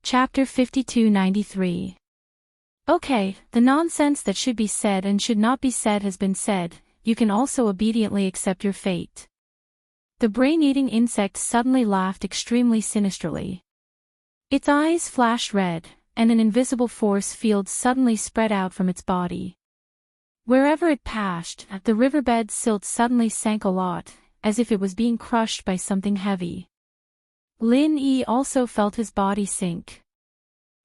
Chapter 5293. Okay, the nonsense that should be said and should not be said has been said, you can also obediently accept your fate. The brain-eating insect suddenly laughed extremely sinisterly. Its eyes flashed red, and an invisible force field suddenly spread out from its body. Wherever it passed, the riverbed silt suddenly sank a lot, as if it was being crushed by something heavy. Lin Yi also felt his body sink.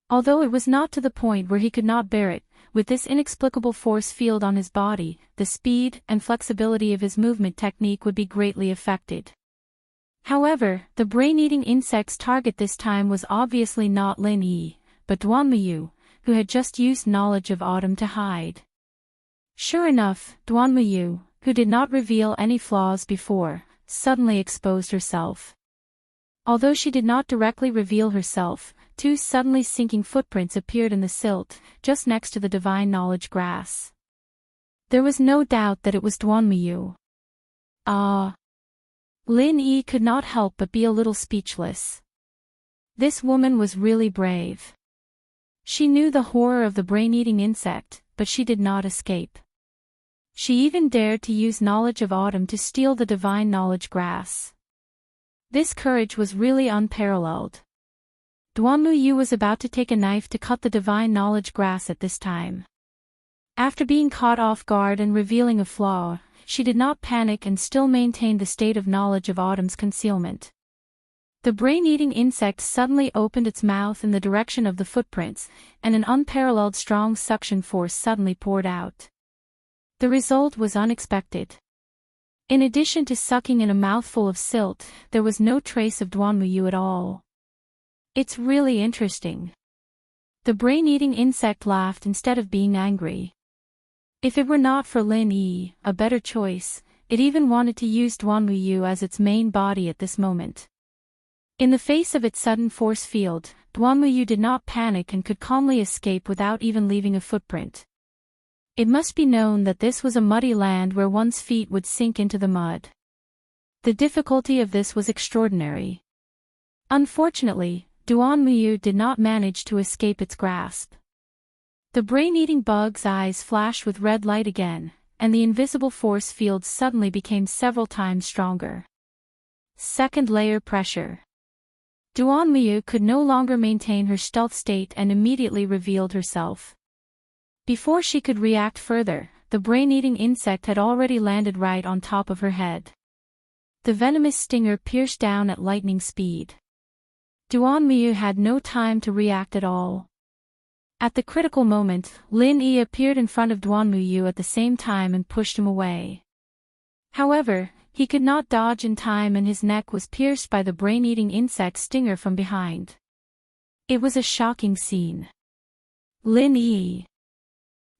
Although it was not to the point where he could not bear it, with this inexplicable force field on his body, the speed and flexibility of his movement technique would be greatly affected. However, the brain-eating insect's target this time was obviously not Lin Yi, but Duanmuyu, who had just used knowledge of autumn to hide. Sure enough, Duanmuyu, who did not reveal any flaws before, suddenly exposed herself. Although she did not directly reveal herself, two suddenly sinking footprints appeared in the silt, just next to the divine knowledge grass. There was no doubt that it was Duanmuyu. Ah! Lin Yi could not help but be a little speechless. This woman was really brave. She knew the horror of the brain-eating insect, but she did not escape. She even dared to use knowledge of autumn to steal the divine knowledge grass. This courage was really unparalleled. Duanmuyu was about to take a knife to cut the divine knowledge grass at this time. After being caught off guard and revealing a flaw, she did not panic and still maintained the state of knowledge of autumn's concealment. The brain-eating insect suddenly opened its mouth in the direction of the footprints, and an unparalleled strong suction force suddenly poured out. The result was unexpected. In addition to sucking in a mouthful of silt, there was no trace of Duanmuyu at all. It's really interesting. The brain-eating insect laughed instead of being angry. If it were not for Lin Yi, a better choice, it even wanted to use Duanmuyu as its main body at this moment. In the face of its sudden force field, Duanmuyu did not panic and could calmly escape without even leaving a footprint. It must be known that this was a muddy land where one's feet would sink into the mud. The difficulty of this was extraordinary. Unfortunately, Duanmuyu did not manage to escape its grasp. The brain-eating bug's eyes flashed with red light again, and the invisible force field suddenly became several times stronger. Second layer pressure. Duanmuyu could no longer maintain her stealth state and immediately revealed herself. Before she could react further, the brain-eating insect had already landed right on top of her head. The venomous stinger pierced down at lightning speed. Duanmuyu had no time to react at all. At the critical moment, Lin Yi appeared in front of Duanmuyu at the same time and pushed him away. However, he could not dodge in time and his neck was pierced by the brain-eating insect stinger from behind. It was a shocking scene. Lin Yi.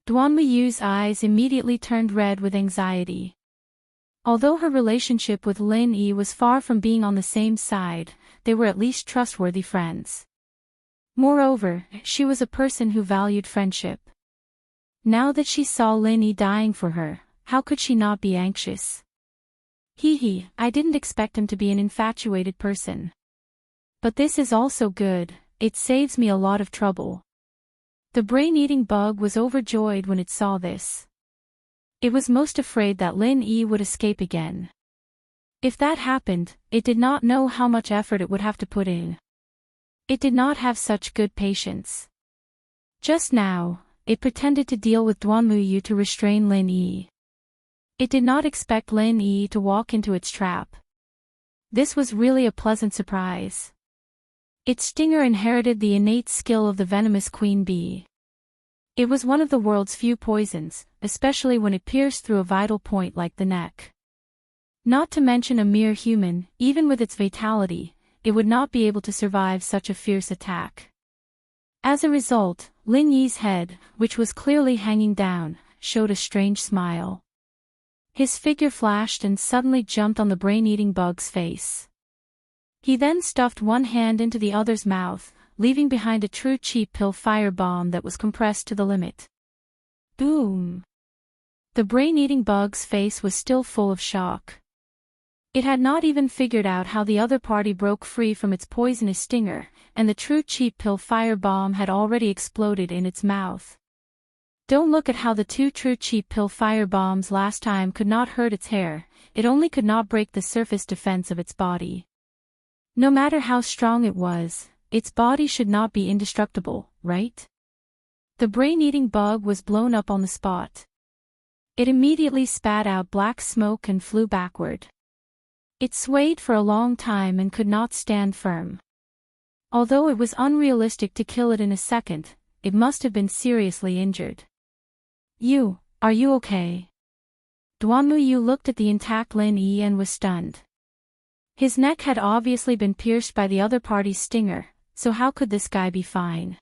Duanmuyu's eyes immediately turned red with anxiety. Although her relationship with Lin Yi was far from being on the same side, they were at least trustworthy friends. Moreover, she was a person who valued friendship. Now that she saw Lin Yi dying for her, how could she not be anxious? I didn't expect him to be an infatuated person. But this is also good, it saves me a lot of trouble. The brain-eating bug was overjoyed when it saw this. It was most afraid that Lin Yi would escape again. If that happened, it did not know how much effort it would have to put in. It did not have such good patience. Just now, it pretended to deal with Duanmuyu to restrain Lin Yi. It did not expect Lin Yi to walk into its trap. This was really a pleasant surprise. Its stinger inherited the innate skill of the venomous queen bee. It was one of the world's few poisons, especially when it pierced through a vital point like the neck. Not to mention a mere human, even with its vitality, it would not be able to survive such a fierce attack. As a result, Lin Yi's head, which was clearly hanging down, showed a strange smile. His figure flashed and suddenly jumped on the brain-eating bug's face. He then stuffed one hand into the other's mouth, leaving behind a true cheap pill firebomb that was compressed to the limit. Boom! The brain-eating bug's face was still full of shock. It had not even figured out how the other party broke free from its poisonous stinger, and the true cheap pill firebomb had already exploded in its mouth. Don't look at how the two true cheap pill firebombs last time could not hurt its hair, it only could not break the surface defense of its body. No matter how strong it was, its body should not be indestructible, right? The brain-eating bug was blown up on the spot. It immediately spat out black smoke and flew backward. It swayed for a long time and could not stand firm. Although it was unrealistic to kill it in a second, it must have been seriously injured. Are you okay? Duanmuyu looked at the intact Lin Yi and was stunned. His neck had obviously been pierced by the other party's stinger, so how could this guy be fine?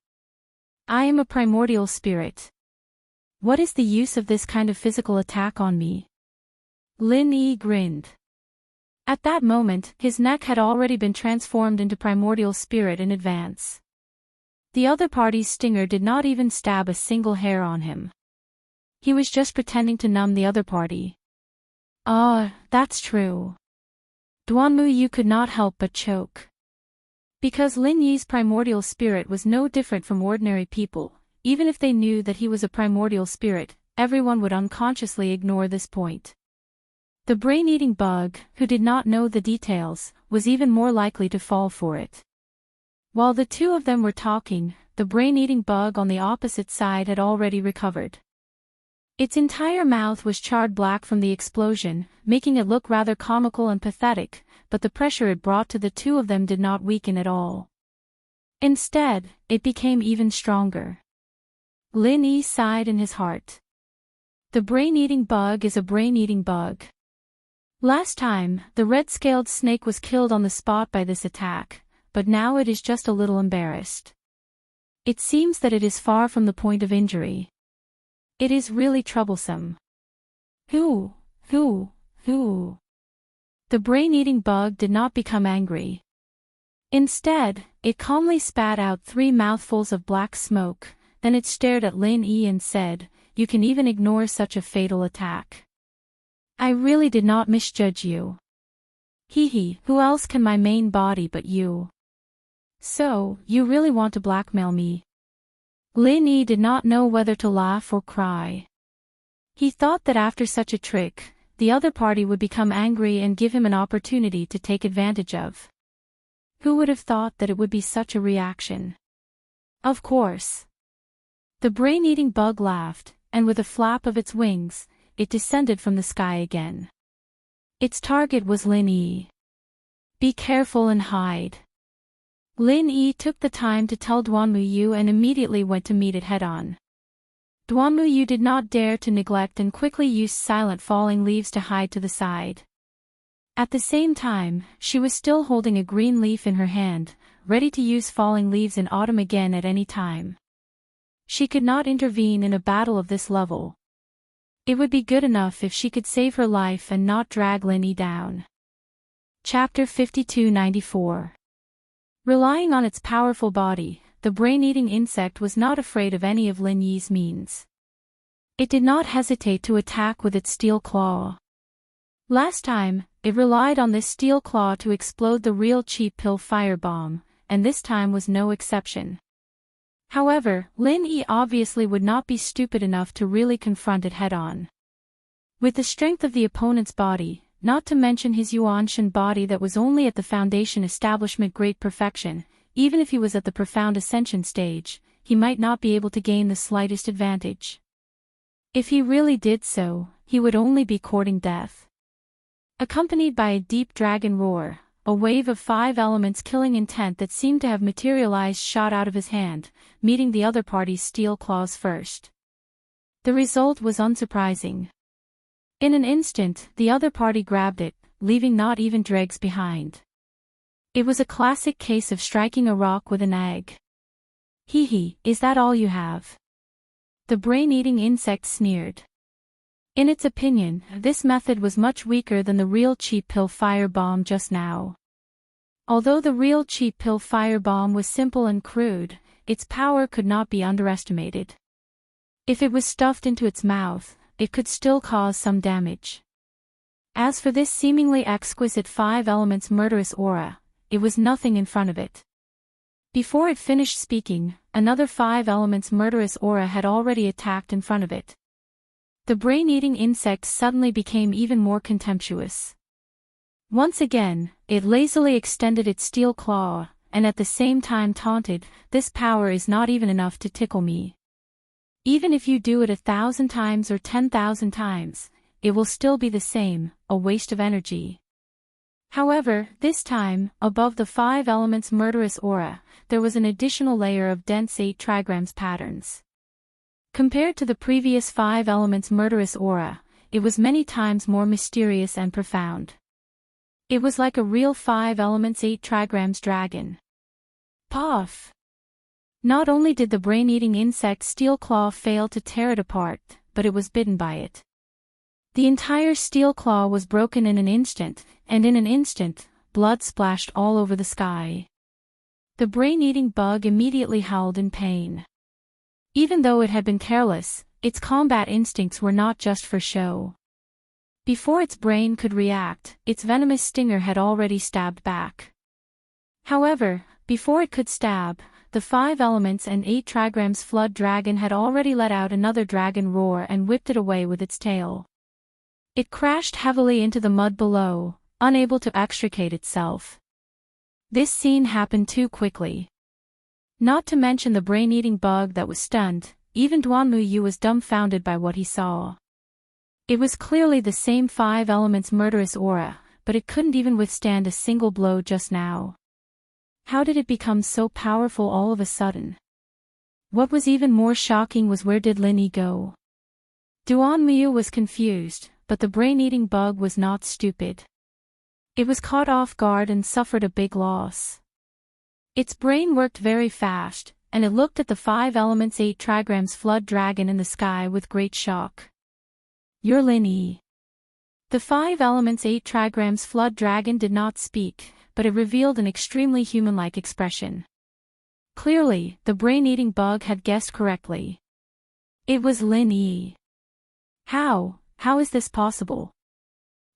I am a primordial spirit. What is the use of this kind of physical attack on me? Lin Yi grinned. At that moment, his neck had already been transformed into primordial spirit in advance. The other party's stinger did not even stab a single hair on him. He was just pretending to numb the other party. That's true. Duanmuyu could not help but choke. Because Lin Yi's primordial spirit was no different from ordinary people, even if they knew that he was a primordial spirit, everyone would unconsciously ignore this point. The brain-eating bug, who did not know the details, was even more likely to fall for it. While the two of them were talking, the brain-eating bug on the opposite side had already recovered. Its entire mouth was charred black from the explosion, making it look rather comical and pathetic, but the pressure it brought to the two of them did not weaken at all. Instead, it became even stronger. Lin Yi sighed in his heart. The brain-eating bug is a brain-eating bug. Last time, the red-scaled snake was killed on the spot by this attack, but now it is just a little embarrassed. It seems that it is far from the point of injury. It is really troublesome. The brain-eating bug did not become angry. Instead, it calmly spat out 3 mouthfuls of black smoke, then it stared at Lin Yi and said, "You can even ignore such a fatal attack. I really did not misjudge you. Who else can my main body but you? So, you really want to blackmail me?" Lin Yi did not know whether to laugh or cry. He thought that after such a trick, the other party would become angry and give him an opportunity to take advantage of. Who would have thought that it would be such a reaction? Of course. The brain-eating bug laughed, and with a flap of its wings, it descended from the sky again. Its target was Lin Yi. Be careful and hide. Lin Yi took the time to tell Duanmuyu and immediately went to meet it head-on. Duanmuyu did not dare to neglect and quickly used silent falling leaves to hide to the side. At the same time, she was still holding a green leaf in her hand, ready to use falling leaves in autumn again at any time. She could not intervene in a battle of this level. It would be good enough if she could save her life and not drag Lin Yi down. Chapter 5294. Relying on its powerful body, the brain-eating insect was not afraid of any of Lin Yi's means. It did not hesitate to attack with its steel claw. Last time, it relied on this steel claw to explode the real cheap pill firebomb, and this time was no exception. However, Lin Yi obviously would not be stupid enough to really confront it head-on. With the strength of the opponent's body, not to mention his Yuanshan body that was only at the foundation establishment great perfection, even if he was at the profound ascension stage, he might not be able to gain the slightest advantage. If he really did so, he would only be courting death. Accompanied by a deep dragon roar, a wave of 5 elements killing intent that seemed to have materialized shot out of his hand, meeting the other party's steel claws first. The result was unsurprising. In an instant, the other party grabbed it, leaving not even dregs behind. It was a classic case of striking a rock with an egg. Is that all you have? The brain-eating insect sneered. In its opinion, this method was much weaker than the real cheap pill firebomb just now. Although the real cheap pill firebomb was simple and crude, its power could not be underestimated. If it was stuffed into its mouth, it could still cause some damage. As for this seemingly exquisite 5 elements murderous aura, it was nothing in front of it. Before it finished speaking, another 5 elements murderous aura had already attacked in front of it. The brain-eating insect suddenly became even more contemptuous. Once again, it lazily extended its steel claw, and at the same time taunted, "This power is not even enough to tickle me. Even if you do it 1,000 times or 10,000 times, it will still be the same, a waste of energy." However, this time, above the 5 elements murderous aura, there was an additional layer of dense 8 trigrams patterns. Compared to the previous 5 elements murderous aura, it was many times more mysterious and profound. It was like a real 5 elements 8 trigrams dragon. Puff! Not only did the brain-eating insect steel claw fail to tear it apart, but it was bitten by it. The entire steel claw was broken in an instant, and in an instant, blood splashed all over the sky. The brain-eating bug immediately howled in pain. Even though it had been careless, its combat instincts were not just for show. Before its brain could react, its venomous stinger had already stabbed back. However, before it could stab, the 5 elements and 8 trigrams flood dragon had already let out another dragon roar and whipped it away with its tail. It crashed heavily into the mud below, unable to extricate itself. This scene happened too quickly. Not to mention the brain-eating bug that was stunned, even Duanmuyu was dumbfounded by what he saw. It was clearly the same 5 elements murderous aura, but it couldn't even withstand a single blow just now. How did it become so powerful all of a sudden? What was even more shocking was where did Lin Yi go? Duanmuyu was confused, but the brain-eating bug was not stupid. It was caught off guard and suffered a big loss. Its brain worked very fast, and it looked at the 5 elements 8 trigrams flood dragon in the sky with great shock. "You're Lin Yi." The 5 elements 8 trigrams flood dragon did not speak, but it revealed an extremely human-like expression. Clearly, the brain-eating bug had guessed correctly. It was Lin Yi. How is this possible?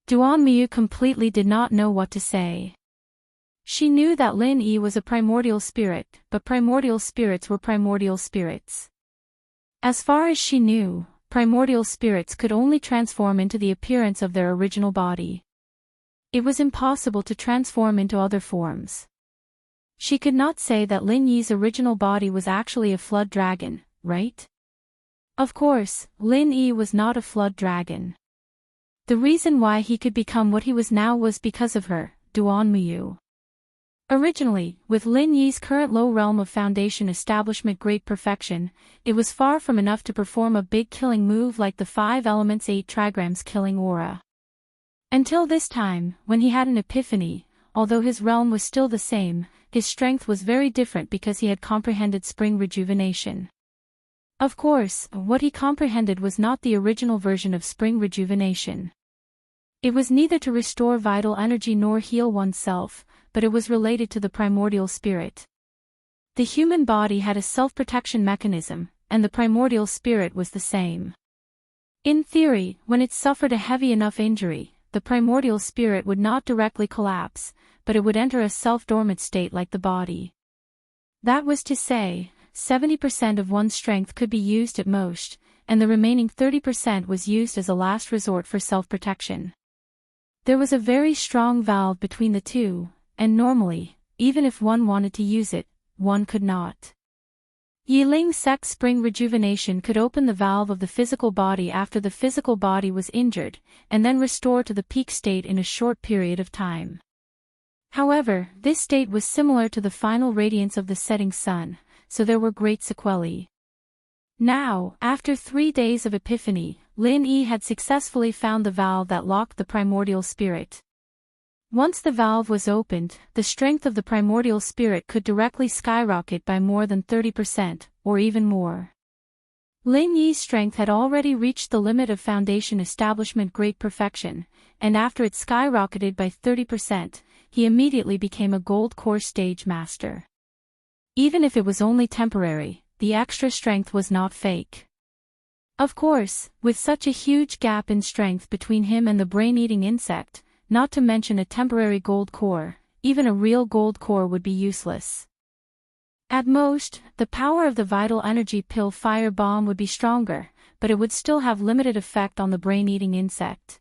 Duanmuyu completely did not know what to say. She knew that Lin Yi was a primordial spirit, but primordial spirits were primordial spirits. As far as she knew, primordial spirits could only transform into the appearance of their original body. It was impossible to transform into other forms. She could not say that Lin Yi's original body was actually a flood dragon, right? Of course, Lin Yi was not a flood dragon. The reason why he could become what he was now was because of her, Duanmuyu. Originally, with Lin Yi's current low realm of foundation establishment great perfection, it was far from enough to perform a big killing move like the 5 elements 8 trigrams killing aura. Until this time, when he had an epiphany, although his realm was still the same, his strength was very different because he had comprehended spring rejuvenation. Of course, what he comprehended was not the original version of spring rejuvenation. It was neither to restore vital energy nor heal oneself, but it was related to the primordial spirit. The human body had a self-protection mechanism, and the primordial spirit was the same. In theory, when it suffered a heavy enough injury, the primordial spirit would not directly collapse, but it would enter a self-dormant state like the body. That was to say, 70% of one's strength could be used at most, and the remaining 30% was used as a last resort for self-protection. There was a very strong valve between the two, and normally, even if one wanted to use it, one could not. Yiling Sect spring rejuvenation could open the valve of the physical body after the physical body was injured, and then restore to the peak state in a short period of time. However, this state was similar to the final radiance of the setting sun, so there were great sequelae. Now, after 3 days of epiphany, Lin Yi had successfully found the valve that locked the primordial spirit. Once the valve was opened, the strength of the primordial spirit could directly skyrocket by more than 30%, or even more. Lin Yi's strength had already reached the limit of foundation establishment great perfection, and after it skyrocketed by 30%, he immediately became a gold core stage master. Even if it was only temporary, the extra strength was not fake. Of course, with such a huge gap in strength between him and the brain-eating insect, not to mention a temporary gold core, even a real gold core would be useless. At most, the power of the vital energy pill fire bomb would be stronger, but it would still have limited effect on the brain-eating insect.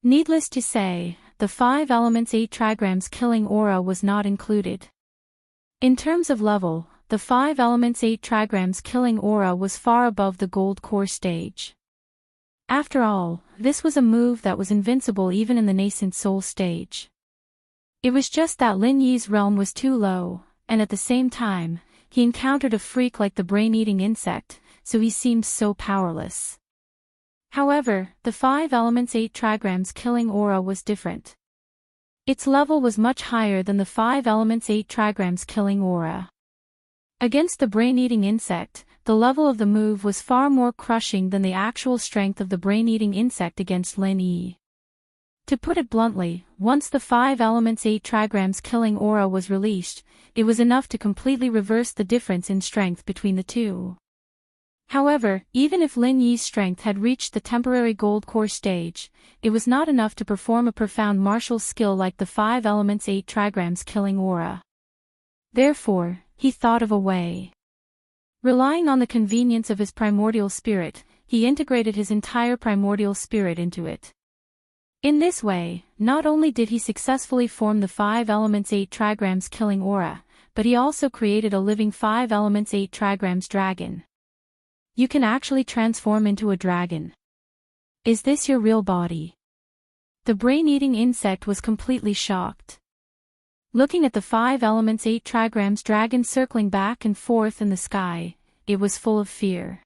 Needless to say, the 5 elements 8 trigrams killing aura was not included. In terms of level, the 5 elements 8 trigrams killing aura was far above the gold core stage. After all, this was a move that was invincible even in the nascent soul stage. It was just that Lin Yi's realm was too low, and at the same time, he encountered a freak like the brain-eating insect, so he seemed so powerless. However, the 5 elements 8 trigrams killing aura was different. Its level was much higher than the 5 elements 8 trigrams killing aura. Against the brain-eating insect, the level of the move was far more crushing than the actual strength of the brain-eating insect against Lin Yi. To put it bluntly, once the 5 elements 8 trigrams killing aura was released, it was enough to completely reverse the difference in strength between the two. However, even if Lin Yi's strength had reached the temporary gold core stage, it was not enough to perform a profound martial skill like the 5 elements 8 trigrams killing aura. Therefore, he thought of a way. Relying on the convenience of his primordial spirit, he integrated his entire primordial spirit into it. In this way, not only did he successfully form the 5 elements 8 trigrams killing aura, but he also created a living 5 elements 8 trigrams dragon. You can actually transform into a dragon. Is this your real body? The brain-eating insect was completely shocked. Looking at the 5 elements 8 trigrams dragon circling back and forth in the sky, it was full of fear.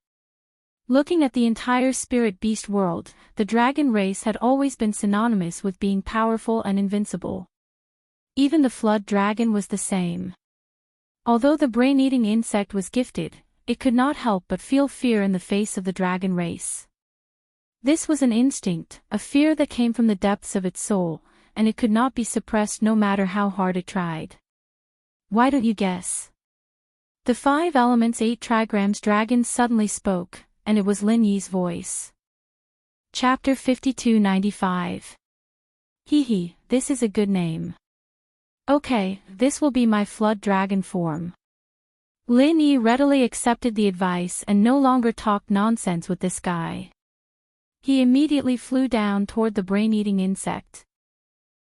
Looking at the entire spirit beast world, the dragon race had always been synonymous with being powerful and invincible. Even the flood dragon was the same. Although the brain-eating insect was gifted, it could not help but feel fear in the face of the dragon race. This was an instinct, a fear that came from the depths of its soul, and it could not be suppressed no matter how hard it tried. Why don't you guess? The 5 elements 8 trigrams dragon suddenly spoke, and it was Lin Yi's voice. Chapter 5295. Hee, this is a good name. Okay, this will be my flood dragon form. Lin Yi readily accepted the advice and no longer talked nonsense with this guy. He immediately flew down toward the brain-eating insect.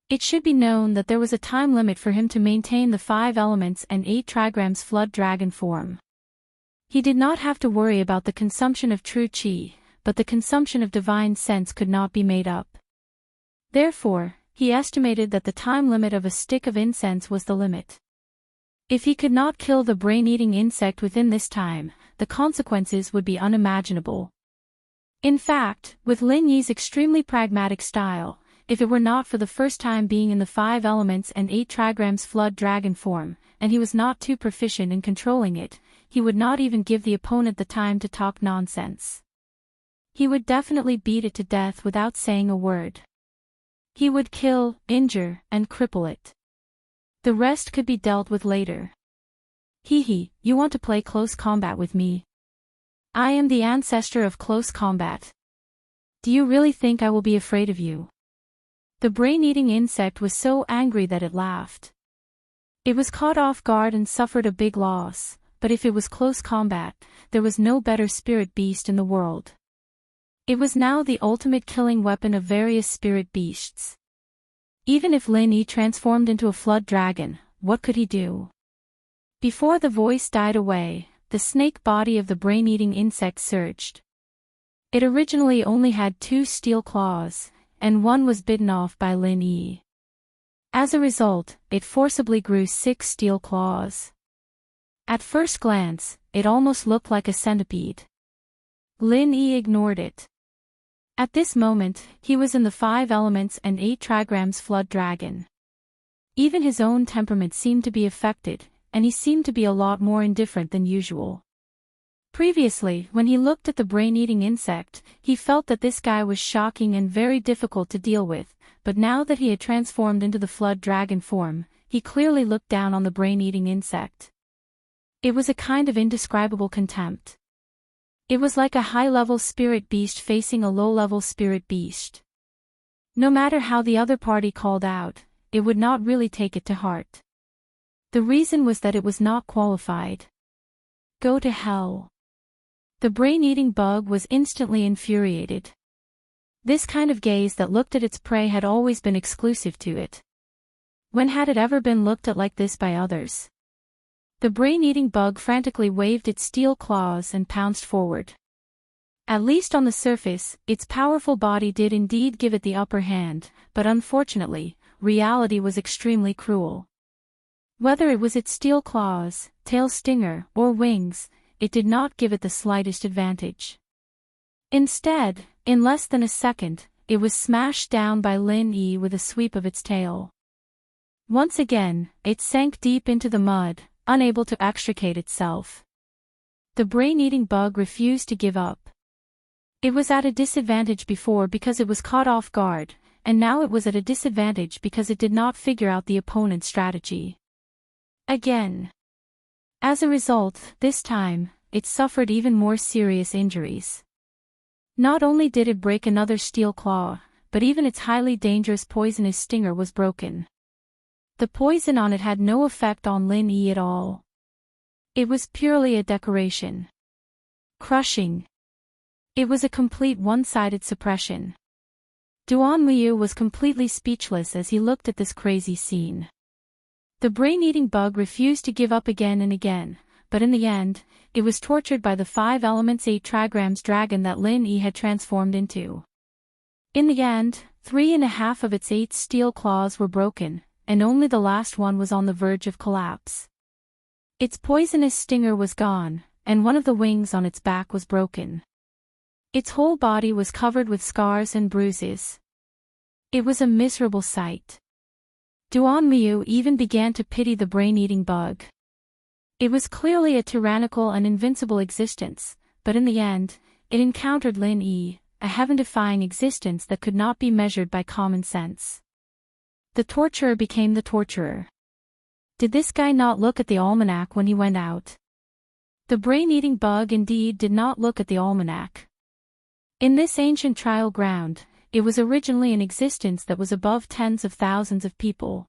It should be known that there was a time limit for him to maintain the 5 elements and 8 trigrams flood dragon form. He did not have to worry about the consumption of true qi, but the consumption of divine sense could not be made up. Therefore, he estimated that the time limit of a stick of incense was the limit. If he could not kill the brain-eating insect within this time, the consequences would be unimaginable. In fact, with Lin Yi's extremely pragmatic style, if it were not for the first time being in the 5 elements and 8 trigrams flood dragon form, and he was not too proficient in controlling it, he would not even give the opponent the time to talk nonsense. He would definitely beat it to death without saying a word. He would kill, injure, and cripple it. The rest could be dealt with later. Hee, you want to play close combat with me? I am the ancestor of close combat. Do you really think I will be afraid of you? The brain-eating insect was so angry that it laughed. It was caught off guard and suffered a big loss, but if it was close combat, there was no better spirit beast in the world. It was now the ultimate killing weapon of various spirit beasts. Even if Lin Yi transformed into a flood dragon, what could he do? Before the voice died away, the snake body of the brain-eating insect surged. It originally only had 2 steel claws, and one was bitten off by Lin Yi. As a result, it forcibly grew 6 steel claws. At first glance, it almost looked like a centipede. Lin Yi ignored it. At this moment, he was in the 5 elements and 8 trigrams flood dragon. Even his own temperament seemed to be affected, and he seemed to be a lot more indifferent than usual. Previously, when he looked at the brain-eating insect, he felt that this guy was shocking and very difficult to deal with, but now that he had transformed into the flood dragon form, he clearly looked down on the brain-eating insect. It was a kind of indescribable contempt. It was like a high-level spirit beast facing a low-level spirit beast. No matter how the other party called out, it would not really take it to heart. The reason was that it was not qualified. Go to hell. The brain-eating bug was instantly infuriated. This kind of gaze that looked at its prey had always been exclusive to it. When had it ever been looked at like this by others? The brain-eating bug frantically waved its steel claws and pounced forward. At least on the surface, its powerful body did indeed give it the upper hand, but unfortunately, reality was extremely cruel. Whether it was its steel claws, tail stinger, or wings, it did not give it the slightest advantage. Instead, in less than a second, it was smashed down by Lin Yi with a sweep of its tail. Once again, it sank deep into the mud, unable to extricate itself. The brain-eating bug refused to give up. It was at a disadvantage before because it was caught off guard, and now it was at a disadvantage because it did not figure out the opponent's strategy. Again. As a result, this time, it suffered even more serious injuries. Not only did it break another steel claw, but even its highly dangerous poisonous stinger was broken. The poison on it had no effect on Lin Yi at all. It was purely a decoration. Crushing. It was a complete one-sided suppression. Duan Liu was completely speechless as he looked at this crazy scene. The brain-eating bug refused to give up again and again, but in the end, it was tortured by the 5 elements 8 trigrams dragon that Lin Yi had transformed into. In the end, 3.5 of its 8 steel claws were broken, and only the last one was on the verge of collapse. Its poisonous stinger was gone, and one of the wings on its back was broken. Its whole body was covered with scars and bruises. It was a miserable sight. Duan Liu even began to pity the brain-eating bug. It was clearly a tyrannical and invincible existence, but in the end, it encountered Lin Yi, a heaven-defying existence that could not be measured by common sense. The torturer became the torturer. Did this guy not look at the almanac when he went out? The brain-eating bug indeed did not look at the almanac. In this ancient trial ground, it was originally an existence that was above tens of thousands of people.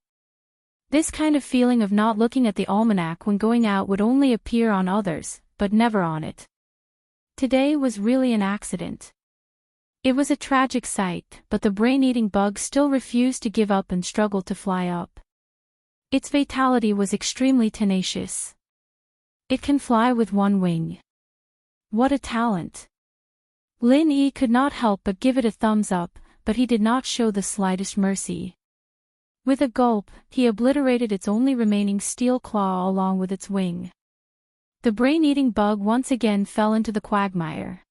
This kind of feeling of not looking at the almanac when going out would only appear on others, but never on it. Today was really an accident. It was a tragic sight, but the brain-eating bug still refused to give up and struggled to fly up. Its vitality was extremely tenacious. It can fly with one wing. What a talent! Lin Yi could not help but give it a thumbs up, but he did not show the slightest mercy. With a gulp, he obliterated its only remaining steel claw along with its wing. The brain-eating bug once again fell into the quagmire.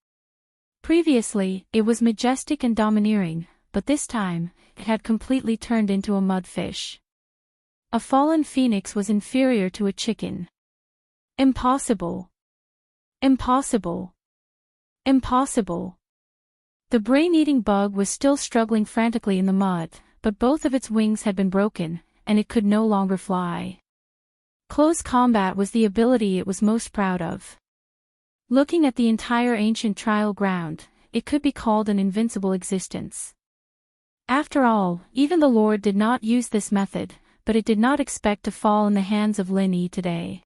Previously, it was majestic and domineering, but this time, it had completely turned into a mudfish. A fallen phoenix was inferior to a chicken. Impossible. Impossible. Impossible. The brain-eating bug was still struggling frantically in the mud, but both of its wings had been broken, and it could no longer fly. Close combat was the ability it was most proud of. Looking at the entire ancient trial ground, it could be called an invincible existence. After all, even the Lord did not use this method, but it did not expect to fall in the hands of Lin Yi today.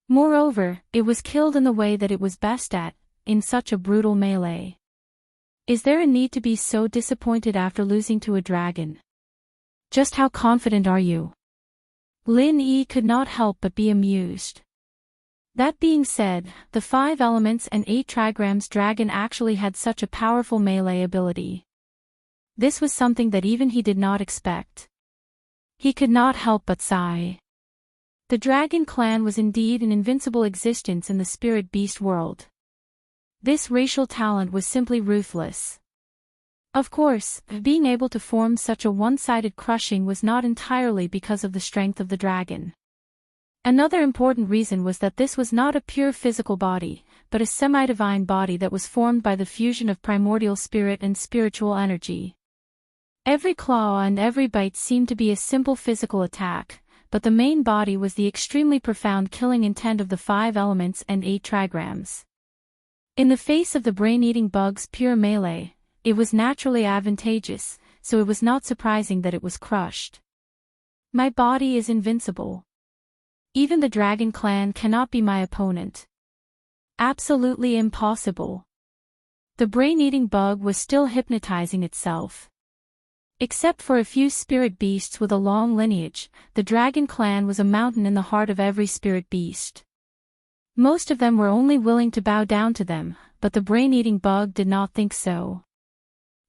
Moreover, it was killed in the way that it was best at, in such a brutal melee. Is there a need to be so disappointed after losing to a dragon? Just how confident are you? Lin Yi could not help but be amused. That being said, the 5 elements and 8 trigrams dragon actually had such a powerful melee ability. This was something that even he did not expect. He could not help but sigh. The dragon clan was indeed an invincible existence in the spirit beast world. This racial talent was simply ruthless. Of course, being able to form such a one-sided crushing was not entirely because of the strength of the dragon. Another important reason was that this was not a pure physical body, but a semi-divine body that was formed by the fusion of primordial spirit and spiritual energy. Every claw and every bite seemed to be a simple physical attack, but the main body was the extremely profound killing intent of the 5 elements and 8 trigrams. In the face of the brain-eating bug's pure melee, it was naturally advantageous, so it was not surprising that it was crushed. My body is invincible. Even the dragon clan cannot be my opponent. Absolutely impossible. The brain-eating bug was still hypnotizing itself. Except for a few spirit beasts with a long lineage, the dragon clan was a mountain in the heart of every spirit beast. Most of them were only willing to bow down to them, but the brain-eating bug did not think so.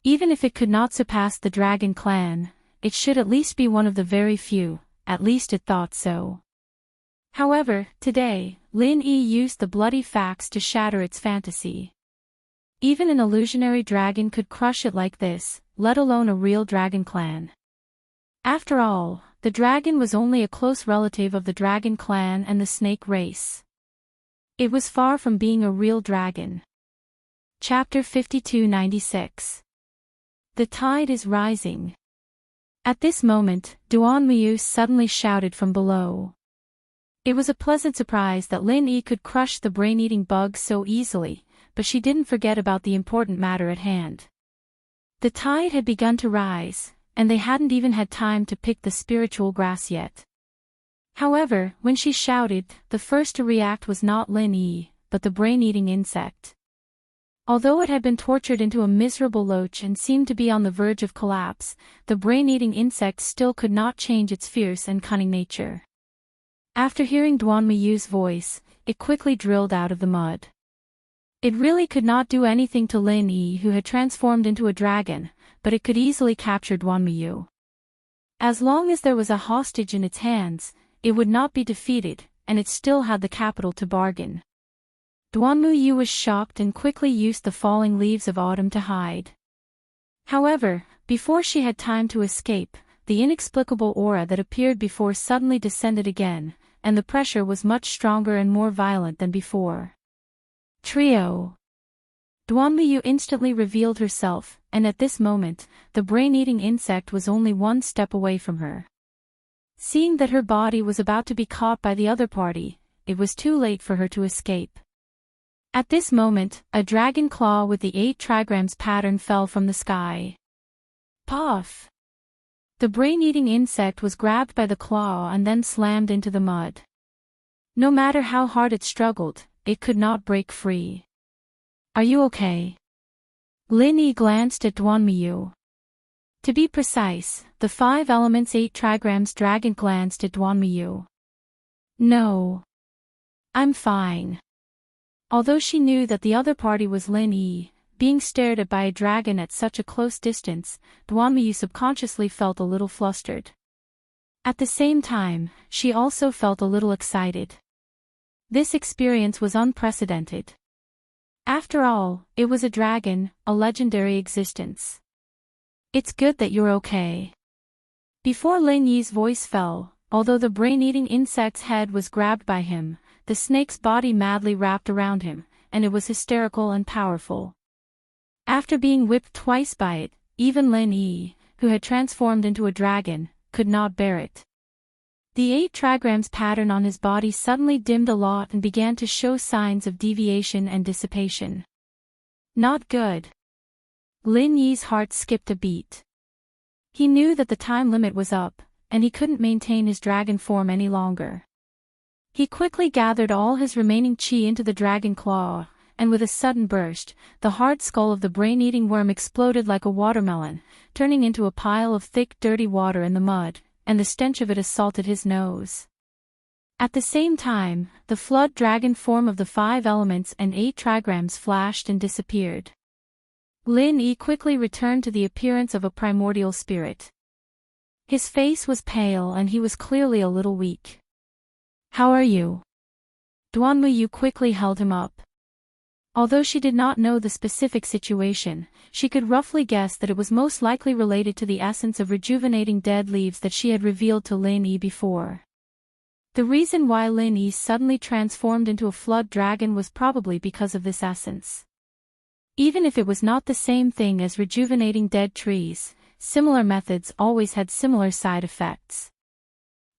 Even if it could not surpass the dragon clan, it should at least be one of the very few, at least it thought so. However, today, Lin Yi used the bloody facts to shatter its fantasy. Even an illusionary dragon could crush it like this, let alone a real dragon clan. After all, the dragon was only a close relative of the dragon clan and the snake race. It was far from being a real dragon. Chapter 5296. The tide is rising. At this moment, Duan Miyu suddenly shouted from below. It was a pleasant surprise that Lin Yi could crush the brain-eating bug so easily, but she didn't forget about the important matter at hand. The tide had begun to rise, and they hadn't even had time to pick the spiritual grass yet. However, when she shouted, the first to react was not Lin Yi, but the brain-eating insect. Although it had been tortured into a miserable loach and seemed to be on the verge of collapse, the brain-eating insect still could not change its fierce and cunning nature. After hearing Duan Miyu's voice, it quickly drilled out of the mud. It really could not do anything to Lin Yi, who had transformed into a dragon, but it could easily capture Duan Miyu. As long as there was a hostage in its hands, it would not be defeated, and it still had the capital to bargain. Duan Miyu was shocked and quickly used the falling leaves of autumn to hide. However, before she had time to escape, the inexplicable aura that appeared before suddenly descended again, and the pressure was much stronger and more violent than before. Trio. Duan Miyu instantly revealed herself, and at this moment, the brain-eating insect was only one step away from her. Seeing that her body was about to be caught by the other party, it was too late for her to escape. At this moment, a dragon claw with the 8 trigrams pattern fell from the sky. Puff! The brain-eating insect was grabbed by the claw and then slammed into the mud. No matter how hard it struggled, it could not break free. Are you okay? Lin Yi glanced at Duan Miyu. To be precise, the 5 elements 8 trigrams dragon glanced at Duan Miyu. No. I'm fine. Although she knew that the other party was Lin Yi, being stared at by a dragon at such a close distance, Duan Miyu subconsciously felt a little flustered. At the same time, she also felt a little excited. This experience was unprecedented. After all, it was a dragon, a legendary existence. It's good that you're okay. Before Lin Yi's voice fell, although the brain-eating insect's head was grabbed by him, the snake's body madly wrapped around him, and it was hysterical and powerful. After being whipped twice by it, even Lin Yi, who had transformed into a dragon, could not bear it. The 8 trigrams pattern on his body suddenly dimmed a lot and began to show signs of deviation and dissipation. Not good. Lin Yi's heart skipped a beat. He knew that the time limit was up, and he couldn't maintain his dragon form any longer. He quickly gathered all his remaining chi into the dragon claw, and with a sudden burst, the hard skull of the brain-eating worm exploded like a watermelon, turning into a pile of thick dirty water in the mud, and the stench of it assaulted his nose. At the same time, the flood dragon form of the 5 elements and 8 trigrams flashed and disappeared. Lin Yi quickly returned to the appearance of a primordial spirit. His face was pale and he was clearly a little weak. How are you? Duan Miyu quickly held him up. Although she did not know the specific situation, she could roughly guess that it was most likely related to the essence of rejuvenating dead leaves that she had revealed to Lin Yi before. The reason why Lin Yi suddenly transformed into a flood dragon was probably because of this essence. Even if it was not the same thing as rejuvenating dead trees, similar methods always had similar side effects.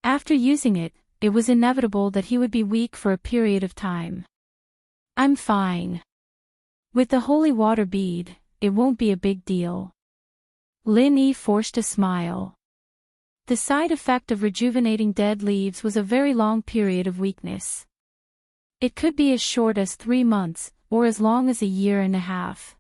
After using it, it was inevitable that he would be weak for a period of time. I'm fine. With the holy water bead, it won't be a big deal. Lin Yi forced a smile. The side effect of rejuvenating dead leaves was a very long period of weakness. It could be as short as 3 months, or as long as a year and a half.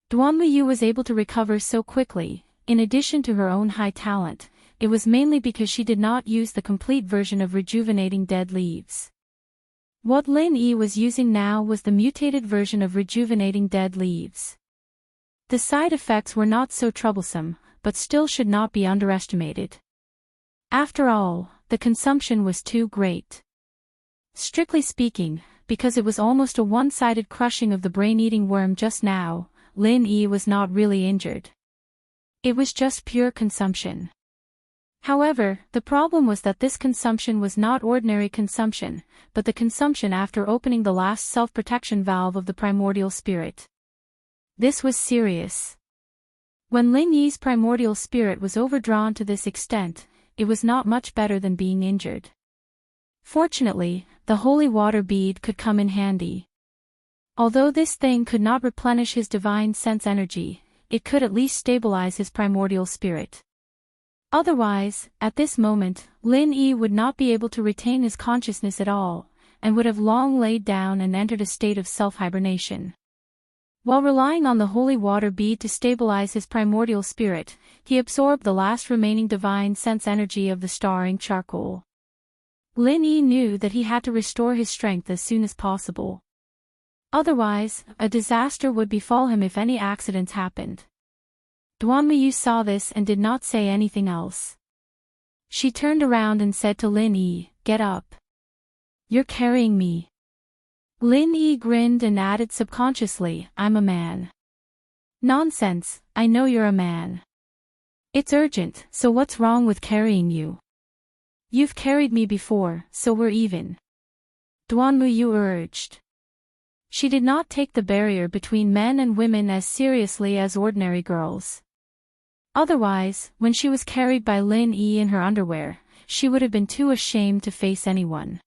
Duanmuyu was able to recover so quickly. In addition to her own high talent, it was mainly because she did not use the complete version of rejuvenating dead leaves. What Lin Yi was using now was the mutated version of rejuvenating dead leaves. The side effects were not so troublesome, but still should not be underestimated. After all, the consumption was too great. Strictly speaking, because it was almost a one-sided crushing of the brain-eating worm just now, Lin Yi was not really injured. It was just pure consumption. However, the problem was that this consumption was not ordinary consumption, but the consumption after opening the last self-protection valve of the primordial spirit. This was serious. When Lin Yi's primordial spirit was overdrawn to this extent, it was not much better than being injured. Fortunately, the holy water bead could come in handy. Although this thing could not replenish his divine sense energy, it could at least stabilize his primordial spirit. Otherwise, at this moment, Lin Yi would not be able to retain his consciousness at all, and would have long laid down and entered a state of self-hibernation. While relying on the holy water bead to stabilize his primordial spirit, he absorbed the last remaining divine sense energy of the starring charcoal. Lin Yi knew that he had to restore his strength as soon as possible. Otherwise, a disaster would befall him if any accidents happened. Duanmuyu saw this and did not say anything else. She turned around and said to Lin Yi, "Get up. You're carrying me." Lin Yi grinned and added subconsciously, "I'm a man." "Nonsense, I know you're a man. It's urgent, so what's wrong with carrying you? You've carried me before, so we're even," Duanmuyu urged. She did not take the barrier between men and women as seriously as ordinary girls. Otherwise, when she was carried by Lin Yi in her underwear, she would have been too ashamed to face anyone.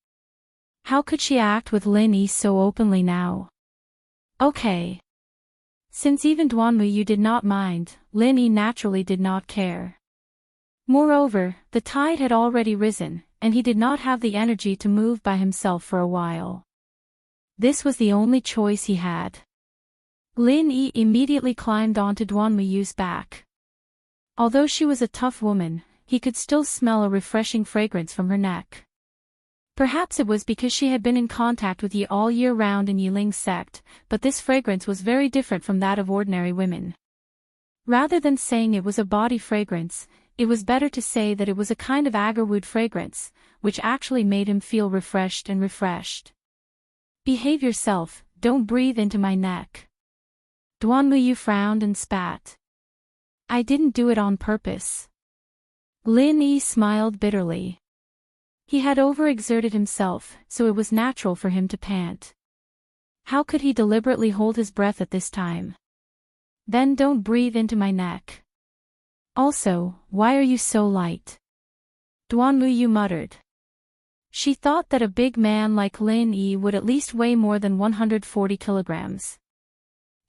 How could she act with Lin Yi so openly now? Okay. Since even Duanmuyu did not mind, Lin Yi naturally did not care. Moreover, the tide had already risen, and he did not have the energy to move by himself for a while. This was the only choice he had. Lin Yi immediately climbed onto Duanmuyu's back. Although she was a tough woman, he could still smell a refreshing fragrance from her neck. Perhaps it was because she had been in contact with Yi all year round in Yiling's sect, but this fragrance was very different from that of ordinary women. Rather than saying it was a body fragrance, it was better to say that it was a kind of agarwood fragrance, which actually made him feel refreshed and refreshed. "Behave yourself, don't breathe into my neck." Duanmuyu frowned and spat. "I didn't do it on purpose." Lin Yi smiled bitterly. He had overexerted himself, so it was natural for him to pant. How could he deliberately hold his breath at this time? "Then don't breathe into my neck. Also, why are you so light?" Duanmuyu muttered. She thought that a big man like Lin Yi would at least weigh more than 140 kilograms.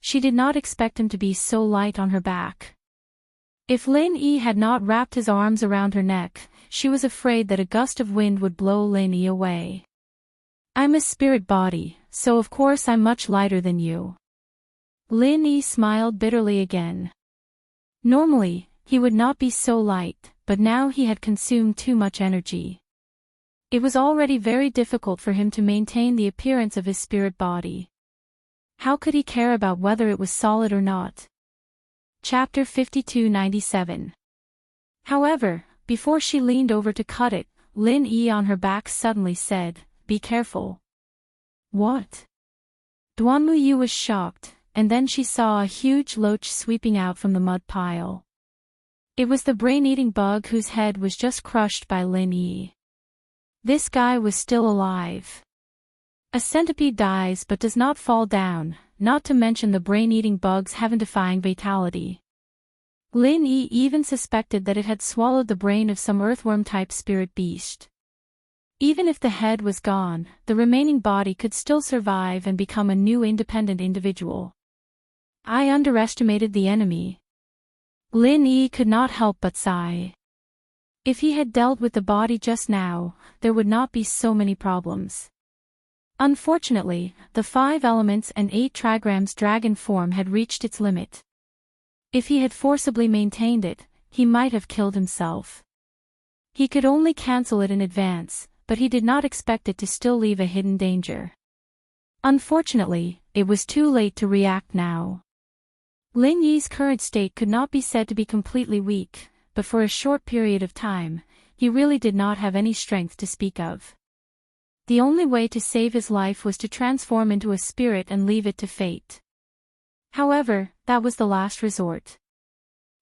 She did not expect him to be so light on her back. If Lin Yi had not wrapped his arms around her neck, she was afraid that a gust of wind would blow Lin Yi away. "I'm a spirit body, so of course I'm much lighter than you." Lin Yi smiled bitterly again. Normally, he would not be so light, but now he had consumed too much energy. It was already very difficult for him to maintain the appearance of his spirit body. How could he care about whether it was solid or not? Chapter 5297. However, before she leaned over to cut it, Lin Yi on her back suddenly said, "Be careful." "What?" Duanmuyu was shocked, and then she saw a huge loach sweeping out from the mud pile. It was the brain-eating bug whose head was just crushed by Lin Yi. This guy was still alive. A centipede dies but does not fall down, not to mention the brain-eating bug's heaven-defying vitality. Lin Yi even suspected that it had swallowed the brain of some earthworm-type spirit beast. Even if the head was gone, the remaining body could still survive and become a new independent individual. I underestimated the enemy. Lin Yi could not help but sigh. If he had dealt with the body just now, there would not be so many problems. Unfortunately, the 5 elements and 8 trigrams dragon form had reached its limit. If he had forcibly maintained it, he might have killed himself. He could only cancel it in advance, but he did not expect it to still leave a hidden danger. Unfortunately, it was too late to react now. Lin Yi's current state could not be said to be completely weak, but for a short period of time, he really did not have any strength to speak of. The only way to save his life was to transform into a spirit and leave it to fate. However, that was the last resort.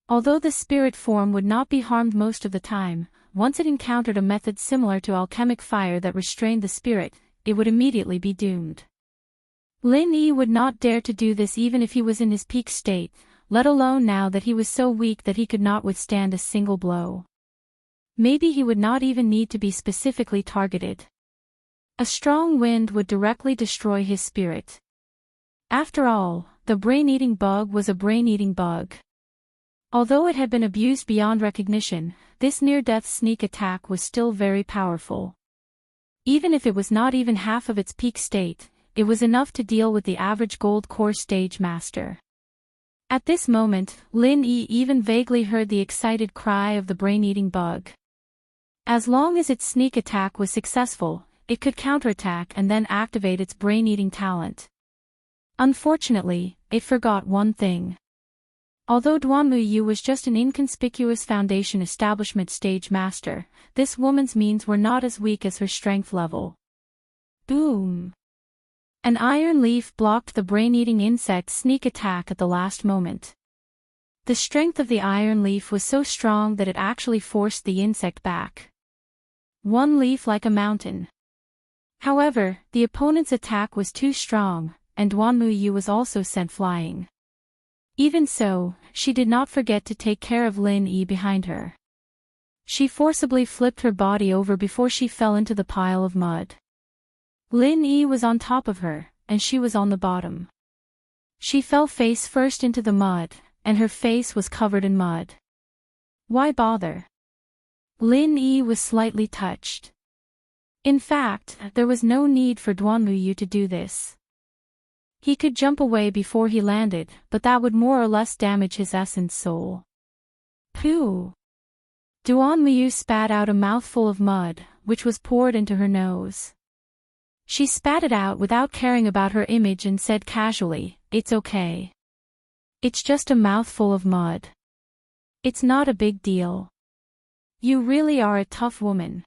Although the spirit form would not be harmed most of the time, once it encountered a method similar to alchemic fire that restrained the spirit, it would immediately be doomed. Lin Yi would not dare to do this even if he was in his peak state, let alone now that he was so weak that he could not withstand a single blow. Maybe he would not even need to be specifically targeted. A strong wind would directly destroy his spirit. After all, the brain-eating bug was a brain-eating bug. Although it had been abused beyond recognition, this near-death sneak attack was still very powerful. Even if it was not even half of its peak state, it was enough to deal with the average gold core stage master. At this moment, Lin Yi even vaguely heard the excited cry of the brain-eating bug. As long as its sneak attack was successful, it could counterattack and then activate its brain-eating talent. Unfortunately, it forgot one thing. Although Duanmu Yu was just an inconspicuous foundation establishment stage master, this woman's means were not as weak as her strength level. Boom! An iron leaf blocked the brain-eating insect's sneak attack at the last moment. The strength of the iron leaf was so strong that it actually forced the insect back. One leaf like a mountain. However, the opponent's attack was too strong, and Duanmu Yu was also sent flying. Even so, she did not forget to take care of Lin Yi behind her. She forcibly flipped her body over before she fell into the pile of mud. Lin Yi was on top of her, and she was on the bottom. She fell face first into the mud, and her face was covered in mud. Why bother? Lin Yi was slightly touched. In fact, there was no need for Duanmu Yu to do this. He could jump away before he landed, but that would more or less damage his essence soul. Pooh! Duanmu Yu spat out a mouthful of mud, which was poured into her nose. She spat it out without caring about her image and said casually, "It's okay. It's just a mouthful of mud. It's not a big deal. You really are a tough woman."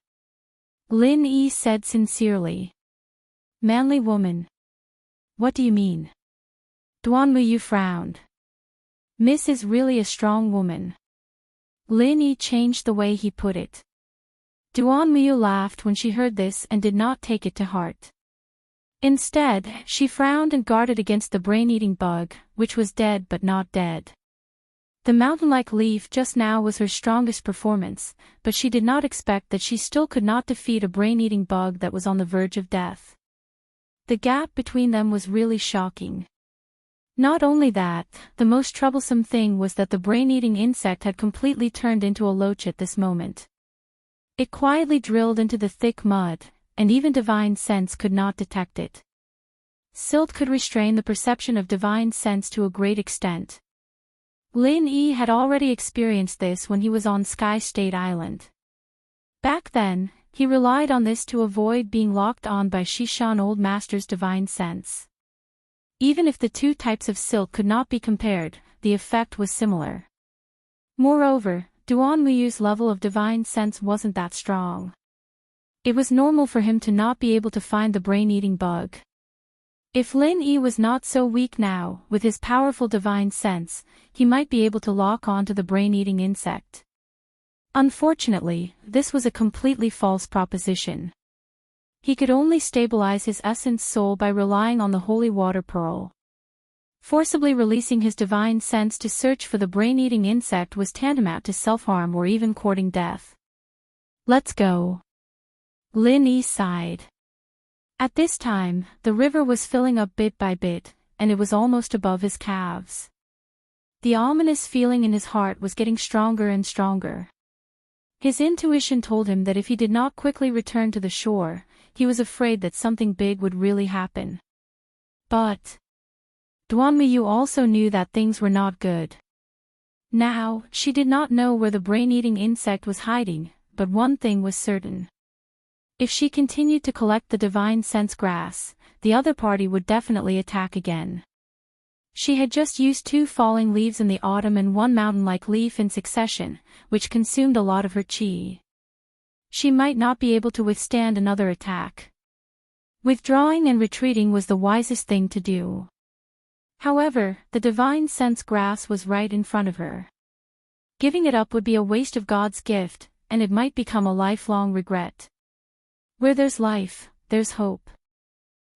Lin Yi said sincerely. "Manly woman. What do you mean?" Duanmu Yu frowned. "Miss is really a strong woman." Lin Yi changed the way he put it. Duanmu Yu laughed when she heard this and did not take it to heart. Instead, she frowned and guarded against the brain-eating bug, which was dead but not dead. The mountain-like leaf just now was her strongest performance, but she did not expect that she still could not defeat a brain-eating bug that was on the verge of death. The gap between them was really shocking. Not only that, the most troublesome thing was that the brain-eating insect had completely turned into a loach at this moment. It quietly drilled into the thick mud, and even divine sense could not detect it. Silt could restrain the perception of divine sense to a great extent. Lin Yi had already experienced this when he was on Sky State Island. Back then, he relied on this to avoid being locked on by Shishan Old Master's divine sense. Even if the two types of silt could not be compared, the effect was similar. Moreover, Duanmu Yu's level of divine sense wasn't that strong. It was normal for him to not be able to find the brain-eating bug. If Lin Yi was not so weak now, with his powerful divine sense, he might be able to lock on to the brain-eating insect. Unfortunately, this was a completely false proposition. He could only stabilize his essence soul by relying on the holy water pearl. Forcibly releasing his divine sense to search for the brain-eating insect was tantamount to self-harm or even courting death. "Let's go." Lin Yi sighed. At this time, the river was filling up bit by bit, and it was almost above his calves. The ominous feeling in his heart was getting stronger and stronger. His intuition told him that if he did not quickly return to the shore, he was afraid that something big would really happen. But Duanmuyu also knew that things were not good. Now, she did not know where the brain-eating insect was hiding, but one thing was certain. If she continued to collect the divine sense grass, the other party would definitely attack again. She had just used 2 falling leaves in the autumn and 1 mountain-like leaf in succession, which consumed a lot of her chi. She might not be able to withstand another attack. Withdrawing and retreating was the wisest thing to do. However, the divine sense grass was right in front of her. Giving it up would be a waste of God's gift, and it might become a lifelong regret. Where there's life, there's hope.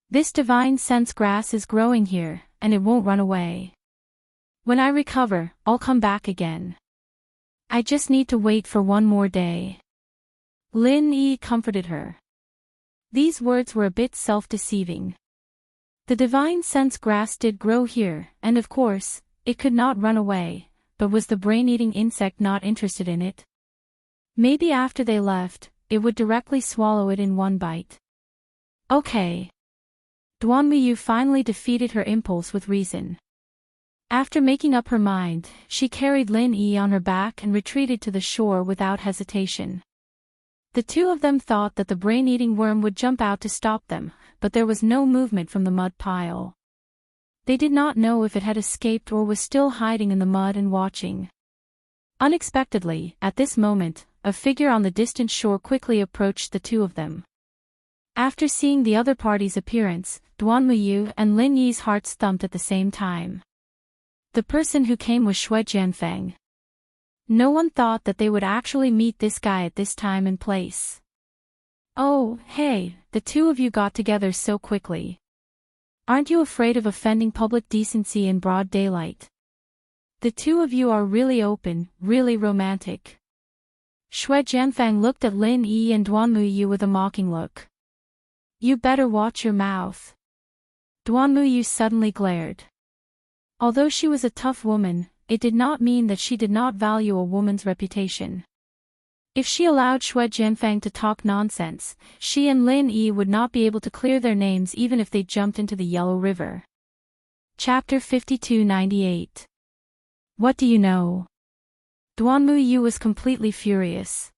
This divine sense grass is growing here, and it won't run away. When I recover, I'll come back again. I just need to wait for 1 more day. Lin Yi comforted her. These words were a bit self-deceiving. The divine sense grass did grow here, and of course, it could not run away, but was the brain-eating insect not interested in it? Maybe after they left, it would directly swallow it in 1 bite. Okay. Duanmuyu finally defeated her impulse with reason. After making up her mind, she carried Lin Yi on her back and retreated to the shore without hesitation. The 2 of them thought that the brain-eating worm would jump out to stop them, but there was no movement from the mud pile. They did not know if it had escaped or was still hiding in the mud and watching. Unexpectedly, at this moment, a figure on the distant shore quickly approached the 2 of them. After seeing the other party's appearance, Duanmuyu and Lin Yi's hearts thumped at the same time. The person who came was Shui Jianfeng. No one thought that they would actually meet this guy at this time and place. Oh, hey, the 2 of you got together so quickly. Aren't you afraid of offending public decency in broad daylight? The 2 of you are really open, really romantic. Shui Jianfeng looked at Lin Yi and Duanmuyu with a mocking look. You better watch your mouth. Duanmuyu suddenly glared. Although she was a tough woman, it did not mean that she did not value a woman's reputation. If she allowed Shui Jianfeng to talk nonsense, she and Lin Yi would not be able to clear their names even if they jumped into the Yellow River. Chapter 5298. What do you know? Duanmuyu was completely furious.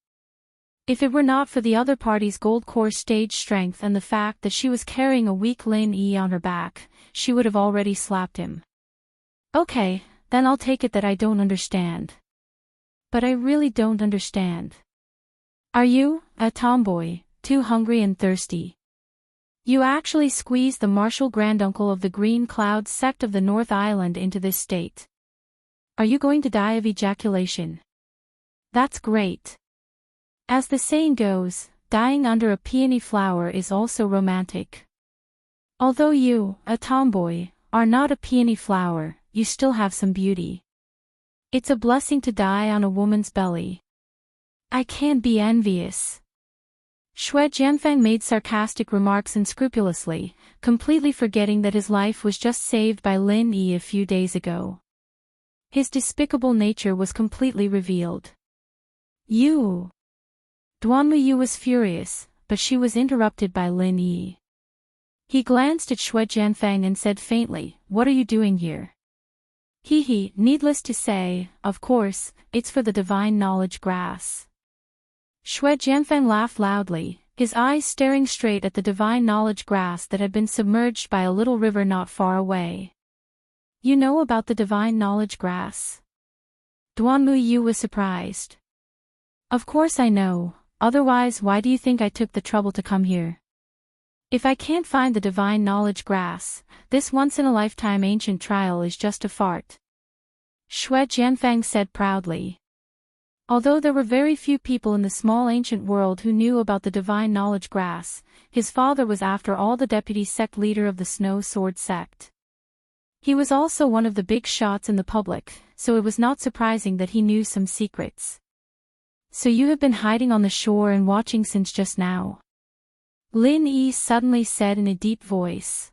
If it were not for the other party's gold core stage strength and the fact that she was carrying a weak Lin Yi on her back, she would have already slapped him. Okay, then I'll take it that I don't understand. But I really don't understand. Are you, a tomboy, too hungry and thirsty? You actually squeezed the martial granduncle of the Green Clouds sect of the North Island into this state. Are you going to die of ejaculation? That's great. As the saying goes, dying under a peony flower is also romantic. Although you, a tomboy, are not a peony flower, you still have some beauty. It's a blessing to die on a woman's belly. I can't be envious. Shui Jianfeng made sarcastic remarks unscrupulously, completely forgetting that his life was just saved by Lin Yi a few days ago. His despicable nature was completely revealed. You! Duanmuyu was furious, but she was interrupted by Lin Yi. He glanced at Shui Jianfeng and said faintly, "What are you doing here?" Hee, needless to say, of course, it's for the divine knowledge grass. Shui Jianfeng laughed loudly, his eyes staring straight at the divine knowledge grass that had been submerged by a little river not far away. You know about the divine knowledge grass? Duanmuyu was surprised. Of course I know, otherwise why do you think I took the trouble to come here? If I can't find the divine knowledge grass, this once-in-a-lifetime ancient trial is just a fart. Shui Jianfeng said proudly. Although there were very few people in the small ancient world who knew about the divine knowledge grass, his father was after all the deputy sect leader of the Snow Sword sect. He was also one of the big shots in the public, so it was not surprising that he knew some secrets. So you have been hiding on the shore and watching since just now? Lin Yi suddenly said in a deep voice.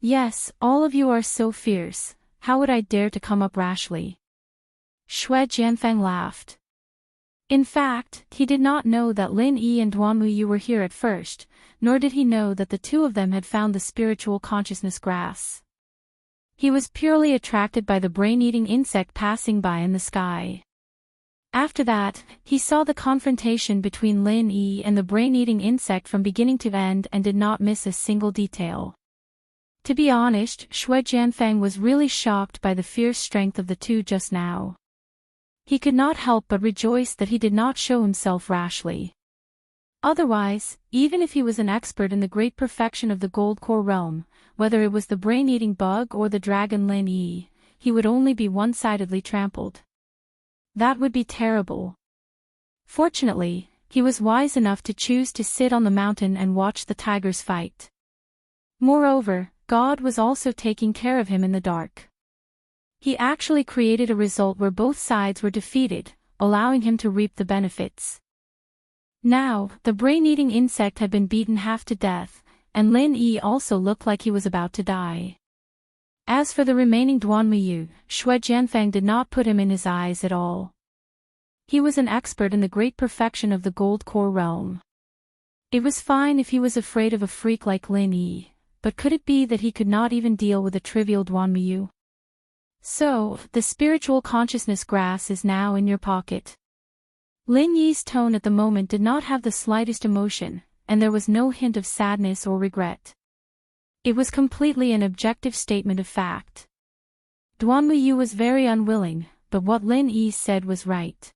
Yes, all of you are so fierce, how would I dare to come up rashly? Shui Jianfeng laughed. In fact, he did not know that Lin Yi and Duanmuyu were here at first, nor did he know that the two of them had found the spiritual consciousness grass. He was purely attracted by the brain-eating insect passing by in the sky. After that, he saw the confrontation between Lin Yi and the brain-eating insect from beginning to end and did not miss a single detail. To be honest, Shui Jianfang was really shocked by the fierce strength of the two just now. He could not help but rejoice that he did not show himself rashly. Otherwise, even if he was an expert in the great perfection of the Gold Core realm, whether it was the brain-eating bug or the dragon Lin Yi, he would only be one-sidedly trampled. That would be terrible. Fortunately, he was wise enough to choose to sit on the mountain and watch the tigers fight. Moreover, God was also taking care of him in the dark. He actually created a result where both sides were defeated, allowing him to reap the benefits. Now, the brain-eating insect had been beaten half to death, and Lin Yi also looked like he was about to die. As for the remaining Duanmuyu, Shui Jianfang did not put him in his eyes at all. He was an expert in the great perfection of the Gold Core realm. It was fine if he was afraid of a freak like Lin Yi, but could it be that he could not even deal with a trivial Duanmuyu? So, the spiritual consciousness grass is now in your pocket. Lin Yi's tone at the moment did not have the slightest emotion, and there was no hint of sadness or regret. It was completely an objective statement of fact. Duanmuyu was very unwilling, but what Lin Yi said was right.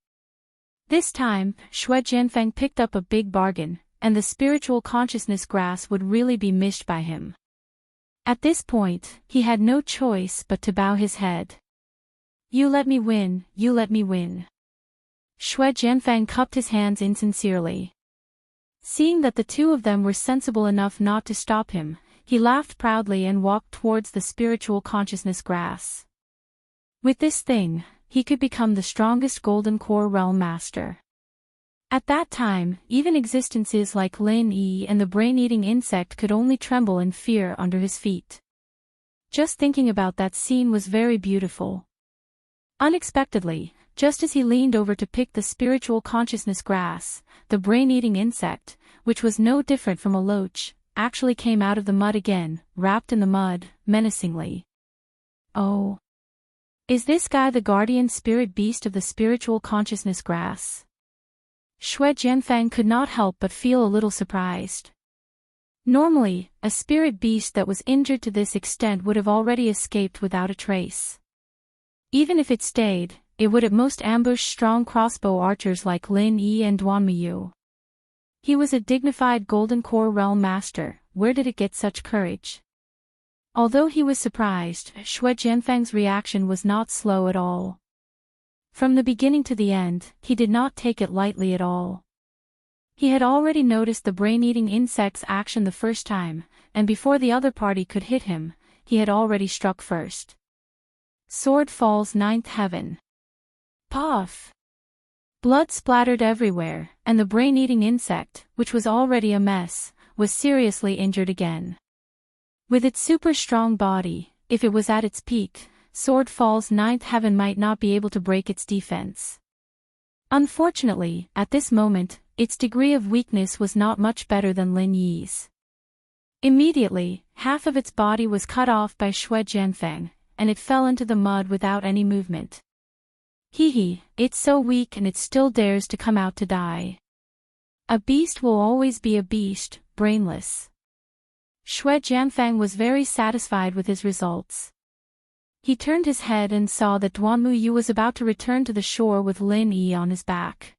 This time, Shui Jianfang picked up a big bargain, and the spiritual consciousness grass would really be missed by him. At this point, he had no choice but to bow his head. You let me win, you let me win. Shui Jianfang cupped his hands insincerely. Seeing that the two of them were sensible enough not to stop him, he laughed proudly and walked towards the spiritual consciousness grass. With this thing, he could become the strongest Golden Core realm master. At that time, even existences like Lin Yi and the brain-eating insect could only tremble in fear under his feet. Just thinking about that scene was very beautiful. Unexpectedly, just as he leaned over to pick the spiritual consciousness grass, the brain-eating insect, which was no different from a loach, actually came out of the mud again, wrapped in the mud, menacingly. Oh. Is this guy the guardian spirit beast of the spiritual consciousness grass? Shui Jianfang could not help but feel a little surprised. Normally, a spirit beast that was injured to this extent would have already escaped without a trace. Even if it stayed, it would at most ambush strong crossbow archers like Lin Yi and Duanmuyu. He was a dignified Golden Core realm master, where did it get such courage? Although he was surprised, Shui Jianfang's reaction was not slow at all. From the beginning to the end, he did not take it lightly at all. He had already noticed the brain-eating insect's action the first time, and before the other party could hit him, he had already struck first. Sword falls ninth heaven. Puff! Blood splattered everywhere, and the brain-eating insect, which was already a mess, was seriously injured again. With its super-strong body, if it was at its peak, Sword Fall's ninth heaven might not be able to break its defense. Unfortunately, at this moment, its degree of weakness was not much better than Lin Yi's. Immediately, half of its body was cut off by Shui Jianfang, and it fell into the mud without any movement. Hee, it's so weak and it still dares to come out to die. A beast will always be a beast, brainless. Shui Jianfang was very satisfied with his results. He turned his head and saw that Duanmuyu was about to return to the shore with Lin Yi on his back.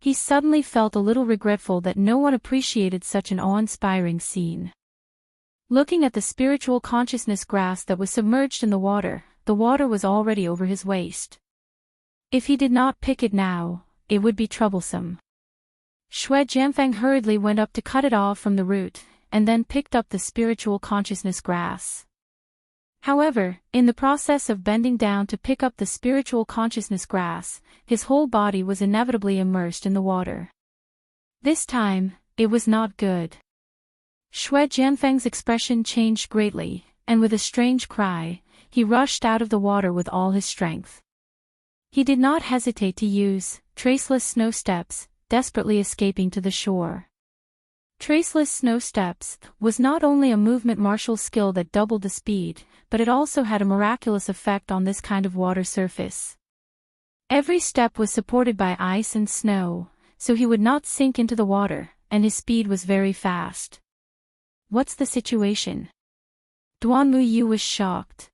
He suddenly felt a little regretful that no one appreciated such an awe-inspiring scene. Looking at the spiritual consciousness grass that was submerged in the water was already over his waist. If he did not pick it now, it would be troublesome. Shui Jianfang hurriedly went up to cut it off from the root, and then picked up the spiritual consciousness grass. However, in the process of bending down to pick up the spiritual consciousness grass, his whole body was inevitably immersed in the water. This time, it was not good. Shui Jianfang's expression changed greatly, and with a strange cry, he rushed out of the water with all his strength. He did not hesitate to use traceless snow steps, desperately escaping to the shore. Traceless snow steps was not only a movement martial skill that doubled the speed, but it also had a miraculous effect on this kind of water surface. Every step was supported by ice and snow, so he would not sink into the water, and his speed was very fast. What's the situation? Duan Muyu was shocked.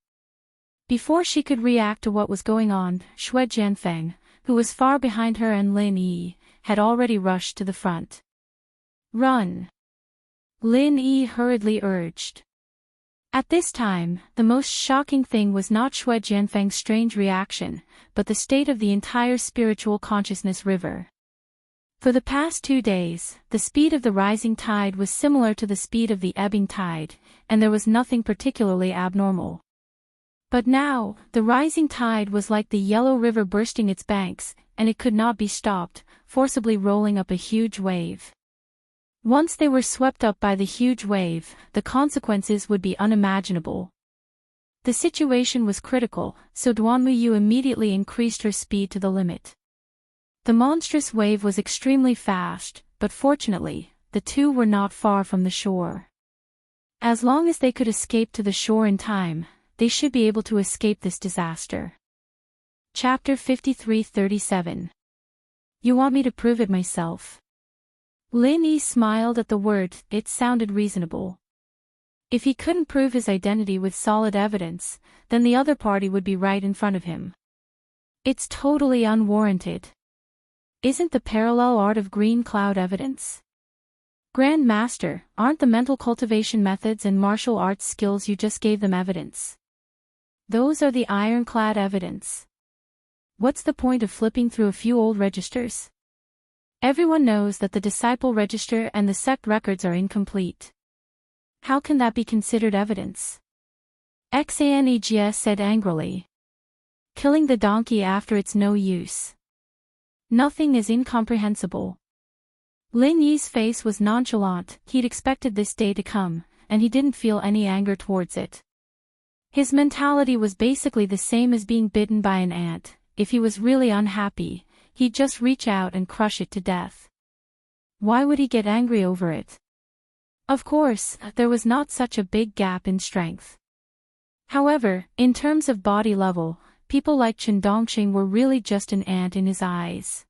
Before she could react to what was going on, Xue Jianfeng, who was far behind her and Lin Yi, had already rushed to the front. Run! Lin Yi hurriedly urged. At this time, the most shocking thing was not Xue Jianfeng's strange reaction, but the state of the entire spiritual consciousness river. For the past 2 days, the speed of the rising tide was similar to the speed of the ebbing tide, and there was nothing particularly abnormal. But now, the rising tide was like the yellow river bursting its banks, and it could not be stopped, forcibly rolling up a huge wave. Once they were swept up by the huge wave, the consequences would be unimaginable. The situation was critical, so Duan Muyu immediately increased her speed to the limit. The monstrous wave was extremely fast, but fortunately, the two were not far from the shore. As long as they could escape to the shore in time, they should be able to escape this disaster. Chapter 53:37. You want me to prove it myself? Lin Yi smiled at the word. It sounded reasonable. If he couldn't prove his identity with solid evidence, then the other party would be right in front of him. It's totally unwarranted. Isn't the parallel art of green cloud evidence? Grand Master, aren't the mental cultivation methods and martial arts skills you just gave them evidence? Those are the ironclad evidence. What's the point of flipping through a few old registers? Everyone knows that the disciple register and the sect records are incomplete. How can that be considered evidence? Xanejia said angrily. Killing the donkey after it's no use. Nothing is incomprehensible. Lin Yi's face was nonchalant. He'd expected this day to come, and he didn't feel any anger towards it. His mentality was basically the same as being bitten by an ant. If he was really unhappy, he'd just reach out and crush it to death. Why would he get angry over it? Of course, there was not such a big gap in strength. However, in terms of body level, people like Chen Dongqing were really just an ant in his eyes.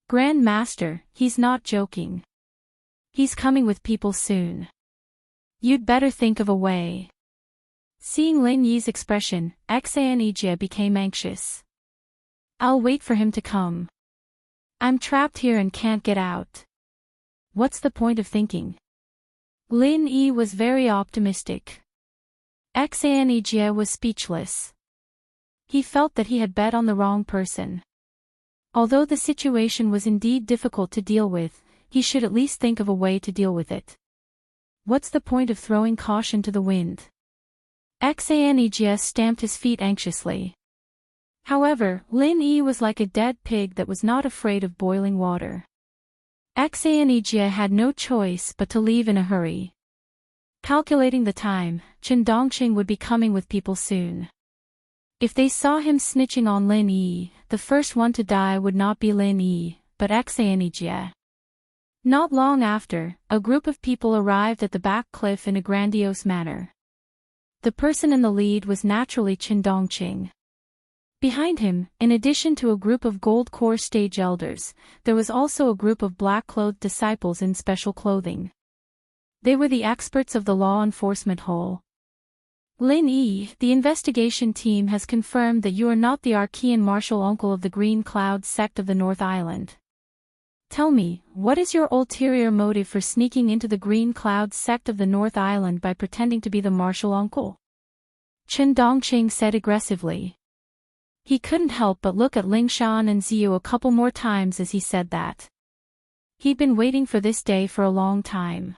Grand Master, he's not joking. He's coming with people soon. You'd better think of a way. Seeing Lin Yi's expression, Xanejia became anxious. I'll wait for him to come. I'm trapped here and can't get out. What's the point of thinking? Lin Yi was very optimistic. Xanejia was speechless. He felt that he had bet on the wrong person. Although the situation was indeed difficult to deal with, he should at least think of a way to deal with it. What's the point of throwing caution to the wind? Xanejia stamped his feet anxiously. However, Lin Yi was like a dead pig that was not afraid of boiling water. Xanejia had no choice but to leave in a hurry. Calculating the time, Chen Dongqing would be coming with people soon. If they saw him snitching on Lin Yi, the first one to die would not be Lin Yi, but Xanejia. Not long after, a group of people arrived at the back cliff in a grandiose manner. The person in the lead was naturally Chen Dongqing. Behind him, in addition to a group of gold core stage elders, there was also a group of black-clothed disciples in special clothing. They were the experts of the law enforcement whole. Lin Yi, the investigation team has confirmed that you are not the Archean martial uncle of the Green Cloud sect of the North Island. Tell me, what is your ulterior motive for sneaking into the Green Cloud sect of the North Island by pretending to be the martial uncle? Chen Dongqing said aggressively. He couldn't help but look at Lingshan and Ziyu a couple more times as he said that. He'd been waiting for this day for a long time.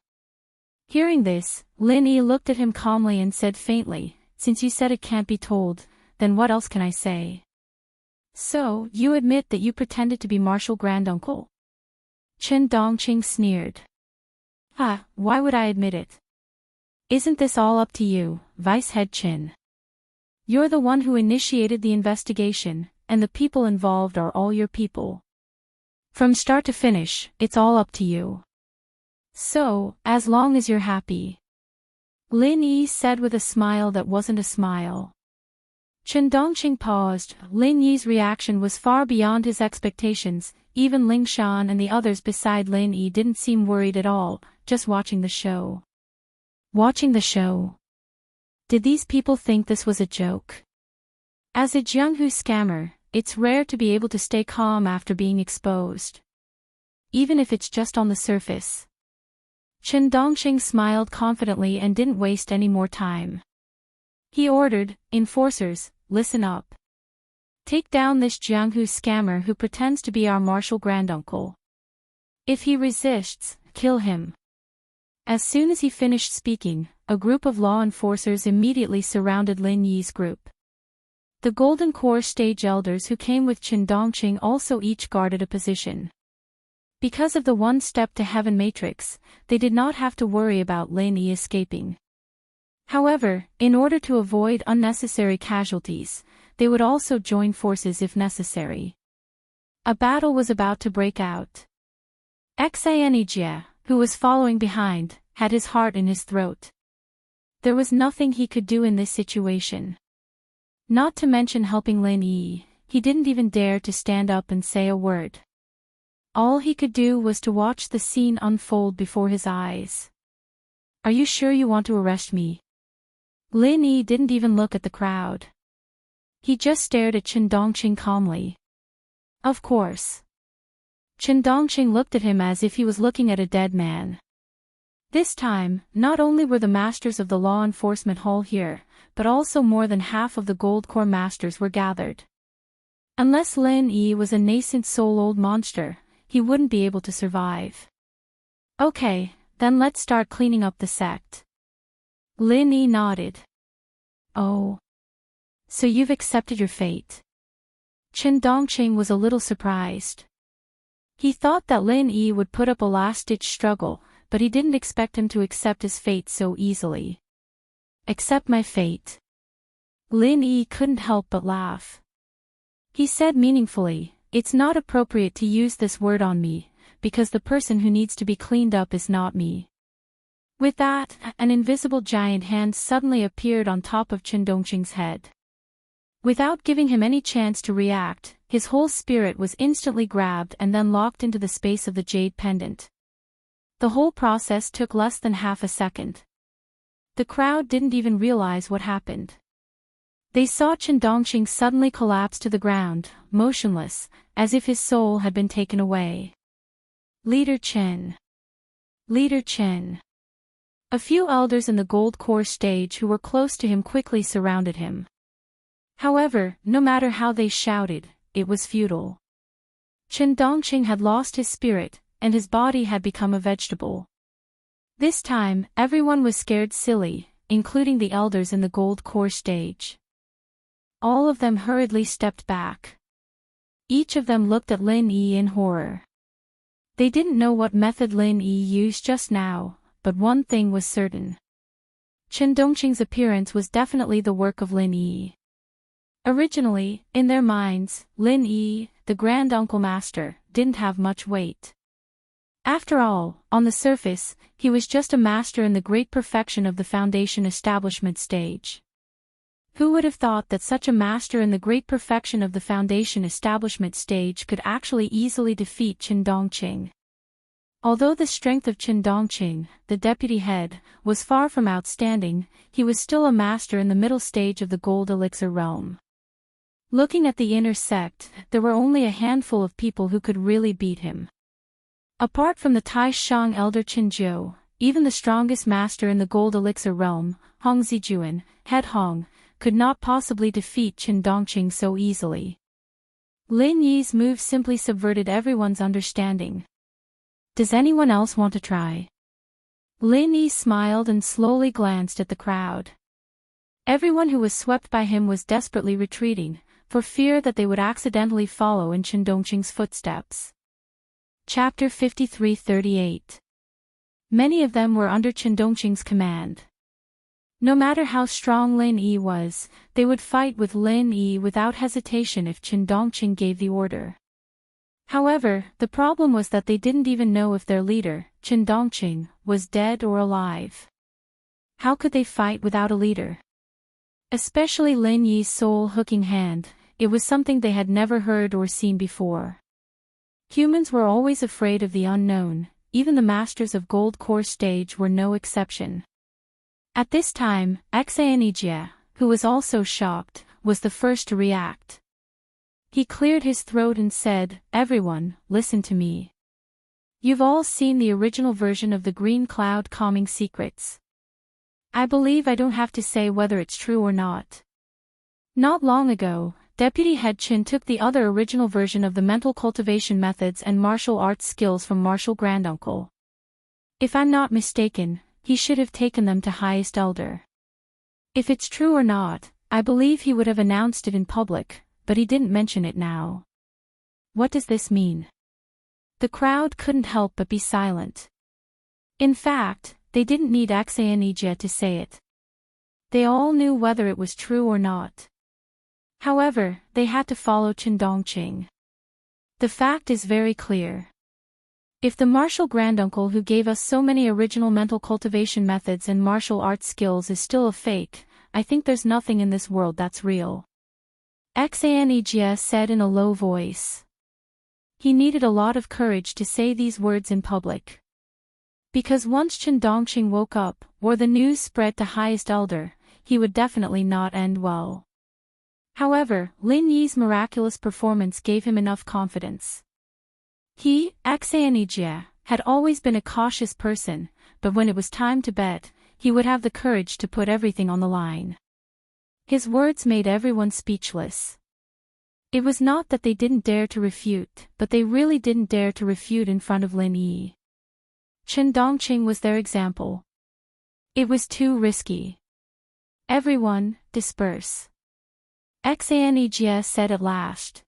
Hearing this, Lin Yi looked at him calmly and said faintly, since you said it can't be told, then what else can I say? So, you admit that you pretended to be martial granduncle? Chen Dongqing sneered. Why would I admit it? Isn't this all up to you, Vice Head Chen? You're the one who initiated the investigation, and the people involved are all your people. From start to finish, it's all up to you. So, as long as you're happy. Lin Yi said with a smile that wasn't a smile. Chen Dongqing paused. Lin Yi's reaction was far beyond his expectations. Even Ling Shan and the others beside Lin Yi didn't seem worried at all, just watching the show. Watching the show. Did these people think this was a joke? As a Jianghu scammer, it's rare to be able to stay calm after being exposed. Even if it's just on the surface. Chen Dongqing smiled confidently and didn't waste any more time. He ordered, "Enforcers, listen up. Take down this Jianghu scammer who pretends to be our martial granduncle. If he resists, kill him." As soon as he finished speaking, a group of law enforcers immediately surrounded Lin Yi's group. The Golden Core stage elders who came with Chen Dongqing also each guarded a position. Because of the one step to heaven matrix, they did not have to worry about Lin Yi escaping. However, in order to avoid unnecessary casualties, they would also join forces if necessary. A battle was about to break out. Xanijia, who was following behind, had his heart in his throat. There was nothing he could do in this situation. Not to mention helping Lin Yi, he didn't even dare to stand up and say a word. All he could do was to watch the scene unfold before his eyes. "Are you sure you want to arrest me?" Lin Yi didn't even look at the crowd. He just stared at Chen Dongqing calmly. "Of course." Chen Dongqing looked at him as if he was looking at a dead man. This time, not only were the masters of the law enforcement hall here, but also more than half of the Gold Core masters were gathered. Unless Lin Yi was a nascent soul-old monster, he wouldn't be able to survive. "Okay, then let's start cleaning up the sect." Lin Yi nodded. "Oh. So you've accepted your fate." Chen Dongqing was a little surprised. He thought that Lin Yi would put up a last-ditch struggle, but he didn't expect him to accept his fate so easily. "Accept my fate." Lin Yi couldn't help but laugh. He said meaningfully, "It's not appropriate to use this word on me, because the person who needs to be cleaned up is not me." With that, an invisible giant hand suddenly appeared on top of Chen Dongqing's head. Without giving him any chance to react, his whole spirit was instantly grabbed and then locked into the space of the jade pendant. The whole process took less than half a second. The crowd didn't even realize what happened. They saw Chen Dongqing suddenly collapse to the ground, motionless, as if his soul had been taken away. "Leader Chen! Leader Chen!" A few elders in the Gold Core stage who were close to him quickly surrounded him. However, no matter how they shouted, it was futile. Chen Dongqing had lost his spirit, and his body had become a vegetable. This time, everyone was scared silly, including the elders in the Gold Core stage. All of them hurriedly stepped back. Each of them looked at Lin Yi in horror. They didn't know what method Lin Yi used just now, but one thing was certain. Chen Dongqing's appearance was definitely the work of Lin Yi. Originally, in their minds, Lin Yi, the Grand-Uncle Master, didn't have much weight. After all, on the surface, he was just a master in the great perfection of the Foundation establishment stage. Who would have thought that such a master in the great perfection of the Foundation establishment stage could actually easily defeat Chen Dongqing? Although the strength of Chen Dongqing, the deputy head, was far from outstanding, he was still a master in the middle stage of the Gold Elixir realm. Looking at the inner sect, there were only a handful of people who could really beat him. Apart from the Tai Shang elder Chen Zhou, even the strongest master in the Gold Elixir realm, Hong Zijuan, Head Hong, could not possibly defeat Chen Dongqing so easily. Lin Yi's move simply subverted everyone's understanding. "Does anyone else want to try?" Lin Yi smiled and slowly glanced at the crowd. Everyone who was swept by him was desperately retreating, for fear that they would accidentally follow in Chen Dongqing's footsteps. Chapter 53-38. Many of them were under Chen Dongqing's command. No matter how strong Lin Yi was, they would fight with Lin Yi without hesitation if Chen Dongqing gave the order. However, the problem was that they didn't even know if their leader, Chen Dongqing, was dead or alive. How could they fight without a leader? Especially Lin Yi's soul-hooking hand, it was something they had never heard or seen before. Humans were always afraid of the unknown, even the masters of Gold Core stage were no exception. At this time, Xianijie, who was also shocked, was the first to react. He cleared his throat and said, "Everyone, listen to me. You've all seen the original version of the Green Cloud Calming Secrets. I believe I don't have to say whether it's true or not. Not long ago, Deputy Head Chin took the other original version of the mental cultivation methods and martial arts skills from Martial Granduncle. If I'm not mistaken, he should have taken them to Highest Elder. If it's true or not, I believe he would have announced it in public, but he didn't mention it now. What does this mean?" The crowd couldn't help but be silent. In fact, they didn't need Xianijie to say it. They all knew whether it was true or not. However, they had to follow Chen Dongqing. The fact is very clear. If the martial granduncle who gave us so many original mental cultivation methods and martial arts skills is still a fake, I think there's nothing in this world that's real. Xianijie said in a low voice. He needed a lot of courage to say these words in public. Because once Chen Dongqing woke up, or the news spread to Highest Elder, he would definitely not end well. However, Lin Yi's miraculous performance gave him enough confidence. He, Xianijie, had always been a cautious person, but when it was time to bet, he would have the courage to put everything on the line. His words made everyone speechless. It was not that they didn't dare to refute, but they really didn't dare to refute in front of Lin Yi. Chen Dongqing was their example. It was too risky. "Everyone, disperse," Xianijie said at last.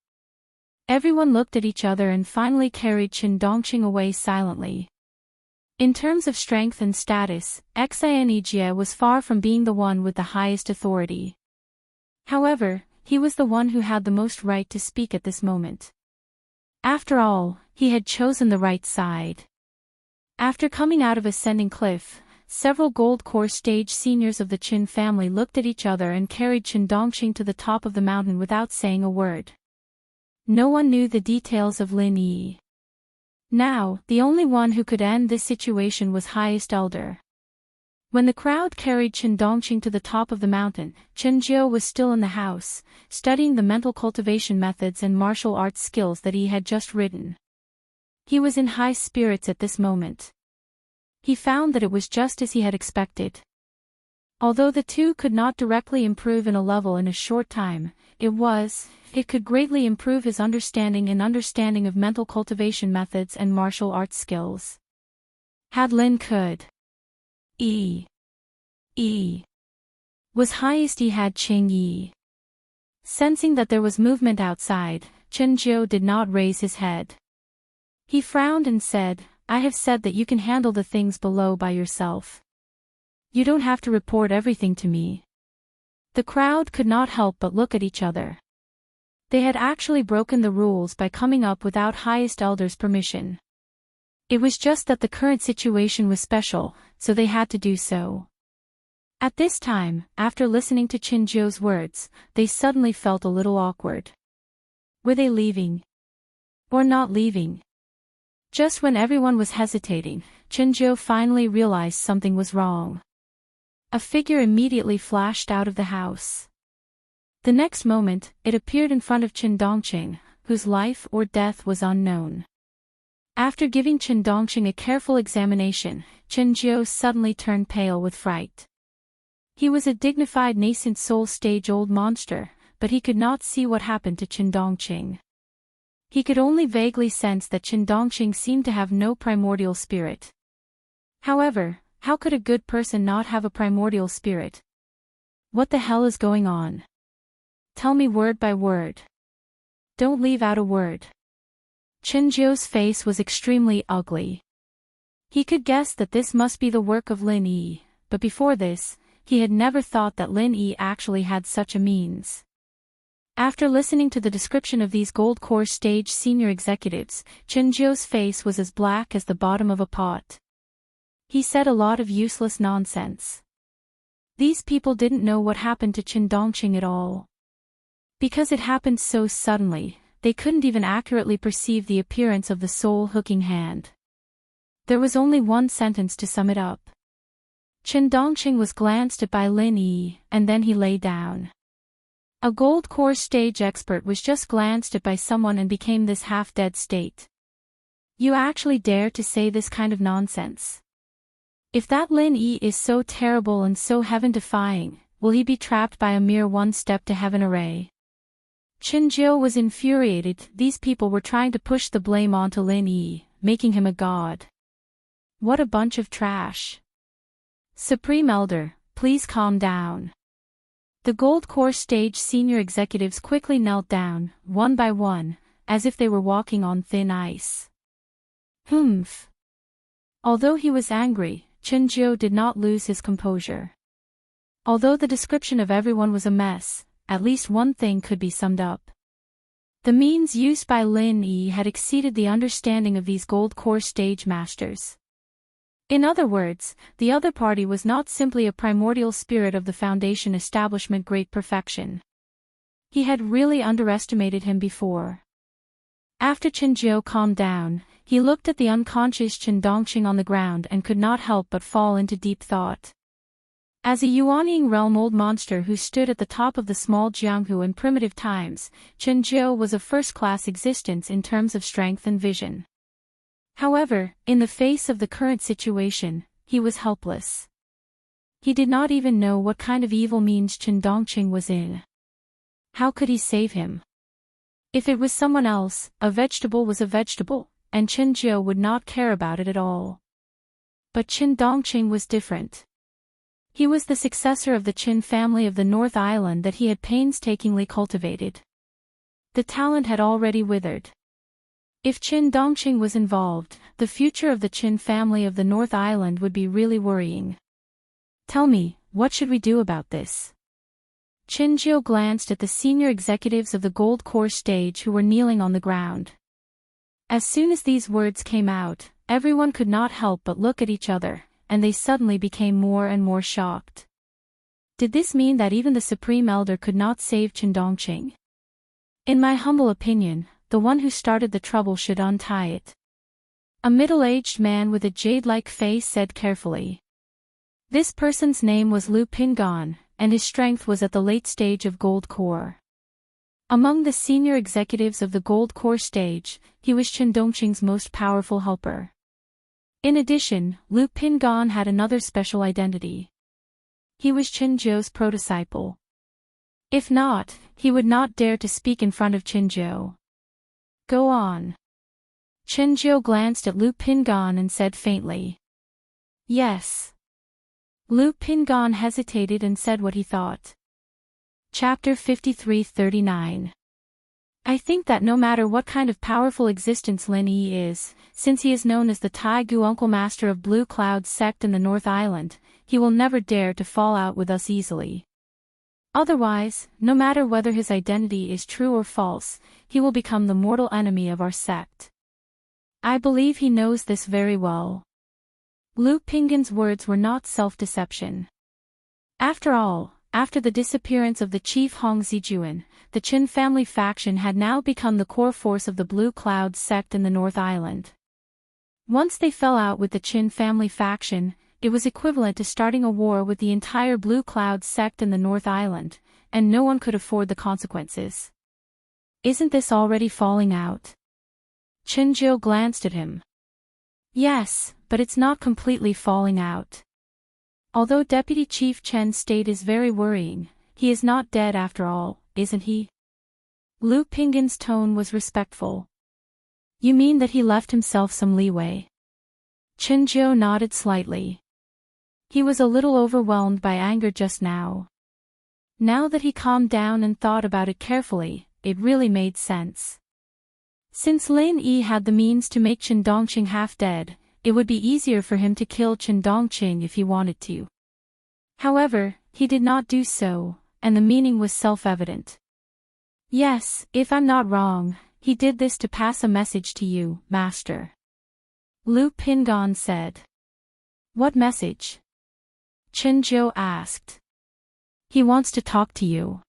Everyone looked at each other and finally carried Chen Dongqing away silently. In terms of strength and status, Xianijie was far from being the one with the highest authority. However, he was the one who had the most right to speak at this moment. After all, he had chosen the right side. After coming out of Ascending Cliff, several Gold Core stage seniors of the Qin family looked at each other and carried Chen Dongqing to the top of the mountain without saying a word. No one knew the details of Lin Yi. Now, the only one who could end this situation was Highest Elder. When the crowd carried Chen Dongqing to the top of the mountain, Chen Jiu was still in the house, studying the mental cultivation methods and martial arts skills that he had just written. He was in high spirits at this moment. He found that it was just as he had expected. Although the two could not directly improve in a level in a short time, it could greatly improve his understanding of mental cultivation methods and martial arts skills. Had Lin could. Was highest he had Qing Yi. Sensing that there was movement outside, Chen Jiu did not raise his head. He frowned and said, "I have said that you can handle the things below by yourself. You don't have to report everything to me." The crowd could not help but look at each other. They had actually broken the rules by coming up without Highest Elder's permission. It was just that the current situation was special, so they had to do so. At this time, after listening to Chen Jiu's words, they suddenly felt a little awkward. Were they leaving? Or not leaving? Just when everyone was hesitating, Chen Jiu finally realized something was wrong. A figure immediately flashed out of the house. The next moment, it appeared in front of Chen Dongqing, whose life or death was unknown. After giving Chen Dongqing a careful examination, Chen Jiu suddenly turned pale with fright. He was a dignified nascent soul stage old monster, but he could not see what happened to Chen Dongqing. He could only vaguely sense that Chen Dongqing seemed to have no primordial spirit. However, how could a good person not have a primordial spirit? What the hell is going on? Tell me word by word. Don't leave out a word. Chen Jiu's face was extremely ugly. He could guess that this must be the work of Lin Yi, but before this, he had never thought that Lin Yi actually had such a means. After listening to the description of these Gold Core stage senior executives, Chinjio's face was as black as the bottom of a pot. He said a lot of useless nonsense. These people didn't know what happened to Qin Dongqing at all. Because it happened so suddenly, they couldn't even accurately perceive the appearance of the soul-hooking hand. There was only one sentence to sum it up. Qin Dongqing was glanced at by Lin Yi, and then he lay down. A Gold Core stage expert was just glanced at by someone and became this half-dead state. You actually dare to say this kind of nonsense? If that Lin Yi is so terrible and so heaven-defying, will he be trapped by a mere one-step-to-heaven array? Qin Jiu was infuriated. These people were trying to push the blame onto Lin Yi, making him a god. What a bunch of trash. Supreme Elder, please calm down. The Gold Core stage senior executives quickly knelt down, one by one, as if they were walking on thin ice. Humph. Although he was angry, Qin Jiu did not lose his composure. Although the description of everyone was a mess, at least one thing could be summed up. The means used by Lin Yi had exceeded the understanding of these Gold Core stage masters. In other words, the other party was not simply a primordial spirit of the Foundation establishment great perfection. He had really underestimated him before. After Qin Jiu calmed down, he looked at the unconscious Qin Dongqing on the ground and could not help but fall into deep thought. As a Yuanying realm old monster who stood at the top of the small Jianghu in primitive times, Qin Jiu was a first-class existence in terms of strength and vision. However, in the face of the current situation, he was helpless. He did not even know what kind of evil means Qin Dongqing was in. How could he save him? If it was someone else, a vegetable was a vegetable, and Qin Jiu would not care about it at all. But Qin Dongqing was different. He was the successor of the Qin family of the North Island that he had painstakingly cultivated. The talent had already withered. If Qin Dongqing was involved, the future of the Qin family of the North Island would be really worrying. Tell me, what should we do about this? Qin Jiu glanced at the senior executives of the Gold Core stage who were kneeling on the ground. As soon as these words came out, everyone could not help but look at each other, and they suddenly became more and more shocked. Did this mean that even the Supreme Elder could not save Qin Dongqing? In my humble opinion, the one who started the trouble should untie it. A middle-aged man with a jade-like face said carefully. This person's name was Lu Pingan, and his strength was at the late stage of Gold Core. Among the senior executives of the Gold Core stage, he was Qin Dongqing's most powerful helper. In addition, Lu Pingan had another special identity. He was Qin Jiu's prototype. If not, he would not dare to speak in front of Qin Jiu. Go on. Qin Jiu glanced at Lu Pingan and said faintly. Yes. Lu Pingan hesitated and said what he thought. Chapter 53-39. I think that no matter what kind of powerful existence Lin Yi is, since he is known as the Tai Gu Uncle Master of Blue Cloud sect in the North Island, he will never dare to fall out with us easily. Otherwise, no matter whether his identity is true or false, he will become the mortal enemy of our sect. I believe he knows this very well. Lu Pingan's words were not self-deception. After all, after the disappearance of the chief Hong Zijuan, the Qin family faction had now become the core force of the Blue Cloud sect in the North Island. Once they fell out with the Qin family faction, it was equivalent to starting a war with the entire Blue Cloud sect in the North Island, and no one could afford the consequences. Isn't this already falling out? Qin Jiu glanced at him. Yes, but it's not completely falling out. Although Deputy Chief Chen's state is very worrying, he is not dead after all, isn't he? Lu Pingan's tone was respectful. You mean that he left himself some leeway? Qin Jiu nodded slightly. He was a little overwhelmed by anger just now. Now that he calmed down and thought about it carefully, it really made sense. Since Lin Yi had the means to make Qin Dongqing half dead, it would be easier for him to kill Qin Dongqing if he wanted to. However, he did not do so, and the meaning was self-evident. Yes, if I'm not wrong, he did this to pass a message to you, Master. Lu Pingon said. What message? Chenjiu asked. He wants to talk to you.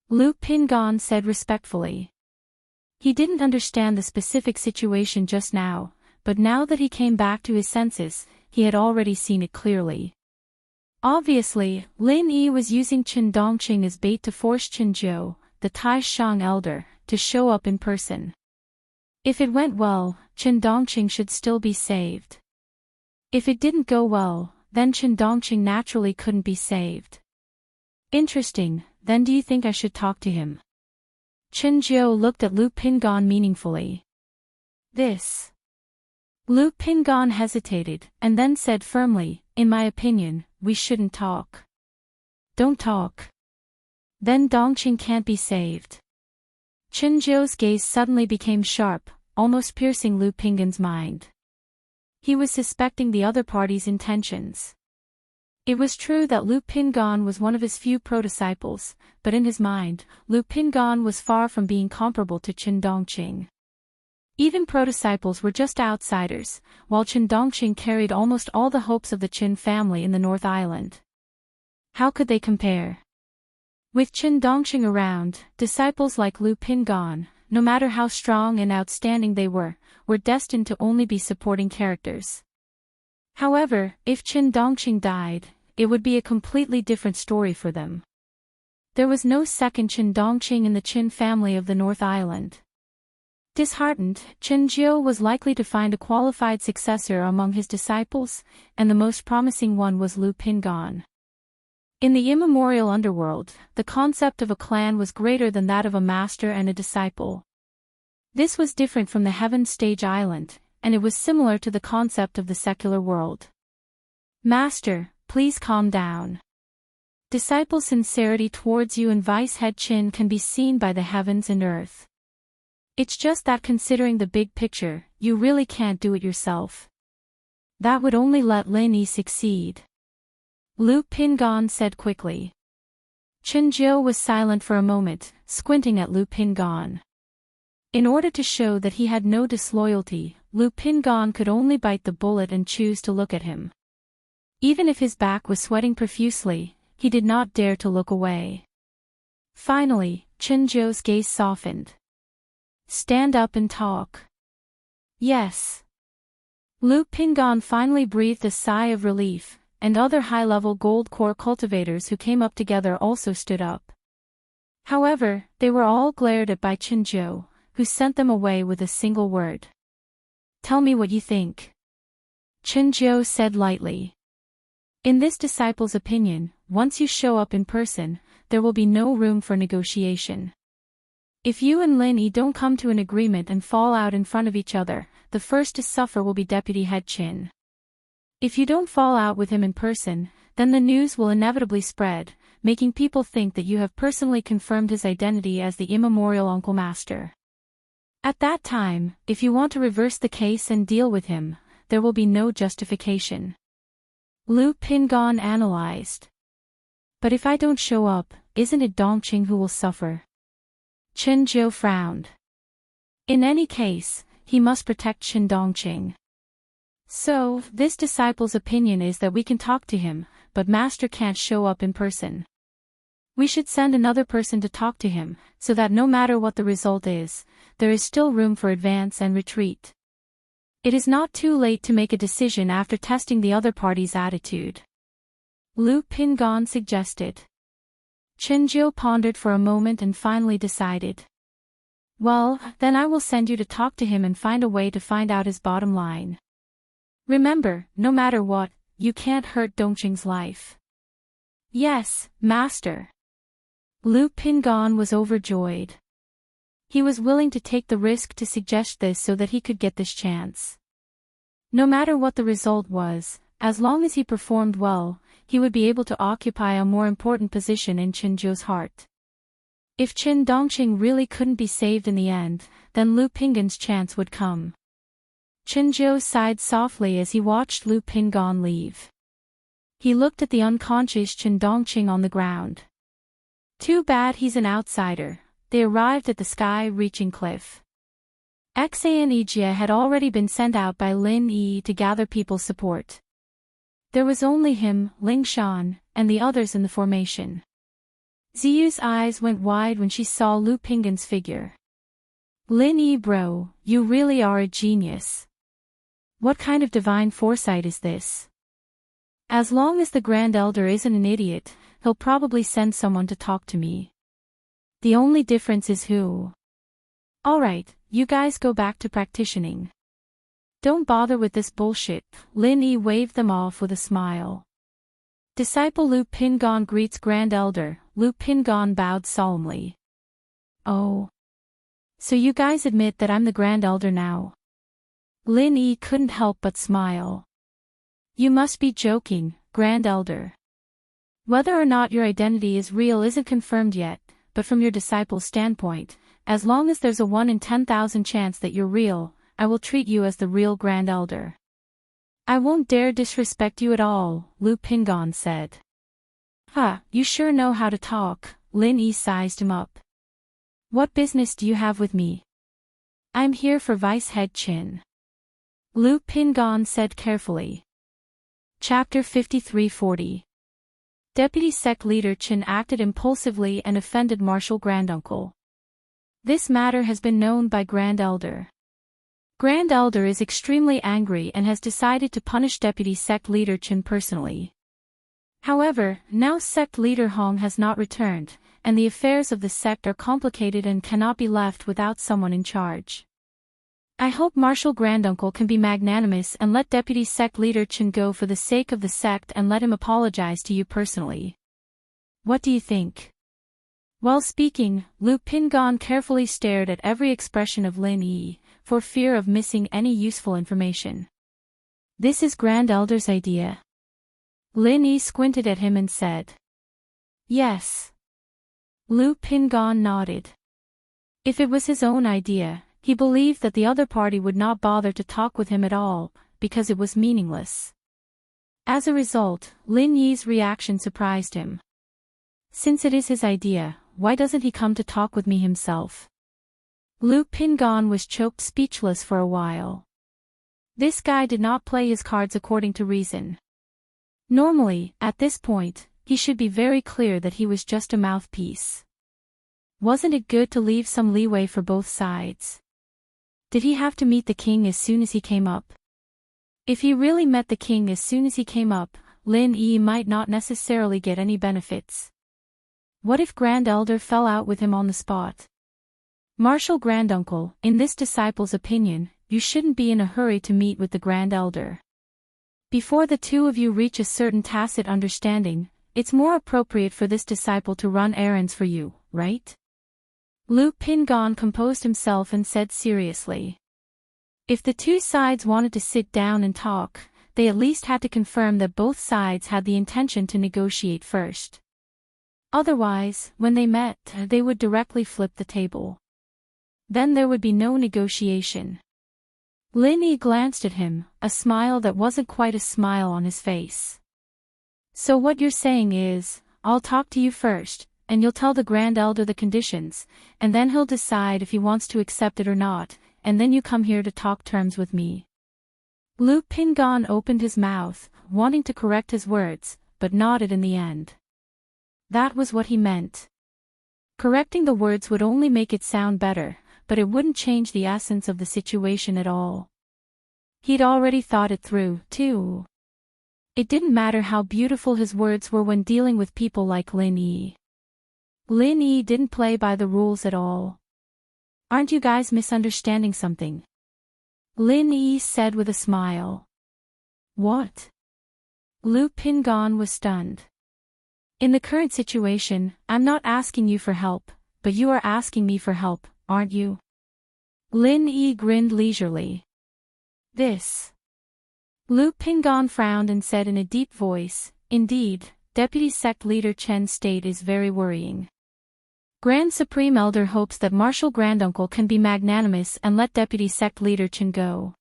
Lu Pingon said respectfully. He didn't understand the specific situation just now, but now that he came back to his senses, he had already seen it clearly. Obviously, Lin Yi was using Chen Dongqing as bait to force Chenjiu, the Tai Shang elder, to show up in person. If it went well, Chen Dongqing should still be saved. If it didn't go well, then Chen Dongqing naturally couldn't be saved. Interesting, then do you think I should talk to him? Chenjiu looked at Lu Pingon meaningfully. This. Lu Pingon hesitated, and then said firmly, in my opinion, we shouldn't talk. Don't talk. Then Dongqing can't be saved. Chenjiu's gaze suddenly became sharp, almost piercing Lu Pingon's mind. He was suspecting the other party's intentions. It was true that Lu Pingon was one of his few pro-disciples, but in his mind, Lu Pingon was far from being comparable to Chen Dongqing. Even pro-disciples were just outsiders, while Chen Dongqing carried almost all the hopes of the Qin family in the North Island. How could they compare? With Chen Dongqing around, disciples like Lu Pingon, no matter how strong and outstanding they were destined to only be supporting characters. However, if Chen Dongqing died, it would be a completely different story for them. There was no second Chen Dongqing in the Qin family of the North Island. Disheartened, Chenjiu was likely to find a qualified successor among his disciples, and the most promising one was Lu Pingon. In the immemorial underworld, the concept of a clan was greater than that of a master and a disciple. This was different from the Heaven Stage Island, and it was similar to the concept of the secular world. Master, please calm down. Disciple sincerity towards you and Vice Head Qin can be seen by the heavens and earth. It's just that considering the big picture, you really can't do it yourself. That would only let Lin Yi succeed. Lu Pingon said quickly. Chenjiu was silent for a moment, squinting at Lu Pingon. In order to show that he had no disloyalty, Lu Pingon could only bite the bullet and choose to look at him. Even if his back was sweating profusely, he did not dare to look away. Finally, Chenjiu's gaze softened. Stand up and talk. Yes. Lu Pingon finally breathed a sigh of relief, and other high-level gold core cultivators who came up together also stood up. However, they were all glared at by Chenjiu, who sent them away with a single word. Tell me what you think. Chenjiu said lightly. In this disciple's opinion, once you show up in person, there will be no room for negotiation. If you and Lin Yi don't come to an agreement and fall out in front of each other, the first to suffer will be Deputy Head Qin. If you don't fall out with him in person, then the news will inevitably spread, making people think that you have personally confirmed his identity as the immemorial Uncle Master. At that time, if you want to reverse the case and deal with him, there will be no justification. Lu Pingon analyzed. But if I don't show up, isn't it Dongqing who will suffer? Chenjiu frowned. In any case, he must protect Chen Dongqing. So, this disciple's opinion is that we can talk to him, but Master can't show up in person. We should send another person to talk to him, so that no matter what the result is, there is still room for advance and retreat. It is not too late to make a decision after testing the other party's attitude. Lu Pingon suggested. Chenjiu pondered for a moment and finally decided. Well, then I will send you to talk to him and find a way to find out his bottom line. Remember, no matter what, you can't hurt Dongqing's life. Yes, Master. Lu Pingon was overjoyed. He was willing to take the risk to suggest this so that he could get this chance. No matter what the result was, as long as he performed well, he would be able to occupy a more important position in Chenjiu's heart. If Chen Dongqing really couldn't be saved in the end, then Lu Pingon's chance would come. Chenjiu sighed softly as he watched Lu Pingon leave. He looked at the unconscious Chen Dongqing on the ground. Too bad he's an outsider, they arrived at the sky-reaching cliff. Xanejia had already been sent out by Lin Yi to gather people's support. There was only him, Ling Shan, and the others in the formation. Ziyu's eyes went wide when she saw Lu Pingan's figure. Lin Yi bro, you really are a genius. What kind of divine foresight is this? As long as the Grand Elder isn't an idiot, he'll probably send someone to talk to me. The only difference is who. Alright, you guys go back to practicing. Don't bother with this bullshit. Lin Yi waved them off with a smile. Disciple Lu Pingan greets Grand Elder. Lu Pingan bowed solemnly. Oh. So you guys admit that I'm the Grand Elder now? Lin Yi couldn't help but smile. You must be joking, Grand Elder. Whether or not your identity is real isn't confirmed yet, but from your disciple's standpoint, as long as there's a 1 in 10,000 chance that you're real, I will treat you as the real Grand Elder. I won't dare disrespect you at all, Lu Pingan said. You sure know how to talk, Lin Yi sized him up. What business do you have with me? I'm here for Vice Head Qin. Lu Pingan said carefully. Chapter 5340. Deputy Sect Leader Qin acted impulsively and offended Martial Granduncle. This matter has been known by Grand Elder. Grand Elder is extremely angry and has decided to punish Deputy Sect Leader Qin personally. However, now Sect Leader Hong has not returned, and the affairs of the sect are complicated and cannot be left without someone in charge. I hope Martial Granduncle can be magnanimous and let Deputy Sect Leader Qin go for the sake of the sect and let him apologize to you personally. What do you think? While speaking, Lu Pingan carefully stared at every expression of Lin Yi, for fear of missing any useful information. This is Grand Elder's idea. Lin Yi squinted at him and said. Yes. Lu Pingan nodded. If it was his own idea, he believed that the other party would not bother to talk with him at all, because it was meaningless. As a result, Lin Yi's reaction surprised him. Since it is his idea, why doesn't he come to talk with me himself? Lu Pingan was choked speechless for a while. This guy did not play his cards according to reason. Normally, at this point, he should be very clear that he was just a mouthpiece. Wasn't it good to leave some leeway for both sides? Did he have to meet the king as soon as he came up? If he really met the king as soon as he came up, Lin Yi might not necessarily get any benefits. What if Grand Elder fell out with him on the spot? Martial Granduncle, in this disciple's opinion, you shouldn't be in a hurry to meet with the Grand Elder. Before the two of you reach a certain tacit understanding, it's more appropriate for this disciple to run errands for you, right? Lu Pingan composed himself and said seriously. If the two sides wanted to sit down and talk, they at least had to confirm that both sides had the intention to negotiate first. Otherwise, when they met, they would directly flip the table. Then there would be no negotiation. Lin Yi glanced at him, a smile that wasn't quite a smile on his face. So what you're saying is, I'll talk to you first, and you'll tell the Grand Elder the conditions, and then he'll decide if he wants to accept it or not, and then you come here to talk terms with me. Lu Pingan opened his mouth, wanting to correct his words, but nodded in the end. That was what he meant. Correcting the words would only make it sound better, but it wouldn't change the essence of the situation at all. He'd already thought it through, too. It didn't matter how beautiful his words were when dealing with people like Lin Yi. Lin Yi didn't play by the rules at all. Aren't you guys misunderstanding something? Lin Yi said with a smile. What? Lu Pingan was stunned. In the current situation, I'm not asking you for help, but you are asking me for help, aren't you? Lin Yi grinned leisurely. This. Lu Pingan frowned and said in a deep voice, indeed, Deputy Sect Leader Chen's state is very worrying. Grand Supreme Elder hopes that Martial Granduncle can be magnanimous and let Deputy Sect Leader Chen go.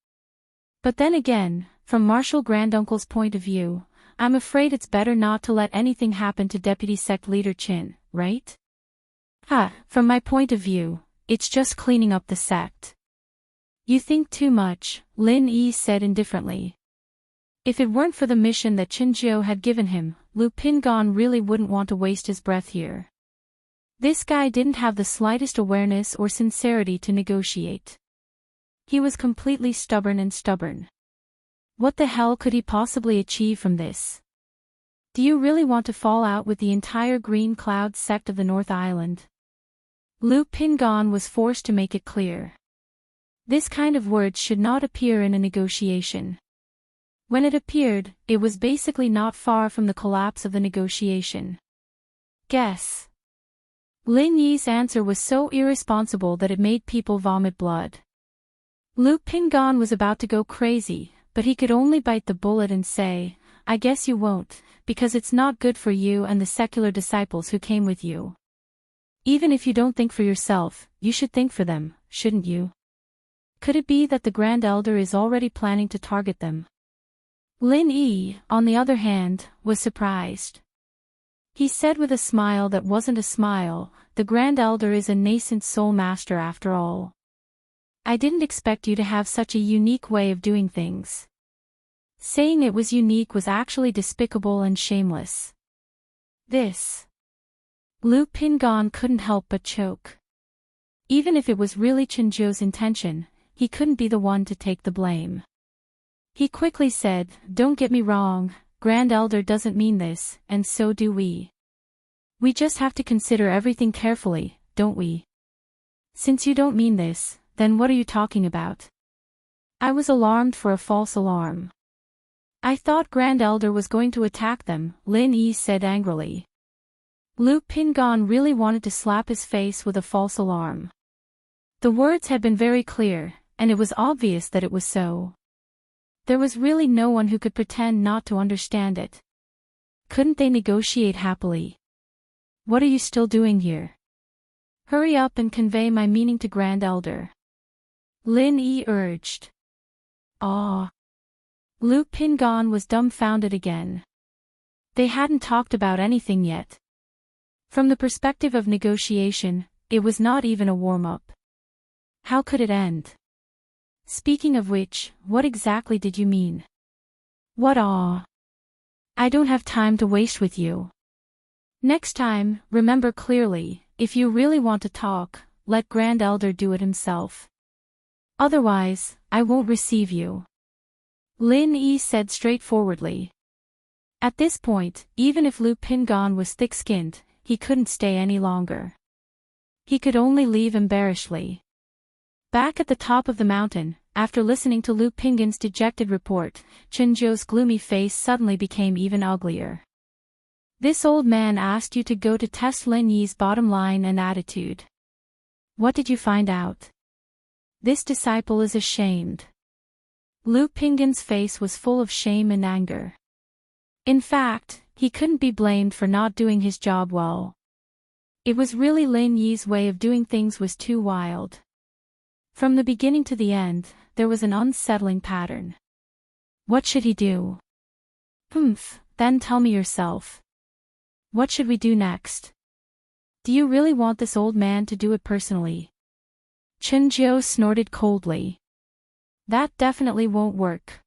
But then again, from Martial Granduncle's point of view, I'm afraid it's better not to let anything happen to Deputy Sect Leader Chen, right? From my point of view, it's just cleaning up the sect. You think too much, Lin Yi said indifferently. If it weren't for the mission that Qinzhou had given him, Lu Pingan really wouldn't want to waste his breath here. This guy didn't have the slightest awareness or sincerity to negotiate. He was completely stubborn. What the hell could he possibly achieve from this? Do you really want to fall out with the entire Green Cloud sect of the North Island? Lu Pingan was forced to make it clear. This kind of words should not appear in a negotiation. When it appeared, it was basically not far from the collapse of the negotiation. Guess. Lin Yi's answer was so irresponsible that it made people vomit blood. Lu Pingan was about to go crazy, but he could only bite the bullet and say, I guess you won't, because it's not good for you and the secular disciples who came with you. Even if you don't think for yourself, you should think for them, shouldn't you? Could it be that the Grand Elder is already planning to target them? Lin Yi, on the other hand, was surprised. He said with a smile that wasn't a smile, the Grand Elder is a nascent soul master after all. I didn't expect you to have such a unique way of doing things. Saying it was unique was actually despicable and shameless. This. Lu Pingan couldn't help but choke. Even if it was really Qinzhou's intention, he couldn't be the one to take the blame. He quickly said, Don't get me wrong, Grand Elder doesn't mean this, and so do we. We just have to consider everything carefully, don't we? Since you don't mean this, then what are you talking about? I was alarmed for a false alarm. I thought Grand Elder was going to attack them, Lin Yi said angrily. Lu Pingan really wanted to slap his face with a false alarm. The words had been very clear, and it was obvious that it was so. There was really no one who could pretend not to understand it. Couldn't they negotiate happily? What are you still doing here? Hurry up and convey my meaning to Grand Elder. Lin Yi urged. Ah. Lu Pingan was dumbfounded again. They hadn't talked about anything yet. From the perspective of negotiation, it was not even a warm-up. How could it end? Speaking of which, what exactly did you mean? What? I don't have time to waste with you. Next time, remember clearly, if you really want to talk, let Grand Elder do it himself. Otherwise, I won't receive you. Lin Yi said straightforwardly. At this point, even if Lu Pingan was thick-skinned, he couldn't stay any longer. He could only leave embarrassedly. Back at the top of the mountain, after listening to Lu Pingan's dejected report, Qinzhou's gloomy face suddenly became even uglier. This old man asked you to go to test Lin Yi's bottom line and attitude. What did you find out? This disciple is ashamed. Lu Pingan's face was full of shame and anger. In fact, he couldn't be blamed for not doing his job well. It was really Lin Yi's way of doing things was too wild. From the beginning to the end, there was an unsettling pattern. What should he do? Then tell me yourself. What should we do next? Do you really want this old man to do it personally? Qinzhou snorted coldly. That definitely won't work.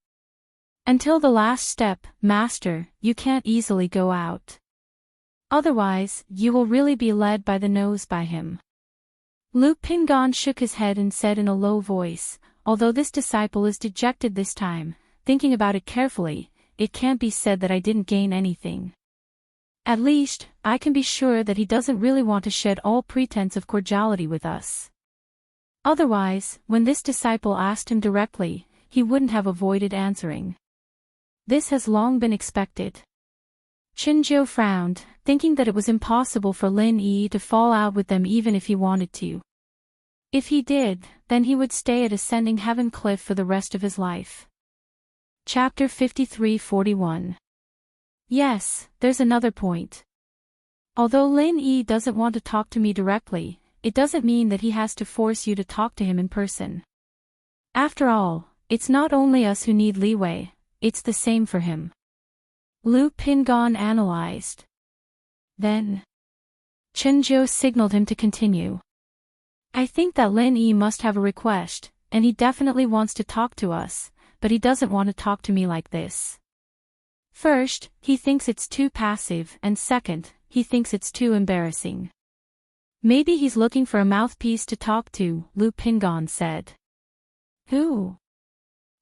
Until the last step, Master, you can't easily go out. Otherwise, you will really be led by the nose by him. Lu Pingan shook his head and said in a low voice, although this disciple is dejected this time, thinking about it carefully, it can't be said that I didn't gain anything. At least, I can be sure that he doesn't really want to shed all pretense of cordiality with us. Otherwise, when this disciple asked him directly, he wouldn't have avoided answering. This has long been expected. Qinzhou frowned, thinking that it was impossible for Lin Yi to fall out with them even if he wanted to. If he did, then he would stay at Ascending Heaven Cliff for the rest of his life. Chapter 53-41. Yes, there's another point. Although Lin Yi doesn't want to talk to me directly, it doesn't mean that he has to force you to talk to him in person. After all, it's not only us who need leeway, it's the same for him. Lu Pingan analyzed. Then. Chenjo signaled him to continue. I think that Lin Yi must have a request, and he definitely wants to talk to us, but he doesn't want to talk to me like this. First, he thinks it's too passive, and second, he thinks it's too embarrassing. Maybe he's looking for a mouthpiece to talk to, Lu Pingon said. Who?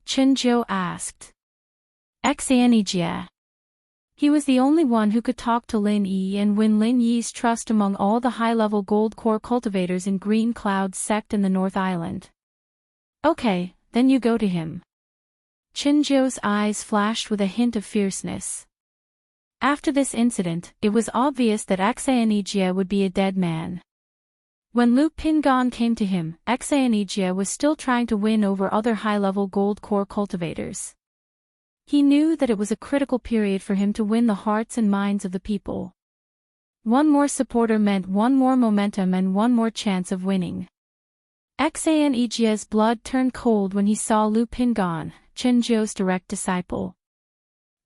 Chenjo asked. Xanijie. He was the only one who could talk to Lin Yi and win Lin Yi's trust among all the high-level gold core cultivators in Green Cloud sect in the North Island. Okay, then you go to him. Chenjo's eyes flashed with a hint of fierceness. After this incident, it was obvious that Xanijie would be a dead man. When Lu Pingon came to him, Xanijie was still trying to win over other high-level gold core cultivators. He knew that it was a critical period for him to win the hearts and minds of the people. One more supporter meant one more momentum and one more chance of winning. Xanijie's blood turned cold when he saw Lu Pingon, Chenjo's direct disciple.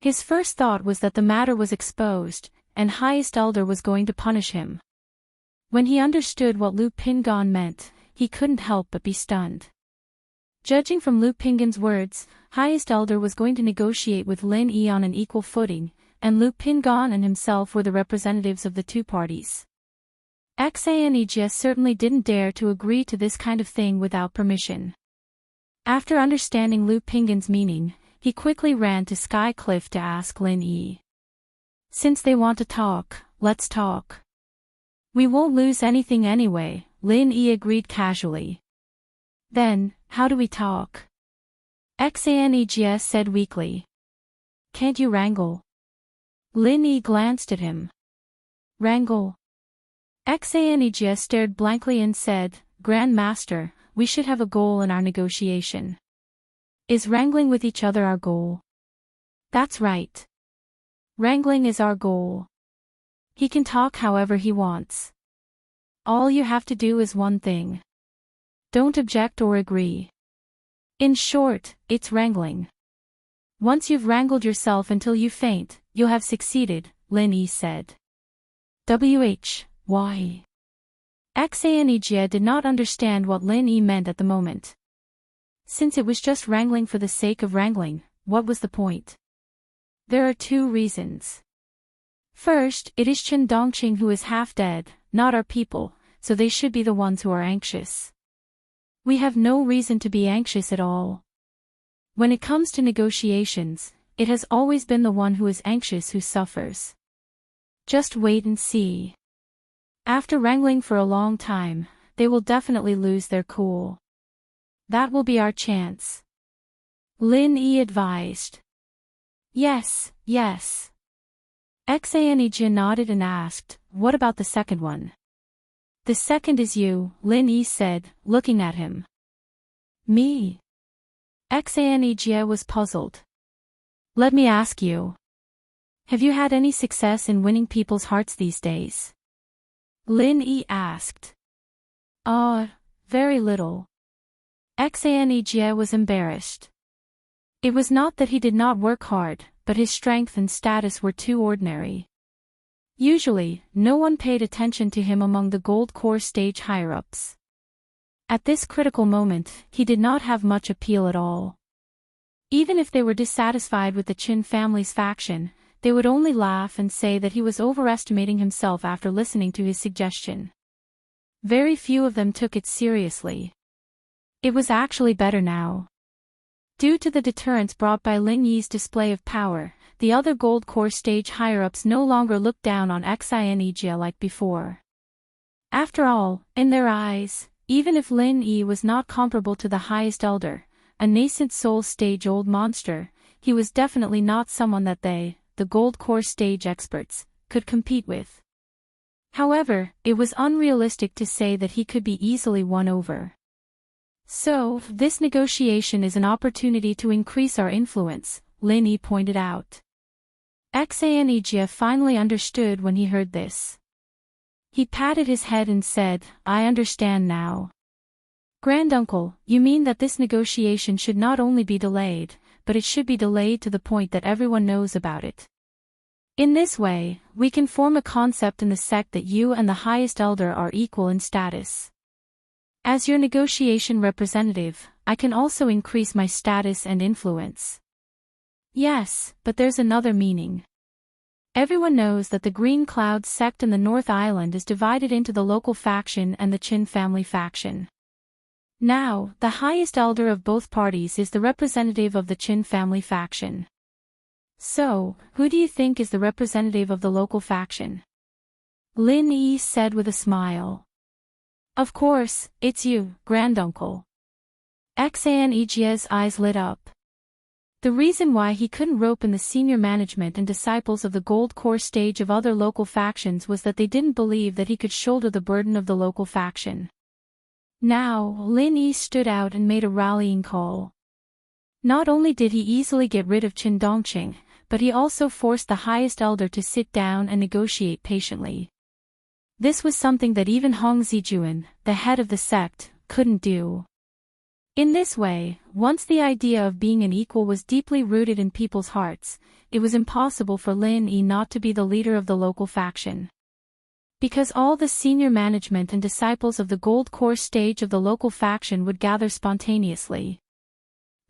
His first thought was that the matter was exposed, and Highest Elder was going to punish him. When he understood what Lu Pingon meant, he couldn't help but be stunned. Judging from Lu Pingon's words, Highest Elder was going to negotiate with Lin Yi on an equal footing, and Lu Pingon and himself were the representatives of the two parties. Xanijie certainly didn't dare to agree to this kind of thing without permission. After understanding Lu Pingon's meaning, he quickly ran to Sky Cliff to ask Lin Yi. Since they want to talk, let's talk. We won't lose anything anyway, Lin Yi agreed casually. Then, how do we talk? Xanijie said weakly. Can't you wrangle? Lin Yi glanced at him. Wrangle? Xanijie stared blankly and said, Grand Master, we should have a goal in our negotiation. Is wrangling with each other our goal? That's right. Wrangling is our goal. He can talk however he wants. All you have to do is one thing. Don't object or agree. In short, it's wrangling. Once you've wrangled yourself until you faint, you'll have succeeded, Lin Yi said. Why? Xanijie did not understand what Lin Yi meant at the moment. Since it was just wrangling for the sake of wrangling, what was the point? There are two reasons. First, it is Chen Dongqing who is half dead, not our people, so they should be the ones who are anxious. We have no reason to be anxious at all. When it comes to negotiations, it has always been the one who is anxious who suffers. Just wait and see. After wrangling for a long time, they will definitely lose their cool. That will be our chance. Lin Yi advised. Yes. Xanijie nodded and asked, what about the second one? The second is you, Lin Yi said, looking at him. Me? Xanijie was puzzled. Let me ask you. Have you had any success in winning people's hearts these days? Lin Yi asked. Very little. Xanijie was embarrassed. It was not that he did not work hard, but his strength and status were too ordinary. Usually, no one paid attention to him among the gold core stage higher-ups. At this critical moment, he did not have much appeal at all. Even if they were dissatisfied with the Qin family's faction, they would only laugh and say that he was overestimating himself after listening to his suggestion. Very few of them took it seriously. It was actually better now. Due to the deterrence brought by Lin Yi's display of power, the other gold core stage higher-ups no longer looked down on Xanijie like before. After all, in their eyes, even if Lin Yi was not comparable to the highest elder, a nascent soul stage old monster, he was definitely not someone that they, the gold core stage experts, could compete with. However, it was unrealistic to say that he could be easily won over. So, this negotiation is an opportunity to increase our influence, Lin Yi pointed out. Xanijie finally understood when he heard this. He patted his head and said, I understand now. Granduncle, you mean that this negotiation should not only be delayed, but it should be delayed to the point that everyone knows about it. In this way, we can form a concept in the sect that you and the highest elder are equal in status. As your negotiation representative, I can also increase my status and influence. Yes, but there's another meaning. Everyone knows that the Green Cloud sect in the North Island is divided into the local faction and the Chin family faction. Now, the highest elder of both parties is the representative of the Chin family faction. So, who do you think is the representative of the local faction? Lin Yi said with a smile. Of course, it's you, granduncle. Xaneg's eyes lit up. The reason why he couldn't rope in the senior management and disciples of the gold core stage of other local factions was that they didn't believe that he could shoulder the burden of the local faction. Now, Lin Yi stood out and made a rallying call. Not only did he easily get rid of Qin Dongqing, but he also forced the highest elder to sit down and negotiate patiently. This was something that even Hong Zijuan, the head of the sect, couldn't do. In this way, once the idea of being an equal was deeply rooted in people's hearts, it was impossible for Lin Yi not to be the leader of the local faction. Because all the senior management and disciples of the gold core stage of the local faction would gather spontaneously.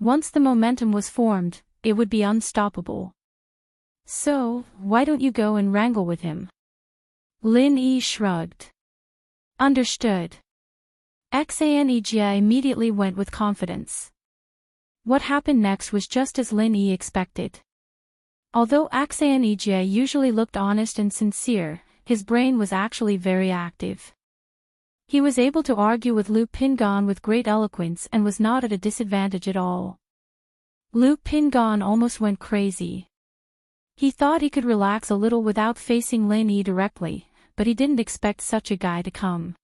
Once the momentum was formed, it would be unstoppable. So, why don't you go and wrangle with him? Lin Yi shrugged. Understood. Xanega immediately went with confidence. What happened next was just as Lin Yi expected. Although Xanega usually looked honest and sincere, his brain was actually very active. He was able to argue with Lu Pingan with great eloquence and was not at a disadvantage at all. Lu Pingan almost went crazy. He thought he could relax a little without facing Lin Yi directly, but he didn't expect such a guy to come.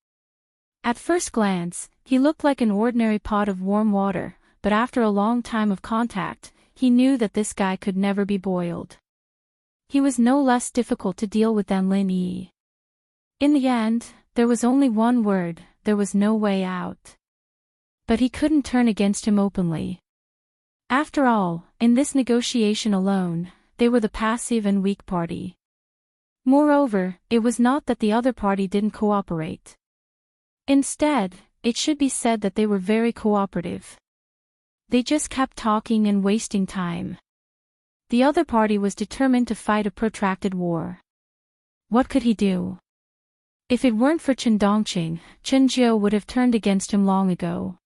At first glance, he looked like an ordinary pot of warm water, but after a long time of contact, he knew that this guy could never be boiled. He was no less difficult to deal with than Lin Yi. In the end, there was only one word: there was no way out. But he couldn't turn against him openly. After all, in this negotiation alone, they were the passive and weak party. Moreover, it was not that the other party didn't cooperate. Instead, it should be said that they were very cooperative. They just kept talking and wasting time. The other party was determined to fight a protracted war. What could he do? If it weren't for Qin Dongqing, Chen Jiu would have turned against him long ago.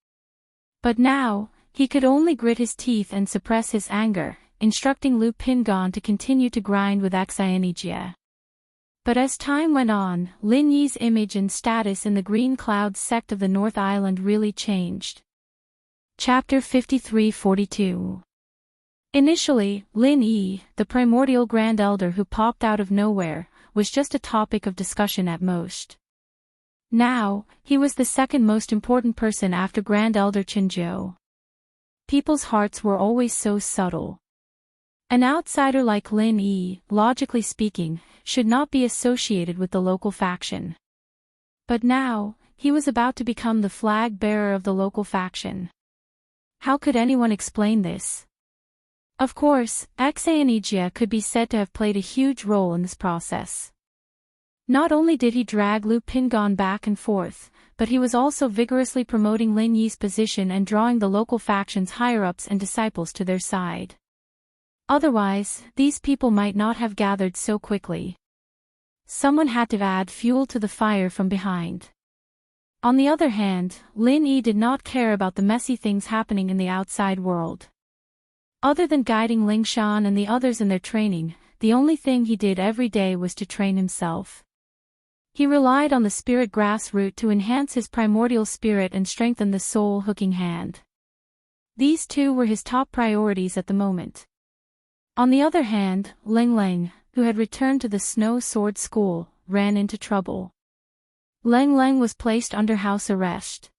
But now, he could only grit his teeth and suppress his anger, instructing Lu Pingan to continue to grind with Xanega. But as time went on, Lin Yi's image and status in the Green Cloud sect of the North Island really changed. Chapter 53-42. Initially, Lin Yi, the primordial Grand Elder who popped out of nowhere, was just a topic of discussion at most. Now, he was the second most important person after Grand Elder Qinzhou. People's hearts were always so subtle. An outsider like Lin Yi, logically speaking, should not be associated with the local faction. But now, he was about to become the flag bearer of the local faction. How could anyone explain this? Of course, Xanega could be said to have played a huge role in this process. Not only did he drag Lu Pingan back and forth, but he was also vigorously promoting Lin Yi's position and drawing the local faction's higher-ups and disciples to their side. Otherwise, these people might not have gathered so quickly. Someone had to add fuel to the fire from behind. On the other hand, Lin Yi did not care about the messy things happening in the outside world. Other than guiding Ling Shan and the others in their training, the only thing he did every day was to train himself. He relied on the spirit grass root to enhance his primordial spirit and strengthen the soul hooking hand. These two were his top priorities at the moment. On the other hand, Ling Ling, who had returned to the Snow Sword School, ran into trouble. Ling Ling was placed under house arrest.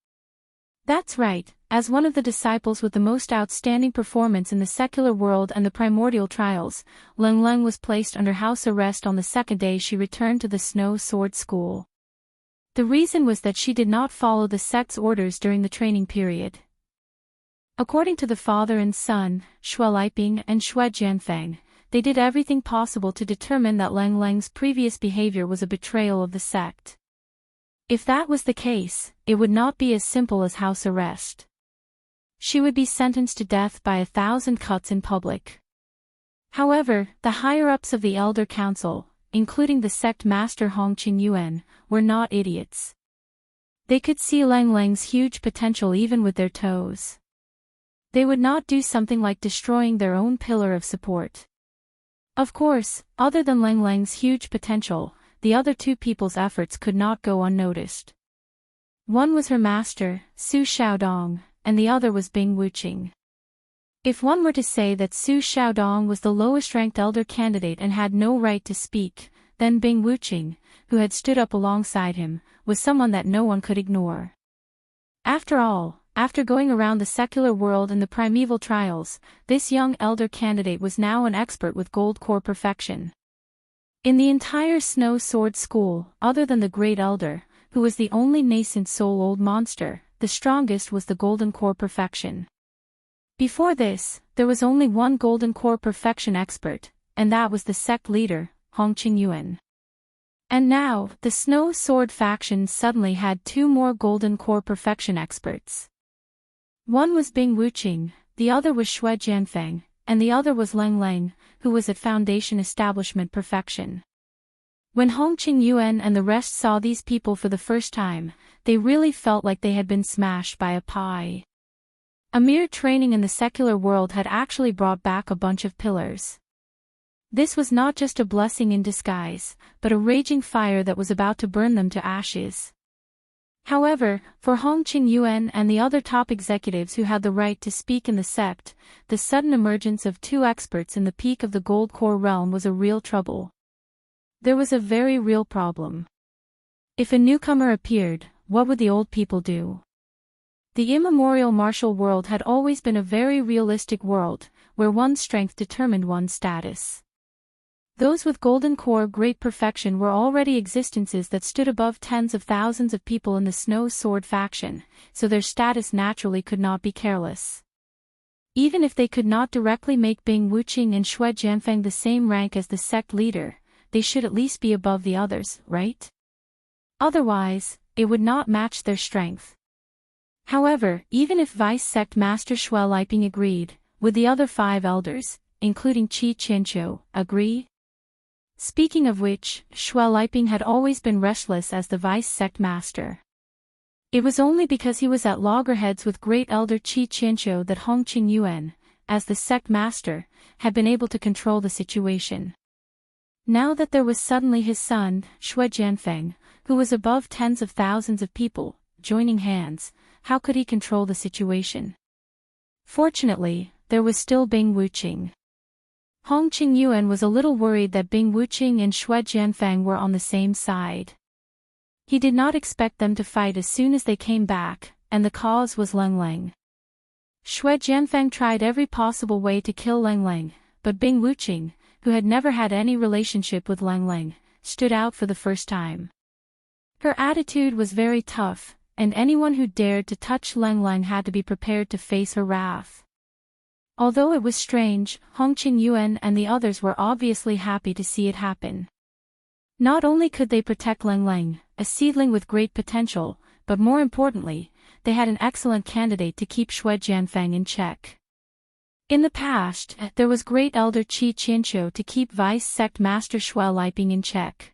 That's right, as one of the disciples with the most outstanding performance in the secular world and the primordial trials, Ling Ling was placed under house arrest on the second day she returned to the Snow Sword School. The reason was that she did not follow the sect's orders during the training period. According to the father and son, Xue Liping and Xue Jianfeng, they did everything possible to determine that Lang Lang's previous behavior was a betrayal of the sect. If that was the case, it would not be as simple as house arrest. She would be sentenced to death by 1,000 cuts in public. However, the higher-ups of the Elder Council, including the sect master Hong Qingyuan, were not idiots. They could see Lang Lang's huge potential even with their toes. They would not do something like destroying their own pillar of support. Of course, other than Lang Lang's huge potential, the other two people's efforts could not go unnoticed. One was her master, Su Xiaodong, and the other was Bing Wuqing. If one were to say that Su Xiaodong was the lowest-ranked elder candidate and had no right to speak, then Bing Wuqing, who had stood up alongside him, was someone that no one could ignore. After all, after going around the secular world and the primeval trials, this young elder candidate was now an expert with gold core perfection. In the entire Snow Sword School, other than the Great Elder, who was the only nascent soul-old monster, the strongest was the Golden Core Perfection. Before this, there was only one Golden Core Perfection expert, and that was the sect leader, Hong Qingyuan. And now, the Snow Sword faction suddenly had two more Golden Core Perfection experts. One was Bing Wuqing, the other was Xue Jianfeng, and the other was Lang Lang, who was at Foundation Establishment Perfection. When Hong Qingyuan and the rest saw these people for the first time, they really felt like they had been smashed by a pie. A mere training in the secular world had actually brought back a bunch of pillars. This was not just a blessing in disguise, but a raging fire that was about to burn them to ashes. However, for Hong Qingyuan and the other top executives who had the right to speak in the sect, the sudden emergence of two experts in the peak of the Gold Core realm was a real trouble. There was a very real problem. If a newcomer appeared, what would the old people do? The immemorial martial world had always been a very realistic world, where one's strength determined one's status. Those with Golden Core great perfection were already existences that stood above tens of thousands of people in the Snow Sword faction, so their status naturally could not be careless. Even if they could not directly make Bing Wuqing and Xue Jianfeng the same rank as the sect leader, they should at least be above the others, right? Otherwise, it would not match their strength. However, even if Vice Sect Master Xue Liping agreed, would the other 5 elders, including Qi Qianqiu, agree? Speaking of which, Xue Liping had always been restless as the Vice Sect Master. It was only because he was at loggerheads with Great Elder Qi Qianqiu that Hong Qingyuan, as the Sect Master, had been able to control the situation. Now that there was suddenly his son, Xue Jianfeng, who was above tens of thousands of people, joining hands, how could he control the situation? Fortunately, there was still Bing Wuqing. Hong Qingyuan was a little worried that Bing Wuqing and Xue Jianfeng were on the same side. He did not expect them to fight as soon as they came back, and the cause was Lang Lang. Xue Jianfeng tried every possible way to kill Lang Lang, but Bing Wuqing, who had never had any relationship with Lang Lang, stood out for the first time. Her attitude was very tough, and anyone who dared to touch Lang Lang had to be prepared to face her wrath. Although it was strange, Hong Qingyuan and the others were obviously happy to see it happen. Not only could they protect Lang Lang, a seedling with great potential, but more importantly, they had an excellent candidate to keep Xue Jianfeng in check. In the past, there was Great Elder Qi Qianqiu to keep Vice Sect Master Xue Liping in check.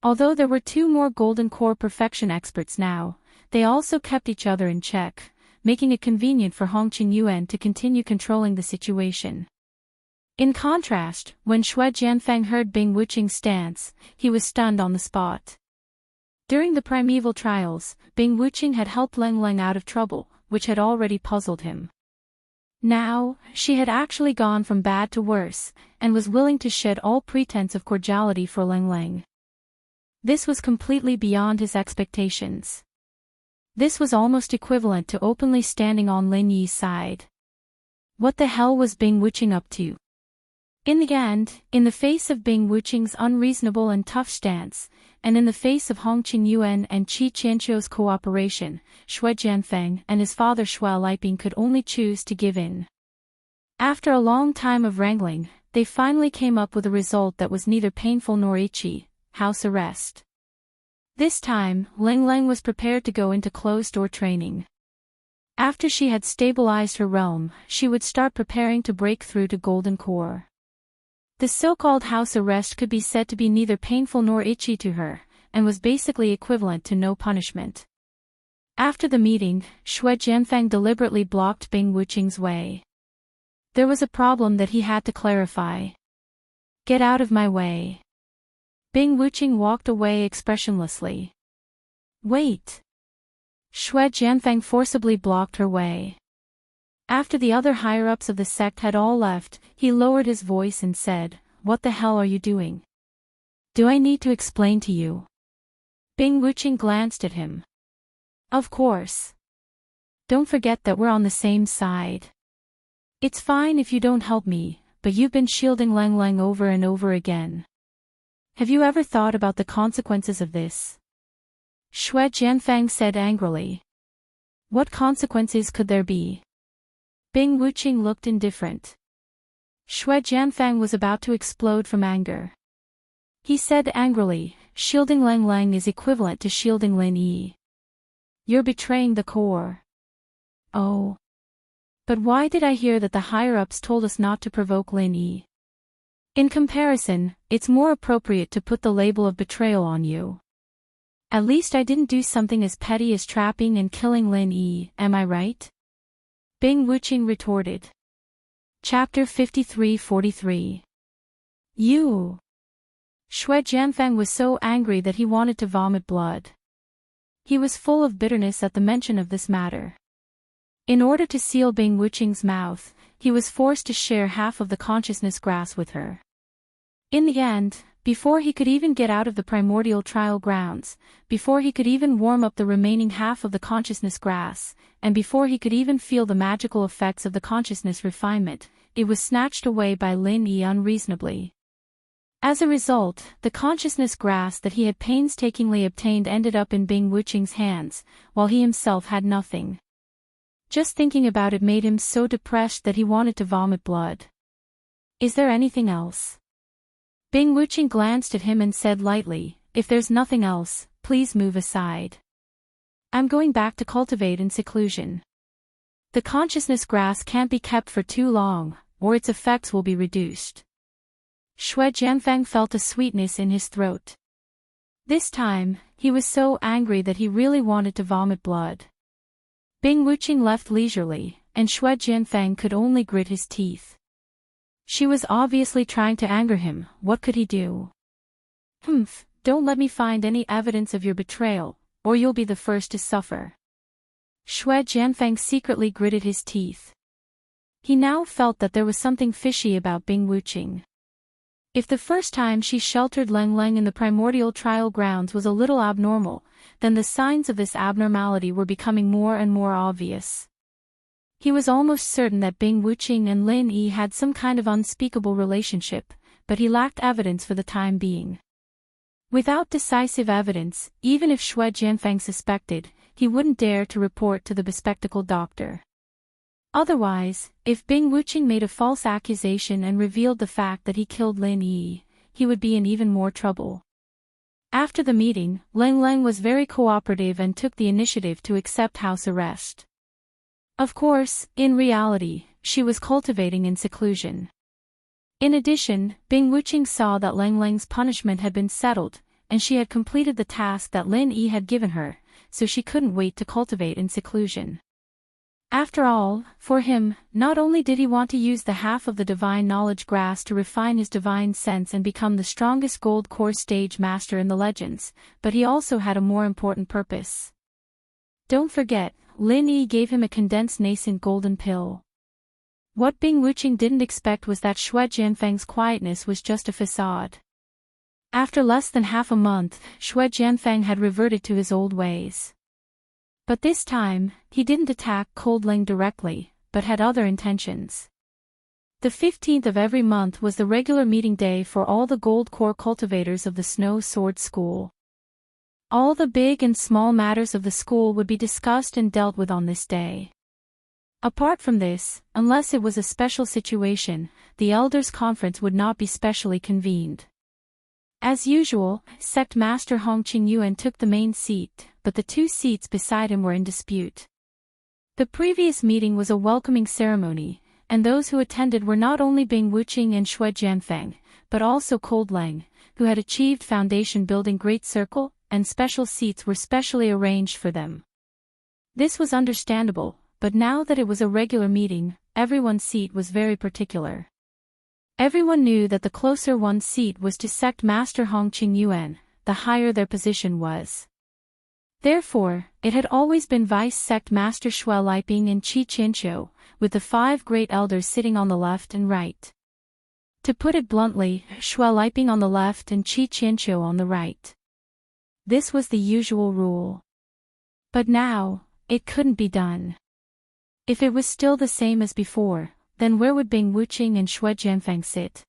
Although there were 2 more Golden Core Perfection experts now, they also kept each other in check, making it convenient for Hong Qingyuan to continue controlling the situation. In contrast, when Xue Jianfeng heard Bing Wuqing's stance, he was stunned on the spot. During the primeval trials, Bing Wuqing had helped Lang Lang out of trouble, which had already puzzled him. Now, she had actually gone from bad to worse, and was willing to shed all pretense of cordiality for Lang Lang. This was completely beyond his expectations. This was almost equivalent to openly standing on Lin Yi's side. What the hell was Bing Wuqing up to? In the end, in the face of Bing Wuqing's unreasonable and tough stance, and in the face of Hong Qingyuan and Qi Qianqiu's cooperation, Xue Jianfeng and his father Xue Liping could only choose to give in. After a long time of wrangling, they finally came up with a result that was neither painful nor itchy: house arrest. This time, Lang Lang was prepared to go into closed-door training. After she had stabilized her realm, she would start preparing to break through to Golden Core. The so-called house arrest could be said to be neither painful nor itchy to her, and was basically equivalent to no punishment. After the meeting, Xue Jianfang deliberately blocked Bing Wuqing's way. There was a problem that he had to clarify. "Get out of my way." Bing Wuqing walked away expressionlessly. "Wait." Xue Jianfang forcibly blocked her way. After the other higher-ups of the sect had all left, he lowered his voice and said, "What the hell are you doing? Do I need to explain to you?" Bing Wuqing glanced at him. "Of course. Don't forget that we're on the same side. It's fine if you don't help me, but you've been shielding Lang Lang over and over again. Have you ever thought about the consequences of this?" Xue Jianfang said angrily. "What consequences could there be?" Bing Wuqing looked indifferent. Xue Jianfang was about to explode from anger. He said angrily, "Shielding Lang Lang is equivalent to shielding Lin Yi. You're betraying the core." "Oh. But why did I hear that the higher-ups told us not to provoke Lin Yi? In comparison, it's more appropriate to put the label of betrayal on you. At least I didn't do something as petty as trapping and killing Lin Yi, am I right?" Bing Wuqing retorted. Chapter 53-43. You. Xue Jianfang was so angry that he wanted to vomit blood. He was full of bitterness at the mention of this matter. In order to seal Bing Wuqing's mouth, he was forced to share half of the consciousness grass with her. In the end, before he could even get out of the primordial trial grounds, before he could even warm up the remaining half of the consciousness grass, and before he could even feel the magical effects of the consciousness refinement, it was snatched away by Lin Yi unreasonably. As a result, the consciousness grass that he had painstakingly obtained ended up in Bing Wuqing's hands, while he himself had nothing. Just thinking about it made him so depressed that he wanted to vomit blood. "Is there anything else?" Bing Wuqing glanced at him and said lightly, "If there's nothing else, please move aside. I'm going back to cultivate in seclusion. The consciousness grass can't be kept for too long, or its effects will be reduced." Xue Jianfang felt a sweetness in his throat. This time, he was so angry that he really wanted to vomit blood. Bing Wuqing left leisurely, and Xue Jianfang could only grit his teeth. She was obviously trying to anger him. What could he do? "Humph, don't let me find any evidence of your betrayal, or you'll be the first to suffer." Xue Jianfang secretly gritted his teeth. He now felt that there was something fishy about Bing Wuqing. If the first time she sheltered Lang Lang in the primordial trial grounds was a little abnormal, then the signs of this abnormality were becoming more and more obvious. He was almost certain that Bing Wuqing and Lin Yi had some kind of unspeakable relationship, but he lacked evidence for the time being. Without decisive evidence, even if Xue Jianfang suspected, he wouldn't dare to report to the bespectacled doctor. Otherwise, if Bing Wuqing made a false accusation and revealed the fact that he killed Lin Yi, he would be in even more trouble. After the meeting, Lang Lang was very cooperative and took the initiative to accept house arrest. Of course, in reality, she was cultivating in seclusion. In addition, Bing Wuqing saw that Lang Lang's punishment had been settled, and she had completed the task that Lin Yi had given her, so she couldn't wait to cultivate in seclusion. After all, for him, not only did he want to use the half of the divine knowledge grass to refine his divine sense and become the strongest gold core stage master in the legends, but he also had a more important purpose. Don't forget, Lin Yi gave him a condensed nascent golden pill. What Bing Wuqing didn't expect was that Xue Jianfang's quietness was just a facade. After less than half a month, Xue Jianfang had reverted to his old ways. But this time, he didn't attack Cold Ling directly, but had other intentions. The 15th of every month was the regular meeting day for all the gold core cultivators of the Snow Sword School. All the big and small matters of the school would be discussed and dealt with on this day. Apart from this, unless it was a special situation, the elders' conference would not be specially convened. As usual, Sect Master Hong Qingyuan took the main seat, but the two seats beside him were in dispute. The previous meeting was a welcoming ceremony, and those who attended were not only Bing Wuqing and Xue Jianfeng, but also Cold Lang, who had achieved foundation building Great Circle, and special seats were specially arranged for them. This was understandable, but now that it was a regular meeting, everyone's seat was very particular. Everyone knew that the closer one's seat was to Sect Master Hong Qingyuan, the higher their position was. Therefore, it had always been Vice Sect Master Xue Liping and Qi Qianqiu, with the 5 great elders sitting on the left and right. To put it bluntly, Xue Liping on the left and Qi Qianqiu on the right. This was the usual rule. But now, it couldn't be done. If it was still the same as before, then where would Bing Wuqing and Xue Jianfeng sit?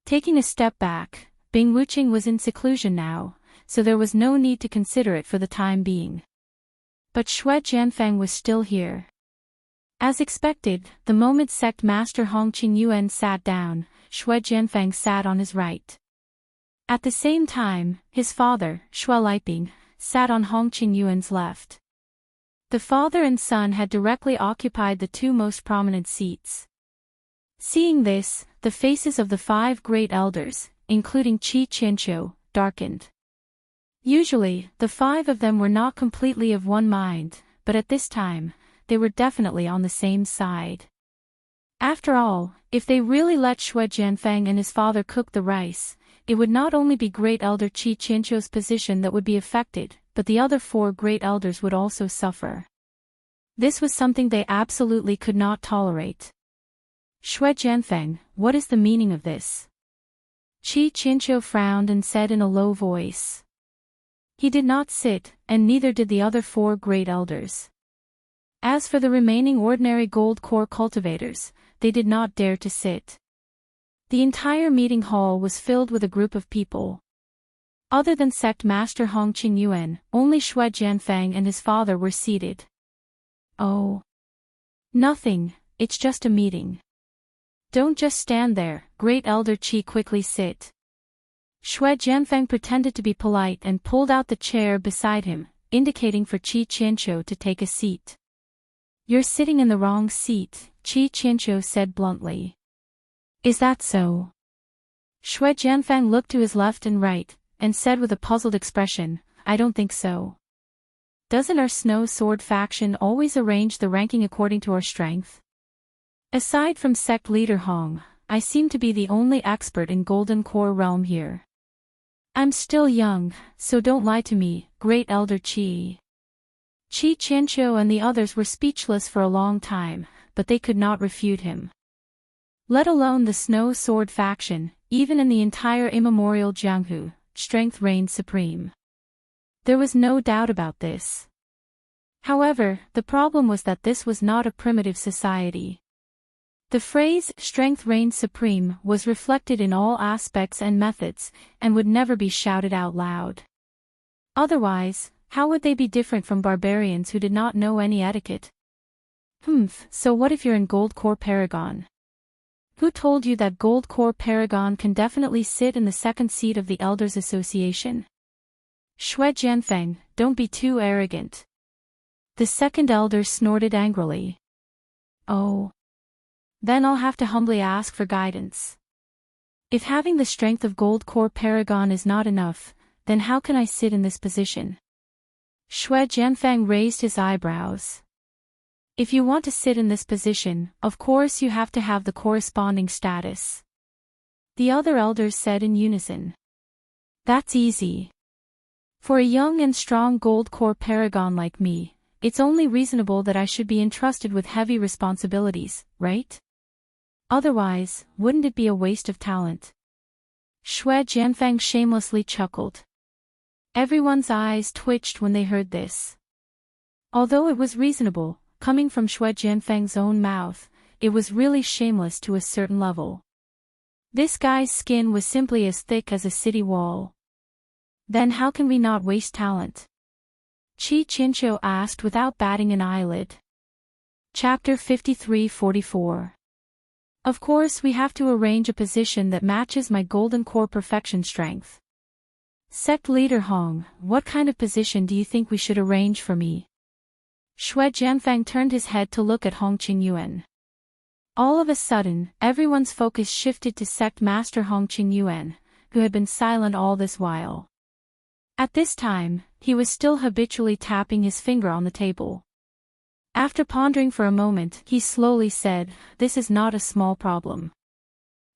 Taking a step back, Bing Wuqing was in seclusion now, so there was no need to consider it for the time being. But Xue Jianfeng was still here. As expected, the moment Sect Master Hong Qingyuan sat down, Xue Jianfeng sat on his right. At the same time, his father, Xue Liping, sat on Hong Qingyuan's left. The father and son had directly occupied the 2 most prominent seats. Seeing this, the faces of the 5 great elders, including Qi Qianqiu, darkened. Usually, the 5 of them were not completely of one mind, but at this time, they were definitely on the same side. After all, if they really let Xue Jianfeng and his father cook the rice, it would not only be Great Elder Qi Qianqiu's position that would be affected, but the other 4 great elders would also suffer. This was something they absolutely could not tolerate. Xue Jianfeng, what is the meaning of this? Qi Qianqiu frowned and said in a low voice. He did not sit, and neither did the other 4 great elders. As for the remaining ordinary gold core cultivators, they did not dare to sit. The entire meeting hall was filled with a group of people. Other than Sect Master Hong Qingyuan, only Xue Jianfeng and his father were seated. Oh. Nothing, it's just a meeting. Don't just stand there, Great Elder Qi, quickly sit. Xue Jianfeng pretended to be polite and pulled out the chair beside him, indicating for Qi Qianqiu to take a seat. You're sitting in the wrong seat, Qi Qianqiu said bluntly. Is that so? Xue Jianfeng looked to his left and right, and said with a puzzled expression, I don't think so. Doesn't our Snow Sword faction always arrange the ranking according to our strength? Aside from sect leader Hong, I seem to be the only expert in Golden Core realm here. I'm still young, so don't lie to me, Great Elder Qi. Qi Qianqiu and the others were speechless for a long time, but they could not refute him. Let alone the Snow Sword faction, even in the entire immemorial Jianghu, strength reigned supreme. There was no doubt about this. However, the problem was that this was not a primitive society. The phrase, strength reigns supreme, was reflected in all aspects and methods, and would never be shouted out loud. Otherwise, how would they be different from barbarians who did not know any etiquette? So what if you're in Gold Core Paragon? Who told you that Gold Core Paragon can definitely sit in the 2nd seat of the Elders Association? Xue Jianfeng, don't be too arrogant. The 2nd elder snorted angrily. Oh. Then I'll have to humbly ask for guidance. If having the strength of Gold Core Paragon is not enough, then how can I sit in this position? Xue Jianfeng raised his eyebrows. If you want to sit in this position, of course you have to have the corresponding status. The other elders said in unison. That's easy. For a young and strong Gold Core Paragon like me, it's only reasonable that I should be entrusted with heavy responsibilities, right? Otherwise, wouldn't it be a waste of talent? Xue Jianfeng shamelessly chuckled. Everyone's eyes twitched when they heard this. Although it was reasonable, coming from Xue Jianfeng's own mouth, it was really shameless to a certain level. This guy's skin was simply as thick as a city wall. Then how can we not waste talent? Qi Qianqiu asked without batting an eyelid. Chapter 53-44. Of course we have to arrange a position that matches my golden core perfection strength. Sect leader Hong, what kind of position do you think we should arrange for me? Shui Jianfang turned his head to look at Hong Qingyuan. All of a sudden, everyone's focus shifted to Sect Master Hong Qingyuan, who had been silent all this while. At this time, he was still habitually tapping his finger on the table. After pondering for a moment, he slowly said, "This is not a small problem.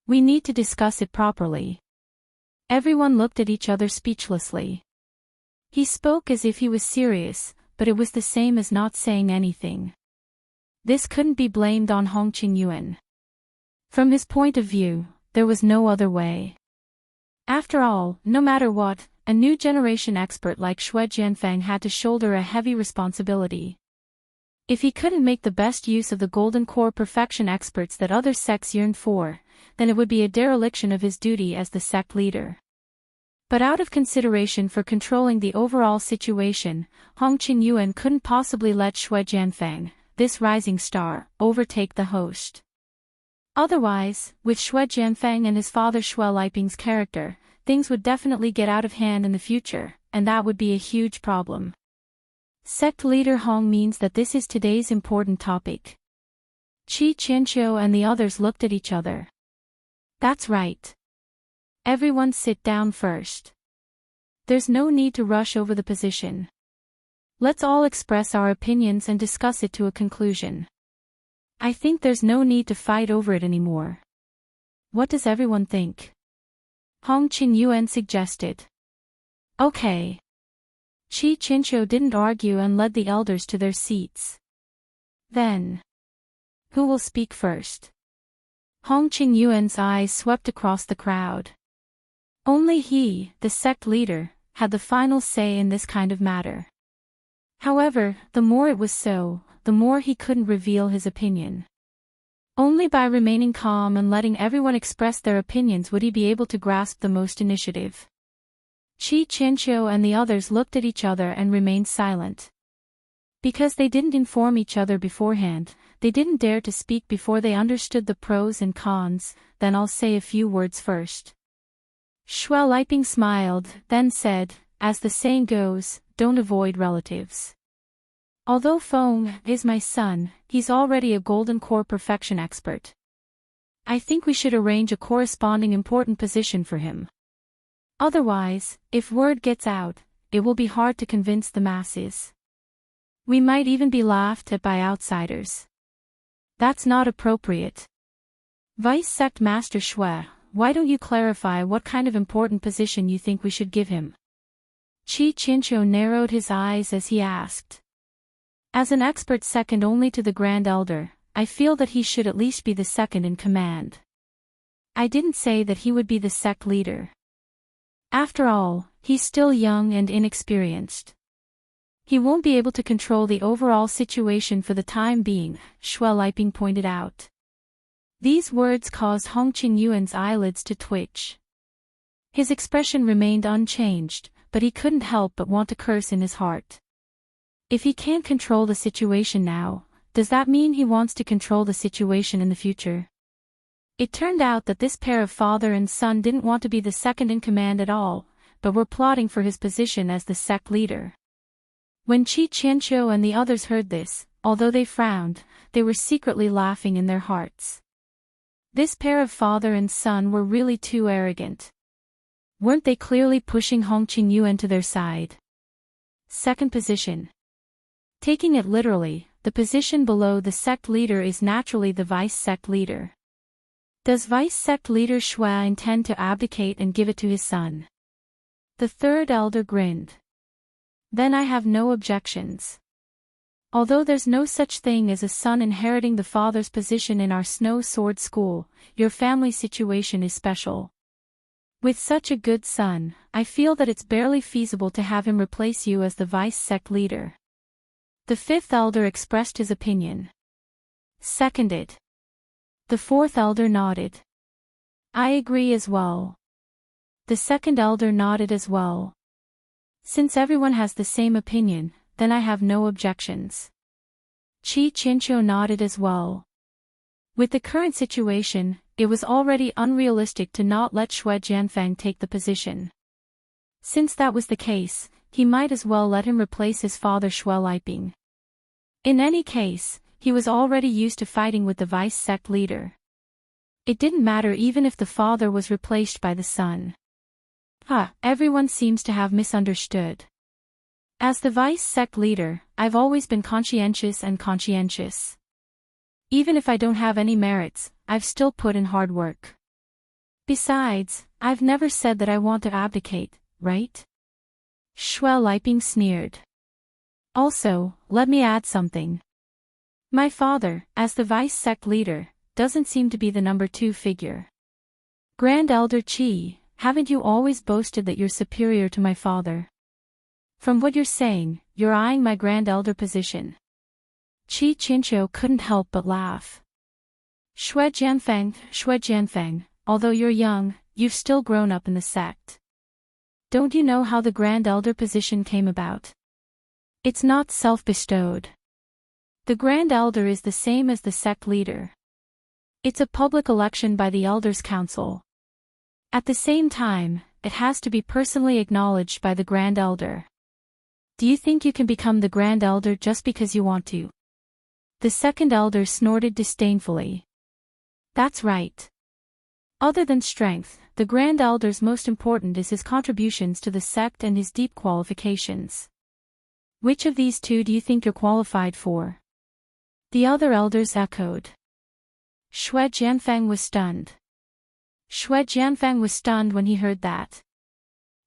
We need to discuss it properly." Everyone looked at each other speechlessly. He spoke as if he was serious, but it was the same as not saying anything. This couldn't be blamed on Hong Qingyuan. From his point of view, there was no other way. After all, no matter what, a new generation expert like Shui Jianfang had to shoulder a heavy responsibility. If he couldn't make the best use of the golden core perfection experts that other sects yearned for, then it would be a dereliction of his duty as the sect leader. But out of consideration for controlling the overall situation, Hong Qingyuan couldn't possibly let Shui Jianfang, this rising star, overtake the host. Otherwise, with Shui Jianfang and his father Shui Liping's character, things would definitely get out of hand in the future, and that would be a huge problem. Sect leader Hong means that this is today's important topic. Qi Qianqiu and the others looked at each other. That's right. Everyone sit down first. There's no need to rush over the position. Let's all express our opinions and discuss it to a conclusion. I think there's no need to fight over it anymore. What does everyone think? Hong Qingyuan suggested. Okay. Qi Qianqiu didn't argue and led the elders to their seats. Then, who will speak first? Hong Qingyuan's eyes swept across the crowd. Only he, the sect leader, had the final say in this kind of matter. However, the more it was so, the more he couldn't reveal his opinion. Only by remaining calm and letting everyone express their opinions would he be able to grasp the most initiative. Qi Qianqiu and the others looked at each other and remained silent. Because they didn't inform each other beforehand, they didn't dare to speak before they understood the pros and cons. Then I'll say a few words first. Shui Liping smiled, then said, as the saying goes, don't avoid relatives. Although Feng is my son, he's already a golden core perfection expert. I think we should arrange a corresponding important position for him. Otherwise, if word gets out, it will be hard to convince the masses. We might even be laughed at by outsiders. That's not appropriate. Vice Sect Master Shui, why don't you clarify what kind of important position you think we should give him? Qi Qianqiu narrowed his eyes as he asked. As an expert second only to the Grand Elder, I feel that he should at least be the second in command. I didn't say that he would be the sect leader. After all, he's still young and inexperienced. He won't be able to control the overall situation for the time being, Shui Liping pointed out. These words caused Hong Qingyuan's eyelids to twitch. His expression remained unchanged, but he couldn't help but want to curse in his heart. If he can't control the situation now, does that mean he wants to control the situation in the future? It turned out that this pair of father and son didn't want to be the second in command at all, but were plotting for his position as the sect leader. When Qi Qianqiu and the others heard this, although they frowned, they were secretly laughing in their hearts. This pair of father and son were really too arrogant. Weren't they clearly pushing Hong Qingyuan to their side? Second position. Taking it literally, the position below the sect leader is naturally the vice sect leader. Does vice sect leader Shui intend to abdicate and give it to his son? The third elder grinned. Then I have no objections. Although there's no such thing as a son inheriting the father's position in our Snow Sword School, your family situation is special. With such a good son, I feel that it's barely feasible to have him replace you as the vice sect leader. The fifth elder expressed his opinion. Seconded. The fourth elder nodded. I agree as well. The second elder nodded as well. Since everyone has the same opinion, then I have no objections. Qi Qinqiu nodded as well. With the current situation, it was already unrealistic to not let Xue Jianfeng take the position. Since that was the case, he might as well let him replace his father Xue Liping. In any case, he was already used to fighting with the vice sect leader. It didn't matter even if the father was replaced by the son. Everyone seems to have misunderstood. As the vice sect leader, I've always been conscientious and conscientious. Even if I don't have any merits, I've still put in hard work. Besides, I've never said that I want to abdicate, right? Xue Liping sneered. Also, let me add something. My father, as the vice sect leader, doesn't seem to be the number 2 figure. Grand Elder Qi, haven't you always boasted that you're superior to my father? From what you're saying, you're eyeing my Grand Elder position. Qi Qinqiu couldn't help but laugh. Xue Jianfeng, although you're young, you've still grown up in the sect. Don't you know how the Grand Elder position came about? It's not self-bestowed. The Grand Elder is the same as the sect leader. It's a public election by the Elders' Council. At the same time, it has to be personally acknowledged by the Grand Elder. Do you think you can become the Grand Elder just because you want to? The second elder snorted disdainfully. That's right. Other than strength, the Grand Elder's most important is his contributions to the sect and his deep qualifications. Which of these two do you think you're qualified for? The other elders echoed. Xue Jianfeng was stunned. Xue Jianfeng was stunned when he heard that.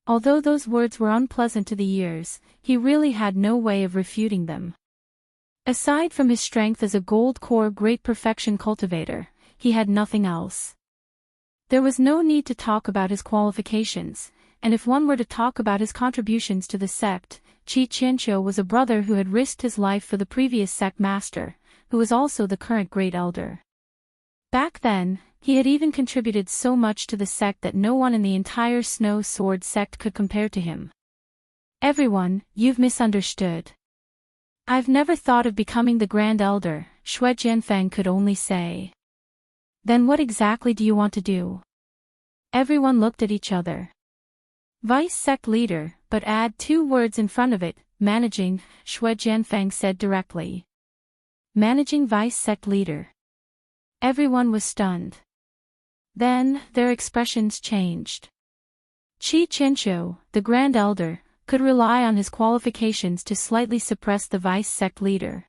Although those words were unpleasant to the ears, he really had no way of refuting them. Aside from his strength as a gold core great perfection cultivator, he had nothing else. There was no need to talk about his qualifications, and if one were to talk about his contributions to the sect, Qi Qianqiu was a brother who had risked his life for the previous sect master, who was also the current great elder. Back then, he had even contributed so much to the sect that no one in the entire Snow Sword sect could compare to him. Everyone, you've misunderstood. I've never thought of becoming the Grand Elder, Xue Jianfeng could only say. Then what exactly do you want to do? Everyone looked at each other. Vice sect leader, but add 2 words in front of it, managing, Xue Jianfeng said directly. Managing vice sect leader. Everyone was stunned. Then, their expressions changed. Qi Qianqiu, the Grand Elder, could rely on his qualifications to slightly suppress the vice sect leader.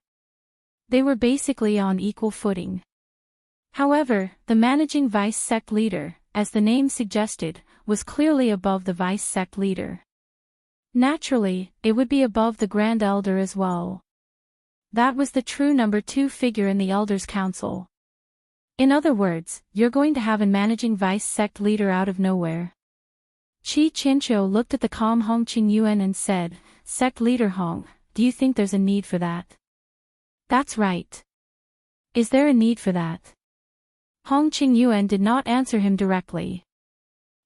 They were basically on equal footing. However, the managing vice sect leader, as the name suggested, was clearly above the vice sect leader. Naturally, it would be above the Grand Elder as well. That was the true number 2 figure in the Elders' Council. In other words, you're going to have a managing vice sect leader out of nowhere. Qi Qianqiu looked at the calm Hong Qingyuan and said, Sect leader Hong, do you think there's a need for that? That's right. Is there a need for that? Hong Qingyuan did not answer him directly.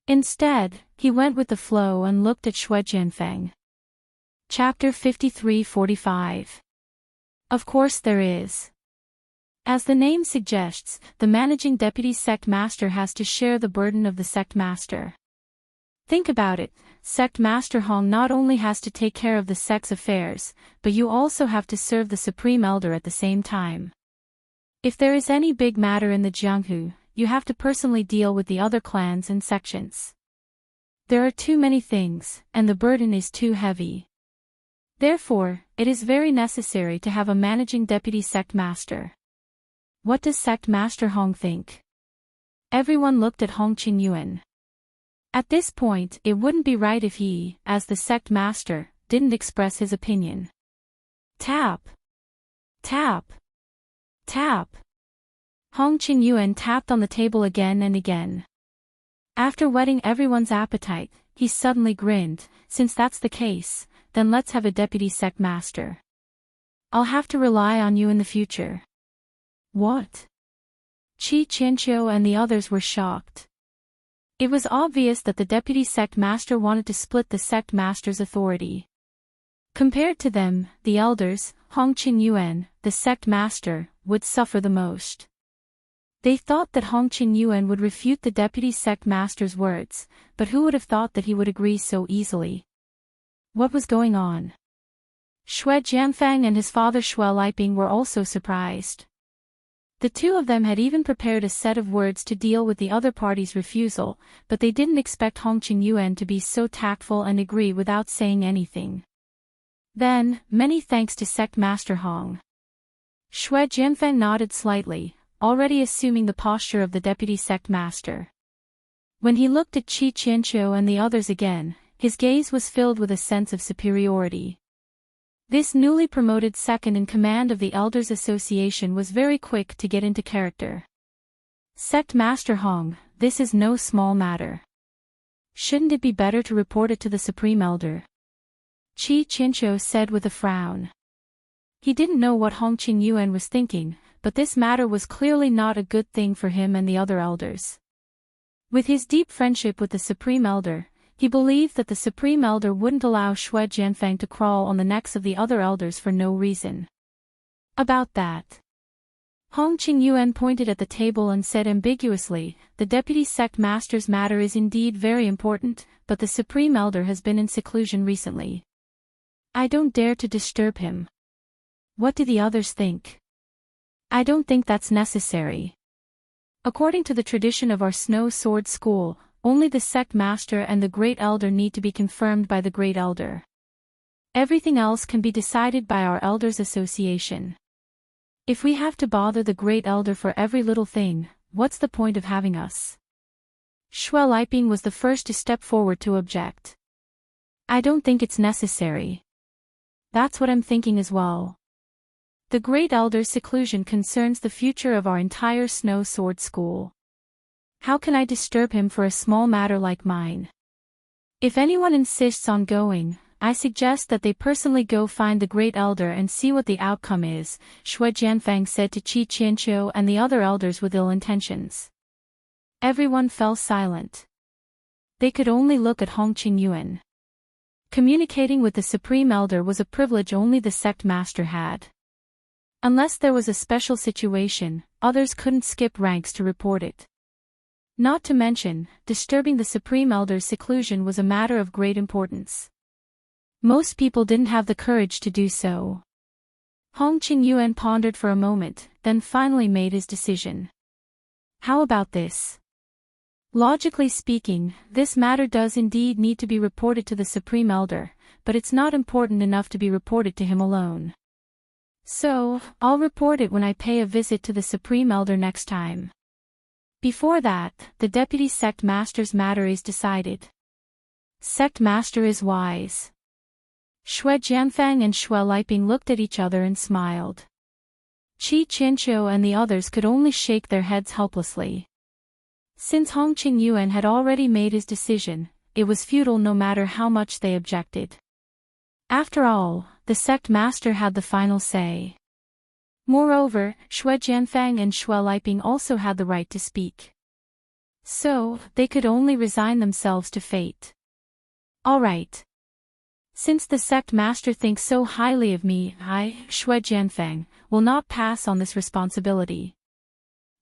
Instead, he went with the flow and looked at Xue Jianfeng. Chapter 53-45. Of course there is. As the name suggests, the managing deputy sect master has to share the burden of the sect master. Think about it, sect master Hong not only has to take care of the sect's affairs, but you also have to serve the supreme elder at the same time. If there is any big matter in the Jianghu, you have to personally deal with the other clans and sections. There are too many things, and the burden is too heavy. Therefore, it is very necessary to have a managing deputy sect master. What does sect master Hong think? Everyone looked at Hong Qingyuan. At this point, it wouldn't be right if he, as the sect master, didn't express his opinion. Tap. Tap. Tap. Hong Qingyuan tapped on the table again and again. After whetting everyone's appetite, he suddenly grinned. Since that's the case, then let's have a deputy sect master. I'll have to rely on you in the future. What? Qi Qianqiu and the others were shocked. It was obvious that the deputy sect master wanted to split the sect master's authority. Compared to them, the elders, Hong Qingyuan, the sect master, would suffer the most. They thought that Hong Qingyuan would refute the deputy sect master's words, but who would have thought that he would agree so easily? What was going on? Xue Jianfang and his father Xue Liping were also surprised. The two of them had even prepared a set of words to deal with the other party's refusal, but they didn't expect Hong Qingyuan to be so tactful and agree without saying anything. Then, many thanks to Sect Master Hong. Xue Jianfang nodded slightly, already assuming the posture of the deputy sect master. When he looked at Qi Qianqiu and the others again, his gaze was filled with a sense of superiority. This newly promoted second in command of the Elders Association was very quick to get into character. Sect Master Hong, this is no small matter. Shouldn't it be better to report it to the Supreme Elder? Qi Qianqiu said with a frown. He didn't know what Hong Qingyuan was thinking, but this matter was clearly not a good thing for him and the other elders. With his deep friendship with the Supreme Elder, he believed that the Supreme Elder wouldn't allow Xue Jianfang to crawl on the necks of the other elders for no reason. About that. Hong Qingyuan pointed at the table and said ambiguously, the deputy sect master's matter is indeed very important, but the Supreme Elder has been in seclusion recently. I don't dare to disturb him. What do the others think? I don't think that's necessary. According to the tradition of our Snow Sword School, only the sect master and the Great Elder need to be confirmed by the Great Elder. Everything else can be decided by our Elders Association. If we have to bother the Great Elder for every little thing, what's the point of having us? Xue Liping was the first to step forward to object. I don't think it's necessary. That's what I'm thinking as well. The Great Elder's seclusion concerns the future of our entire Snow Sword School. How can I disturb him for a small matter like mine? If anyone insists on going, I suggest that they personally go find the Great Elder and see what the outcome is, Xue Jianfang said to Qi Qianqiu and the other elders with ill intentions. Everyone fell silent. They could only look at Hong Qingyuan. Communicating with the Supreme Elder was a privilege only the sect master had. Unless there was a special situation, others couldn't skip ranks to report it. Not to mention, disturbing the Supreme Elder's seclusion was a matter of great importance. Most people didn't have the courage to do so. Hong Qingyuan pondered for a moment, then finally made his decision. How about this? Logically speaking, this matter does indeed need to be reported to the Supreme Elder, but it's not important enough to be reported to him alone. So, I'll report it when I pay a visit to the Supreme Elder next time. Before that, the Deputy Sect Master's matter is decided. Sect Master is wise. Xue Jianfang and Xue Liping looked at each other and smiled. Qi Qianqiu and the others could only shake their heads helplessly. Since Hong Qingyuan had already made his decision, it was futile no matter how much they objected. After all, the sect master had the final say. Moreover, Xue Jianfang and Xue Liping also had the right to speak. So, they could only resign themselves to fate. All right. Since the sect master thinks so highly of me, I, Xue Jianfang, will not pass on this responsibility.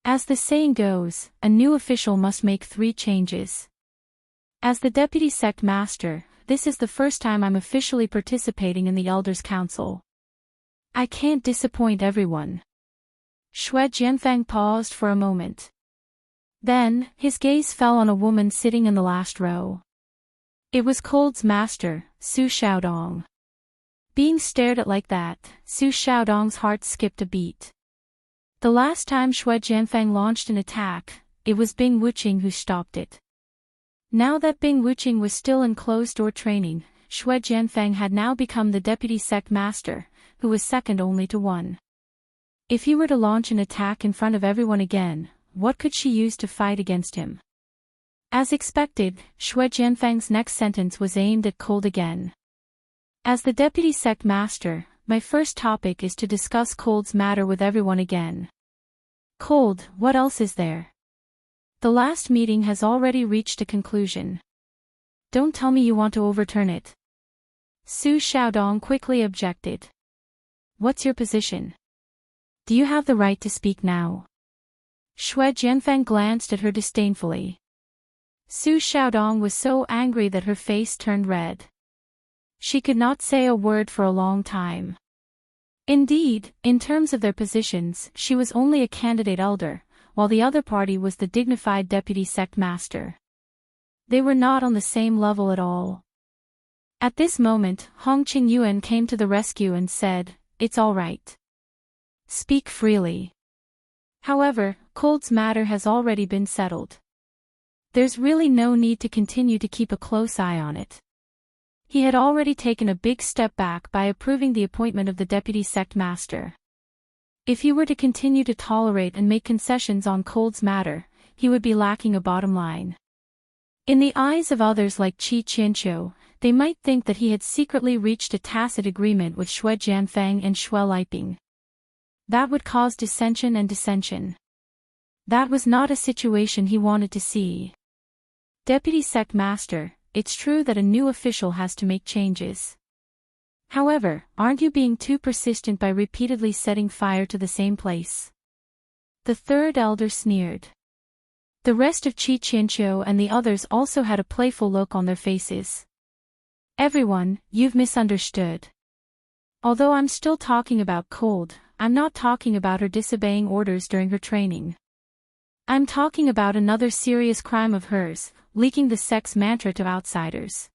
As the saying goes, a new official must make 3 changes. As the deputy sect master, this is the first time I'm officially participating in the Elders' Council. I can't disappoint everyone. Xue Jianfang paused for a moment. Then, his gaze fell on a woman sitting in the last row. It was Cold's master, Su Xiaodong. Being stared at like that, Su Xiaodong's heart skipped a beat. The last time Xue Jianfang launched an attack, it was Bing Wuqing who stopped it. Now that Bing Wuqing was still in closed-door training, Xue Jianfang had now become the deputy sect master, who was second only to one. If he were to launch an attack in front of everyone again, what could she use to fight against him? As expected, Xue Jianfang's next sentence was aimed at Cold again. As the deputy sect master, my first topic is to discuss Cold's matter with everyone again. Cold, what else is there? The last meeting has already reached a conclusion. Don't tell me you want to overturn it. Su Xiaodong quickly objected. What's your position? Do you have the right to speak now? Shui Jianfeng glanced at her disdainfully. Su Xiaodong was so angry that her face turned red. She could not say a word for a long time. Indeed, in terms of their positions, she was only a candidate elder, while the other party was the dignified deputy sect master. They were not on the same level at all. At this moment, Hong Qingyuan came to the rescue and said, "It's all right. Speak freely. However, Cold's matter has already been settled. There's really no need to continue to keep a close eye on it." He had already taken a big step back by approving the appointment of the deputy sect master. If he were to continue to tolerate and make concessions on Cold's matter, he would be lacking a bottom line. In the eyes of others like Qi Qianqiu, they might think that he had secretly reached a tacit agreement with Shui Jianfeng and Shui Liping. That would cause dissension and dissension. That was not a situation he wanted to see. Deputy sect master, it's true that a new official has to make changes. However, aren't you being too persistent by repeatedly setting fire to the same place? The third elder sneered. The rest of Qi Qianqiu and the others also had a playful look on their faces. Everyone, you've misunderstood. Although I'm still talking about Cold, I'm not talking about her disobeying orders during her training. I'm talking about another serious crime of hers, leaking the sect's mantra to outsiders.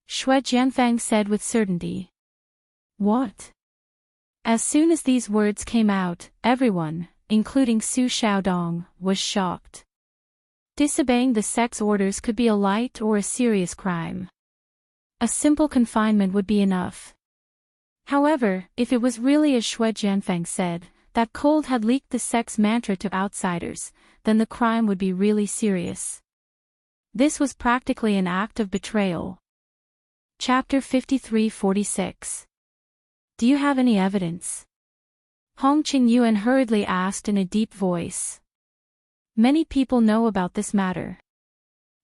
Shui Jianfeng said with certainty. What? As soon as these words came out, everyone, including Su Xiaodong, was shocked. Disobeying the sect's orders could be a light or a serious crime. A simple confinement would be enough. However, if it was really as Shui Jianfeng said, that Cold had leaked the sect's mantra to outsiders, then the crime would be really serious. This was practically an act of betrayal. Chapter 53-46. Do you have any evidence? Hong Qingyuan hurriedly asked in a deep voice. Many people know about this matter.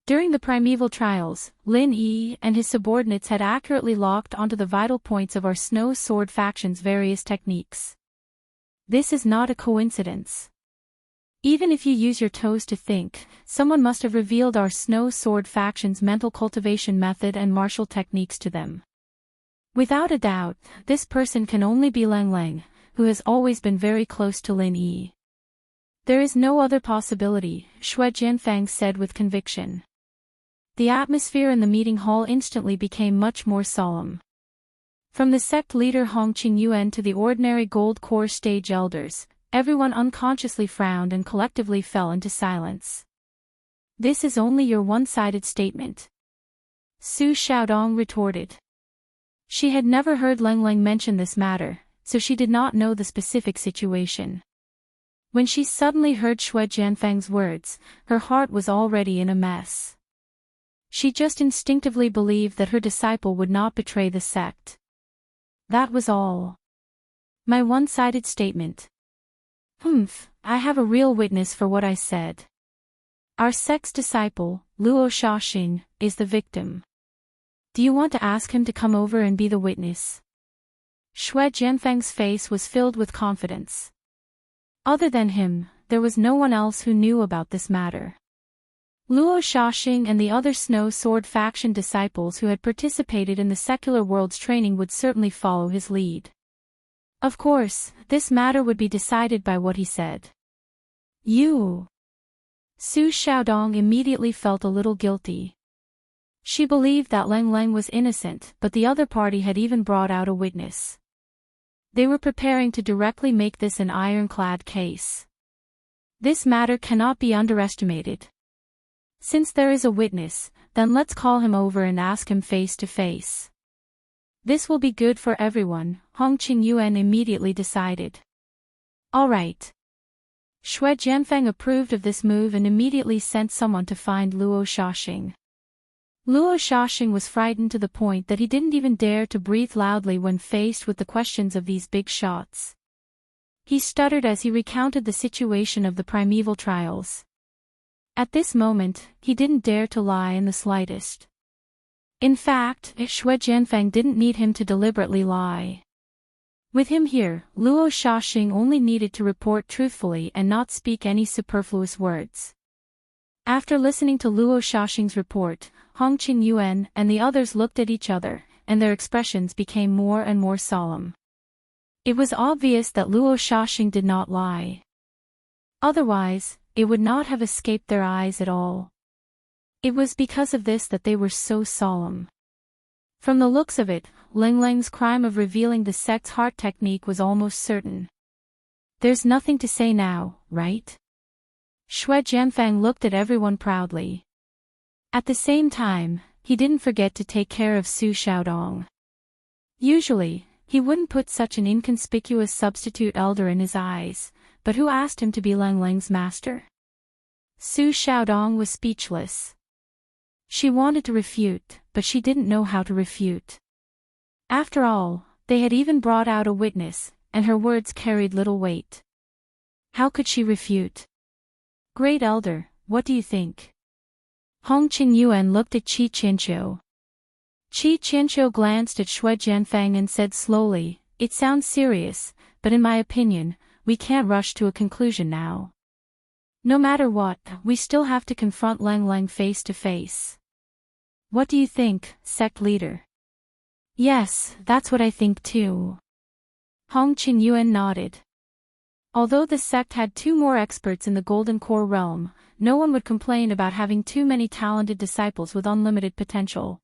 During the primeval trials, Lin Yi and his subordinates had accurately locked onto the vital points of our Snow Sword faction's various techniques. This is not a coincidence. Even if you use your toes to think, someone must have revealed our Snow Sword faction's mental cultivation method and martial techniques to them. Without a doubt, this person can only be Lang Lang, who has always been very close to Lin Yi. There is no other possibility, Shui Jianfeng said with conviction. The atmosphere in the meeting hall instantly became much more solemn. From the sect leader Hong Qingyuan to the ordinary gold core stage elders, everyone unconsciously frowned and collectively fell into silence. This is only your one-sided statement. Su Xiaodong retorted. She had never heard Lang Lang mention this matter, so she did not know the specific situation. When she suddenly heard Shui Jianfeng's words, her heart was already in a mess. She just instinctively believed that her disciple would not betray the sect. That was all. My one-sided statement. I have a real witness for what I said. Our sect's disciple, Luo Shaoxing, is the victim. Do you want to ask him to come over and be the witness? Shui Jianfeng's face was filled with confidence. Other than him, there was no one else who knew about this matter. Luo Shaoxing and the other Snow Sword faction disciples who had participated in the secular world's training would certainly follow his lead. Of course, this matter would be decided by what he said. You. Su Xiaodong immediately felt a little guilty. She believed that Lang Lang was innocent, but the other party had even brought out a witness. They were preparing to directly make this an ironclad case. This matter cannot be underestimated. Since there is a witness, then let's call him over and ask him face to face. This will be good for everyone, Hong Qingyuan immediately decided. All right. Shui Jianfeng approved of this move and immediately sent someone to find Luo Shaoxing. Luo Shaoxing was frightened to the point that he didn't even dare to breathe loudly when faced with the questions of these big shots. He stuttered as he recounted the situation of the primeval trials. At this moment, he didn't dare to lie in the slightest. In fact, Shui Jianfang didn't need him to deliberately lie. With him here, Luo Shaxing only needed to report truthfully and not speak any superfluous words. After listening to Luo Shaxing's report, Hong Qingyuan and the others looked at each other, and their expressions became more and more solemn. It was obvious that Luo Shaxing did not lie. Otherwise, it would not have escaped their eyes at all. It was because of this that they were so solemn. From the looks of it, Ling Ling's crime of revealing the sect's heart technique was almost certain. There's nothing to say now, right? Shui Jianfang looked at everyone proudly. At the same time, he didn't forget to take care of Su Xiaodong. Usually, he wouldn't put such an inconspicuous substitute elder in his eyes, but who asked him to be Ling Ling's master? Su Xiaodong was speechless. She wanted to refute, but she didn't know how to refute. After all, they had even brought out a witness, and her words carried little weight. How could she refute? Great Elder, what do you think? Hong Qingyuan looked at Qi Qianqiu. Qi Qianqiu glanced at Shui Jianfang and said slowly, "It sounds serious, but in my opinion, we can't rush to a conclusion now. No matter what, we still have to confront Ling Ling face to face." What do you think, sect leader? Yes, that's what I think too. Hong Qingyuan nodded. Although the sect had 2 more experts in the Golden Core realm, no one would complain about having too many talented disciples with unlimited potential.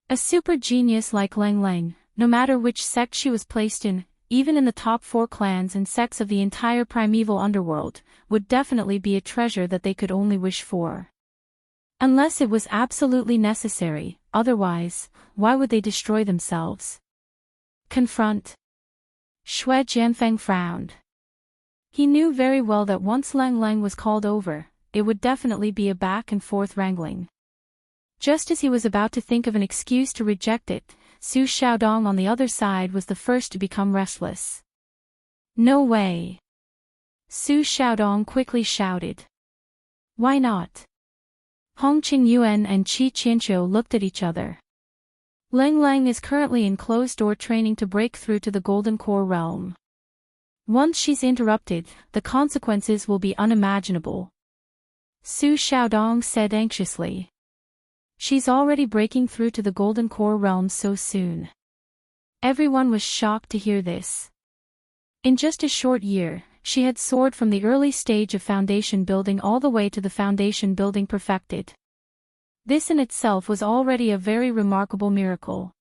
A super genius like Ling Ling, no matter which sect she was placed in, even in the top 4 clans and sects of the entire primeval underworld, would definitely be a treasure that they could only wish for. Unless it was absolutely necessary, otherwise, why would they destroy themselves? Confront. Shui Jianfang frowned. He knew very well that once Ling Ling was called over, it would definitely be a back and forth wrangling. Just as he was about to think of an excuse to reject it, Su Xiaodong on the other side was the first to become restless. No way. Su Xiaodong quickly shouted. Why not? Hong Qingyuan and Qi Qianqiu looked at each other. Ling Ling is currently in closed-door training to break through to the Golden Core realm. Once she's interrupted, the consequences will be unimaginable. Su Xiaodong said anxiously. She's already breaking through to the Golden Core realm so soon. Everyone was shocked to hear this. In just a short year, she had soared from the early stage of foundation building all the way to the foundation building perfected. This in itself was already a very remarkable miracle.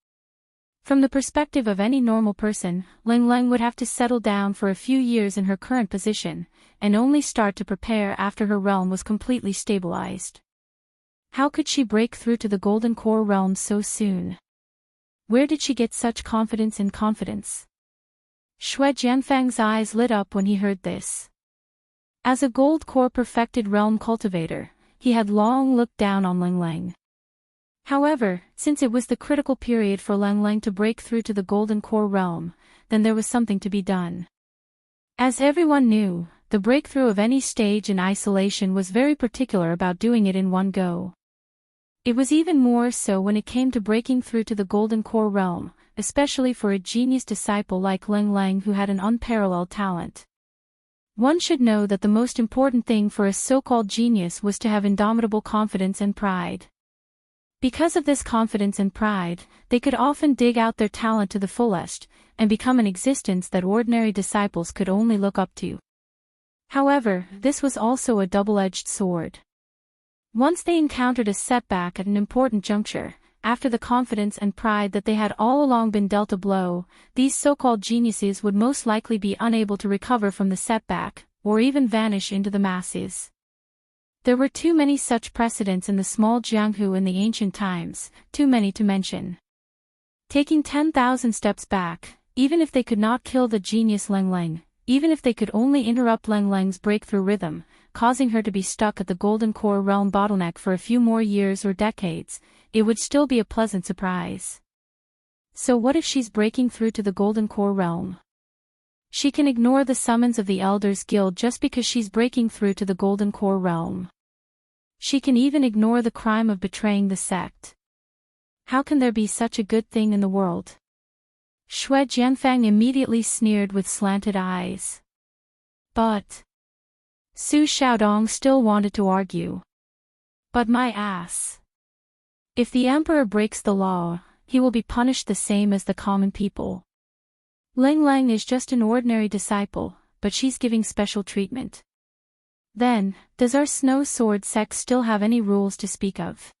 From the perspective of any normal person, Ling Ling would have to settle down for a few years in her current position, and only start to prepare after her realm was completely stabilized. How could she break through to the Golden Core realm so soon? Where did she get such confidence in confidence? Shui Jianfang's eyes lit up when he heard this. As a Gold Core perfected realm cultivator, he had long looked down on Ling Ling. However, since it was the critical period for Ling Ling to break through to the Golden Core realm, then there was something to be done. As everyone knew, the breakthrough of any stage in isolation was very particular about doing it in one go. It was even more so when it came to breaking through to the Golden Core realm, especially for a genius disciple like Ling Ling who had an unparalleled talent. One should know that the most important thing for a so-called genius was to have indomitable confidence and pride. Because of this confidence and pride, they could often dig out their talent to the fullest, and become an existence that ordinary disciples could only look up to. However, this was also a double-edged sword. Once they encountered a setback at an important juncture, after the confidence and pride that they had all along been dealt a blow, these so-called geniuses would most likely be unable to recover from the setback, or even vanish into the masses. There were too many such precedents in the small Jianghu in the ancient times, too many to mention. Taking 10,000 steps back, even if they could not kill the genius Ling Ling, even if they could only interrupt Ling Ling's breakthrough rhythm, causing her to be stuck at the Golden Core realm bottleneck for a few more years or decades, it would still be a pleasant surprise. So what if she's breaking through to the Golden Core realm? She can ignore the summons of the Elders Guild just because she's breaking through to the Golden Core realm. She can even ignore the crime of betraying the sect. How can there be such a good thing in the world? Shui Jianfang immediately sneered with slanted eyes. But Su Xiaodong still wanted to argue. But my ass. If the emperor breaks the law, he will be punished the same as the common people. Lang Lang is just an ordinary disciple, but she's giving special treatment. Then, does our snow sword sect still have any rules to speak of?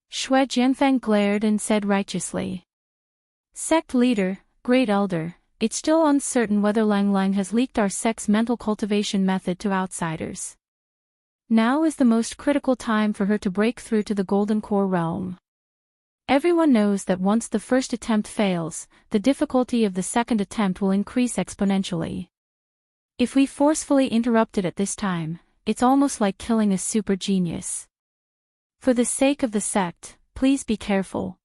Shui Jianfang glared and said righteously. Sect leader, great elder, it's still uncertain whether Lang Lang has leaked our sect's mental cultivation method to outsiders. Now is the most critical time for her to break through to the Golden Core realm. Everyone knows that once the first attempt fails, the difficulty of the second attempt will increase exponentially. If we forcefully interrupt it at this time, it's almost like killing a super genius. For the sake of the sect, please be careful.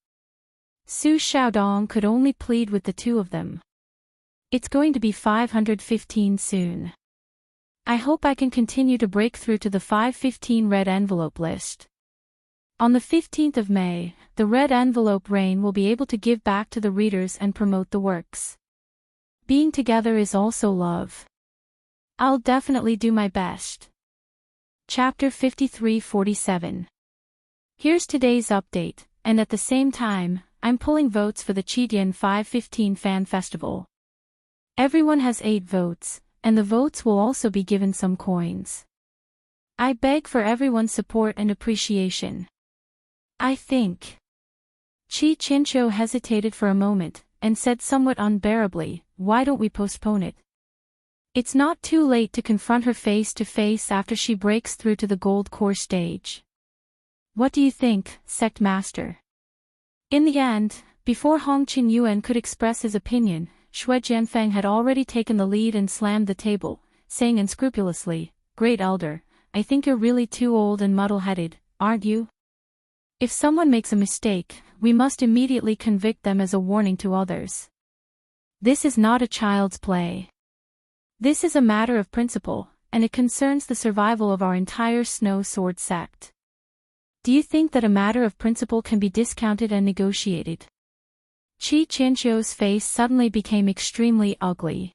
Su Xiaodong could only plead with the two of them. It's going to be 515 soon. I hope I can continue to break through to the 515 red envelope list. On the 15th of May, the red envelope reign will be able to give back to the readers and promote the works. Being together is also love. I'll definitely do my best. Chapter 53-47. Here's today's update, and at the same time, I'm pulling votes for the Qidian 515 Fan Festival. Everyone has 8 votes, and the votes will also be given some coins. I beg for everyone's support and appreciation. I think. Qi Qinqiu hesitated for a moment, and said somewhat unbearably, why don't we postpone it? It's not too late to confront her face to face after she breaks through to the Gold Core stage. What do you think, Sect Master? In the end, before Hong Qingyuan could express his opinion, Shui Jianfang had already taken the lead and slammed the table, saying unscrupulously, Great Elder, I think you're really too old and muddle-headed, aren't you? If someone makes a mistake, we must immediately convict them as a warning to others. This is not a child's play. This is a matter of principle, and it concerns the survival of our entire Snow Sword sect. Do you think that a matter of principle can be discounted and negotiated? Qi Qinqiu's face suddenly became extremely ugly.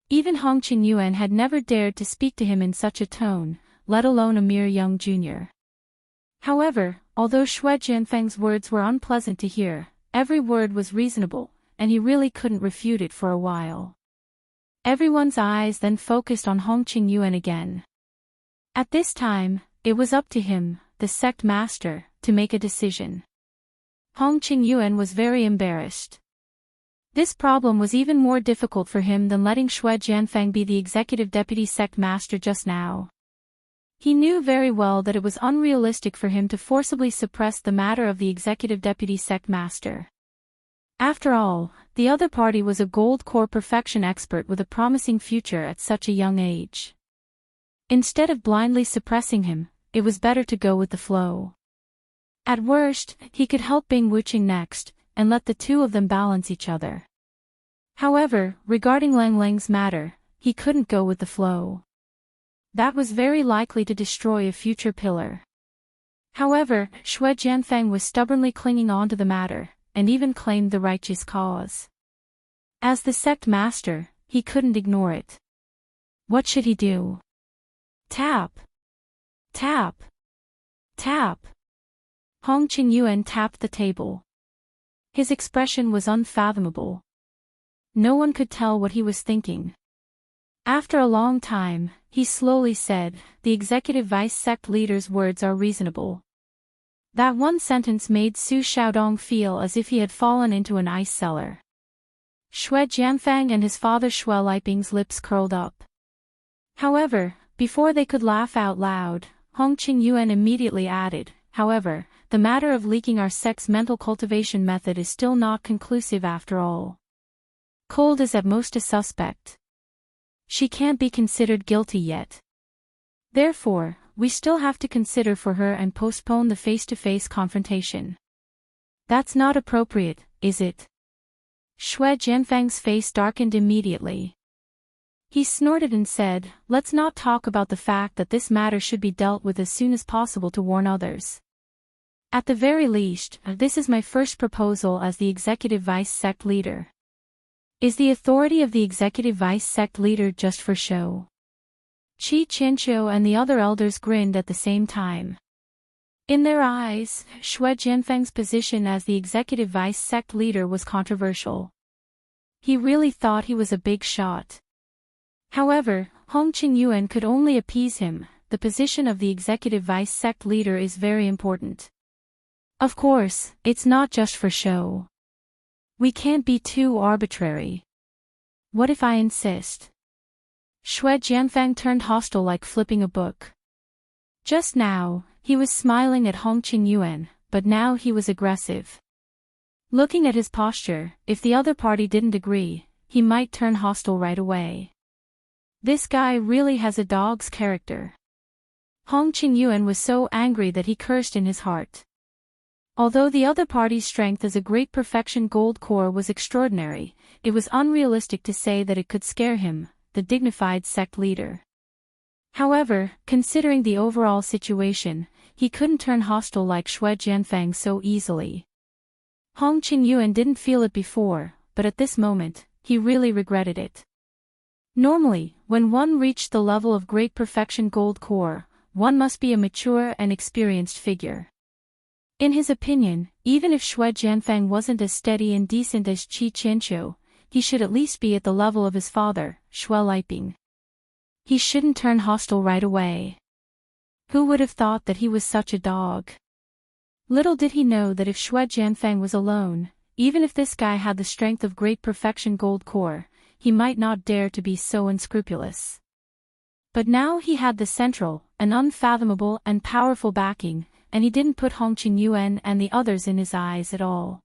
Even Hong Qingyuan had never dared to speak to him in such a tone, let alone a mere young junior. However, although Shui Jianfang's words were unpleasant to hear, every word was reasonable, and he really couldn't refute it for a while. Everyone's eyes then focused on Hong Qingyuan again. At this time, it was up to him, the sect master, to make a decision. Hong Qingyuan was very embarrassed. This problem was even more difficult for him than letting Shui Jianfang be the executive deputy sect master just now. He knew very well that it was unrealistic for him to forcibly suppress the matter of the executive deputy sect master. After all, the other party was a Gold Core perfection expert with a promising future at such a young age. Instead of blindly suppressing him, it was better to go with the flow. At worst, he could help Bing Wuqing next, and let the two of them balance each other. However, regarding Lang Lang's matter, he couldn't go with the flow. That was very likely to destroy a future pillar. However, Shui Jianfang was stubbornly clinging on to the matter, and even claimed the righteous cause. As the sect master, he couldn't ignore it. What should he do? Tap! Tap! Tap! Hong Qingyuan tapped the table. His expression was unfathomable. No one could tell what he was thinking. After a long time, he slowly said, the executive vice sect leader's words are reasonable. That one sentence made Su Xiaodong feel as if he had fallen into an ice cellar. Shui Jianfang and his father Shui Liping's lips curled up. However, before they could laugh out loud, Hong Qingyuan immediately added, however, the matter of leaking our sect's mental cultivation method is still not conclusive after all. Cold is at most a suspect. She can't be considered guilty yet. Therefore, we still have to consider for her and postpone the face-to-face confrontation. That's not appropriate, is it? Shui Jianfang's face darkened immediately. He snorted and said, let's not talk about the fact that this matter should be dealt with as soon as possible to warn others. At the very least, this is my first proposal as the executive vice sect leader. Is the authority of the executive vice sect leader just for show? Qi Qianqiu and the other elders grinned at the same time. In their eyes, Xue Jianfeng's position as the executive vice sect leader was controversial. He really thought he was a big shot. However, Hong Qingyuan could only appease him. The position of the executive vice sect leader is very important. Of course, it's not just for show. We can't be too arbitrary. What if I insist? Xue Jianfeng turned hostile like flipping a book. Just now, he was smiling at Hong Qingyuan, but now he was aggressive. Looking at his posture, if the other party didn't agree, he might turn hostile right away. This guy really has a dog's character. Hong Qingyuan was so angry that he cursed in his heart. Although the other party's strength as a great perfection gold core was extraordinary, it was unrealistic to say that it could scare him, the dignified sect leader. However, considering the overall situation, he couldn't turn hostile like Xue Jianfeng so easily. Hong Qingyuan didn't feel it before, but at this moment, he really regretted it. Normally, when one reached the level of great perfection gold core, one must be a mature and experienced figure. In his opinion, even if Xue Jianfeng wasn't as steady and decent as Qi Qianqiu, he should at least be at the level of his father, Xue Liping. He shouldn't turn hostile right away. Who would have thought that he was such a dog? Little did he know that if Xue Jianfeng was alone, even if this guy had the strength of great perfection gold core, he might not dare to be so unscrupulous. But now he had the central, an unfathomable and powerful backing, and he didn't put Hong Qingyuan and the others in his eyes at all.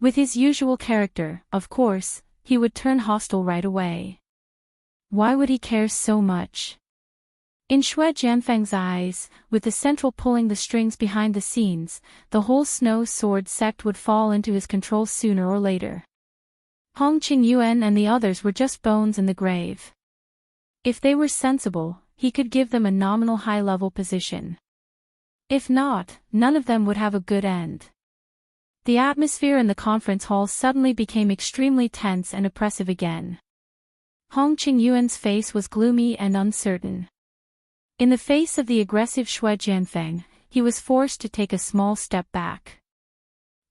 With his usual character, of course, he would turn hostile right away. Why would he care so much? In Xue Jianfeng's eyes, with the central pulling the strings behind the scenes, the whole Snow Sword sect would fall into his control sooner or later. Hong Qingyuan and the others were just bones in the grave. If they were sensible, he could give them a nominal high-level position. If not, none of them would have a good end. The atmosphere in the conference hall suddenly became extremely tense and oppressive again. Hong Qingyuan's face was gloomy and uncertain. In the face of the aggressive Xue Jianfeng, he was forced to take a small step back.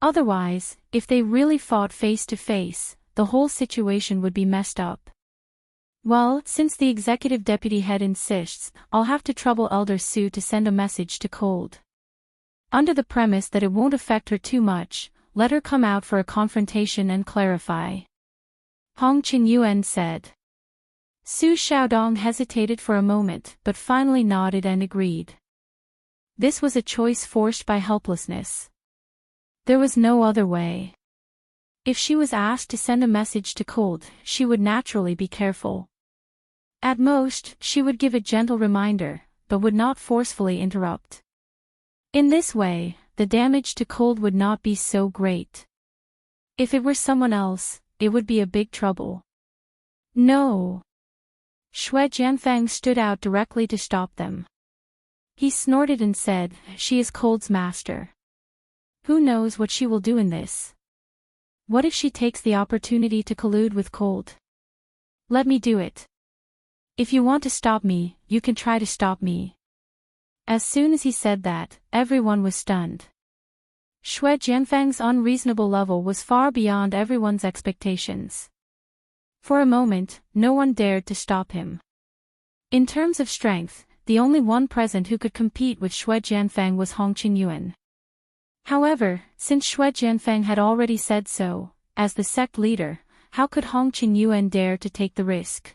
Otherwise, if they really fought face to face, the whole situation would be messed up. Well, since the executive deputy head insists, I'll have to trouble Elder Su to send a message to Cold. Under the premise that it won't affect her too much, let her come out for a confrontation and clarify. Hong Qingyuan said. Su Xiaodong hesitated for a moment but finally nodded and agreed. This was a choice forced by helplessness. There was no other way. If she was asked to send a message to Cold, she would naturally be careful. At most, she would give a gentle reminder, but would not forcefully interrupt. In this way, the damage to Cold would not be so great. If it were someone else, it would be a big trouble. No. Xue Jianfeng stood out directly to stop them. He snorted and said, she is Cold's master. Who knows what she will do in this? What if she takes the opportunity to collude with Cold? Let me do it. If you want to stop me, you can try to stop me. As soon as he said that, everyone was stunned. Xue Jianfeng's unreasonable level was far beyond everyone's expectations. For a moment, no one dared to stop him. In terms of strength, the only one present who could compete with Xue Jianfeng was Hong Qingyuan. However, since Xue Jianfeng had already said so, as the sect leader, how could Hong Qingyuan dare to take the risk?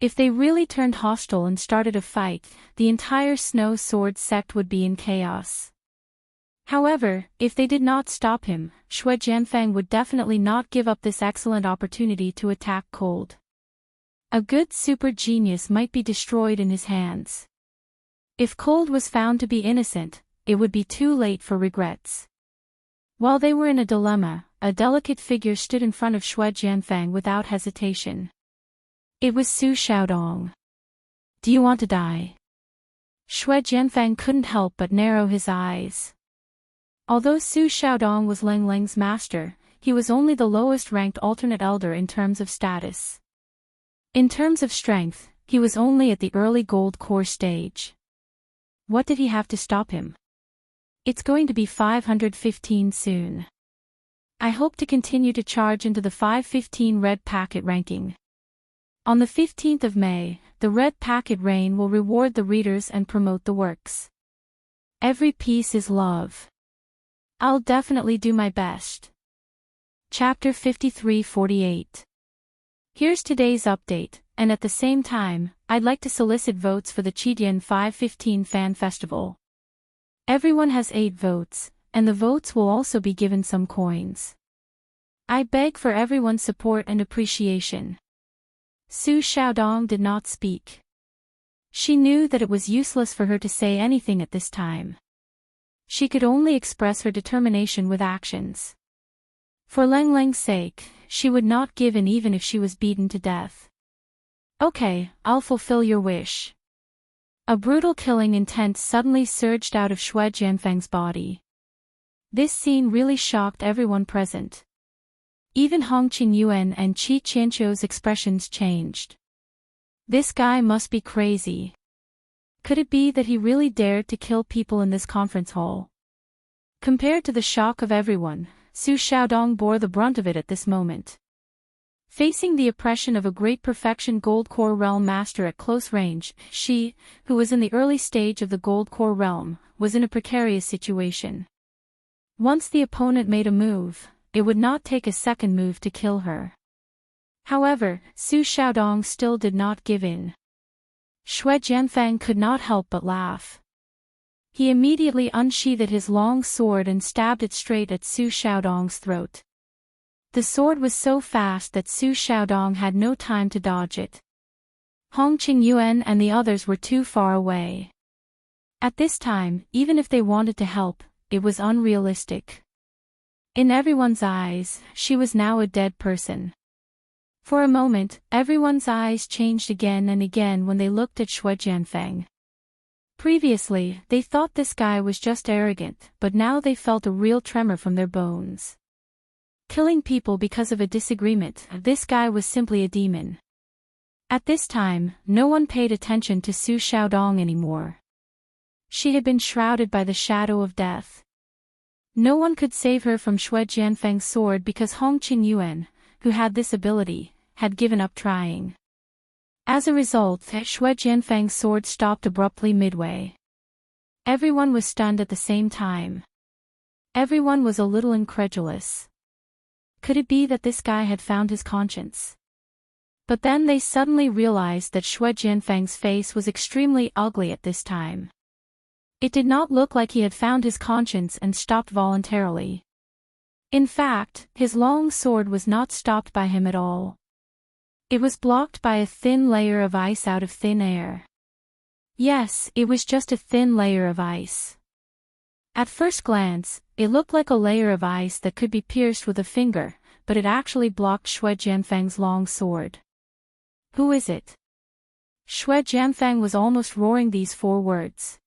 If they really turned hostile and started a fight, the entire Snow Sword sect would be in chaos. However, if they did not stop him, Xue Jianfeng would definitely not give up this excellent opportunity to attack Cold. A good super genius might be destroyed in his hands. If Cold was found to be innocent, it would be too late for regrets. While they were in a dilemma, a delicate figure stood in front of Xue Jianfeng without hesitation. It was Su Xiaodong. Do you want to die? Xue Jianfeng couldn't help but narrow his eyes. Although Su Xiaodong was Leng Leng's master, he was only the lowest-ranked alternate elder in terms of status. In terms of strength, he was only at the early gold core stage. What did he have to stop him? It's going to be 515 soon. I hope to continue to charge into the 515 red packet ranking. On the 15th of May, the red packet reign will reward the readers and promote the works. Every piece is love. I'll definitely do my best. Chapter 53-48. Here's today's update, and at the same time, I'd like to solicit votes for the Qidian 515 Fan Festival. Everyone has 8 votes, and the votes will also be given some coins. I beg for everyone's support and appreciation. Su Xiaodong did not speak. She knew that it was useless for her to say anything at this time. She could only express her determination with actions. For Leng Leng's sake, she would not give in even if she was beaten to death. Okay, I'll fulfill your wish. A brutal killing intent suddenly surged out of Xue Jianfeng's body. This scene really shocked everyone present. Even Hong Qingyuan and Qi Qianqiu's expressions changed. This guy must be crazy. Could it be that he really dared to kill people in this conference hall? Compared to the shock of everyone, Su Xiaodong bore the brunt of it at this moment. Facing the oppression of a great perfection Gold Core Realm master at close range, she, who was in the early stage of the Gold Core Realm, was in a precarious situation. Once the opponent made a move, it would not take a second move to kill her. However, Su Xiaodong still did not give in. Xue Jianfeng could not help but laugh. He immediately unsheathed his long sword and stabbed it straight at Su Xiaodong's throat. The sword was so fast that Su Xiaodong had no time to dodge it. Hong Qingyuan and the others were too far away. At this time, even if they wanted to help, it was unrealistic. In everyone's eyes, she was now a dead person. For a moment, everyone's eyes changed again and again when they looked at Xue Jianfeng. Previously, they thought this guy was just arrogant, but now they felt a real tremor from their bones. Killing people because of a disagreement, this guy was simply a demon. At this time, no one paid attention to Su Xiaodong anymore. She had been shrouded by the shadow of death. No one could save her from Xue Jianfeng's sword because Hong Qingyuan, who had this ability, had given up trying. As a result, Xue Jianfeng's sword stopped abruptly midway. Everyone was stunned at the same time. Everyone was a little incredulous. Could it be that this guy had found his conscience? But then they suddenly realized that Xue Jianfeng's face was extremely ugly at this time. It did not look like he had found his conscience and stopped voluntarily. In fact, his long sword was not stopped by him at all. It was blocked by a thin layer of ice out of thin air. Yes, it was just a thin layer of ice. At first glance, it looked like a layer of ice that could be pierced with a finger, but it actually blocked Xue Jianfeng's long sword. Who is it? Xue Jianfeng was almost roaring these 4 words.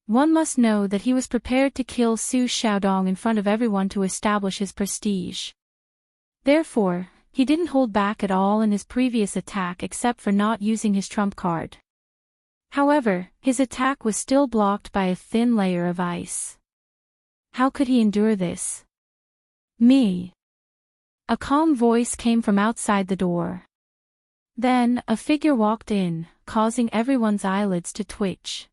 One must know that he was prepared to kill Su Xiaodong in front of everyone to establish his prestige. Therefore, he didn't hold back at all in his previous attack except for not using his trump card. However, his attack was still blocked by a thin layer of ice. How could he endure this? Me. A calm voice came from outside the door. Then, a figure walked in, causing everyone's eyelids to twitch.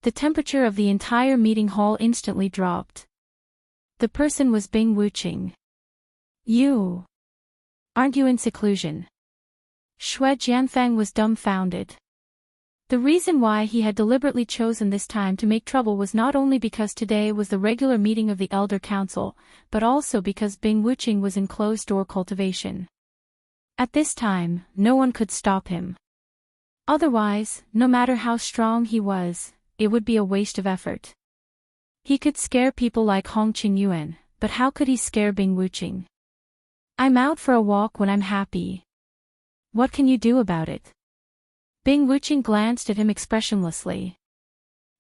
The temperature of the entire meeting hall instantly dropped. The person was Bing Wuqing. You. Aren't you in seclusion? Xue Jianfeng was dumbfounded. The reason why he had deliberately chosen this time to make trouble was not only because today was the regular meeting of the Elder Council, but also because Bing Wuqing was in closed-door cultivation. At this time, no one could stop him. Otherwise, no matter how strong he was, it would be a waste of effort. He could scare people like Hong Qingyuan, but how could he scare Bing Wuqing? I'm out for a walk when I'm happy. What can you do about it? Bing Wuqing glanced at him expressionlessly.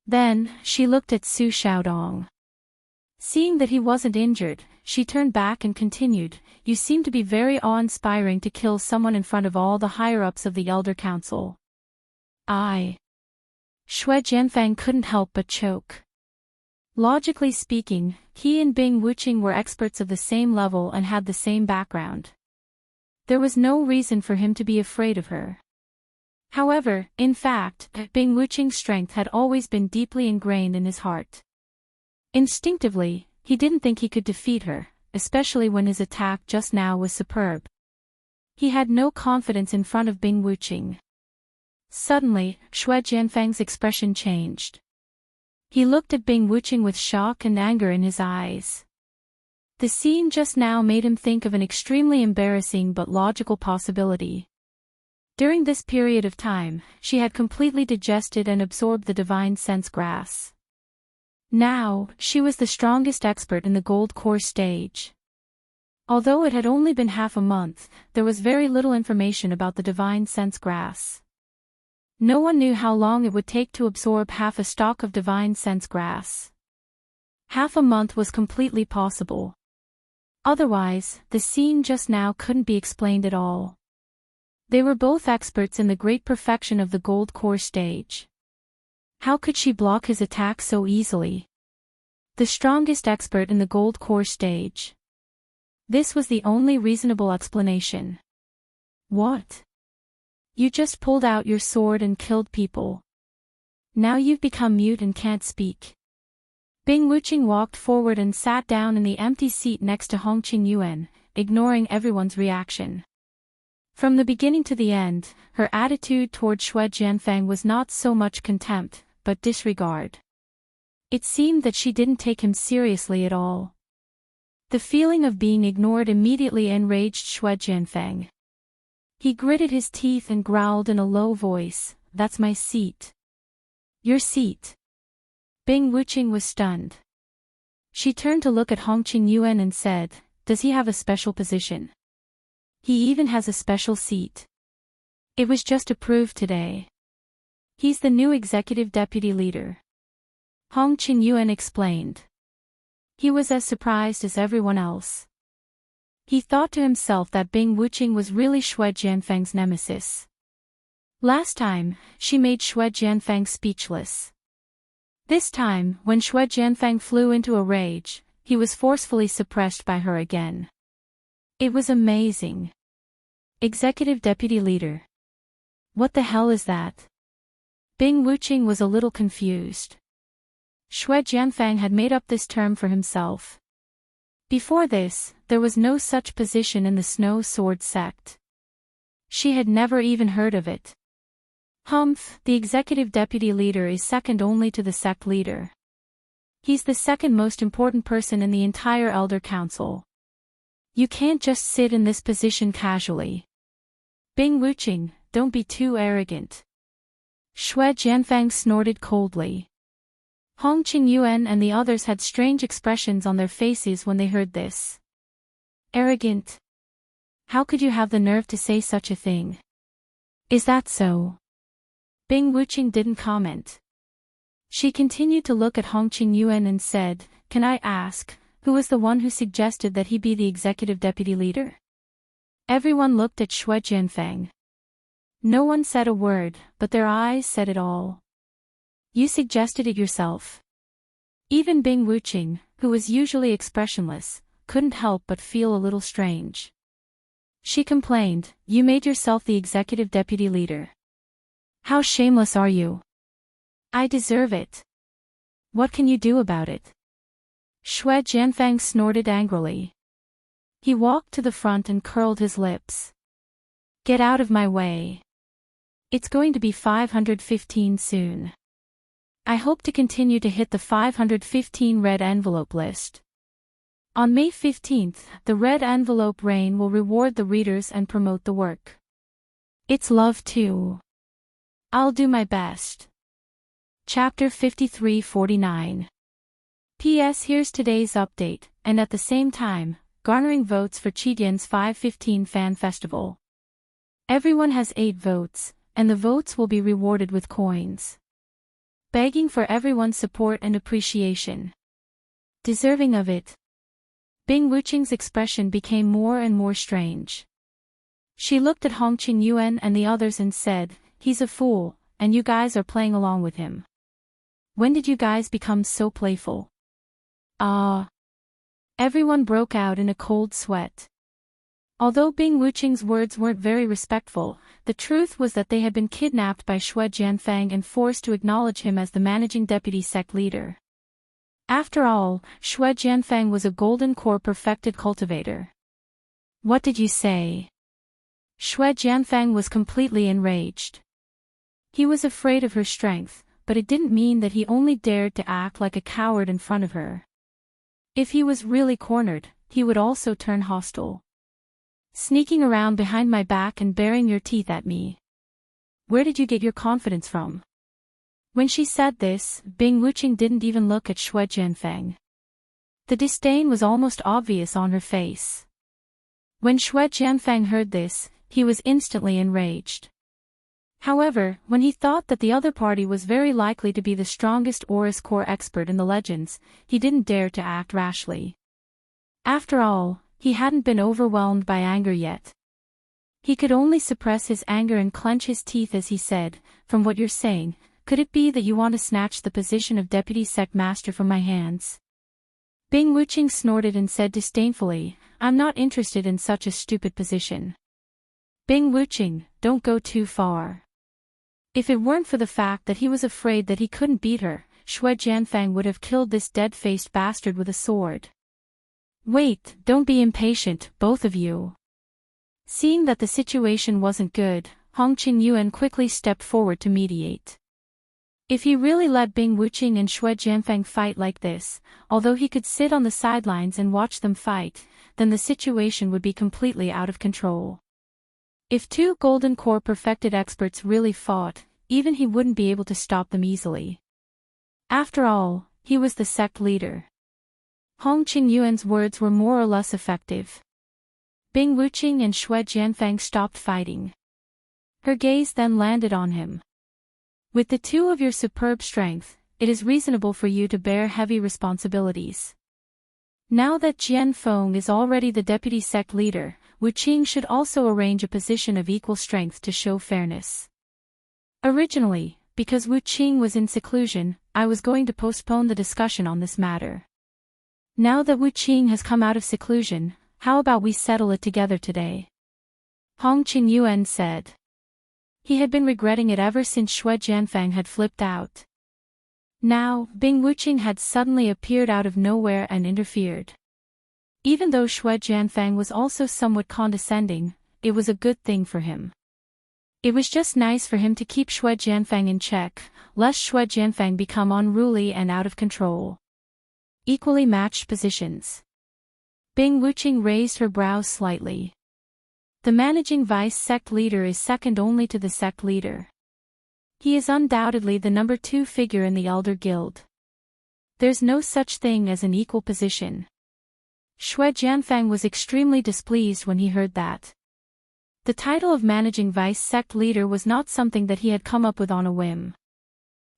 Then, she looked at Su Xiaodong. Seeing that he wasn't injured, she turned back and continued, "You seem to be very awe-inspiring to kill someone in front of all the higher-ups of the Elder Council." Shui Jianfang couldn't help but choke. Logically speaking, he and Bing Wuqing were experts of the same level and had the same background. There was no reason for him to be afraid of her. However, in fact, Bing Wuqing's strength had always been deeply ingrained in his heart. Instinctively, he didn't think he could defeat her, especially when his attack just now was superb. He had no confidence in front of Bing Wuqing. Suddenly, Shui Jianfang's expression changed. He looked at Bing Wuqing with shock and anger in his eyes. The scene just now made him think of an extremely embarrassing but logical possibility. During this period of time, she had completely digested and absorbed the divine sense grass. Now, she was the strongest expert in the gold core stage. Although it had only been half a month, there was very little information about the divine sense grass. No one knew how long it would take to absorb half a stalk of divine sense grass. Half a month was completely possible. Otherwise, the scene just now couldn't be explained at all. They were both experts in the great perfection of the gold core stage. How could she block his attack so easily? The strongest expert in the gold core stage. This was the only reasonable explanation. What? You just pulled out your sword and killed people. Now you've become mute and can't speak. Bing Wuqing walked forward and sat down in the empty seat next to Hong Qingyuan, ignoring everyone's reaction. From the beginning to the end, her attitude toward Shui Jianfang was not so much contempt, but disregard. It seemed that she didn't take him seriously at all. The feeling of being ignored immediately enraged Shui Jianfang. He gritted his teeth and growled in a low voice, "That's my seat." "Your seat?" Bing Wuqing was stunned. She turned to look at Hong Qingyuan and said, "Does he have a special position?" "He even has a special seat. It was just approved today. He's the new executive deputy leader." Hong Qingyuan explained. He was as surprised as everyone else. He thought to himself that Bing Wuqing was really Shui Jianfang's nemesis. Last time, she made Shui Jianfang speechless. This time, when Shui Jianfang flew into a rage, he was forcefully suppressed by her again. It was amazing. Executive Deputy Leader. What the hell is that? Bing Wuqing was a little confused. Shui Jianfang had made up this term for himself. Before this, there was no such position in the Snow Sword sect. She had never even heard of it. Humph, the executive deputy leader is second only to the sect leader. He's the second most important person in the entire Elder Council. You can't just sit in this position casually. Bing Wuqing, don't be too arrogant. Shui Jianfang snorted coldly. Hong Qingyuan and the others had strange expressions on their faces when they heard this. Arrogant? How could you have the nerve to say such a thing? Is that so? Bing Wuqing didn't comment. She continued to look at Hong Qingyuan and said, "Can I ask, who was the one who suggested that he be the executive deputy leader?" Everyone looked at Shui Jianfang. No one said a word, but their eyes said it all. You suggested it yourself. Even Bing Wuqing, who was usually expressionless, couldn't help but feel a little strange. She complained, "You made yourself the executive deputy leader. How shameless are you? I deserve it. What can you do about it?" Shui Jianfang snorted angrily. He walked to the front and curled his lips. Get out of my way. It's going to be 515 soon. I hope to continue to hit the 515 red envelope list. On May 15th, the red envelope rain will reward the readers and promote the work. It's love too. I'll do my best. Chapter 53-49. P.S. Here's today's update, and at the same time, garnering votes for Chidian's 515 Fan Festival. Everyone has 8 votes, and the votes will be rewarded with coins. Begging for everyone's support and appreciation. Deserving of it. Bing Wuqing's expression became more and more strange. She looked at Hong Qingyuan and the others and said, "He's a fool, and you guys are playing along with him. When did you guys become so playful?" Ah! Everyone broke out in a cold sweat. Although Bing Wuqing's words weren't very respectful, the truth was that they had been kidnapped by Xue Jianfang and forced to acknowledge him as the managing deputy sect leader. After all, Xue Jianfang was a golden core perfected cultivator. "What did you say?" Xue Jianfang was completely enraged. He was afraid of her strength, but it didn't mean that he only dared to act like a coward in front of her. If he was really cornered, he would also turn hostile. "Sneaking around behind my back and baring your teeth at me. Where did you get your confidence from?" When she said this, Bing Wuqing didn't even look at Xue Jianfang. The disdain was almost obvious on her face. When Xue Jianfang heard this, he was instantly enraged. However, when he thought that the other party was very likely to be the strongest Aurus core expert in the legends, he didn't dare to act rashly. After all, he hadn't been overwhelmed by anger yet. He could only suppress his anger and clench his teeth as he said, "From what you're saying, could it be that you want to snatch the position of deputy sect master from my hands?" Bing Wuqing snorted and said disdainfully, "I'm not interested in such a stupid position." "Bing Wuqing, don't go too far." If it weren't for the fact that he was afraid that he couldn't beat her, Xue Jianfang would have killed this dead-faced bastard with a sword. "Wait, don't be impatient, both of you." Seeing that the situation wasn't good, Hong Qingyuan quickly stepped forward to mediate. If he really let Bing Wuqing and Xue Jianfang fight like this, although he could sit on the sidelines and watch them fight, then the situation would be completely out of control. If two Golden Core perfected experts really fought, even he wouldn't be able to stop them easily. After all, he was the sect leader. Hong Qingyuan's words were more or less effective. Bing Wuqing and Xue Jianfang stopped fighting. Her gaze then landed on him. "With the two of your superb strength, it is reasonable for you to bear heavy responsibilities. Now that Jian Feng is already the deputy sect leader, Wuqing should also arrange a position of equal strength to show fairness." Originally, because Wuqing was in seclusion, I was going to postpone the discussion on this matter. Now that Wuqing has come out of seclusion, how about we settle it together today? Hong Qingyuan said. He had been regretting it ever since Xue Jianfang had flipped out. Now, Bing Wuqing had suddenly appeared out of nowhere and interfered. Even though Xue Jianfang was also somewhat condescending, it was a good thing for him. It was just nice for him to keep Xue Jianfang in check, lest Xue Jianfang become unruly and out of control. Equally matched positions. Bing Wuqing raised her brows slightly. The managing vice sect leader is second only to the sect leader. He is undoubtedly the number 2 figure in the Elder Guild. There's no such thing as an equal position. Xue Jianfang was extremely displeased when he heard that. The title of managing vice sect leader was not something that he had come up with on a whim.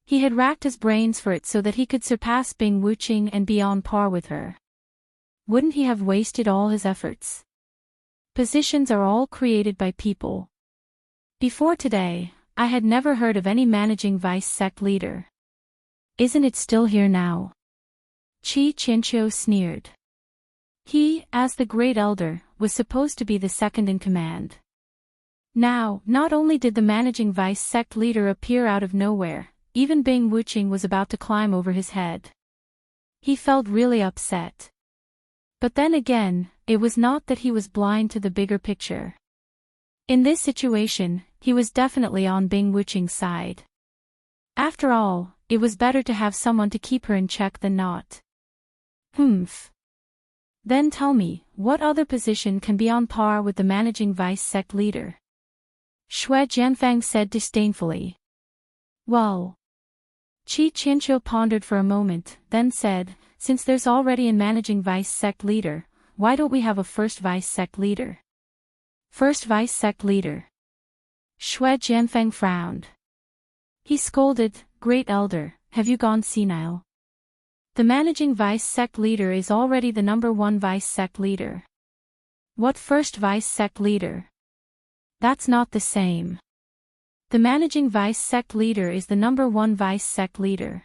He had racked his brains for it so that he could surpass Bing Wuqing and be on par with her. Wouldn't he have wasted all his efforts? Positions are all created by people. Before today, I had never heard of any managing vice sect leader. Isn't it still here now? Qi Qianqiu sneered. He, as the great elder, was supposed to be the second in command. Now, not only did the managing vice sect leader appear out of nowhere, even Bing Wuqing was about to climb over his head. He felt really upset. But then again, it was not that he was blind to the bigger picture. In this situation, he was definitely on Bing Wuqing's side. After all, it was better to have someone to keep her in check than not. Humph. Then tell me, what other position can be on par with the managing vice sect leader? Xue Jianfang said disdainfully. Well. Qi Qianqiu pondered for a moment, then said, since there's already a managing vice sect leader, why don't we have a first vice sect leader? First vice sect leader. Xue Jianfang frowned. He scolded, Great Elder, have you gone senile? The managing vice sect leader is already the number 1 vice sect leader. What first vice sect leader? That's not the same. The managing vice sect leader is the number 1 vice sect leader.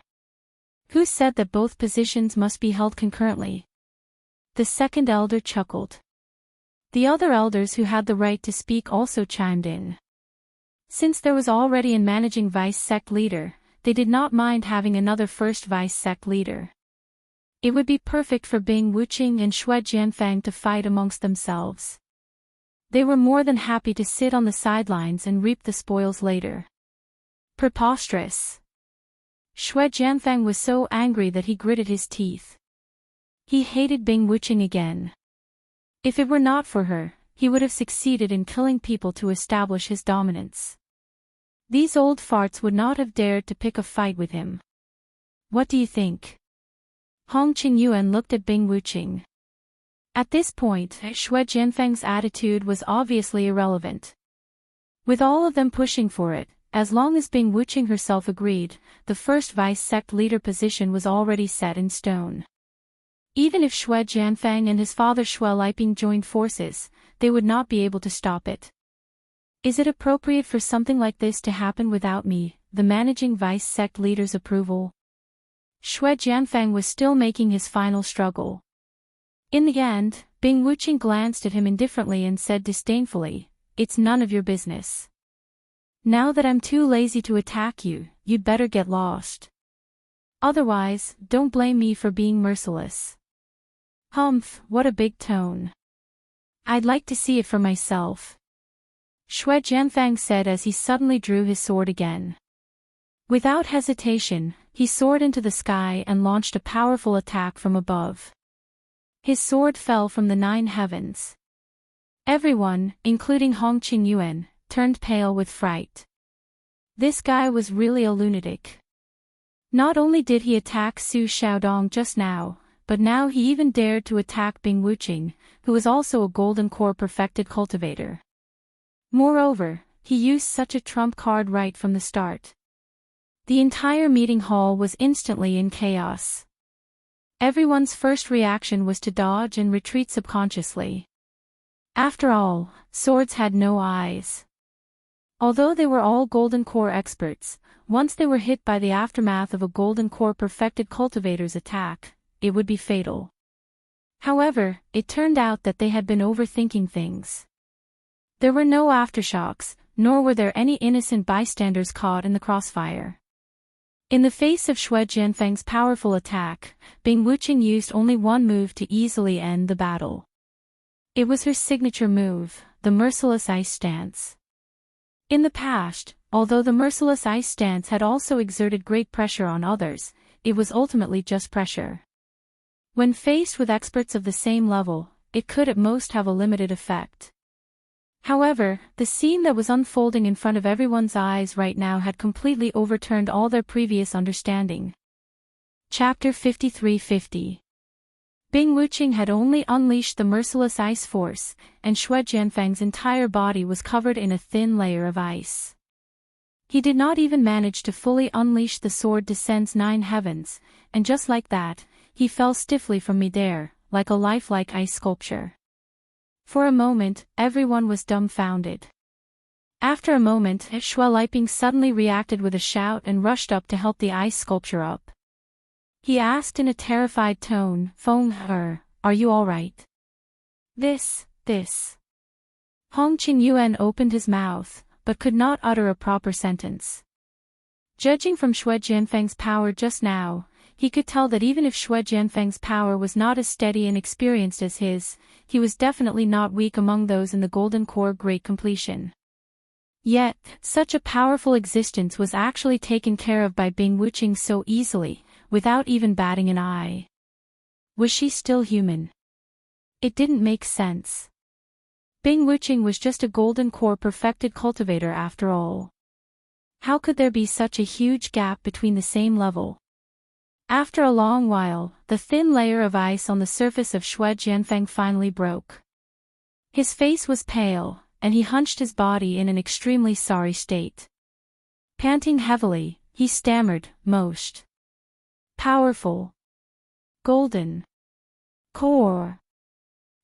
Who said that both positions must be held concurrently? The second elder chuckled. The other elders who had the right to speak also chimed in. Since there was already a managing vice sect leader, they did not mind having another first vice sect leader. It would be perfect for Bing Wuqing and Xue Jianfang to fight amongst themselves. They were more than happy to sit on the sidelines and reap the spoils later. Preposterous. Xue Jianfang was so angry that he gritted his teeth. He hated Bing Wuqing again. If it were not for her, he would have succeeded in killing people to establish his dominance. These old farts would not have dared to pick a fight with him. What do you think? Hong Qingyuan looked at Bing Wuqing. At this point, Xue Jianfang's attitude was obviously irrelevant. With all of them pushing for it, as long as Bing Wuqing herself agreed, the first vice sect leader position was already set in stone. Even if Xue Jianfang and his father Xue Liping joined forces, they would not be able to stop it. Is it appropriate for something like this to happen without me, the managing vice sect leader's approval? Xue Jianfang was still making his final struggle. In the end, Bing Wuqing glanced at him indifferently and said disdainfully, "It's none of your business. Now that I'm too lazy to attack you, you'd better get lost. Otherwise, don't blame me for being merciless." Humph, what a big tone. I'd like to see it for myself. Xue Jianfang said as he suddenly drew his sword again. Without hesitation, he soared into the sky and launched a powerful attack from above. His sword fell from the 9 heavens. Everyone, including Hong Qingyuan, turned pale with fright. This guy was really a lunatic. Not only did he attack Su Xiaodong just now, but now he even dared to attack Bing Wuqing, who was also a golden core perfected cultivator. Moreover, he used such a trump card right from the start. The entire meeting hall was instantly in chaos. Everyone's first reaction was to dodge and retreat subconsciously. After all, swords had no eyes. Although they were all golden core experts, once they were hit by the aftermath of a golden core perfected cultivator's attack, it would be fatal. However, it turned out that they had been overthinking things. There were no aftershocks, nor were there any innocent bystanders caught in the crossfire. In the face of Xue Jianfang's powerful attack, Bing Wuqing used only one move to easily end the battle. It was her signature move, the merciless ice stance. In the past, although the merciless ice stance had also exerted great pressure on others, it was ultimately just pressure. When faced with experts of the same level, it could at most have a limited effect. However, the scene that was unfolding in front of everyone's eyes right now had completely overturned all their previous understanding. Chapter 5350. Bing Wuqing had only unleashed the merciless ice force, and Xue Jianfang's entire body was covered in a thin layer of ice. He did not even manage to fully unleash the sword Descends 9 heavens, and just like that, he fell stiffly from midair, like a lifelike ice sculpture. For a moment, everyone was dumbfounded. After a moment, Xue Liping suddenly reacted with a shout and rushed up to help the ice sculpture up. He asked in a terrified tone, "Feng He, are you all right?" This. Hong Qingyuan opened his mouth, but could not utter a proper sentence. Judging from Xue Jianfang's power just now, he could tell that even if Xue Jianfang's power was not as steady and experienced as his, he was definitely not weak among those in the Golden Core Great Completion. Yet, such a powerful existence was actually taken care of by Bing Wuqing so easily, without even batting an eye. Was she still human? It didn't make sense. Bing Wuqing was just a Golden Core perfected cultivator after all. How could there be such a huge gap between the same level? After a long while, the thin layer of ice on the surface of Xue Jianfang finally broke. His face was pale, and he hunched his body in an extremely sorry state. Panting heavily, he stammered, "Most powerful. Golden Core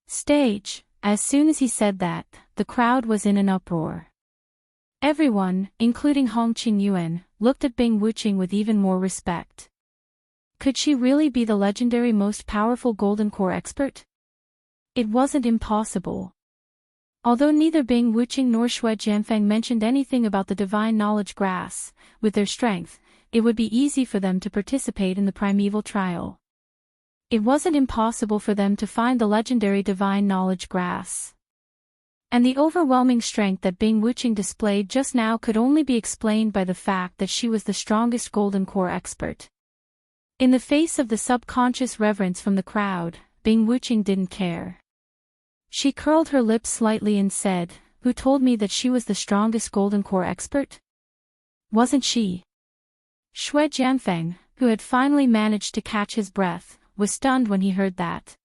Stage. As soon as he said that, the crowd was in an uproar. Everyone, including Hong Qingyuan, looked at Bing Wuqing with even more respect. Could she really be the legendary most powerful Golden Core expert? It wasn't impossible. Although neither Bing Wuqing nor Xue Jianfeng mentioned anything about the divine knowledge grass, with their strength, it would be easy for them to participate in the primeval trial. It wasn't impossible for them to find the legendary divine knowledge grass. And the overwhelming strength that Bing Wuqing displayed just now could only be explained by the fact that she was the strongest Golden Core expert. In the face of the subconscious reverence from the crowd, Bing Wuqing didn't care. She curled her lips slightly and said, "Who told me that she was the strongest Golden Core expert? Wasn't she?" Xue Jianfeng, who had finally managed to catch his breath, was stunned when he heard that.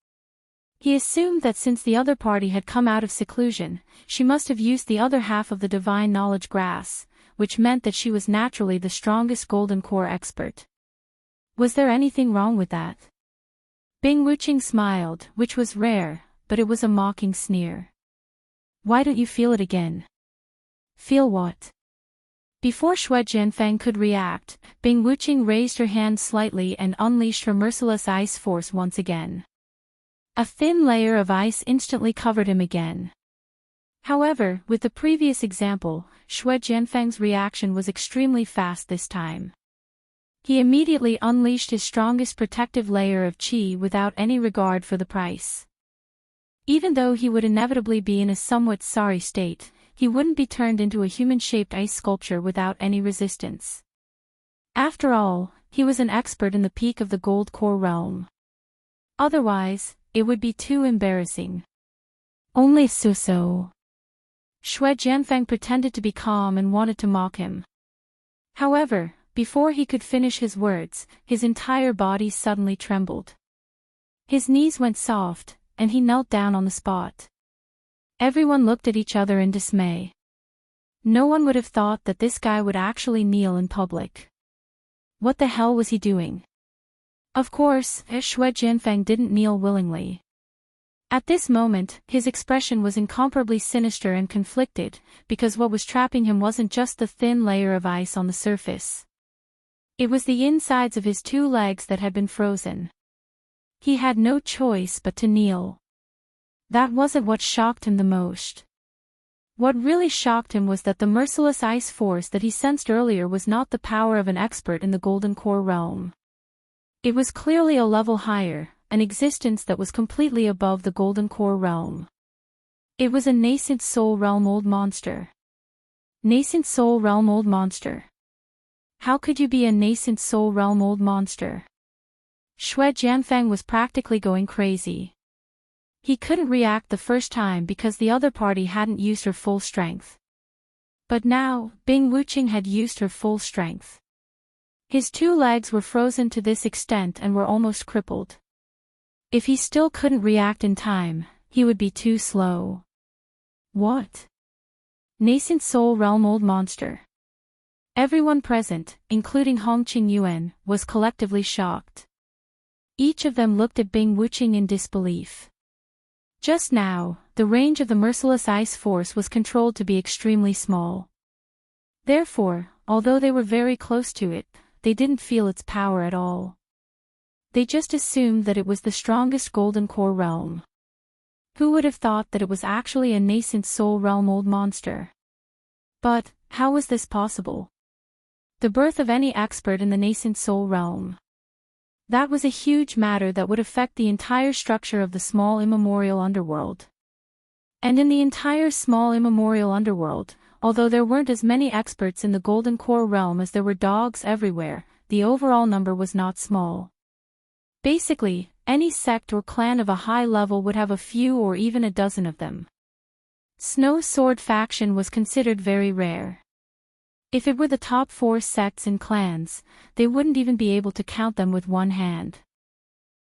He assumed that since the other party had come out of seclusion, she must have used the other half of the divine knowledge grass, which meant that she was naturally the strongest Golden Core expert. Was there anything wrong with that? Bing Wuqing smiled, which was rare, but it was a mocking sneer. "Why don't you feel it again?" "Feel what?" Before Xue Jianfeng could react, Bing Wuqing raised her hand slightly and unleashed her merciless ice force once again. A thin layer of ice instantly covered him again. However, with the previous example, Xue Jianfeng's reaction was extremely fast this time. He immediately unleashed his strongest protective layer of qi without any regard for the price. Even though he would inevitably be in a somewhat sorry state, he wouldn't be turned into a human-shaped ice sculpture without any resistance. After all, he was an expert in the peak of the Gold Core realm. Otherwise, it would be too embarrassing. Only so. Xue Jianfeng pretended to be calm and wanted to mock him. However, before he could finish his words, his entire body suddenly trembled. His knees went soft, and he knelt down on the spot. Everyone looked at each other in dismay. No one would have thought that this guy would actually kneel in public. What the hell was he doing? Of course, Xue Jianfeng didn't kneel willingly. At this moment, his expression was incomparably sinister and conflicted, because what was trapping him wasn't just the thin layer of ice on the surface. It was the insides of his two legs that had been frozen. He had no choice but to kneel. That wasn't what shocked him the most. What really shocked him was that the merciless ice force that he sensed earlier was not the power of an expert in the Golden Core realm. It was clearly a level higher, an existence that was completely above the Golden Core realm. It was a nascent soul realm old monster. Nascent soul realm old monster. How could you be a nascent soul realm old monster? Xue Jianfeng was practically going crazy. He couldn't react the first time because the other party hadn't used her full strength. But now, Bing Wuqing had used her full strength. His two legs were frozen to this extent and were almost crippled. If he still couldn't react in time, he would be too slow. What? Nascent soul realm old monster. Everyone present, including Hong Qingyuan, was collectively shocked. Each of them looked at Bing Wuqing in disbelief. Just now, the range of the merciless ice force was controlled to be extremely small. Therefore, although they were very close to it, they didn't feel its power at all. They just assumed that it was the strongest Golden Core realm. Who would have thought that it was actually a nascent soul realm old monster? But, how was this possible? The birth of any expert in the nascent soul realm. That was a huge matter that would affect the entire structure of the small immemorial underworld. And in the entire small immemorial underworld, although there weren't as many experts in the Golden Core realm as there were dogs everywhere, the overall number was not small. Basically, any sect or clan of a high level would have a few or even a dozen of them. Snow Sword faction was considered very rare. If it were the top 4 sects and clans, they wouldn't even be able to count them with one hand.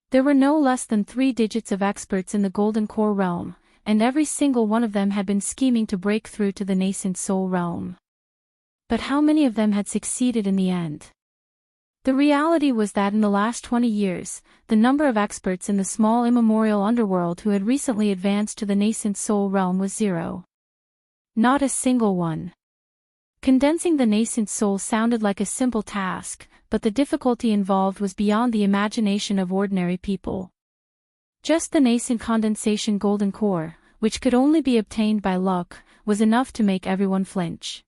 There were no less than 3 digits of experts in the Golden Core realm, and every single one of them had been scheming to break through to the nascent soul realm. But how many of them had succeeded in the end? The reality was that in the last 20 years, the number of experts in the small immemorial underworld who had recently advanced to the nascent soul realm was 0. Not a single one. Condensing the nascent soul sounded like a simple task, but the difficulty involved was beyond the imagination of ordinary people. Just the nascent condensation golden core, which could only be obtained by luck, was enough to make everyone flinch.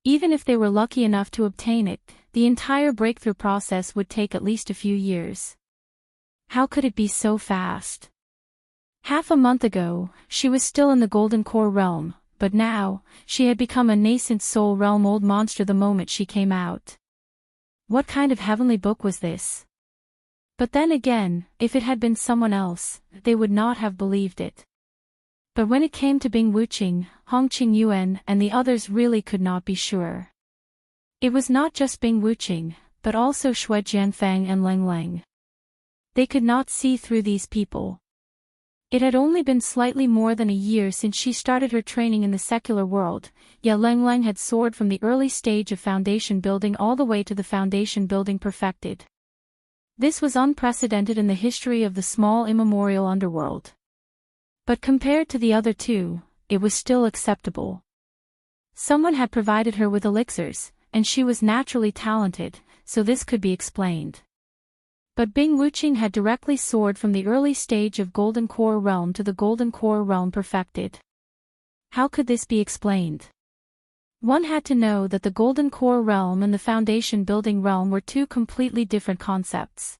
Even if they were lucky enough to obtain it, the entire breakthrough process would take at least a few years. How could it be so fast? Half a month ago, she was still in the golden core realm, but now, she had become a nascent soul realm old monster the moment she came out. What kind of heavenly book was this? But then again, if it had been someone else, they would not have believed it. But when it came to Bing Wuqing, Hong Qingyuan and the others really could not be sure. It was not just Bing Wuqing, but also Shui Jianfeng and Leng Leng. They could not see through these people. It had only been slightly more than a year since she started her training in the secular world, yet Leng Leng had soared from the early stage of foundation building all the way to the foundation building perfected. This was unprecedented in the history of the small immemorial underworld. But compared to the other two, it was still acceptable. Someone had provided her with elixirs, and she was naturally talented, so this could be explained. But Bing Wuqing had directly soared from the early stage of Golden Core Realm to the Golden Core Realm perfected. How could this be explained? One had to know that the Golden Core Realm and the Foundation Building Realm were two completely different concepts.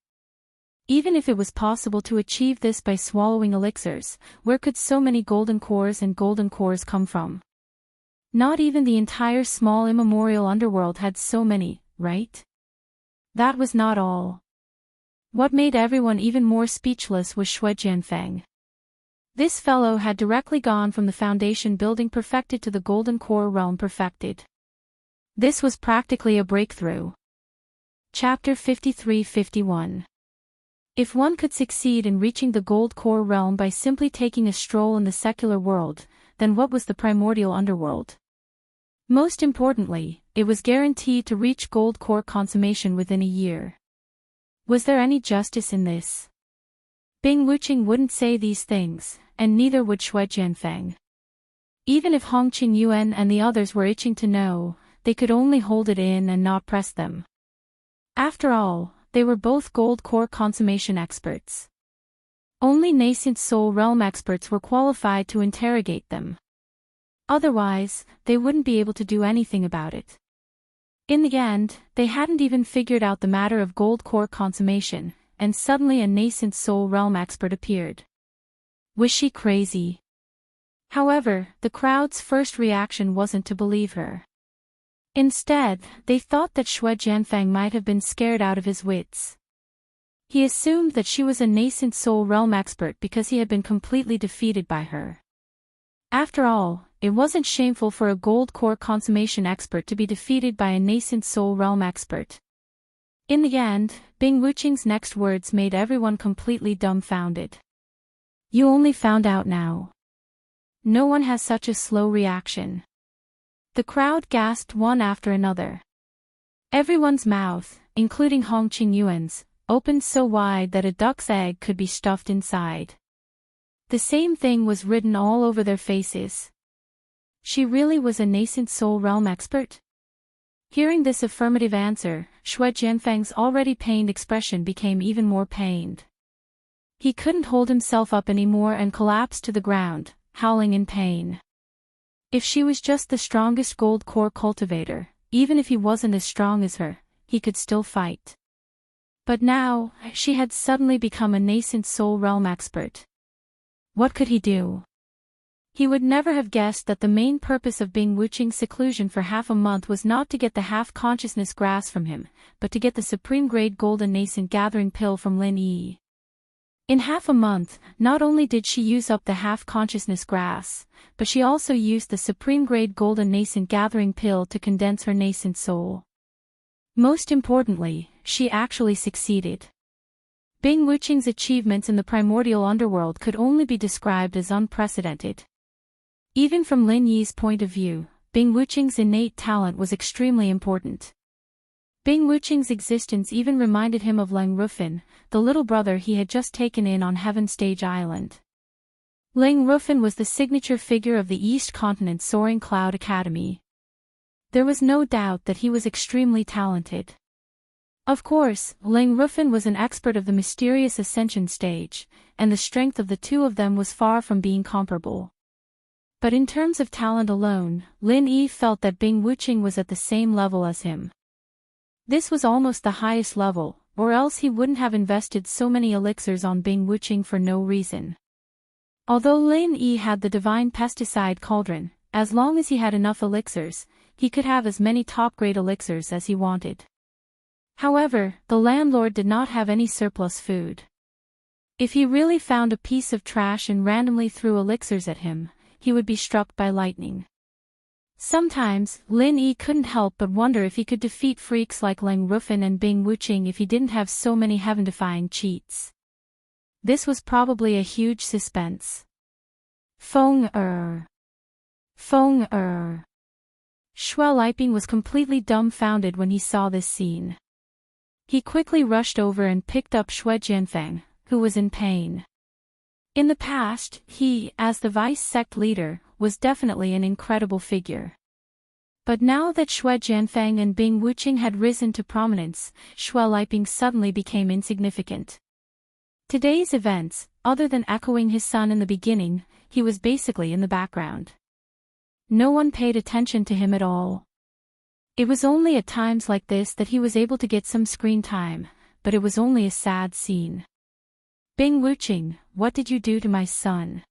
Even if it was possible to achieve this by swallowing elixirs, where could so many golden cores and golden cores come from? Not even the entire small immemorial underworld had so many, right? That was not all. What made everyone even more speechless was Shui Jianfeng. This fellow had directly gone from the foundation building perfected to the golden core realm perfected. This was practically a breakthrough. Chapter 53-51. If one could succeed in reaching the gold core realm by simply taking a stroll in the secular world, then what was the primordial underworld? Most importantly, it was guaranteed to reach gold core consummation within a year. Was there any justice in this? Bing Wuqing wouldn't say these things, and neither would Shui Jianfeng. Even if Hong Qingyuan and the others were itching to know, they could only hold it in and not press them. After all, they were both gold core consummation experts. Only nascent soul realm experts were qualified to interrogate them. Otherwise, they wouldn't be able to do anything about it. In the end, they hadn't even figured out the matter of gold core consummation, and suddenly a nascent soul realm expert appeared. Was she crazy? However, the crowd's first reaction wasn't to believe her. Instead, they thought that Shui Jianfeng might have been scared out of his wits. He assumed that she was a nascent soul realm expert because he had been completely defeated by her. After all, it wasn't shameful for a gold core consummation expert to be defeated by a nascent soul realm expert. In the end, Bing Wuqing's next words made everyone completely dumbfounded. You only found out now. No one has such a slow reaction. The crowd gasped one after another. Everyone's mouth, including Hong Qingyuan's, opened so wide that a duck's egg could be stuffed inside. The same thing was written all over their faces. She really was a nascent soul realm expert? Hearing this affirmative answer, Shui Jianfeng's already pained expression became even more pained. He couldn't hold himself up anymore and collapsed to the ground, howling in pain. If she was just the strongest gold core cultivator, even if he wasn't as strong as her, he could still fight. But now, she had suddenly become a nascent soul realm expert. What could he do? He would never have guessed that the main purpose of Bing Wuqing's seclusion for half a month was not to get the half-consciousness grass from him, but to get the supreme-grade golden nascent gathering pill from Lin Yi. In half a month, not only did she use up the half-consciousness grass, but she also used the supreme-grade golden nascent gathering pill to condense her nascent soul. Most importantly, she actually succeeded. Bing Wuqing's achievements in the primordial underworld could only be described as unprecedented. Even from Lin Yi's point of view, Bing Wuqing's innate talent was extremely important. Bing Wuqing's existence even reminded him of Lang Rufin, the little brother he had just taken in on Heaven Stage Island. Lang Rufin was the signature figure of the East Continent Soaring Cloud Academy. There was no doubt that he was extremely talented. Of course, Lang Rufin was an expert of the mysterious Ascension stage, and the strength of the two of them was far from being comparable. But in terms of talent alone, Lin Yi felt that Bing Wuqing was at the same level as him. This was almost the highest level, or else he wouldn't have invested so many elixirs on Bing Wuqing for no reason. Although Lin Yi had the divine pesticide cauldron, as long as he had enough elixirs, he could have as many top-grade elixirs as he wanted. However, the landlord did not have any surplus food. If he really found a piece of trash and randomly threw elixirs at him, he would be struck by lightning. Sometimes, Lin Yi couldn't help but wonder if he could defeat freaks like Lang Rufin and Bing Wuqing if he didn't have so many heaven-defying cheats. This was probably a huge suspense. Feng er. Feng er. Xue Liping was completely dumbfounded when he saw this scene. He quickly rushed over and picked up Xue Jianfeng, who was in pain. In the past, he, as the vice sect leader, was definitely an incredible figure. But now that Xue Jianfeng and Bing Wuqing had risen to prominence, Xue Liping suddenly became insignificant. Today's events, other than echoing his son in the beginning, he was basically in the background. No one paid attention to him at all. It was only at times like this that he was able to get some screen time, but it was only a sad scene. Bing Wuqing, what did you do to my son?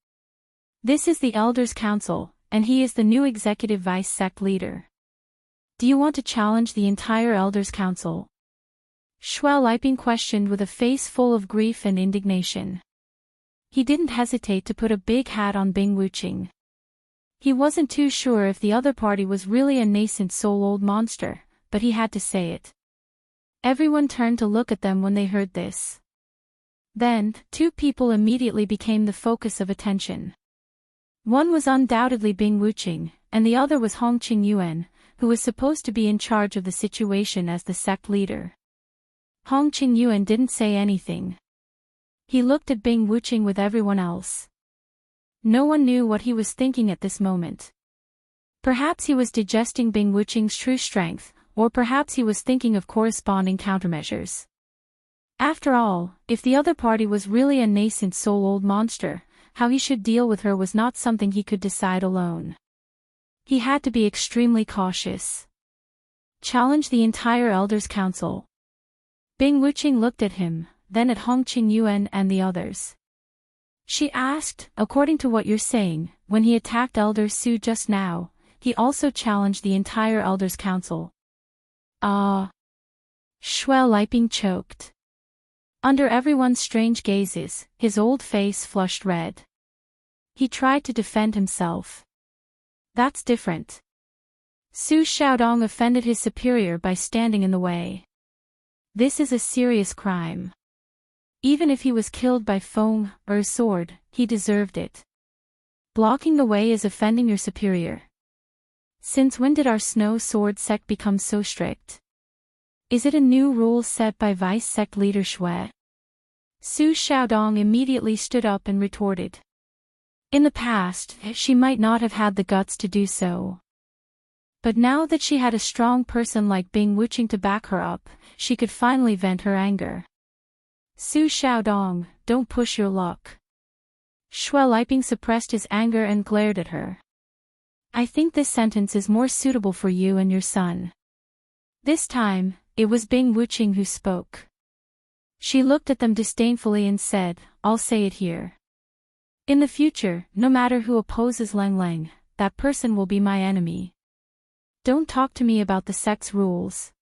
This is the Elders' Council, and he is the new executive vice sect leader. Do you want to challenge the entire Elders' Council? Xue Liping questioned with a face full of grief and indignation. He didn't hesitate to put a big hat on Bing Wuqing. He wasn't too sure if the other party was really a nascent soul-old monster, but he had to say it. Everyone turned to look at them when they heard this. Then, two people immediately became the focus of attention. One was undoubtedly Bing Wuqing, and the other was Hong Qingyuan, who was supposed to be in charge of the situation as the sect leader. Hong Qingyuan didn't say anything. He looked at Bing Wuqing with everyone else. No one knew what he was thinking at this moment. Perhaps he was digesting Bing Wuqing's true strength, or perhaps he was thinking of corresponding countermeasures. After all, if the other party was really a nascent soul-old monster, how he should deal with her was not something he could decide alone. He had to be extremely cautious. Challenge the entire Elders' Council. Bing Wuqing looked at him, then at Hong Qingyuan and the others. She asked, according to what you're saying, when he attacked Elder Su just now, he also challenged the entire Elders' Council. Ah. Xue Liping choked. Under everyone's strange gazes, his old face flushed red. He tried to defend himself. That's different. Su Xiaodong offended his superior by standing in the way. This is a serious crime. Even if he was killed by Feng Er's sword, he deserved it. Blocking the way is offending your superior. Since when did our Snow Sword sect become so strict? Is it a new rule set by vice sect leader Xue? Su Xiaodong immediately stood up and retorted. In the past, she might not have had the guts to do so. But now that she had a strong person like Bing Wuqing to back her up, she could finally vent her anger. Su Xiaodong, don't push your luck. Xue Liping suppressed his anger and glared at her. I think this sentence is more suitable for you and your son. This time, it was Bing Wuqing who spoke. She looked at them disdainfully and said, I'll say it here. In the future, no matter who opposes Lang Lang, that person will be my enemy. Don't talk to me about the sect's rules.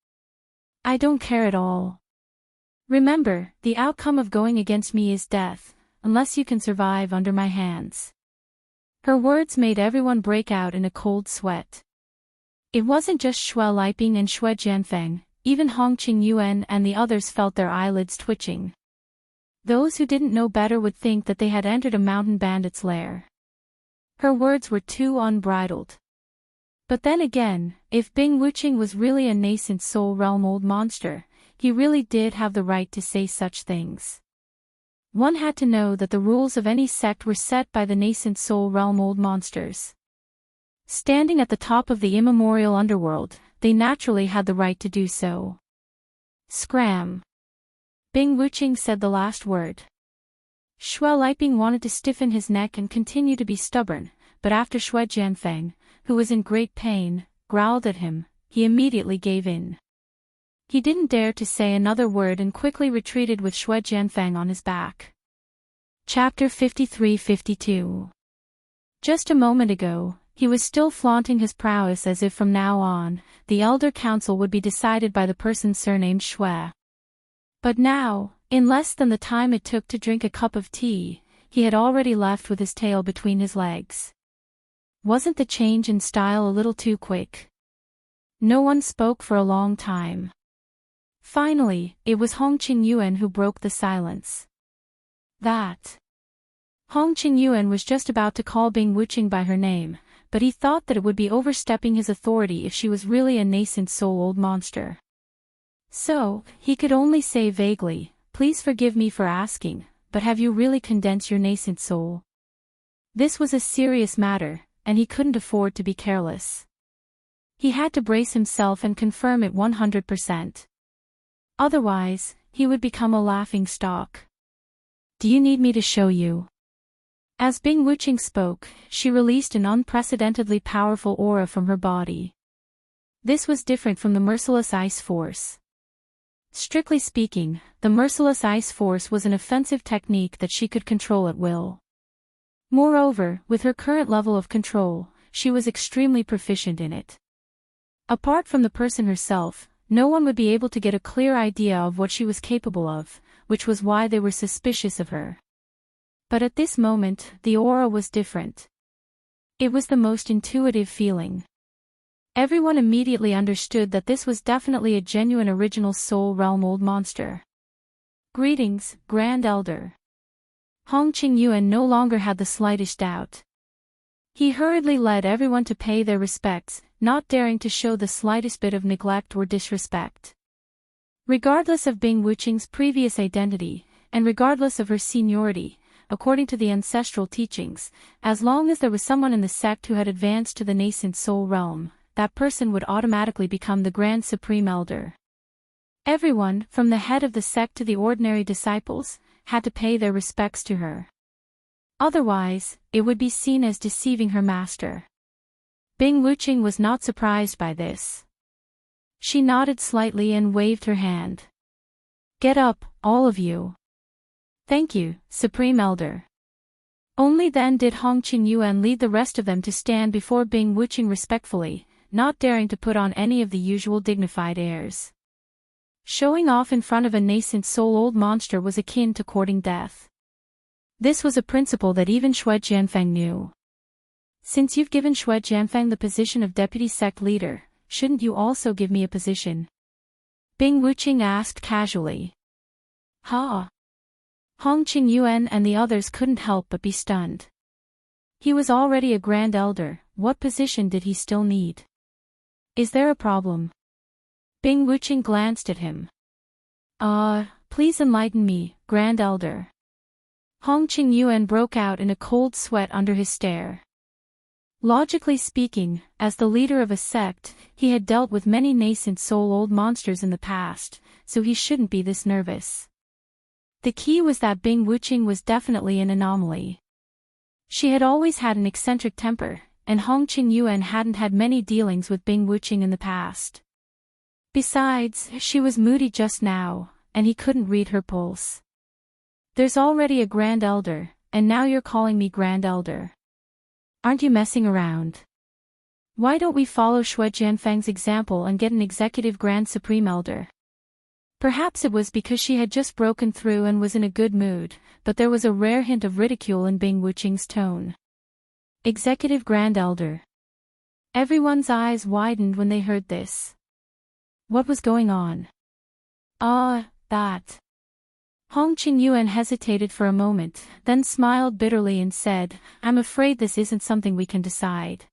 I don't care at all. Remember, the outcome of going against me is death, unless you can survive under my hands. Her words made everyone break out in a cold sweat. It wasn't just Xue Liping and Xue Jianfeng, even Hong Qingyuan and the others felt their eyelids twitching. Those who didn't know better would think that they had entered a mountain bandit's lair. Her words were too unbridled. But then again, if Bing Wuching was really a nascent soul realm old monster, he really did have the right to say such things. One had to know that the rules of any sect were set by the nascent soul realm old monsters. Standing at the top of the immemorial underworld, they naturally had the right to do so. Scram. Bing Wuching said the last word. Xue Liping wanted to stiffen his neck and continue to be stubborn, but after Xue Jianfeng, who was in great pain, growled at him, he immediately gave in. He didn't dare to say another word and quickly retreated with Xue Jianfeng on his back. Chapter 53-52. Just a moment ago, he was still flaunting his prowess as if from now on, the Elder Council would be decided by the person surnamed Xue. But now, in less than the time it took to drink a cup of tea, he had already left with his tail between his legs. Wasn't the change in style a little too quick? No one spoke for a long time. Finally, it was Hong Qingyuan who broke the silence. That. Hong Qingyuan was just about to call Bing Wuching by her name, but he thought that it would be overstepping his authority if she was really a nascent soul old monster. So, he could only say vaguely, "Please forgive me for asking, but have you really condensed your nascent soul?" This was a serious matter, and he couldn't afford to be careless. He had to brace himself and confirm it 100%. Otherwise, he would become a laughing stock. "Do you need me to show you?" As Bing Wuching spoke, she released an unprecedentedly powerful aura from her body. This was different from the merciless ice force. Strictly speaking, the merciless ice force was an offensive technique that she could control at will. Moreover, with her current level of control, she was extremely proficient in it. Apart from the person herself, no one would be able to get a clear idea of what she was capable of, which was why they were suspicious of her. But at this moment, the aura was different. It was the most intuitive feeling. Everyone immediately understood that this was definitely a genuine original soul realm old monster. "Greetings, Grand Elder." Hong Qingyuan no longer had the slightest doubt. He hurriedly led everyone to pay their respects, not daring to show the slightest bit of neglect or disrespect. Regardless of Bing Wuching's previous identity, and regardless of her seniority, according to the ancestral teachings, as long as there was someone in the sect who had advanced to the nascent soul realm, that person would automatically become the Grand Supreme Elder. Everyone, from the head of the sect to the ordinary disciples, had to pay their respects to her. Otherwise, it would be seen as deceiving her master. Bing Wuching was not surprised by this. She nodded slightly and waved her hand. "Get up, all of you." "Thank you, Supreme Elder." Only then did Hong Qingyuan lead the rest of them to stand before Bing Wuching respectfully, not daring to put on any of the usual dignified airs. Showing off in front of a nascent soul old monster was akin to courting death. This was a principle that even Xue Jianfeng knew. "Since you've given Xue Jianfeng the position of deputy sect leader, shouldn't you also give me a position?" Bing Wuching asked casually. "Ha!" Hong Qingyuan and the others couldn't help but be stunned. He was already a Grand Elder, what position did he still need? "Is there a problem?" Bing Wuching glanced at him. Please enlighten me, Grand Elder." Hong Qingyuan broke out in a cold sweat under his stare. Logically speaking, as the leader of a sect, he had dealt with many nascent soul old monsters in the past, so he shouldn't be this nervous. The key was that Bing Wuching was definitely an anomaly. She had always had an eccentric temper, and Hong Qingyuan hadn't had many dealings with Bing Wuching in the past. Besides, she was moody just now, and he couldn't read her pulse. "There's already a Grand Elder, and now you're calling me Grand Elder. Aren't you messing around? Why don't we follow Xue Jianfeng's example and get an executive Grand Supreme Elder?" Perhaps it was because she had just broken through and was in a good mood, but there was a rare hint of ridicule in Bing Wuching's tone. Executive Grand Elder. Everyone's eyes widened when they heard this. What was going on? That. Hong Qingyuan hesitated for a moment, then smiled bitterly and said, "I'm afraid this isn't something we can decide."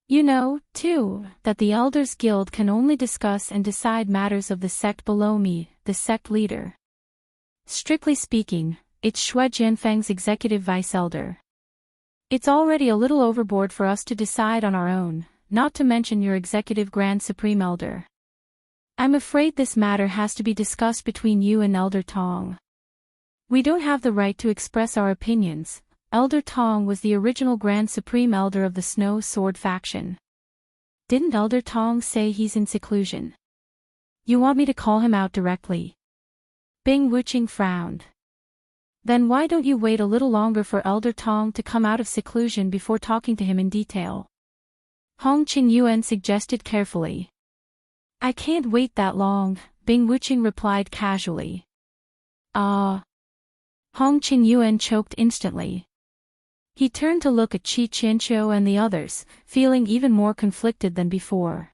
You know, too, that the Elders Guild can only discuss and decide matters of the sect below me, the sect leader. Strictly speaking, it's Shui Jianfeng's executive vice-elder. It's already a little overboard for us to decide on our own, not to mention your executive grand supreme elder. I'm afraid this matter has to be discussed between you and Elder Tong. We don't have the right to express our opinions. Elder Tong was the original Grand Supreme Elder of the Snow Sword faction. Didn't Elder Tong say he's in seclusion? You want me to call him out directly? Bing Wuqing frowned. Then why don't you wait a little longer for Elder Tong to come out of seclusion before talking to him in detail? Hong Qingyuan suggested carefully. I can't wait that long, Bing Wuqing replied casually. Hong Qingyuan choked instantly. He turned to look at Qi Qianqiu and the others, feeling even more conflicted than before.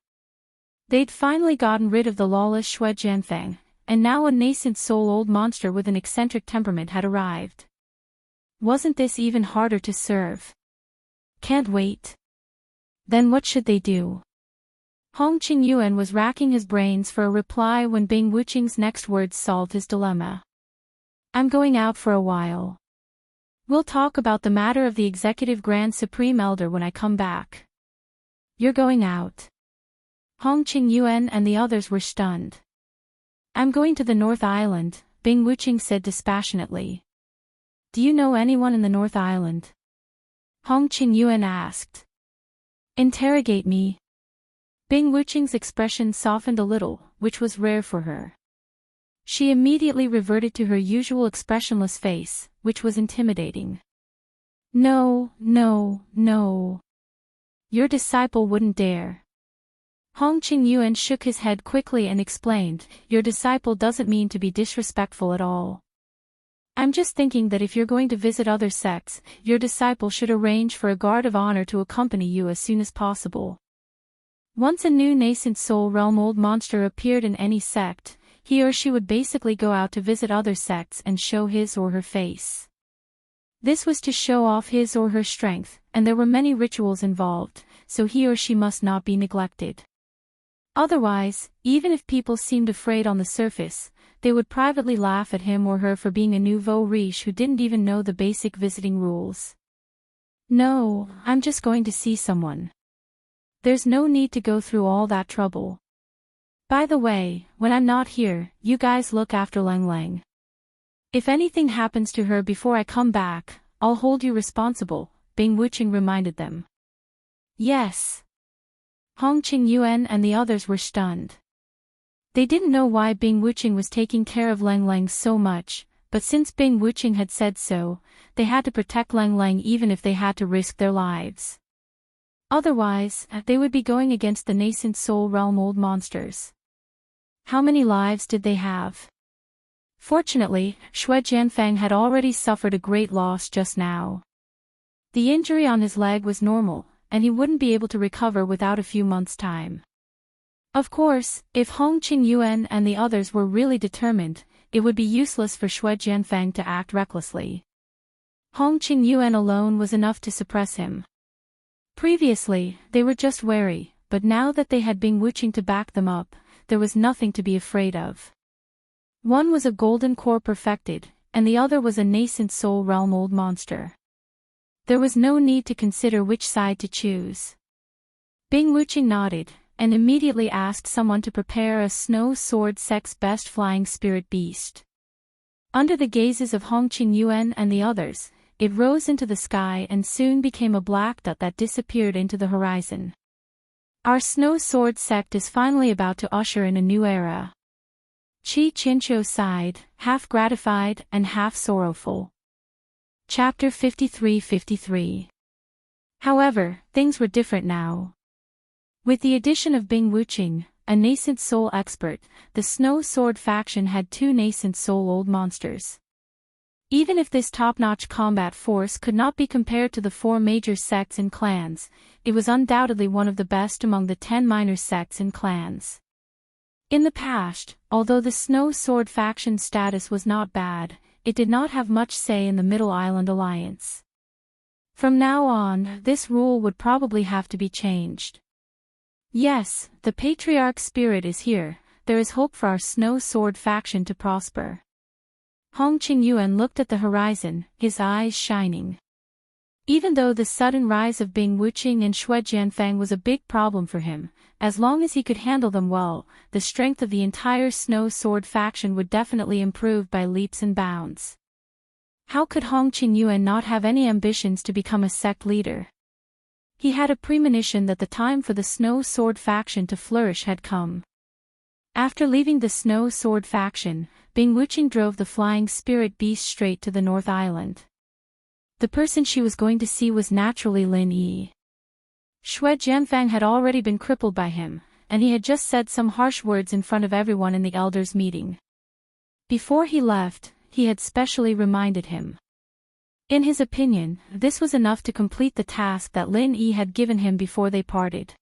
They'd finally gotten rid of the lawless Shui Jianfeng, and now a nascent soul-old monster with an eccentric temperament had arrived. Wasn't this even harder to serve? Can't wait. Then what should they do? Hong Qingyuan was racking his brains for a reply when Bing Wuqing's next words solved his dilemma. I'm going out for a while. We'll talk about the matter of the Executive Grand Supreme Elder when I come back. You're going out. Hong Qingyuan and the others were stunned. I'm going to the North Island, Bing Wuqing said dispassionately. Do you know anyone in the North Island? Hong Qingyuan asked. Interrogate me. Bing Wuqing's expression softened a little, which was rare for her. She immediately reverted to her usual expressionless face, which was intimidating. No. Your disciple wouldn't dare. Hong Qingyuan shook his head quickly and explained, your disciple doesn't mean to be disrespectful at all. I'm just thinking that if you're going to visit other sects, your disciple should arrange for a guard of honor to accompany you as soon as possible. Once a new nascent soul realm old monster appeared in any sect, he or she would basically go out to visit other sects and show his or her face. This was to show off his or her strength, and there were many rituals involved, so he or she must not be neglected. Otherwise, even if people seemed afraid on the surface, they would privately laugh at him or her for being a nouveau riche who didn't even know the basic visiting rules. No, I'm just going to see someone. There's no need to go through all that trouble. By the way, when I'm not here, you guys look after Lang Lang. If anything happens to her before I come back, I'll hold you responsible, Bing Wuqing reminded them. Yes. Hong Qingyuan and the others were stunned. They didn't know why Bing Wuqing was taking care of Lang Lang so much, but since Bing Wuqing had said so, they had to protect Lang Lang even if they had to risk their lives. Otherwise, they would be going against the nascent soul realm old monsters. How many lives did they have? Fortunately, Shui Jianfeng had already suffered a great loss just now. The injury on his leg was normal, and he wouldn't be able to recover without a few months' time. Of course, if Hong Qingyuan and the others were really determined, it would be useless for Shui Jianfeng to act recklessly. Hong Qingyuan alone was enough to suppress him. Previously, they were just wary, but now that they had Bing Wuqing to back them up, there was nothing to be afraid of. One was a golden core perfected, and the other was a nascent soul realm old monster. There was no need to consider which side to choose. Bing Wuqing nodded, and immediately asked someone to prepare a snow sword sect's best flying spirit beast. Under the gazes of Hong Qingyuan and the others, it rose into the sky and soon became a black dot that disappeared into the horizon. Our snow sword sect is finally about to usher in a new era. Qi Qianqiu sighed, half gratified and half sorrowful. Chapter 53-53. However, things were different now. With the addition of Bing Wuqing, a nascent soul expert, the snow sword faction had two nascent soul old monsters. Even if this top-notch combat force could not be compared to the 4 major sects and clans, it was undoubtedly one of the best among the 10 minor sects and clans. In the past, although the Snow Sword faction's status was not bad, it did not have much say in the Middle Island Alliance. From now on, this rule would probably have to be changed. Yes, the patriarch spirit is here, there is hope for our Snow Sword faction to prosper. Hong Qingyuan looked at the horizon, his eyes shining. Even though the sudden rise of Bing Wuqing and Xue Jianfang was a big problem for him, as long as he could handle them well, the strength of the entire Snow Sword faction would definitely improve by leaps and bounds. How could Hong Qingyuan not have any ambitions to become a sect leader? He had a premonition that the time for the Snow Sword faction to flourish had come. After leaving the Snow Sword faction, Bing Wuqing drove the flying spirit beast straight to the North Island. The person she was going to see was naturally Lin Yi. Xue Jianfang had already been crippled by him, and he had just said some harsh words in front of everyone in the elders' meeting. Before he left, he had specially reminded him. In his opinion, this was enough to complete the task that Lin Yi had given him before they parted.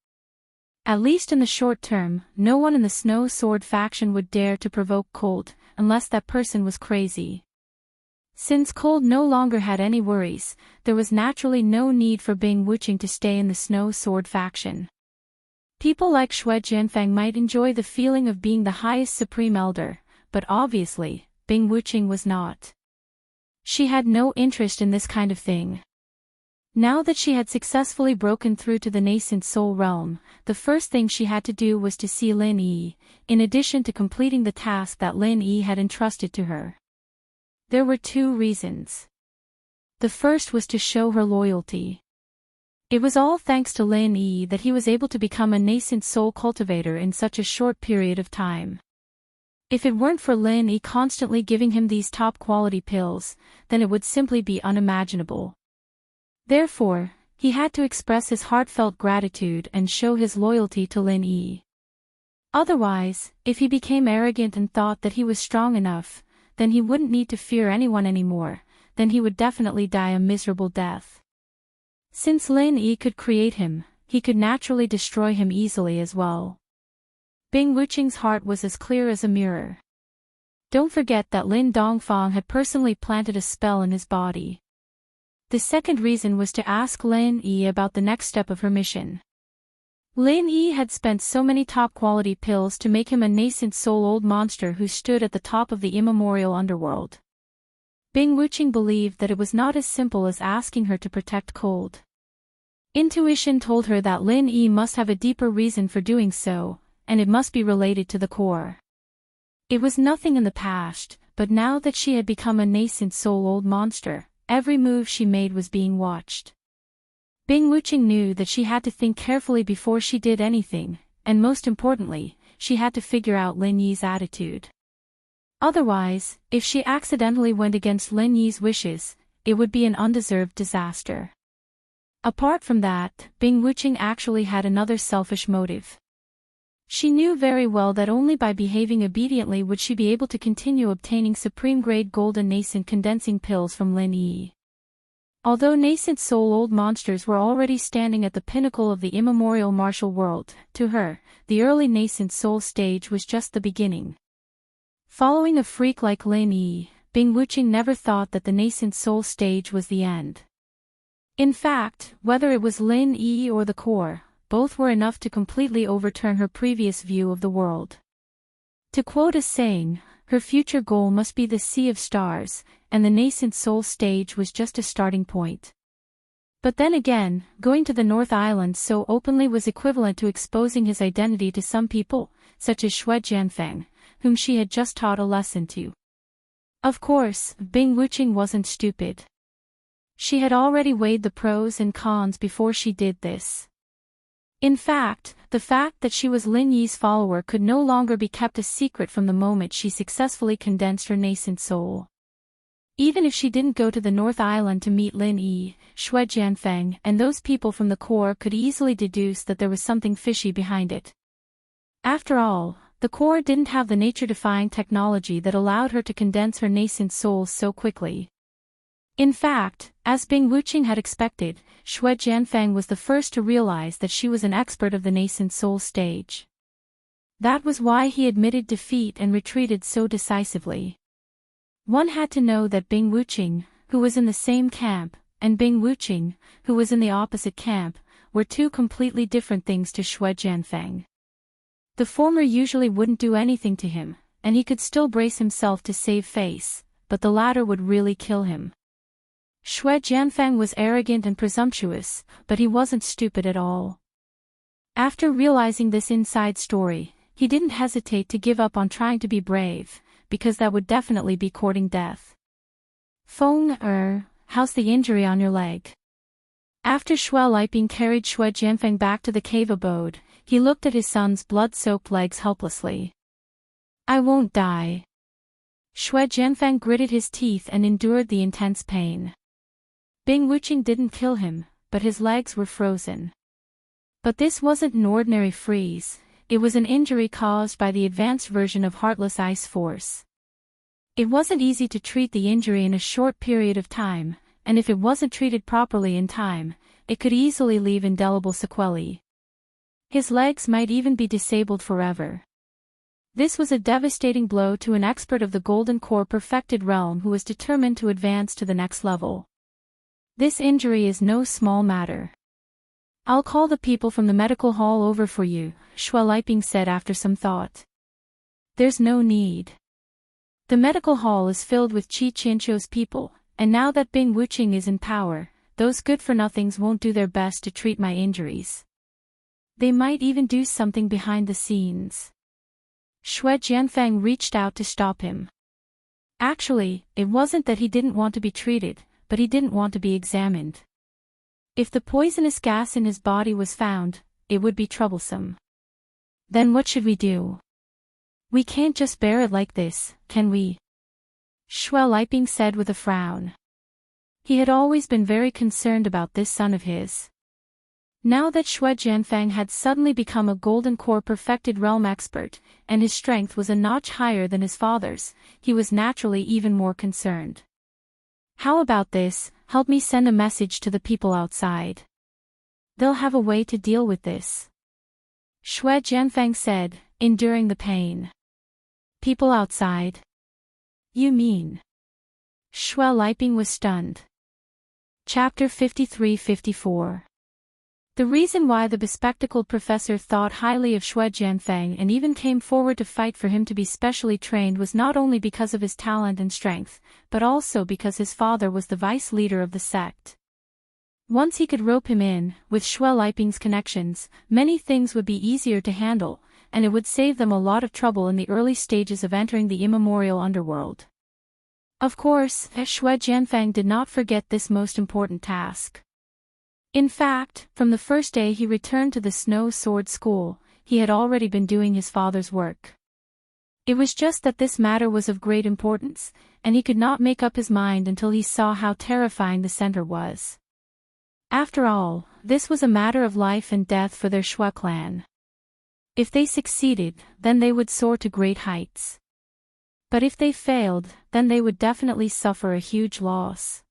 At least in the short term, no one in the Snow Sword faction would dare to provoke Cold, unless that person was crazy. Since Cold no longer had any worries, there was naturally no need for Bing Wuqing to stay in the Snow Sword faction. People like Xue Jianfang might enjoy the feeling of being the highest supreme elder, but obviously, Bing Wuqing was not. She had no interest in this kind of thing. Now that she had successfully broken through to the nascent soul realm, the first thing she had to do was to see Lin Yi, in addition to completing the task that Lin Yi had entrusted to her. There were two reasons. The first was to show her loyalty. It was all thanks to Lin Yi that he was able to become a nascent soul cultivator in such a short period of time. If it weren't for Lin Yi constantly giving him these top-quality pills, then it would simply be unimaginable. Therefore, he had to express his heartfelt gratitude and show his loyalty to Lin Yi. Otherwise, if he became arrogant and thought that he was strong enough, then he wouldn't need to fear anyone anymore, then he would definitely die a miserable death. Since Lin Yi could create him, he could naturally destroy him easily as well. Bing Wuqing's heart was as clear as a mirror. Don't forget that Lin Dongfang had personally planted a spell in his body. The second reason was to ask Lin Yi about the next step of her mission. Lin Yi had spent so many top-quality pills to make him a nascent soul-old monster who stood at the top of the immemorial underworld. Bing Wuqing believed that it was not as simple as asking her to protect Cold. Intuition told her that Lin Yi must have a deeper reason for doing so, and it must be related to the core. It was nothing in the past, but now that she had become a nascent soul-old monster, every move she made was being watched. Bing Wuqing knew that she had to think carefully before she did anything, and most importantly, she had to figure out Lin Yi's attitude. Otherwise, if she accidentally went against Lin Yi's wishes, it would be an undeserved disaster. Apart from that, Bing Wuqing actually had another selfish motive. She knew very well that only by behaving obediently would she be able to continue obtaining supreme-grade golden nascent condensing pills from Lin Yi. Although nascent soul-old monsters were already standing at the pinnacle of the immemorial martial world, to her, the early nascent soul stage was just the beginning. Following a freak like Lin Yi, Bing Wuqing never thought that the nascent soul stage was the end. In fact, whether it was Lin Yi or the core, both were enough to completely overturn her previous view of the world. To quote a saying, her future goal must be the sea of stars, and the nascent soul stage was just a starting point. But then again, going to the North Island so openly was equivalent to exposing his identity to some people, such as Xue Jianfang, whom she had just taught a lesson to. Of course, Bing Wuqing wasn't stupid. She had already weighed the pros and cons before she did this. In fact, the fact that she was Lin Yi's follower could no longer be kept a secret from the moment she successfully condensed her nascent soul. Even if she didn't go to the North Island to meet Lin Yi, Xue Jianfang and those people from the core could easily deduce that there was something fishy behind it. After all, the core didn't have the nature-defying technology that allowed her to condense her nascent soul so quickly. In fact, as Bing Wuqing had expected, Xue Jianfang was the first to realize that she was an expert of the nascent soul stage. That was why he admitted defeat and retreated so decisively. One had to know that Bing Wuqing, who was in the same camp, and Bing Wuqing, who was in the opposite camp, were two completely different things to Xue Jianfeng. The former usually wouldn't do anything to him, and he could still brace himself to save face, but the latter would really kill him. Xue Jianfeng was arrogant and presumptuous, but he wasn't stupid at all. After realizing this inside story, he didn't hesitate to give up on trying to be brave, because that would definitely be courting death. Feng how's the injury on your leg? After Xue Liping carried Xue Jianfeng back to the cave abode, he looked at his son's blood-soaked legs helplessly. I won't die. Xue Jianfeng gritted his teeth and endured the intense pain. Bing Wuqing didn't kill him, but his legs were frozen. But this wasn't an ordinary freeze, it was an injury caused by the advanced version of Heartless Ice Force. It wasn't easy to treat the injury in a short period of time, and if it wasn't treated properly in time, it could easily leave indelible sequelae. His legs might even be disabled forever. This was a devastating blow to an expert of the Golden Core Perfected Realm who was determined to advance to the next level. This injury is no small matter. I'll call the people from the medical hall over for you, Xue Liping said after some thought. There's no need. The medical hall is filled with Qi Qianqiu's people, and now that Bing Wuqing is in power, those good-for-nothings won't do their best to treat my injuries. They might even do something behind the scenes. Xue Jianfeng reached out to stop him. Actually, it wasn't that he didn't want to be treated, but he didn't want to be examined. If the poisonous gas in his body was found, it would be troublesome. Then what should we do? We can't just bear it like this, can we? Xue Liping said with a frown. He had always been very concerned about this son of his. Now that Xue Jianfeng had suddenly become a Golden Core Perfected Realm expert, and his strength was a notch higher than his father's, he was naturally even more concerned. How about this, help me send a message to the people outside. They'll have a way to deal with this. Xue Jianfeng said, enduring the pain. People outside? You mean? Xue Liping was stunned. Chapter 53-54. The reason why the bespectacled professor thought highly of Xue Jianfeng and even came forward to fight for him to be specially trained was not only because of his talent and strength, but also because his father was the vice leader of the sect. Once he could rope him in, with Xue Liping's connections, many things would be easier to handle, and it would save them a lot of trouble in the early stages of entering the immemorial underworld. Of course, Xue Jianfeng did not forget this most important task. In fact, from the first day he returned to the Snow Sword School, he had already been doing his father's work. It was just that this matter was of great importance, and he could not make up his mind until he saw how terrifying the center was. After all, this was a matter of life and death for their Xue clan. If they succeeded, then they would soar to great heights. But if they failed, then they would definitely suffer a huge loss.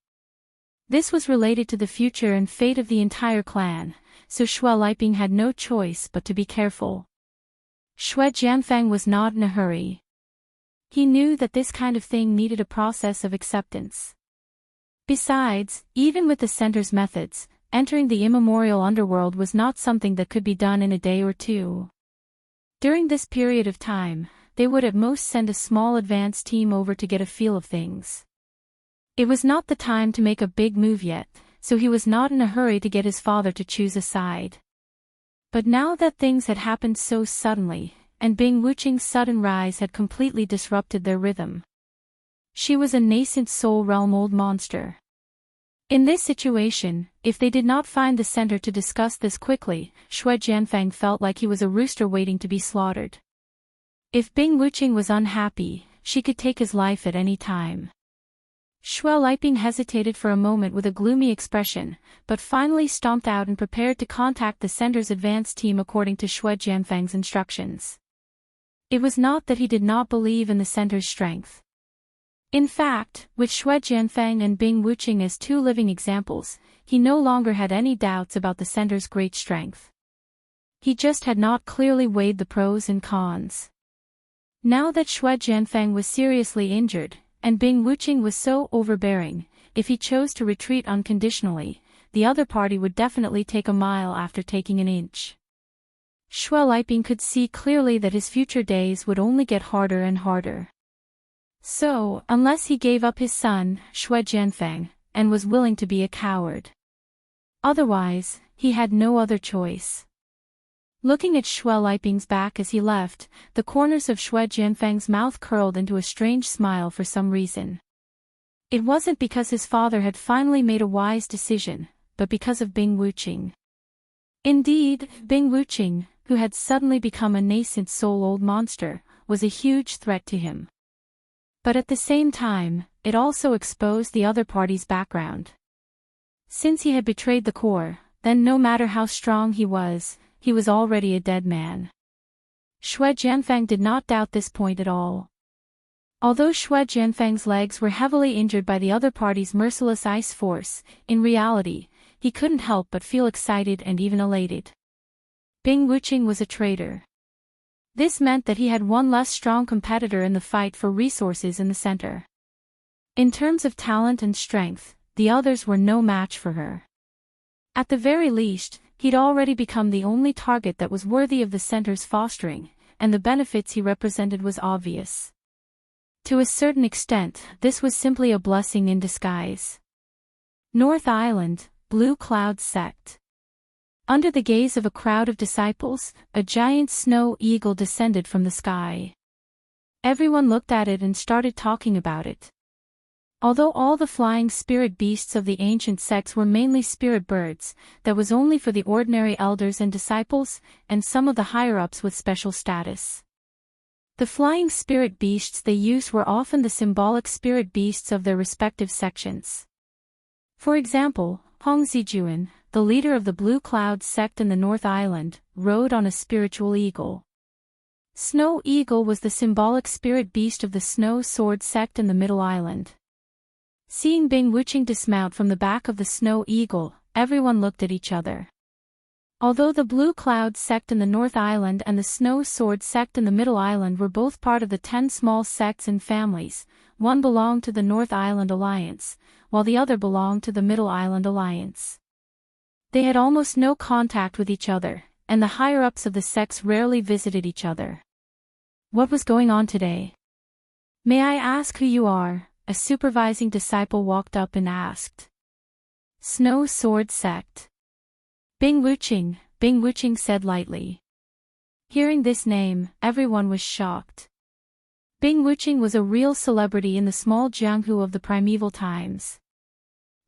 This was related to the future and fate of the entire clan, so Xue Liping had no choice but to be careful. Xue Jianfeng was not in a hurry. He knew that this kind of thing needed a process of acceptance. Besides, even with the center's methods, entering the immemorial underworld was not something that could be done in a day or two. During this period of time, they would at most send a small advance team over to get a feel of things. It was not the time to make a big move yet, so he was not in a hurry to get his father to choose a side. But now that things had happened so suddenly, and Bing Wuqing's sudden rise had completely disrupted their rhythm. She was a nascent soul realm old monster. In this situation, if they did not find the center to discuss this quickly, Xue Jianfeng felt like he was a rooster waiting to be slaughtered. If Bing Wuqing was unhappy, she could take his life at any time. Xue Liping hesitated for a moment with a gloomy expression, but finally stomped out and prepared to contact the center's advance team according to Xue Jianfeng's instructions. It was not that he did not believe in the center's strength. In fact, with Xue Jianfeng and Bing Wuqing as two living examples, he no longer had any doubts about the center's great strength. He just had not clearly weighed the pros and cons. Now that Xue Jianfeng was seriously injured, and Bing Wuqing was so overbearing, if he chose to retreat unconditionally, the other party would definitely take a mile after taking an inch. Schweliping could see clearly that his future days would only get harder and harder. So, unless he gave up his son, Xue Jianfeng, and was willing to be a coward. Otherwise, he had no other choice. Looking at Schweliping's back as he left, the corners of Xue Jianfeng's mouth curled into a strange smile for some reason. It wasn't because his father had finally made a wise decision, but because of Bing Wuqing. Indeed, Bing Wuqing, who had suddenly become a nascent soul-old monster, was a huge threat to him. But at the same time, it also exposed the other party's background. Since he had betrayed the core, then no matter how strong he was already a dead man. Xue Jianfeng did not doubt this point at all. Although Xue Jianfeng's legs were heavily injured by the other party's merciless ice force, in reality, he couldn't help but feel excited and even elated. Bing Wuqing was a traitor. This meant that he had one less strong competitor in the fight for resources in the center. In terms of talent and strength, the others were no match for her. At the very least, he'd already become the only target that was worthy of the center's fostering, and the benefits he represented was obvious. To a certain extent, this was simply a blessing in disguise. North Island, Blue Cloud Sect. Under the gaze of a crowd of disciples, a giant snow eagle descended from the sky. Everyone looked at it and started talking about it. Although all the flying spirit beasts of the ancient sects were mainly spirit birds, that was only for the ordinary elders and disciples, and some of the higher-ups with special status. The flying spirit beasts they used were often the symbolic spirit beasts of their respective sections. For example, Hong Zijuan, the leader of the Blue Cloud sect in the North Island, rode on a spiritual eagle. Snow Eagle was the symbolic spirit beast of the Snow Sword sect in the Middle Island. Seeing Bing Wuqing dismount from the back of the Snow Eagle, everyone looked at each other. Although the Blue Cloud sect in the North Island and the Snow Sword sect in the Middle Island were both part of the 10 small sects and families, one belonged to the North Island Alliance, while the other belonged to the Middle Island Alliance. They had almost no contact with each other, and the higher-ups of the sects rarely visited each other. What was going on today? May I ask who you are? A supervising disciple walked up and asked. Snow Sword Sect. Bing Wuqing said lightly. Hearing this name, everyone was shocked. Bing Wuqing was a real celebrity in the small Jianghu of the primeval times.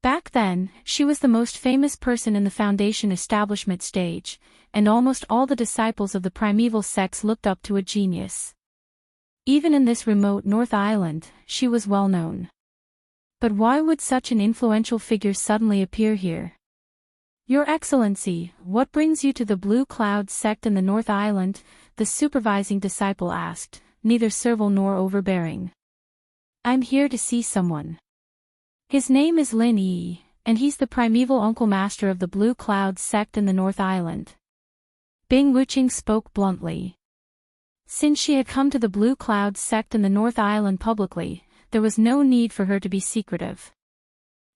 Back then, she was the most famous person in the Foundation establishment stage, and almost all the disciples of the primeval sects looked up to a genius. Even in this remote North Island, she was well known. But why would such an influential figure suddenly appear here? Your Excellency, what brings you to the Blue Cloud sect in the North Island? The supervising disciple asked, neither servile nor overbearing. I'm here to see someone. His name is Lin Yi, and he's the primeval uncle master of the Blue Cloud sect in the North Island. Bing Wuqing spoke bluntly. Since she had come to the Blue Cloud sect in the North Island publicly, there was no need for her to be secretive.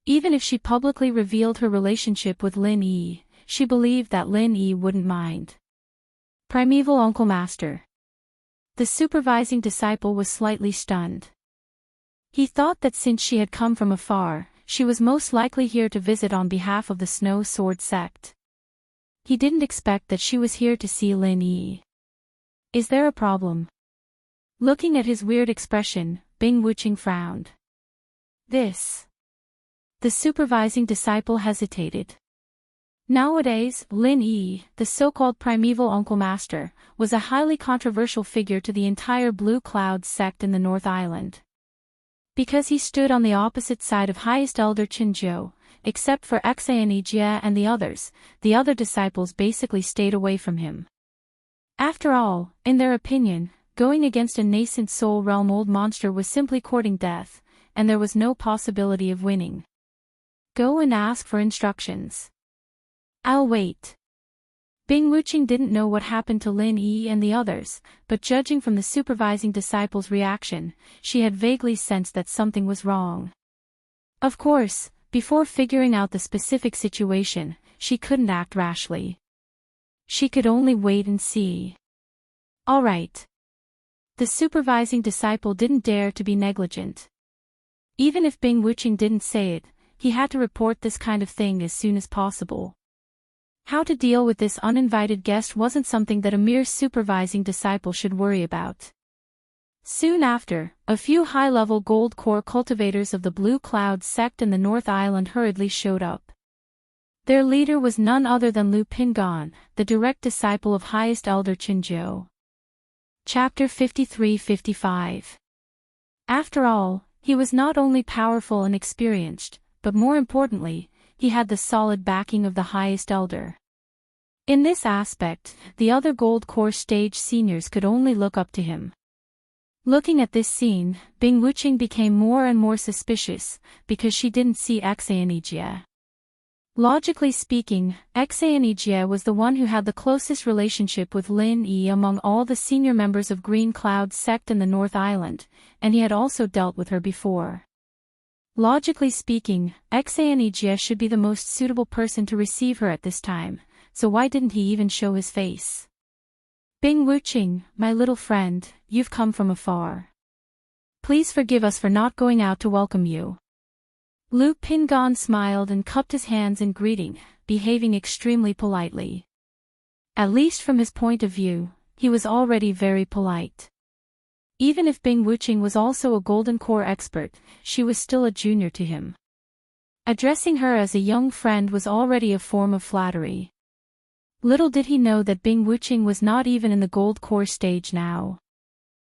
Even if she publicly revealed her relationship with Lin Yi, she believed that Lin Yi wouldn't mind. Primeval Uncle Master. The supervising disciple was slightly stunned. He thought that since she had come from afar, she was most likely here to visit on behalf of the Snow Sword sect. He didn't expect that she was here to see Lin Yi. Is there a problem? Looking at his weird expression, Bing Wuqing frowned. This. The supervising disciple hesitated. Nowadays, Lin Yi, the so-called primeval uncle master, was a highly controversial figure to the entire Blue Cloud sect in the North Island. Because he stood on the opposite side of highest elder Qinzhou, except for Xani Jie and the other disciples basically stayed away from him. After all, in their opinion, going against a nascent soul realm old monster was simply courting death, and there was no possibility of winning. Go and ask for instructions. I'll wait. Bing Wuqing didn't know what happened to Lin Yi and the others, but judging from the supervising disciple's reaction, she had vaguely sensed that something was wrong. Of course, before figuring out the specific situation, she couldn't act rashly. She could only wait and see. All right. The supervising disciple didn't dare to be negligent. Even if Bing Wuching didn't say it, he had to report this kind of thing as soon as possible. How to deal with this uninvited guest wasn't something that a mere supervising disciple should worry about. Soon after, a few high-level gold core cultivators of the Blue Cloud sect in the North Island hurriedly showed up. Their leader was none other than Lu Pingon, the direct disciple of Highest Elder Qinzhou. Chapter 53-55. After all, he was not only powerful and experienced, but more importantly, he had the solid backing of the Highest Elder. In this aspect, the other Gold Core stage seniors could only look up to him. Looking at this scene, Bing Wuching became more and more suspicious, because she didn't see Xanijie. Logically speaking, Xanijie was the one who had the closest relationship with Lin Yi among all the senior members of Green Cloud sect in the North Island, and he had also dealt with her before. Logically speaking, Xanijie should be the most suitable person to receive her at this time, so why didn't he even show his face? Bing Wuching, my little friend, you've come from afar. Please forgive us for not going out to welcome you. Lu Pingon smiled and cupped his hands in greeting, behaving extremely politely. At least from his point of view, he was already very polite. Even if Bing Wuching was also a Golden Core expert, she was still a junior to him. Addressing her as a young friend was already a form of flattery. Little did he know that Bing Wuching was not even in the Gold Core stage now.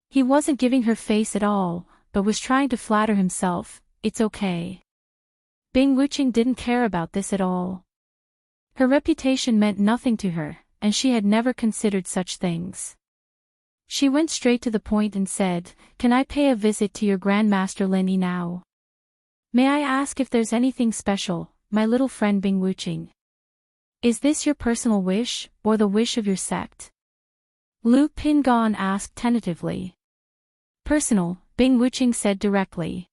He wasn't giving her face at all, but was trying to flatter himself. It's okay. Bing Wuching didn't care about this at all. Her reputation meant nothing to her, and she had never considered such things. She went straight to the point and said, "Can I pay a visit to your Grandmaster Lin Yi now? May I ask if there's anything special, my little friend Bing Wuching? Is this your personal wish, or the wish of your sect?" Lu Pingon asked tentatively. "Personal," Bing Wuching said directly.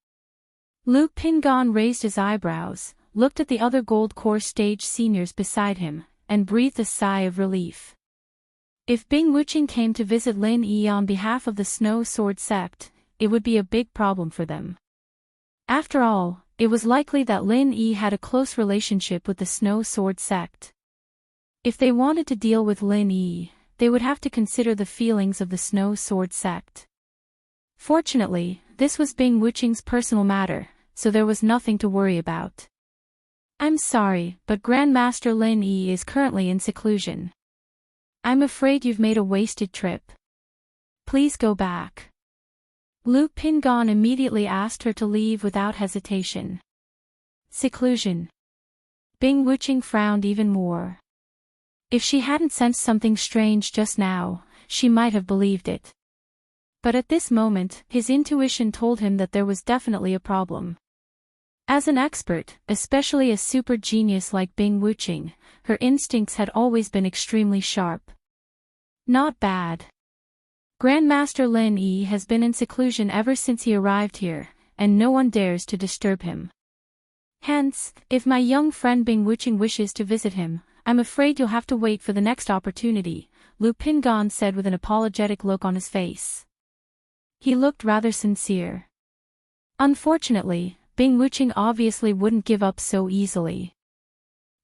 Lu Pingon raised his eyebrows, looked at the other Gold Core stage seniors beside him, and breathed a sigh of relief. If Bing Wuching came to visit Lin Yi on behalf of the Snow Sword sect, it would be a big problem for them. After all, it was likely that Lin Yi had a close relationship with the Snow Sword sect. If they wanted to deal with Lin Yi, they would have to consider the feelings of the Snow Sword sect. Fortunately, this was Bing Wuching's personal matter, so there was nothing to worry about. "I'm sorry, but Grandmaster Lin Yi is currently in seclusion. I'm afraid you've made a wasted trip. Please go back." Lu Pingon immediately asked her to leave without hesitation. Seclusion. Bing Wuching frowned even more. If she hadn't sensed something strange just now, she might have believed it. But at this moment, his intuition told him that there was definitely a problem. As an expert, especially a super genius like Bing Wuching, her instincts had always been extremely sharp. Not bad. Grandmaster Lin Yi has been in seclusion ever since he arrived here, and no one dares to disturb him. Hence, if my young friend Bing Wuching wishes to visit him, I'm afraid you'll have to wait for the next opportunity, Lu Pingon said with an apologetic look on his face. He looked rather sincere. Unfortunately, Bing Wuching obviously wouldn't give up so easily.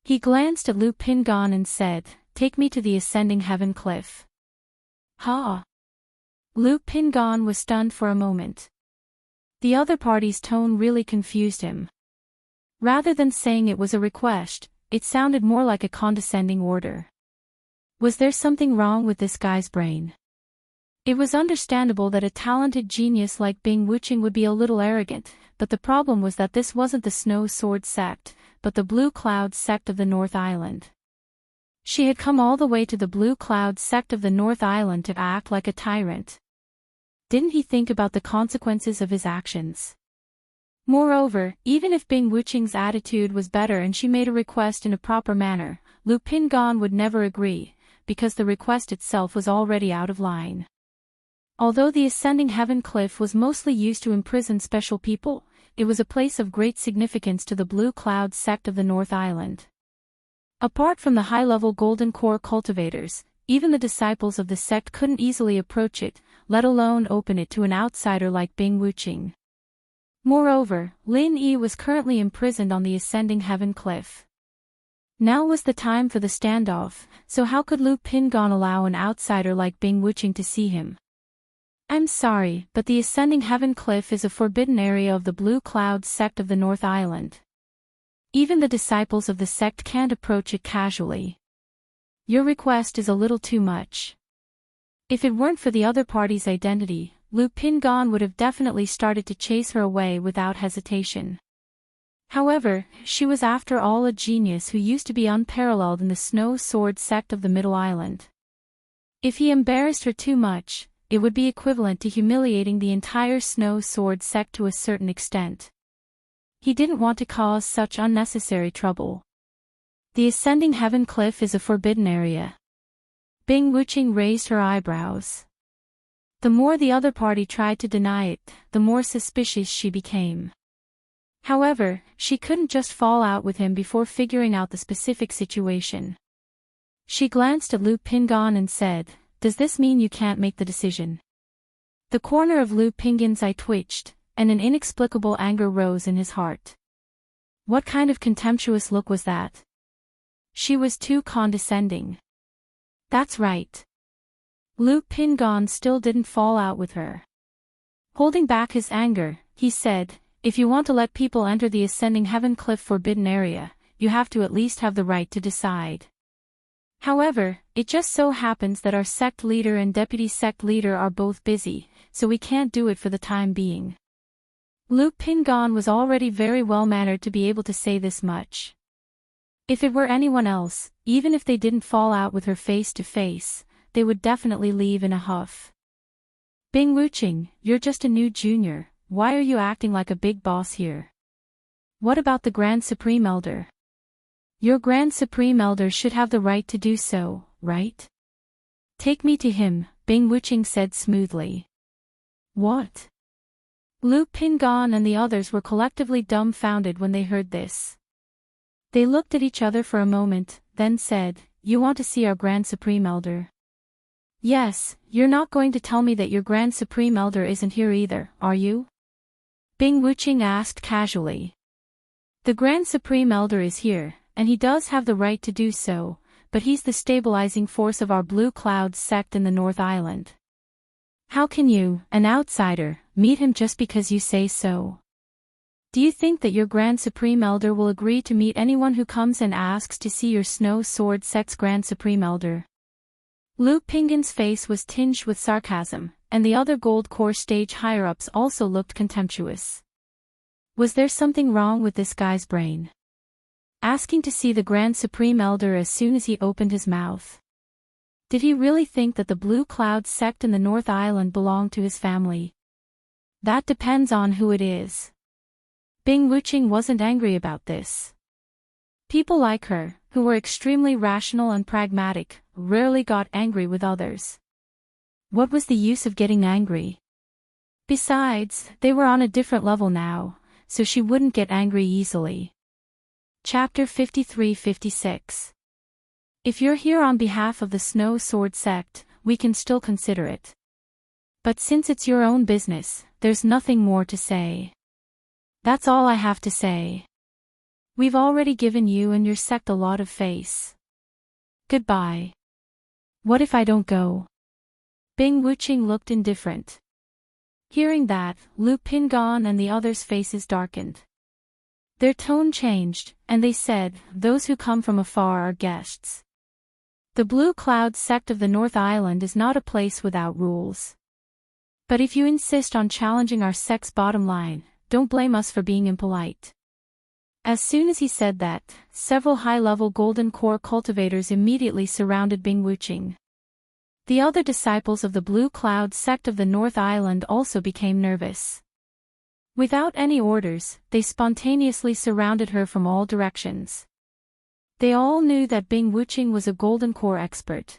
He glanced at Lu Pingon and said, "Take me to the Ascending Heaven Cliff." "Huh?" Lu Pingon was stunned for a moment. The other party's tone really confused him. Rather than saying it was a request, it sounded more like a condescending order. Was there something wrong with this guy's brain? It was understandable that a talented genius like Bing Wuching would be a little arrogant, but the problem was that this wasn't the Snow Sword sect, but the Blue Cloud sect of the North Island. She had come all the way to the Blue Cloud sect of the North Island to act like a tyrant. Didn't he think about the consequences of his actions? Moreover, even if Bing Wuching's attitude was better and she made a request in a proper manner, Lu Pingon would never agree, because the request itself was already out of line. Although the Ascending Heaven Cliff was mostly used to imprison special people, it was a place of great significance to the Blue Cloud sect of the North Island. Apart from the high-level Golden Core cultivators, even the disciples of the sect couldn't easily approach it, let alone open it to an outsider like Bing Wuqing. Moreover, Lin Yi was currently imprisoned on the Ascending Heaven Cliff. Now was the time for the standoff, so how could Lu Pingon allow an outsider like Bing Wuqing to see him? I'm sorry, but the Ascending Heaven Cliff is a forbidden area of the Blue Cloud sect of the North Island. Even the disciples of the sect can't approach it casually. Your request is a little too much. If it weren't for the other party's identity, Lu Pingon would have definitely started to chase her away without hesitation. However, she was after all a genius who used to be unparalleled in the Snow Sword sect of the Middle Island. If he embarrassed her too much, it would be equivalent to humiliating the entire Snow Sword sect to a certain extent. He didn't want to cause such unnecessary trouble. The Ascending Heaven Cliff is a forbidden area. Bing Wuqing raised her eyebrows. The more the other party tried to deny it, the more suspicious she became. However, she couldn't just fall out with him before figuring out the specific situation. She glanced at Lu Pingon and said, "Does this mean you can't make the decision?" The corner of Lu Pingon's eye twitched, and an inexplicable anger rose in his heart. What kind of contemptuous look was that? She was too condescending. That's right. Lu Pingon still didn't fall out with her. Holding back his anger, he said, "If you want to let people enter the Ascending Heaven Cliff forbidden area, you have to at least have the right to decide. However, it just so happens that our sect leader and deputy sect leader are both busy, so we can't do it for the time being." Lu Pingon was already very well-mannered to be able to say this much. If it were anyone else, even if they didn't fall out with her face to face, they would definitely leave in a huff. "Bing Wuqing, you're just a new junior, why are you acting like a big boss here? What about the Grand Supreme Elder? Your Grand Supreme Elder should have the right to do so, right? Take me to him," Bing Wuqing said smoothly. What? Lu Pingon and the others were collectively dumbfounded when they heard this. They looked at each other for a moment, then said, "You want to see our Grand Supreme Elder?" "Yes, you're not going to tell me that your Grand Supreme Elder isn't here either, are you?" Bing Wuqing asked casually. "The Grand Supreme Elder is here, and he does have the right to do so, but he's the stabilizing force of our Blue Cloud sect in the North Island. How can you, an outsider, meet him just because you say so? Do you think that your Grand Supreme Elder will agree to meet anyone who comes and asks to see your Snow Sword sect's Grand Supreme Elder?" Lu Pingon's face was tinged with sarcasm, and the other Gold Core stage higher-ups also looked contemptuous. Was there something wrong with this guy's brain? Asking to see the Grand Supreme Elder as soon as he opened his mouth. Did he really think that the Blue Cloud sect in the North Island belonged to his family? That depends on who it is. Bing Wuqing wasn't angry about this. People like her, who were extremely rational and pragmatic, rarely got angry with others. What was the use of getting angry? Besides, they were on a different level now, so she wouldn't get angry easily. Chapter 53-56. If you're here on behalf of the Snow Sword sect, we can still consider it. But since it's your own business, there's nothing more to say. That's all I have to say. We've already given you and your sect a lot of face. Goodbye. What if I don't go? Bing Wuqing looked indifferent. Hearing that, Lu Pingon and the others' faces darkened. Their tone changed, and they said, "Those who come from afar are guests. The Blue Cloud sect of the North Island is not a place without rules. But if you insist on challenging our sect's bottom line, don't blame us for being impolite." As soon as he said that, several high-level Golden Core cultivators immediately surrounded Bing Wuqing. The other disciples of the Blue Cloud sect of the North Island also became nervous. Without any orders, they spontaneously surrounded her from all directions. They all knew that Bing Wuqing was a Golden Core expert.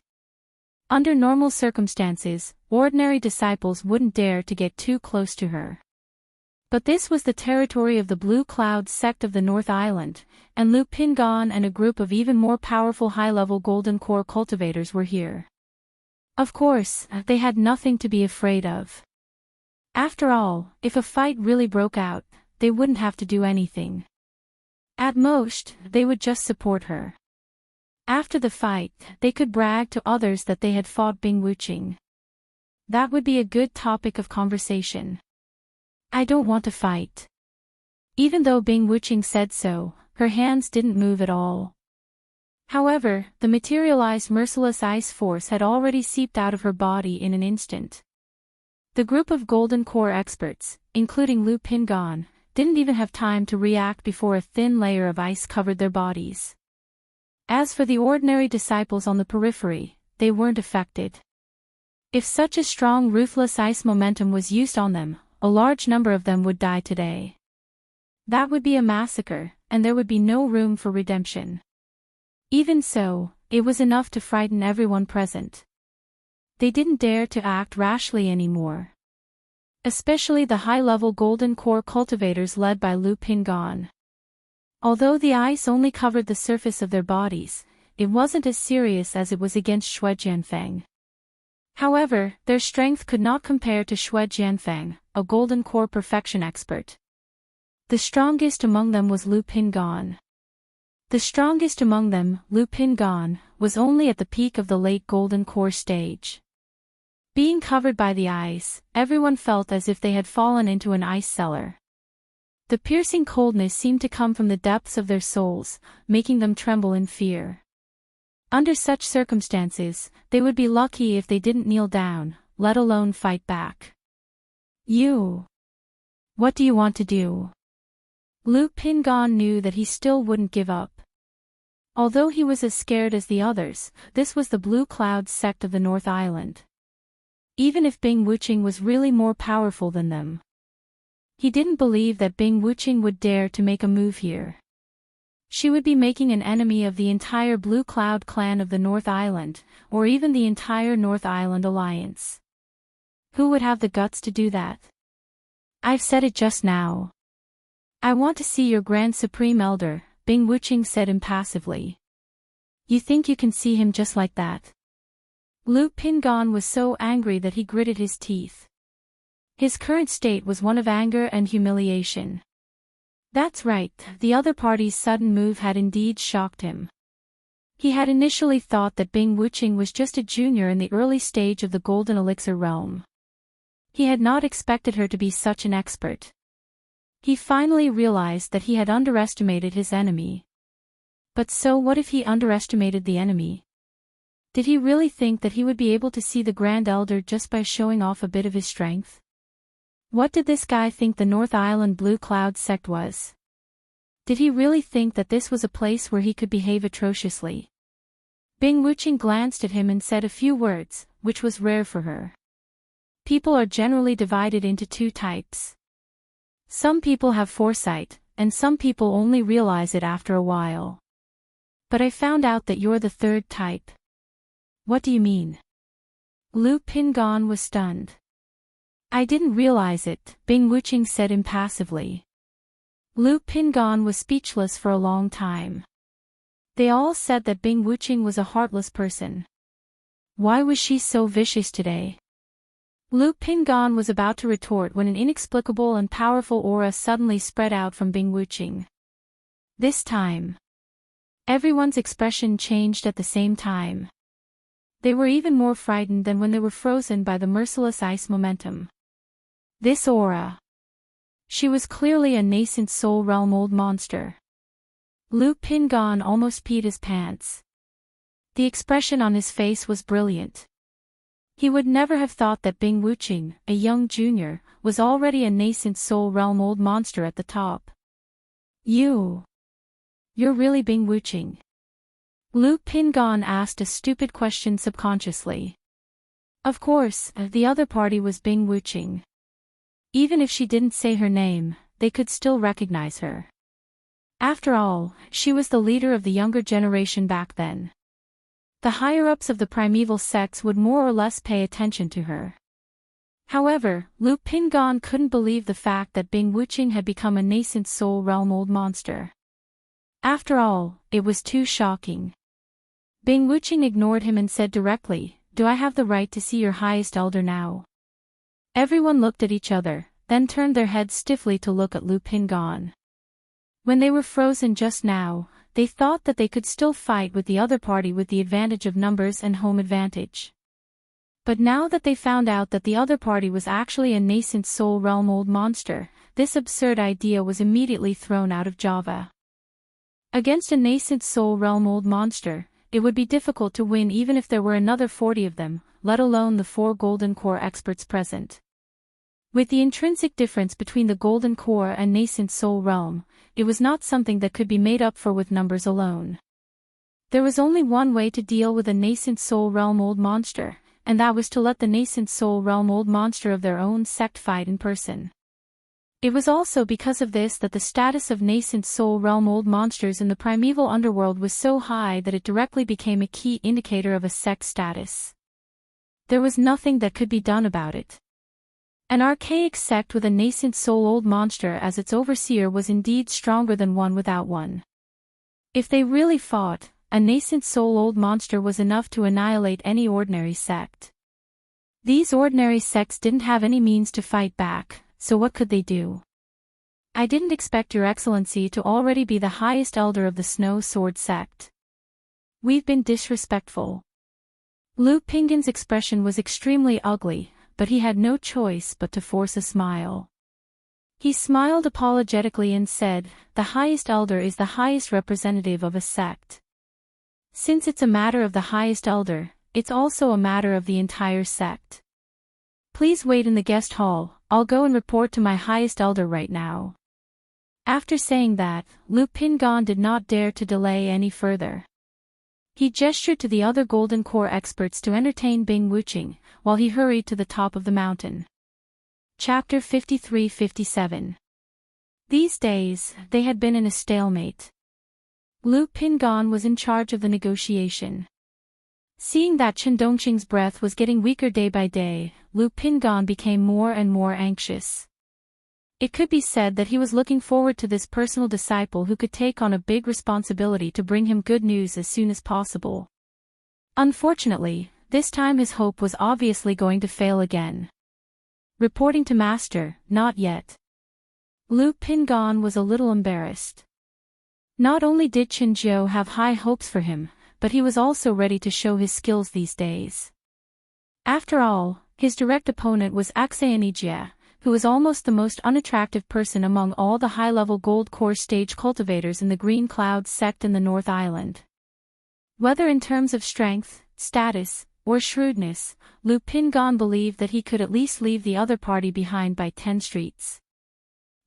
Under normal circumstances, ordinary disciples wouldn't dare to get too close to her. But this was the territory of the Blue Cloud sect of the North Island, and Lu Pingon and a group of even more powerful high-level golden core cultivators were here. Of course, they had nothing to be afraid of. After all, if a fight really broke out, they wouldn't have to do anything. At most, they would just support her. After the fight, they could brag to others that they had fought Bing Wuching. That would be a good topic of conversation. I don't want to fight. Even though Bing Wuching said so, her hands didn't move at all. However, the materialized merciless ice force had already seeped out of her body in an instant. The group of Golden Core experts, including Lu Pingon, didn't even have time to react before a thin layer of ice covered their bodies. As for the ordinary disciples on the periphery, they weren't affected. If such a strong ruthless ice momentum was used on them, a large number of them would die today. That would be a massacre, and there would be no room for redemption. Even so, it was enough to frighten everyone present. They didn't dare to act rashly anymore. Especially the high-level Golden Core cultivators led by Lu Pingon. Although the ice only covered the surface of their bodies, it wasn't as serious as it was against Xue Jianfeng. However, their strength could not compare to Xue Jianfeng, a Golden Core perfection expert. The strongest among them was Lu Pingon. The strongest among them, Lu Pingon, was only at the peak of the late Golden Core stage. Being covered by the ice, everyone felt as if they had fallen into an ice cellar. The piercing coldness seemed to come from the depths of their souls, making them tremble in fear. Under such circumstances, they would be lucky if they didn't kneel down, let alone fight back. You. What do you want to do? Lu Pingon knew that he still wouldn't give up. Although he was as scared as the others, this was the Blue Cloud sect of the North Island. Even if Bing Wuching was really more powerful than them. He didn't believe that Bing Wuching would dare to make a move here. She would be making an enemy of the entire Blue Cloud clan of the North Island, or even the entire North Island Alliance. Who would have the guts to do that? I've said it just now. I want to see your Grand Supreme Elder, Bing Wuching said impassively. You think you can see him just like that? Lu Pingon was so angry that he gritted his teeth. His current state was one of anger and humiliation. That's right, the other party's sudden move had indeed shocked him. He had initially thought that Bing Wuching was just a junior in the early stage of the Golden Elixir realm. He had not expected her to be such an expert. He finally realized that he had underestimated his enemy. But so what if he underestimated the enemy? Did he really think that he would be able to see the Grand Elder just by showing off a bit of his strength? What did this guy think the North Island Blue Cloud sect was? Did he really think that this was a place where he could behave atrociously? Bing Wuching glanced at him and said a few words, which was rare for her. People are generally divided into two types. Some people have foresight, and some people only realize it after a while. But I found out that you're the third type. What do you mean? Lu Pingon was stunned. I didn't realize it, Bing Wuching said impassively. Lu Pingon was speechless for a long time. They all said that Bing Wuching was a heartless person. Why was she so vicious today? Lu Pingon was about to retort when an inexplicable and powerful aura suddenly spread out from Bing Wuching. This time, everyone's expression changed at the same time. They were even more frightened than when they were frozen by the merciless ice momentum. This aura. She was clearly a nascent soul realm old monster. Lu Pingon almost peed his pants. The expression on his face was brilliant. He would never have thought that Bing Wuching, a young junior, was already a nascent soul realm old monster at the top. You're really Bing Wuching? Lu Pingon asked a stupid question subconsciously. Of course, the other party was Bing Wuching. Even if she didn't say her name, they could still recognize her. After all, she was the leader of the younger generation back then. The higher-ups of the primeval sects would more or less pay attention to her. However, Lu Pingon couldn't believe the fact that Bing Wuqing had become a nascent soul realm old monster. After all, it was too shocking. Bing Wuqing ignored him and said directly, "Do I have the right to see your highest elder now?" Everyone looked at each other, then turned their heads stiffly to look at Lu Pingon. When they were frozen just now, they thought that they could still fight with the other party with the advantage of numbers and home advantage. But now that they found out that the other party was actually a nascent soul realm old monster, this absurd idea was immediately thrown out of Java. Against a nascent soul realm old monster, it would be difficult to win even if there were another 40 of them, let alone the 4 Golden Core experts present. With the intrinsic difference between the Golden Core and nascent soul realm, it was not something that could be made up for with numbers alone. There was only one way to deal with a nascent soul realm old monster, and that was to let the nascent soul realm old monster of their own sect fight in person. It was also because of this that the status of nascent soul realm old monsters in the primeval underworld was so high that it directly became a key indicator of a sect status. There was nothing that could be done about it. An archaic sect with a nascent soul old monster as its overseer was indeed stronger than one without one. If they really fought, a nascent soul old monster was enough to annihilate any ordinary sect. These ordinary sects didn't have any means to fight back, so what could they do? "I didn't expect your excellency to already be the highest elder of the Snow Sword sect. We've been disrespectful." Lu Pingon's expression was extremely ugly, but he had no choice but to force a smile. He smiled apologetically and said, "The highest elder is the highest representative of a sect. Since it's a matter of the highest elder, it's also a matter of the entire sect. Please wait in the guest hall, I'll go and report to my highest elder right now." After saying that, Lu Pingon did not dare to delay any further. He gestured to the other Golden Core experts to entertain Bing Wuqing, while he hurried to the top of the mountain. Chapter 53-57. These days, they had been in a stalemate. Lu Pingon was in charge of the negotiation. Seeing that Chen Dongqing's breath was getting weaker day by day, Lu Pingon became more and more anxious. It could be said that he was looking forward to this personal disciple who could take on a big responsibility to bring him good news as soon as possible. Unfortunately, this time his hope was obviously going to fail again. Reporting to Master, not yet. Lu Pingon was a little embarrassed. Not only did Chen Jiu have high hopes for him, but he was also ready to show his skills these days. After all, his direct opponent was Axayanijia, who was almost the most unattractive person among all the high-level gold core stage cultivators in the Green Cloud sect in the North Island. Whether in terms of strength, status, or shrewdness, Lu Pingon believed that he could at least leave the other party behind by 10 streets.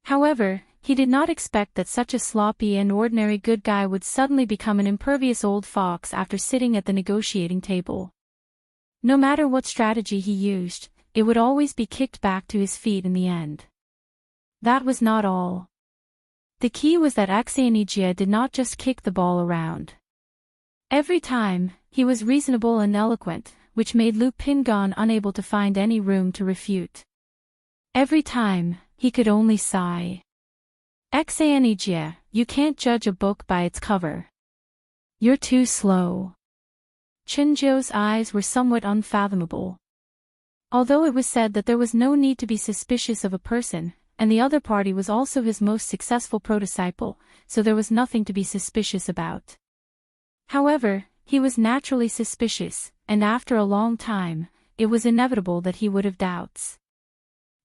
However, he did not expect that such a sloppy and ordinary good guy would suddenly become an impervious old fox after sitting at the negotiating table. No matter what strategy he used, it would always be kicked back to his feet in the end. That was not all. The key was that Axayanijia did not just kick the ball around. Every time, he was reasonable and eloquent, which made Lu Pingon unable to find any room to refute. Every time, he could only sigh. "Axayanijia, you can't judge a book by its cover. You're too slow." Chen Jiu's eyes were somewhat unfathomable. Although it was said that there was no need to be suspicious of a person, and the other party was also his most successful pro-disciple, so there was nothing to be suspicious about. However, he was naturally suspicious, and after a long time, it was inevitable that he would have doubts.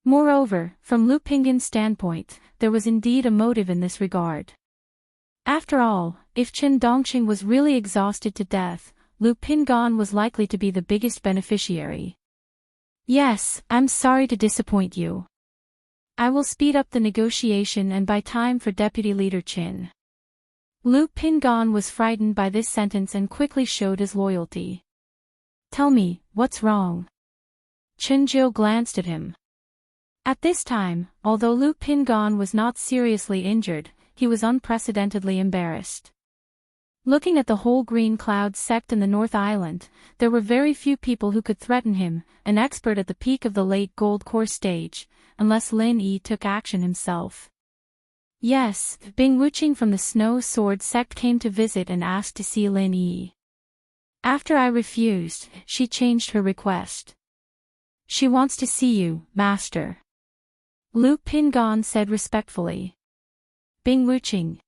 Moreover, from Lu Pingon's standpoint, there was indeed a motive in this regard. After all, if Chen Dongqing was really exhausted to death, Lu Pingon was likely to be the biggest beneficiary. "Yes, I'm sorry to disappoint you. I will speed up the negotiation and buy time for Deputy Leader Qin." Lu Pingon was frightened by this sentence and quickly showed his loyalty. "Tell me, what's wrong?" Chen Jiu glanced at him. At this time, although Lu Pingon was not seriously injured, he was unprecedentedly embarrassed. Looking at the whole Green Cloud sect in the North Island, there were very few people who could threaten him, an expert at the peak of the late Gold Core stage, unless Lin Yi took action himself. Yes, Bing Wuqing from the Snow Sword sect came to visit and asked to see Lin Yi. After I refused, she changed her request. She wants to see you, Master. Lu Pingon said respectfully. Bing Wuqing.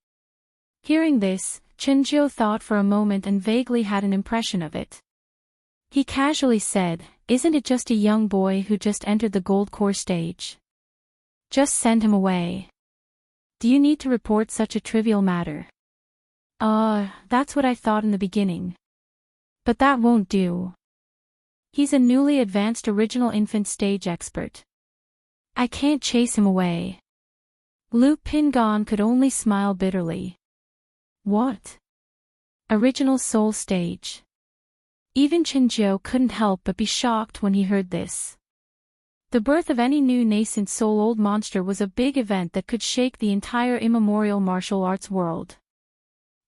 Hearing this, Chen Jiu thought for a moment and vaguely had an impression of it. He casually said, "Isn't it just a young boy who just entered the Gold Core stage? Just send him away. Do you need to report such a trivial matter?" That's what I thought in the beginning. But that won't do. He's a newly advanced original infant stage expert. I can't chase him away. Lu Pingon could only smile bitterly. What? Original soul stage. Even Chen Jiu couldn't help but be shocked when he heard this. The birth of any new nascent soul old monster was a big event that could shake the entire immemorial martial arts world.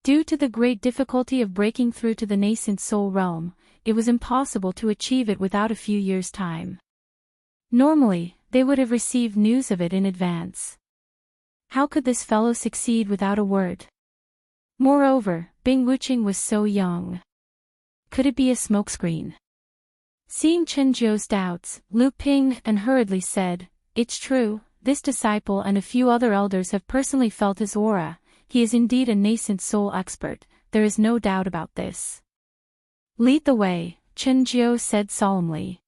Due to the great difficulty of breaking through to the nascent soul realm, it was impossible to achieve it without a few years' time. Normally, they would have received news of it in advance. How could this fellow succeed without a word? Moreover, Bing Wuqing was so young. Could it be a smokescreen? Seeing Chen Jiu's doubts, Lu Ping hurriedly said, "It's true, this disciple and a few other elders have personally felt his aura. He is indeed a nascent soul expert, there is no doubt about this." "Lead the way," Chen Jiu said solemnly.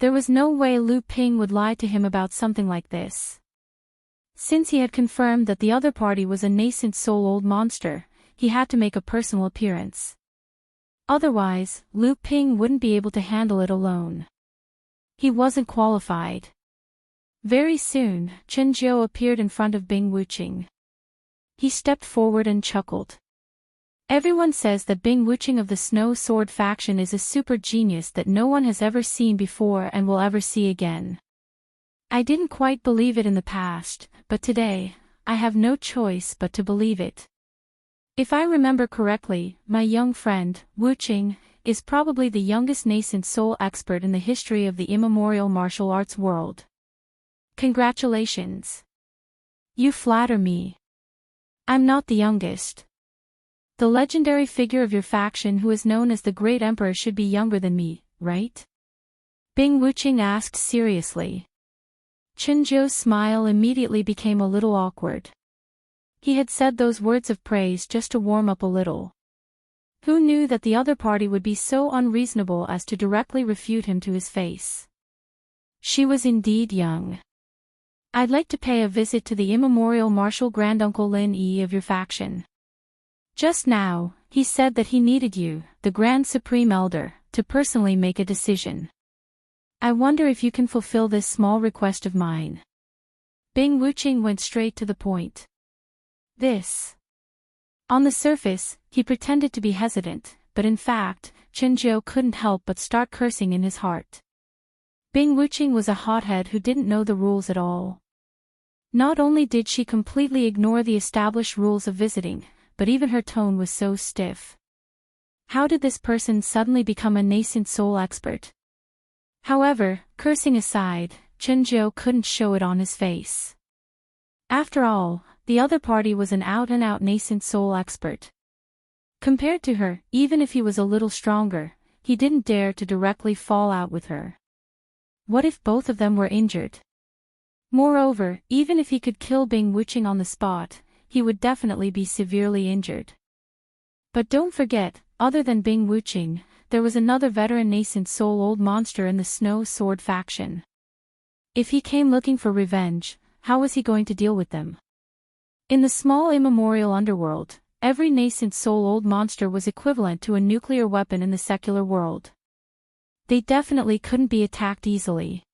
There was no way Lu Ping would lie to him about something like this. Since he had confirmed that the other party was a nascent soul old monster, he had to make a personal appearance. Otherwise, Lu Ping wouldn't be able to handle it alone. He wasn't qualified. Very soon, Chen Jiu appeared in front of Bing Wuqing. He stepped forward and chuckled. Everyone says that Bing Wuqing of the Snow Sword faction is a super genius that no one has ever seen before and will ever see again. I didn't quite believe it in the past, but today, I have no choice but to believe it. If I remember correctly, my young friend, Wuqing, is probably the youngest nascent soul expert in the history of the immemorial martial arts world. Congratulations. You flatter me. I'm not the youngest. The legendary figure of your faction who is known as the Great Emperor should be younger than me, right? Bing Wuqing asked seriously. Chen Jiu's smile immediately became a little awkward. He had said those words of praise just to warm up a little. Who knew that the other party would be so unreasonable as to directly refute him to his face? She was indeed young. I'd like to pay a visit to the immemorial martial granduncle Lin Yi of your faction. Just now, he said that he needed you, the Grand Supreme Elder, to personally make a decision. I wonder if you can fulfill this small request of mine. Bing Wuqing went straight to the point. This. On the surface, he pretended to be hesitant, but in fact, Chen Jiu couldn't help but start cursing in his heart. Bing Wuqing was a hothead who didn't know the rules at all. Not only did she completely ignore the established rules of visiting, but even her tone was so stiff. How did this person suddenly become a nascent soul expert? However, cursing aside, Chen Jiu couldn't show it on his face. After all, the other party was an out-and-out nascent soul expert. Compared to her, even if he was a little stronger, he didn't dare to directly fall out with her. What if both of them were injured? Moreover, even if he could kill Bing Wuqing on the spot, he would definitely be severely injured. But don't forget, other than Bing Wuqing, there was another veteran nascent soul old monster in the Snow Sword faction. If he came looking for revenge, how was he going to deal with them? In the small immemorial underworld, every nascent soul old monster was equivalent to a nuclear weapon in the secular world. They definitely couldn't be attacked easily.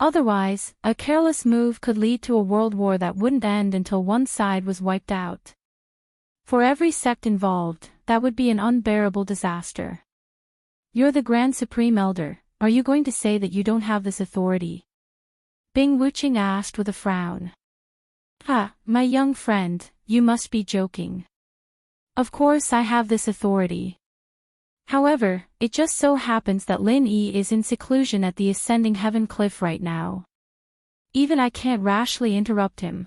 Otherwise, a careless move could lead to a world war that wouldn't end until one side was wiped out. For every sect involved, that would be an unbearable disaster. You're the Grand Supreme Elder, are you going to say that you don't have this authority? Bing Wuqing asked with a frown. My young friend, you must be joking. Of course I have this authority. However, it just so happens that Lin Yi is in seclusion at the Ascending Heaven Cliff right now. Even I can't rashly interrupt him.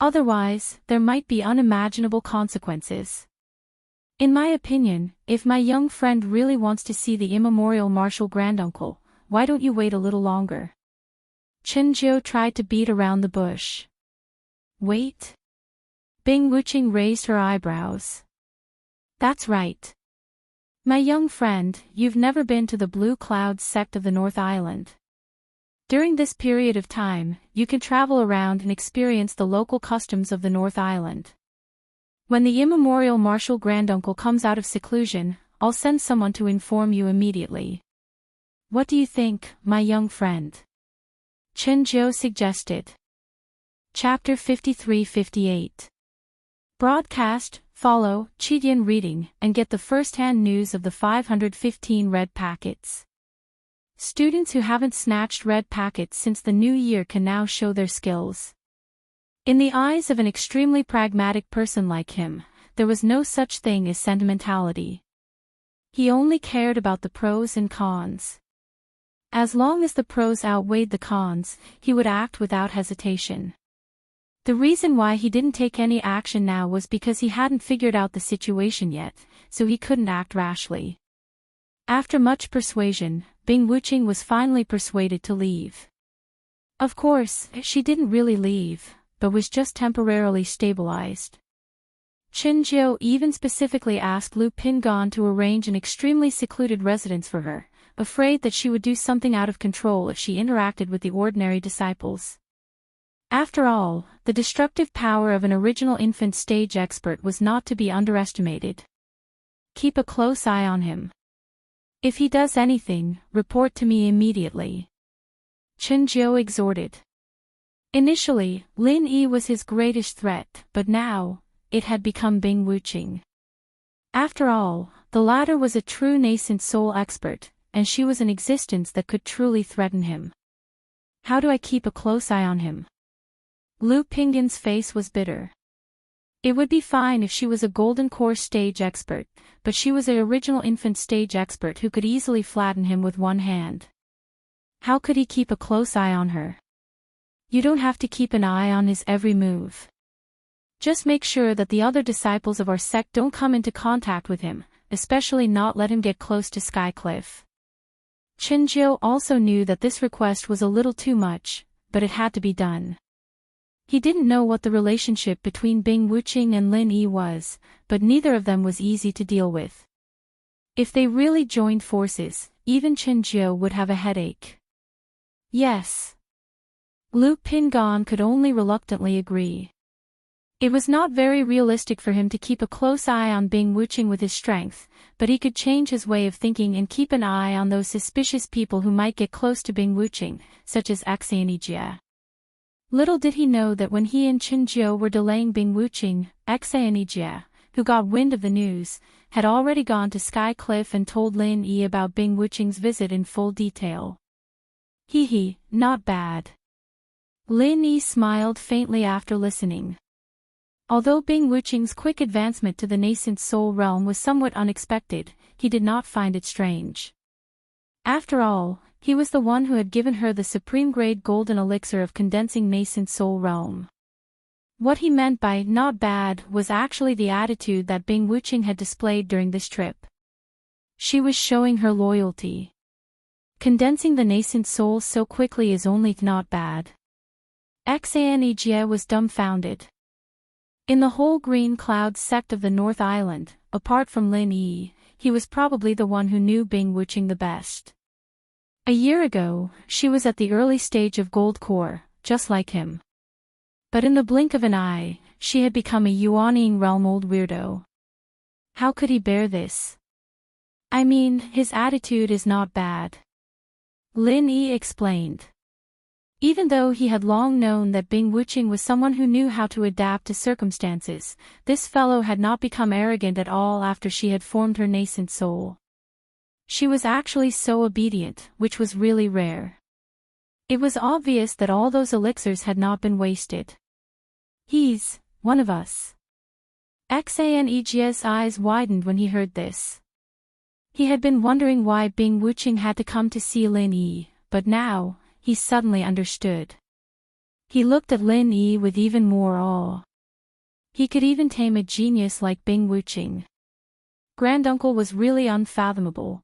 Otherwise, there might be unimaginable consequences. In my opinion, if my young friend really wants to see the immemorial martial granduncle, why don't you wait a little longer? Chen Jiu tried to beat around the bush. Wait? Bing Wuqing raised her eyebrows. That's right. My young friend, you've never been to the Blue Clouds sect of the North Island. During this period of time, you can travel around and experience the local customs of the North Island. When the immemorial martial granduncle comes out of seclusion, I'll send someone to inform you immediately. What do you think, my young friend? Chen Jiu suggested. Chapter 53-58. Broadcast, follow, Chidian reading, and get the first-hand news of the 515 red packets. Students who haven't snatched red packets since the new year can now show their skills. In the eyes of an extremely pragmatic person like him, there was no such thing as sentimentality. He only cared about the pros and cons. As long as the pros outweighed the cons, he would act without hesitation. The reason why he didn't take any action now was because he hadn't figured out the situation yet, so he couldn't act rashly. After much persuasion, Bing Wuqing was finally persuaded to leave. Of course, she didn't really leave, but was just temporarily stabilized. Chen Jiu even specifically asked Lu Pingan to arrange an extremely secluded residence for her, afraid that she would do something out of control if she interacted with the ordinary disciples. After all, the destructive power of an original infant stage expert was not to be underestimated. Keep a close eye on him. If he does anything, report to me immediately. Chen Jiu exhorted. Initially, Lin Yi was his greatest threat, but now, it had become Bing Wuqing. After all, the latter was a true nascent soul expert, and she was an existence that could truly threaten him. How do I keep a close eye on him? Lu Pingan's face was bitter. It would be fine if she was a golden core stage expert, but she was an original infant stage expert who could easily flatten him with one hand. How could he keep a close eye on her? You don't have to keep an eye on his every move. Just make sure that the other disciples of our sect don't come into contact with him, especially not let him get close to Skycliff. Chen Jiu also knew that this request was a little too much, but it had to be done. He didn't know what the relationship between Bing Wuqing and Lin Yi was, but neither of them was easy to deal with. If they really joined forces, even Chen Jiu would have a headache. Yes. Lu Pingan could only reluctantly agree. It was not very realistic for him to keep a close eye on Bing Wuqing with his strength, but he could change his way of thinking and keep an eye on those suspicious people who might get close to Bing Wuqing, such as Xianijie. Little did he know that when he and Chen Jiu were delaying Bing Wuqing, Xianijie, who got wind of the news, had already gone to Skycliff and told Lin Yi about Bing Wuqing's visit in full detail. Not bad. Lin Yi smiled faintly after listening. Although Bing Wuqing's quick advancement to the nascent soul realm was somewhat unexpected, he did not find it strange. After all, he was the one who had given her the supreme-grade golden elixir of condensing nascent soul realm. What he meant by not bad was actually the attitude that Bing Wuqing had displayed during this trip. She was showing her loyalty. Condensing the nascent soul so quickly is only not bad. Xianijie was dumbfounded. In the whole Green Cloud sect of the North Island, apart from Lin Yi, he was probably the one who knew Bing Wuqing the best. A year ago, she was at the early stage of Gold Core, just like him. But in the blink of an eye, she had become a Yuanying realm old weirdo. How could he bear this? I mean, his attitude is not bad. Lin Yi explained. Even though he had long known that Bing Wuqing was someone who knew how to adapt to circumstances, this fellow had not become arrogant at all after she had formed her nascent soul. She was actually so obedient, which was really rare. It was obvious that all those elixirs had not been wasted. He's one of us. Xaneg's eyes widened when he heard this. He had been wondering why Bing Wuqing had to come to see Lin Yi, but now, he suddenly understood. He looked at Lin Yi with even more awe. He could even tame a genius like Bing Wuqing. Granduncle was really unfathomable.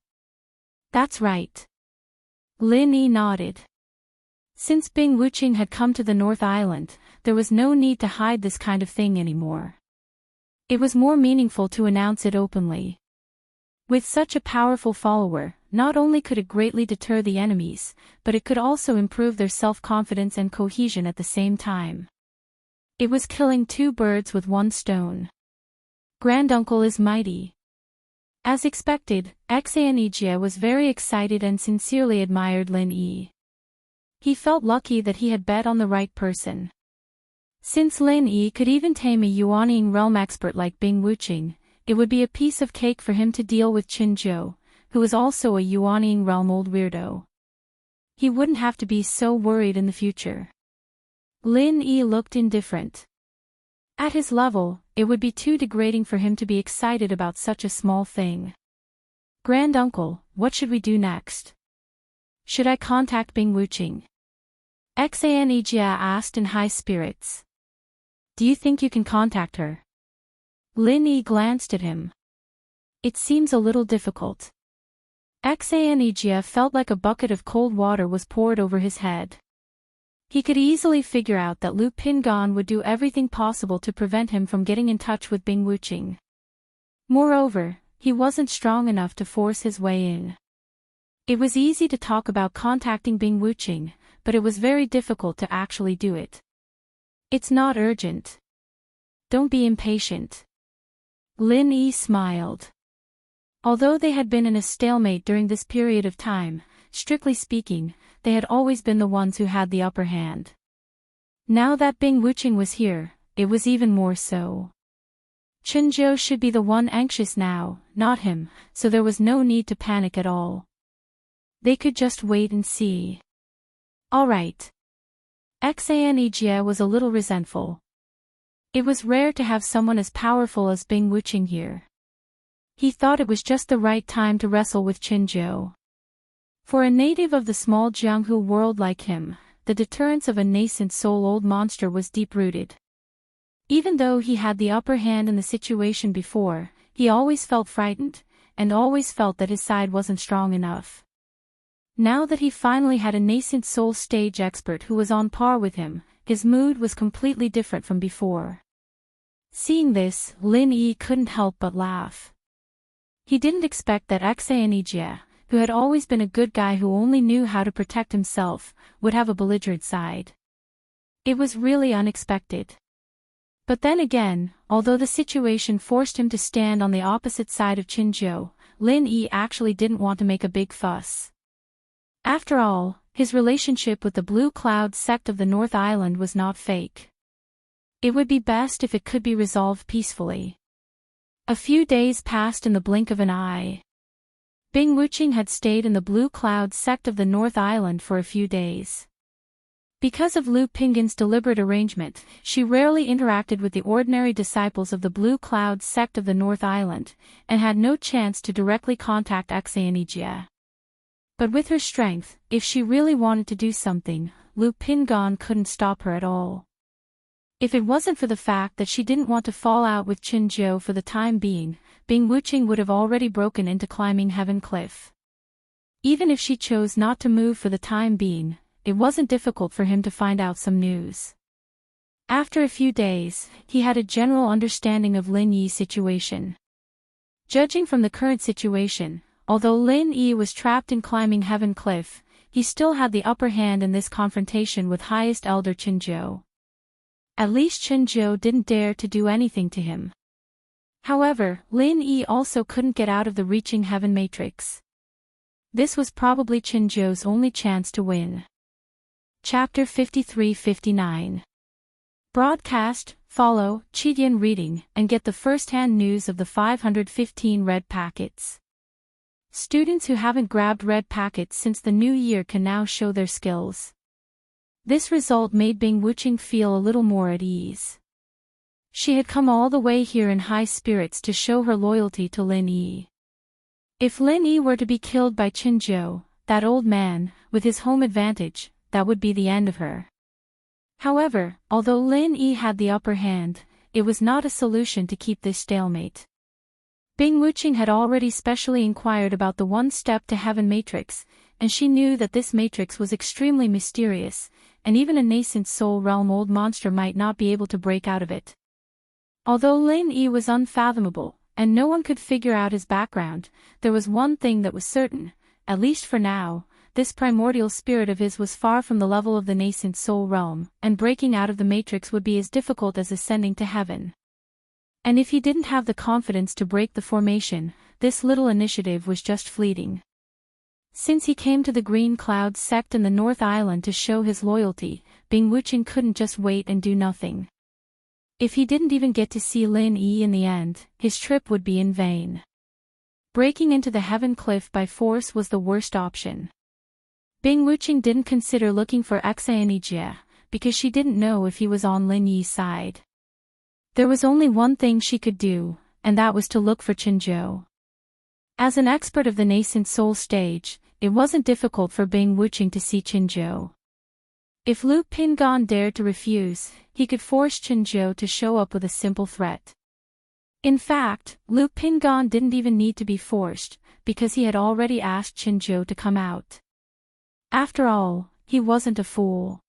That's right. Lin Yi nodded. Since Bing Wuqing had come to the North Island, there was no need to hide this kind of thing anymore. It was more meaningful to announce it openly. With such a powerful follower, not only could it greatly deter the enemies, but it could also improve their self-confidence and cohesion at the same time. It was killing two birds with one stone. Granduncle is mighty. As expected, Xaneg was very excited and sincerely admired Lin Yi. He felt lucky that he had bet on the right person. Since Lin Yi could even tame a Yuanying realm expert like Bing Wuqing, it would be a piece of cake for him to deal with Qin Zhou, who was also a Yuanying realm old weirdo. He wouldn't have to be so worried in the future. Lin Yi looked indifferent. At his level, it would be too degrading for him to be excited about such a small thing. Granduncle, what should we do next? Should I contact Bing Wuqing? Xaneg asked in high spirits. Do you think you can contact her? Lin Yi glanced at him. It seems a little difficult. Xaneg felt like a bucket of cold water was poured over his head. He could easily figure out that Lu Pingan would do everything possible to prevent him from getting in touch with Bing Wuqing. Moreover, he wasn't strong enough to force his way in. It was easy to talk about contacting Bing Wuqing, but it was very difficult to actually do it. It's not urgent. Don't be impatient. Lin Yi smiled. Although they had been in a stalemate during this period of time, strictly speaking, they had always been the ones who had the upper hand. Now that Bing Wuqing was here, it was even more so. Qin Zhou should be the one anxious now, not him, so there was no need to panic at all. They could just wait and see. All right. Xaneg was a little resentful. It was rare to have someone as powerful as Bing Wuqing here. He thought it was just the right time to wrestle with Qin Zhou. For a native of the small Jianghu world like him, the deterrence of a nascent soul-old monster was deep-rooted. Even though he had the upper hand in the situation before, he always felt frightened, and always felt that his side wasn't strong enough. Now that he finally had a nascent soul stage expert who was on par with him, his mood was completely different from before. Seeing this, Lin Yi couldn't help but laugh. He didn't expect that Xaneg, who had always been a good guy who only knew how to protect himself, would have a belligerent side. It was really unexpected. But then again, although the situation forced him to stand on the opposite side of Qin Zhou, Lin Yi actually didn't want to make a big fuss. After all, his relationship with the Blue Cloud sect of the North Island was not fake. It would be best if it could be resolved peacefully. A few days passed in the blink of an eye. Bing Wuqing had stayed in the Blue Cloud sect of the North Island for a few days. Because of Lu Pingan's deliberate arrangement, she rarely interacted with the ordinary disciples of the Blue Cloud sect of the North Island, and had no chance to directly contact Xaneg. But with her strength, if she really wanted to do something, Lu Pingan couldn't stop her at all. If it wasn't for the fact that she didn't want to fall out with Qin Zhou for the time being, Bing Wuqing would have already broken into climbing Heaven Cliff. Even if she chose not to move for the time being, it wasn't difficult for him to find out some news. After a few days, he had a general understanding of Lin Yi's situation. Judging from the current situation, although Lin Yi was trapped in climbing Heaven Cliff, he still had the upper hand in this confrontation with Highest Elder Qin Zhou. At least Qin Zhou didn't dare to do anything to him. However, Lin Yi also couldn't get out of the reaching heaven matrix. This was probably Qin Zhou's only chance to win. Chapter 53-59. Broadcast, follow, Chidian reading, and get the first-hand news of the 515 red packets. Students who haven't grabbed red packets since the new year can now show their skills. This result made Bing Wuqing feel a little more at ease. She had come all the way here in high spirits to show her loyalty to Lin Yi. If Lin Yi were to be killed by Qinzhou, that old man, with his home advantage, that would be the end of her. However, although Lin Yi had the upper hand, it was not a solution to keep this stalemate. Bing Wuqing had already specially inquired about the one-step to heaven matrix, and she knew that this matrix was extremely mysterious, and even a nascent soul realm old monster might not be able to break out of it. Although Lin Yi was unfathomable, and no one could figure out his background, there was one thing that was certain, at least for now, this primordial spirit of his was far from the level of the nascent soul realm, and breaking out of the matrix would be as difficult as ascending to heaven. And if he didn't have the confidence to break the formation, this little initiative was just fleeting. Since he came to the Green Cloud sect in the North Island to show his loyalty, Bing Wuqing couldn't just wait and do nothing. If he didn't even get to see Lin Yi in the end, his trip would be in vain. Breaking into the heaven cliff by force was the worst option. Bing Wuqing didn't consider looking for Exanijia, because she didn't know if he was on Lin Yi's side. There was only one thing she could do, and that was to look for Qinzhou. As an expert of the nascent soul stage, it wasn't difficult for Bing Wuqing to see Qinzhou. If Lu Pingan dared to refuse, he could force Qinzhou to show up with a simple threat. In fact, Lu Pingan didn't even need to be forced, because he had already asked Qinzhou to come out. After all, he wasn't a fool.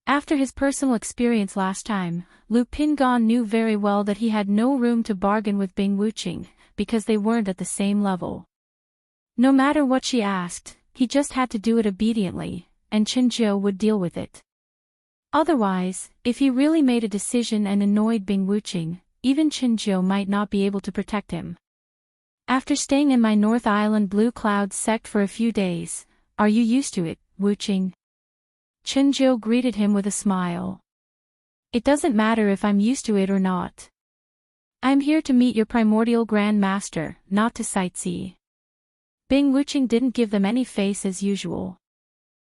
After his personal experience last time, Lu Pingan knew very well that he had no room to bargain with Bing Wuqing, because they weren't at the same level. No matter what she asked, he just had to do it obediently, and Qinzhou would deal with it. Otherwise, if he really made a decision and annoyed Bing Wuqing, even Qinzhou might not be able to protect him. After staying in my North Island Blue Cloud sect for a few days, are you used to it, Wuqing? Qinzhou greeted him with a smile. It doesn't matter if I'm used to it or not. I'm here to meet your primordial Grand Master, not to sightsee. Bing Wuqing didn't give them any face as usual.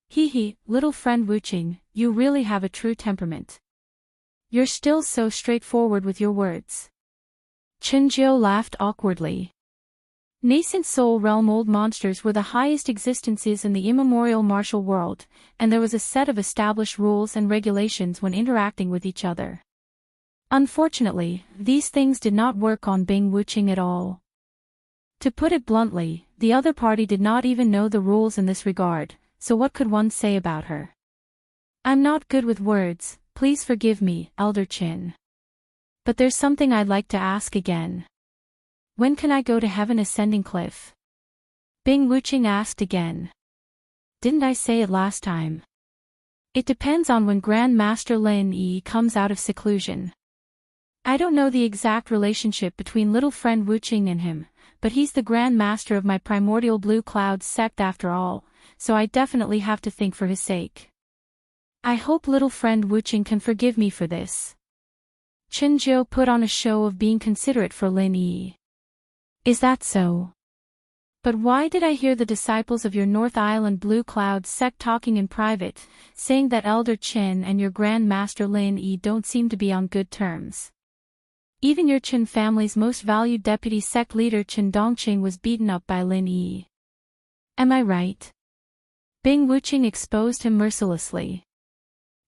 Hee, little friend Wuqing, you really have a true temperament. You're still so straightforward with your words. Qinzhou laughed awkwardly. Nascent soul realm old monsters were the highest existences in the immemorial martial world, and there was a set of established rules and regulations when interacting with each other. Unfortunately, these things did not work on Bing Wuqing at all. To put it bluntly, the other party did not even know the rules in this regard, so what could one say about her? I'm not good with words, please forgive me, Elder Qin. But there's something I'd like to ask again. When can I go to Heaven Ascending Cliff? Bing Wuqing asked again. Didn't I say it last time? It depends on when Grand Master Lin Yi comes out of seclusion. I don't know the exact relationship between little friend Wuqing and him, but he's the Grand Master of my primordial Blue Cloud sect after all, so I definitely have to think for his sake. I hope little friend Wuqing can forgive me for this. Qinzhou put on a show of being considerate for Lin Yi. Is that so? But why did I hear the disciples of your North Island Blue Cloud sect talking in private, saying that Elder Qin and your Grand Master Lin Yi don't seem to be on good terms? Even your Qin family's most valued deputy sect leader Qin Dongqing was beaten up by Lin Yi. Am I right? Bing Wuqing exposed him mercilessly.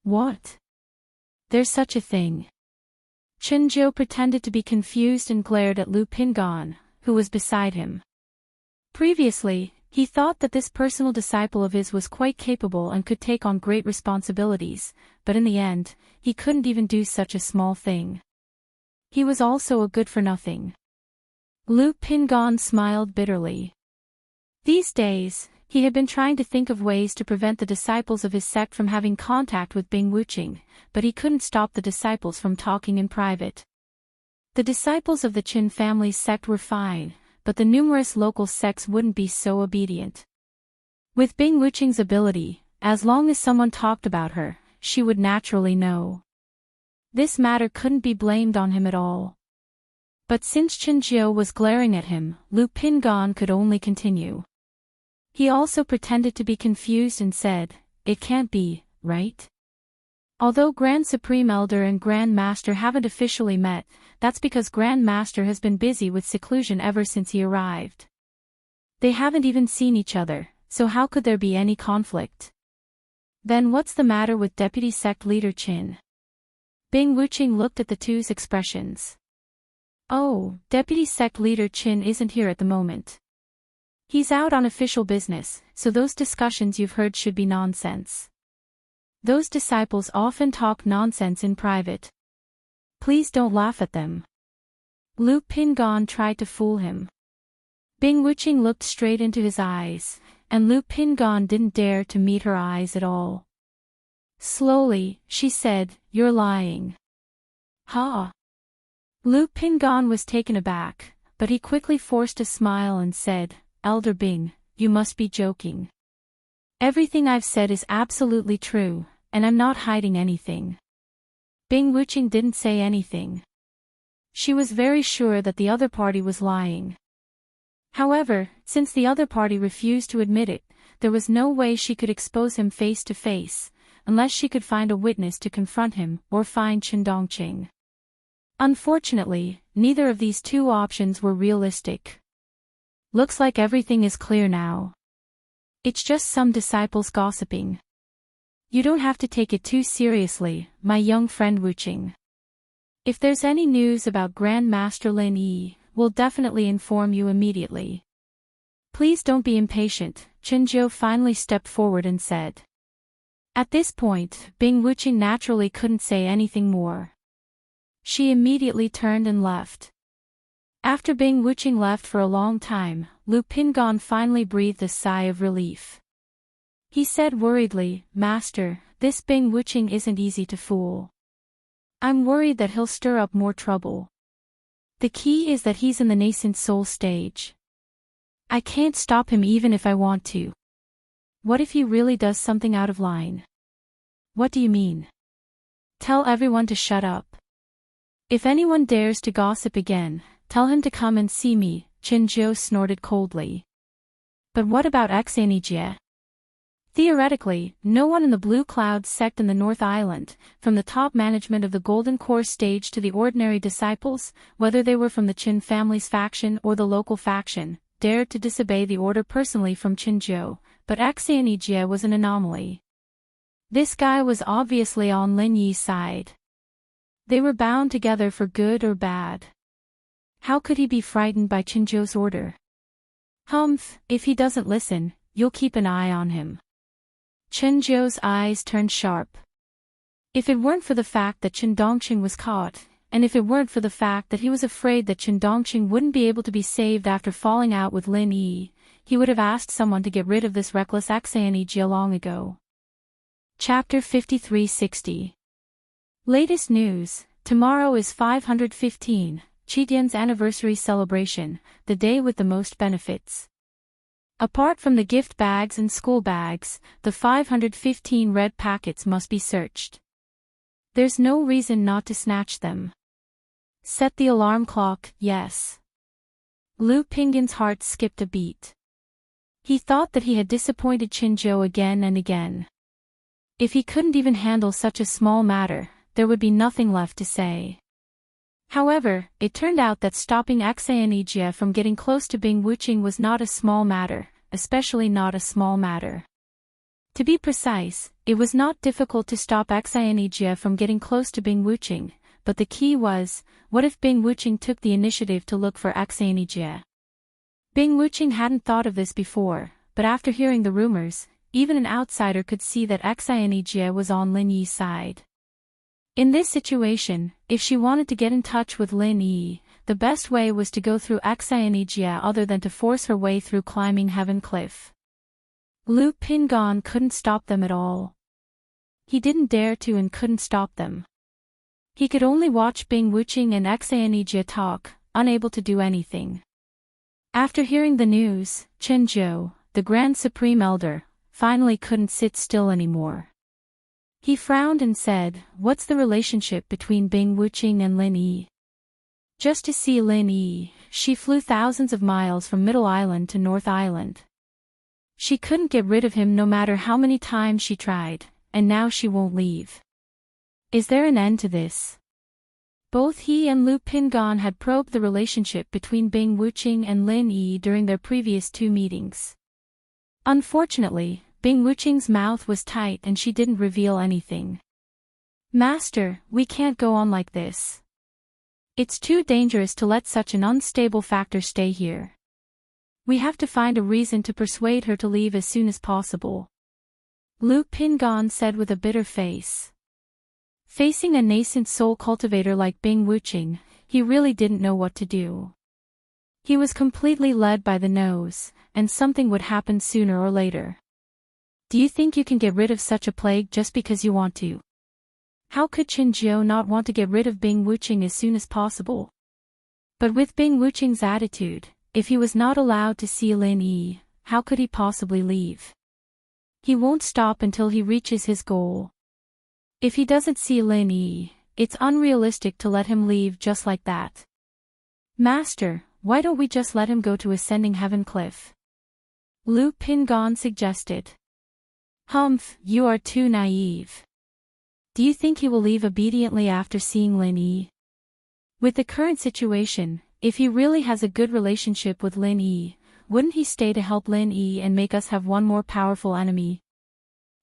What? There's such a thing. Qinzhou pretended to be confused and glared at Lu Pingan, who was beside him. Previously, he thought that this personal disciple of his was quite capable and could take on great responsibilities, but in the end, he couldn't even do such a small thing. He was also a good-for-nothing. Lu Pingan smiled bitterly. These days, he had been trying to think of ways to prevent the disciples of his sect from having contact with Bing Wuqing, but he couldn't stop the disciples from talking in private. The disciples of the Qin family's sect were fine, but the numerous local sects wouldn't be so obedient. With Bing Wuqing's ability, as long as someone talked about her, she would naturally know. This matter couldn't be blamed on him at all. But since Qinzhou was glaring at him, Lu Pingan could only continue. He also pretended to be confused and said, "It can't be, right? Although Grand Supreme Elder and Grand Master haven't officially met, that's because Grand Master has been busy with seclusion ever since he arrived. They haven't even seen each other, so how could there be any conflict? Then what's the matter with Deputy Sect Leader Qin? Bing Wuqing looked at the two's expressions. Oh, Deputy Sect Leader Qin isn't here at the moment. He's out on official business, so those discussions you've heard should be nonsense. Those disciples often talk nonsense in private. Please don't laugh at them. Lu Pingon tried to fool him. Bing Wuqing looked straight into his eyes, and Lu Pingon didn't dare to meet her eyes at all. Slowly, she said, "You're lying." Ha! Lu Pingon was taken aback, but he quickly forced a smile and said, "Elder Bing, you must be joking. Everything I've said is absolutely true, and I'm not hiding anything." Bing Wuqing didn't say anything. She was very sure that the other party was lying. However, since the other party refused to admit it, there was no way she could expose him face to face, unless she could find a witness to confront him or find Qin Dongqing. Unfortunately, neither of these two options were realistic. Looks like everything is clear now. It's just some disciples gossiping. You don't have to take it too seriously, my young friend Wuqing. If there's any news about Grand Master Lin Yi, we'll definitely inform you immediately. Please don't be impatient, Qin Zhou finally stepped forward and said. At this point, Bing Wuqing naturally couldn't say anything more. She immediately turned and left. After Bing Wuqing left for a long time, Lu Pingon finally breathed a sigh of relief. He said worriedly, "Master, this Bing Wuqing isn't easy to fool. I'm worried that he'll stir up more trouble. The key is that he's in the nascent soul stage. I can't stop him even if I want to. What if he really does something out of line?" "What do you mean?" "Tell everyone to shut up. If anyone dares to gossip again, tell him to come and see me," Qin Zhou snorted coldly. "But what about Xianijie?" Theoretically, no one in the Blue Cloud sect in the North Island, from the top management of the Golden Core stage to the ordinary disciples, whether they were from the Qin family's faction or the local faction, dared to disobey the order personally from Qin Zhou, but Xianijie was an anomaly. This guy was obviously on Lin Yi's side. They were bound together for good or bad. How could he be frightened by Qin Zhou's order? Humph, if he doesn't listen, you'll keep an eye on him. Qin Zhou's eyes turned sharp. If it weren't for the fact that Qin Dongqing was caught, and if it weren't for the fact that he was afraid that Qin Dongqing wouldn't be able to be saved after falling out with Lin Yi, he would have asked someone to get rid of this reckless Xianijie long ago. Chapter 5360. Latest news: tomorrow is 515, Qitian's anniversary celebration, the day with the most benefits. Apart from the gift bags and school bags, the 515 red packets must be searched. There's no reason not to snatch them. Set the alarm clock, yes. Lu Pingon's heart skipped a beat. He thought that he had disappointed Qin Zhou again and again. If he couldn't even handle such a small matter, there would be nothing left to say. However, it turned out that stopping Xianijie from getting close to Bing Wuqing was not a small matter, especially not a small matter. To be precise, it was not difficult to stop Xianijie from getting close to Bing Wuqing, but the key was, what if Bing Wuqing took the initiative to look for Xianijie? Bing Wuqing hadn't thought of this before, but after hearing the rumors, even an outsider could see that Xianijie was on Lin Yi's side. In this situation, if she wanted to get in touch with Lin Yi, the best way was to go through Xianijie other than to force her way through climbing Heaven Cliff. Lu Pingon couldn't stop them at all. He didn't dare to and couldn't stop them. He could only watch Bing Wuqing and Xianijie talk, unable to do anything. After hearing the news, Qin Zhou, the Grand Supreme Elder, finally couldn't sit still anymore. He frowned and said, "What's the relationship between Bing Wuqing and Lin Yi?" Just to see Lin Yi, she flew thousands of miles from Middle Island to North Island. She couldn't get rid of him no matter how many times she tried, and now she won't leave. Is there an end to this? Both he and Lu Pingon had probed the relationship between Bing Wuqing and Lin Yi during their previous 2 meetings. Unfortunately, Bing Wuqing's mouth was tight and she didn't reveal anything. Master, we can't go on like this. It's too dangerous to let such an unstable factor stay here. We have to find a reason to persuade her to leave as soon as possible. Lu Pingon said with a bitter face. Facing a nascent soul cultivator like Bing Wuqing, he really didn't know what to do. He was completely led by the nose, and something would happen sooner or later. Do you think you can get rid of such a plague just because you want to? How could Chen Jiu not want to get rid of Bing Wuqing as soon as possible? But with Bing Wuqing's attitude, if he was not allowed to see Lin Yi, how could he possibly leave? He won't stop until he reaches his goal. If he doesn't see Lin Yi, it's unrealistic to let him leave just like that. Master, why don't we just let him go to Ascending Heaven Cliff? Lu Pingon suggested. Humph, you are too naive. Do you think he will leave obediently after seeing Lin Yi? With the current situation, if he really has a good relationship with Lin Yi, wouldn't he stay to help Lin Yi and make us have one more powerful enemy?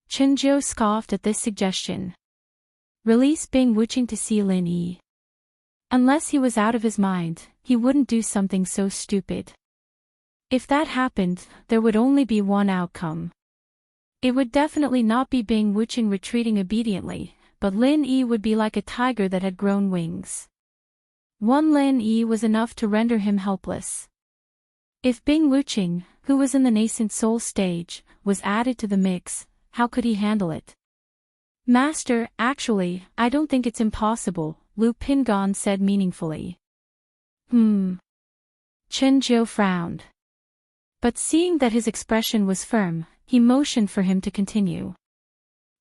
Chen Jiu scoffed at this suggestion. Release Bing Wuqing to see Lin Yi. Unless he was out of his mind, he wouldn't do something so stupid. If that happened, there would only be one outcome. It would definitely not be Bing Wuqing retreating obediently, but Lin Yi would be like a tiger that had grown wings. One Lin Yi was enough to render him helpless. If Bing Wuqing, who was in the nascent soul stage, was added to the mix, how could he handle it? Master, actually, I don't think it's impossible, Lu Pingon said meaningfully. Chen Jiu frowned. But seeing that his expression was firm, he motioned for him to continue.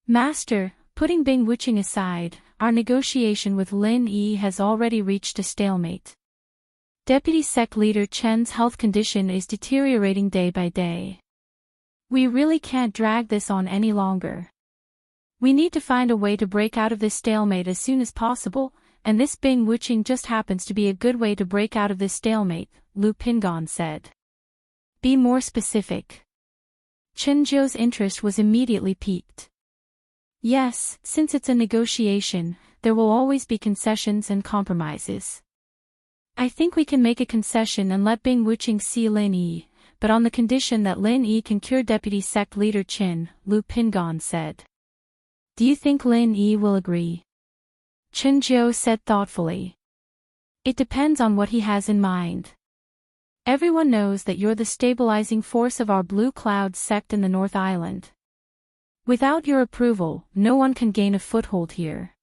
Master, putting Bing Wuqing aside, our negotiation with Lin Yi has already reached a stalemate. Deputy Sect Leader Chen's health condition is deteriorating day by day. We really can't drag this on any longer. We need to find a way to break out of this stalemate as soon as possible, and this Bing Wuqing just happens to be a good way to break out of this stalemate, Lu Pingon said. Be more specific. Chen Jiu's interest was immediately piqued. Yes, since it's a negotiation, there will always be concessions and compromises. I think we can make a concession and let Bing Wuqing see Lin Yi, but on the condition that Lin Yi can cure Deputy Sect Leader Chen, Lu Pingon said. Do you think Lin Yi will agree? Chen Jiu said thoughtfully. It depends on what he has in mind. Everyone knows that you're the stabilizing force of our Blue Cloud sect in the North Island. Without your approval, no one can gain a foothold here.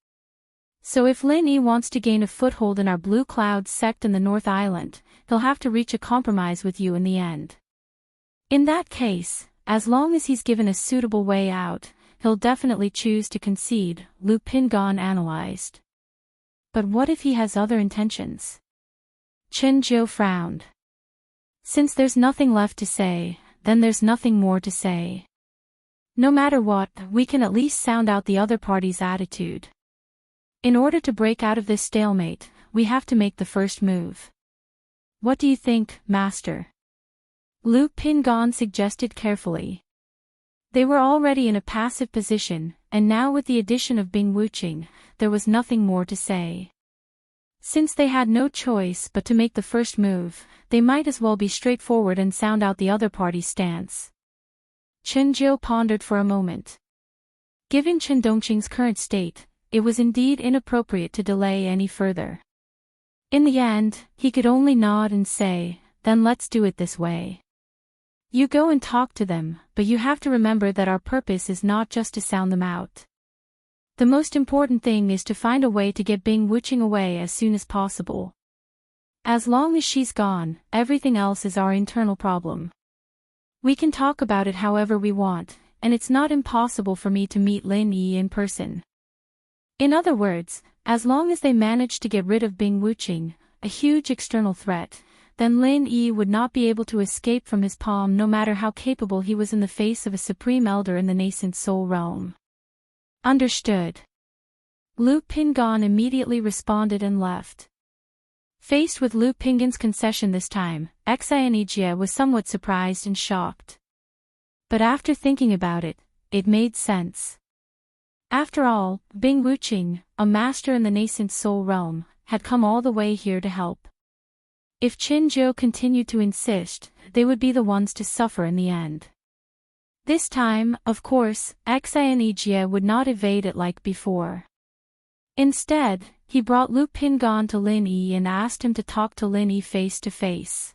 So if Lin Yi wants to gain a foothold in our Blue Cloud sect in the North Island, he'll have to reach a compromise with you in the end. In that case, as long as he's given a suitable way out, he'll definitely choose to concede, Lu Pingon analyzed. But what if he has other intentions? Chen Jiu frowned. Since there's nothing left to say, then there's nothing more to say. No matter what, we can at least sound out the other party's attitude. In order to break out of this stalemate, we have to make the first move. What do you think, Master? Lu Pingon suggested carefully. They were already in a passive position, and now with the addition of Bing Wuqing, there was nothing more to say. Since they had no choice but to make the first move, they might as well be straightforward and sound out the other party's stance. Chen Jiu pondered for a moment. Given Chen Dongqing's current state, it was indeed inappropriate to delay any further. In the end, he could only nod and say, then let's do it this way. You go and talk to them, but you have to remember that our purpose is not just to sound them out. The most important thing is to find a way to get Bing Wuqing away as soon as possible. As long as she's gone, everything else is our internal problem. We can talk about it however we want, and it's not impossible for me to meet Lin Yi in person. In other words, as long as they manage to get rid of Bing Wuqing, a huge external threat, then Lin Yi would not be able to escape from his palm no matter how capable he was in the face of a supreme elder in the nascent soul realm. Understood. Lu Pingon immediately responded and left. Faced with Lu Pingon's concession this time, Xianijie was somewhat surprised and shocked. But after thinking about it, it made sense. After all, Bing Wuqing, a master in the nascent soul realm, had come all the way here to help. If Qin Zhou continued to insist, they would be the ones to suffer in the end. This time, of course, Xianijie would not evade it like before. Instead, he brought Lu Pingon to Lin Yi and asked him to talk to Lin Yi face to face.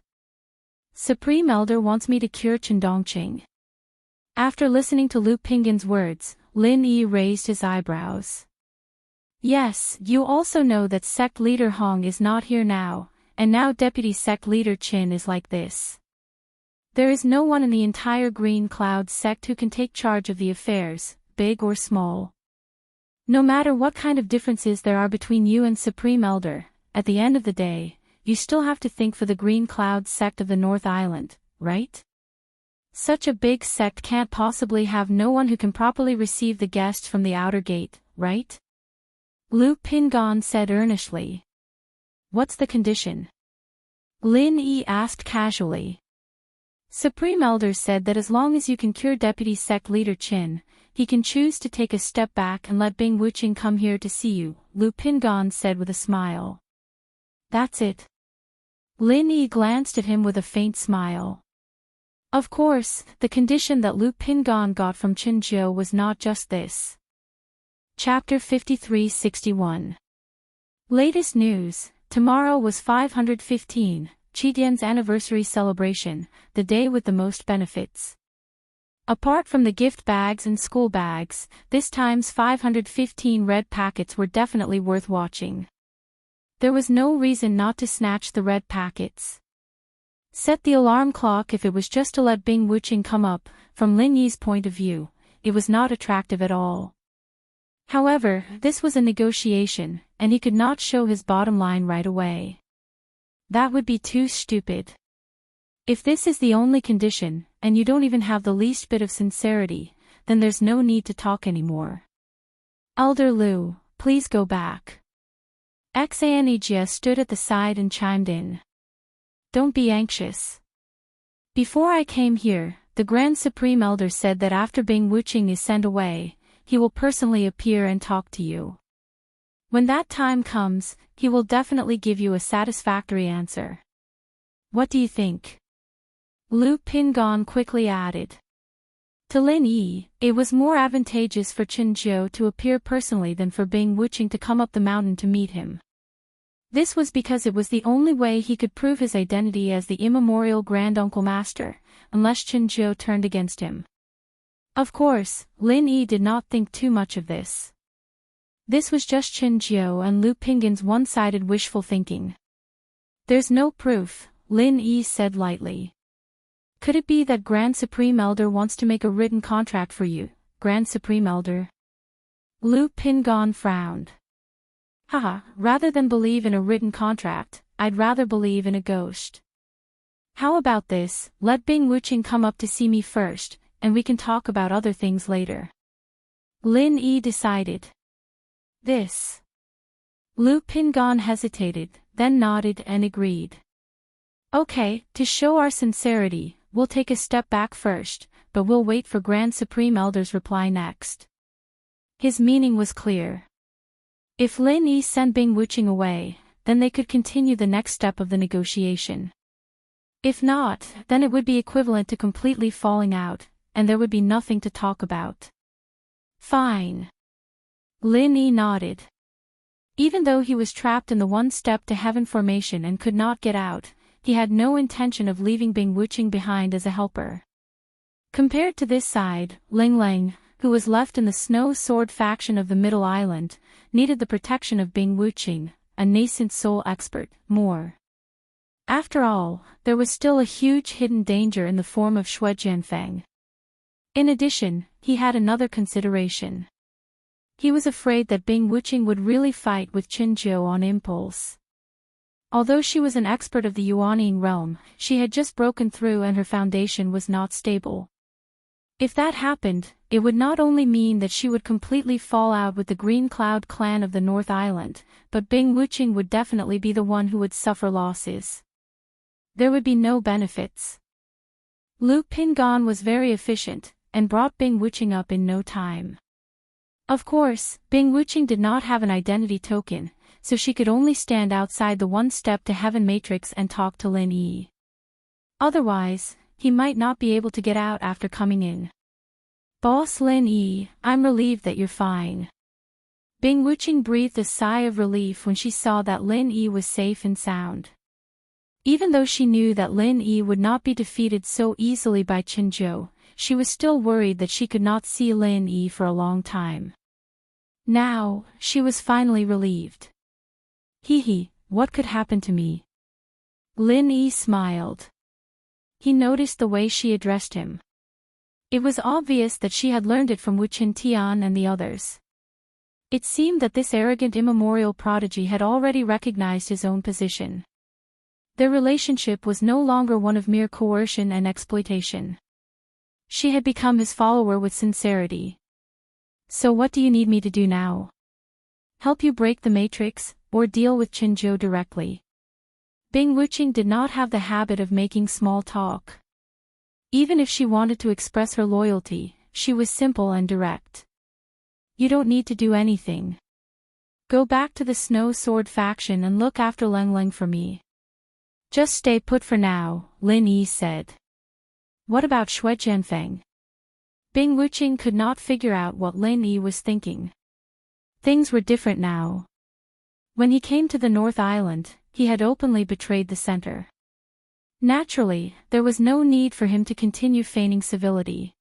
Supreme Elder wants me to cure Qindongqing. After listening to Lu Pingon's words, Lin Yi raised his eyebrows. Yes, you also know that sect leader Hong is not here now, and now deputy sect leader Qin is like this. There is no one in the entire Green Cloud sect who can take charge of the affairs, big or small. No matter what kind of differences there are between you and Supreme Elder, at the end of the day, you still have to think for the Green Cloud sect of the North Island, right? Such a big sect can't possibly have no one who can properly receive the guests from the outer gate, right? Lu Pingon said earnestly. What's the condition? Lin Yi asked casually. Supreme Elder said that as long as you can cure Deputy Sect Leader Qin, he can choose to take a step back and let Bing Wuqing come here to see you, Lu Pingon said with a smile. That's it. Lin Yi glanced at him with a faint smile. Of course, the condition that Lu Pingon got from Qin Zhou was not just this. Chapter 5361. Latest news, tomorrow was 515, Qidian's anniversary celebration, the day with the most benefits. Apart from the gift bags and school bags, this time's 515 red packets were definitely worth watching. There was no reason not to snatch the red packets. Set the alarm clock if it was just to let Bing Wuqing come up, from Lin Yi's point of view, it was not attractive at all. However, this was a negotiation, and he could not show his bottom line right away. That would be too stupid. If this is the only condition, and you don't even have the least bit of sincerity, then there's no need to talk anymore. Elder Lu, please go back. Xianijie stood at the side and chimed in. Don't be anxious. Before I came here, the Grand Supreme Elder said that after Bing Wuqing is sent away, he will personally appear and talk to you. When that time comes, he will definitely give you a satisfactory answer. What do you think? Lu Pingon quickly added. To Lin Yi, it was more advantageous for Qin Zhou to appear personally than for Bing Wuqing to come up the mountain to meet him. This was because it was the only way he could prove his identity as the immemorial Grand Uncle Master, unless Qin Zhou turned against him. Of course, Lin Yi did not think too much of this. This was just Qin Zhou and Lu Pingon's one-sided wishful thinking. There's no proof, Lin Yi said lightly. Could it be that Grand Supreme Elder wants to make a written contract for you, Grand Supreme Elder? Lu Pingon frowned. Haha, rather than believe in a written contract, I'd rather believe in a ghost. How about this, let Bing Wuqing come up to see me first, and we can talk about other things later. Lin Yi decided. This. Lu Pingon hesitated, then nodded and agreed. Okay, to show our sincerity, we'll take a step back first, but we'll wait for Grand Supreme Elder's reply next. His meaning was clear. If Lin Yi sent Bing Wuqing away, then they could continue the next step of the negotiation. If not, then it would be equivalent to completely falling out, and there would be nothing to talk about. Fine. Lin Yi nodded. Even though he was trapped in the one-step-to-heaven formation and could not get out, he had no intention of leaving Bing Wuqing behind as a helper. Compared to this side, Ling Ling, who was left in the Snow Sword faction of the Middle Island, needed the protection of Bing Wuqing, a nascent soul expert, more. After all, there was still a huge hidden danger in the form of Shui Jianfeng. In addition, he had another consideration. He was afraid that Bing Wuqing would really fight with Qin Zhou on impulse. Although she was an expert of the Yuanying realm, she had just broken through and her foundation was not stable. If that happened, it would not only mean that she would completely fall out with the Green Cloud clan of the North Island, but Bing Wuching would definitely be the one who would suffer losses. There would be no benefits. Lu Pingan was very efficient, and brought Bing Wuching up in no time. Of course, Bing Wuching did not have an identity token, so she could only stand outside the One Step to Heaven matrix and talk to Lin Yi. Otherwise, he might not be able to get out after coming in. Boss Lin Yi, I'm relieved that you're fine. Bing Wuching breathed a sigh of relief when she saw that Lin Yi was safe and sound. Even though she knew that Lin Yi would not be defeated so easily by Chen Zhou, she was still worried that she could not see Lin Yi for a long time. Now, she was finally relieved. Hee, what could happen to me? Lin Yi smiled. He noticed the way she addressed him. It was obvious that she had learned it from Wu Chen Tian and the others. It seemed that this arrogant immemorial prodigy had already recognized his own position. Their relationship was no longer one of mere coercion and exploitation. She had become his follower with sincerity. So what do you need me to do now? Help you break the matrix, or deal with Chen Zhou directly? Bing Wuching did not have the habit of making small talk. Even if she wanted to express her loyalty, she was simple and direct. You don't need to do anything. Go back to the Snow Sword faction and look after Leng Leng for me. Just stay put for now, Lin Yi said. What about Shui Jianfeng? Bing Wuching could not figure out what Lin Yi was thinking. Things were different now. When he came to the North Island, he had openly betrayed the center. Naturally, there was no need for him to continue feigning civility.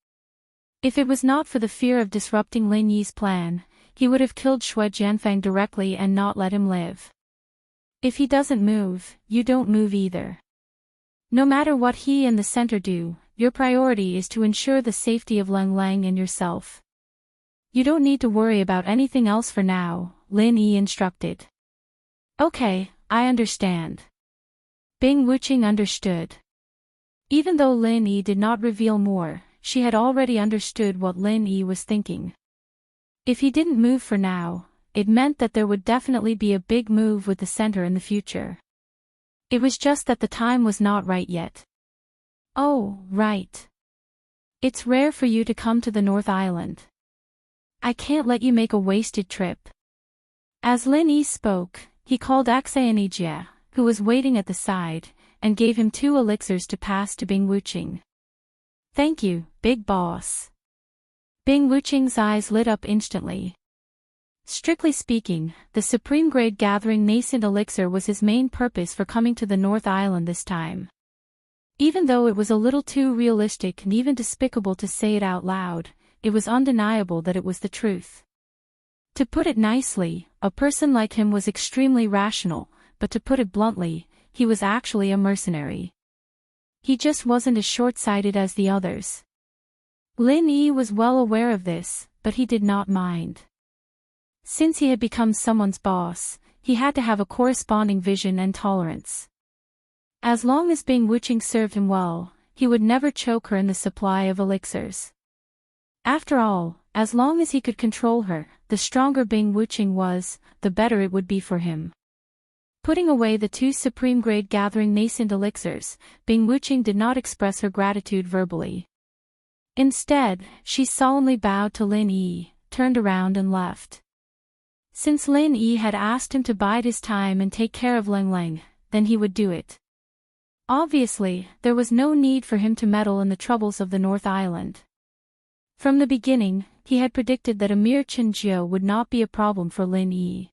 If it was not for the fear of disrupting Lin Yi's plan, he would have killed Shui Jianfeng directly and not let him live. If he doesn't move, you don't move either. No matter what he and the center do, your priority is to ensure the safety of Leng Leng and yourself. You don't need to worry about anything else for now, Lin Yi instructed. Okay, I understand. Bing Wuching understood. Even though Lin Yi did not reveal more, she had already understood what Lin Yi was thinking. If he didn't move for now, it meant that there would definitely be a big move with the center in the future. It was just that the time was not right yet. Oh, right. It's rare for you to come to the North Island. I can't let you make a wasted trip. As Lin Yi spoke, he called Axayanijia, who was waiting at the side, and gave him 2 elixirs to pass to Bing Wuching. Thank you, big boss. Bing Wuching's eyes lit up instantly. Strictly speaking, the Supreme Grade Gathering Nascent Elixir was his main purpose for coming to the North Island this time. Even though it was a little too realistic and even despicable to say it out loud, it was undeniable that it was the truth. To put it nicely, a person like him was extremely rational, but to put it bluntly, he was actually a mercenary. He just wasn't as short-sighted as the others. Lin Yi was well aware of this, but he did not mind. Since he had become someone's boss, he had to have a corresponding vision and tolerance. As long as Bing Wuching served him well, he would never choke her in the supply of elixirs. After all, as long as he could control her, the stronger Bing Wuching was, the better it would be for him. Putting away the 2 Supreme Grade Gathering Nascent Elixirs, Bing Wuching did not express her gratitude verbally. Instead, she solemnly bowed to Lin Yi, turned around and left. Since Lin Yi had asked him to bide his time and take care of Leng Leng, then he would do it. Obviously, there was no need for him to meddle in the troubles of the North Island. From the beginning, he had predicted that a mere Chen Zhou would not be a problem for Lin Yi.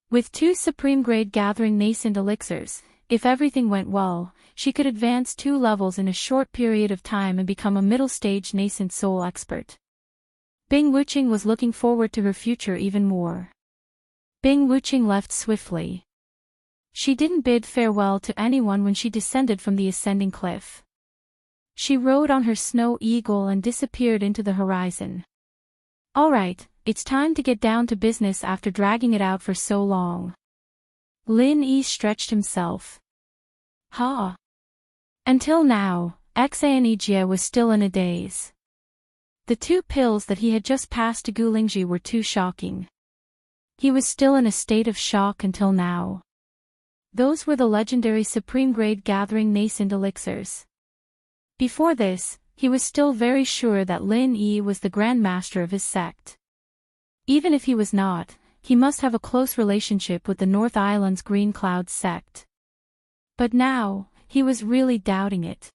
With 2 Supreme Grade Gathering Nascent Elixirs, if everything went well, she could advance 2 levels in a short period of time and become a middle-stage Nascent Soul expert. Bing Wuching was looking forward to her future even more. Bing Wuching left swiftly. She didn't bid farewell to anyone when she descended from the ascending cliff. She rode on her snow eagle and disappeared into the horizon. All right, it's time to get down to business after dragging it out for so long. Lin Yi stretched himself. Ha! Until now, Axayanijia was still in a daze. The 2 pills that he had just passed to Gu Lingji were too shocking. He was still in a state of shock until now. Those were the legendary Supreme Grade Gathering Nascent Elixirs. Before this, he was still very sure that Lin Yi was the Grand Master of his sect. Even if he was not, he must have a close relationship with the North Island's Green Clouds sect. But now, he was really doubting it.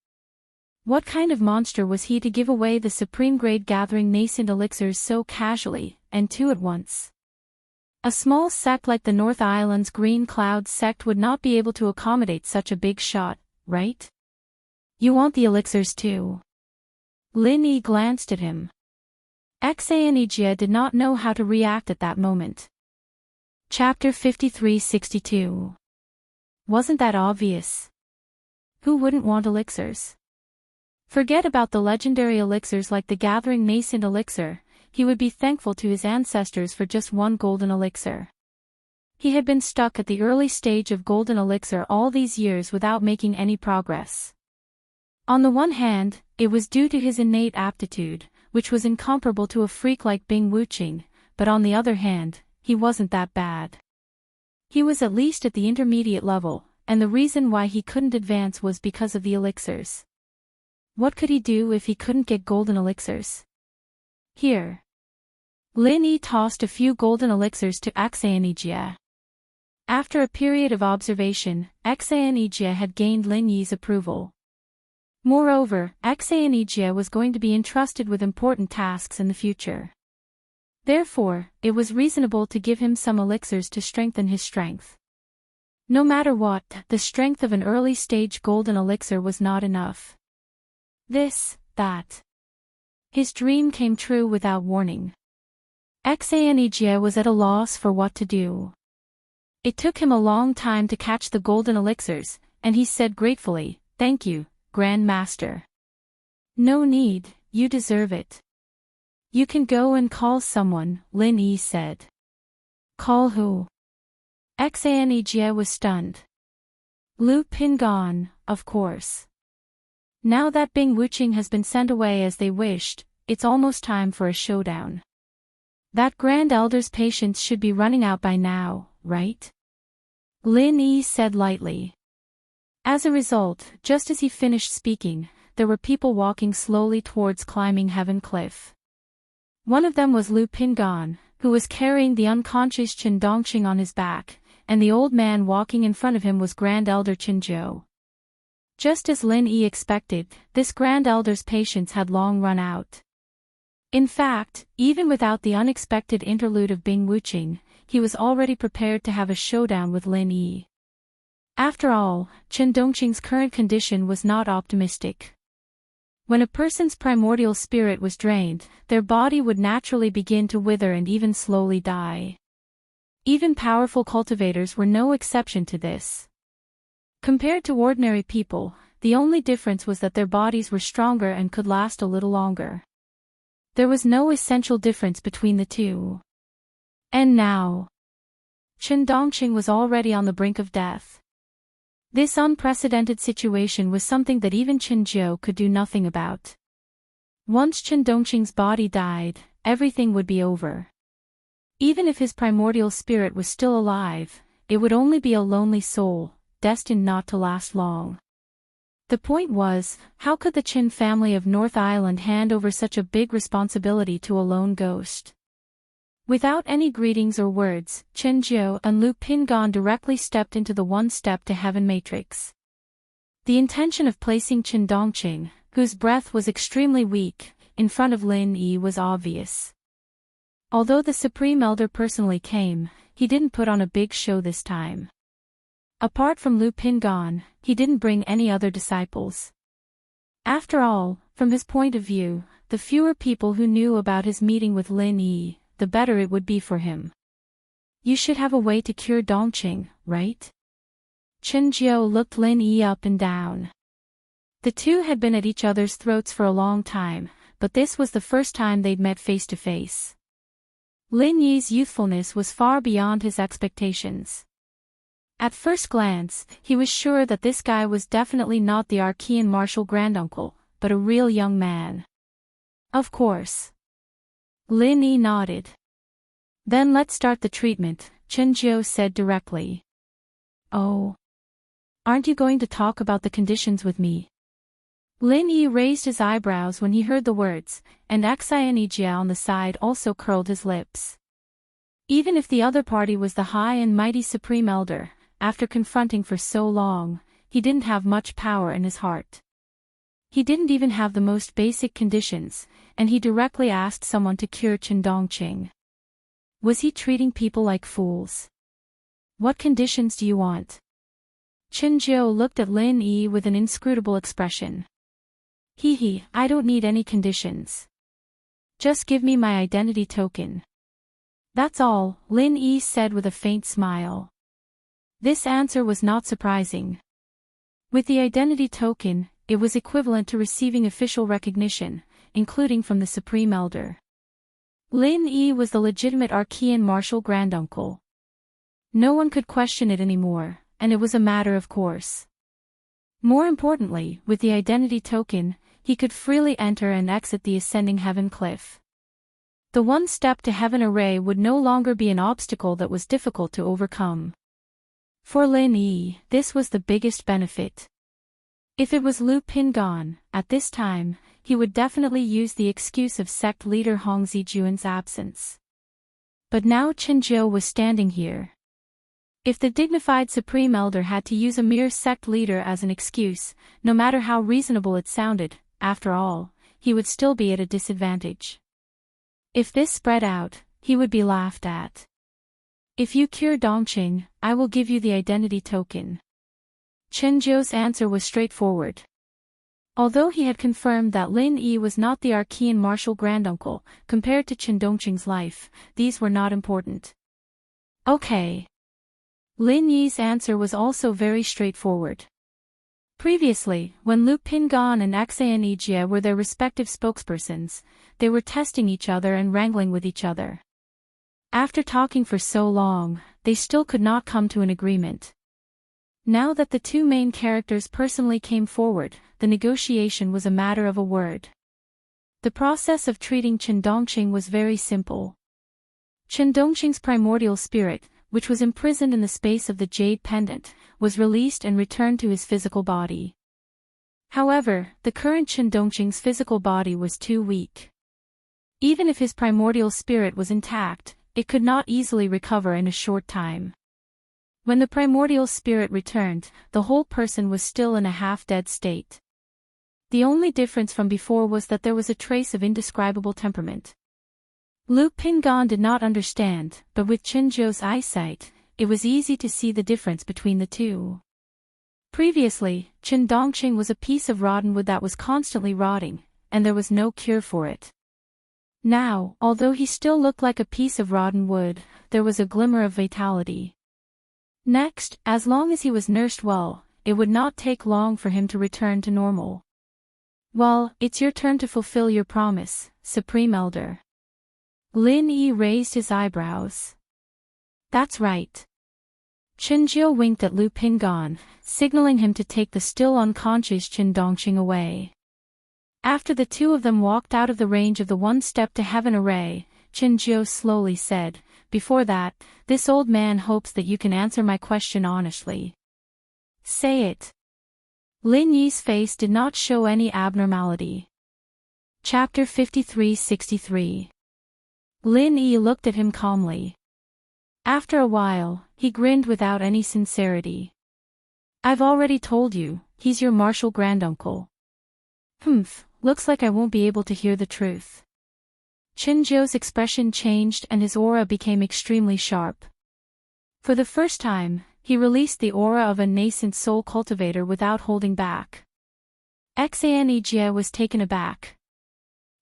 What kind of monster was he to give away the Supreme Grade Gathering Nascent Elixirs so casually, and 2 at once? A small sect like the North Island's Green Clouds sect would not be able to accommodate such a big shot, right? You want the elixirs too? Lin Yi glanced at him. Xanijia did not know how to react at that moment. Chapter 5362. Wasn't that obvious? Who wouldn't want elixirs? Forget about the legendary elixirs like the Gathering Nascent Elixir, he would be thankful to his ancestors for just 1 golden elixir. He had been stuck at the early stage of golden elixir all these years without making any progress. On the one hand, it was due to his innate aptitude, which was incomparable to a freak like Bing Wuqing, but on the other hand, he wasn't that bad. He was at least at the intermediate level, and the reason why he couldn't advance was because of the elixirs. What could he do if he couldn't get golden elixirs? Here. Lin Yi tossed a few golden elixirs to Xanijia. After a period of observation, Xanijia had gained Lin Yi's approval. Moreover, Xanijia was going to be entrusted with important tasks in the future. Therefore, it was reasonable to give him some elixirs to strengthen his strength. No matter what, the strength of an early-stage golden elixir was not enough. That. His dream came true without warning. Xanijia was at a loss for what to do. It took him a long time to catch the golden elixirs, and he said gratefully, "Thank you, Grand Master." "No need, you deserve it." "You can go and call someone," Lin Yi said. "Call who?" Xanijia was stunned. "Lu Pingon, of course. Now that Bing Wuqing has been sent away as they wished, it's almost time for a showdown. That Grand Elder's patience should be running out by now, right?" Lin Yi said lightly. As a result, just as he finished speaking, there were people walking slowly towards Climbing Heaven Cliff. One of them was Lu Pingon, who was carrying the unconscious Chen Dongqing on his back, and the old man walking in front of him was Grand Elder Chen Zhou. Just as Lin Yi expected, this Grand Elder's patience had long run out. In fact, even without the unexpected interlude of Bing Wuqing, he was already prepared to have a showdown with Lin Yi. After all, Chen Dongqing's current condition was not optimistic. When a person's primordial spirit was drained, their body would naturally begin to wither and even slowly die. Even powerful cultivators were no exception to this. Compared to ordinary people, the only difference was that their bodies were stronger and could last a little longer. There was no essential difference between the two. And now, Chen Dongqing was already on the brink of death. This unprecedented situation was something that even Chen Zhou could do nothing about. Once Chen Dongqing's body died, everything would be over. Even if his primordial spirit was still alive, it would only be a lonely soul, destined not to last long. The point was, how could the Chen family of North Island hand over such a big responsibility to a lone ghost? Without any greetings or words, Chen Zhou and Lu Pingon directly stepped into the one-step to heaven matrix. The intention of placing Chen Dongqing, whose breath was extremely weak, in front of Lin Yi was obvious. Although the Supreme Elder personally came, he didn't put on a big show this time. Apart from Lu Pingon, he didn't bring any other disciples. After all, from his point of view, the fewer people who knew about his meeting with Lin Yi, the better it would be for him. You should have a way to cure Dongqing, right? Chen Zhou looked Lin Yi up and down. The two had been at each other's throats for a long time, but this was the first time they'd met face to face. Lin Yi's youthfulness was far beyond his expectations. At first glance, he was sure that this guy was definitely not the Archean martial granduncle, but a real young man. Of course. Lin Yi nodded. Then let's start the treatment, Chen Jiu said directly. Oh. Aren't you going to talk about the conditions with me? Lin Yi raised his eyebrows when he heard the words, and Xianijia on the side also curled his lips. Even if the other party was the high and mighty Supreme Elder, after confronting for so long, he didn't have much power in his heart. He didn't even have the most basic conditions, and he directly asked someone to cure Chen Dongqing. Was he treating people like fools? What conditions do you want? Chen Jiu looked at Lin Yi with an inscrutable expression. I don't need any conditions. Just give me my identity token. That's all, Lin Yi said with a faint smile. This answer was not surprising. With the identity token, it was equivalent to receiving official recognition, including from the Supreme Elder. Lin Yi was the legitimate Archean martial granduncle. No one could question it anymore, and it was a matter of course. More importantly, with the identity token, he could freely enter and exit the ascending heaven cliff. The one step to heaven array would no longer be an obstacle that was difficult to overcome. For Lin Yi, this was the biggest benefit. If it was Lu Pingan, at this time, he would definitely use the excuse of sect leader Hong Zijuan's absence. But now Chen Jiu was standing here. If the dignified Supreme Elder had to use a mere sect leader as an excuse, no matter how reasonable it sounded, after all, he would still be at a disadvantage. If this spread out, he would be laughed at. If you cure Dongqing, I will give you the identity token. Chen Jiu's answer was straightforward. Although he had confirmed that Lin Yi was not the Archean martial granduncle, compared to Chen Dongqing's life, these were not important. Okay. Lin Yi's answer was also very straightforward. Previously, when Lu Pingan and Xianijia were their respective spokespersons, they were testing each other and wrangling with each other. After talking for so long, they still could not come to an agreement. Now that the two main characters personally came forward, the negotiation was a matter of a word. The process of treating Chen Dongqing was very simple. Chen Dongqing's primordial spirit, which was imprisoned in the space of the jade pendant, was released and returned to his physical body. However, the current Chen Dongqing's physical body was too weak. Even if his primordial spirit was intact, it could not easily recover in a short time. When the primordial spirit returned, the whole person was still in a half-dead state. The only difference from before was that there was a trace of indescribable temperament. Lu Pingan did not understand, but with Chen Jiu's eyesight, it was easy to see the difference between the two. Previously, Chen Dongqing was a piece of rotten wood that was constantly rotting, and there was no cure for it. Now, although he still looked like a piece of rotten wood, there was a glimmer of vitality. Next, as long as he was nursed well, it would not take long for him to return to normal. Well, it's your turn to fulfill your promise, Supreme Elder. Lin Yi raised his eyebrows. That's right. Chen Jiu winked at Lu Pingan, signaling him to take the still unconscious Chen Dongqing away. After the two of them walked out of the range of the one step to heaven array, Chen Jiu slowly said, "Before that, this old man hopes that you can answer my question honestly." Say it. Lin Yi's face did not show any abnormality. Chapter 53-63. Lin Yi looked at him calmly. After a while, he grinned without any sincerity. "I've already told you, he's your martial granduncle." Looks like I won't be able to hear the truth." Chen Jiu's expression changed and his aura became extremely sharp. For the first time, he released the aura of a nascent soul cultivator without holding back. Xianijia was taken aback.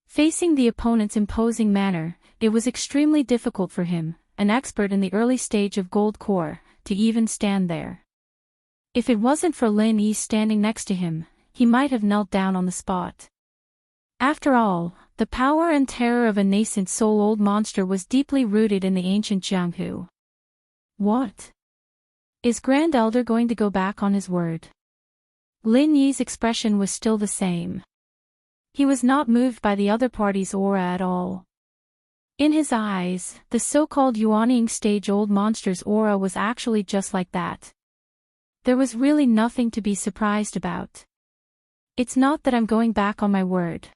Facing the opponent's imposing manner, it was extremely difficult for him, an expert in the early stage of Gold Core, to even stand there. If it wasn't for Lin Yi standing next to him, he might have knelt down on the spot. After all, the power and terror of a nascent soul-old monster was deeply rooted in the ancient Jianghu. What? Is Grand Elder going to go back on his word? Lin Yi's expression was still the same. He was not moved by the other party's aura at all. In his eyes, the so-called Yuanying stage-old monster's aura was actually just like that. There was really nothing to be surprised about. It's not that I'm going back on my word.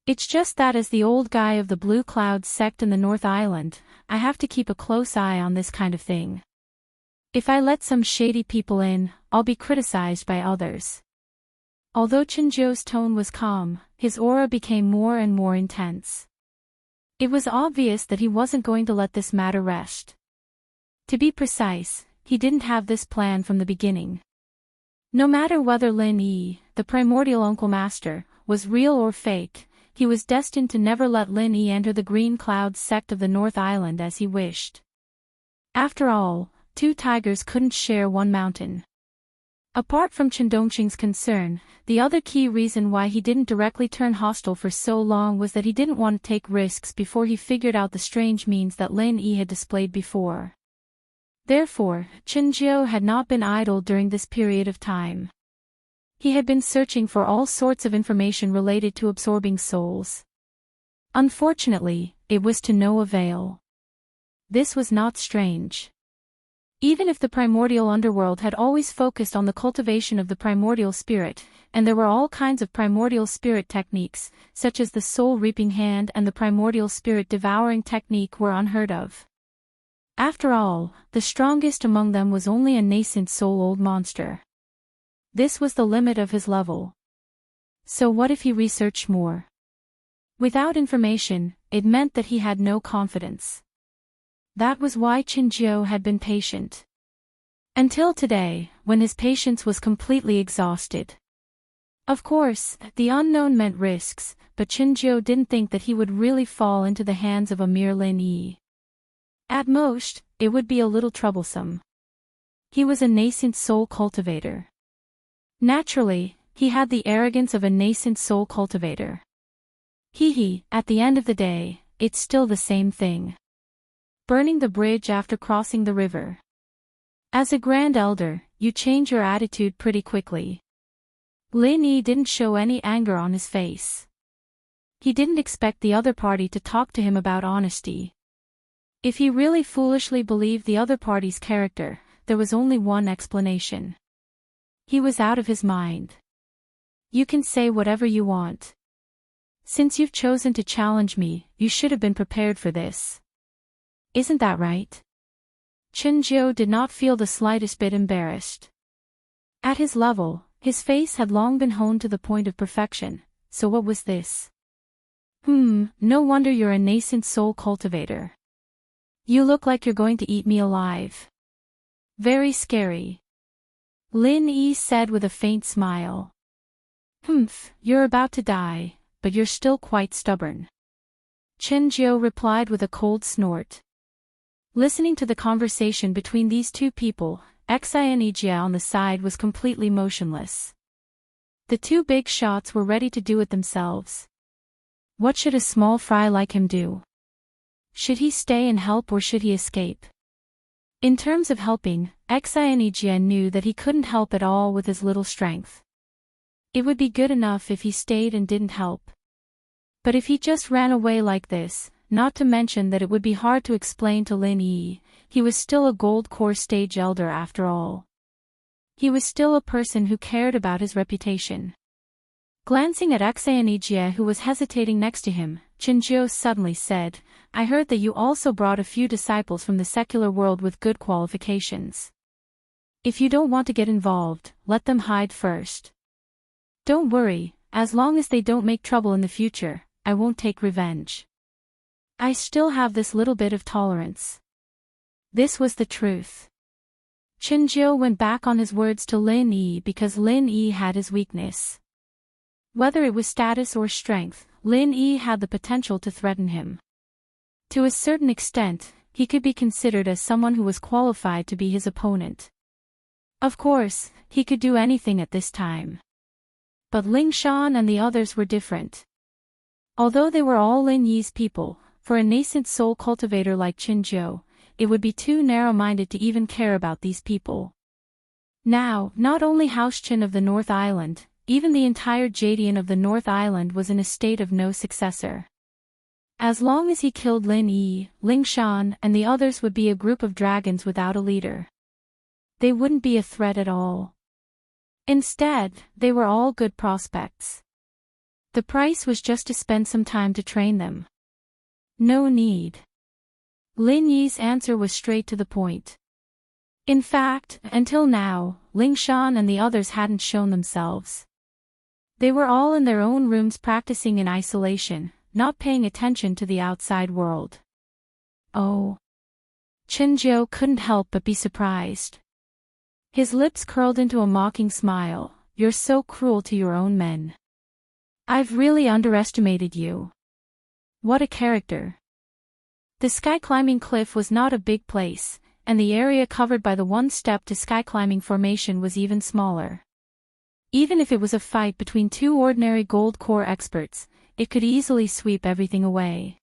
It's just that as the old guy of the Blue Clouds sect in the North Island, I have to keep a close eye on this kind of thing. If I let some shady people in, I'll be criticized by others. Although Chinjiu's tone was calm, his aura became more and more intense. It was obvious that he wasn't going to let this matter rest. To be precise, he didn't have this plan from the beginning. No matter whether Lin Yi, the primordial Uncle Master, was real or fake, he was destined to never let Lin Yi enter the Green Clouds sect of the North Island as he wished. After all, two tigers couldn't share one mountain. Apart from Chen Dongqing's concern, the other key reason why he didn't directly turn hostile for so long was that he didn't want to take risks before he figured out the strange means that Lin Yi had displayed before. Therefore, Chinjiu had not been idle during this period of time. He had been searching for all sorts of information related to absorbing souls. Unfortunately, it was to no avail. This was not strange. Even if the primordial underworld had always focused on the cultivation of the primordial spirit, and there were all kinds of primordial spirit techniques, such as the soul reaping hand and the primordial spirit devouring technique were unheard of. After all, the strongest among them was only a nascent soul-old monster. This was the limit of his level. So what if he researched more? Without information, it meant that he had no confidence. That was why Chinjiu had been patient. Until today, when his patience was completely exhausted. Of course, the unknown meant risks, but Chinjiu didn't think that he would really fall into the hands of a mere Lin Yi. At most, it would be a little troublesome. He was a nascent soul cultivator. Naturally, he had the arrogance of a nascent soul cultivator. At the end of the day, it's still the same thing. Burning the bridge after crossing the river. As a grand elder, you change your attitude pretty quickly. Lin Yi didn't show any anger on his face. He didn't expect the other party to talk to him about honesty. If he really foolishly believed the other party's character, there was only one explanation. He was out of his mind. You can say whatever you want. Since you've chosen to challenge me, you should have been prepared for this. Isn't that right? Chinjiu did not feel the slightest bit embarrassed. At his level, his face had long been honed to the point of perfection, so what was this? No wonder you're a nascent soul cultivator. You look like you're going to eat me alive. Very scary. Lin Yi said with a faint smile. You're about to die, but you're still quite stubborn. Chinjiu replied with a cold snort. Listening to the conversation between these two people, Xianijia on the side was completely motionless. The two big shots were ready to do it themselves. What should a small fry like him do? Should he stay and help or should he escape? In terms of helping, Xianijia knew that he couldn't help at all with his little strength. It would be good enough if he stayed and didn't help. But if he just ran away like this, not to mention that it would be hard to explain to Lin Yi, he was still a gold core stage elder after all. He was still a person who cared about his reputation. Glancing at Xianijia who was hesitating next to him, Chinjiu suddenly said, I heard that you also brought a few disciples from the secular world with good qualifications. If you don't want to get involved, let them hide first. Don't worry, as long as they don't make trouble in the future, I won't take revenge. I still have this little bit of tolerance. This was the truth. Chinjiu went back on his words to Lin Yi because Lin Yi had his weakness. Whether it was status or strength, Lin Yi had the potential to threaten him. To a certain extent, he could be considered as someone who was qualified to be his opponent. Of course, he could do anything at this time. But Ling Shan and the others were different. Although they were all Lin Yi's people, for a nascent soul cultivator like Chinjiu, it would be too narrow-minded to even care about these people. Now, not only House Qin of the North Island, even the entire Jadian of the North Island was in a state of no successor. As long as he killed Lin Yi, Ling Shan and the others would be a group of dragons without a leader. They wouldn't be a threat at all. Instead, they were all good prospects. The price was just to spend some time to train them. No need. Lin Yi's answer was straight to the point. In fact, until now, Ling Shan and the others hadn't shown themselves. They were all in their own rooms practicing in isolation, not paying attention to the outside world. Oh. Chenjiu couldn't help but be surprised. His lips curled into a mocking smile. You're so cruel to your own men. I've really underestimated you. What a character. The sky-climbing cliff was not a big place, and the area covered by the one-step to sky-climbing formation was even smaller. Even if it was a fight between two ordinary gold core experts, it could easily sweep everything away.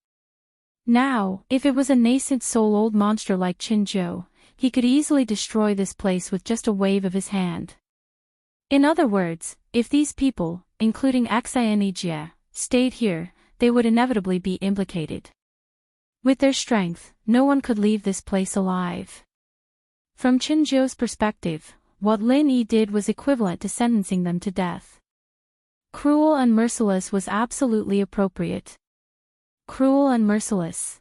Now, if it was a nascent soul-old monster like Chenjiu, he could easily destroy this place with just a wave of his hand. In other words, if these people, including Xianijia, stayed here, they would inevitably be implicated. With their strength, no one could leave this place alive. From Chenjiu's perspective, what Lin Yi did was equivalent to sentencing them to death. Cruel and merciless was absolutely appropriate. Cruel and merciless.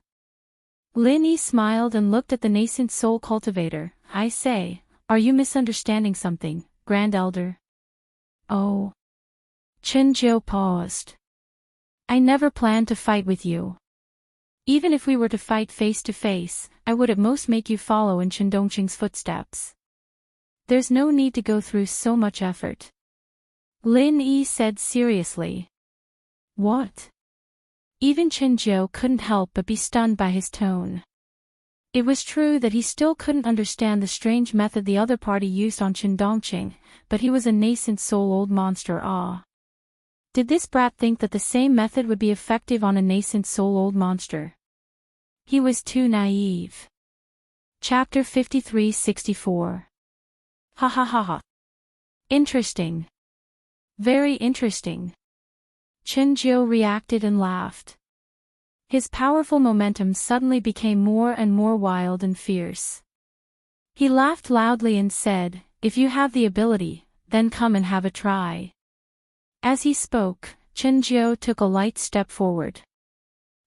Lin Yi smiled and looked at the nascent soul cultivator. I say, are you misunderstanding something, Grand Elder? Oh. Chenjiu paused. I never planned to fight with you. Even if we were to fight face to face, I would at most make you follow in Chen Dongqing's footsteps. There's no need to go through so much effort. Lin Yi said seriously. What? Even Chenjiu couldn't help but be stunned by his tone. It was true that he still couldn't understand the strange method the other party used on Chen Dongqing, but he was a nascent soul-old monster. Did this brat think that the same method would be effective on a nascent soul-old monster? He was too naive. Chapter 53-64. Ha ha ha ha. Interesting. Very interesting. Chenjiu reacted and laughed. His powerful momentum suddenly became more and more wild and fierce. He laughed loudly and said, if you have the ability, then come and have a try. As he spoke, Chenjiu took a light step forward.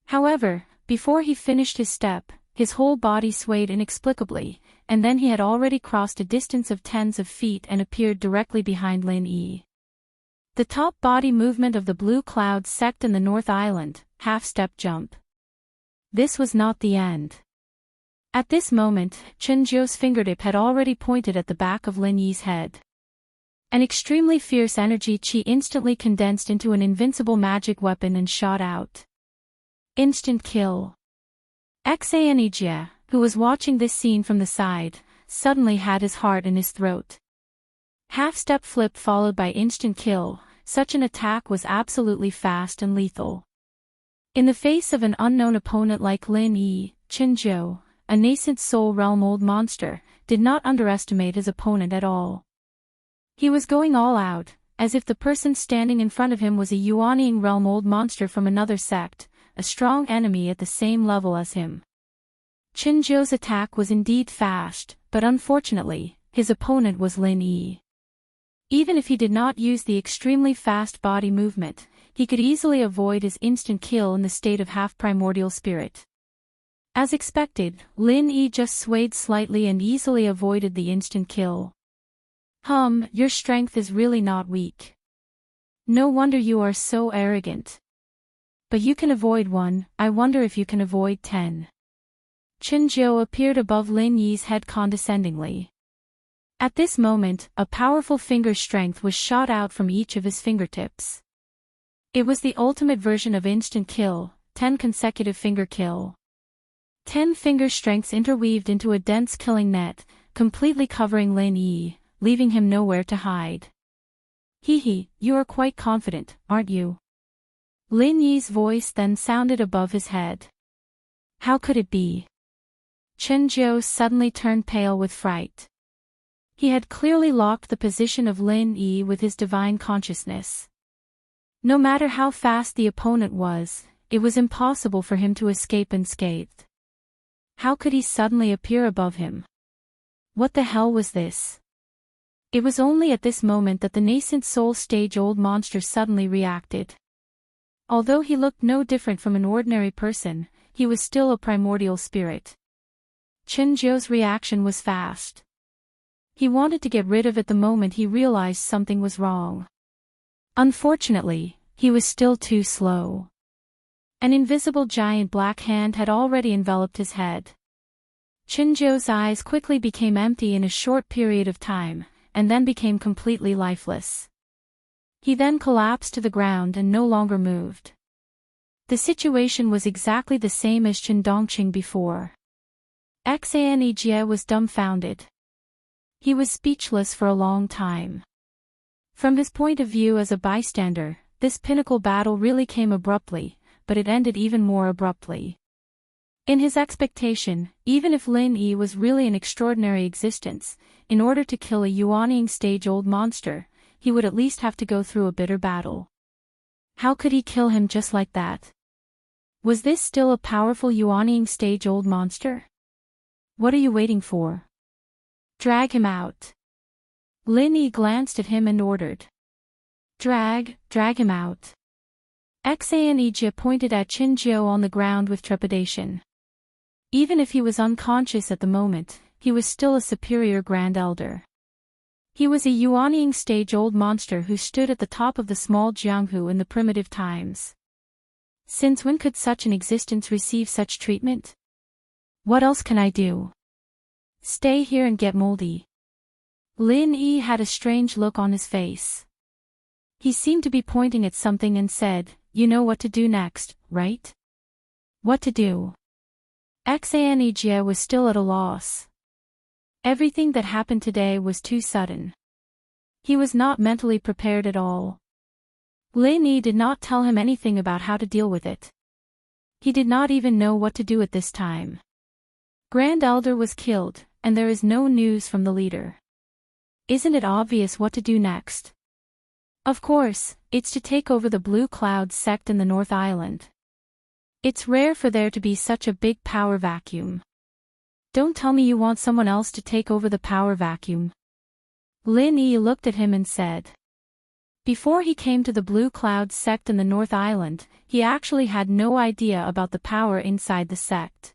However, before he finished his step, his whole body swayed inexplicably, and then he had already crossed a distance of tens of feet and appeared directly behind Lin Yi. The top body movement of the blue cloud sect in the North Island, half-step jump. This was not the end. At this moment, Chenjiu's fingertip had already pointed at the back of Lin Yi's head. An extremely fierce energy chi instantly condensed into an invincible magic weapon and shot out. Instant kill. Xianijia, who was watching this scene from the side, suddenly had his heart in his throat. Half-step flip followed by instant kill, such an attack was absolutely fast and lethal. In the face of an unknown opponent like Lin Yi, Chenjiu, a nascent soul realm old monster, did not underestimate his opponent at all. He was going all out, as if the person standing in front of him was a Yuanying realm old monster from another sect, a strong enemy at the same level as him. Chenjiu's attack was indeed fast, but unfortunately, his opponent was Lin Yi. Even if he did not use the extremely fast body movement, he could easily avoid his instant kill in the state of half-primordial spirit. As expected, Lin Yi just swayed slightly and easily avoided the instant kill. Your strength is really not weak. No wonder you are so arrogant. But you can avoid one, I wonder if you can avoid 10. Chenjiu appeared above Lin Yi's head condescendingly. At this moment, a powerful finger strength was shot out from each of his fingertips. It was the ultimate version of instant kill, 10 consecutive finger kill. 10 finger strengths interweaved into a dense killing net, completely covering Lin Yi, leaving him nowhere to hide. Hee, you are quite confident, aren't you? Lin Yi's voice then sounded above his head. How could it be? Chenjiu suddenly turned pale with fright. He had clearly locked the position of Lin Yi with his divine consciousness. No matter how fast the opponent was, it was impossible for him to escape unscathed. How could he suddenly appear above him? What the hell was this? It was only at this moment that the nascent soul-stage-old monster suddenly reacted. Although he looked no different from an ordinary person, he was still a primordial spirit. Chen Zhou's reaction was fast. He wanted to get rid of it the moment he realized something was wrong. Unfortunately, he was still too slow. An invisible giant black hand had already enveloped his head. Chen Zhou's eyes quickly became empty in a short period of time, and then became completely lifeless. He then collapsed to the ground and no longer moved. The situation was exactly the same as Chen Dongqing before. Xan Jie was dumbfounded. He was speechless for a long time. From his point of view as a bystander, this pinnacle battle really came abruptly, but it ended even more abruptly. In his expectation, even if Lin Yi was really an extraordinary existence, in order to kill a Yuanying stage-old monster, he would at least have to go through a bitter battle. How could he kill him just like that? Was this still a powerful Yuanying stage-old monster? What are you waiting for? Drag him out. Lin Yi glanced at him and ordered. Drag him out. Xan Jie pointed at Qin Zhou on the ground with trepidation. Even if he was unconscious at the moment, he was still a superior Grand Elder. He was a Yuanying stage-old monster who stood at the top of the small Jianghu in the primitive times. Since when could such an existence receive such treatment? What else can I do? Stay here and get moldy. Lin Yi had a strange look on his face. He seemed to be pointing at something and said, "You know what to do next, right?" What to do? Xan Jie was still at a loss. Everything that happened today was too sudden. He was not mentally prepared at all. Lin Yi did not tell him anything about how to deal with it. He did not even know what to do at this time. Grand Elder was killed, and there is no news from the leader. Isn't it obvious what to do next? Of course, it's to take over the Blue Cloud sect in the North Island. It's rare for there to be such a big power vacuum. Don't tell me you want someone else to take over the power vacuum. Lin Yi looked at him and said. Before he came to the Blue Cloud sect in the North Island, he actually had no idea about the power inside the sect.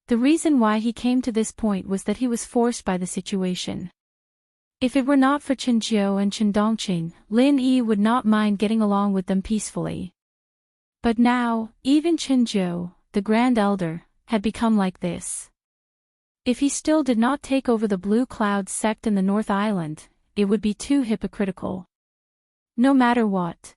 The reason why he came to this point was that he was forced by the situation. If it were not for Chen Zhou and Chen Dongqing, Lin Yi would not mind getting along with them peacefully. But now, even Chen Zhou, the Grand Elder, had become like this. If he still did not take over the Blue Cloud sect in the North Island, it would be too hypocritical. No matter what.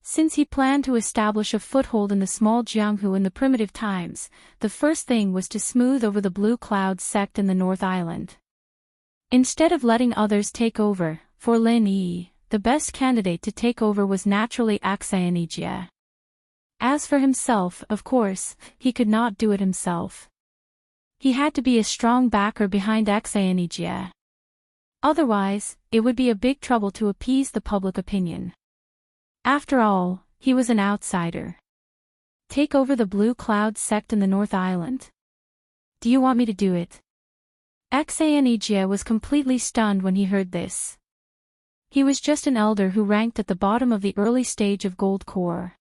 Since he planned to establish a foothold in the small Jianghu in the primitive times, the first thing was to smooth over the Blue Cloud sect in the North Island. Instead of letting others take over, for Lin Yi, the best candidate to take over was naturally Xan Jie. As for himself, of course, he could not do it himself. He had to be a strong backer behind Xan Jie. Otherwise, it would be a big trouble to appease the public opinion. After all, he was an outsider. Take over the Blue Cloud sect in the North Island? Do you want me to do it? Xan Jie was completely stunned when he heard this. He was just an elder who ranked at the bottom of the early stage of Gold Core.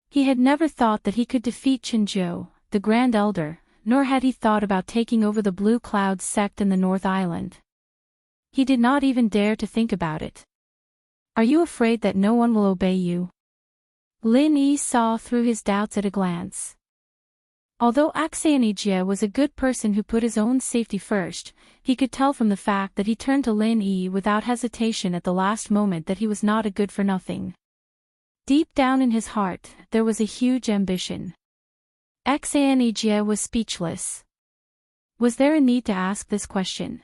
He had never thought that he could defeat Chen Zhou, the Grand Elder, nor had he thought about taking over the Blue Cloud sect in the North Island. He did not even dare to think about it. Are you afraid that no one will obey you? Lin Yi saw through his doubts at a glance. Although Xan Jie was a good person who put his own safety first, he could tell from the fact that he turned to Lin Yi without hesitation at the last moment that he was not a good-for-nothing. Deep down in his heart, there was a huge ambition. Xan Jie was speechless. Was there a need to ask this question?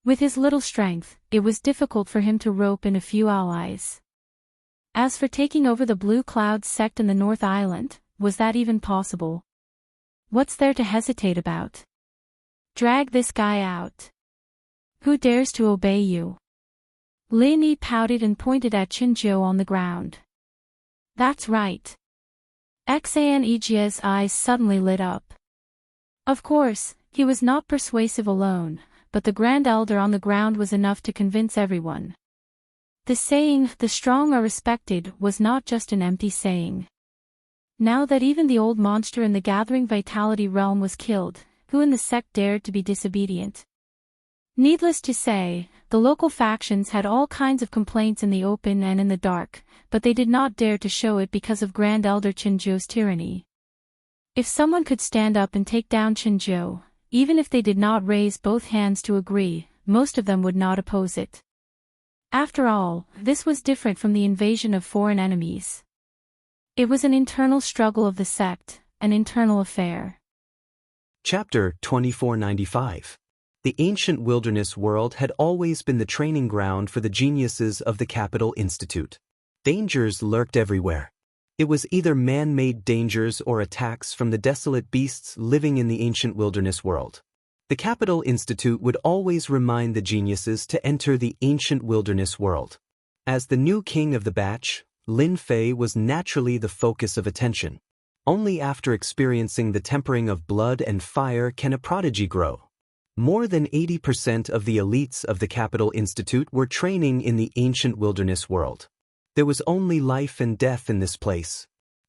With his little strength, it was difficult for him to rope in a few allies. As for taking over the Blue Cloud sect in the North Island, was that even possible? What's there to hesitate about? Drag this guy out. Who dares to obey you? Lin Yi pouted and pointed at Chinzhou on the ground. That's right. Xaneg's eyes suddenly lit up. Of course, he was not persuasive alone, but the Grand Elder on the ground was enough to convince everyone. The saying, "the strong are respected," was not just an empty saying. Now that even the old monster in the gathering vitality realm was killed, who in the sect dared to be disobedient? Needless to say, the local factions had all kinds of complaints in the open and in the dark, but they did not dare to show it because of Grand Elder Chinzhou's tyranny. If someone could stand up and take down Chinzhou, even if they did not raise both hands to agree, most of them would not oppose it. After all, this was different from the invasion of foreign enemies. It was an internal struggle of the sect, an internal affair. Chapter 2495. The ancient wilderness world had always been the training ground for the geniuses of the Capital Institute. Dangers lurked everywhere. It was either man-made dangers or attacks from the desolate beasts living in the ancient wilderness world. The Capital Institute would always remind the geniuses to enter the ancient wilderness world. As the new king of the batch, Lin Fei was naturally the focus of attention. Only after experiencing the tempering of blood and fire can a prodigy grow. More than 80% of the elites of the Capital Institute were training in the ancient wilderness world. There was only life and death in this place.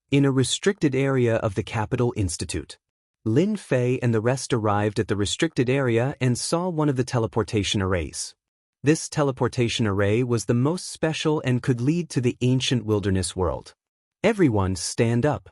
In a restricted area of the Capital Institute, Lin Fei and the rest arrived at the restricted area and saw one of the teleportation arrays. This teleportation array was the most special and could lead to the ancient wilderness world. Everyone stand up.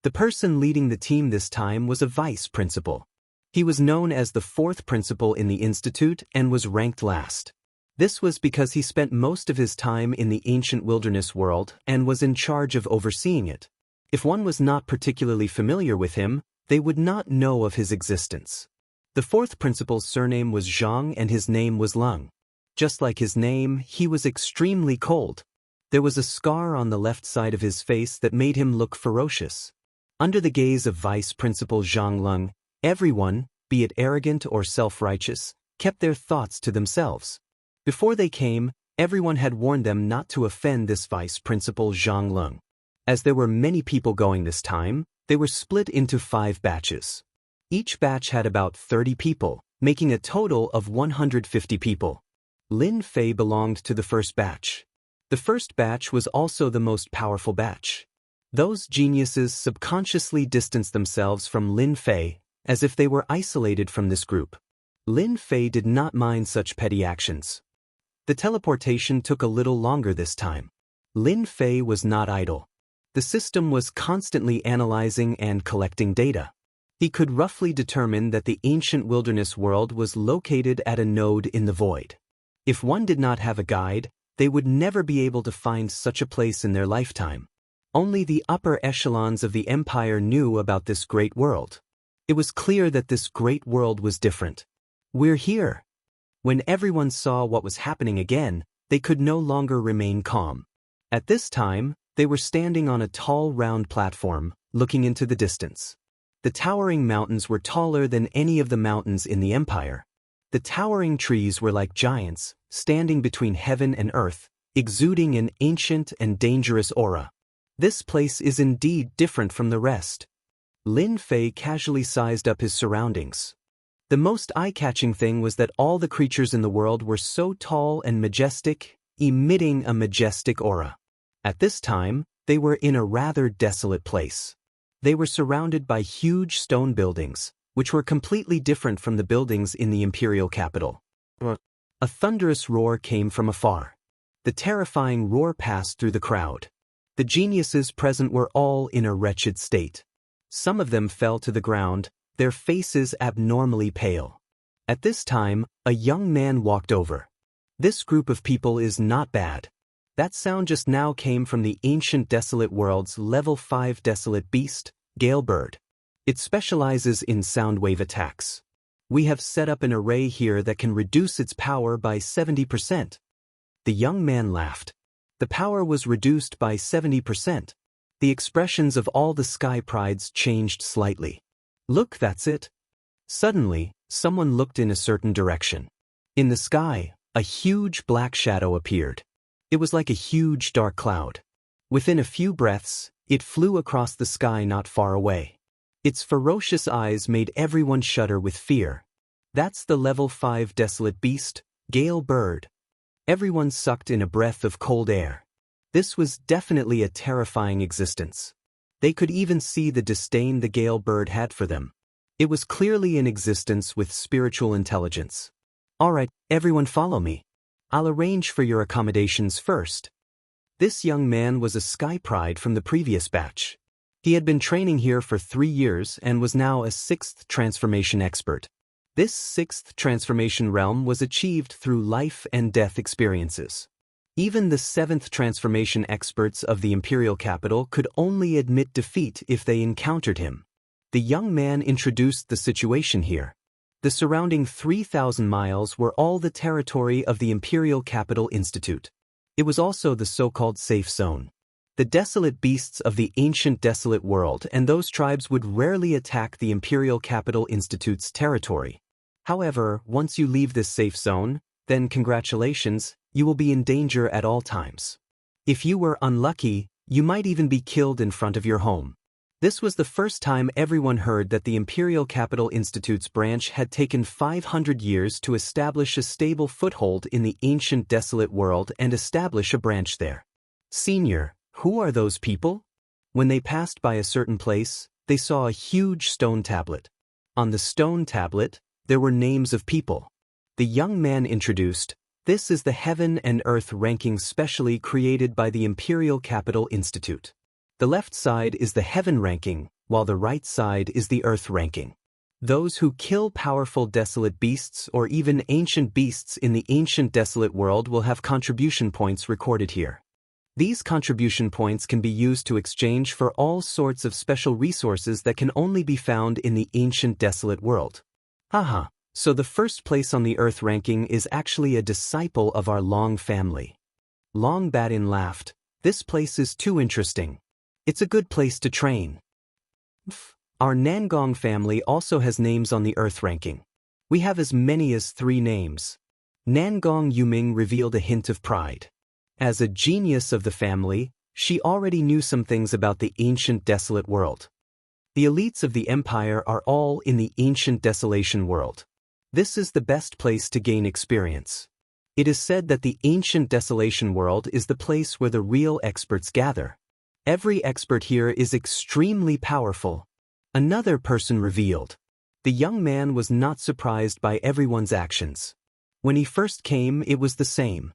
The person leading the team this time was a vice principal. He was known as the fourth principal in the institute and was ranked last. This was because he spent most of his time in the ancient wilderness world and was in charge of overseeing it. If one was not particularly familiar with him, they would not know of his existence. The fourth principal's surname was Zhang and his name was Lung. Just like his name, he was extremely cold. There was a scar on the left side of his face that made him look ferocious. Under the gaze of Vice Principal Zhang Lung, everyone, be it arrogant or self-righteous, kept their thoughts to themselves. Before they came, everyone had warned them not to offend this Vice Principal Zhang Lung. As there were many people going this time, they were split into 5 batches. Each batch had about 30 people, making a total of 150 people. Lin Fei belonged to the first batch. The first batch was also the most powerful batch. Those geniuses subconsciously distanced themselves from Lin Fei, as if they were isolated from this group. Lin Fei did not mind such petty actions. The teleportation took a little longer this time. Lin Fei was not idle. The system was constantly analyzing and collecting data. He could roughly determine that the ancient wilderness world was located at a node in the void. If one did not have a guide, they would never be able to find such a place in their lifetime. Only the upper echelons of the empire knew about this great world. It was clear that this great world was different. We're here. When everyone saw what was happening again, they could no longer remain calm. At this time, they were standing on a tall round platform, looking into the distance. The towering mountains were taller than any of the mountains in the empire. The towering trees were like giants, standing between heaven and earth, exuding an ancient and dangerous aura. This place is indeed different from the rest. Lin Fei casually sized up his surroundings. The most eye-catching thing was that all the creatures in the world were so tall and majestic, emitting a majestic aura. At this time, they were in a rather desolate place. They were surrounded by huge stone buildings, which were completely different from the buildings in the imperial capital. A thunderous roar came from afar. The terrifying roar passed through the crowd. The geniuses present were all in a wretched state. Some of them fell to the ground, their faces abnormally pale. At this time, a young man walked over. This group of people is not bad. That sound just now came from the ancient desolate world's level 5 desolate beast, Gale Bird. It specializes in sound wave attacks. We have set up an array here that can reduce its power by 70%. The young man laughed. The power was reduced by 70%. The expressions of all the sky prides changed slightly. Look, that's it. Suddenly, someone looked in a certain direction. In the sky, a huge black shadow appeared. It was like a huge dark cloud. Within a few breaths, it flew across the sky not far away. Its ferocious eyes made everyone shudder with fear. That's the level 5 desolate beast, Gale Bird. Everyone sucked in a breath of cold air. This was definitely a terrifying existence. They could even see the disdain the Gale Bird had for them. It was clearly in existence with spiritual intelligence. Alright, everyone follow me. I'll arrange for your accommodations first. This young man was a Sky Pride from the previous batch. He had been training here for 3 years and was now a 6th transformation expert. This 6th transformation realm was achieved through life and death experiences. Even the 7th transformation experts of the Imperial Capital could only admit defeat if they encountered him. The young man introduced the situation here. The surrounding 3,000 miles were all the territory of the Imperial Capital Institute. It was also the so-called safe zone. The desolate beasts of the ancient desolate world and those tribes would rarely attack the Imperial Capital Institute's territory. However, once you leave this safe zone, then congratulations, you will be in danger at all times. If you were unlucky, you might even be killed in front of your home. This was the first time everyone heard that the Imperial Capital Institute's branch had taken 500 years to establish a stable foothold in the ancient desolate world and establish a branch there. Senior, who are those people? When they passed by a certain place, they saw a huge stone tablet. On the stone tablet, there were names of people. The young man introduced, "This is the Heaven and Earth ranking specially created by the Imperial Capital Institute. The left side is the Heaven ranking, while the right side is the Earth ranking. Those who kill powerful desolate beasts or even ancient beasts in the ancient desolate world will have contribution points recorded here. These contribution points can be used to exchange for all sorts of special resources that can only be found in the ancient desolate world." Haha, so the first place on the Earth ranking is actually a disciple of our Long family. Long Badin laughed. This place is too interesting. It's a good place to train. Our Nangong family also has names on the Earth ranking. We have as many as 3 names. Nangong Yuming revealed a hint of pride. As a genius of the family, she already knew some things about the ancient desolate world. The elites of the empire are all in the ancient desolation world. This is the best place to gain experience. It is said that the ancient desolation world is the place where the real experts gather. Every expert here is extremely powerful. Another person revealed. The young man was not surprised by everyone's actions. When he first came, it was the same.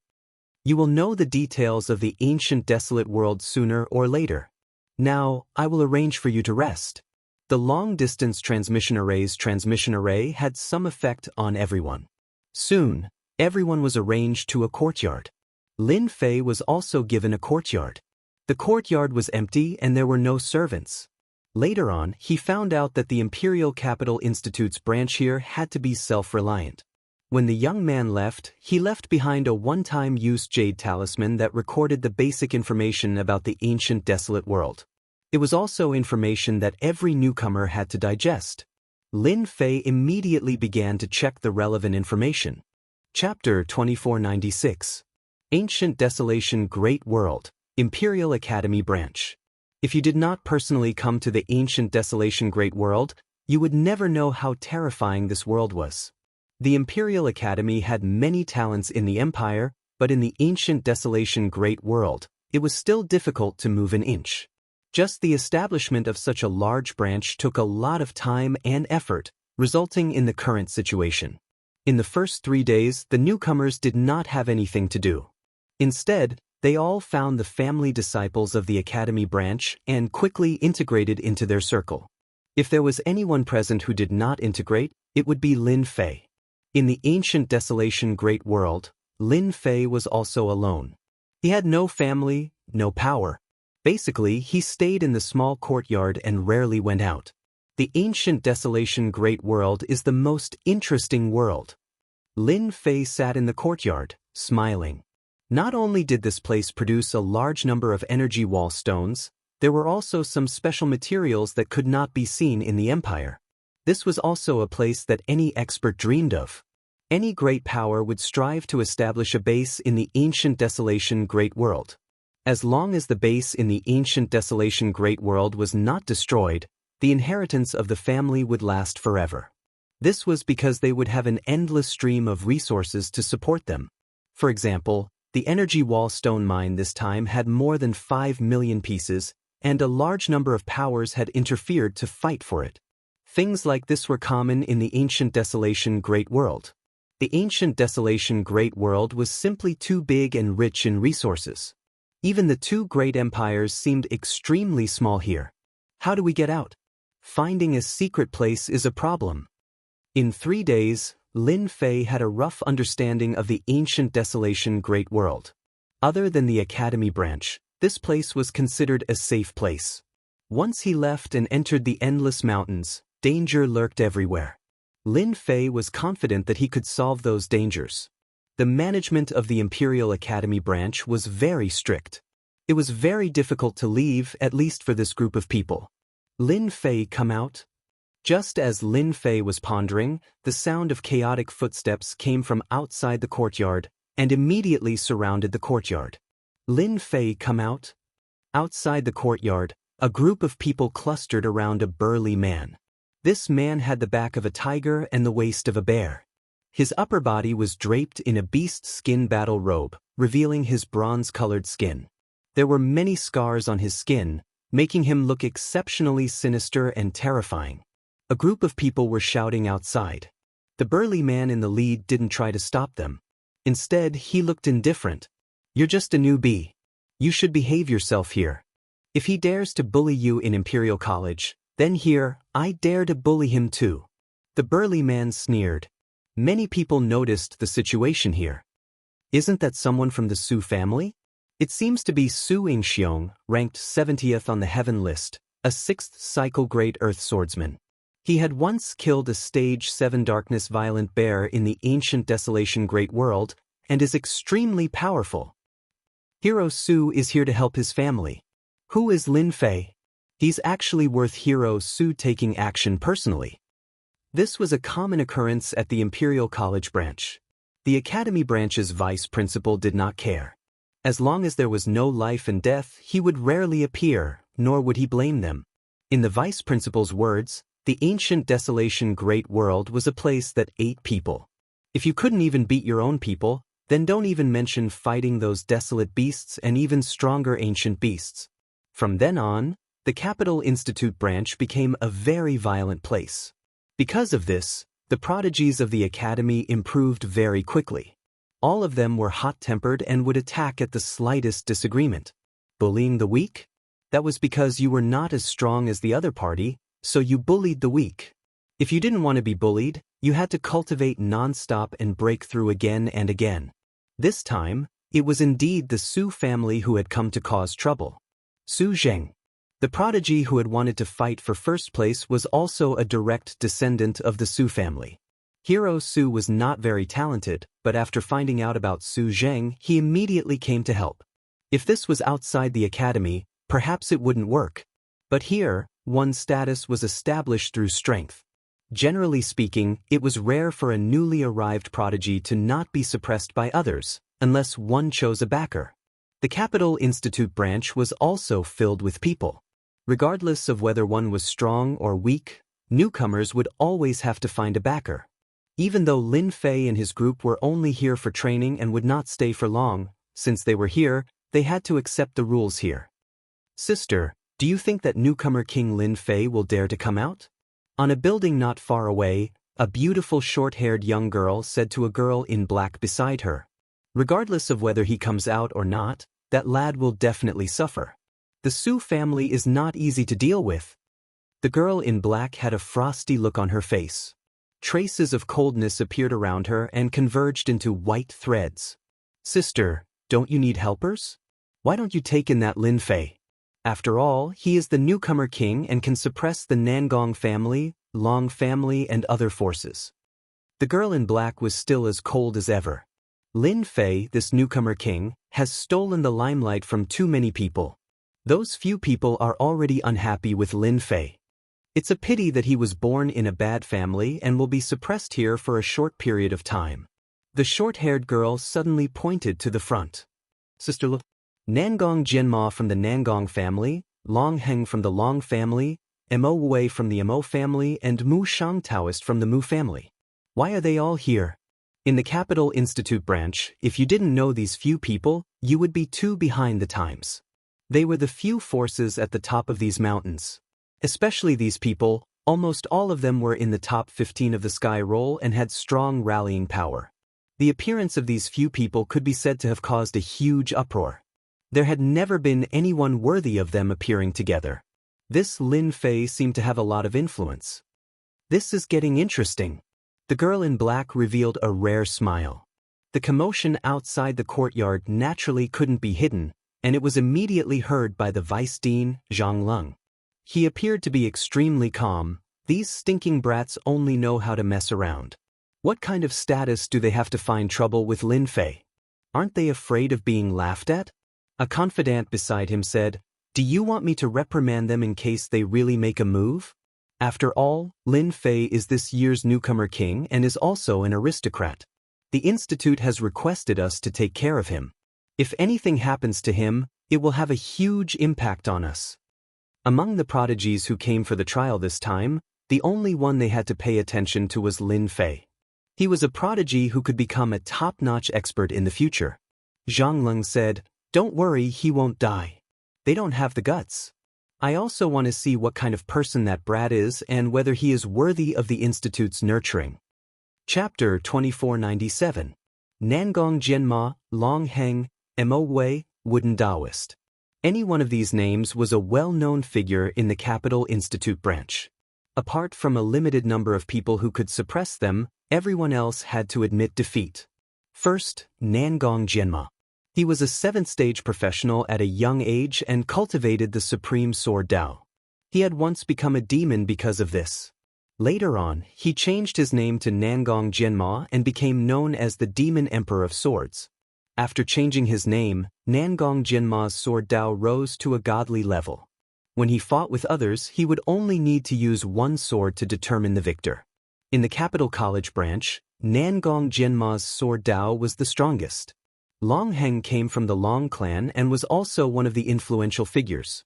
You will know the details of the ancient desolate world sooner or later. Now, I will arrange for you to rest. The long-distance transmission array's transmission array had some effect on everyone. Soon, everyone was arranged to a courtyard. Lin Fei was also given a courtyard. The courtyard was empty and there were no servants. Later on, he found out that the Imperial Capital Institute's branch here had to be self-reliant. When the young man left, he left behind a one-time use jade talisman that recorded the basic information about the ancient desolate world. It was also information that every newcomer had to digest. Lin Fei immediately began to check the relevant information. Chapter 2496. Ancient Desolation Great World, Imperial Academy Branch. If you did not personally come to the Ancient Desolation Great World, you would never know how terrifying this world was. The Imperial Academy had many talents in the Empire, but in the Ancient Desolation Great World, it was still difficult to move an inch. Just the establishment of such a large branch took a lot of time and effort, resulting in the current situation. In the first 3 days, the newcomers did not have anything to do. Instead, they all found the family disciples of the Academy branch and quickly integrated into their circle. If there was anyone present who did not integrate, it would be Lin Fei. In the Ancient Desolation Great World, Lin Fei was also alone. He had no family, no power. Basically, he stayed in the small courtyard and rarely went out. The Ancient Desolation Great World is the most interesting world. Lin Fei sat in the courtyard, smiling. Not only did this place produce a large number of energy wall stones, there were also some special materials that could not be seen in the Empire. This was also a place that any expert dreamed of. Any great power would strive to establish a base in the ancient desolation great world. As long as the base in the ancient desolation great world was not destroyed, the inheritance of the family would last forever. This was because they would have an endless stream of resources to support them. For example, the energy wall stone mine this time had more than 5 million pieces, and a large number of powers had interfered to fight for it. Things like this were common in the ancient desolation great world. The ancient desolation great world was simply too big and rich in resources. Even the two great empires seemed extremely small here. How do we get out? Finding a secret place is a problem. In 3 days, Lin Fei had a rough understanding of the ancient desolation great world. Other than the academy branch, this place was considered a safe place. Once he left and entered the endless mountains, danger lurked everywhere. Lin Fei was confident that he could solve those dangers. The management of the Imperial Academy branch was very strict. It was very difficult to leave, at least for this group of people. Lin Fei come out? Just as Lin Fei was pondering, the sound of chaotic footsteps came from outside the courtyard and immediately surrounded the courtyard. Lin Fei come out? Outside the courtyard, a group of people clustered around a burly man. This man had the back of a tiger and the waist of a bear. His upper body was draped in a beast skin battle robe, revealing his bronze-colored skin. There were many scars on his skin, making him look exceptionally sinister and terrifying. A group of people were shouting outside. The burly man in the lead didn't try to stop them. Instead, he looked indifferent. "You're just a newbie. You should behave yourself here. If he dares to bully you in Imperial College, then here, I dare to bully him too." The burly man sneered. Many people noticed the situation here. Isn't that someone from the Su family? It seems to be Su Yingxiong, ranked 70th on the Heaven list, a 6th cycle Great Earth swordsman. He had once killed a Stage 7 Darkness Violent Bear in the ancient Desolation Great World, and is extremely powerful. Hero Su is here to help his family. Who is Lin Fei? He's actually worth Hero Su taking action personally. This was a common occurrence at the Imperial College branch. The Academy branch's vice principal did not care. As long as there was no life and death, he would rarely appear, nor would he blame them. In the vice principal's words, the ancient desolation great world was a place that ate people. If you couldn't even beat your own people, then don't even mention fighting those desolate beasts and even stronger ancient beasts. From then on, the Capital Institute branch became a very violent place. Because of this, the prodigies of the academy improved very quickly. All of them were hot-tempered and would attack at the slightest disagreement. Bullying the weak? That was because you were not as strong as the other party, so you bullied the weak. If you didn't want to be bullied, you had to cultivate non-stop and break through again and again. This time, it was indeed the Su family who had come to cause trouble. Su Zheng, the prodigy who had wanted to fight for first place, was also a direct descendant of the Su family. Hero Su was not very talented, but after finding out about Su Zheng, he immediately came to help. If this was outside the academy, perhaps it wouldn't work. But here, one's status was established through strength. Generally speaking, it was rare for a newly arrived prodigy to not be suppressed by others, unless one chose a backer. The Capital Institute branch was also filled with people. Regardless of whether one was strong or weak, newcomers would always have to find a backer. Even though Lin Fei and his group were only here for training and would not stay for long, since they were here, they had to accept the rules here. "Sister, do you think that newcomer King Lin Fei will dare to come out?" On a building not far away, a beautiful short-haired young girl said to a girl in black beside her, "Regardless of whether he comes out or not, that lad will definitely suffer. The Su family is not easy to deal with." The girl in black had a frosty look on her face. Traces of coldness appeared around her and converged into white threads. "Sister, don't you need helpers? Why don't you take in that Lin Fei? After all, he is the newcomer king and can suppress the Nangong family, Long family, and other forces." The girl in black was still as cold as ever. Lin Fei, this newcomer king, has stolen the limelight from too many people. Those few people are already unhappy with Lin Fei. It's a pity that he was born in a bad family and will be suppressed here for a short period of time. The short-haired girl suddenly pointed to the front. Sister Lu, Nangong Jianma from the Nangong family, Long Heng from the Long family, Mo Wei from the Mo family, and Mu Shang Taoist from the Mu family. Why are they all here? In the Capital Institute branch, if you didn't know these few people, you would be too behind the times. They were the few forces at the top of these mountains. Especially these people, almost all of them were in the top 15 of the sky roll and had strong rallying power. The appearance of these few people could be said to have caused a huge uproar. There had never been anyone worthy of them appearing together. This Lin Fei seemed to have a lot of influence. This is getting interesting. The girl in black revealed a rare smile. The commotion outside the courtyard naturally couldn't be hidden, and it was immediately heard by the vice dean, Zhang Leng. He appeared to be extremely calm. These stinking brats only know how to mess around. What kind of status do they have to find trouble with Lin Fei? Aren't they afraid of being laughed at? A confidant beside him said, "Do you want me to reprimand them in case they really make a move?" After all, Lin Fei is this year's newcomer king and is also an aristocrat. The institute has requested us to take care of him. If anything happens to him, it will have a huge impact on us. Among the prodigies who came for the trial this time, the only one they had to pay attention to was Lin Fei. He was a prodigy who could become a top-notch expert in the future. Zhang Leng said, "Don't worry, he won't die. They don't have the guts. I also want to see what kind of person that brat is and whether he is worthy of the Institute's nurturing." Chapter 2497. Nangong Jianma, Long Heng, Mo Wei, Wooden Taoist. Any one of these names was a well-known figure in the Capital Institute branch. Apart from a limited number of people who could suppress them, everyone else had to admit defeat. First, Nangong Jianma. He was a 7th-stage professional at a young age and cultivated the supreme sword Dao. He had once become a demon because of this. Later on, he changed his name to Nangong Jianma and became known as the Demon Emperor of Swords. After changing his name, Nangong Jianma's sword Dao rose to a godly level. When he fought with others, he would only need to use one sword to determine the victor. In the Capital College branch, Nangong Jianma's sword Dao was the strongest. Long Heng came from the Long clan and was also one of the influential figures.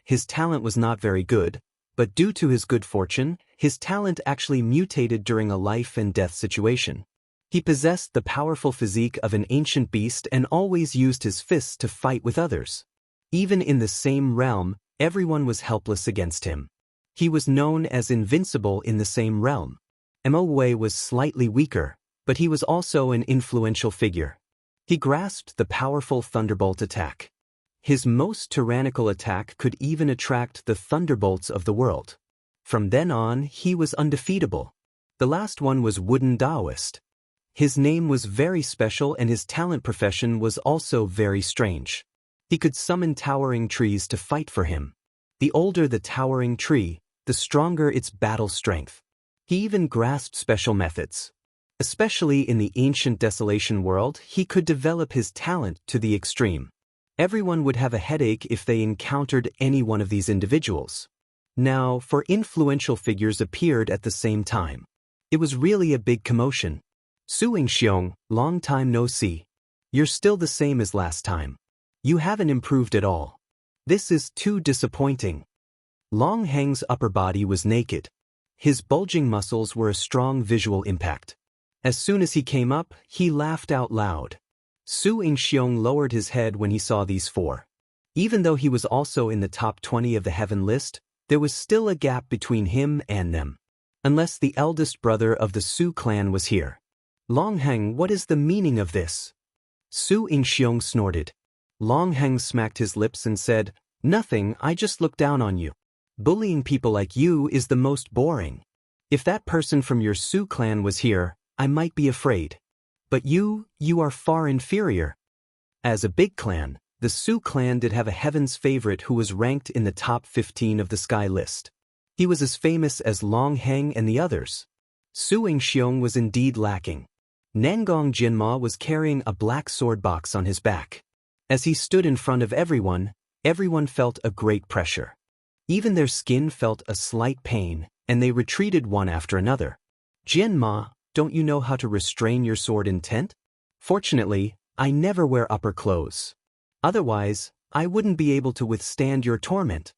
His talent was not very good, but due to his good fortune, his talent actually mutated during a life-and-death situation. He possessed the powerful physique of an ancient beast and always used his fists to fight with others. Even in the same realm, everyone was helpless against him. He was known as invincible in the same realm. Mo Wei was slightly weaker, but he was also an influential figure. He grasped the powerful thunderbolt attack. His most tyrannical attack could even attract the thunderbolts of the world. From then on, he was undefeatable. The last one was Wooden Taoist. His name was very special and his talent profession was also very strange. He could summon towering trees to fight for him. The older the towering tree, the stronger its battle strength. He even grasped special methods. Especially in the ancient desolation world, he could develop his talent to the extreme. Everyone would have a headache if they encountered any one of these individuals. Now, for influential figures appeared at the same time. It was really a big commotion. Su Yingxiong, long time no see. You're still the same as last time. You haven't improved at all. This is too disappointing. Long Heng's upper body was naked. His bulging muscles were a strong visual impact. As soon as he came up, he laughed out loud. Su Yingxiong lowered his head when he saw these four. Even though he was also in the top 20 of the heaven list, there was still a gap between him and them. Unless the eldest brother of the Su clan was here. Long Heng, what is the meaning of this? Su Yingxiong snorted. Long Heng smacked his lips and said, "Nothing, I just look down on you. Bullying people like you is the most boring. If that person from your Su clan was here, I might be afraid. But you are far inferior." As a big clan, the Su clan did have a heaven's favorite who was ranked in the top 15 of the sky list. He was as famous as Long Heng and the others. Su Yingxiong was indeed lacking. Nangong Jianma was carrying a black sword box on his back. As he stood in front of everyone, everyone felt a great pressure. Even their skin felt a slight pain, and they retreated one after another. Jianma, don't you know how to restrain your sword intent? Fortunately, I never wear upper clothes. Otherwise, I wouldn't be able to withstand your torment.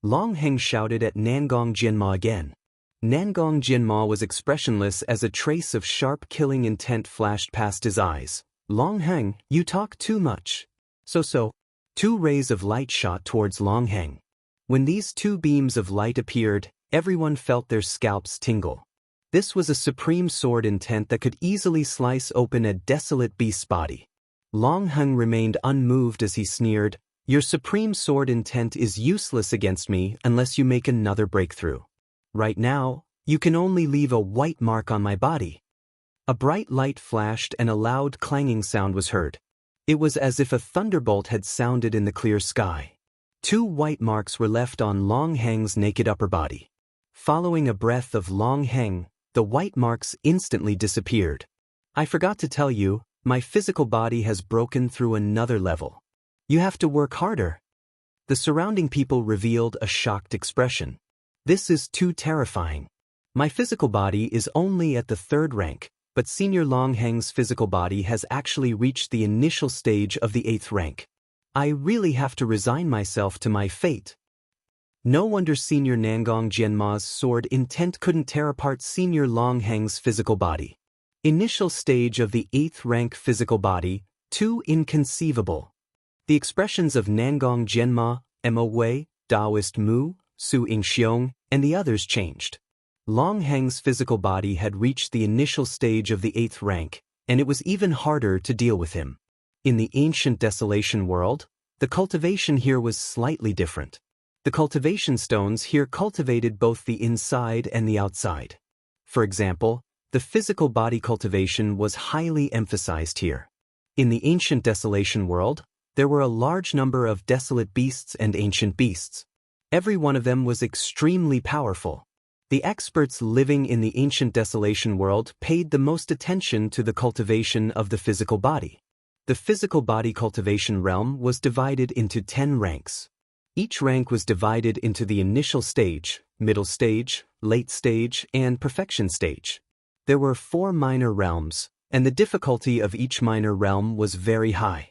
Long Heng shouted at Nangong Jianma again. Nangong Jianma was expressionless as a trace of sharp killing intent flashed past his eyes. Long Heng, you talk too much. So. 2 rays of light shot towards Long Heng. When these 2 beams of light appeared, everyone felt their scalps tingle. This was a supreme sword intent that could easily slice open a desolate beast's body. Long Heng remained unmoved as he sneered, "Your supreme sword intent is useless against me unless you make another breakthrough. Right now, you can only leave a white mark on my body." A bright light flashed and a loud clanging sound was heard. It was as if a thunderbolt had sounded in the clear sky. 2 white marks were left on Long Heng's naked upper body. Following a breath of Long Heng, the white marks instantly disappeared. "I forgot to tell you, my physical body has broken through another level. You have to work harder." The surrounding people revealed a shocked expression. "This is too terrifying. My physical body is only at the 3rd rank, but Senior Long Heng's physical body has actually reached the initial stage of the 8th rank. I really have to resign myself to my fate." No wonder Senior Nangong Jianma's sword intent couldn't tear apart Senior Long Heng's physical body. Initial stage of the 8th rank physical body, too inconceivable. The expressions of Nangong Jianma, Mo Wei, Daoist Mu, Su Yingxiong, and the others changed. Long Heng's physical body had reached the initial stage of the 8th rank, and it was even harder to deal with him. In the ancient desolation world, the cultivation here was slightly different. The cultivation stones here cultivated both the inside and the outside. For example, the physical body cultivation was highly emphasized here. In the ancient desolation world, there were a large number of desolate beasts and ancient beasts. Every one of them was extremely powerful. The experts living in the ancient desolation world paid the most attention to the cultivation of the physical body. The physical body cultivation realm was divided into 10 ranks. Each rank was divided into the initial stage, middle stage, late stage, and perfection stage. There were 4 minor realms, and the difficulty of each minor realm was very high.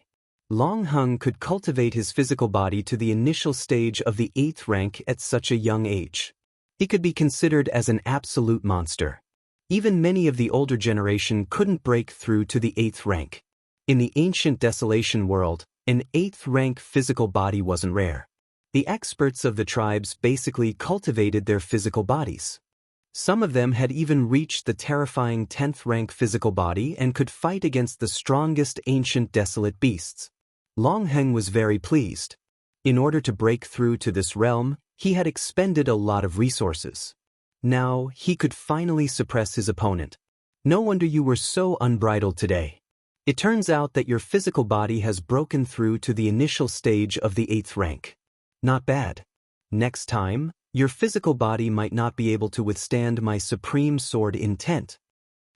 Long Heng could cultivate his physical body to the initial stage of the 8th rank at such a young age. He could be considered as an absolute monster. Even many of the older generation couldn't break through to the 8th rank. In the ancient desolation world, an 8th rank physical body wasn't rare. The experts of the tribes basically cultivated their physical bodies. Some of them had even reached the terrifying 10th rank physical body and could fight against the strongest ancient desolate beasts. Long Heng was very pleased. In order to break through to this realm, he had expended a lot of resources. Now, he could finally suppress his opponent. "No wonder you were so unbridled today. It turns out that your physical body has broken through to the initial stage of the 8th rank. Not bad. Next time, your physical body might not be able to withstand my supreme sword intent."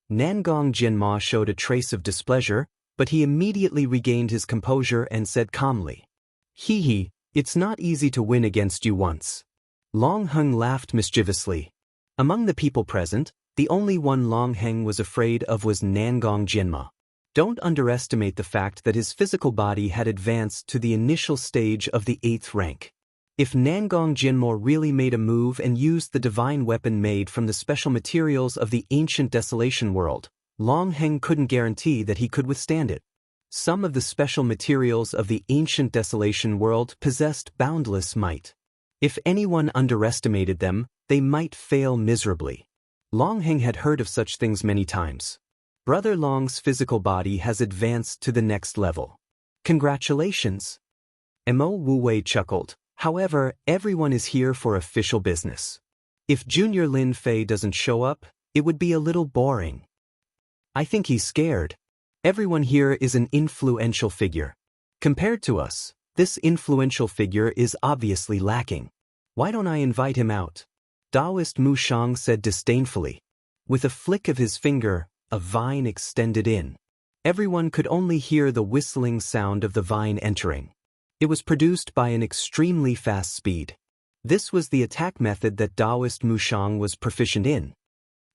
Nangong Jianma showed a trace of displeasure, but he immediately regained his composure and said calmly, "Hee, it's not easy to win against you once." Long Heng laughed mischievously. Among the people present, the only one Long Heng was afraid of was Nangong Jianma. Don't underestimate the fact that his physical body had advanced to the initial stage of the 8th rank. If Nangong Jianma really made a move and used the divine weapon made from the special materials of the ancient desolation world, Long Heng couldn't guarantee that he could withstand it. Some of the special materials of the ancient desolation world possessed boundless might. If anyone underestimated them, they might fail miserably. Long Heng had heard of such things many times. Brother Long's physical body has advanced to the next level. Congratulations. Mo Wu Wei chuckled. However, everyone is here for official business. If Junior Lin Fei doesn't show up, it would be a little boring. I think he's scared. Everyone here is an influential figure. Compared to us, this influential figure is obviously lacking. Why don't I invite him out? Daoist Mu Shang said disdainfully. With a flick of his finger, a vine extended in. Everyone could only hear the whistling sound of the vine entering. It was produced by an extremely fast speed. This was the attack method that Taoist Mushang was proficient in.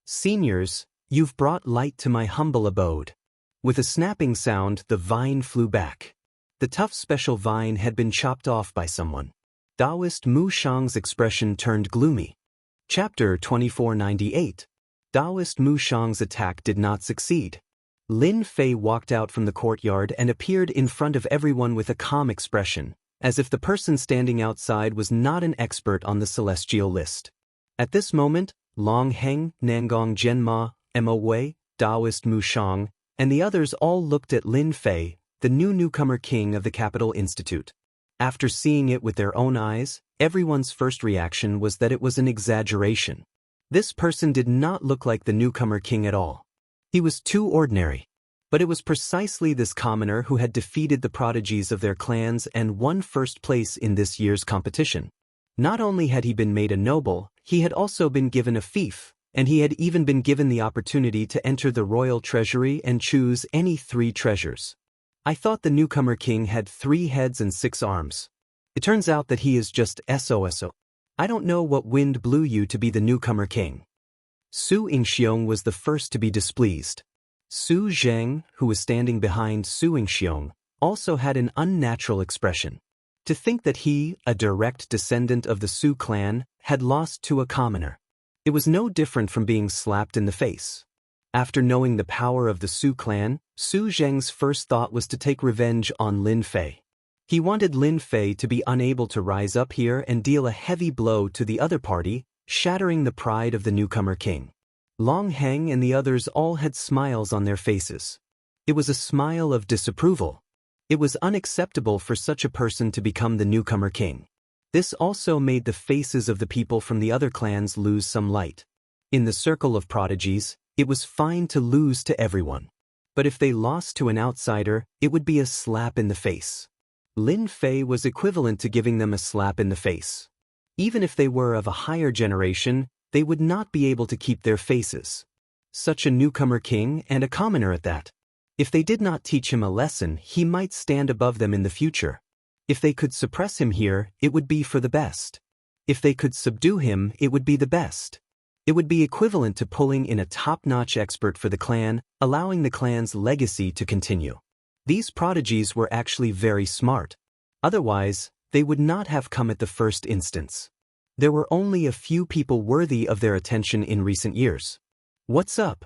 Seniors, you've brought light to my humble abode. With a snapping sound, the vine flew back. The tough special vine had been chopped off by someone. Taoist Mushang's expression turned gloomy. Chapter 2498. Taoist Mushang's attack did not succeed. Lin Fei walked out from the courtyard and appeared in front of everyone with a calm expression, as if the person standing outside was not an expert on the celestial list. At this moment, Long Heng, Nangong Zhenma, Mo Wei, Taoist Mushang, and the others all looked at Lin Fei, the new newcomer king of the Capital Institute. After seeing it with their own eyes, everyone's first reaction was that it was an exaggeration. This person did not look like the newcomer king at all. He was too ordinary. But it was precisely this commoner who had defeated the prodigies of their clans and won first place in this year's competition. Not only had he been made a noble, he had also been given a fief, and he had even been given the opportunity to enter the royal treasury and choose any 3 treasures. I thought the newcomer king had 3 heads and 6 arms. It turns out that he is just SOSO. I don't know what wind blew you to be the newcomer king. Su Yingxiong was the first to be displeased. Su Zheng, who was standing behind Su Yingxiong, also had an unnatural expression. To think that he, a direct descendant of the Su clan, had lost to a commoner. It was no different from being slapped in the face. After knowing the power of the Su clan, Su Zheng's first thought was to take revenge on Lin Fei. He wanted Lin Fei to be unable to rise up here and deal a heavy blow to the other party, shattering the pride of the newcomer king. Long Heng and the others all had smiles on their faces. It was a smile of disapproval. It was unacceptable for such a person to become the newcomer king. This also made the faces of the people from the other clans lose some light. In the circle of prodigies, it was fine to lose to everyone. But if they lost to an outsider, it would be a slap in the face. Lin Fei was equivalent to giving them a slap in the face. Even if they were of a higher generation, they would not be able to keep their faces. Such a newcomer king and a commoner at that. If they did not teach him a lesson, he might stand above them in the future. If they could suppress him here, it would be for the best. If they could subdue him, it would be the best. It would be equivalent to pulling in a top-notch expert for the clan, allowing the clan's legacy to continue. These prodigies were actually very smart. Otherwise, they would not have come at the first instance. There were only a few people worthy of their attention in recent years. What's up?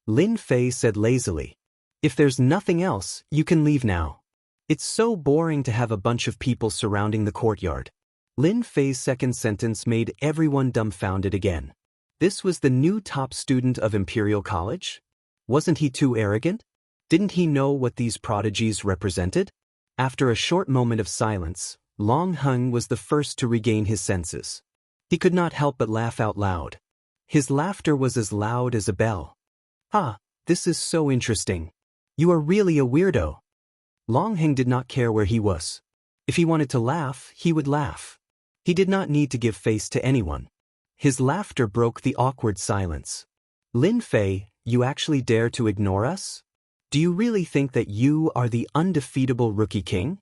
Lin Fei said lazily. If there's nothing else, you can leave now. It's so boring to have a bunch of people surrounding the courtyard. Lin Fei's second sentence made everyone dumbfounded again. This was the new top student of Imperial College? Wasn't he too arrogant? Didn't he know what these prodigies represented? After a short moment of silence, Long Heng was the first to regain his senses. He could not help but laugh out loud. His laughter was as loud as a bell. Ah, this is so interesting. You are really a weirdo. Long Heng did not care where he was. If he wanted to laugh, he would laugh. He did not need to give face to anyone. His laughter broke the awkward silence. Lin Fei, you actually dare to ignore us? Do you really think that you are the undefeatable rookie king?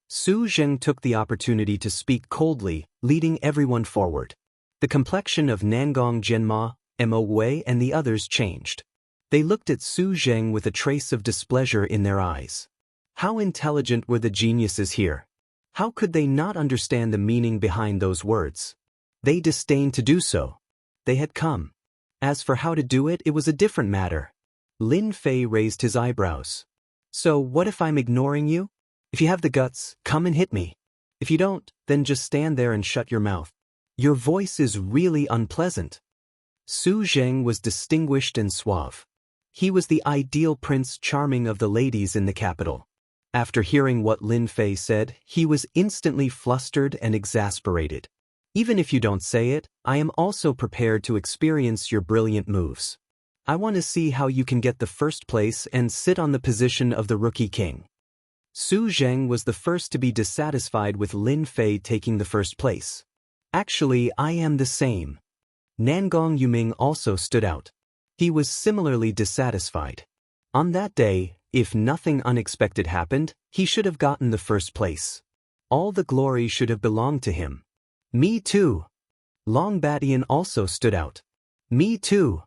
Su Zheng took the opportunity to speak coldly, leading everyone forward. The complexion of Nangong Zhenma, Mo Wei and the others changed. They looked at Su Zheng with a trace of displeasure in their eyes. How intelligent were the geniuses here? How could they not understand the meaning behind those words? They disdained to do so. They had come. As for how to do it, it was a different matter. Lin Fei raised his eyebrows. So what if I'm ignoring you? If you have the guts, come and hit me. If you don't, then just stand there and shut your mouth. Your voice is really unpleasant. Su Zheng was distinguished and suave. He was the ideal Prince Charming of the ladies in the capital. After hearing what Lin Fei said, he was instantly flustered and exasperated. Even if you don't say it, I am also prepared to experience your brilliant moves. I want to see how you can get the first place and sit on the position of the rookie king. Su Zheng was the first to be dissatisfied with Lin Fei taking the first place. Actually, I am the same. Nangong Yuming also stood out. He was similarly dissatisfied. On that day, if nothing unexpected happened, he should have gotten the first place. All the glory should have belonged to him. Me too. Long Batian also stood out. Me too.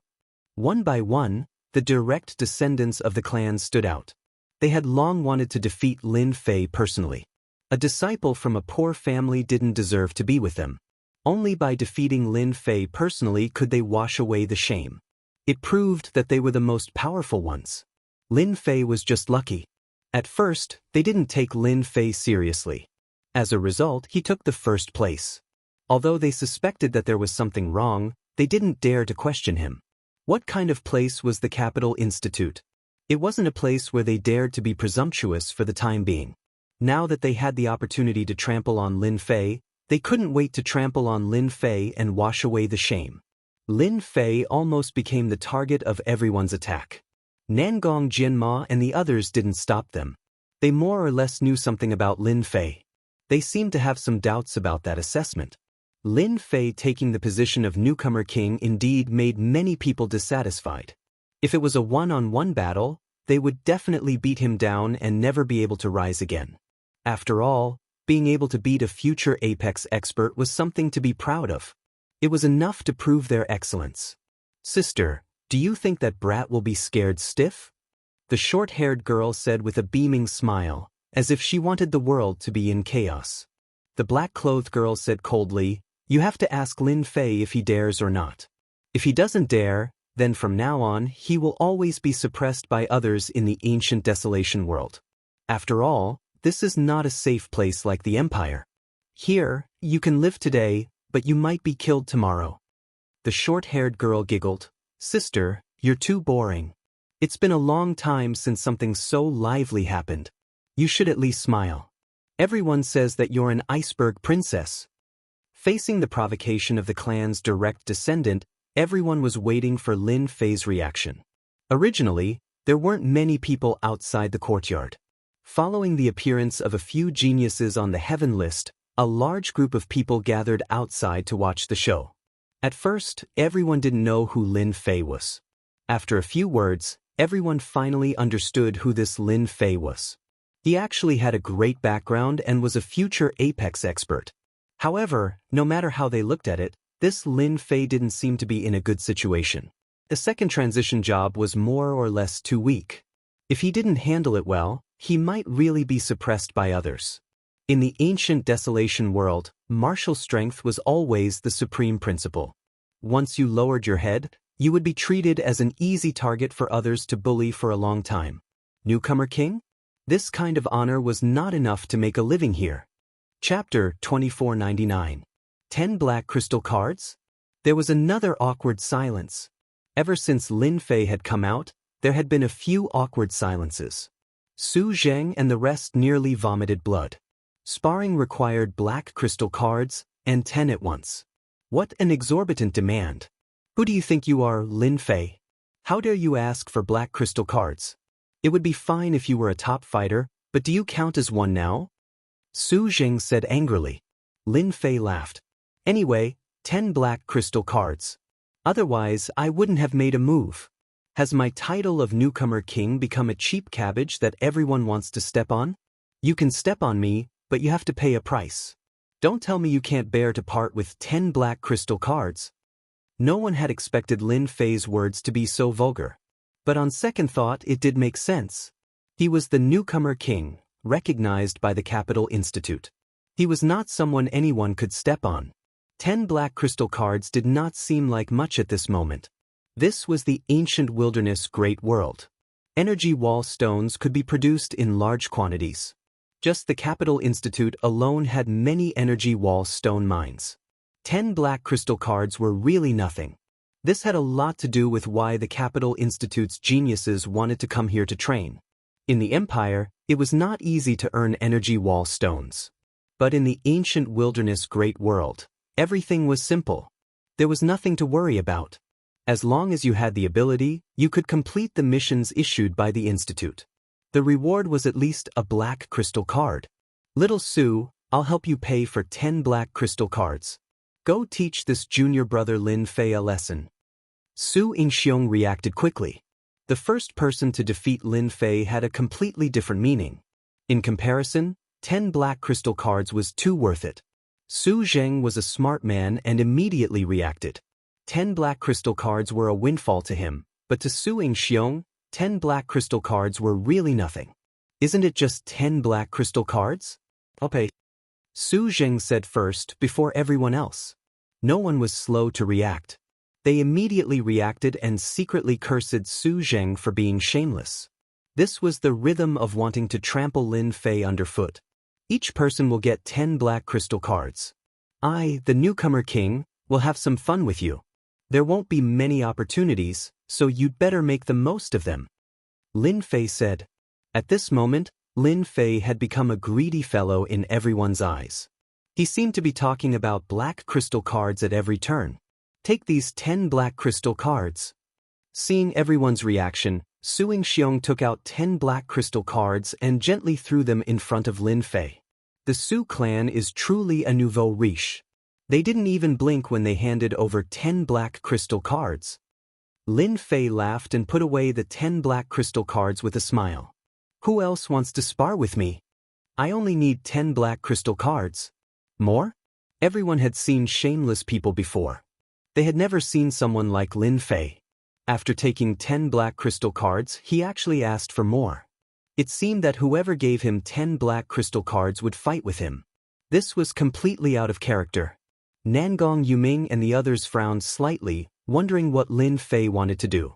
One by one, the direct descendants of the clan stood out. They had long wanted to defeat Lin Fei personally. A disciple from a poor family didn't deserve to be with them. Only by defeating Lin Fei personally could they wash away the shame. It proved that they were the most powerful ones. Lin Fei was just lucky. At first, they didn't take Lin Fei seriously. As a result, he took the first place. Although they suspected that there was something wrong, they didn't dare to question him. What kind of place was the Capital Institute? It wasn't a place where they dared to be presumptuous for the time being. Now that they had the opportunity to trample on Lin Fei, they couldn't wait to trample on Lin Fei and wash away the shame. Lin Fei almost became the target of everyone's attack. Nangong Jianma and the others didn't stop them. They more or less knew something about Lin Fei. They seemed to have some doubts about that assessment. Lin Fei taking the position of newcomer king indeed made many people dissatisfied. If it was a one-on-one battle, they would definitely beat him down and never be able to rise again. After all, being able to beat a future Apex expert was something to be proud of. It was enough to prove their excellence. Sister, do you think that brat will be scared stiff? The short-haired girl said with a beaming smile, as if she wanted the world to be in chaos. The black-clothed girl said coldly, "You have to ask Lin Fei if he dares or not. If he doesn't dare, then from now on he will always be suppressed by others in the ancient desolation world. After all, this is not a safe place like the Empire. Here, you can live today, but you might be killed tomorrow." The short-haired girl giggled. "Sister, you're too boring. It's been a long time since something so lively happened. You should at least smile. Everyone says that you're an iceberg princess." Facing the provocation of the clan's direct descendant, everyone was waiting for Lin Fei's reaction. Originally, there weren't many people outside the courtyard. Following the appearance of a few geniuses on the heaven list, a large group of people gathered outside to watch the show. At first, everyone didn't know who Lin Fei was. After a few words, everyone finally understood who this Lin Fei was. He actually had a great background and was a future Apex expert. However, no matter how they looked at it, this Lin Fei didn't seem to be in a good situation. The second transition job was more or less too weak. If he didn't handle it well, he might really be suppressed by others. In the ancient desolation world, martial strength was always the supreme principle. Once you lowered your head, you would be treated as an easy target for others to bully for a long time. Newcomer king? This kind of honor was not enough to make a living here. Chapter 2499. 10 Black Crystal Cards? There was another awkward silence. Ever since Lin Fei had come out, there had been a few awkward silences. Su Zheng and the rest nearly vomited blood. Sparring required black crystal cards, and 10 at once. What an exorbitant demand. Who do you think you are, Lin Fei? How dare you ask for black crystal cards? It would be fine if you were a top fighter, but do you count as one now? Su Zheng said angrily. Lin Fei laughed. Anyway, 10 black crystal cards. Otherwise, I wouldn't have made a move. Has my title of newcomer king become a cheap cabbage that everyone wants to step on? You can step on me, but you have to pay a price. Don't tell me you can't bear to part with 10 black crystal cards. No one had expected Lin Fei's words to be so vulgar. But on second thought, it did make sense. He was the newcomer king, recognized by the Capital Institute. He was not someone anyone could step on. 10 black crystal cards did not seem like much at this moment. This was the ancient wilderness great world. Energy wall stones could be produced in large quantities. Just the Capital Institute alone had many energy wall stone mines. 10 black crystal cards were really nothing. This had a lot to do with why the Capital Institute's geniuses wanted to come here to train. In the Empire, it was not easy to earn energy wall stones. But in the ancient wilderness great world, everything was simple. There was nothing to worry about. As long as you had the ability, you could complete the missions issued by the Institute. The reward was at least a black crystal card. Little Sue, I'll help you pay for 10 black crystal cards. Go teach this junior brother Lin Fei a lesson. Su Yingxiong reacted quickly. The first person to defeat Lin Fei had a completely different meaning. In comparison, 10 black crystal cards was too worth it. Su Zheng was a smart man and immediately reacted. 10 black crystal cards were a windfall to him, but to Su Xiong, 10 black crystal cards were really nothing. Isn't it just 10 black crystal cards? Okay. Su Zheng said first before everyone else. No one was slow to react. They immediately reacted and secretly cursed Su Zheng for being shameless. This was the rhythm of wanting to trample Lin Fei underfoot. Each person will get 10 black crystal cards. I, the newcomer king, will have some fun with you. There won't be many opportunities, so you'd better make the most of them. Lin Fei said. At this moment, Lin Fei had become a greedy fellow in everyone's eyes. He seemed to be talking about black crystal cards at every turn. Take these 10 black crystal cards. Seeing everyone's reaction, Su Xiong took out 10 black crystal cards and gently threw them in front of Lin Fei. The Su clan is truly a nouveau riche. They didn't even blink when they handed over 10 black crystal cards. Lin Fei laughed and put away the 10 black crystal cards with a smile. Who else wants to spar with me? I only need 10 black crystal cards. More? Everyone had seen shameless people before. They had never seen someone like Lin Fei. After taking 10 black crystal cards, he actually asked for more. It seemed that whoever gave him 10 black crystal cards would fight with him. This was completely out of character. Nangong Yuming and the others frowned slightly, wondering what Lin Fei wanted to do.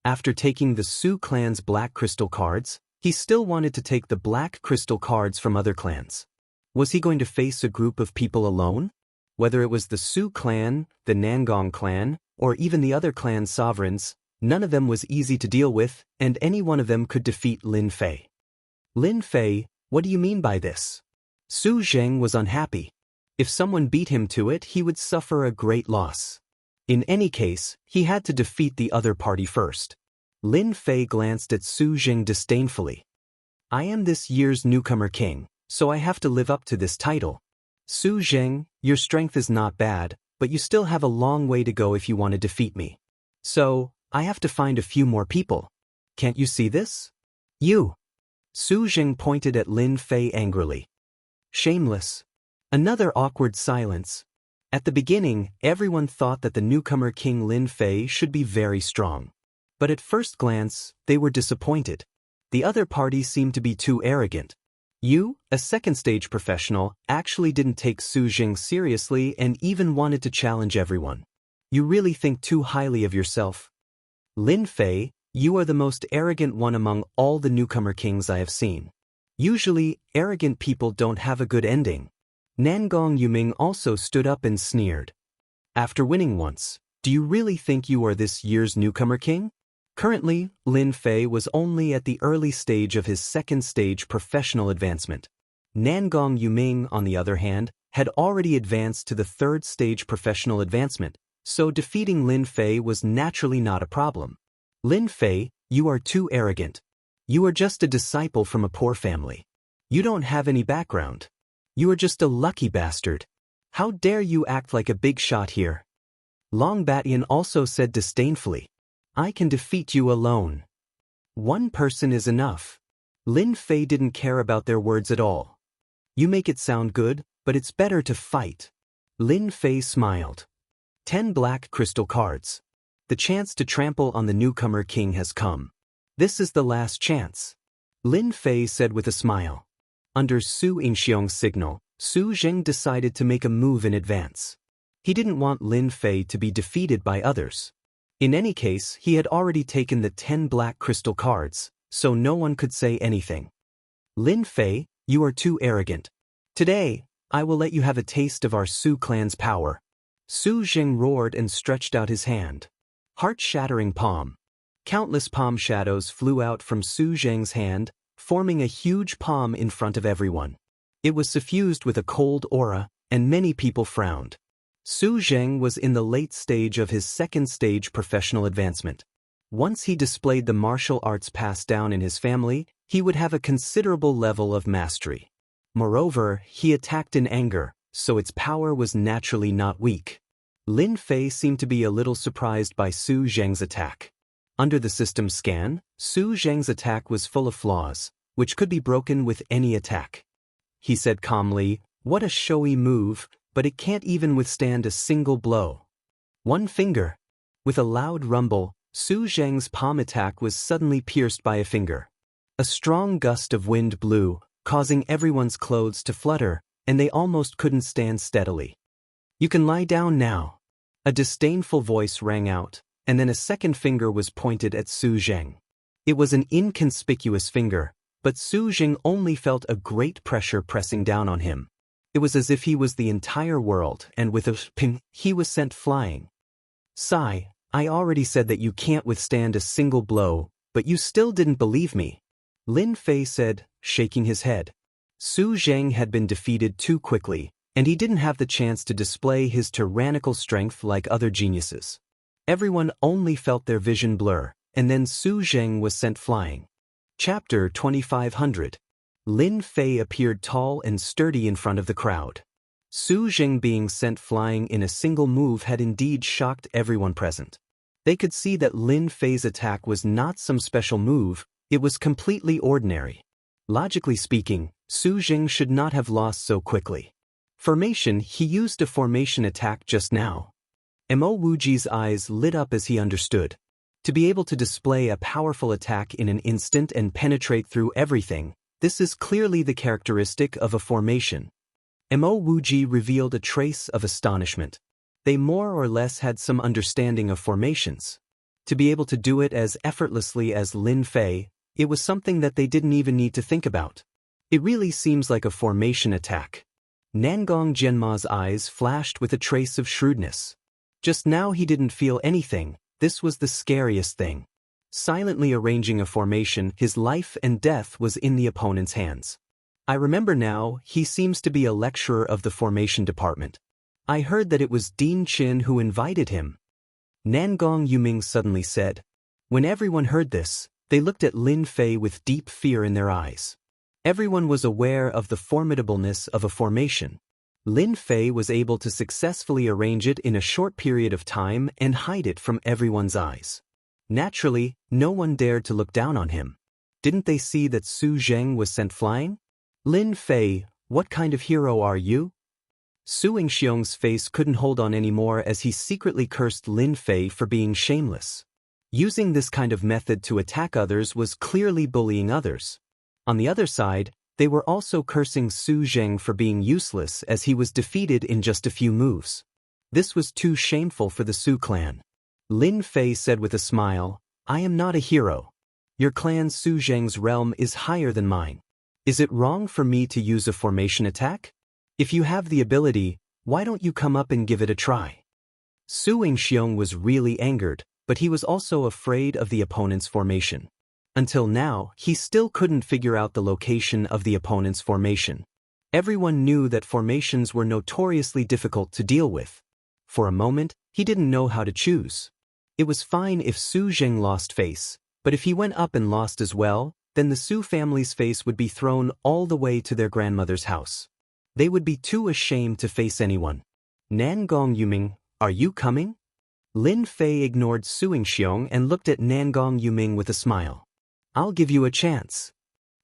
After taking the Su clan's black crystal cards, he still wanted to take the black crystal cards from other clans. Was he going to face a group of people alone? Whether it was the Su clan, the Nangong clan, or even the other clan sovereigns, none of them was easy to deal with, and any one of them could defeat Lin Fei. Lin Fei, what do you mean by this? Su Zheng was unhappy. If someone beat him to it, he would suffer a great loss. In any case, he had to defeat the other party first. Lin Fei glanced at Su Zheng disdainfully. I am this year's newcomer king, so I have to live up to this title. Su Zheng, your strength is not bad, but you still have a long way to go if you want to defeat me. So, I have to find a few more people. Can't you see this? You. Su Zheng pointed at Lin Fei angrily. Shameless. Another awkward silence. At the beginning, everyone thought that the newcomer king Lin Fei should be very strong. But at first glance, they were disappointed. The other party seemed to be too arrogant. You, a second-stage professional, actually didn't take Su Zheng seriously and even wanted to challenge everyone. You really think too highly of yourself. Lin Fei, you are the most arrogant one among all the newcomer kings I have seen. Usually, arrogant people don't have a good ending. Nangong Yuming also stood up and sneered. After winning once, do you really think you are this year's newcomer king? Currently, Lin Fei was only at the early stage of his second-stage professional advancement. Nangong Yuming, on the other hand, had already advanced to the third-stage professional advancement, so defeating Lin Fei was naturally not a problem. Lin Fei, you are too arrogant. You are just a disciple from a poor family. You don't have any background. You are just a lucky bastard. How dare you act like a big shot here? Long Batian also said disdainfully. I can defeat you alone. One person is enough. Lin Fei didn't care about their words at all. You make it sound good, but it's better to fight. Lin Fei smiled. 10 black crystal cards. The chance to trample on the newcomer king has come. This is the last chance. Lin Fei said with a smile. Under Su Xiong's signal, Su Zheng decided to make a move in advance. He didn't want Lin Fei to be defeated by others. In any case, he had already taken the 10 black crystal cards, so no one could say anything. Lin Fei, you are too arrogant. Today, I will let you have a taste of our Su clan's power. Su Zheng roared and stretched out his hand. Heart-shattering palm. Countless palm shadows flew out from Su Zheng's hand, forming a huge palm in front of everyone. It was suffused with a cold aura, and many people frowned. Su Zheng was in the late stage of his second-stage professional advancement. Once he displayed the martial arts passed down in his family, he would have a considerable level of mastery. Moreover, he attacked in anger, so its power was naturally not weak. Lin Fei seemed to be a little surprised by Su Zheng's attack. Under the system scan, Su Zheng's attack was full of flaws, which could be broken with any attack. He said calmly, "What a showy move, but it can't even withstand a single blow. One finger. With a loud rumble, Su Zheng's palm attack was suddenly pierced by a finger. A strong gust of wind blew, causing everyone's clothes to flutter, and they almost couldn't stand steadily. "You can lie down now." A disdainful voice rang out, and then a second finger was pointed at Su Zheng. It was an inconspicuous finger, but Su Zheng only felt a great pressure pressing down on him. It was as if he was the entire world, and with a ping, he was sent flying. "Sigh, I already said that you can't withstand a single blow, but you still didn't believe me," Lin Fei said, shaking his head. Su Zheng had been defeated too quickly, and he didn't have the chance to display his tyrannical strength like other geniuses. Everyone only felt their vision blur, and then Su Zheng was sent flying. Chapter 2500. Lin Fei appeared tall and sturdy in front of the crowd. Su Zheng being sent flying in a single move had indeed shocked everyone present. They could see that Lin Fei's attack was not some special move, it was completely ordinary. Logically speaking, Su Zheng should not have lost so quickly. Formation, he used a formation attack just now. Mo Wuji's eyes lit up as he understood. To be able to display a powerful attack in an instant and penetrate through everything, this is clearly the characteristic of a formation. Mo Wuji revealed a trace of astonishment. They more or less had some understanding of formations. To be able to do it as effortlessly as Lin Fei, it was something that they didn't even need to think about. It really seems like a formation attack. Nangong Jianma's eyes flashed with a trace of shrewdness. Just now he didn't feel anything, this was the scariest thing. Silently arranging a formation, his life and death was in the opponent's hands. I remember now, he seems to be a lecturer of the formation department. I heard that it was Dean Qin who invited him. Nangong Yuming suddenly said. When everyone heard this, they looked at Lin Fei with deep fear in their eyes. Everyone was aware of the formidableness of a formation. Lin Fei was able to successfully arrange it in a short period of time and hide it from everyone's eyes. Naturally, no one dared to look down on him. Didn't they see that Su Zheng was sent flying? "Lin Fei, what kind of hero are you?" Su Yingxiong's face couldn't hold on anymore as he secretly cursed Lin Fei for being shameless. Using this kind of method to attack others was clearly bullying others. On the other side, they were also cursing Su Zheng for being useless as he was defeated in just a few moves. This was too shameful for the Su clan. Lin Fei said with a smile, "I am not a hero. Your clan Su Zheng's realm is higher than mine. Is it wrong for me to use a formation attack? If you have the ability, why don't you come up and give it a try?" Su Yingxiong was really angered, but he was also afraid of the opponent's formation. Until now, he still couldn't figure out the location of the opponent's formation. Everyone knew that formations were notoriously difficult to deal with. For a moment, he didn't know how to choose. It was fine if Su Zheng lost face, but if he went up and lost as well, then the Su family's face would be thrown all the way to their grandmother's house. They would be too ashamed to face anyone. "Nangong Yuming, are you coming?" Lin Fei ignored Su Yingxiong and looked at Nangong Yuming with a smile. "I'll give you a chance."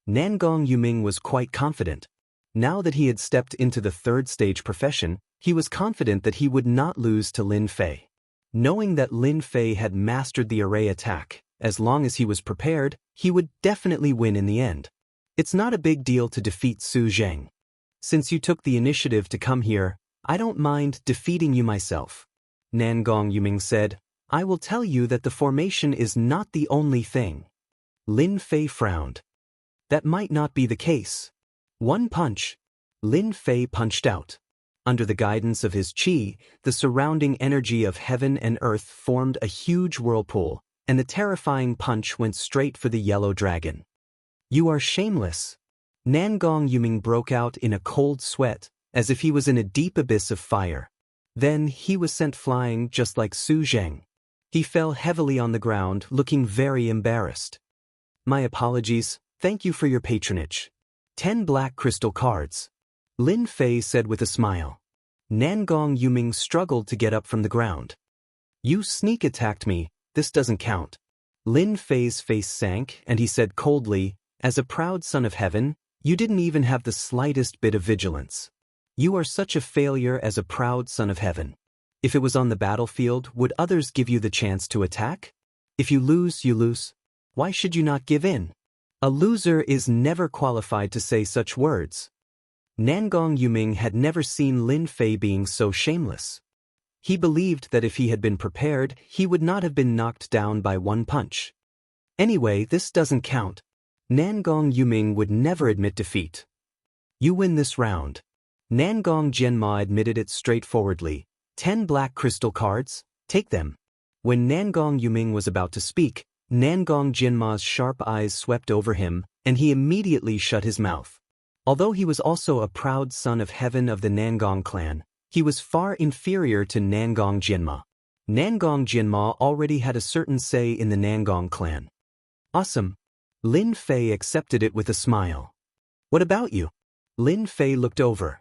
Nangong Yuming was quite confident. Now that he had stepped into the third stage profession, he was confident that he would not lose to Lin Fei. Knowing that Lin Fei had mastered the array attack, as long as he was prepared, he would definitely win in the end. It's not a big deal to defeat Su Zheng. Since you took the initiative to come here, I don't mind defeating you myself. Nangong Yuming said, "I will tell you that the formation is not the only thing." Lin Fei frowned. That might not be the case. One punch. Lin Fei punched out. Under the guidance of his qi, the surrounding energy of heaven and earth formed a huge whirlpool, and the terrifying punch went straight for the yellow dragon. "You are shameless." Nangong Yuming broke out in a cold sweat, as if he was in a deep abyss of fire. Then he was sent flying just like Su Zheng. He fell heavily on the ground, looking very embarrassed. "My apologies, thank you for your patronage. 10 black crystal cards," Lin Fei said with a smile. Nangong Yuming struggled to get up from the ground. "You sneak attacked me, this doesn't count." Lin Fei's face sank and he said coldly, "As a proud son of heaven, you didn't even have the slightest bit of vigilance. You are such a failure as a proud son of heaven. If it was on the battlefield, would others give you the chance to attack? If you lose, you lose. Why should you not give in? A loser is never qualified to say such words. Nangong Yuming had never seen Lin Fei being so shameless. He believed that if he had been prepared, he would not have been knocked down by one punch. Anyway, this doesn't count. Nangong Yuming would never admit defeat. You win this round. Nangong Jianma admitted it straightforwardly. 10 black crystal cards, take them. When Nangong Yuming was about to speak, Nangong Jianma's sharp eyes swept over him, and he immediately shut his mouth. Although he was also a proud son of heaven of the Nangong clan, he was far inferior to Nangong Jianma. Nangong Jianma already had a certain say in the Nangong clan. Awesome. Lin Fei accepted it with a smile. What about you? Lin Fei looked over.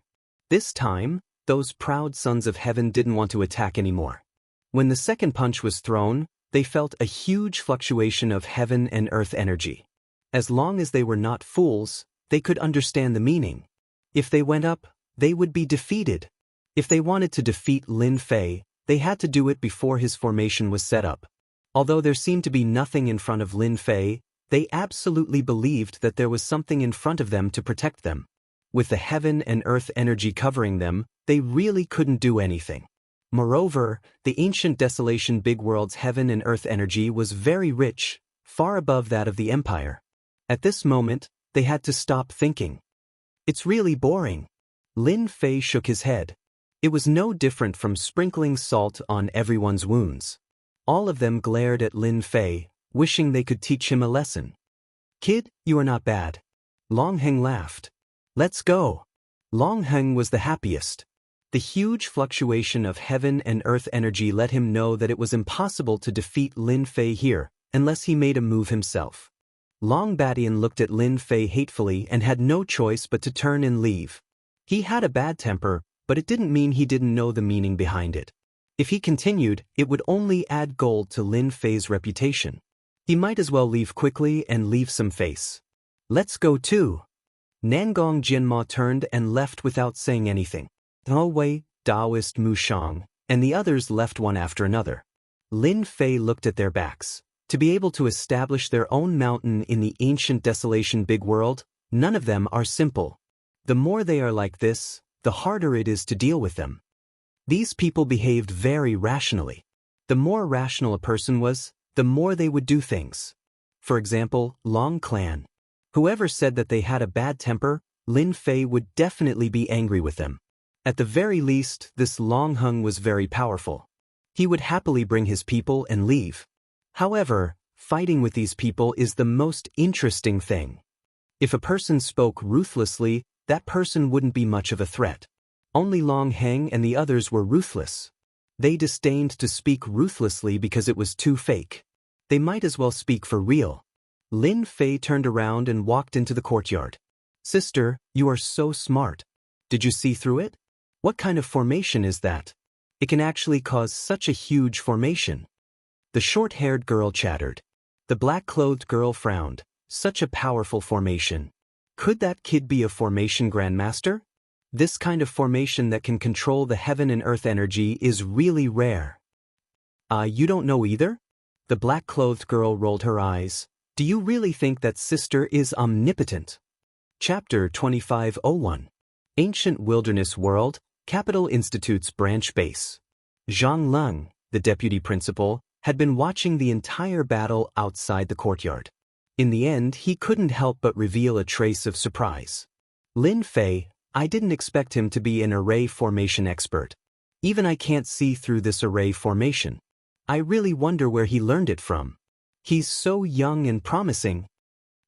This time, those proud sons of heaven didn't want to attack anymore. When the second punch was thrown, they felt a huge fluctuation of heaven and earth energy. As long as they were not fools, they could understand the meaning. If they went up, they would be defeated. If they wanted to defeat Lin Fei, they had to do it before his formation was set up. Although there seemed to be nothing in front of Lin Fei, they absolutely believed that there was something in front of them to protect them. With the heaven and earth energy covering them, they really couldn't do anything. Moreover, the ancient desolation big world's heaven and earth energy was very rich, far above that of the empire. At this moment, they had to stop thinking. It's really boring. Lin Fei shook his head. It was no different from sprinkling salt on everyone's wounds. All of them glared at Lin Fei, wishing they could teach him a lesson. Kid, you are not bad. Long Heng laughed. Let's go. Long Heng was the happiest. The huge fluctuation of heaven and earth energy let him know that it was impossible to defeat Lin Fei here, unless he made a move himself. Long Badian looked at Lin Fei hatefully and had no choice but to turn and leave. He had a bad temper, but it didn't mean he didn't know the meaning behind it. If he continued, it would only add gold to Lin Fei's reputation. He might as well leave quickly and leave some face. Let's go too. Nangong Jianma turned and left without saying anything. Dao Wei, Taoist Mu Shang, and the others left one after another. Lin Fei looked at their backs. To be able to establish their own mountain in the ancient desolation big world, none of them are simple. The more they are like this, the harder it is to deal with them. These people behaved very rationally. The more rational a person was, the more they would do things. For example, Long Clan. Whoever said that they had a bad temper, Lin Fei would definitely be angry with them. At the very least, this Long Hung was very powerful. He would happily bring his people and leave. However, fighting with these people is the most interesting thing. If a person spoke ruthlessly, that person wouldn't be much of a threat. Only Long Heng and the others were ruthless. They disdained to speak ruthlessly because it was too fake. They might as well speak for real. Lin Fei turned around and walked into the courtyard. Sister, you are so smart. Did you see through it? What kind of formation is that? It can actually cause such a huge formation. The short-haired girl chattered. The black-clothed girl frowned. Such a powerful formation. Could that kid be a formation grandmaster? This kind of formation that can control the heaven and earth energy is really rare. You don't know either? The black-clothed girl rolled her eyes. Do you really think that sister is omnipotent? Chapter 2501. Ancient Wilderness World, Capital Institute's branch base. Zhang Leng, the deputy principal, had been watching the entire battle outside the courtyard. In the end, he couldn't help but reveal a trace of surprise. Lin Fei, I didn't expect him to be an array formation expert. Even I can't see through this array formation. I really wonder where he learned it from. He's so young and promising.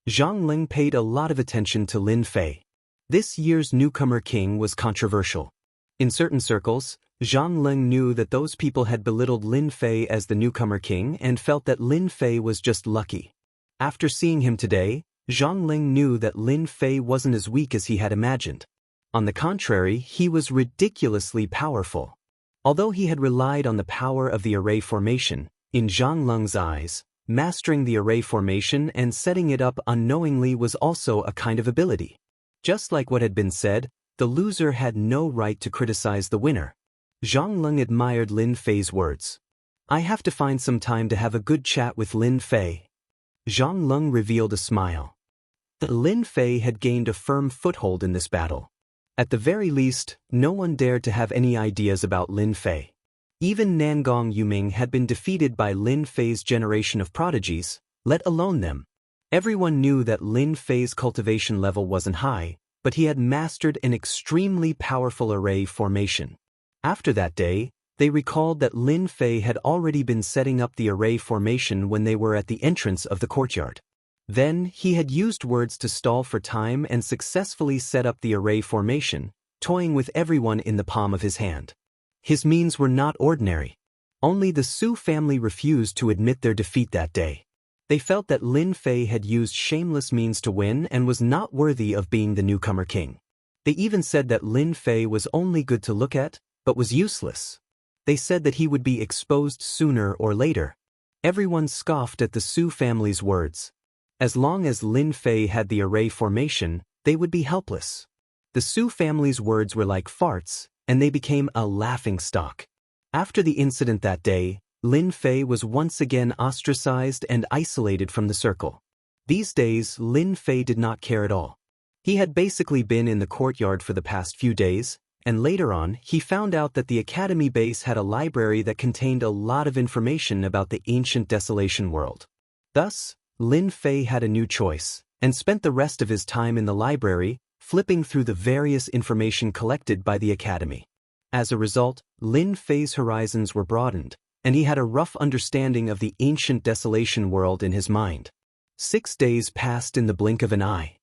Zhang Ling paid a lot of attention to Lin Fei. This year's newcomer king was controversial. In certain circles, Zhang Ling knew that those people had belittled Lin Fei as the newcomer king and felt that Lin Fei was just lucky. After seeing him today, Zhang Ling knew that Lin Fei wasn't as weak as he had imagined. On the contrary, he was ridiculously powerful. Although he had relied on the power of the array formation, in Zhang Ling's eyes, mastering the array formation and setting it up unknowingly was also a kind of ability. Just like what had been said, The loser had no right to criticize the winner. Zhang Leng admired Lin Fei's words. I have to find some time to have a good chat with Lin Fei. Zhang Leng revealed a smile. Lin Fei had gained a firm foothold in this battle. At the very least, no one dared to have any ideas about Lin Fei. Even Nangong Yuming had been defeated by Lin Fei's generation of prodigies, let alone them. Everyone knew that Lin Fei's cultivation level wasn't high, but he had mastered an extremely powerful array formation. After that day, they recalled that Lin Fei had already been setting up the array formation when they were at the entrance of the courtyard. Then, he had used words to stall for time and successfully set up the array formation, toying with everyone in the palm of his hand. His means were not ordinary. Only the Su family refused to admit their defeat that day. They felt that Lin Fei had used shameless means to win and was not worthy of being the newcomer king. They even said that Lin Fei was only good to look at, but was useless. They said that he would be exposed sooner or later. Everyone scoffed at the Su family's words. As long as Lin Fei had the array formation, they would be helpless. The Su family's words were like farts, and they became a laughingstock. After the incident that day, Lin Fei was once again ostracized and isolated from the circle. These days, Lin Fei did not care at all. He had basically been in the courtyard for the past few days, and later on, he found out that the academy base had a library that contained a lot of information about the ancient desolation world. Thus, Lin Fei had a new choice, and spent the rest of his time in the library, flipping through the various information collected by the academy. As a result, Lin Fei's horizons were broadened, and he had a rough understanding of the ancient desolation world in his mind. 6 days passed in the blink of an eye.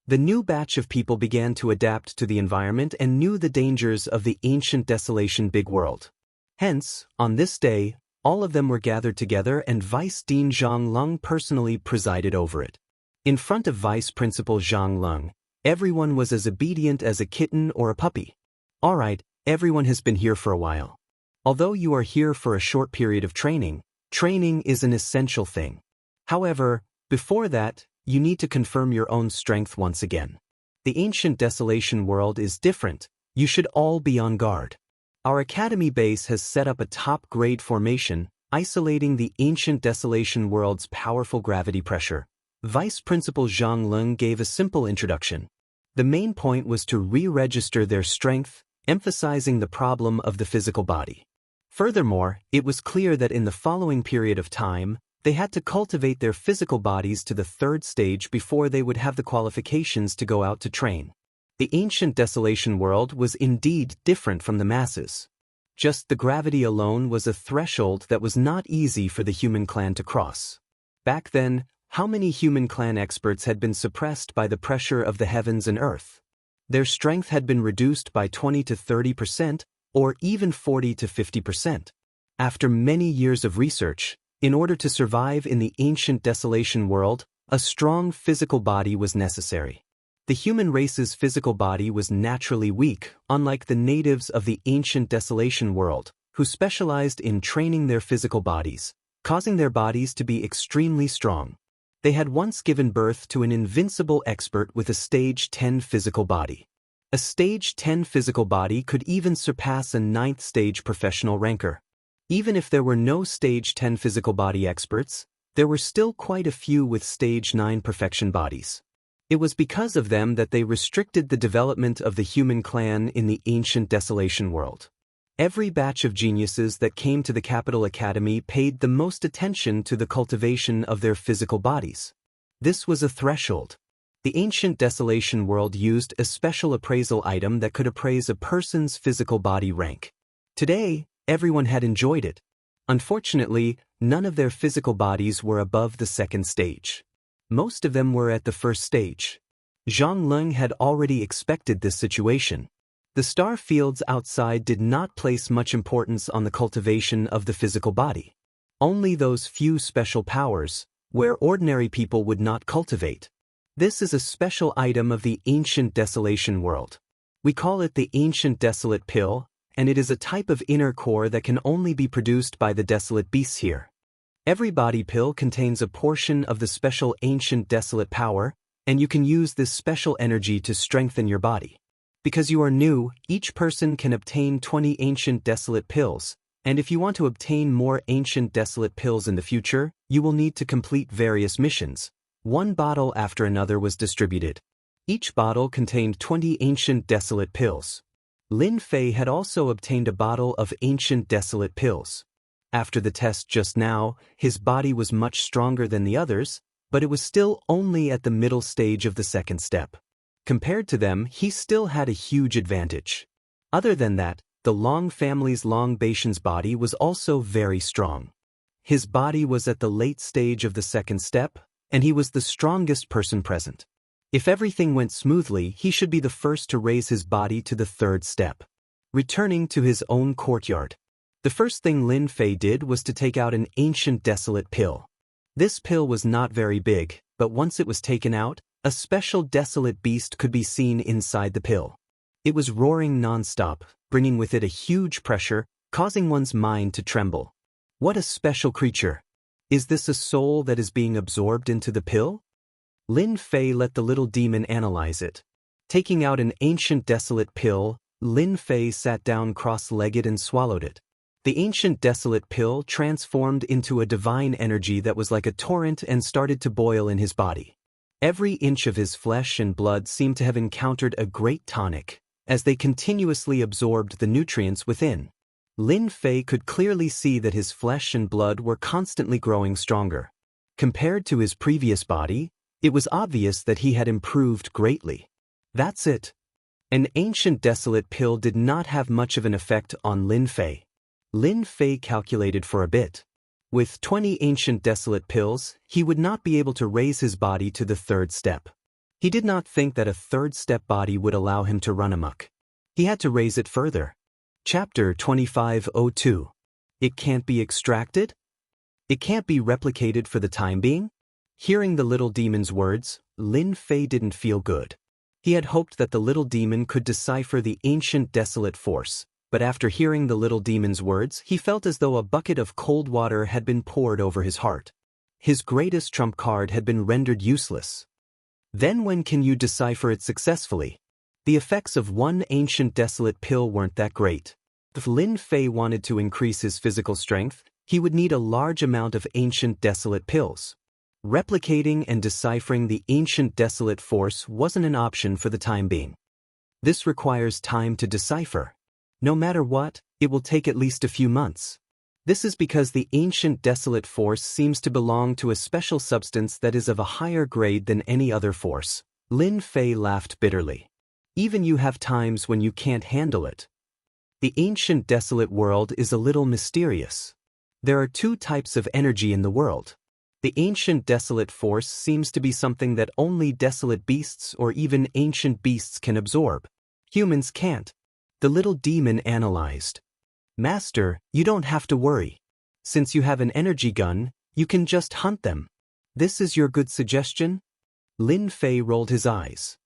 The new batch of people began to adapt to the environment and knew the dangers of the ancient desolation big world. Hence, on this day, all of them were gathered together and Vice Dean Zhang Leng personally presided over it. In front of Vice Principal Zhang Leng, everyone was as obedient as a kitten or a puppy. All right, everyone has been here for a while. Although you are here for a short period of training, training is an essential thing. However, before that, you need to confirm your own strength once again. The ancient desolation world is different. You should all be on guard. Our academy base has set up a top-grade formation, isolating the ancient desolation world's powerful gravity pressure. Vice Principal Zhang Leng gave a simple introduction. The main point was to re-register their strength, emphasizing the problem of the physical body. Furthermore, it was clear that in the following period of time, they had to cultivate their physical bodies to the 3rd stage before they would have the qualifications to go out to train. The ancient desolation world was indeed different from the masses. Just the gravity alone was a threshold that was not easy for the human clan to cross. Back then, how many human clan experts had been suppressed by the pressure of the heavens and earth? Their strength had been reduced by 20 to 30%, or even 40 to 50%. After many years of research, in order to survive in the ancient desolation world, a strong physical body was necessary. The human race's physical body was naturally weak, unlike the natives of the ancient desolation world, who specialized in training their physical bodies, causing their bodies to be extremely strong. They had once given birth to an invincible expert with a stage 10 physical body. A stage 10 physical body could even surpass a 9th stage professional ranker. Even if there were no stage 10 physical body experts, there were still quite a few with stage 9 perfection bodies. It was because of them that they restricted the development of the human clan in the ancient desolation world. Every batch of geniuses that came to the Capital Academy paid the most attention to the cultivation of their physical bodies. This was a threshold. The ancient desolation world used a special appraisal item that could appraise a person's physical body rank. Today, everyone had enjoyed it. Unfortunately, none of their physical bodies were above the 2nd stage. Most of them were at the 1st stage. Zhang Leng had already expected this situation. The star fields outside did not place much importance on the cultivation of the physical body. Only those few special powers, where ordinary people would not cultivate. This is a special item of the ancient desolation world. We call it the ancient desolate pill, and it is a type of inner core that can only be produced by the desolate beasts here. Every body pill contains a portion of the special ancient desolate power, and you can use this special energy to strengthen your body. Because you are new, each person can obtain 20 ancient desolate pills, and if you want to obtain more ancient desolate pills in the future, you will need to complete various missions. One bottle after another was distributed. Each bottle contained 20 ancient desolate pills. Lin Fei had also obtained a bottle of ancient desolate pills. After the test just now, his body was much stronger than the others, but it was still only at the middle stage of the second step. Compared to them, he still had a huge advantage. Other than that, the Long family's Long Baishan's body was also very strong. His body was at the late stage of the second step, and he was the strongest person present. If everything went smoothly, he should be the first to raise his body to the third step. Returning to his own courtyard, the first thing Lin Fei did was to take out an ancient desolate pill. This pill was not very big, but once it was taken out, a special desolate beast could be seen inside the pill. It was roaring non-stop, bringing with it a huge pressure, causing one's mind to tremble. What a special creature! Is this a soul that is being absorbed into the pill? Lin Fei let the little demon analyze it. Taking out an ancient desolate pill, Lin Fei sat down cross-legged and swallowed it. The ancient desolate pill transformed into a divine energy that was like a torrent and started to boil in his body. Every inch of his flesh and blood seemed to have encountered a great tonic, as they continuously absorbed the nutrients within. Lin Fei could clearly see that his flesh and blood were constantly growing stronger. Compared to his previous body, it was obvious that he had improved greatly. That's it. An ancient desolate pill did not have much of an effect on Lin Fei. Lin Fei calculated for a bit. With 20 ancient desolate pills, he would not be able to raise his body to the third step. He did not think that a third step body would allow him to run amok. He had to raise it further. Chapter 2502. It can't be extracted? It can't be replicated for the time being? Hearing the little demon's words, Lin Fei didn't feel good. He had hoped that the little demon could decipher the ancient desolate force, but after hearing the little demon's words, he felt as though a bucket of cold water had been poured over his heart. His greatest trump card had been rendered useless. Then when can you decipher it successfully? The effects of one ancient desolate pill weren't that great. If Lin Fei wanted to increase his physical strength, he would need a large amount of ancient desolate pills. Replicating and deciphering the ancient desolate force wasn't an option for the time being. This requires time to decipher. No matter what, it will take at least a few months. This is because the ancient desolate force seems to belong to a special substance that is of a higher grade than any other force. Lin Fei laughed bitterly. Even you have times when you can't handle it. The ancient desolate world is a little mysterious. There are two types of energy in the world. The ancient desolate force seems to be something that only desolate beasts or even ancient beasts can absorb. Humans can't. The little demon analyzed. Master, you don't have to worry. Since you have an energy gun, you can just hunt them. This is your good suggestion? Lin Fei rolled his eyes.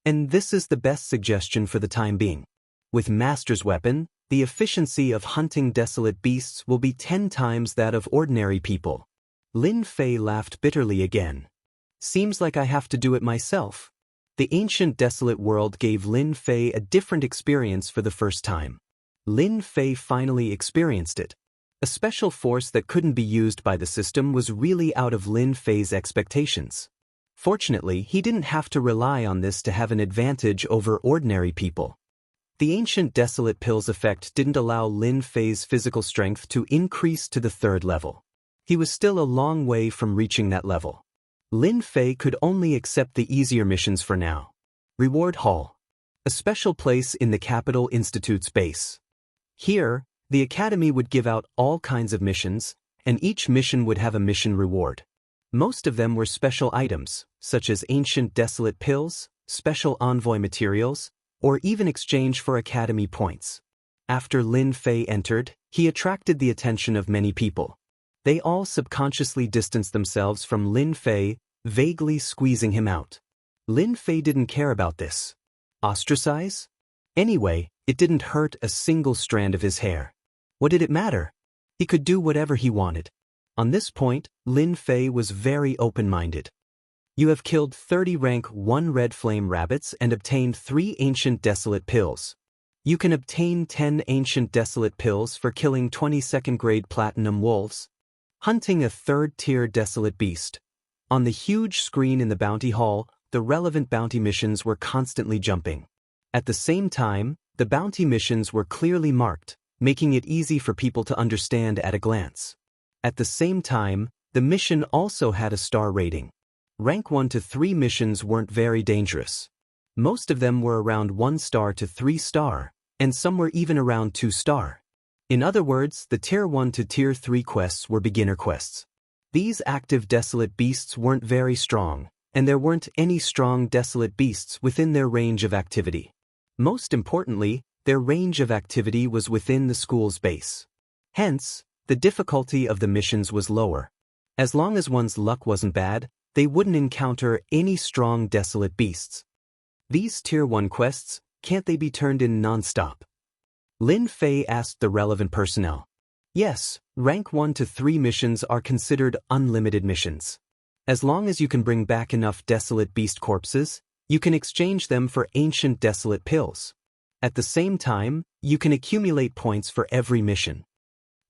And this is the best suggestion for the time being. With Master's weapon, the efficiency of hunting desolate beasts will be 10 times that of ordinary people. Lin Fei laughed bitterly again. Seems like I have to do it myself. The ancient desolate world gave Lin Fei a different experience for the first time. Lin Fei finally experienced it. A special force that couldn't be used by the system was really out of Lin Fei's expectations. Fortunately, he didn't have to rely on this to have an advantage over ordinary people. The ancient desolate pill's effect didn't allow Lin Fei's physical strength to increase to the third level. He was still a long way from reaching that level. Lin Fei could only accept the easier missions for now. Reward Hall. A special place in the Capital Institute's base. Here, the Academy would give out all kinds of missions, and each mission would have a mission reward. Most of them were special items, such as ancient desolate pills, special envoy materials, or even exchange for Academy points. After Lin Fei entered, he attracted the attention of many people. They all subconsciously distanced themselves from Lin Fei, vaguely squeezing him out. Lin Fei didn't care about this. Ostracize? Anyway, it didn't hurt a single strand of his hair. What did it matter? He could do whatever he wanted. On this point, Lin Fei was very open-minded. You have killed 30 rank 1 red flame rabbits and obtained 3 ancient desolate pills. You can obtain 10 ancient desolate pills for killing 22nd grade platinum wolves. Hunting a 3rd tier desolate beast. On the huge screen in the bounty hall, the relevant bounty missions were constantly jumping. At the same time, the bounty missions were clearly marked, making it easy for people to understand at a glance. At the same time, the mission also had a star rating. Rank 1 to 3 missions weren't very dangerous. Most of them were around 1 star to 3 star, and some were even around 2 star. In other words, the Tier 1 to Tier 3 quests were beginner quests. These active desolate beasts weren't very strong, and there weren't any strong desolate beasts within their range of activity. Most importantly, their range of activity was within the school's base. Hence, the difficulty of the missions was lower. As long as one's luck wasn't bad, they wouldn't encounter any strong desolate beasts. These Tier 1 quests, can't they be turned in non-stop? Lin Fei asked the relevant personnel. Yes, rank 1 to 3 missions are considered unlimited missions. As long as you can bring back enough desolate beast corpses, you can exchange them for ancient desolate pills. At the same time, you can accumulate points for every mission.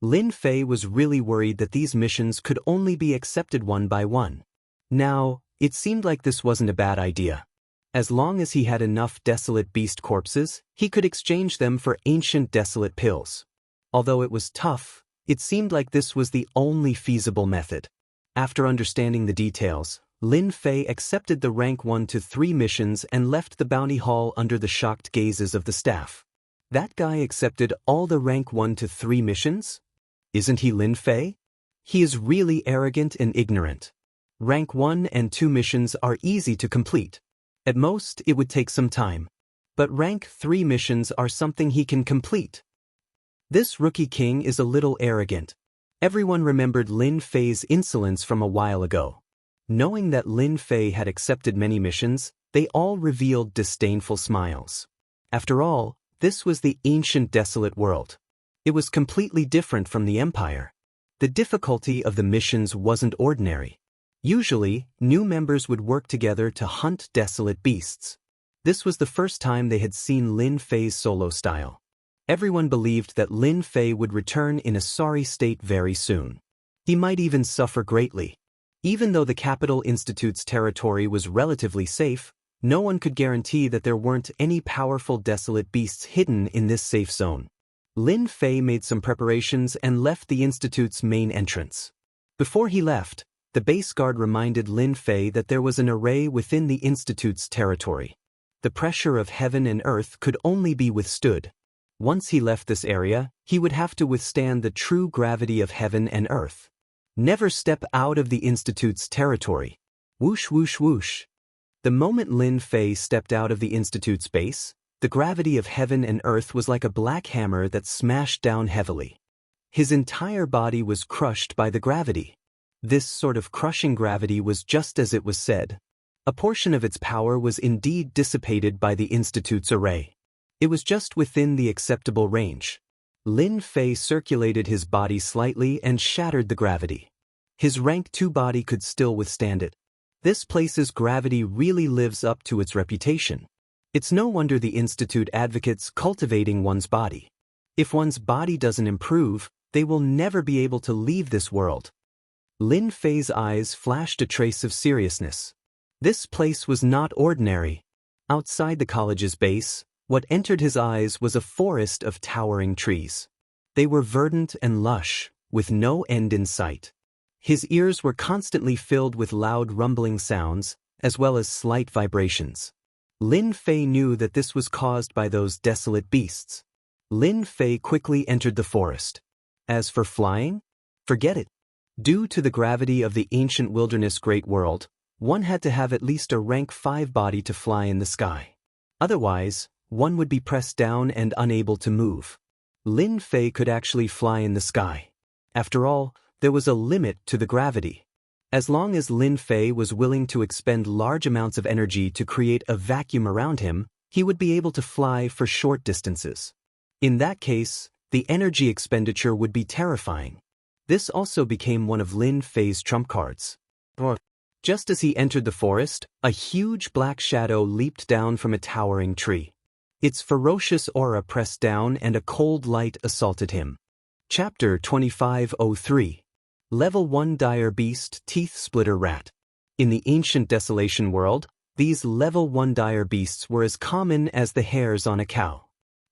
Lin Fei was really worried that these missions could only be accepted one by one. Now, it seemed like this wasn't a bad idea. As long as he had enough desolate beast corpses, he could exchange them for ancient desolate pills. Although it was tough, it seemed like this was the only feasible method. After understanding the details, Lin Fei accepted the rank 1 to 3 missions and left the bounty hall under the shocked gazes of the staff. That guy accepted all the rank 1 to 3 missions? Isn't he Lin Fei? He is really arrogant and ignorant. Rank 1 and 2 missions are easy to complete. At most, it would take some time. But rank 3 missions are something he can complete. This rookie king is a little arrogant. Everyone remembered Lin Fei's insolence from a while ago. Knowing that Lin Fei had accepted many missions, they all revealed disdainful smiles. After all, this was the ancient desolate world. It was completely different from the Empire. The difficulty of the missions wasn't ordinary. Usually, new members would work together to hunt desolate beasts. This was the first time they had seen Lin Fei's solo style. Everyone believed that Lin Fei would return in a sorry state very soon. He might even suffer greatly. Even though the Capital Institute's territory was relatively safe, no one could guarantee that there weren't any powerful desolate beasts hidden in this safe zone. Lin Fei made some preparations and left the Institute's main entrance. Before he left, the base guard reminded Lin Fei that there was an array within the Institute's territory. The pressure of heaven and earth could only be withstood. Once he left this area, he would have to withstand the true gravity of heaven and earth. Never step out of the Institute's territory. Whoosh whoosh whoosh. The moment Lin Fei stepped out of the Institute's base, the gravity of heaven and earth was like a black hammer that smashed down heavily. His entire body was crushed by the gravity. This sort of crushing gravity was just as it was said. A portion of its power was indeed dissipated by the Institute's array. It was just within the acceptable range. Lin Fei circulated his body slightly and shattered the gravity. His rank 2 body could still withstand it. This place's gravity really lives up to its reputation. It's no wonder the Institute advocates cultivating one's body. If one's body doesn't improve, they will never be able to leave this world. Lin Fei's eyes flashed a trace of seriousness. This place was not ordinary. Outside the college's base, what entered his eyes was a forest of towering trees. They were verdant and lush, with no end in sight. His ears were constantly filled with loud rumbling sounds, as well as slight vibrations. Lin Fei knew that this was caused by those desolate beasts. Lin Fei quickly entered the forest. As for flying, forget it. Due to the gravity of the ancient wilderness great world, one had to have at least a rank 5 body to fly in the sky. Otherwise, one would be pressed down and unable to move. Lin Fei could actually fly in the sky. After all, there was a limit to the gravity. As long as Lin Fei was willing to expend large amounts of energy to create a vacuum around him, he would be able to fly for short distances. In that case, the energy expenditure would be terrifying. This also became one of Lin Fei's trump cards. Just as he entered the forest, a huge black shadow leaped down from a towering tree. Its ferocious aura pressed down and a cold light assaulted him. Chapter 2503. Level 1 Dire Beast Teeth Splitter Rat. In the ancient Desolation world, these Level 1 dire beasts were as common as the hairs on a cow.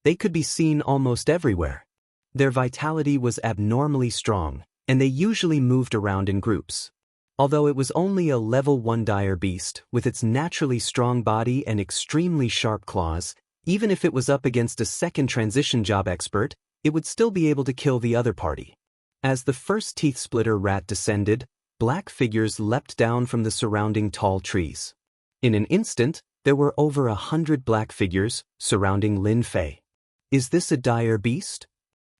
They could be seen almost everywhere. Their vitality was abnormally strong, and they usually moved around in groups. Although it was only a Level 1 dire beast, with its naturally strong body and extremely sharp claws, even if it was up against a second transition job expert, it would still be able to kill the other party. As the first teeth splitter rat descended, black figures leapt down from the surrounding tall trees. In an instant, there were over 100 black figures surrounding Lin Fei. Is this a dire beast?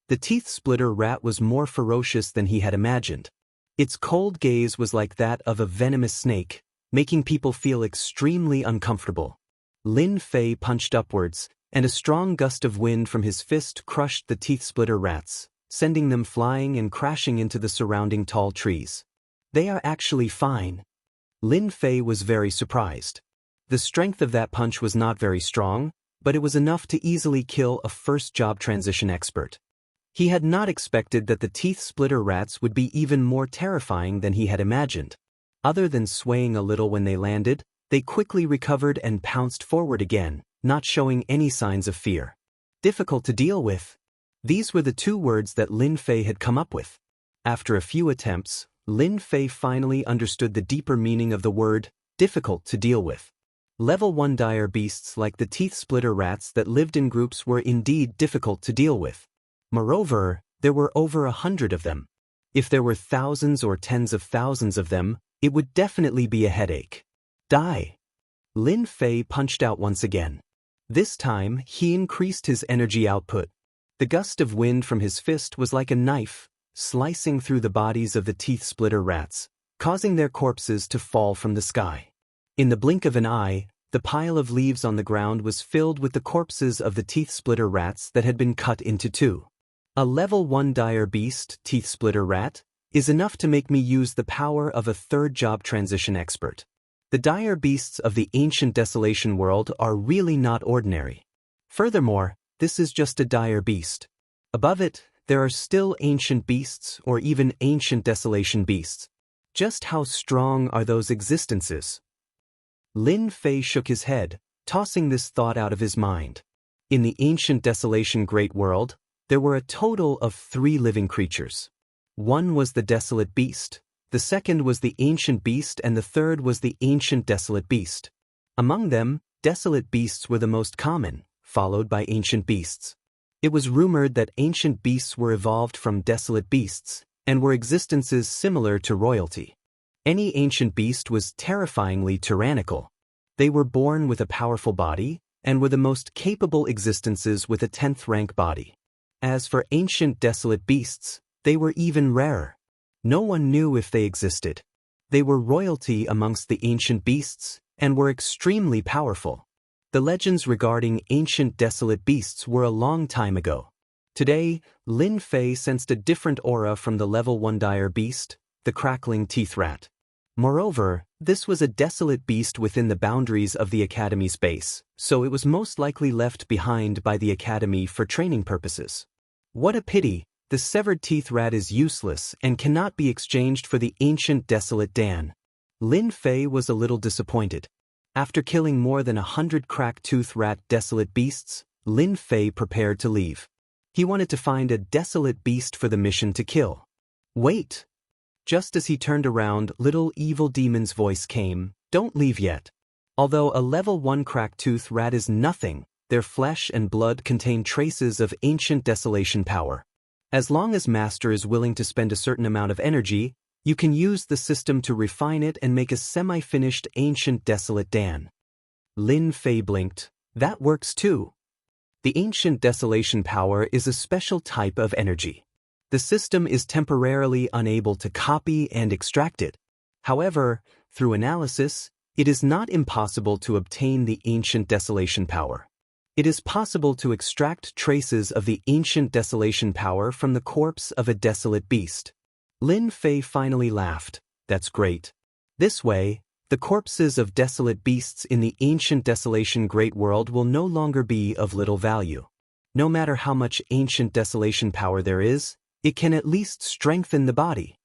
The teeth splitter rat was more ferocious than he had imagined. Its cold gaze was like that of a venomous snake, making people feel extremely uncomfortable. Lin Fei punched upwards, and a strong gust of wind from his fist crushed the teeth splitter rats, sending them flying and crashing into the surrounding tall trees. They are actually fine. Lin Fei was very surprised. The strength of that punch was not very strong, but it was enough to easily kill a first job transition expert. He had not expected that the teeth splitter rats would be even more terrifying than he had imagined. Other than swaying a little when they landed, they quickly recovered and pounced forward again, not showing any signs of fear. Difficult to deal with. These were the two words that Lin Fei had come up with. After a few attempts, Lin Fei finally understood the deeper meaning of the word, difficult to deal with. Level 1 dire beasts like the teeth splitter rats that lived in groups were indeed difficult to deal with. Moreover, there were over 100 of them. If there were thousands or tens of thousands of them, it would definitely be a headache. Die! Lin Fei punched out once again. This time, he increased his energy output. The gust of wind from his fist was like a knife, slicing through the bodies of the teeth splitter rats, causing their corpses to fall from the sky. In the blink of an eye, the pile of leaves on the ground was filled with the corpses of the teeth splitter rats that had been cut into two. A Level 1 dire beast, teeth splitter rat, is enough to make me use the power of a third job transition expert. The dire beasts of the ancient Desolation world are really not ordinary. Furthermore, this is just a dire beast. Above it, there are still ancient beasts or even ancient Desolation beasts. Just how strong are those existences? Lin Fei shook his head, tossing this thought out of his mind. In the ancient Desolation Great World, there were a total of 3 living creatures. One was the Desolate Beast, the second was the Ancient Beast, and the third was the Ancient Desolate Beast. Among them, Desolate Beasts were the most common, followed by Ancient Beasts. It was rumored that Ancient Beasts were evolved from Desolate Beasts, and were existences similar to royalty. Any Ancient Beast was terrifyingly tyrannical. They were born with a powerful body, and were the most capable existences with a 10th rank body. As for Ancient Desolate Beasts, they were even rarer. No one knew if they existed. They were royalty amongst the Ancient Beasts, and were extremely powerful. The legends regarding Ancient Desolate Beasts were a long time ago. Today, Lin Fei sensed a different aura from the Level 1 dire beast, the crackling teeth rat. Moreover, this was a desolate beast within the boundaries of the Academy's base, so it was most likely left behind by the Academy for training purposes. What a pity, the severed teeth rat is useless and cannot be exchanged for the ancient desolate Dan. Lin Fei was a little disappointed. After killing more than 100 crack-tooth rat desolate beasts, Lin Fei prepared to leave. He wanted to find a desolate beast for the mission to kill. Wait! Just as he turned around, Little Evil Demon's voice came, "Don't leave yet." Although a Level 1 crack-tooth rat is nothing, their flesh and blood contain traces of ancient desolation power. As long as Master is willing to spend a certain amount of energy, you can use the system to refine it and make a semi-finished ancient desolate Dan. Lin Fei blinked. That works too. The ancient desolation power is a special type of energy. The system is temporarily unable to copy and extract it. However, through analysis, it is not impossible to obtain the ancient desolation power. It is possible to extract traces of the ancient desolation power from the corpse of a desolate beast. Lin Fei finally laughed. That's great. This way, the corpses of desolate beasts in the ancient desolation great world will no longer be of little value. No matter how much ancient desolation power there is, it can at least strengthen the body.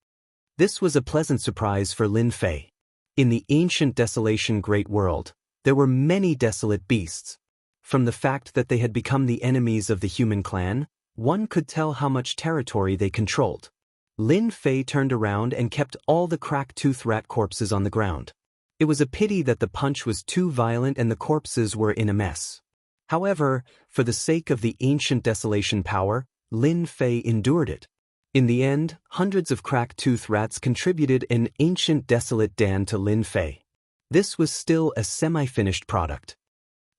This was a pleasant surprise for Lin Fei. In the ancient desolation great world, there were many desolate beasts. From the fact that they had become the enemies of the human clan, one could tell how much territory they controlled. Lin Fei turned around and kept all the crack-toothed rat corpses on the ground. It was a pity that the punch was too violent and the corpses were in a mess. However, for the sake of the ancient desolation power, Lin Fei endured it. In the end, hundreds of crack-toothed rats contributed an ancient desolate Dan to Lin Fei. This was still a semi-finished product.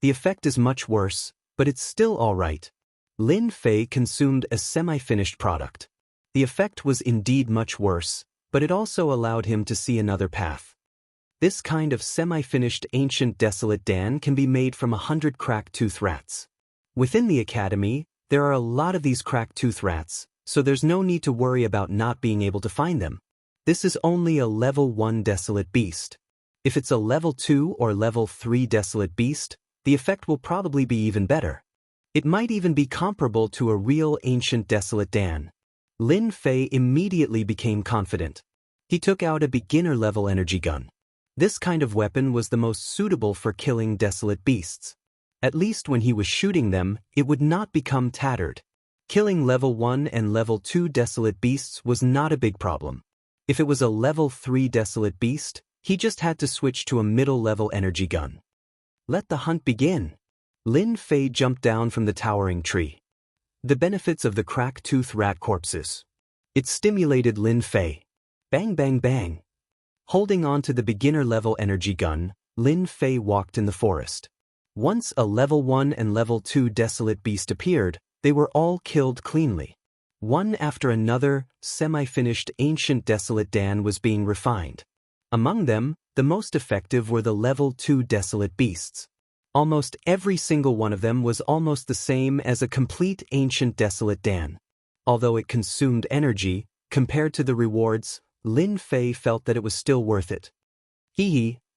The effect is much worse, but it's still alright. Lin Fei consumed a semi-finished product. The effect was indeed much worse, but it also allowed him to see another path. This kind of semi-finished ancient desolate Dan can be made from 100 crack-toothed rats. Within the academy, there are a lot of these crack-toothed rats, so there's no need to worry about not being able to find them. This is only a level 1 desolate beast. If it's a level 2 or level 3 desolate beast, the effect will probably be even better. It might even be comparable to a real ancient desolate Dan. Lin Fei immediately became confident. He took out a beginner-level energy gun. This kind of weapon was the most suitable for killing desolate beasts. At least when he was shooting them, it would not become tattered. Killing level 1 and level 2 desolate beasts was not a big problem. If it was a level 3 desolate beast, he just had to switch to a middle-level energy gun. Let the hunt begin. Lin Fei jumped down from the towering tree. The benefits of the crack-toothed rat corpses. It stimulated Lin Fei. Bang bang bang. Holding on to the beginner-level energy gun, Lin Fei walked in the forest. Once a level 1 and level 2 desolate beast appeared, they were all killed cleanly. One after another, semi-finished ancient desolate Dan was being refined. Among them, the most effective were the level 2 desolate beasts. Almost every single one of them was almost the same as a complete ancient desolate Dan. Although it consumed energy, compared to the rewards, Lin Fei felt that it was still worth it.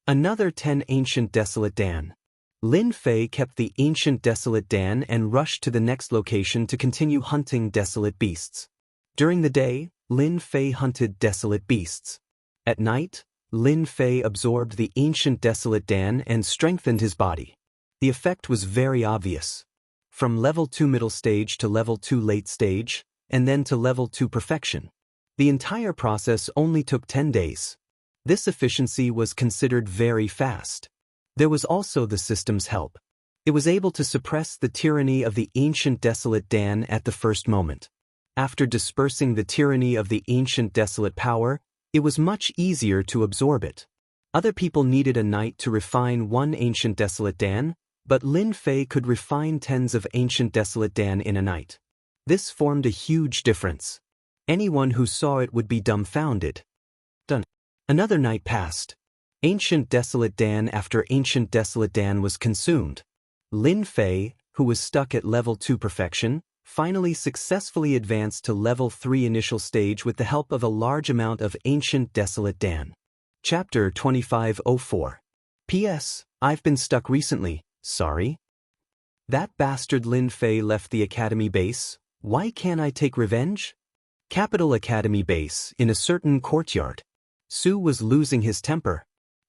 Another 10 ancient desolate Dan. Lin Fei kept the ancient desolate Dan and rushed to the next location to continue hunting desolate beasts. During the day, Lin Fei hunted desolate beasts. At night, Lin Fei absorbed the ancient desolate Dan and strengthened his body. The effect was very obvious. From level 2 middle stage to level 2 late stage, and then to level 2 perfection. The entire process only took 10 days. This efficiency was considered very fast. There was also the system's help. It was able to suppress the tyranny of the ancient desolate Dan at the first moment. After dispersing the tyranny of the ancient desolate power, it was much easier to absorb it. Other people needed a night to refine one ancient desolate Dan, but Lin Fei could refine tens of ancient desolate Dan in a night. This formed a huge difference. Anyone who saw it would be dumbfounded. Done. Another night passed. Ancient desolate Dan after ancient desolate Dan was consumed. Lin Fei, who was stuck at level 2 perfection, finally successfully advanced to level 3 initial stage with the help of a large amount of ancient desolate Dan. Chapter 2504. P.S. I've been stuck recently, sorry. That bastard Lin Fei left the academy base. Why can't I take revenge? Capital Academy base, in a certain courtyard. Su was losing his temper.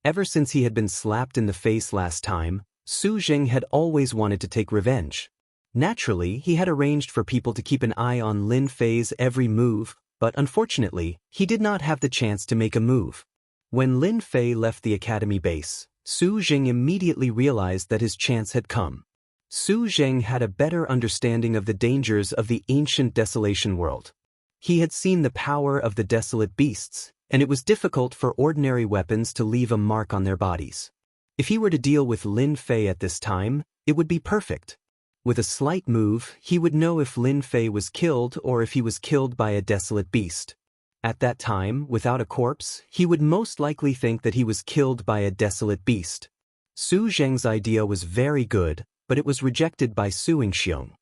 Ever since he had been slapped in the face last time, Su Jing had always wanted to take revenge. Naturally, he had arranged for people to keep an eye on Lin Fei's every move, but unfortunately, he did not have the chance to make a move. When Lin Fei left the academy base, Su Jing immediately realized that his chance had come. Su Jing had a better understanding of the dangers of the ancient desolation world. He had seen the power of the desolate beasts, and it was difficult for ordinary weapons to leave a mark on their bodies. If he were to deal with Lin Fei at this time, it would be perfect. With a slight move, he would know if Lin Fei was killed or if he was killed by a desolate beast. At that time, without a corpse, he would most likely think that he was killed by a desolate beast. Su Zheng's idea was very good, but it was rejected by Su Yingxiong.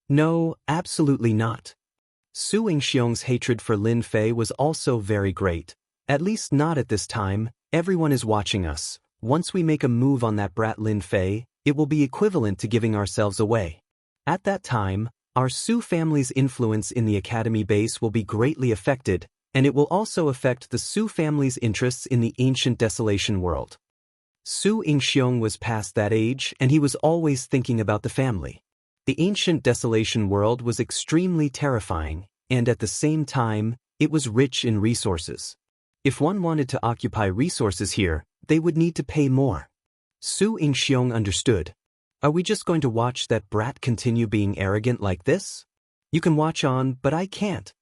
No, absolutely not. Su Yingxiong's hatred for Lin Fei was also very great, at least not at this time, everyone is watching us. Once we make a move on that brat Lin Fei, it will be equivalent to giving ourselves away. At that time, our Su family's influence in the academy base will be greatly affected, and it will also affect the Su family's interests in the ancient desolation world. Su Yingxiong was past that age, and he was always thinking about the family. The ancient desolation world was extremely terrifying, and at the same time, it was rich in resources. If one wanted to occupy resources here, they would need to pay more. Su Yingxiong understood. Are we just going to watch that brat continue being arrogant like this? You can watch on, but I can't.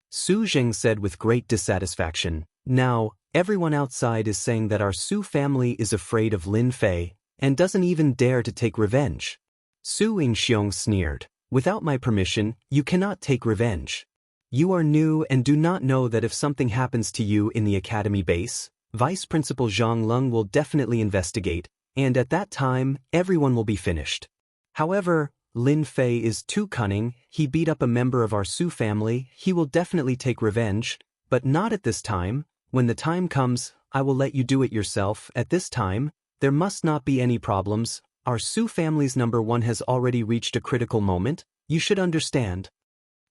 Su Zheng said with great dissatisfaction. Now, everyone outside is saying that our Su family is afraid of Lin Fei and doesn't even dare to take revenge. Su Yingxiong sneered. Without my permission, you cannot take revenge. You are new and do not know that if something happens to you in the academy base, Vice Principal Zhang Lung will definitely investigate, and at that time, everyone will be finished. However, Lin Fei is too cunning. He beat up a member of our Su family. He will definitely take revenge, but not at this time. When the time comes, I will let you do it yourself. At this time, there must not be any problems. Our Su family's number one has already reached a critical moment. You should understand.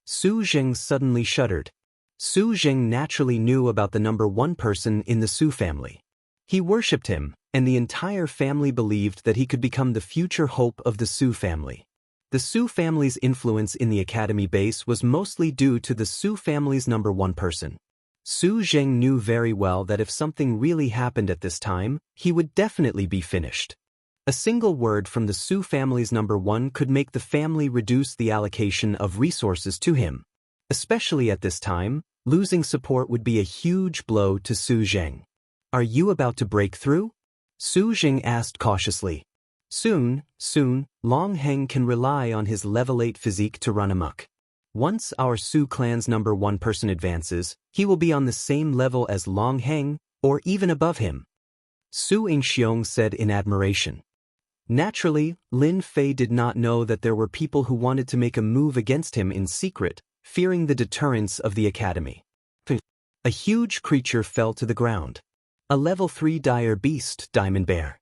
Su Zheng suddenly shuddered. Su Zheng naturally knew about the number one person in the Su family. He worshipped him, and the entire family believed that he could become the future hope of the Su family. The Su family's influence in the academy base was mostly due to the Su family's number one person. Su Zheng knew very well that if something really happened at this time, he would definitely be finished. A single word from the Su family's number one could make the family reduce the allocation of resources to him. Especially at this time, losing support would be a huge blow to Su Zheng. Are you about to break through? Su Zheng asked cautiously. Soon, Long Heng can rely on his level 8 physique to run amok. Once our Su clan's number one person advances, he will be on the same level as Long Heng, or even above him. Su Yingxiong said in admiration. Naturally, Lin Fei did not know that there were people who wanted to make a move against him in secret, fearing the deterrence of the academy. A huge creature fell to the ground. A level 3 dire beast, Diamond Bear.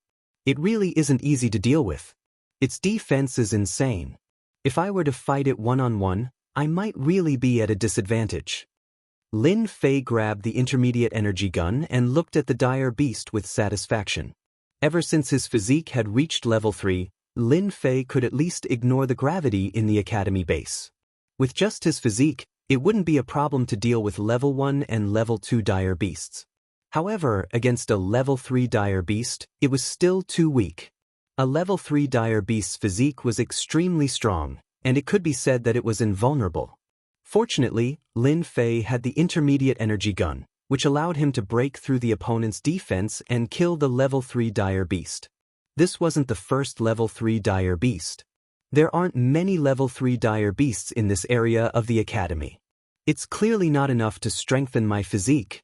It really isn't easy to deal with. Its defense is insane. If I were to fight it one-on-one, I might really be at a disadvantage. Lin Fei grabbed the intermediate energy gun and looked at the dire beast with satisfaction. Ever since his physique had reached level 3, Lin Fei could at least ignore the gravity in the academy base. With just his physique, it wouldn't be a problem to deal with level 1 and level 2 dire beasts. However, against a level 3 dire beast, it was still too weak. A level 3 dire beast's physique was extremely strong, and it could be said that it was invulnerable. Fortunately, Lin Fei had the intermediate energy gun, which allowed him to break through the opponent's defense and kill the level 3 dire beast. This wasn't the first level 3 dire beast. There aren't many level 3 dire beasts in this area of the academy. It's clearly not enough to strengthen my physique.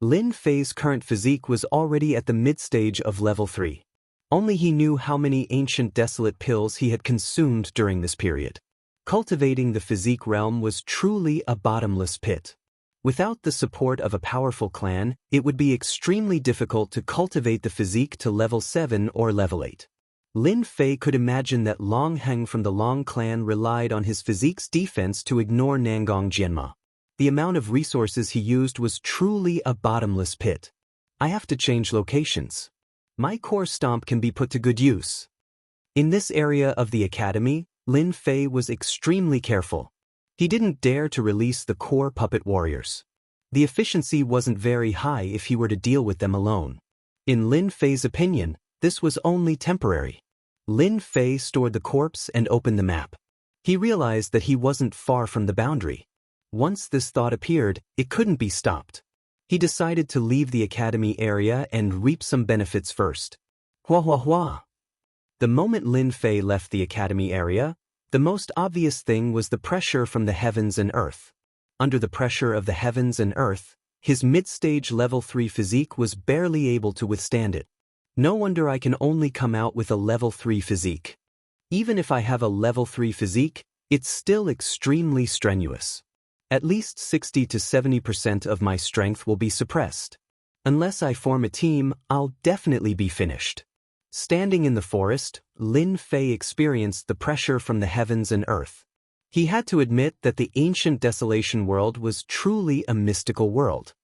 Lin Fei's current physique was already at the mid-stage of level 3. Only he knew how many ancient desolate pills he had consumed during this period. Cultivating the physique realm was truly a bottomless pit. Without the support of a powerful clan, it would be extremely difficult to cultivate the physique to level 7 or level 8. Lin Fei could imagine that Long Heng from the Long clan relied on his physique's defense to ignore Nangong Jianma. The amount of resources he used was truly a bottomless pit. I have to change locations. My core stomp can be put to good use. In this area of the academy, Lin Fei was extremely careful. He didn't dare to release the core puppet warriors. The efficiency wasn't very high if he were to deal with them alone. In Lin Fei's opinion, this was only temporary. Lin Fei stored the corpse and opened the map. He realized that he wasn't far from the boundary. Once this thought appeared, it couldn't be stopped. He decided to leave the academy area and reap some benefits first. Hua. The moment Lin Fei left the academy area, the most obvious thing was the pressure from the heavens and earth. Under the pressure of the heavens and earth, his mid-stage level 3 physique was barely able to withstand it. No wonder I can only come out with a level 3 physique. Even if I have a level 3 physique, it's still extremely strenuous. At least 60 to 70% of my strength will be suppressed. Unless I form a team, I'll definitely be finished. Standing in the forest, Lin Fei experienced the pressure from the heavens and earth. He had to admit that the ancient desolation world was truly a mystical world.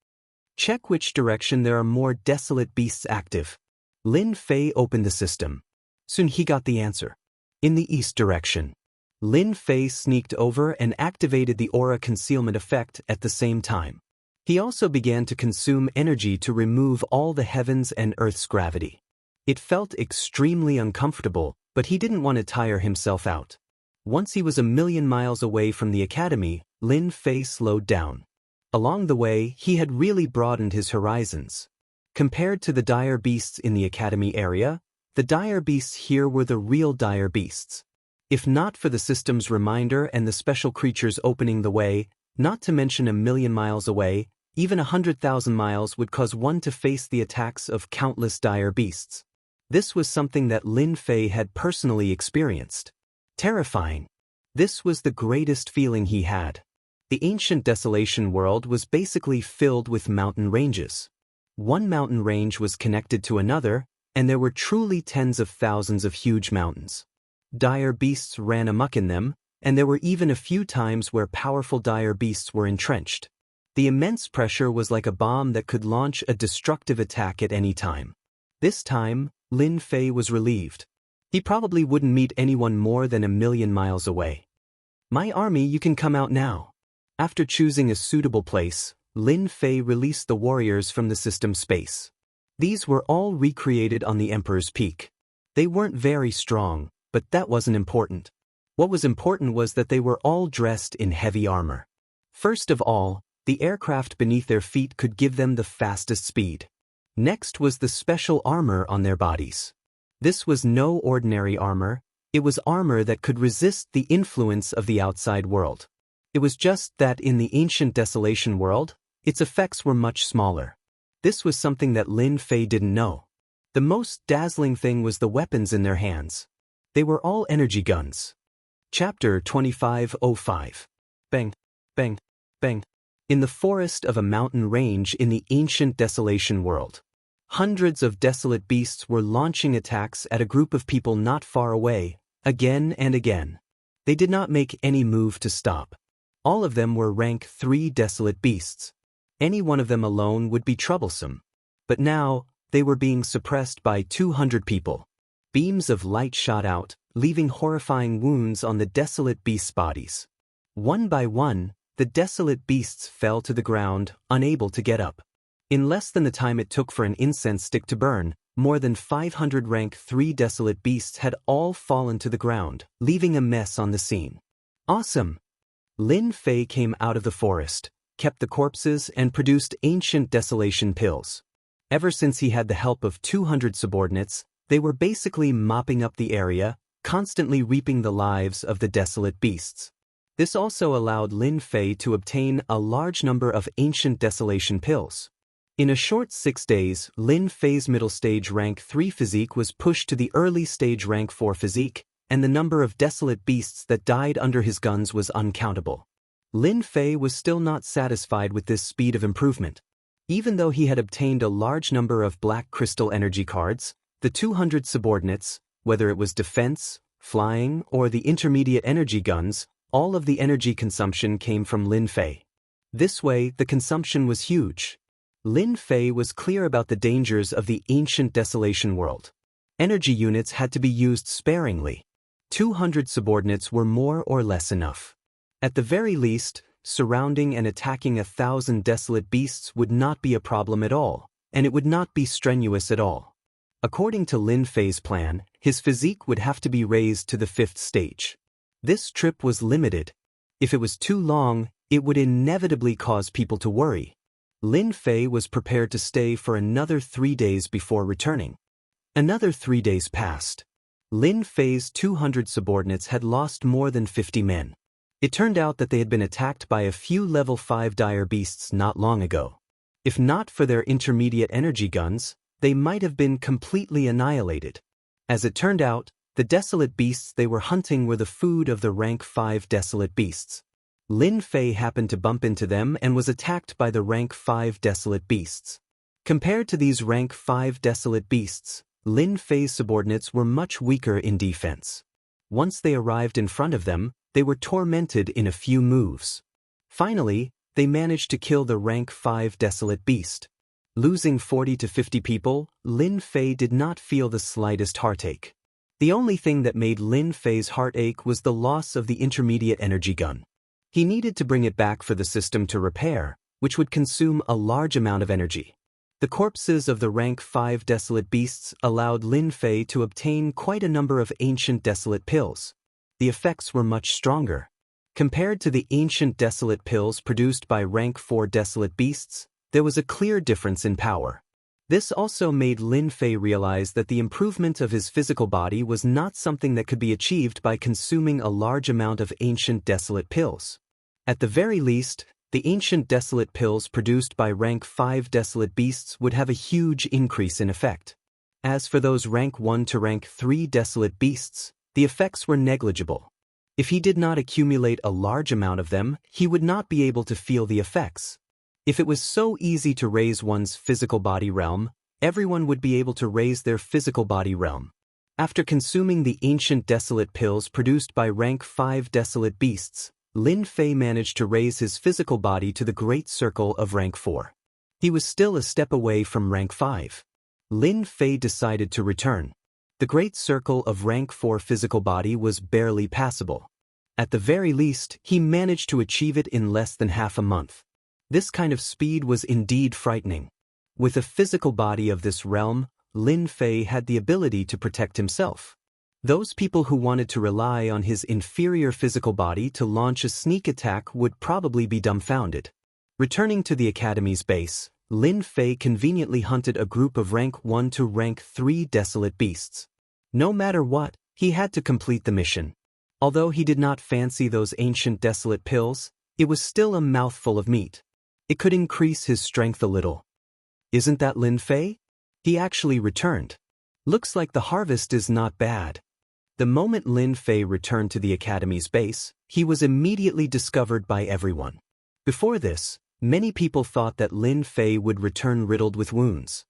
Check which direction there are more desolate beasts active. Lin Fei opened the system. Soon he got the answer. In the east direction. Lin Fei sneaked over and activated the aura concealment effect at the same time. He also began to consume energy to remove all the heavens and earth's gravity. It felt extremely uncomfortable, but he didn't want to tire himself out. Once he was 1,000,000 miles away from the academy, Lin Fei slowed down. Along the way, he had really broadened his horizons. Compared to the dire beasts in the academy area, the dire beasts here were the real dire beasts. If not for the system's reminder and the special creatures opening the way, not to mention 1,000,000 miles away, even 100,000 miles would cause one to face the attacks of countless dire beasts. This was something that Lin Fei had personally experienced. Terrifying. This was the greatest feeling he had. The ancient desolation world was basically filled with mountain ranges. One mountain range was connected to another, and there were truly tens of thousands of huge mountains. Dire beasts ran amok in them, and there were even a few times where powerful dire beasts were entrenched. The immense pressure was like a bomb that could launch a destructive attack at any time. This time, Lin Fei was relieved. He probably wouldn't meet anyone more than 1,000,000 miles away. My army, you can come out now. After choosing a suitable place, Lin Fei released the warriors from the system space. These were all recreated on the Emperor's Peak. They weren't very strong, but that wasn't important. What was important was that they were all dressed in heavy armor. First of all, the aircraft beneath their feet could give them the fastest speed. Next was the special armor on their bodies. This was no ordinary armor, it was armor that could resist the influence of the outside world. It was just that in the ancient desolation world, its effects were much smaller. This was something that Lin Fei didn't know. The most dazzling thing was the weapons in their hands. They were all energy guns. Chapter 2505. Bang, bang, bang. In the forest of a mountain range in the ancient desolation world, hundreds of desolate beasts were launching attacks at a group of people not far away, again and again. They did not make any move to stop. All of them were rank 3 desolate beasts. Any one of them alone would be troublesome. But now, they were being suppressed by 200 people. Beams of light shot out, leaving horrifying wounds on the desolate beasts' bodies. One by one, the desolate beasts fell to the ground, unable to get up. In less than the time it took for an incense stick to burn, more than 500 rank 3 desolate beasts had all fallen to the ground, leaving a mess on the scene. Awesome! Lin Fei came out of the forest, kept the corpses and produced ancient desolation pills. Ever since he had the help of 200 subordinates, they were basically mopping up the area, constantly reaping the lives of the desolate beasts. This also allowed Lin Fei to obtain a large number of ancient desolation pills. In a short 6 days, Lin Fei's middle stage rank 3 physique was pushed to the early stage rank 4 physique, and the number of desolate beasts that died under his guns was uncountable. Lin Fei was still not satisfied with this speed of improvement. Even though he had obtained a large number of black crystal energy cards, the 200 subordinates, whether it was defense, flying, or the intermediate energy guns, all of the energy consumption came from Lin Fei. This way, the consumption was huge. Lin Fei was clear about the dangers of the ancient desolation world. Energy units had to be used sparingly. 200 subordinates were more or less enough. At the very least, surrounding and attacking 1,000 desolate beasts would not be a problem at all, and it would not be strenuous at all. According to Lin Fei's plan, his physique would have to be raised to the 5th stage. This trip was limited. If it was too long, it would inevitably cause people to worry. Lin Fei was prepared to stay for another 3 days before returning. Another 3 days passed. Lin Fei's 200 subordinates had lost more than 50 men. It turned out that they had been attacked by a few level 5 dire beasts not long ago. If not for their intermediate energy guns, they might have been completely annihilated. As it turned out, the desolate beasts they were hunting were the food of the rank 5 desolate beasts. Lin Fei happened to bump into them and was attacked by the rank 5 desolate beasts. Compared to these rank 5 desolate beasts, Lin Fei's subordinates were much weaker in defense. Once they arrived in front of them, they were tormented in a few moves. Finally, they managed to kill the rank 5 desolate beast. Losing 40 to 50 people, Lin Fei did not feel the slightest heartache. The only thing that made Lin Fei's heart ache was the loss of the intermediate energy gun. He needed to bring it back for the system to repair, which would consume a large amount of energy. The corpses of the rank 5 desolate beasts allowed Lin Fei to obtain quite a number of ancient desolate pills. The effects were much stronger. Compared to the ancient desolate pills produced by rank 4 desolate beasts, there was a clear difference in power. This also made Lin Fei realize that the improvement of his physical body was not something that could be achieved by consuming a large amount of ancient desolate pills. At the very least, the ancient desolate pills produced by rank 5 desolate beasts would have a huge increase in effect. As for those rank 1 to rank 3 desolate beasts, the effects were negligible. If he did not accumulate a large amount of them, he would not be able to feel the effects. If it was so easy to raise one's physical body realm, everyone would be able to raise their physical body realm. After consuming the ancient desolate pills produced by rank 5 desolate beasts, Lin Fei managed to raise his physical body to the great circle of rank 4. He was still a step away from rank 5. Lin Fei decided to return. The great circle of rank 4 physical body was barely passable. At the very least, he managed to achieve it in less than half a month. This kind of speed was indeed frightening. With a physical body of this realm, Lin Fei had the ability to protect himself. Those people who wanted to rely on his inferior physical body to launch a sneak attack would probably be dumbfounded. Returning to the Academy's base, Lin Fei conveniently hunted a group of rank 1 to rank 3 desolate beasts. No matter what, he had to complete the mission. Although he did not fancy those ancient desolate pills, it was still a mouthful of meat. It could increase his strength a little. Isn't that Lin Fei? He actually returned. Looks like the harvest is not bad. The moment Lin Fei returned to the Academy's base, he was immediately discovered by everyone. Before this, many people thought that Lin Fei would return riddled with wounds.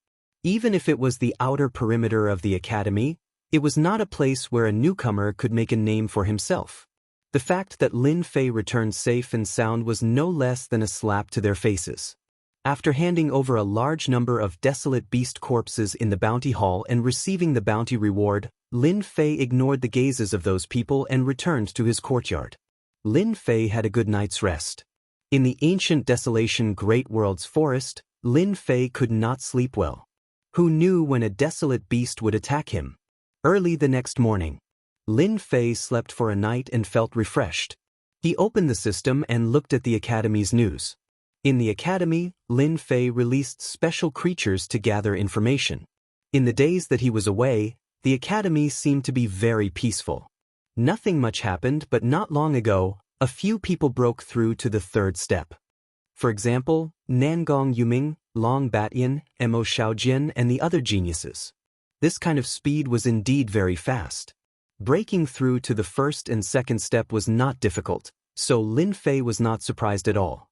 Even if it was the outer perimeter of the Academy, it was not a place where a newcomer could make a name for himself. The fact that Lin Fei returned safe and sound was no less than a slap to their faces. After handing over a large number of desolate beast corpses in the bounty hall and receiving the bounty reward, Lin Fei ignored the gazes of those people and returned to his courtyard. Lin Fei had a good night's rest. In the ancient desolation Great World's forest, Lin Fei could not sleep well. Who knew when a desolate beast would attack him? Early the next morning, Lin Fei slept for a night and felt refreshed. He opened the system and looked at the Academy's news. In the Academy, Lin Fei released special creatures to gather information. In the days that he was away, the Academy seemed to be very peaceful. Nothing much happened, but not long ago, a few people broke through to the 3rd step. For example, Nangong Yuming, Long Batyan, Mo Xiaojian, and the other geniuses. This kind of speed was indeed very fast. Breaking through to the 1st and 2nd step was not difficult, so Lin Fei was not surprised at all.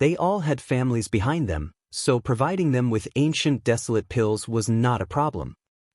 They all had families behind them, so providing them with ancient desolate pills was not a problem.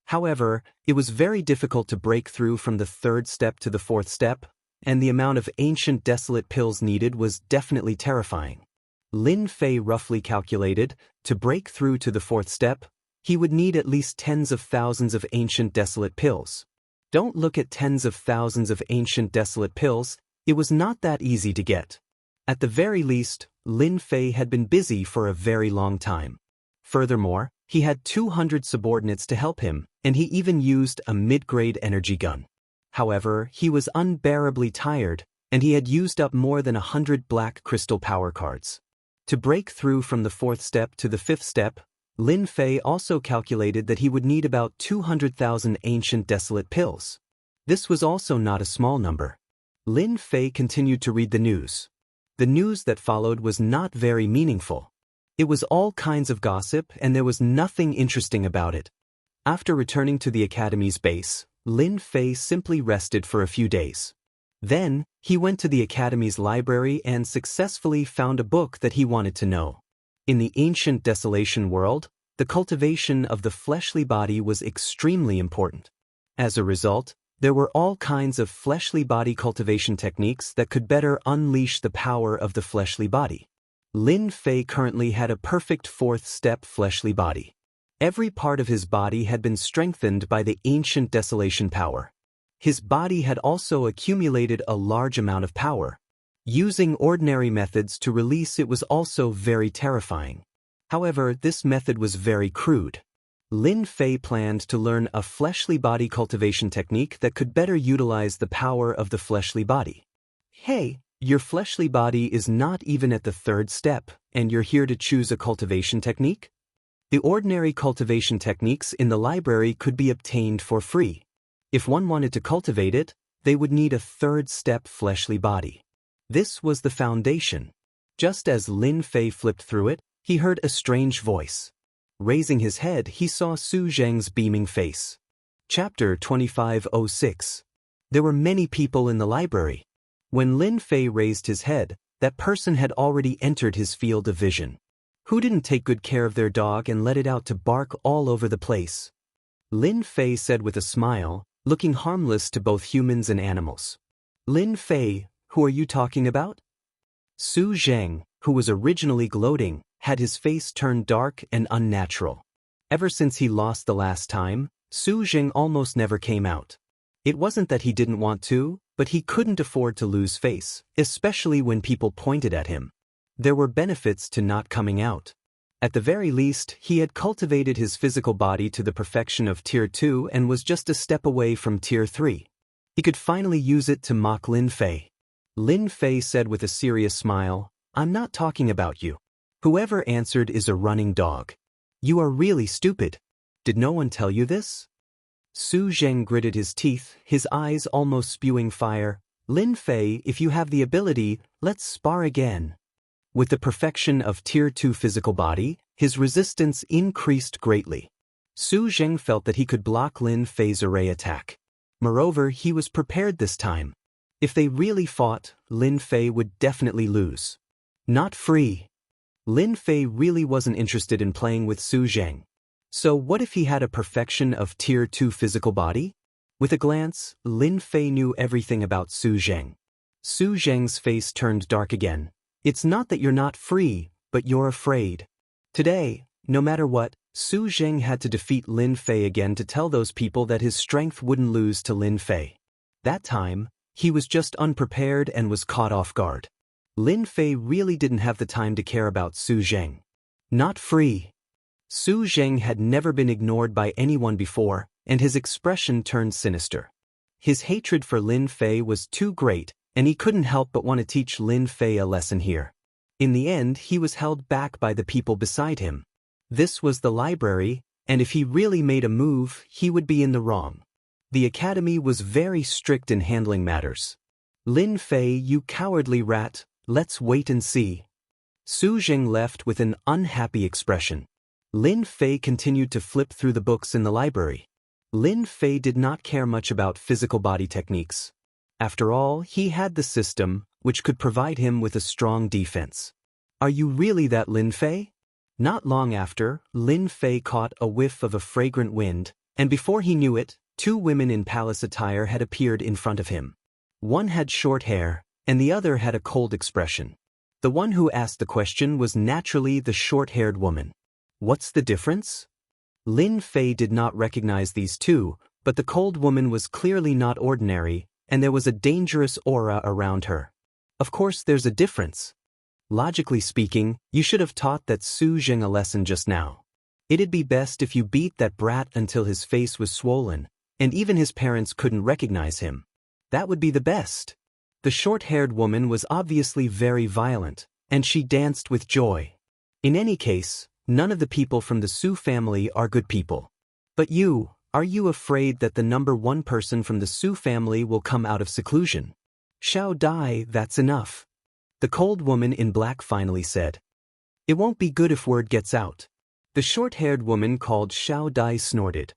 However, it was very difficult to break through from the 3rd step to the 4th step, and the amount of ancient desolate pills needed was definitely terrifying. Lin Fei roughly calculated, to break through to the 4th step, he would need at least tens of thousands of ancient desolate pills. Don't look at tens of thousands of ancient desolate pills, it was not that easy to get. At the very least, Lin Fei had been busy for a very long time. Furthermore, he had 200 subordinates to help him, and he even used a mid-grade energy gun. However, he was unbearably tired, and he had used up more than 100 black crystal power cards. To break through from the 4th step to the 5th step, Lin Fei also calculated that he would need about 200,000 ancient desolate pills. This was also not a small number. Lin Fei continued to read the news. The news that followed was not very meaningful. It was all kinds of gossip and there was nothing interesting about it. After returning to the Academy's base, Lin Fei simply rested for a few days. Then, he went to the Academy's library and successfully found a book that he wanted to know. In the ancient desolation world, The cultivation of the fleshly body was extremely important. As a result, there were all kinds of fleshly body cultivation techniques that could better unleash the power of the fleshly body. Lin Fei currently had a perfect fourth-step fleshly body. Every part of his body had been strengthened by the ancient desolation power. His body had also accumulated a large amount of power. Using ordinary methods to release it was also very terrifying. However, this method was very crude. Lin Fei planned to learn a fleshly body cultivation technique that could better utilize the power of the fleshly body. Hey, your fleshly body is not even at the third step, and you're here to choose a cultivation technique? The ordinary cultivation techniques in the library could be obtained for free. If one wanted to cultivate it, they would need a third-step fleshly body. This was the foundation. Just as Lin Fei flipped through it, he heard a strange voice. Raising his head, he saw Su Zheng's beaming face. Chapter 2506. There were many people in the library. When Lin Fei raised his head, that person had already entered his field of vision. Who didn't take good care of their dog and let it out to bark all over the place? Lin Fei said with a smile, looking harmless to both humans and animals. Lin Fei, who are you talking about? Su Zheng, who was originally gloating, had his face turned dark and unnatural. Ever since he lost the last time, Su Zheng almost never came out. It wasn't that he didn't want to, but he couldn't afford to lose face, especially when people pointed at him. There were benefits to not coming out. At the very least, he had cultivated his physical body to the perfection of Tier 2 and was just a step away from Tier 3. He could finally use it to mock Lin Fei. Lin Fei said with a serious smile, "I'm not talking about you. Whoever answered is a running dog. You are really stupid. Did no one tell you this?" Su Zheng gritted his teeth, his eyes almost spewing fire. Lin Fei, if you have the ability, let's spar again. With the perfection of Tier 2 physical body, his resistance increased greatly. Su Zheng felt that he could block Lin Fei's array attack. Moreover, he was prepared this time. If they really fought, Lin Fei would definitely lose. Not free. Lin Fei really wasn't interested in playing with Su Zheng. So what if he had a perfection of Tier 2 physical body? With a glance, Lin Fei knew everything about Su Zheng. Su Zheng's face turned dark again. It's not that you're not free, but you're afraid. Today, no matter what, Su Zheng had to defeat Lin Fei again to tell those people that his strength wouldn't lose to Lin Fei. That time, he was just unprepared and was caught off guard. Lin Fei really didn't have the time to care about Su Zheng. Not free. Su Zheng had never been ignored by anyone before, and his expression turned sinister. His hatred for Lin Fei was too great, and he couldn't help but want to teach Lin Fei a lesson here. In the end, he was held back by the people beside him. This was the library, and if he really made a move, he would be in the wrong. The academy was very strict in handling matters. Lin Fei, you cowardly rat, let's wait and see. Su Zheng left with an unhappy expression. Lin Fei continued to flip through the books in the library. Lin Fei did not care much about physical body techniques. After all, he had the system, which could provide him with a strong defense. Are you really that Lin Fei? Not long after, Lin Fei caught a whiff of a fragrant wind, and before he knew it, two women in palace attire had appeared in front of him. One had short hair, and the other had a cold expression. The one who asked the question was naturally the short-haired woman. What's the difference? Lin Fei did not recognize these two, but the cold woman was clearly not ordinary, and there was a dangerous aura around her. Of course there's a difference. Logically speaking, you should have taught that Su Zheng a lesson just now. It'd be best if you beat that brat until his face was swollen, and even his parents couldn't recognize him. That would be the best. The short-haired woman was obviously very violent, and she danced with joy. In any case, none of the people from the Su family are good people. But you, are you afraid that the number one person from the Su family will come out of seclusion? Xiao Dai, that's enough. The cold woman in black finally said. It won't be good if word gets out. The short-haired woman called Xiao Dai snorted.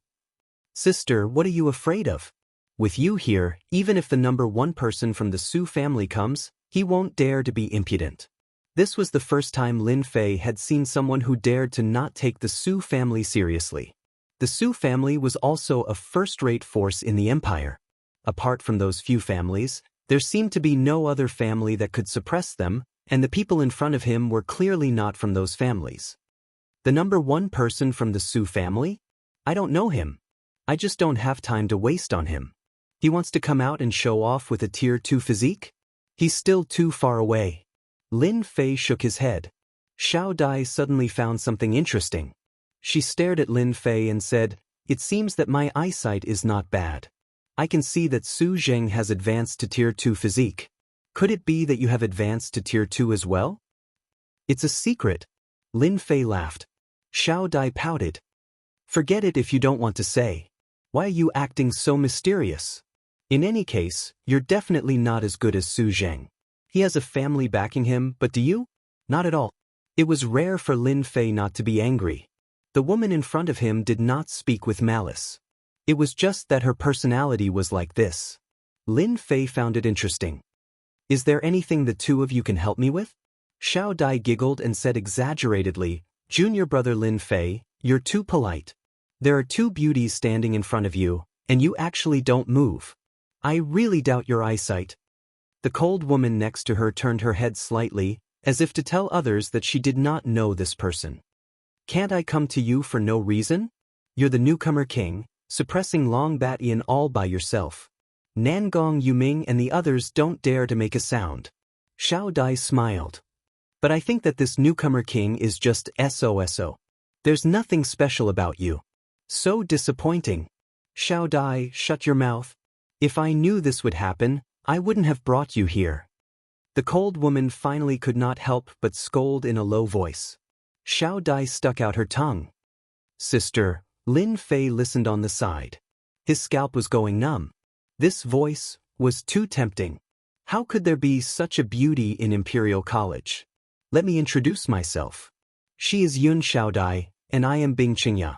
Sister, what are you afraid of? With you here, even if the number one person from the Su family comes, he won't dare to be impudent. This was the first time Lin Fei had seen someone who dared to not take the Su family seriously. The Su family was also a first-rate force in the empire. Apart from those few families, there seemed to be no other family that could suppress them, and the people in front of him were clearly not from those families. The number one person from the Su family? I don't know him. I just don't have time to waste on him. He wants to come out and show off with a tier 2 physique? He's still too far away. Lin Fei shook his head. Xiao Dai suddenly found something interesting. She stared at Lin Fei and said, "It seems that my eyesight is not bad. I can see that Su Zheng has advanced to tier 2 physique. Could it be that you have advanced to tier 2 as well?" "It's a secret." Lin Fei laughed. Xiao Dai pouted. "Forget it if you don't want to say. Why are you acting so mysterious? In any case, you're definitely not as good as Su Zheng. He has a family backing him, but do you? Not at all." It was rare for Lin Fei not to be angry. The woman in front of him did not speak with malice. It was just that her personality was like this. Lin Fei found it interesting. "Is there anything the two of you can help me with?" Xiao Dai giggled and said exaggeratedly, "Junior brother Lin Fei, you're too polite. There are two beauties standing in front of you, and you actually don't move. I really doubt your eyesight." The cold woman next to her turned her head slightly, as if to tell others that she did not know this person. "Can't I come to you for no reason? You're the newcomer king, suppressing Long Batian all by yourself. Nangong Yuming and the others don't dare to make a sound." Xiao Dai smiled. "But I think that this newcomer king is just SOSO. There's nothing special about you. So disappointing." "Xiao Dai, shut your mouth. If I knew this would happen, I wouldn't have brought you here." The cold woman finally could not help but scold in a low voice. Xiao Dai stuck out her tongue. "Sister," Lin Fei listened on the side. His scalp was going numb. This voice was too tempting. How could there be such a beauty in Imperial College? "Let me introduce myself. She is Yun Xiao Dai, and I am Bing Qingya."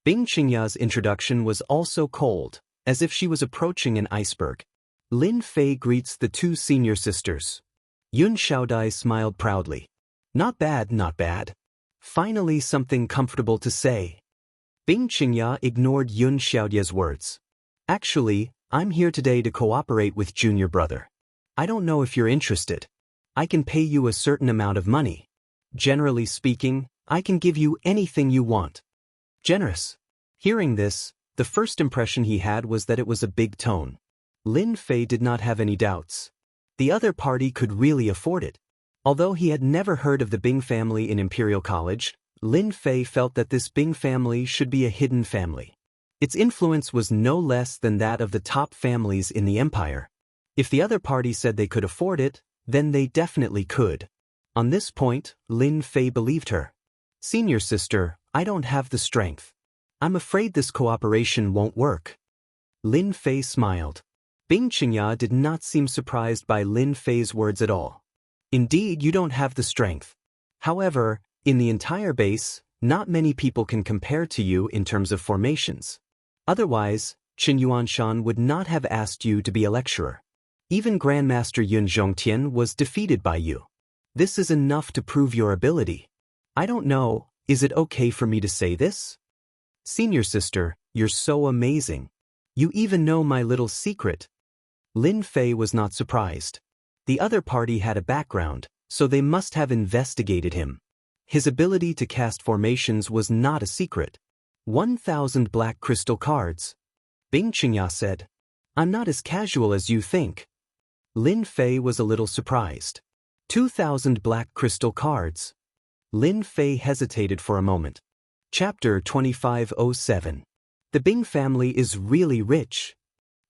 Bing Qingya's introduction was also cold, as if she was approaching an iceberg. Lin Fei greets the two senior sisters. Yun Xiaodai smiled proudly. "Not bad, not bad. Finally something comfortable to say." Bing Qingya ignored Yun Xiaodia's words. "Actually, I'm here today to cooperate with junior brother. I don't know if you're interested. I can pay you a certain amount of money. Generally speaking, I can give you anything you want." Generous. Hearing this, the first impression he had was that it was a big tone. Lin Fei did not have any doubts. The other party could really afford it. Although he had never heard of the Bing family in Imperial College, Lin Fei felt that this Bing family should be a hidden family. Its influence was no less than that of the top families in the empire. If the other party said they could afford it, then they definitely could. On this point, Lin Fei believed her. "Senior sister, I don't have the strength. I'm afraid this cooperation won't work." Lin Fei smiled. Bing Qingya did not seem surprised by Lin Fei's words at all. "Indeed, you don't have the strength. However, in the entire base, not many people can compare to you in terms of formations. Otherwise, Qin Yuanshan would not have asked you to be a lecturer. Even Grandmaster Yun Zhongtian was defeated by you. This is enough to prove your ability. I don't know, is it okay for me to say this? Senior sister, you're so amazing. You even know my little secret." Lin Fei was not surprised. The other party had a background, so they must have investigated him. His ability to cast formations was not a secret. 1,000 black crystal cards. Bing Qingya said. "I'm not as casual as you think." Lin Fei was a little surprised. 2,000 black crystal cards. Lin Fei hesitated for a moment. Chapter 2507. The Bing family is really rich.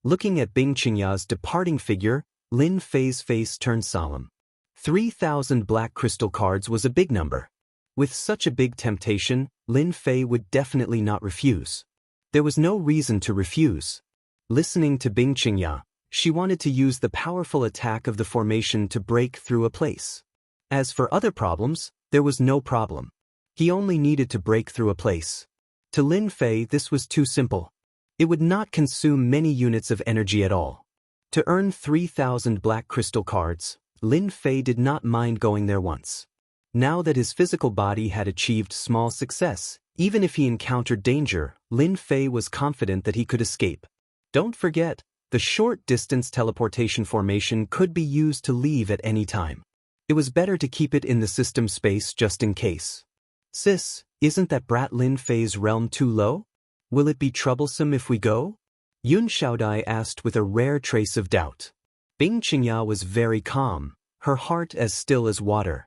Looking at Bing Qingya's departing figure, Lin Fei's face turned solemn. 3,000 black crystal cards was a big number. With such a big temptation, Lin Fei would definitely not refuse. There was no reason to refuse. Listening to Bing Qingya, she wanted to use the powerful attack of the formation to break through a place. As for other problems, there was no problem. He only needed to break through a place. To Lin Fei, this was too simple. It would not consume many units of energy at all. To earn 3,000 black crystal cards, Lin Fei did not mind going there once. Now that his physical body had achieved small success, even if he encountered danger, Lin Fei was confident that he could escape. Don't forget, the short-distance teleportation formation could be used to leave at any time. It was better to keep it in the system space just in case. Sis, isn't that brat Lin Fei's realm too low? Will it be troublesome if we go? Yun Xiaodai asked with a rare trace of doubt. Bing Qingya was very calm, her heart as still as water.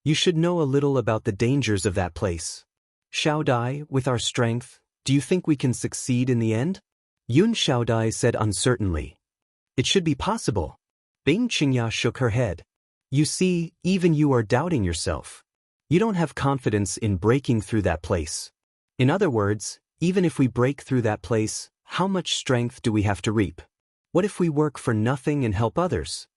You should know a little about the dangers of that place. Xiaodai, with our strength, do you think we can succeed in the end? Yun Xiaodai said uncertainly. It should be possible. Bing Qingya shook her head. You see, even you are doubting yourself. You don't have confidence in breaking through that place. In other words, even if we break through that place, how much strength do we have to reap? What if we work for nothing and help others?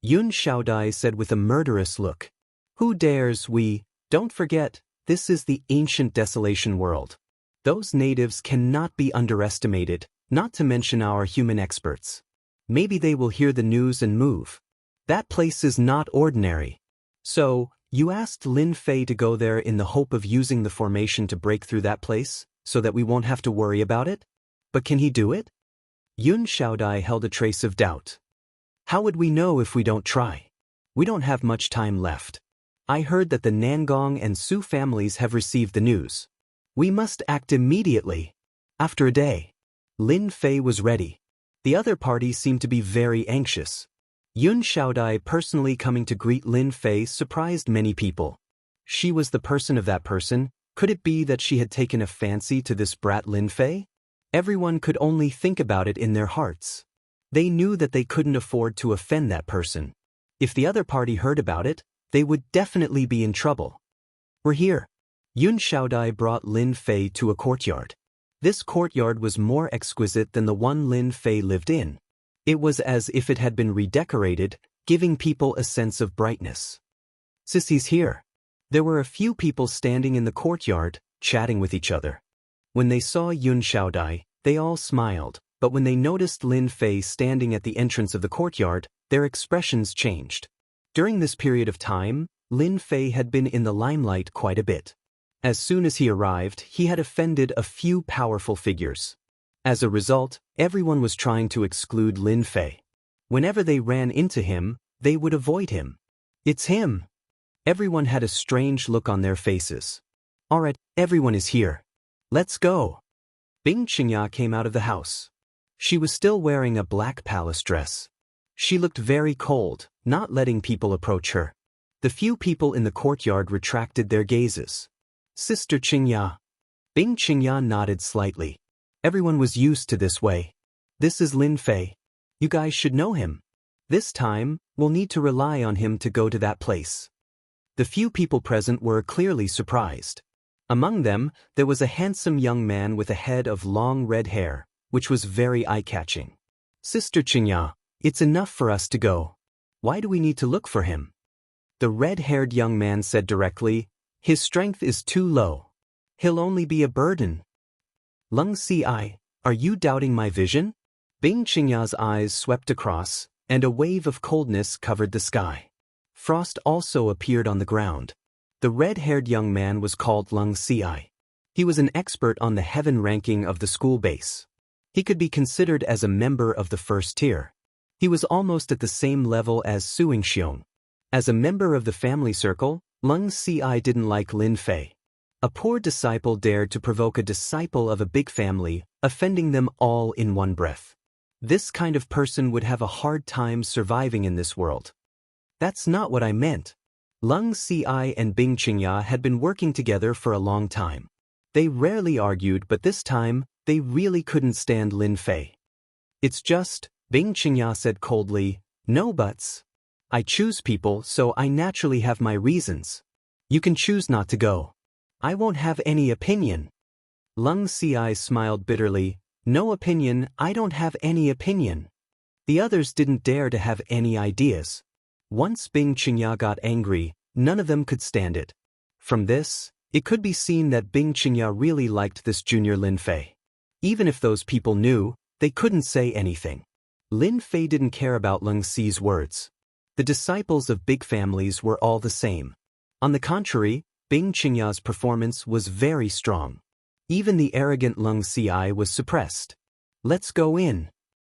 Yun Xiaodai said with a murderous look. Who dares we? Don't forget, this is the ancient desolation world. Those natives cannot be underestimated, not to mention our human experts. Maybe they will hear the news and move. That place is not ordinary. So, you asked Lin Fei to go there in the hope of using the formation to break through that place, so that we won't have to worry about it? But can he do it? Yun Xiaodai held a trace of doubt. How would we know if we don't try? We don't have much time left. I heard that the Nangong and Su families have received the news. We must act immediately. After a day, Lin Fei was ready. The other party seemed to be very anxious. Yun Xiaodai personally coming to greet Lin Fei surprised many people. She was the person of that person. Could it be that she had taken a fancy to this brat Lin Fei? Everyone could only think about it in their hearts. They knew that they couldn't afford to offend that person. If the other party heard about it, they would definitely be in trouble. We're here. Yun Xiaodai brought Lin Fei to a courtyard. This courtyard was more exquisite than the one Lin Fei lived in. It was as if it had been redecorated, giving people a sense of brightness. Sissy's here. There were a few people standing in the courtyard, chatting with each other. When they saw Yun Xiaodai, they all smiled, but when they noticed Lin Fei standing at the entrance of the courtyard, their expressions changed. During this period of time, Lin Fei had been in the limelight quite a bit. As soon as he arrived, he had offended a few powerful figures. As a result, everyone was trying to exclude Lin Fei. Whenever they ran into him, they would avoid him. It's him. Everyone had a strange look on their faces. Alright, everyone is here. Let's go. Bing Qingya came out of the house. She was still wearing a black palace dress. She looked very cold, not letting people approach her. The few people in the courtyard retracted their gazes. Sister Qingya. Bing Qingya nodded slightly. Everyone was used to this way. This is Lin Fei. You guys should know him. This time, we'll need to rely on him to go to that place. The few people present were clearly surprised. Among them, there was a handsome young man with a head of long red hair, which was very eye-catching. Sister Qingya, it's enough for us to go. Why do we need to look for him? The red-haired young man said directly, his strength is too low. He'll only be a burden. Lung Si, are you doubting my vision? Bing Qingya's eyes swept across, and a wave of coldness covered the sky. Frost also appeared on the ground. The red-haired young man was called Lung Si. He was an expert on the heaven ranking of the school base. He could be considered as a member of the first tier. He was almost at the same level as Suing Xiong. As a member of the family circle, Lung Si didn't like Lin Fei. A poor disciple dared to provoke a disciple of a big family, offending them all in one breath. This kind of person would have a hard time surviving in this world. That's not what I meant. Lung Si and Bing Qingya had been working together for a long time. They rarely argued, but this time, they really couldn't stand Lin Fei. It's just, Bing Qingya said coldly, no buts. I choose people, so I naturally have my reasons. You can choose not to go. I won't have any opinion. Lung Si smiled bitterly, no opinion, I don't have any opinion. The others didn't dare to have any ideas. Once Bing Qingya got angry, none of them could stand it. From this, it could be seen that Bing Qingya really liked this junior Lin Fei. Even if those people knew, they couldn't say anything. Lin Fei didn't care about Lung Si's words. The disciples of big families were all the same. On the contrary, Bing Qingya's performance was very strong. Even the arrogant Leng Ci was suppressed. "Let's go in."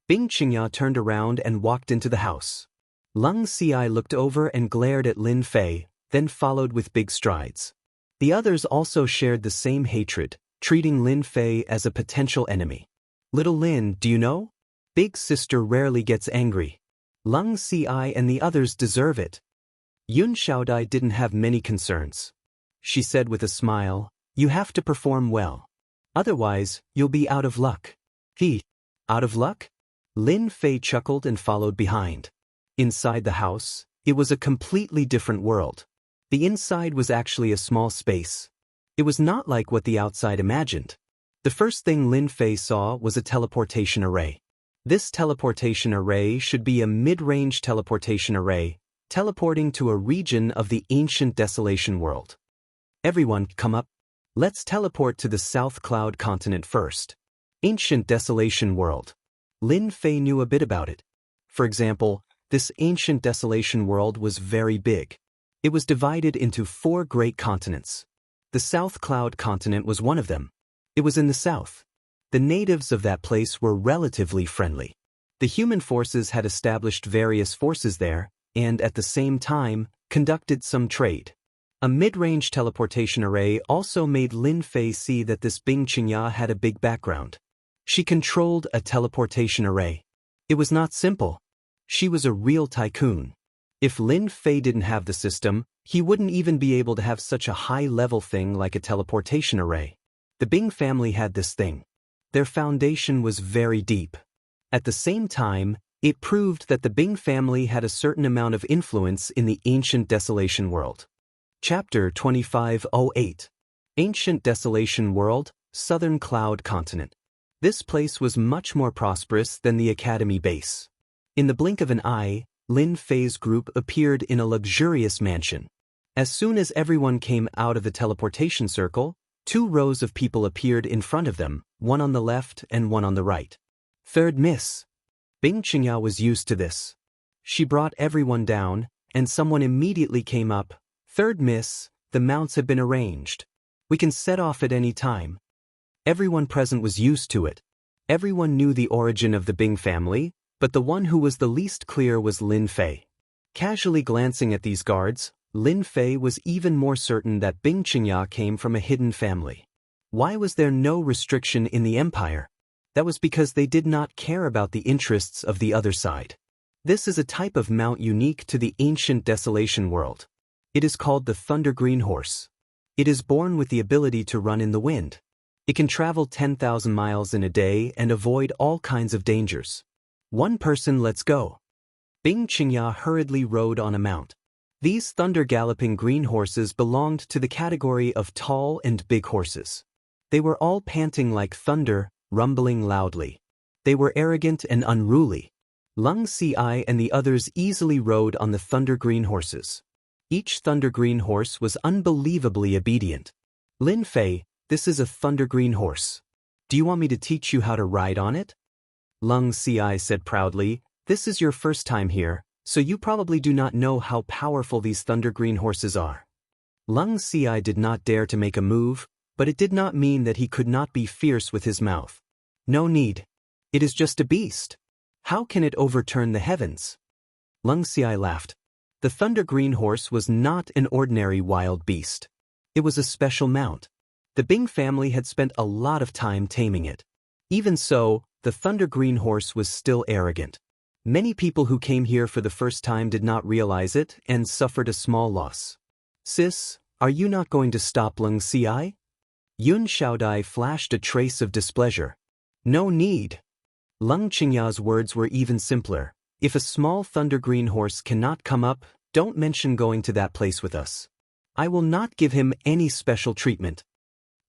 Bing Qingya turned around and walked into the house. Leng Ci looked over and glared at Lin Fei, then followed with big strides. The others also shared the same hatred, treating Lin Fei as a potential enemy. "Little Lin, do you know? Big sister rarely gets angry. Leng Ci and the others deserve it." Yun Xiaodai didn't have many concerns. She said with a smile, "You have to perform well. Otherwise, you'll be out of luck." Out of luck?" Lin Fei chuckled and followed behind. Inside the house, it was a completely different world. The inside was actually a small space. It was not like what the outside imagined. The first thing Lin Fei saw was a teleportation array. This teleportation array should be a mid-range teleportation array, teleporting to a region of the ancient desolation world. "Everyone, come up. Let's teleport to the South Cloud continent first." Ancient desolation world. Lin Fei knew a bit about it. For example, this ancient desolation world was very big. It was divided into 4 great continents. The South Cloud continent was one of them. It was in the south. The natives of that place were relatively friendly. The human forces had established various forces there, and at the same time, conducted some trade. A mid-range teleportation array also made Lin Fei see that this Bing Qingya had a big background. She controlled a teleportation array. It was not simple. She was a real tycoon. If Lin Fei didn't have the system, he wouldn't even be able to have such a high-level thing like a teleportation array. The Bing family had this thing. Their foundation was very deep. At the same time, it proved that the Bing family had a certain amount of influence in the ancient desolation world. Chapter 2508. Ancient Desolation World, Southern Cloud Continent. This place was much more prosperous than the Academy base. In the blink of an eye, Lin Fei's group appeared in a luxurious mansion. As soon as everyone came out of the teleportation circle, 2 rows of people appeared in front of them, one on the left and one on the right. "Third miss." Bing Qingya was used to this. She brought everyone down, and someone immediately came up. "Third miss, the mounts have been arranged. We can set off at any time." Everyone present was used to it. Everyone knew the origin of the Bing family, but the one who was the least clear was Lin Fei. Casually glancing at these guards, Lin Fei was even more certain that Bing Qingya came from a hidden family. Why was there no restriction in the empire? That was because they did not care about the interests of the other side. This is a type of mount unique to the ancient desolation world. It is called the Thunder Green Horse. It is born with the ability to run in the wind. It can travel 10,000 miles in a day and avoid all kinds of dangers. "One person, let's go." Bing Qingya hurriedly rode on a mount. These thunder-galloping green horses belonged to the category of tall and big horses. They were all panting like thunder, rumbling loudly. They were arrogant and unruly. Leng Ci and the others easily rode on the thunder green horses. Each thunder green horse was unbelievably obedient. "Lin Fei, this is a thunder green horse. Do you want me to teach you how to ride on it?" Leng Ci said proudly, "This is your first time here, so you probably do not know how powerful these thunder green horses are." Leng Ci did not dare to make a move, but it did not mean that he could not be fierce with his mouth. "No need. It is just a beast. How can it overturn the heavens?" Leng Ci laughed. The thunder green horse was not an ordinary wild beast. It was a special mount. The Bing family had spent a lot of time taming it. Even so, the thunder green horse was still arrogant. Many people who came here for the first time did not realize it and suffered a small loss. "Sis, are you not going to stop Leng Ci?" Yun Xiaodai flashed a trace of displeasure. "No need." Leng Qingya's words were even simpler. "If a small thunder green horse cannot come up, don't mention going to that place with us. I will not give him any special treatment."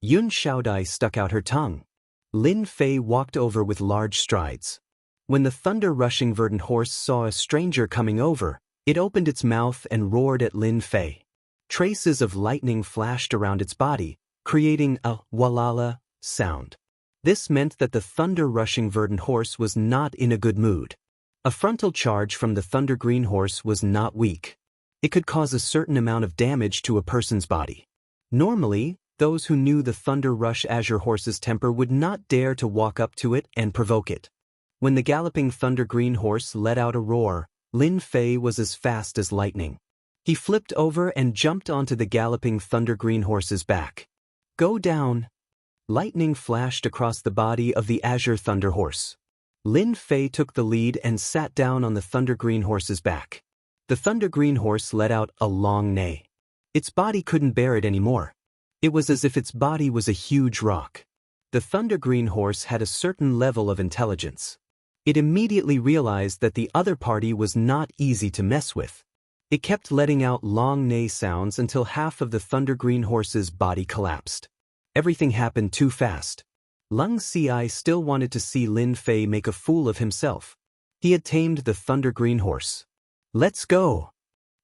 Yun Xiaodai stuck out her tongue. Lin Fei walked over with large strides. When the thunder-rushing verdant horse saw a stranger coming over, it opened its mouth and roared at Lin Fei. Traces of lightning flashed around its body, creating a walala sound. This meant that the thunder-rushing verdant horse was not in a good mood. A frontal charge from the Thunder Green Horse was not weak. It could cause a certain amount of damage to a person's body. Normally, those who knew the Thunder Rush Azure Horse's temper would not dare to walk up to it and provoke it. When the galloping Thunder Green Horse let out a roar, Lin Fei was as fast as lightning. He flipped over and jumped onto the galloping Thunder Green Horse's back. "Go down!" Lightning flashed across the body of the Azure Thunder Horse. Lin Fei took the lead and sat down on the Thunder Green Horse's back. The Thunder Green Horse let out a long neigh. Its body couldn't bear it anymore. It was as if its body was a huge rock. The Thunder Green Horse had a certain level of intelligence. It immediately realized that the other party was not easy to mess with. It kept letting out long neigh sounds until half of the Thunder Green Horse's body collapsed. Everything happened too fast. Lung Ci still wanted to see Lin Fei make a fool of himself. He had tamed the Thunder Green Horse. "Let's go!"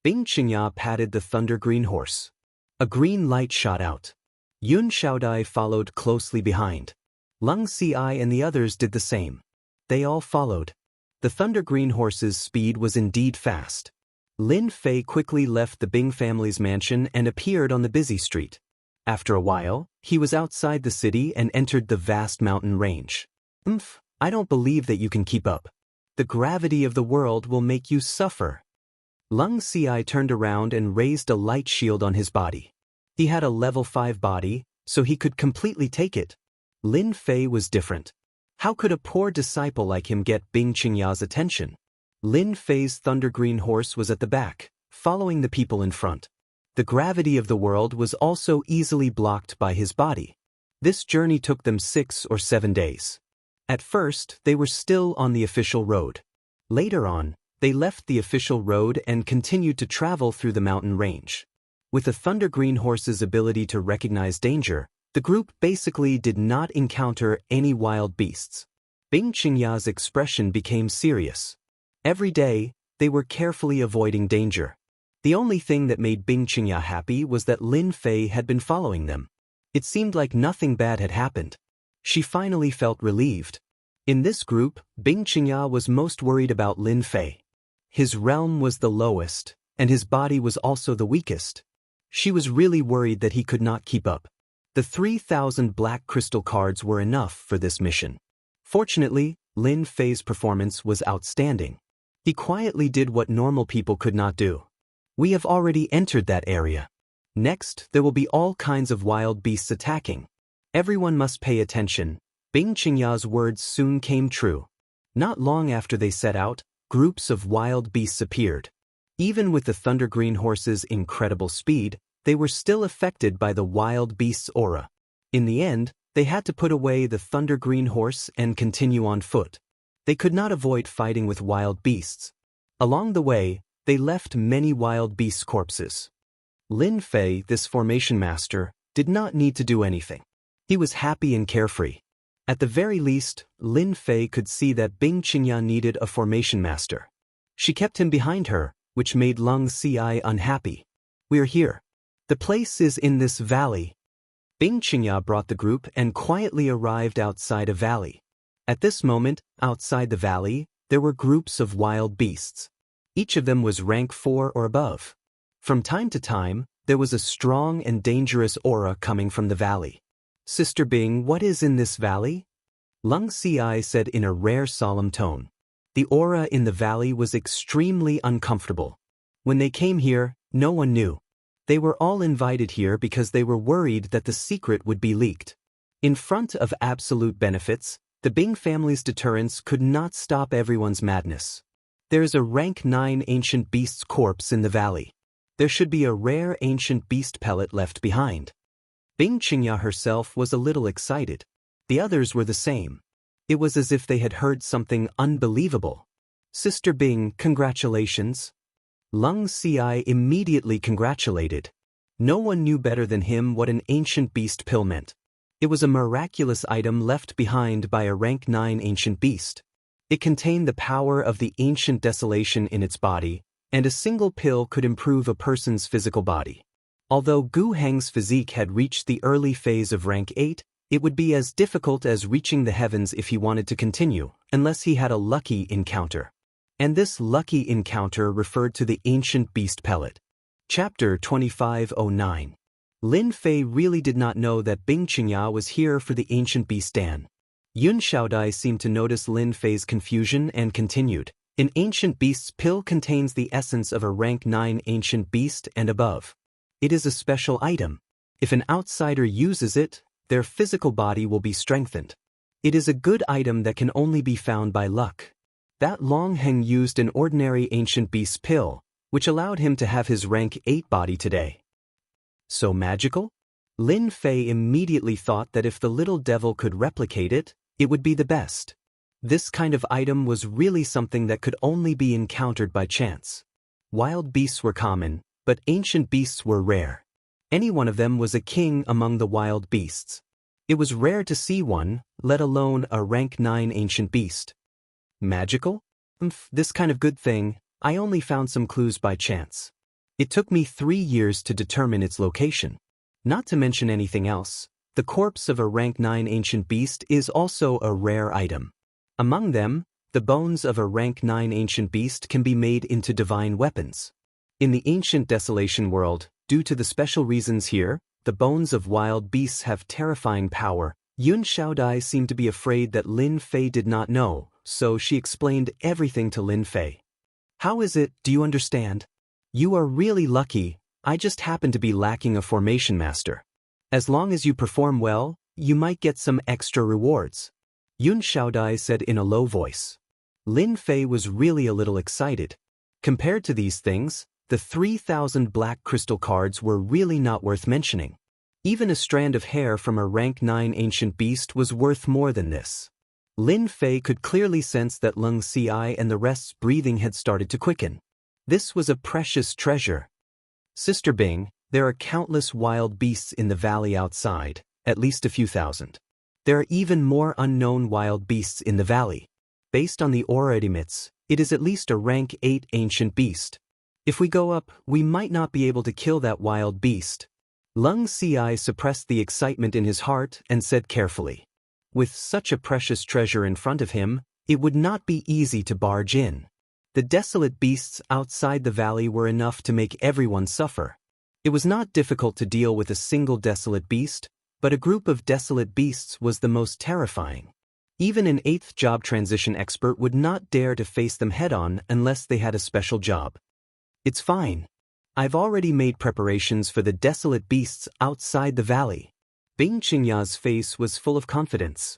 Bing Qingya patted the Thunder Green Horse. A green light shot out. Yun Xiaodai followed closely behind. Lung Ci and the others did the same. They all followed. The Thunder Green Horse's speed was indeed fast. Lin Fei quickly left the Bing family's mansion and appeared on the busy street. After a while, he was outside the city and entered the vast mountain range. I don't believe that you can keep up. The gravity of the world will make you suffer." Lung Ci turned around and raised a light shield on his body. He had a level 5 body, so he could completely take it. Lin Fei was different. How could a poor disciple like him get Bing Qingya's attention? Lin Fei's Thunder Green Horse was at the back, following the people in front. The gravity of the world was also easily blocked by his body. This journey took them 6 or 7 days. At first, they were still on the official road. Later on, they left the official road and continued to travel through the mountain range. With the Thunder Green Horse's ability to recognize danger, the group basically did not encounter any wild beasts. Bing Qingya's expression became serious. Every day, they were carefully avoiding danger. The only thing that made Bing Qingya happy was that Lin Fei had been following them. It seemed like nothing bad had happened. She finally felt relieved. In this group, Bing Qingya was most worried about Lin Fei. His realm was the lowest, and his body was also the weakest. She was really worried that he could not keep up. The 3,000 black crystal cards were enough for this mission. Fortunately, Lin Fei's performance was outstanding. He quietly did what normal people could not do. "We have already entered that area. Next, there will be all kinds of wild beasts attacking. Everyone must pay attention." Bing Qingya's words soon came true. Not long after they set out, groups of wild beasts appeared. Even with the Thunder Green Horse's incredible speed, they were still affected by the wild beast's aura. In the end, they had to put away the Thunder Green Horse and continue on foot. They could not avoid fighting with wild beasts. Along the way, they left many wild beasts' corpses. Lin Fei, this formation master, did not need to do anything. He was happy and carefree. At the very least, Lin Fei could see that Bing Qingya needed a formation master. She kept him behind her, which made Lung Ci unhappy. "We're here. The place is in this valley." Bing Qingya brought the group and quietly arrived outside a valley. At this moment, outside the valley, there were groups of wild beasts. Each of them was rank 4 or above. From time to time, there was a strong and dangerous aura coming from the valley. "Sister Bing, what is in this valley?" Lung Ci said in a rare solemn tone. The aura in the valley was extremely uncomfortable. When they came here, no one knew. They were all invited here because they were worried that the secret would be leaked. In front of absolute benefits, the Bing family's deterrence could not stop everyone's madness. There is a rank 9 ancient beast's corpse in the valley. There should be a rare ancient beast pellet left behind. Bing Qingya herself was a little excited. The others were the same. It was as if they had heard something unbelievable. "Sister Bing, congratulations." Lung Ci immediately congratulated. No one knew better than him what an ancient beast pill meant. It was a miraculous item left behind by a rank 9 ancient beast. It contained the power of the ancient desolation in its body, and a single pill could improve a person's physical body. Although Gu Heng's physique had reached the early phase of rank 8, it would be as difficult as reaching the heavens if he wanted to continue, unless he had a lucky encounter. And this lucky encounter referred to the ancient beast pellet. Chapter 2509. Lin Fei really did not know that Bing Qingya was here for the ancient beast Dan. Yun Xiaodai seemed to notice Lin Fei's confusion and continued. An ancient beast's pill contains the essence of a rank 9 ancient beast and above. It is a special item. If an outsider uses it, their physical body will be strengthened. It is a good item that can only be found by luck. That Long Heng used an ordinary ancient beast pill, which allowed him to have his rank 8 body today. So magical? Lin Fei immediately thought that if the little devil could replicate it, it would be the best. This kind of item was really something that could only be encountered by chance. Wild beasts were common, but ancient beasts were rare. Any one of them was a king among the wild beasts. It was rare to see one, let alone a rank 9 ancient beast. Magical? This kind of good thing, I only found some clues by chance. It took me 3 years to determine its location. Not to mention anything else, the corpse of a rank 9 ancient beast is also a rare item. Among them, the bones of a rank 9 ancient beast can be made into divine weapons. In the ancient desolation world, due to the special reasons here, the bones of wild beasts have terrifying power. Yun Xiaodai seemed to be afraid that Lin Fei did not know, so she explained everything to Lin Fei. How is it, do you understand? You are really lucky, I just happen to be lacking a formation master. As long as you perform well, you might get some extra rewards. Yun Xiaodai said in a low voice. Lin Fei was really a little excited. Compared to these things, the 3,000 black crystal cards were really not worth mentioning. Even a strand of hair from a rank 9 ancient beast was worth more than this. Lin Fei could clearly sense that Lung Ci and the rest's breathing had started to quicken. This was a precious treasure. Sister Bing, there are countless wild beasts in the valley outside, at least a few thousand. There are even more unknown wild beasts in the valley. Based on the aura it emits, it is at least a rank 8 ancient beast. If we go up, we might not be able to kill that wild beast. Lung Ci suppressed the excitement in his heart and said carefully. With such a precious treasure in front of him, it would not be easy to barge in. The desolate beasts outside the valley were enough to make everyone suffer. It was not difficult to deal with a single desolate beast, but a group of desolate beasts was the most terrifying. Even an 8th job transition expert would not dare to face them head-on unless they had a special job. It's fine. I've already made preparations for the desolate beasts outside the valley. Bing Qingya's face was full of confidence.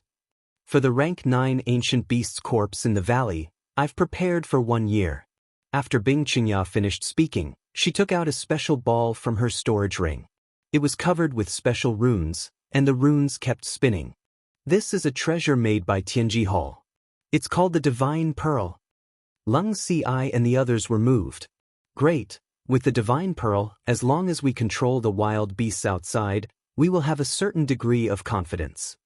For the rank 9 ancient beast's corpse in the valley, I've prepared for 1 year. After Bing Qingya finished speaking, she took out a special ball from her storage ring. It was covered with special runes, and the runes kept spinning. This is a treasure made by Tianji Hall. It's called the Divine Pearl. Lung Ci and the others were moved. Great, with the Divine Pearl, as long as we control the wild beasts outside, we will have a certain degree of confidence.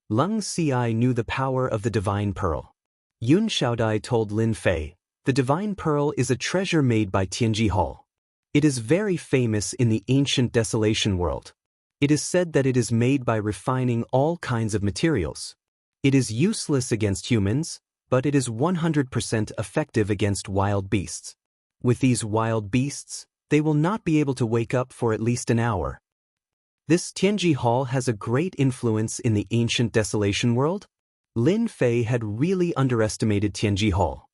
Lung Ci knew the power of the Divine Pearl. Yun Xiaodai told Lin Fei, the Divine Pearl is a treasure made by Tianji Hall. It is very famous in the ancient desolation world. It is said that it is made by refining all kinds of materials. It is useless against humans, but it is 100% effective against wild beasts. With these wild beasts, they will not be able to wake up for at least an hour. This Tianji Hall has a great influence in the ancient desolation world? Lin Fei had really underestimated Tianji Hall.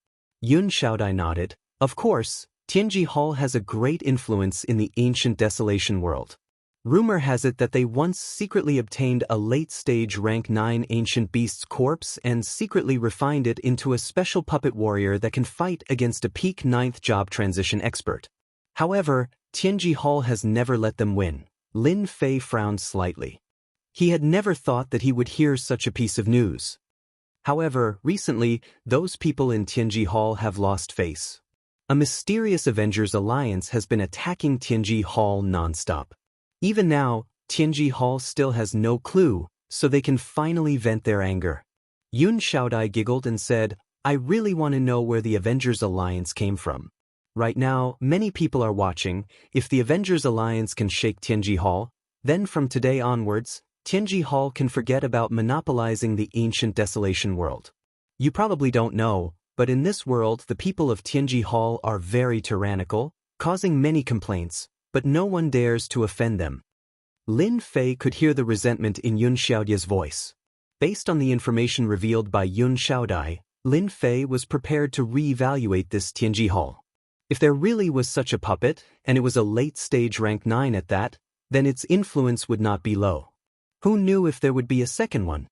Yun Xiaodai nodded. Of course, Tianji Hall has a great influence in the ancient desolation world. Rumor has it that they once secretly obtained a late-stage rank 9 ancient beast's corpse and secretly refined it into a special puppet warrior that can fight against a peak 9th job transition expert. However, Tianji Hall has never let them win. Lin Fei frowned slightly. He had never thought that he would hear such a piece of news. However, recently, those people in Tianji Hall have lost face. A mysterious Avengers alliance has been attacking Tianji Hall non-stop. Even now, Tianji Hall still has no clue, so they can finally vent their anger. Yun Xiaodai giggled and said, I really want to know where the Avengers Alliance came from. Right now, many people are watching. If the Avengers Alliance can shake Tianji Hall, then from today onwards, Tianji Hall can forget about monopolizing the ancient desolation world. You probably don't know, but in this world the people of Tianji Hall are very tyrannical, causing many complaints, but no one dares to offend them. Lin Fei could hear the resentment in Yun Xiaodai's voice. Based on the information revealed by Yun Xiaodai, Lin Fei was prepared to re-evaluate this Tianji Hall. If there really was such a puppet, and it was a late-stage rank 9 at that, then its influence would not be low. Who knew if there would be a second one?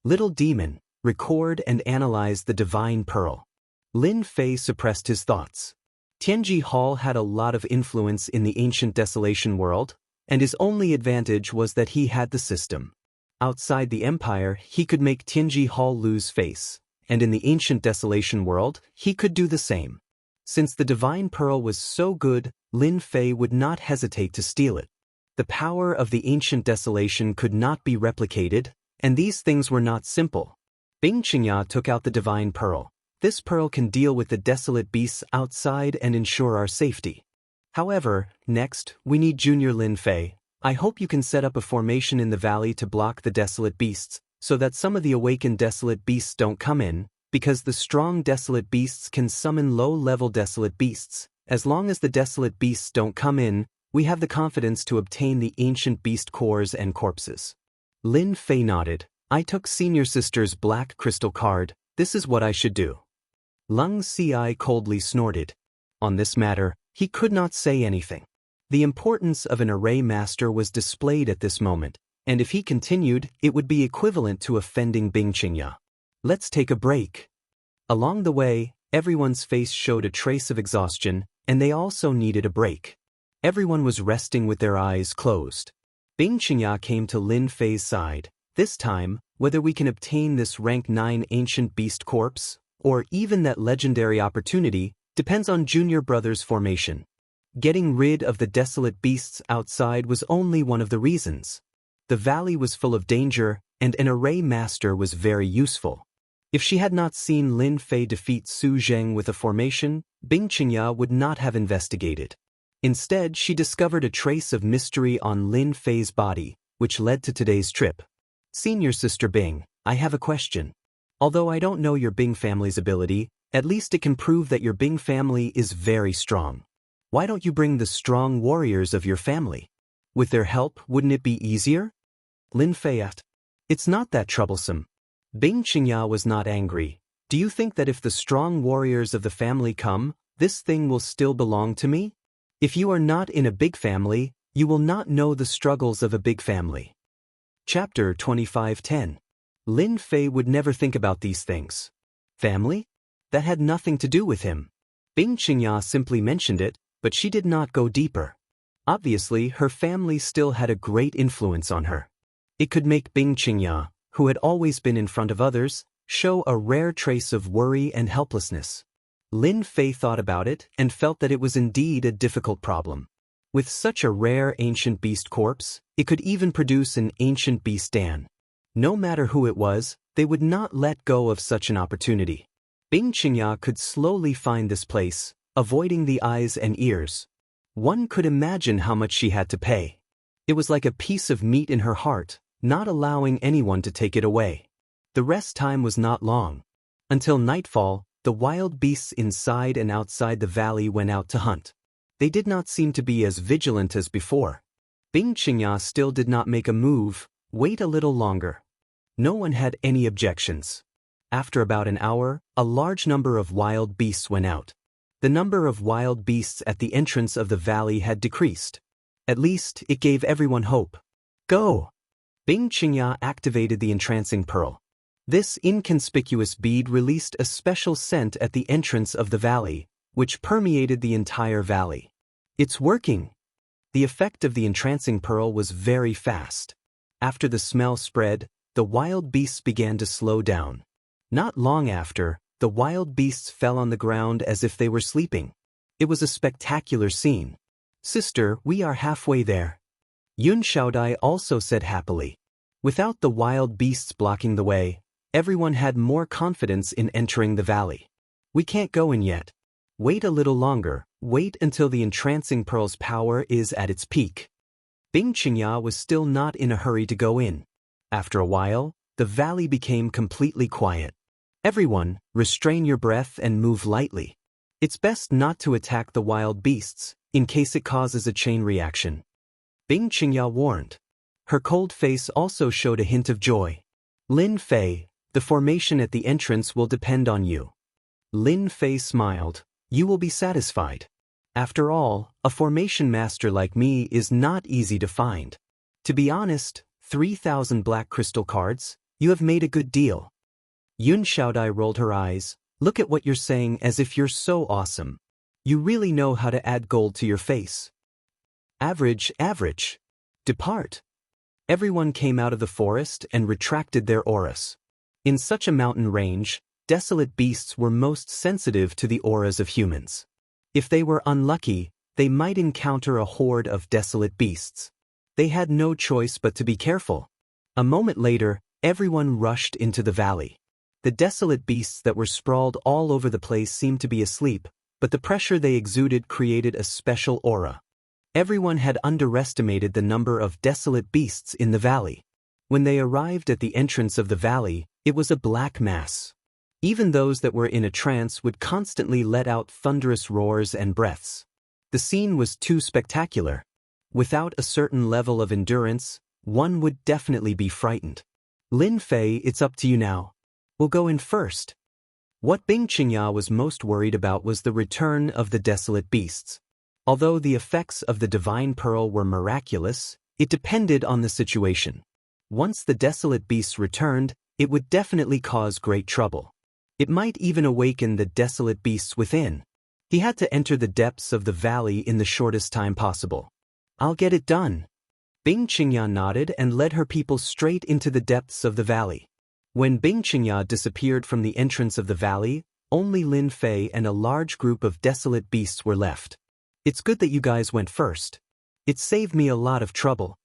Little demon, record and analyze the divine pearl. Lin Fei suppressed his thoughts. Tianji Hall had a lot of influence in the ancient desolation world, and his only advantage was that he had the system. Outside the empire, he could make Tianji Hall lose face, and in the ancient desolation world, he could do the same. Since the divine pearl was so good, Lin Fei would not hesitate to steal it. The power of the ancient desolation could not be replicated, and these things were not simple. Bing Qingya took out the divine pearl. This pearl can deal with the desolate beasts outside and ensure our safety. However, next, we need Junior Lin Fei. I hope you can set up a formation in the valley to block the desolate beasts, so that some of the awakened desolate beasts don't come in, because the strong desolate beasts can summon low-level desolate beasts. As long as the desolate beasts don't come in, we have the confidence to obtain the ancient beast cores and corpses. Lin Fei nodded. I took Senior Sister's black crystal card. This is what I should do. Lung Ci coldly snorted. On this matter, he could not say anything. The importance of an array master was displayed at this moment, and if he continued, it would be equivalent to offending Bing Qingya. Let's take a break. Along the way, everyone's face showed a trace of exhaustion, and they also needed a break. Everyone was resting with their eyes closed. Bing Qingya came to Lin Fei's side. This time, whether we can obtain this rank 9 ancient beast corpse, or even that legendary opportunity, depends on Junior Brother's formation. Getting rid of the desolate beasts outside was only one of the reasons. The valley was full of danger, and an array master was very useful. If she had not seen Lin Fei defeat Su Zheng with a formation, Bing Qingya would not have investigated. Instead, she discovered a trace of mystery on Lin Fei's body, which led to today's trip. Senior Sister Bing, I have a question. Although I don't know your Bing family's ability, at least it can prove that your Bing family is very strong. Why don't you bring the strong warriors of your family? With their help, wouldn't it be easier? Lin Fei asked. It's not that troublesome. Bing Qingya was not angry. Do you think that if the strong warriors of the family come, this thing will still belong to me? If you are not in a big family, you will not know the struggles of a big family. Chapter 25:10. Lin Fei would never think about these things. Family? That had nothing to do with him. Bing Qingya simply mentioned it, but she did not go deeper. Obviously, her family still had a great influence on her. It could make Bing Qingya, who had always been in front of others, show a rare trace of worry and helplessness. Lin Fei thought about it and felt that it was indeed a difficult problem. With such a rare ancient beast corpse, it could even produce an ancient beast Dan. No matter who it was, they would not let go of such an opportunity. Bing Qingya could slowly find this place, avoiding the eyes and ears. One could imagine how much she had to pay. It was like a piece of meat in her heart, not allowing anyone to take it away. The rest time was not long. Until nightfall, the wild beasts inside and outside the valley went out to hunt. They did not seem to be as vigilant as before. Bing Qingya still did not make a move. Wait a little longer. No one had any objections. After about an hour, a large number of wild beasts went out. The number of wild beasts at the entrance of the valley had decreased. At least, it gave everyone hope. Go! Bing Qingya activated the entrancing pearl. This inconspicuous bead released a special scent at the entrance of the valley, which permeated the entire valley. It's working! The effect of the entrancing pearl was very fast. After the smell spread, the wild beasts began to slow down. Not long after, the wild beasts fell on the ground as if they were sleeping. It was a spectacular scene. Sister, we are halfway there. Yun Xiaodai also said happily. Without the wild beasts blocking the way, everyone had more confidence in entering the valley. We can't go in yet. Wait a little longer, wait until the entrancing pearl's power is at its peak. Bing Qingya was still not in a hurry to go in. After a while, the valley became completely quiet. Everyone, restrain your breath and move lightly. It's best not to attack the wild beasts, in case it causes a chain reaction. Bing Qingya warned. Her cold face also showed a hint of joy. Lin Fei, the formation at the entrance will depend on you. Lin Fei smiled. You will be satisfied. After all, a formation master like me is not easy to find. To be honest, 3,000 black crystal cards, you have made a good deal. Yun Xiaodai rolled her eyes. Look at what you're saying as if you're so awesome. You really know how to add gold to your face. Average. Depart. Everyone came out of the forest and retracted their auras. In such a mountain range, desolate beasts were most sensitive to the auras of humans. If they were unlucky, they might encounter a horde of desolate beasts. They had no choice but to be careful. A moment later, everyone rushed into the valley. The desolate beasts that were sprawled all over the place seemed to be asleep, but the pressure they exuded created a special aura. Everyone had underestimated the number of desolate beasts in the valley. When they arrived at the entrance of the valley, it was a black mass. Even those that were in a trance would constantly let out thunderous roars and breaths. The scene was too spectacular. Without a certain level of endurance, one would definitely be frightened. Lin Fei, it's up to you now. We'll go in first. What Bing Qingya was most worried about was the return of the desolate beasts. Although the effects of the divine pearl were miraculous, it depended on the situation. Once the desolate beasts returned, it would definitely cause great trouble. It might even awaken the desolate beasts within. He had to enter the depths of the valley in the shortest time possible. I'll get it done. Bing Qingya nodded and led her people straight into the depths of the valley. When Bing Qingya disappeared from the entrance of the valley, only Lin Fei and a large group of desolate beasts were left. It's good that you guys went first. It saved me a lot of trouble.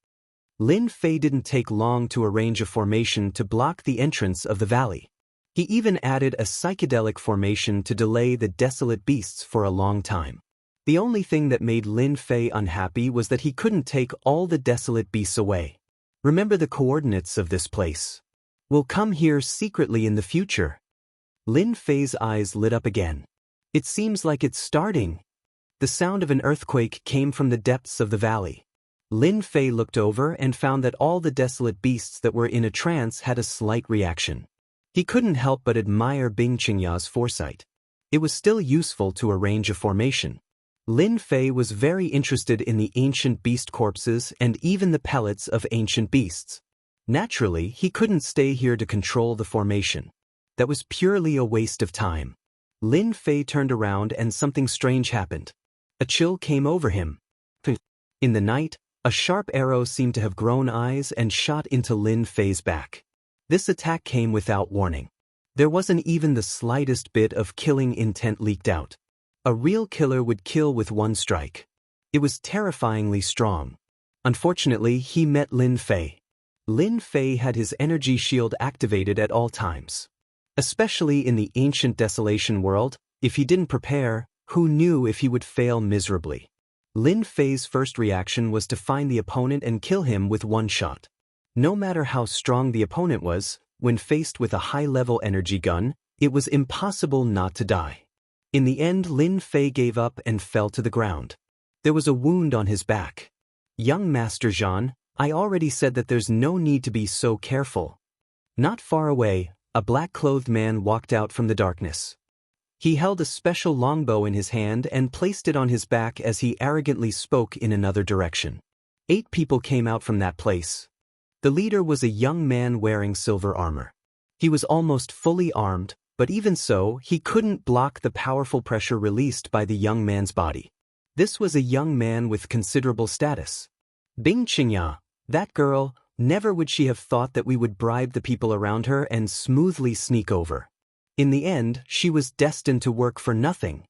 Lin Fei didn't take long to arrange a formation to block the entrance of the valley. He even added a psychedelic formation to delay the desolate beasts for a long time. The only thing that made Lin Fei unhappy was that he couldn't take all the desolate beasts away. Remember the coordinates of this place. We'll come here secretly in the future. Lin Fei's eyes lit up again. It seems like it's starting. The sound of an earthquake came from the depths of the valley. Lin Fei looked over and found that all the desolate beasts that were in a trance had a slight reaction. He couldn't help but admire Bing Qingya's foresight. It was still useful to arrange a formation. Lin Fei was very interested in the ancient beast corpses and even the pellets of ancient beasts. Naturally, he couldn't stay here to control the formation. That was purely a waste of time. Lin Fei turned around and something strange happened. A chill came over him. In the night, a sharp arrow seemed to have grown eyes and shot into Lin Fei's back. This attack came without warning. There wasn't even the slightest bit of killing intent leaked out. A real killer would kill with one strike. It was terrifyingly strong. Unfortunately, he met Lin Fei. Lin Fei had his energy shield activated at all times. Especially in the ancient desolation world, if he didn't prepare, who knew if he would fail miserably? Lin Fei's first reaction was to find the opponent and kill him with one shot. No matter how strong the opponent was, when faced with a high-level energy gun, it was impossible not to die. In the end, Lin Fei gave up and fell to the ground. There was a wound on his back. Young Master Zhan, I already said that there's no need to be so careful. Not far away, a black-clothed man walked out from the darkness. He held a special longbow in his hand and placed it on his back as he arrogantly spoke in another direction. 8 people came out from that place. The leader was a young man wearing silver armor. He was almost fully armed, but even so, he couldn't block the powerful pressure released by the young man's body. This was a young man with considerable status. Bing Qingya, that girl, never would she have thought that we would bribe the people around her and smoothly sneak over. In the end, she was destined to work for nothing.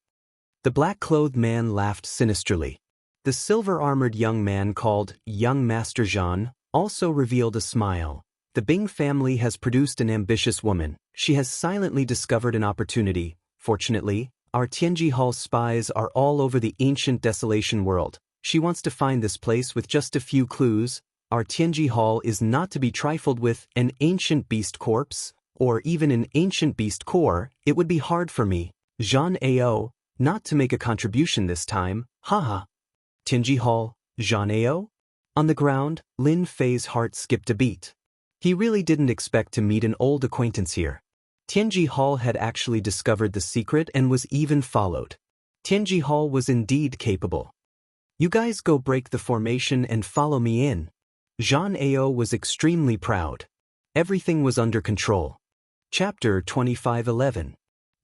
The black-clothed man laughed sinisterly. The silver-armored young man called Young Master Zhan also revealed a smile. The Bing family has produced an ambitious woman. She has silently discovered an opportunity. Fortunately, our Tianji Hall spies are all over the ancient desolation world. She wants to find this place with just a few clues. Our Tianji Hall is not to be trifled with. An ancient beast corpse, or even an ancient beast core, it would be hard for me, Jean Ao, not to make a contribution this time, haha. Tingy Hall, Jean Ao? On the ground, Lin Fei's heart skipped a beat. He really didn't expect to meet an old acquaintance here. Tianji Hall had actually discovered the secret and was even followed. Tianji Hall was indeed capable. You guys go break the formation and follow me in. Jean Ao was extremely proud. Everything was under control. Chapter 25:11.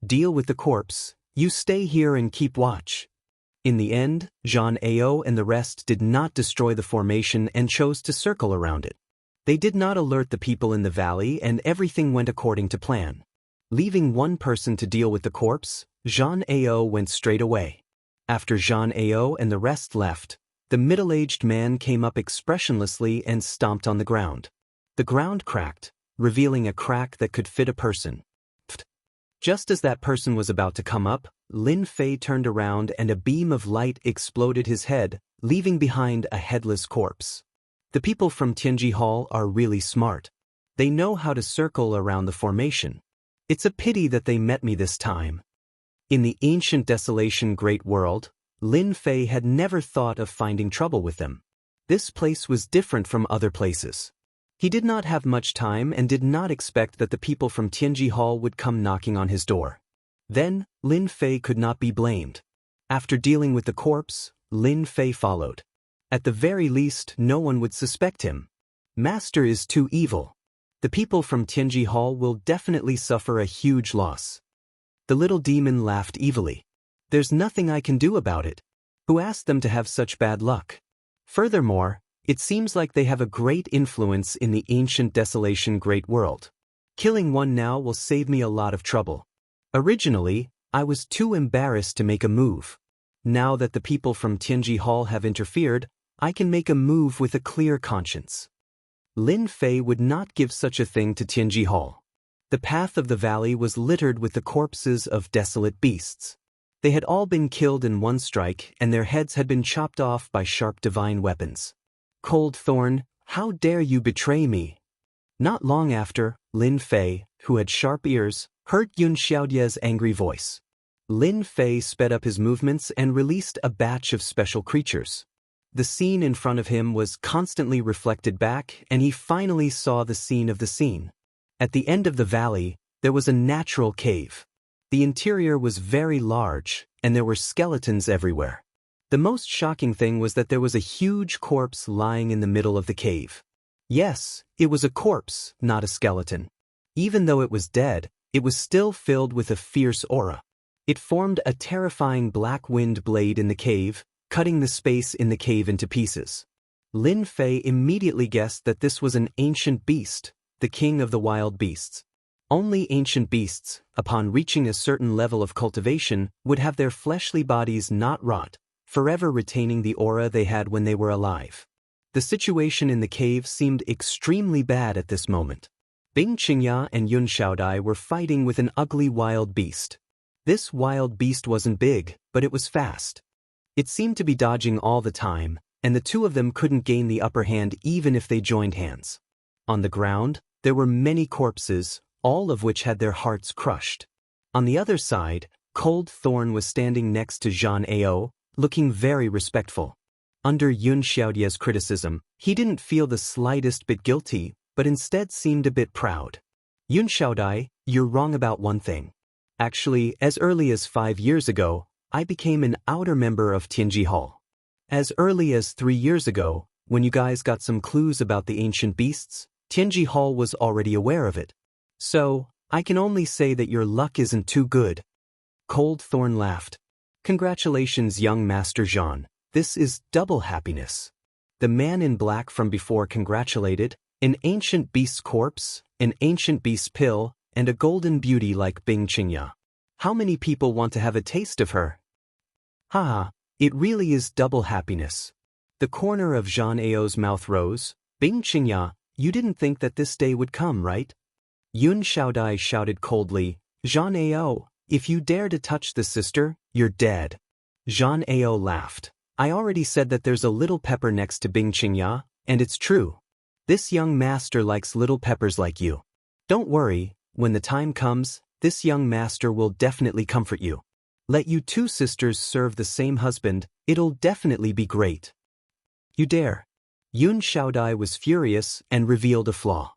Deal with the corpse, you stay here and keep watch. In the end, Jean Ao and the rest did not destroy the formation and chose to circle around it. They did not alert the people in the valley and everything went according to plan. Leaving one person to deal with the corpse, Jean Ao went straight away. After Jean Ao and the rest left, the middle-aged man came up expressionlessly and stomped on the ground. The ground cracked, revealing a crack that could fit a person. Just as that person was about to come up, Lin Fei turned around and a beam of light exploded his head, leaving behind a headless corpse. The people from Tianji Hall are really smart. They know how to circle around the formation. It's a pity that they met me this time. In the ancient desolation great world, Lin Fei had never thought of finding trouble with them. This place was different from other places. He did not have much time and did not expect that the people from Tianji Hall would come knocking on his door. Then, Lin Fei could not be blamed. After dealing with the corpse, Lin Fei followed. At the very least, no one would suspect him. Master is too evil. The people from Tianji Hall will definitely suffer a huge loss. The little demon laughed evilly. There's nothing I can do about it. Who asked them to have such bad luck? Furthermore, it seems like they have a great influence in the ancient desolation great world. Killing one now will save me a lot of trouble. Originally, I was too embarrassed to make a move. Now that the people from Tianji Hall have interfered, I can make a move with a clear conscience. Lin Fei would not give such a thing to Tianji Hall. The path of the valley was littered with the corpses of desolate beasts. They had all been killed in one strike and their heads had been chopped off by sharp divine weapons. Cold Thorn, how dare you betray me? Not long after, Lin Fei, who had sharp ears, heard Yun Xiaodie's angry voice. Lin Fei sped up his movements and released a batch of special creatures. The scene in front of him was constantly reflected back and he finally saw the scene of the scene. At the end of the valley, there was a natural cave. The interior was very large, and there were skeletons everywhere. The most shocking thing was that there was a huge corpse lying in the middle of the cave. Yes, it was a corpse, not a skeleton. Even though it was dead, it was still filled with a fierce aura. It formed a terrifying black wind blade in the cave, cutting the space in the cave into pieces. Lin Fei immediately guessed that this was an ancient beast, the king of the wild beasts. Only ancient beasts, upon reaching a certain level of cultivation, would have their fleshly bodies not rot, forever retaining the aura they had when they were alive. The situation in the cave seemed extremely bad at this moment. Bing Qingya and Yun Xiaodai were fighting with an ugly wild beast. This wild beast wasn't big, but it was fast. It seemed to be dodging all the time, and the two of them couldn't gain the upper hand even if they joined hands. On the ground, there were many corpses, all of which had their hearts crushed. On the other side, Cold Thorn was standing next to Jean Ao, looking very respectful. Under Yun Xiaodie's criticism, he didn't feel the slightest bit guilty, but instead seemed a bit proud. Yun Xiaodai, you're wrong about one thing. Actually, as early as 5 years ago, I became an outer member of Tianji Hall. As early as 3 years ago, when you guys got some clues about the ancient beasts, Tianji Hall was already aware of it. So, I can only say that your luck isn't too good. Cold Thorn laughed. Congratulations, young Master Jean. This is double happiness. The man in black from before congratulated, an ancient beast's corpse, an ancient beast's pill, and a golden beauty like Bing Qingya. How many people want to have a taste of her? Haha, it really is double happiness. The corner of Jean Ao's mouth rose. Bing Qingya, you didn't think that this day would come, right? Yun Xiaodai shouted coldly, Jean Ao, if you dare to touch the sister, you're dead. Jean Ao laughed. I already said that there's a little pepper next to Bing Qingya, and it's true. This young master likes little peppers like you. Don't worry, when the time comes, this young master will definitely comfort you. Let you two sisters serve the same husband, it'll definitely be great. You dare. Yun Xiaodai was furious and revealed a flaw.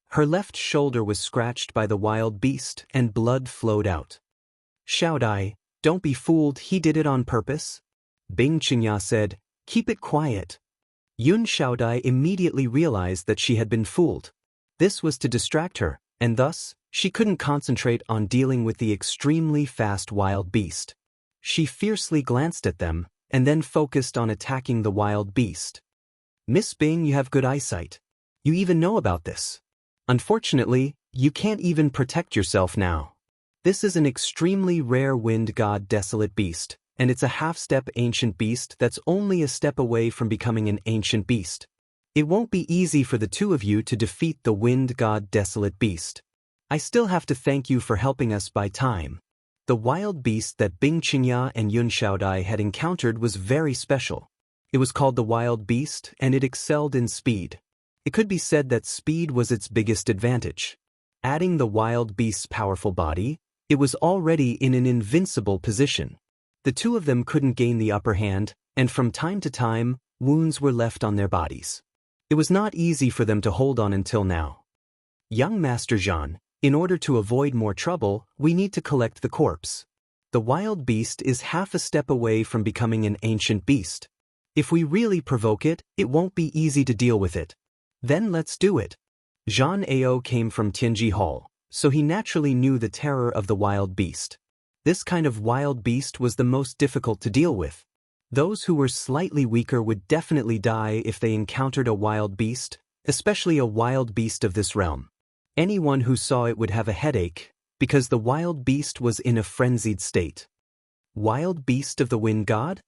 Her left shoulder was scratched by the wild beast and blood flowed out. Xiaodai, don't be fooled, he did it on purpose? Bing Qingya said, keep it quiet. Yun Xiaodai immediately realized that she had been fooled. This was to distract her, and thus, she couldn't concentrate on dealing with the extremely fast wild beast. She fiercely glanced at them, and then focused on attacking the wild beast. Miss Bing, you have good eyesight. You even know about this. Unfortunately, you can't even protect yourself now. This is an extremely rare wind god desolate beast, and it's a half-step ancient beast that's only a step away from becoming an ancient beast. It won't be easy for the two of you to defeat the wind god desolate beast. I still have to thank you for helping us buy time. The wild beast that Bing Qingya and Yun Xiaodai had encountered was very special. It was called the wild beast and it excelled in speed. It could be said that speed was its biggest advantage. Adding the wild beast's powerful body, it was already in an invincible position. The two of them couldn't gain the upper hand, and from time to time, wounds were left on their bodies. It was not easy for them to hold on until now. Young Master Zhan, in order to avoid more trouble, we need to collect the corpse. The wild beast is half a step away from becoming an ancient beast. If we really provoke it, it won't be easy to deal with it. Then let's do it. Zhan Ao came from Tianji Hall, so he naturally knew the terror of the wild beast. This kind of wild beast was the most difficult to deal with. Those who were slightly weaker would definitely die if they encountered a wild beast, especially a wild beast of this realm. Anyone who saw it would have a headache, because the wild beast was in a frenzied state. Wild beast of the wind god?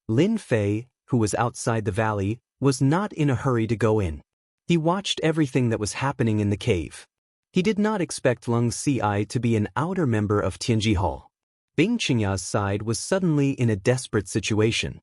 Lin Fei, who was outside the valley, was not in a hurry to go in. He watched everything that was happening in the cave. He did not expect Lung Ci to be an outer member of Tianji Hall. Bing Qingya's side was suddenly in a desperate situation.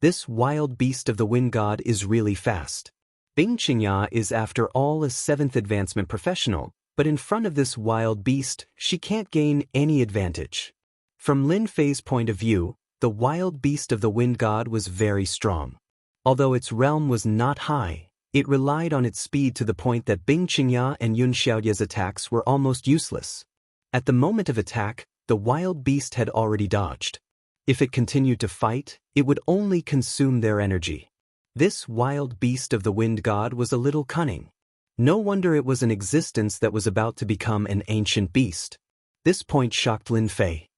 This wild beast of the wind god is really fast. Bing Qingya is after all a 7th advancement professional, but in front of this wild beast, she can't gain any advantage. From Lin Fei's point of view, the wild beast of the wind god was very strong. Although its realm was not high, it relied on its speed to the point that Bing Qingya and Yun Xiaodia's attacks were almost useless. At the moment of attack, the wild beast had already dodged. If it continued to fight, it would only consume their energy. This wild beast of the wind god was a little cunning. No wonder it was an existence that was about to become an ancient beast. This point shocked Lin Fei.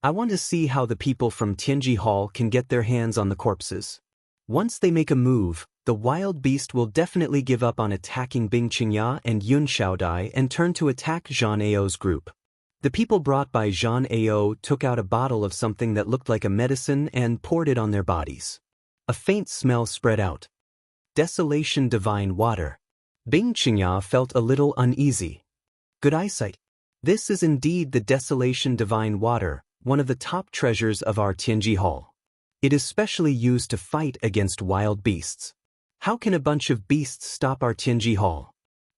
I want to see how the people from Tianji Hall can get their hands on the corpses. Once they make a move, the wild beast will definitely give up on attacking Bing Qingya and Yun Xiaodai and turn to attack Zhan Ao's group. The people brought by Zhan Ao took out a bottle of something that looked like a medicine and poured it on their bodies. A faint smell spread out. Desolation divine water. Bing Qingya felt a little uneasy. Good eyesight. This is indeed the desolation divine water, one of the top treasures of our Tianji Hall. It is specially used to fight against wild beasts. How can a bunch of beasts stop our Tianji Hall?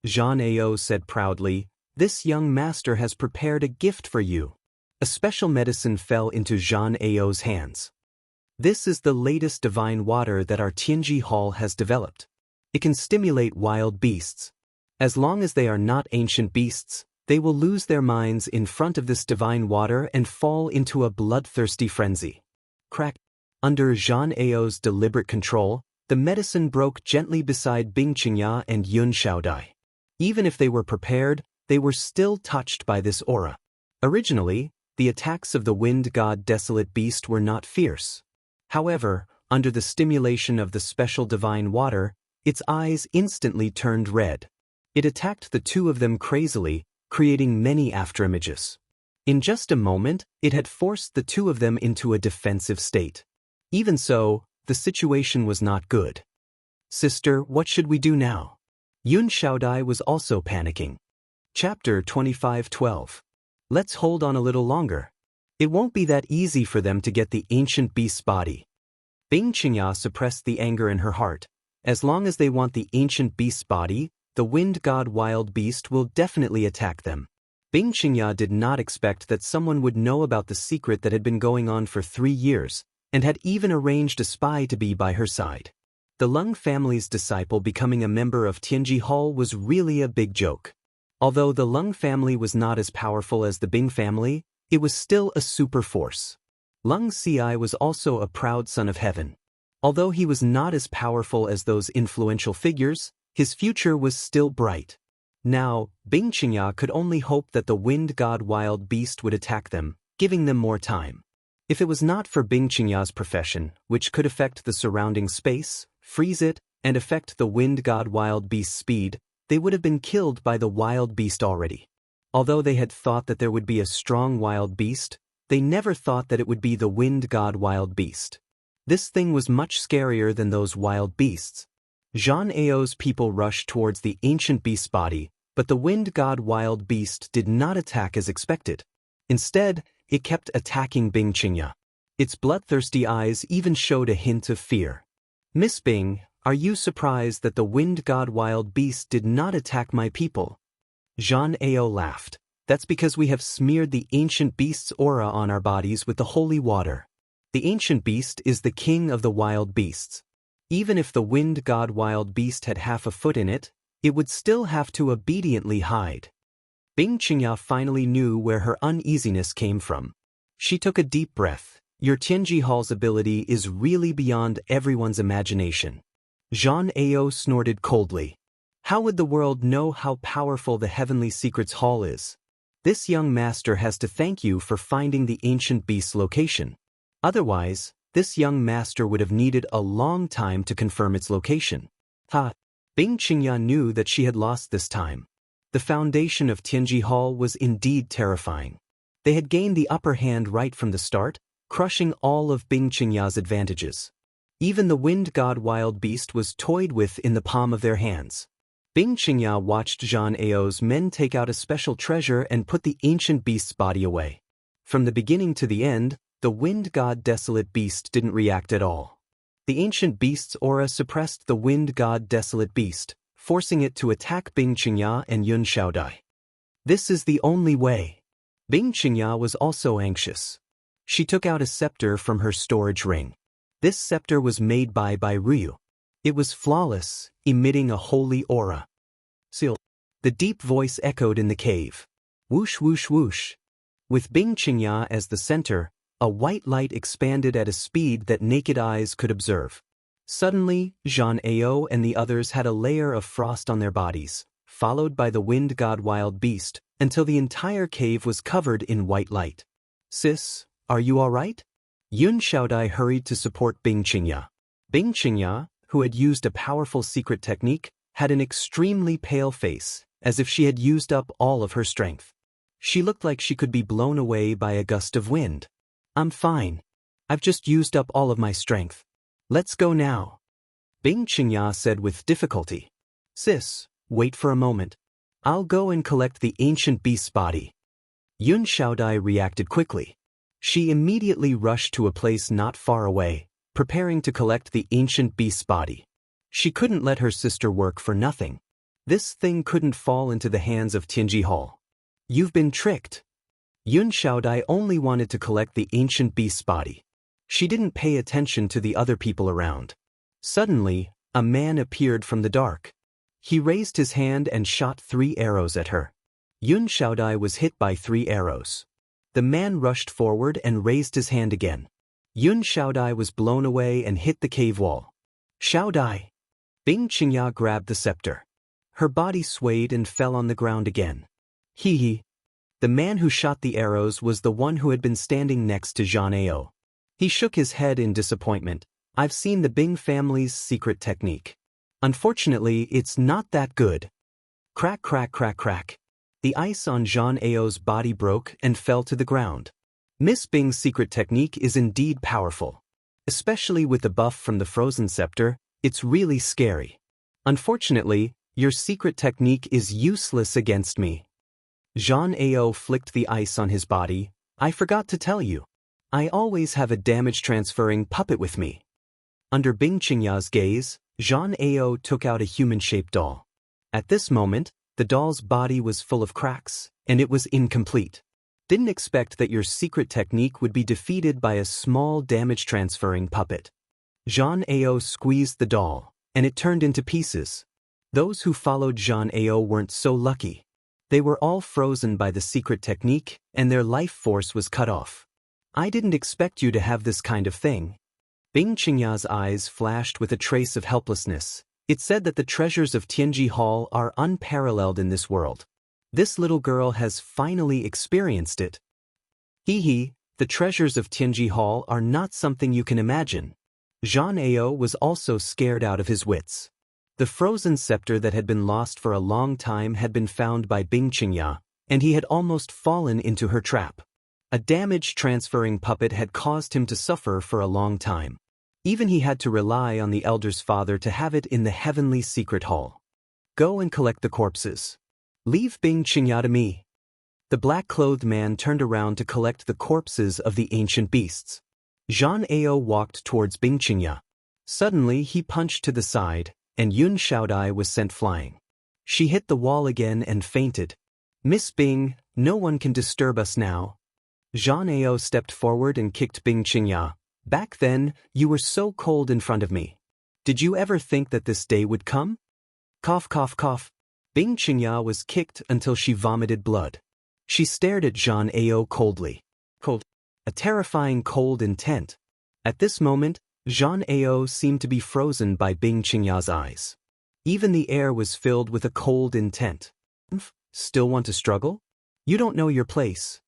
Zhan Ao said proudly, this young master has prepared a gift for you. A special medicine fell into Zhan Ao's hands. This is the latest divine water that our Tianji Hall has developed. It can stimulate wild beasts. As long as they are not ancient beasts, they will lose their minds in front of this divine water and fall into a bloodthirsty frenzy. Crack. Under Zhan Ao's deliberate control, the medicine broke gently beside Bing Qingya and Yun Xiaodai. Even if they were prepared, they were still touched by this aura. Originally, the attacks of the wind god desolate beast were not fierce. However, under the stimulation of the special divine water, its eyes instantly turned red. It attacked the two of them crazily, creating many afterimages. In just a moment, it had forced the two of them into a defensive state. Even so, the situation was not good. Sister, what should we do now? Yun Xiaodai was also panicking. Chapter 25:12. Let's hold on a little longer. It won't be that easy for them to get the ancient beast's body. Bing Qingya suppressed the anger in her heart. As long as they want the ancient beast's body, the wind god wild beast will definitely attack them. Bing Qingya did not expect that someone would know about the secret that had been going on for 3 years, and had even arranged a spy to be by her side. The Lung family's disciple becoming a member of Tianji Hall was really a big joke. Although the Lung family was not as powerful as the Bing family, it was still a super force. Lung Ci was also a proud son of heaven. Although he was not as powerful as those influential figures, his future was still bright. Now, Bing Qingya could only hope that the wind god wild beast would attack them, giving them more time. If it was not for Bing Qingya's profession, which could affect the surrounding space, freeze it, and affect the wind god wild beast's speed, they would have been killed by the wild beast already. Although they had thought that there would be a strong wild beast, they never thought that it would be the wind god wild beast. This thing was much scarier than those wild beasts. Zhang Ao's people rushed towards the ancient beast's body, but the wind god wild beast did not attack as expected. Instead, it kept attacking Bing Qingya. Its bloodthirsty eyes even showed a hint of fear. "Miss Bing, are you surprised that the wind god wild beast did not attack my people?" Zhang Ao laughed. "That's because we have smeared the ancient beast's aura on our bodies with the holy water. The ancient beast is the king of the wild beasts. Even if the wind god wild beast had half a foot in it, it would still have to obediently hide." Bing Qingya finally knew where her uneasiness came from. She took a deep breath. "Your Tianji Hall's ability is really beyond everyone's imagination." Zhang Ao snorted coldly. "How would the world know how powerful the Heavenly Secrets Hall is? This young master has to thank you for finding the ancient beast's location. Otherwise, this young master would have needed a long time to confirm its location." Ha! Bing Qingya knew that she had lost this time. The foundation of Tianji Hall was indeed terrifying. They had gained the upper hand right from the start, crushing all of Bing Qingya's advantages. Even the wind god wild beast was toyed with in the palm of their hands. Bing Qingya watched Zhang Ao's men take out a special treasure and put the ancient beast's body away. From the beginning to the end, the wind god desolate beast didn't react at all. The ancient beast's aura suppressed the wind god desolate beast, forcing it to attack Bing Qingya and Yun Xiaodai. This is the only way. Bing Qingya was also anxious. She took out a scepter from her storage ring. This scepter was made by Ryu. It was flawless, emitting a holy aura. Seal. The deep voice echoed in the cave. Whoosh whoosh whoosh. With Bing Qingya as the center, a white light expanded at a speed that naked eyes could observe. Suddenly, Zhang Ao and the others had a layer of frost on their bodies, followed by the wind god wild beast, until the entire cave was covered in white light. "Sis, are you all right?" Yun Xiaodai hurried to support Bing Qingya. Bing Qingya, who had used a powerful secret technique, had an extremely pale face, as if she had used up all of her strength. She looked like she could be blown away by a gust of wind. "I'm fine. I've just used up all of my strength. Let's go now," Bing Qingya said with difficulty. "Sis, wait for a moment. I'll go and collect the ancient beast's body." Yun Xiaodai reacted quickly. She immediately rushed to a place not far away, preparing to collect the ancient beast's body. She couldn't let her sister work for nothing. This thing couldn't fall into the hands of Tianji Hall. "You've been tricked." Yun Xiaodai only wanted to collect the ancient beast's body. She didn't pay attention to the other people around. Suddenly, a man appeared from the dark. He raised his hand and shot 3 arrows at her. Yun Xiaodai was hit by 3 arrows. The man rushed forward and raised his hand again. Yun Xiaodai was blown away and hit the cave wall. "Xiaodai!" Bing Qingya grabbed the scepter. Her body swayed and fell on the ground again. Hee. The man who shot the arrows was the one who had been standing next to Zhang Ao. He shook his head in disappointment. "I've seen the Bing family's secret technique. Unfortunately, it's not that good." Crack crack crack crack. The ice on Zhang Ao's body broke and fell to the ground. Miss Bing's secret technique is indeed powerful. Especially with the buff from the frozen scepter, it's really scary. Unfortunately, your secret technique is useless against me. Zhang Ao flicked the ice on his body. "I forgot to tell you. I always have a damage-transferring puppet with me." Under Bing Qingya's gaze, Zhang Ao took out a human-shaped doll. At this moment, The doll's body was full of cracks, and it was incomplete. Didn't expect that your secret technique would be defeated by a small damage-transferring puppet. Jean Ao squeezed the doll, and it turned into pieces. Those who followed Jean Ao weren't so lucky. They were all frozen by the secret technique, and their life force was cut off. I didn't expect you to have this kind of thing. Bing Qingya's eyes flashed with a trace of helplessness. It said that the treasures of Tianji Hall are unparalleled in this world. This little girl has finally experienced it. Hee, the treasures of Tianji Hall are not something you can imagine. Jean Ao was also scared out of his wits. The frozen scepter that had been lost for a long time had been found by Bing Qingya, and he had almost fallen into her trap. A damage-transferring puppet had caused him to suffer for a long time. Even he had to rely on the elder's father to have it in the heavenly secret hall. Go and collect the corpses. Leave Bing Qingya to me. The black-clothed man turned around to collect the corpses of the ancient beasts. Jean Ao walked towards Bing Qingya. Suddenly he punched to the side, and Yun Xiaodai was sent flying. She hit the wall again and fainted. Miss Bing, no one can disturb us now. Jean Ao stepped forward and kicked Bing Qingya. Back then, you were so cold in front of me. Did you ever think that this day would come? Cough, cough, cough. Bing Qingya was kicked until she vomited blood. She stared at Jean Ao coldly. Cold. A terrifying cold intent. At this moment, Jean Ao seemed to be frozen by Bing Qingya's eyes. Even the air was filled with a cold intent. Still want to struggle? You don't know your place.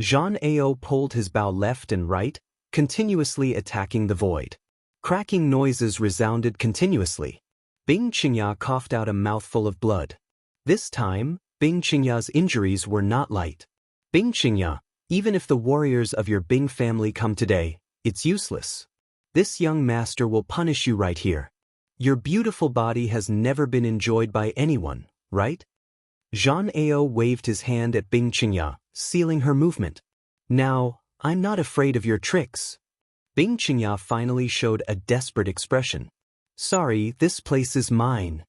Jean Ao pulled his bow left and right, continuously attacking the void. Cracking noises resounded continuously. Bing Qingya coughed out a mouthful of blood. This time, Bing Qingya's injuries were not light. Bing Qingya, even if the warriors of your Bing family come today, it's useless. This young master will punish you right here. Your beautiful body has never been enjoyed by anyone, right? Jean Ao waved his hand at Bing Qingya, sealing her movement. Now, I'm not afraid of your tricks. Bing Qingya finally showed a desperate expression. Sorry, this place is mine.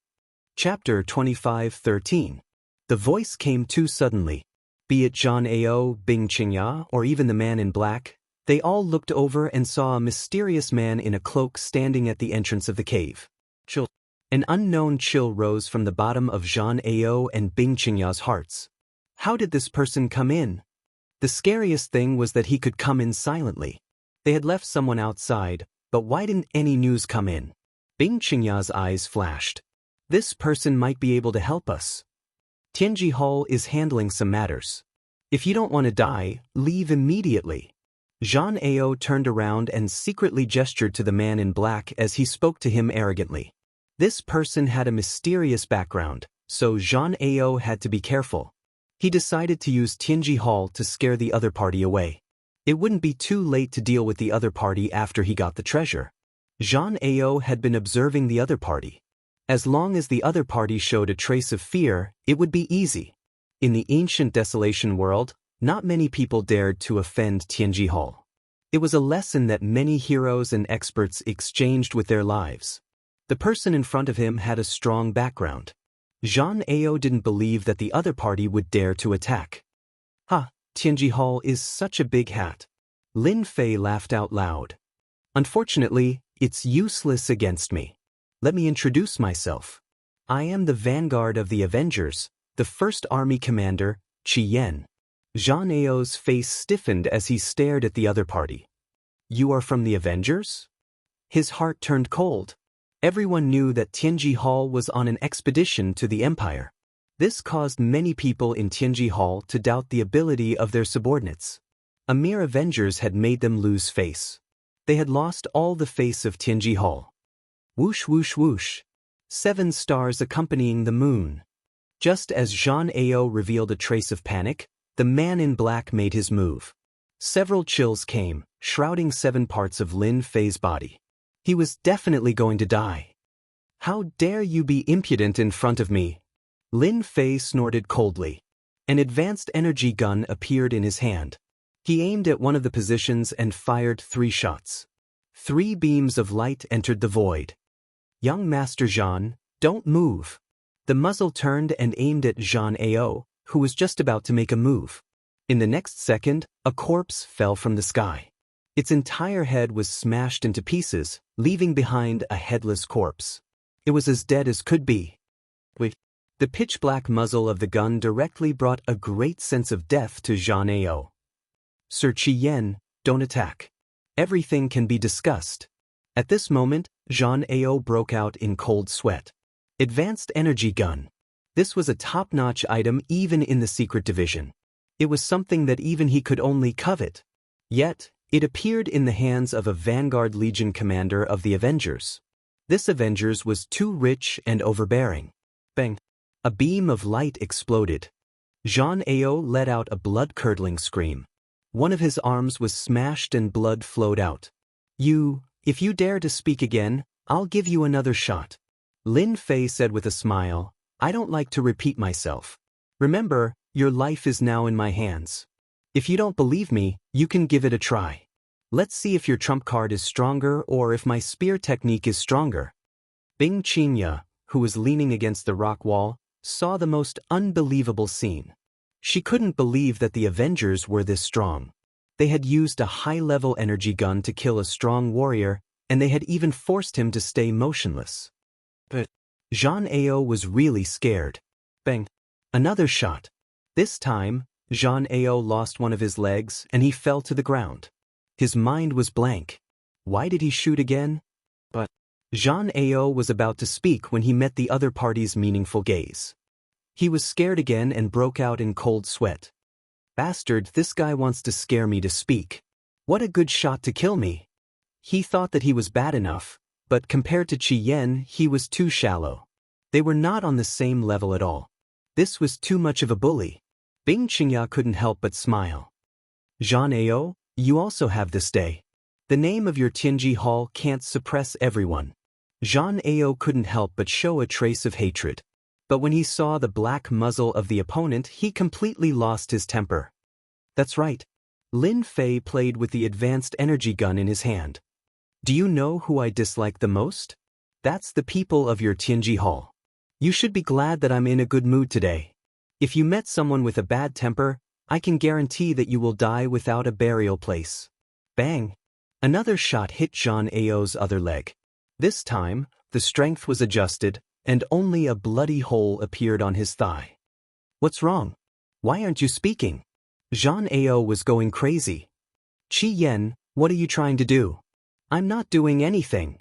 Chapter 25:13. The voice came too suddenly. Be it Jean Ao, Bing Qingya, or even the man in black, they all looked over and saw a mysterious man in a cloak standing at the entrance of the cave. Chill. An unknown chill rose from the bottom of Jean Ao and Bing Qingya's hearts. How did this person come in? The scariest thing was that he could come in silently. They had left someone outside, but why didn't any news come in? Bing Qingya's eyes flashed. This person might be able to help us. Tianji Hall is handling some matters. If you don't want to die, leave immediately. Jean Ao turned around and secretly gestured to the man in black as he spoke to him arrogantly. This person had a mysterious background, so Jean Ao had to be careful. He decided to use Tianji Hall to scare the other party away. It wouldn't be too late to deal with the other party after he got the treasure. Jean Ao had been observing the other party. As long as the other party showed a trace of fear, it would be easy. In the ancient desolation world, not many people dared to offend Tianji Hall. It was a lesson that many heroes and experts exchanged with their lives. The person in front of him had a strong background. Jean Ao didn't believe that the other party would dare to attack. Ha, Tianji Hall is such a big hat. Lin Fei laughed out loud. Unfortunately, it's useless against me. Let me introduce myself. I am the vanguard of the Avengers, the first army commander, Qi Yan. Jean Ao's face stiffened as he stared at the other party. You are from the Avengers? His heart turned cold. Everyone knew that Tianji Hall was on an expedition to the Empire. This caused many people in Tianji Hall to doubt the ability of their subordinates. A mere Avengers had made them lose face. They had lost all the face of Tianji Hall. Whoosh whoosh whoosh. 7 stars accompanying the moon. Just as Jean Ao revealed a trace of panic, the man in black made his move. Several chills came, shrouding 7 parts of Lin Fei's body. He was definitely going to die. How dare you be impudent in front of me? Lin Fei snorted coldly. An advanced energy gun appeared in his hand. He aimed at one of the positions and fired 3 shots. 3 beams of light entered the void. Young Master Jean, don't move. The muzzle turned and aimed at Jean Ao, who was just about to make a move. In the next second, a corpse fell from the sky. Its entire head was smashed into pieces, leaving behind a headless corpse. It was as dead as could be. The pitch-black muzzle of the gun directly brought a great sense of death to Jean Ao. Sir Chien, don't attack. Everything can be discussed. At this moment, Jean Ao broke out in cold sweat. Advanced energy gun. This was a top-notch item even in the secret division. It was something that even he could only covet. Yet, it appeared in the hands of a Vanguard Legion commander of the Avengers. This Avengers was too rich and overbearing. Bang! A beam of light exploded. Jean Ao let out a blood-curdling scream. One of his arms was smashed and blood flowed out. If you dare to speak again, I'll give you another shot. Lin Fei said with a smile, I don't like to repeat myself. Remember, your life is now in my hands. If you don't believe me, you can give it a try. Let's see if your trump card is stronger or if my spear technique is stronger. Bing Qinya, who was leaning against the rock wall, saw the most unbelievable scene. She couldn't believe that the Avengers were this strong. They had used a high-level energy gun to kill a strong warrior, and they had even forced him to stay motionless. But Jean Ao was really scared. Bang! Another shot. This time, Jean Ao lost one of his legs and he fell to the ground. His mind was blank. Why did he shoot again? But Jean Ao was about to speak when he met the other party's meaningful gaze. He was scared again and broke out in cold sweat. Bastard, this guy wants to scare me to speak. What a good shot to kill me. He thought that he was bad enough, but compared to Chien, he was too shallow. They were not on the same level at all. This was too much of a bully. Bing Qingya couldn't help but smile. Jean Ao, you also have this day. The name of your Tianji Hall can't suppress everyone. Jean Ao couldn't help but show a trace of hatred. But when he saw the black muzzle of the opponent, he completely lost his temper. That's right. Lin Fei played with the advanced energy gun in his hand. Do you know who I dislike the most? That's the people of your Tianji Hall. You should be glad that I'm in a good mood today. If you met someone with a bad temper, I can guarantee that you will die without a burial place. Bang! Another shot hit Jean Ao's other leg. This time, the strength was adjusted, and only a bloody hole appeared on his thigh. What's wrong? Why aren't you speaking? Jean Ao was going crazy. Qi Yen, what are you trying to do? I'm not doing anything.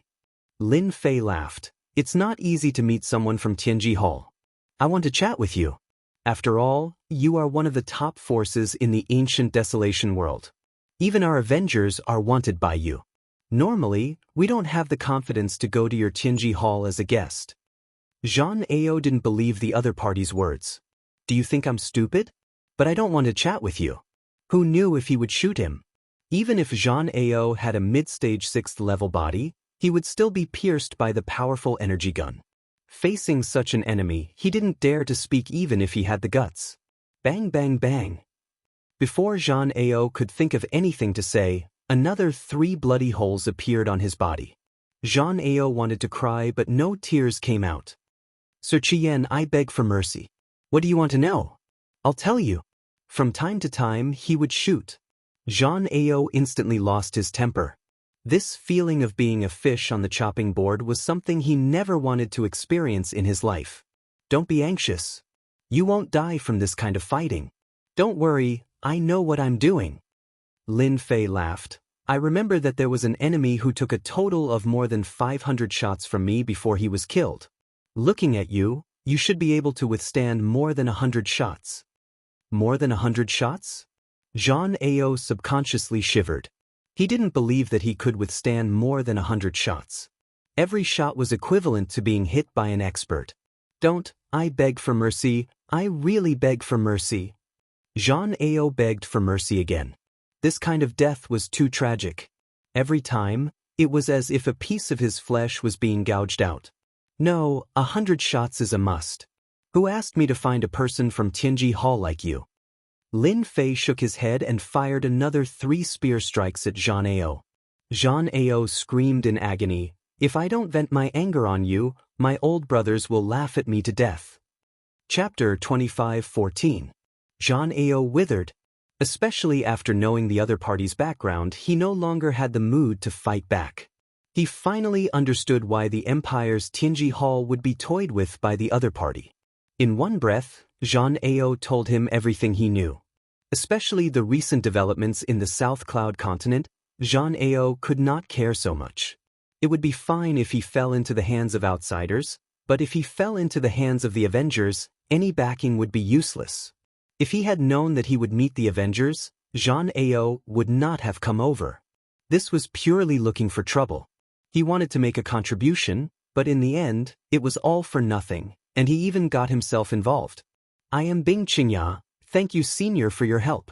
Lin Fei laughed. It's not easy to meet someone from Tianji Hall. I want to chat with you. After all, you are one of the top forces in the ancient desolation world. Even our Avengers are wanted by you. Normally, we don't have the confidence to go to your Tianji Hall as a guest. Jean Ao didn't believe the other party's words. Do you think I'm stupid? But I don't want to chat with you. Who knew if he would shoot him? Even if Jean Ao had a mid-stage 6th level body, he would still be pierced by the powerful energy gun. Facing such an enemy, he didn't dare to speak even if he had the guts. Bang bang bang. Before Jean Ao could think of anything to say, another 3 bloody holes appeared on his body. Jean Ao wanted to cry but no tears came out. Sir Chien, I beg for mercy. What do you want to know? I'll tell you. From time to time, he would shoot. Jean Ao instantly lost his temper. This feeling of being a fish on the chopping board was something he never wanted to experience in his life. Don't be anxious. You won't die from this kind of fighting. Don't worry, I know what I'm doing. Lin Fei laughed. I remember that there was an enemy who took a total of more than 500 shots from me before he was killed. Looking at you, you should be able to withstand more than 100 shots. More than 100 shots? Jean Ao subconsciously shivered. He didn't believe that he could withstand more than 100 shots. Every shot was equivalent to being hit by an expert. Don't, I beg for mercy, I really beg for mercy. Jean Ao begged for mercy again. This kind of death was too tragic. Every time, it was as if a piece of his flesh was being gouged out. No, 100 shots is a must. Who asked me to find a person from Tianji Hall like you? Lin Fei shook his head and fired another 3 spear strikes at Jean Ao. Jean Ao screamed in agony, If I don't vent my anger on you, my old brothers will laugh at me to death. Chapter 25:14. Jean Ao withered. Especially after knowing the other party's background, he no longer had the mood to fight back. He finally understood why the Empire's Tianji Hall would be toyed with by the other party. In one breath, Jean Ao told him everything he knew. Especially the recent developments in the South Cloud continent, Jean Ao could not care so much. It would be fine if he fell into the hands of outsiders, but if he fell into the hands of the Avengers, any backing would be useless. If he had known that he would meet the Avengers, Jean Ao would not have come over. This was purely looking for trouble. He wanted to make a contribution, but in the end, it was all for nothing, and he even got himself involved. I am Bing Qingya, thank you senior for your help.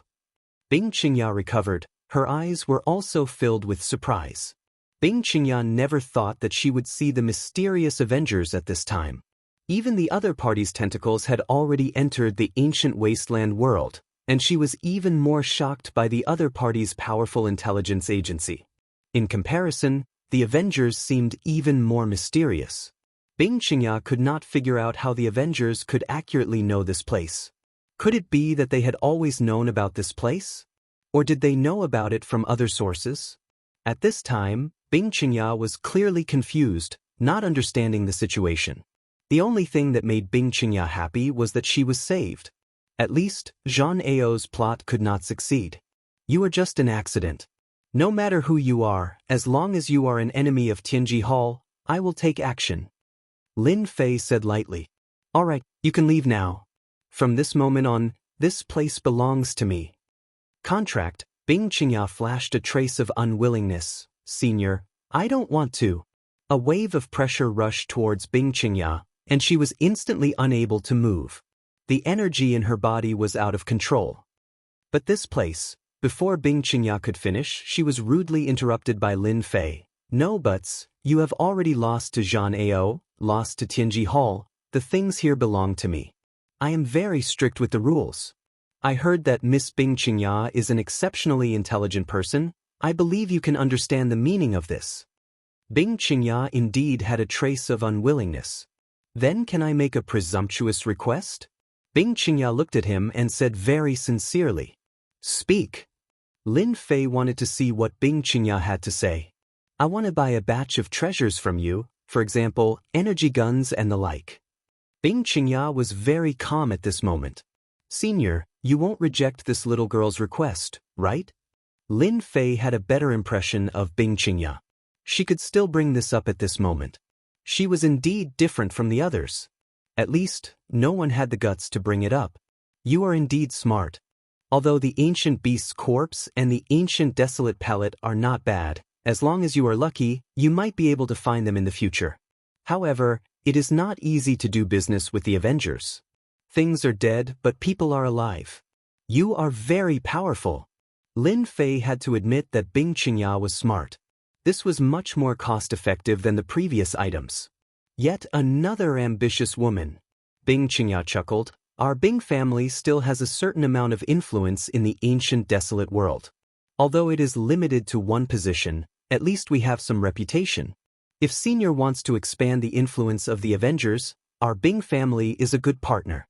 Bing Qingya recovered, her eyes were also filled with surprise. Bing Qingya never thought that she would see the mysterious Avengers at this time. Even the other party's tentacles had already entered the ancient wasteland world, and she was even more shocked by the other party's powerful intelligence agency. In comparison, the Avengers seemed even more mysterious. Bing Qingya could not figure out how the Avengers could accurately know this place. Could it be that they had always known about this place? Or did they know about it from other sources? At this time, Bing Qingya was clearly confused, not understanding the situation. The only thing that made Bing Qingya happy was that she was saved. At least, Jean Ao's plot could not succeed. You are just an accident. No matter who you are, as long as you are an enemy of Tianji Hall, I will take action. Lin Fei said lightly. All right, you can leave now. From this moment on, this place belongs to me. Contract, Bing Qingya flashed a trace of unwillingness. Senior, I don't want to. A wave of pressure rushed towards Bing Qingya, and she was instantly unable to move. The energy in her body was out of control. But this place, before Bing Qingya could finish, she was rudely interrupted by Lin Fei. No buts, you have already lost to Jean Ao, lost to Tianji Hall, the things here belong to me. I am very strict with the rules. I heard that Miss Bing Qingya is an exceptionally intelligent person. I believe you can understand the meaning of this. Bing Qingya indeed had a trace of unwillingness. Then can I make a presumptuous request? Bing Qingya looked at him and said very sincerely. Speak. Lin Fei wanted to see what Bing Qingya had to say. I want to buy a batch of treasures from you, for example, energy guns and the like. Bing Qingya was very calm at this moment. Senior, you won't reject this little girl's request, right? Lin Fei had a better impression of Bing Qingya. She could still bring this up at this moment. She was indeed different from the others. At least, no one had the guts to bring it up. You are indeed smart. Although the ancient beast's corpse and the ancient desolate pellet are not bad, as long as you are lucky, you might be able to find them in the future. However, it is not easy to do business with the Avengers. Things are dead, but people are alive. You are very powerful. Lin Fei had to admit that Bing Qingya was smart. This was much more cost-effective than the previous items. Yet another ambitious woman. Bing Qingya chuckled. Our Bing family still has a certain amount of influence in the ancient desolate world. Although it is limited to one position, at least we have some reputation. If Senior wants to expand the influence of the Avengers, our Bing family is a good partner.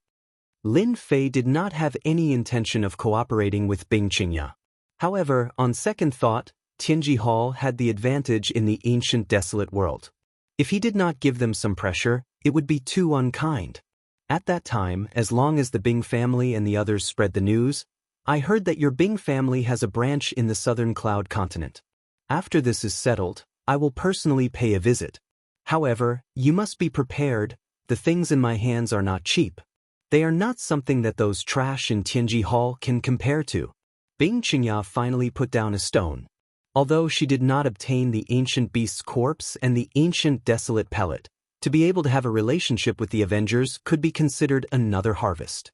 Lin Fei did not have any intention of cooperating with Bing Qingya. However, on second thought, Tianji Hall had the advantage in the ancient desolate world. If he did not give them some pressure, it would be too unkind. At that time, as long as the Bing family and the others spread the news, I heard that your Bing family has a branch in the southern cloud continent. After this is settled, I will personally pay a visit. However, you must be prepared, the things in my hands are not cheap. They are not something that those trash in Tianji Hall can compare to. Bing Qingya finally put down a stone. Although she did not obtain the ancient beast's corpse and the ancient desolate pellet, to be able to have a relationship with the Avengers could be considered another harvest.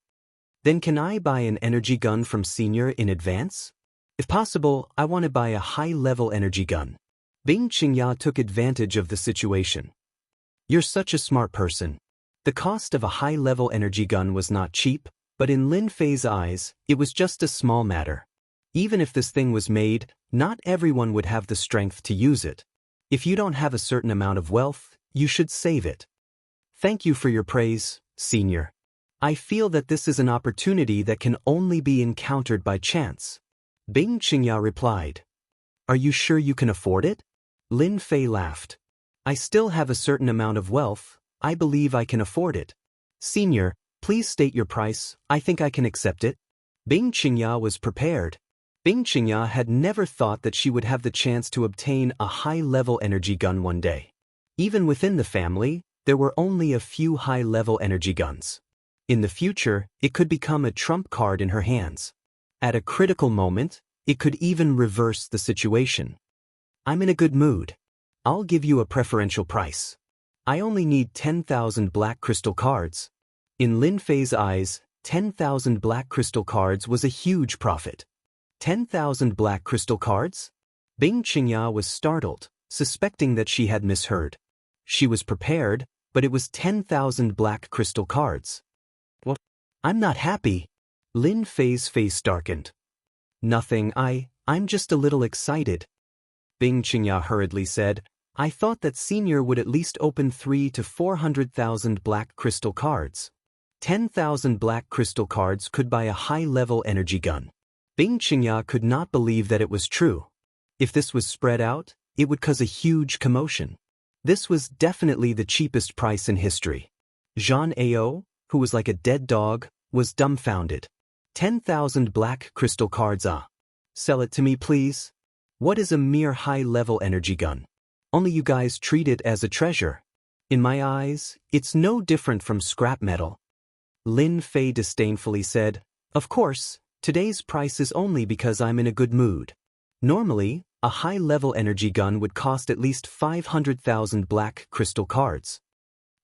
Then can I buy an energy gun from Senior in advance? If possible, I want to buy a high-level energy gun. Bing Qingya took advantage of the situation. You're such a smart person. The cost of a high-level energy gun was not cheap, but in Lin Fei's eyes, it was just a small matter. Even if this thing was made, not everyone would have the strength to use it. If you don't have a certain amount of wealth, you should save it. Thank you for your praise, Senior. I feel that this is an opportunity that can only be encountered by chance. Bing Qingya replied. Are you sure you can afford it? Lin Fei laughed. I still have a certain amount of wealth. I believe I can afford it. Senior, please state your price. I think I can accept it. Bing Qingya was prepared. Bing Qingya had never thought that she would have the chance to obtain a high-level energy gun one day. Even within the family, there were only a few high-level energy guns. In the future, it could become a trump card in her hands. At a critical moment, it could even reverse the situation. I'm in a good mood. I'll give you a preferential price. I only need 10,000 black crystal cards. In Lin Fei's eyes, 10,000 black crystal cards was a huge profit. 10,000 black crystal cards? Bing Qingya was startled, suspecting that she had misheard. She was prepared, but it was 10,000 black crystal cards. What? I'm not happy. Lin Fei's face darkened. Nothing, I'm just a little excited. Bing Qingya hurriedly said, I thought that Senior would at least open 300,000 to 400,000 black crystal cards. 10,000 black crystal cards could buy a high-level energy gun. Bing Qingya could not believe that it was true. If this was spread out, it would cause a huge commotion. This was definitely the cheapest price in history. Zhan Ao, who was like a dead dog, was dumbfounded. 10,000 black crystal cards, Sell it to me, please. What is a mere high-level energy gun? Only you guys treat it as a treasure. In my eyes, it's no different from scrap metal. Lin Fei disdainfully said, Of course, today's price is only because I'm in a good mood. Normally, a high-level energy gun would cost at least 500,000 black crystal cards.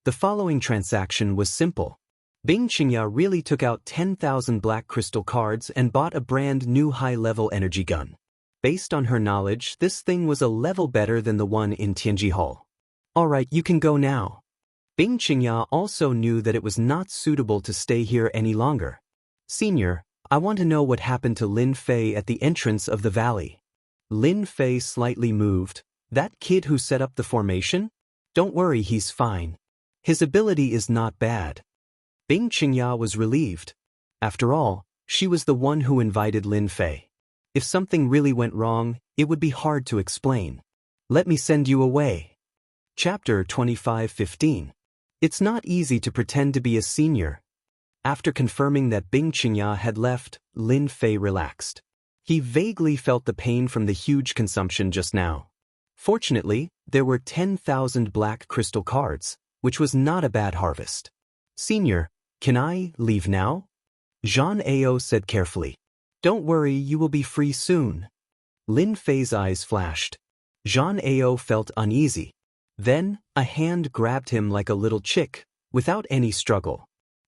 The following transaction was simple. Bing Qingya really took out 10,000 black crystal cards and bought a brand new high-level energy gun. Based on her knowledge, this thing was a level better than the one in Tianji Hall. Alright, you can go now. Bing Qingya also knew that it was not suitable to stay here any longer. Senior, I want to know what happened to Lin Fei at the entrance of the valley. Lin Fei slightly moved. That kid who set up the formation? Don't worry, he's fine. His ability is not bad. Bing Qingya was relieved. After all, she was the one who invited Lin Fei. If something really went wrong, it would be hard to explain. Let me send you away. Chapter 25:15. It's not easy to pretend to be a senior. After confirming that Bing Qingya had left, Lin Fei relaxed. He vaguely felt the pain from the huge consumption just now. Fortunately, there were 10,000 black crystal cards, which was not a bad harvest. Senior, can I leave now? Zhan Ao said carefully. Don't worry, you will be free soon. Lin Fei's eyes flashed. Zhan Ao felt uneasy. Then, a hand grabbed him like a little chick, without any struggle.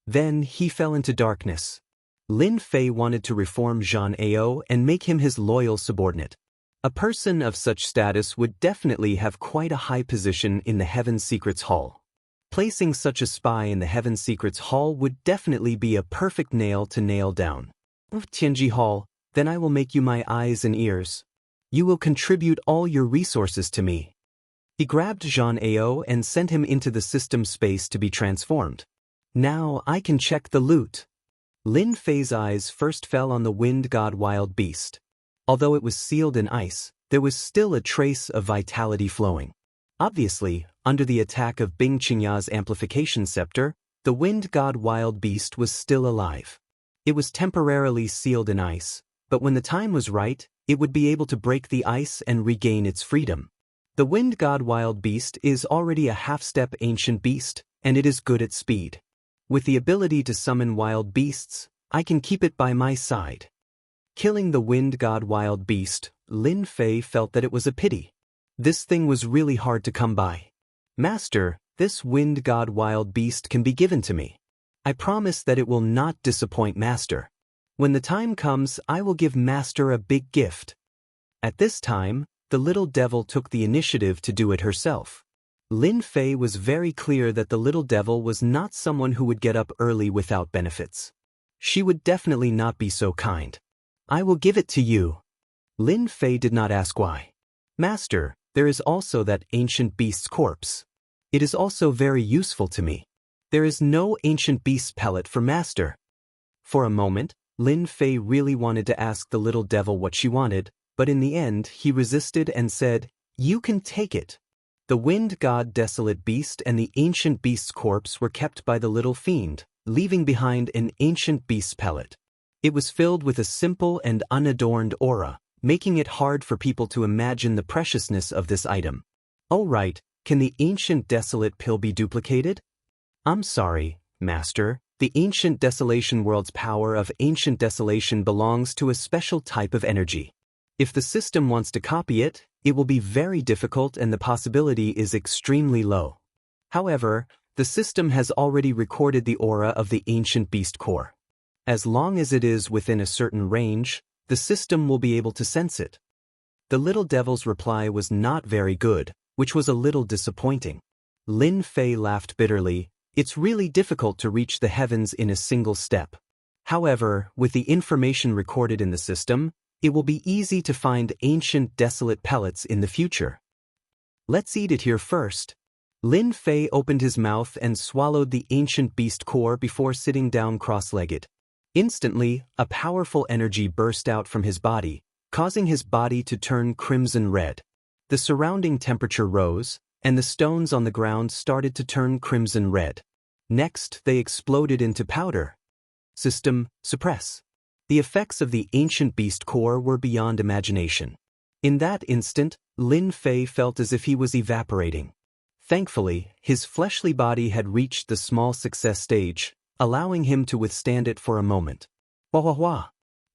Then, he fell into darkness. Lin Fei wanted to reform Zhan Ao and make him his loyal subordinate. A person of such status would definitely have quite a high position in the Heaven Secrets Hall. Placing such a spy in the Heaven Secrets Hall would definitely be a perfect nail to nail down. Tianji Hall, then I will make you my eyes and ears. You will contribute all your resources to me. He grabbed Zhan Ao and sent him into the system space to be transformed. Now I can check the loot. Lin Fei's eyes first fell on the wind god wild beast. Although it was sealed in ice, there was still a trace of vitality flowing. Obviously, under the attack of Bing Qingya's amplification scepter, the wind god wild beast was still alive. It was temporarily sealed in ice, but when the time was right, it would be able to break the ice and regain its freedom. The wind god wild beast is already a half-step ancient beast, and it is good at speed. With the ability to summon wild beasts, I can keep it by my side. Killing the wind god wild beast, Lin Fei felt that it was a pity. This thing was really hard to come by. Master, this wind god wild beast can be given to me. I promise that it will not disappoint Master. When the time comes, I will give Master a big gift. At this time, the little devil took the initiative to do it herself. Lin Fei was very clear that the little devil was not someone who would get up early without benefits. She would definitely not be so kind. I will give it to you. Lin Fei did not ask why. Master, There is also that ancient beast's corpse. It is also very useful to me. There is no ancient beast's pellet for master. For a moment, Lin Fei really wanted to ask the little devil what she wanted, but in the end he resisted and said, "You can take it." The wind god desolate beast and the ancient beast's corpse were kept by the little fiend, leaving behind an ancient beast's pellet. It was filled with a simple and unadorned aura, making it hard for people to imagine the preciousness of this item. Oh right, can the ancient desolate pill be duplicated? I'm sorry, master, the ancient desolation world's power of ancient desolation belongs to a special type of energy. If the system wants to copy it, it will be very difficult and the possibility is extremely low. However, the system has already recorded the aura of the ancient beast core. As long as it is within a certain range, the system will be able to sense it. The little devil's reply was not very good, which was a little disappointing. Lin Fei laughed bitterly. It's really difficult to reach the heavens in a single step. However, with the information recorded in the system, it will be easy to find ancient desolate pellets in the future. Let's eat it here first. Lin Fei opened his mouth and swallowed the ancient beast core before sitting down cross-legged. Instantly, a powerful energy burst out from his body, causing his body to turn crimson red. The surrounding temperature rose, and the stones on the ground started to turn crimson red. Next, they exploded into powder. System, suppress. The effects of the ancient beast core were beyond imagination. In that instant, Lin Fei felt as if he was evaporating. Thankfully, his fleshly body had reached the small success stage, allowing him to withstand it for a moment. Wah wah wah.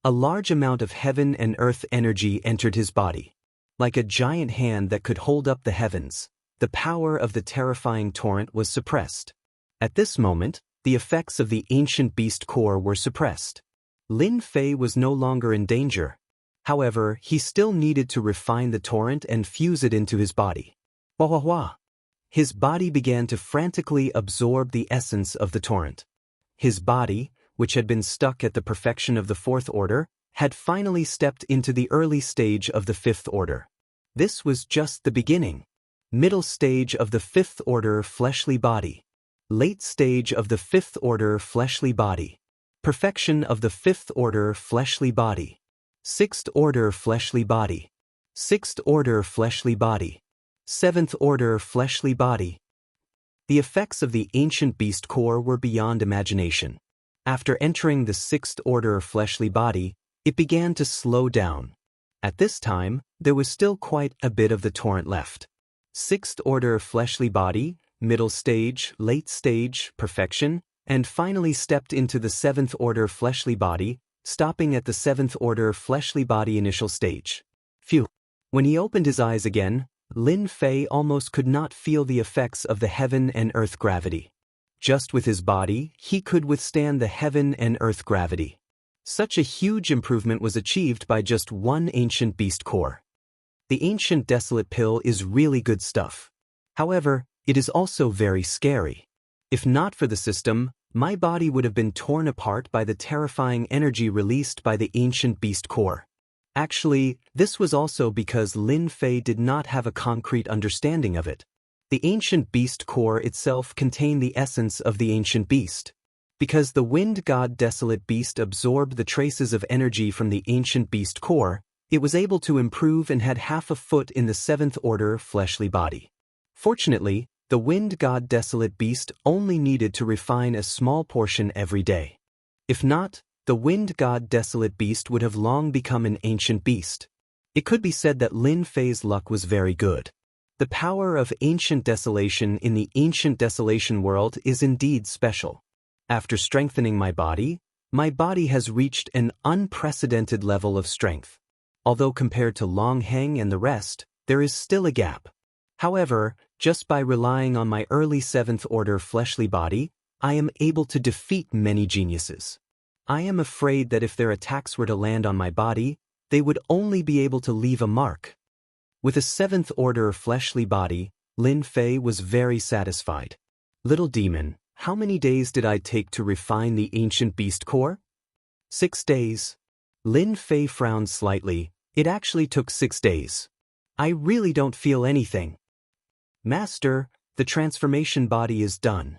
A large amount of heaven and earth energy entered his body. Like a giant hand that could hold up the heavens, the power of the terrifying torrent was suppressed. At this moment, the effects of the ancient beast core were suppressed. Lin Fei was no longer in danger. However, he still needed to refine the torrent and fuse it into his body. Wah wah wah. His body began to frantically absorb the essence of the torrent. His body, which had been stuck at the perfection of the fourth order, had finally stepped into the early stage of the fifth order. This was just the beginning. Middle stage of the fifth order fleshly body. Late stage of the fifth order fleshly body. Perfection of the fifth order fleshly body. Sixth order fleshly body. Sixth order fleshly body. Seventh order fleshly body. The effects of the ancient beast core were beyond imagination. After entering the sixth order fleshly body, it began to slow down. At this time, there was still quite a bit of the torrent left. Sixth order fleshly body, middle stage, late stage, perfection, and finally stepped into the seventh order fleshly body, stopping at the seventh order fleshly body initial stage. Phew. When he opened his eyes again, Lin Fei almost could not feel the effects of the heaven and earth gravity. Just with his body, he could withstand the heaven and earth gravity. Such a huge improvement was achieved by just one ancient beast core. The ancient desolate pill is really good stuff. However, it is also very scary. If not for the system, my body would have been torn apart by the terrifying energy released by the ancient beast core. Actually, this was also because Lin Fei did not have a concrete understanding of it. The ancient beast core itself contained the essence of the ancient beast. Because the wind god desolate beast absorbed the traces of energy from the ancient beast core, it was able to improve and had half a foot in the seventh order fleshly body. Fortunately, the wind god desolate beast only needed to refine a small portion every day. If not, the wind god desolate beast would have long become an ancient beast. It could be said that Lin Fei's luck was very good. The power of ancient desolation in the ancient desolation world is indeed special. After strengthening my body has reached an unprecedented level of strength. Although compared to Long Heng and the rest, there is still a gap. However, just by relying on my early seventh order fleshly body, I am able to defeat many geniuses. I am afraid that if their attacks were to land on my body, they would only be able to leave a mark. With a seventh order fleshly body, Lin Fei was very satisfied. Little demon, how many days did I take to refine the ancient beast core? 6 days. Lin Fei frowned slightly. It actually took 6 days. I really don't feel anything. Master, the transformation body is done.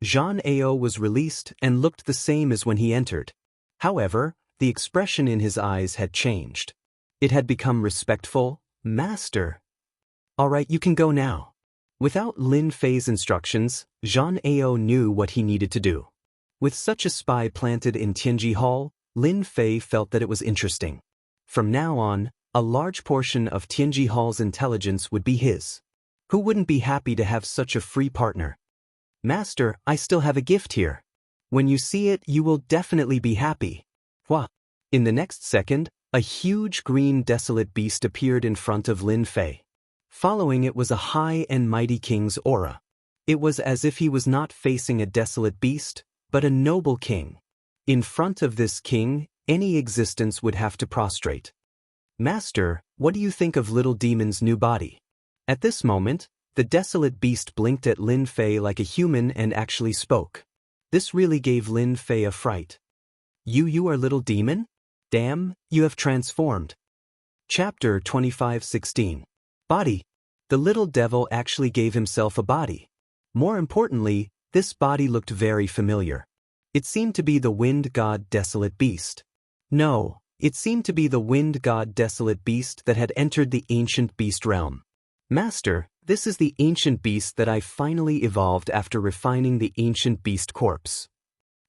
Jean Ao was released and looked the same as when he entered. However, the expression in his eyes had changed. It had become respectful. Master. All right, you can go now. Without Lin Fei's instructions, Jean Ao knew what he needed to do. With such a spy planted in Tianji Hall, Lin Fei felt that it was interesting. From now on, a large portion of Tianji Hall's intelligence would be his. Who wouldn't be happy to have such a free partner? Master, I still have a gift here. When you see it, you will definitely be happy. Hua! In the next second, a huge green desolate beast appeared in front of Lin Fei. Following it was a high and mighty king's aura. It was as if he was not facing a desolate beast, but a noble king. In front of this king, any existence would have to prostrate. Master, what do you think of little demon's new body? At this moment, the desolate beast blinked at Lin Fei like a human and actually spoke. This really gave Lin Fei a fright. You are little demon? Damn, you have transformed. Chapter 25:16. Body. The little devil actually gave himself a body. More importantly, this body looked very familiar. It seemed to be the wind god desolate beast. No, it seemed to be the wind god desolate beast that had entered the ancient beast realm. Master, this is the ancient beast that I finally evolved after refining the ancient beast corpse.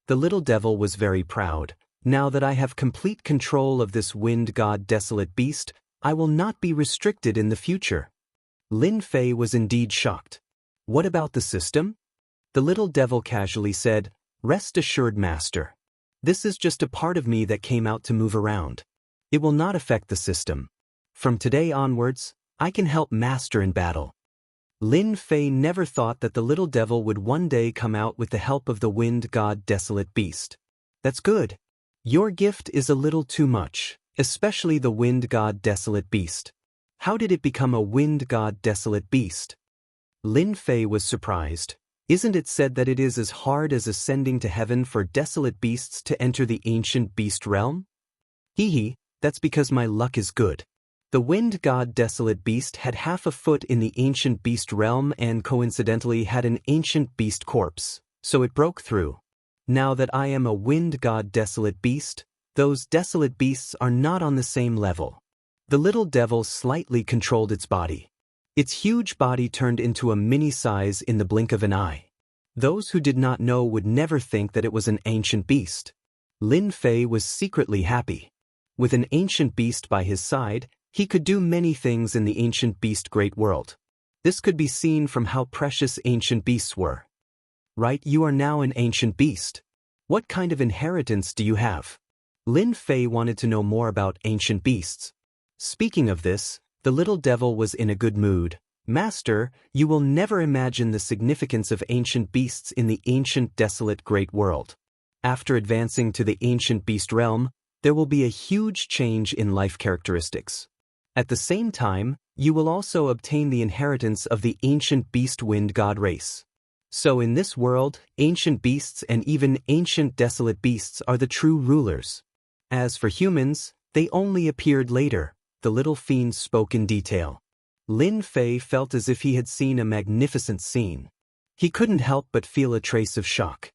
The little devil was very proud. Now that I have complete control of this wind god desolate beast, I will not be restricted in the future. Lin Fei was indeed shocked. What about the system? The little devil casually said, Rest assured, Master. This is just a part of me that came out to move around. It will not affect the system. From today onwards, I can help Master in battle. Lin Fei never thought that the little devil would one day come out with the help of the wind god desolate beast. That's good. Your gift is a little too much, especially the wind god desolate beast. How did it become a wind god desolate beast? Lin Fei was surprised. Isn't it said that it is as hard as ascending to heaven for desolate beasts to enter the ancient beast realm? Hee, that's because my luck is good. The wind god desolate beast had half a foot in the ancient beast realm and coincidentally had an ancient beast corpse, so it broke through. Now that I am a wind god desolate beast, those desolate beasts are not on the same level. The little devil slightly controlled its body. Its huge body turned into a mini size in the blink of an eye. Those who did not know would never think that it was an ancient beast. Lin Fei was secretly happy. With an ancient beast by his side, he could do many things in the ancient beast great world. This could be seen from how precious ancient beasts were. Right, you are now an ancient beast. What kind of inheritance do you have? Lin Fei wanted to know more about ancient beasts. Speaking of this, the little devil was in a good mood. Master, you will never imagine the significance of ancient beasts in the ancient desolate great world. After advancing to the ancient beast realm, there will be a huge change in life characteristics. At the same time, you will also obtain the inheritance of the ancient beast wind god race. So in this world, ancient beasts and even ancient desolate beasts are the true rulers. As for humans, they only appeared later. The little fiend spoke in detail. Lin Fei felt as if he had seen a magnificent scene. He couldn't help but feel a trace of shock.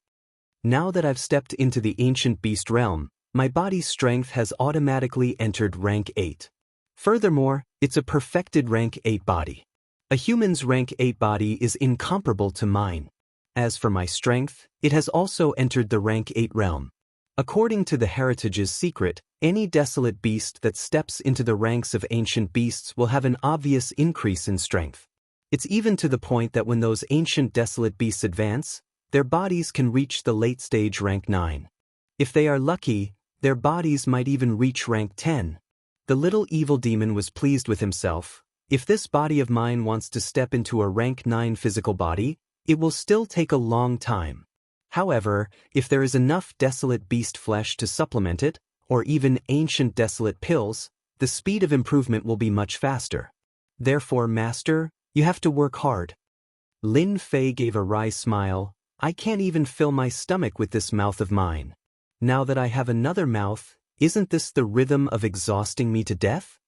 Now that I've stepped into the ancient beast realm, my body's strength has automatically entered rank 8. Furthermore, it's a perfected rank 8 body. A human's rank 8 body is incomparable to mine. As for my strength, it has also entered the rank 8 realm. According to the heritage's secret, any desolate beast that steps into the ranks of ancient beasts will have an obvious increase in strength. It's even to the point that when those ancient desolate beasts advance, their bodies can reach the late stage rank 9. If they are lucky, their bodies might even reach rank 10. The little evil demon was pleased with himself. If this body of mine wants to step into a rank 9 physical body, it will still take a long time. However, if there is enough desolate beast flesh to supplement it, or even ancient desolate pills, the speed of improvement will be much faster. Therefore, Master, you have to work hard. Lin Fei gave a wry smile. I can't even fill my stomach with this mouth of mine. Now that I have another mouth, isn't this the rhythm of exhausting me to death?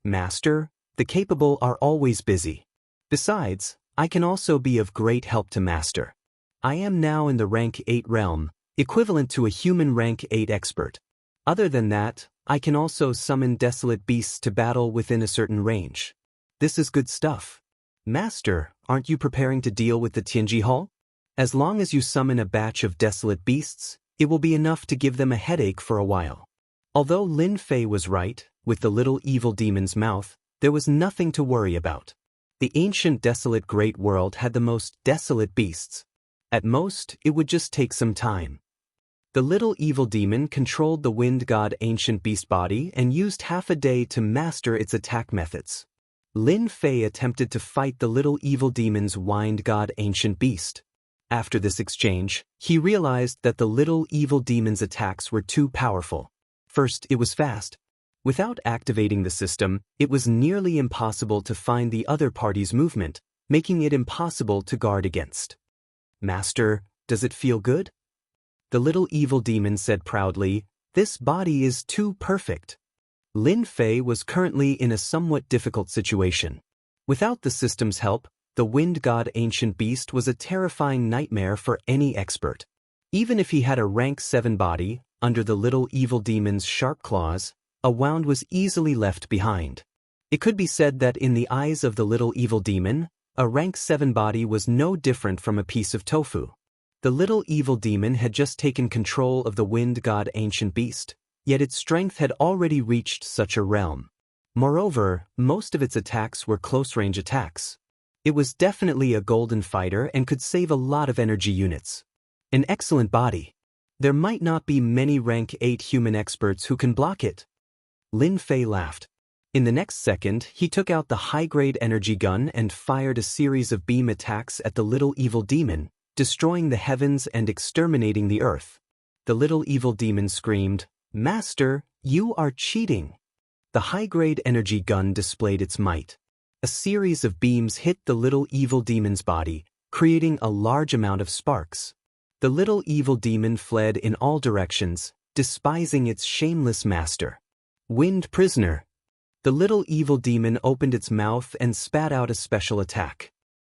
Master, The capable are always busy. Besides, I can also be of great help to master. I am now in the rank 8 realm, equivalent to a human rank 8 expert. Other than that, I can also summon desolate beasts to battle within a certain range. This is good stuff. Master, aren't you preparing to deal with the Tianji Hall? As long as you summon a batch of desolate beasts, it will be enough to give them a headache for a while. Although Lin Fei was right, with the little evil demon's mouth, there was nothing to worry about. The ancient desolate great world had the most desolate beasts. At most, it would just take some time. The little evil demon controlled the wind god ancient beast body and used half a day to master its attack methods. Lin Fei attempted to fight the little evil demon's wind god ancient beast. After this exchange, he realized that the little evil demon's attacks were too powerful. First, it was fast. Without activating the system, it was nearly impossible to find the other party's movement, making it impossible to guard against. Master, does it feel good? The little evil demon said proudly, "This body is too perfect." Lin Fei was currently in a somewhat difficult situation. Without the system's help, the wind god ancient beast was a terrifying nightmare for any expert. Even if he had a rank 7 body, under the little evil demon's sharp claws, a wound was easily left behind. It could be said that in the eyes of the little evil demon, a rank 7 body was no different from a piece of tofu. The little evil demon had just taken control of the wind god ancient beast, yet its strength had already reached such a realm. Moreover, most of its attacks were close-range attacks. It was definitely a golden fighter and could save a lot of energy units. An excellent body. There might not be many rank 8 human experts who can block it. Lin Fei laughed. In the next second, he took out the high-grade energy gun and fired a series of beam attacks at the little evil demon, destroying the heavens and exterminating the earth. The little evil demon screamed, "Master, you are cheating!" The high-grade energy gun displayed its might. A series of beams hit the little evil demon's body, creating a large amount of sparks. The little evil demon fled in all directions, despising its shameless master. Wind prisoner. The little evil demon opened its mouth and spat out a special attack.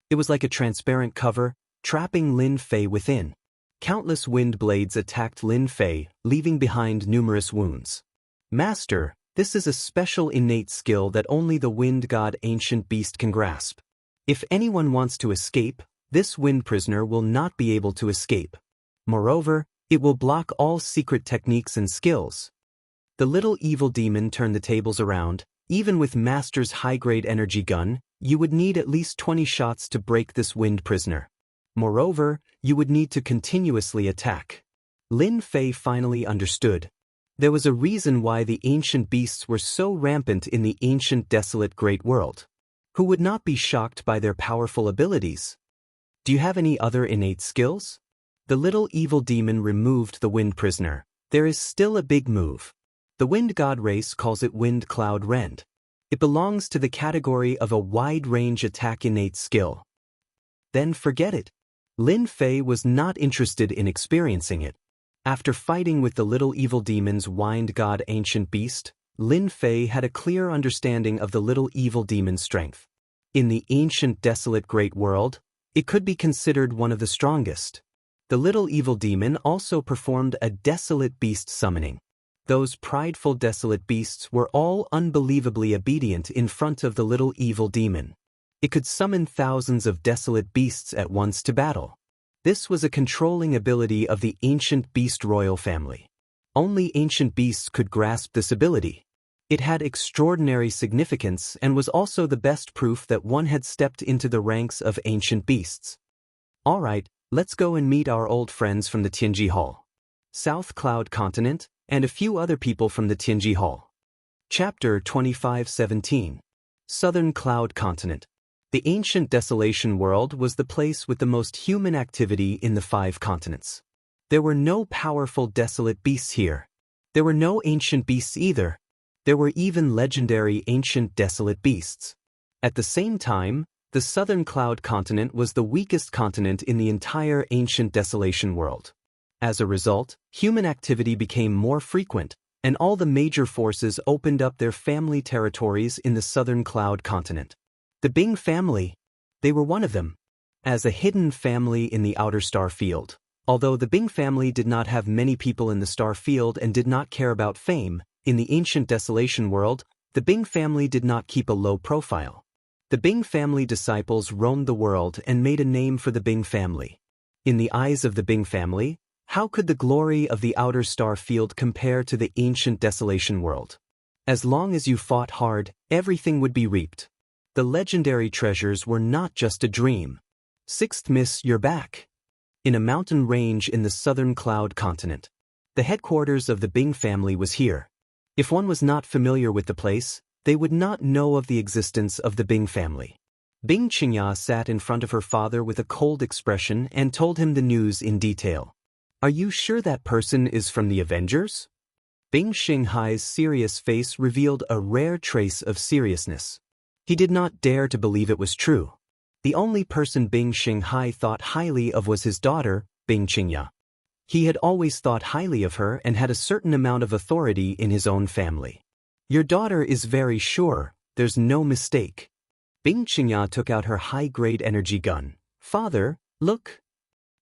It was like a transparent cover, trapping Lin Fei within. Countless wind blades attacked Lin Fei, leaving behind numerous wounds. Master, this is a special innate skill that only the wind god ancient beast can grasp. If anyone wants to escape, this wind prisoner will not be able to escape. Moreover, it will block all secret techniques and skills. The little evil demon turned the tables around. Even with Master's high-grade energy gun, you would need at least 20 shots to break this wind prisoner. Moreover, you would need to continuously attack. Lin Fei finally understood. There was a reason why the ancient beasts were so rampant in the ancient desolate great world. Who would not be shocked by their powerful abilities? Do you have any other innate skills? The little evil demon removed the wind prisoner. There is still a big move. The wind god race calls it wind cloud rend. It belongs to the category of a wide-range attack innate skill. Then forget it. Lin Fei was not interested in experiencing it. After fighting with the little evil demon's wind god ancient beast, Lin Fei had a clear understanding of the little evil demon's strength. In the ancient desolate great world, it could be considered one of the strongest. The little evil demon also performed a desolate beast summoning. Those prideful desolate beasts were all unbelievably obedient in front of the little evil demon. It could summon thousands of desolate beasts at once to battle. This was a controlling ability of the ancient beast royal family. Only ancient beasts could grasp this ability. It had extraordinary significance and was also the best proof that one had stepped into the ranks of ancient beasts. Alright, let's go and meet our old friends from the Tianji Hall. South Cloud Continent, and a few other people from the Tianji Hall. Chapter 2517. Southern Cloud Continent. The ancient desolation world was the place with the most human activity in the 5 continents. There were no powerful desolate beasts here. There were no ancient beasts either. There were even legendary ancient desolate beasts. At the same time, the Southern Cloud Continent was the weakest continent in the entire ancient desolation world. As a result, human activity became more frequent, and all the major forces opened up their family territories in the southern cloud continent. The Bing family, they were one of them, as a hidden family in the outer star field. Although the Bing family did not have many people in the star field and did not care about fame, in the ancient desolation world, the Bing family did not keep a low profile. The Bing family disciples roamed the world and made a name for the Bing family. In the eyes of the Bing family, how could the glory of the outer star field compare to the ancient desolation world? As long as you fought hard, everything would be reaped. The legendary treasures were not just a dream. Sixth Miss, you're back. In a mountain range in the southern cloud continent. The headquarters of the Bing family was here. If one was not familiar with the place, they would not know of the existence of the Bing family. Bing Qingya sat in front of her father with a cold expression and told him the news in detail. Are you sure that person is from the Avengers? Bing Xinghai's serious face revealed a rare trace of seriousness. He did not dare to believe it was true. The only person Bing Xinghai thought highly of was his daughter, Bing Qingya. He had always thought highly of her and had a certain amount of authority in his own family. Your daughter is very sure, there's no mistake. Bing Qingya took out her high-grade energy gun. Father, look.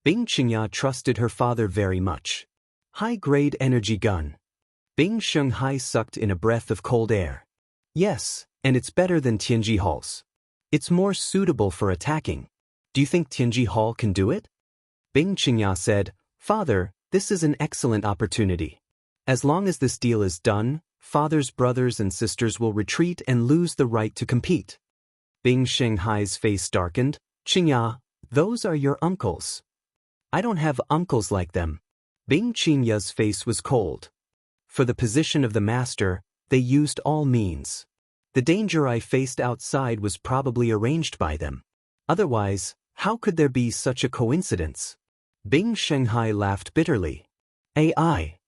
Bing Qingya trusted her father very much. High-grade energy gun. Bing Xinghai sucked in a breath of cold air. Yes, and it's better than Tianji Hall's. It's more suitable for attacking. Do you think Tianji Hall can do it? Bing Qingya said, Father, this is an excellent opportunity. As long as this deal is done, Father's brothers and sisters will retreat and lose the right to compete. Bing Xinghai's face darkened. Qingya, those are your uncles. I don't have uncles like them. Bing Qingya's face was cold. For the position of the master, they used all means. The danger I faced outside was probably arranged by them. Otherwise, how could there be such a coincidence? Bing Xinghai laughed bitterly. AI.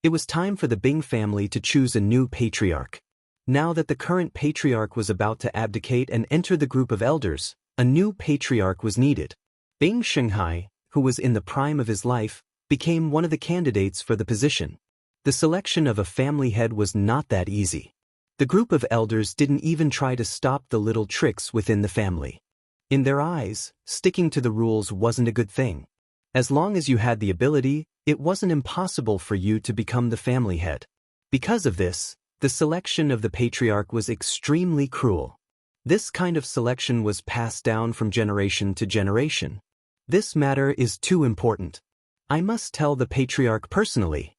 It was time for the Bing family to choose a new patriarch. Now that the current patriarch was about to abdicate and enter the group of elders, a new patriarch was needed. Bing Xinghai, who was in the prime of his life, became one of the candidates for the position. The selection of a family head was not that easy. The group of elders didn't even try to stop the little tricks within the family. In their eyes, sticking to the rules wasn't a good thing. As long as you had the ability, it wasn't impossible for you to become the family head. Because of this, the selection of the patriarch was extremely cruel. This kind of selection was passed down from generation to generation. This matter is too important. I must tell the patriarch personally.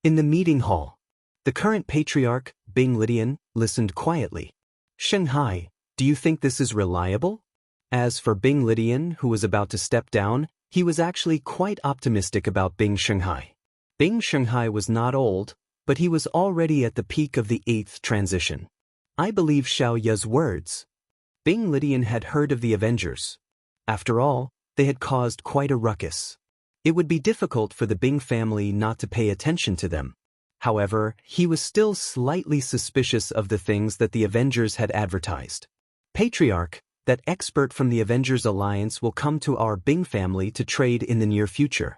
In the meeting hall, the current patriarch, Bing Lidian, listened quietly. Xinghai, do you think this is reliable? As for Bing Lidian, who was about to step down, he was actually quite optimistic about Bing Xinghai. Bing Xinghai was not old, but he was already at the peak of the 8th transition. I believe Xiao Ye's words. Bing Lidian had heard of the Avengers. After all, they had caused quite a ruckus. It would be difficult for the Bing family not to pay attention to them. However, he was still slightly suspicious of the things that the Avengers had advertised. Patriarch, that expert from the Avengers Alliance will come to our Bing family to trade in the near future.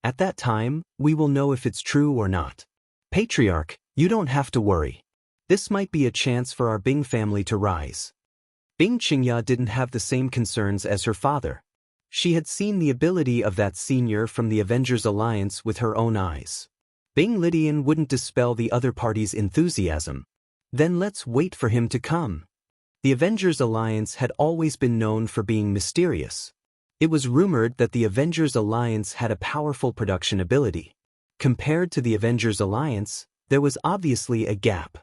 At that time, we will know if it's true or not. Patriarch, you don't have to worry. This might be a chance for our Bing family to rise. Bing Qingya didn't have the same concerns as her father. She had seen the ability of that senior from the Avengers Alliance with her own eyes. Bing Lidian wouldn't dispel the other party's enthusiasm. Then let's wait for him to come. The Avengers Alliance had always been known for being mysterious. It was rumored that the Avengers Alliance had a powerful production ability. Compared to the Avengers Alliance, there was obviously a gap.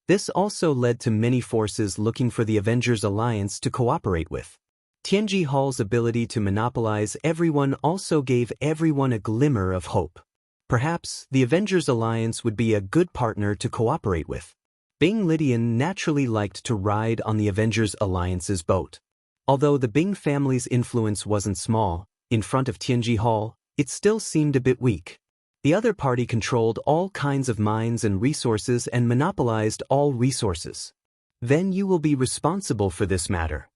This also led to many forces looking for the Avengers Alliance to cooperate with. Tianji Hall's ability to monopolize everyone also gave everyone a glimmer of hope. Perhaps the Avengers Alliance would be a good partner to cooperate with. Bing Lidian naturally liked to ride on the Avengers Alliance's boat. Although the Bing family's influence wasn't small, in front of Tianji Hall, it still seemed a bit weak. The other party controlled all kinds of mines and resources and monopolized all resources. Then you will be responsible for this matter.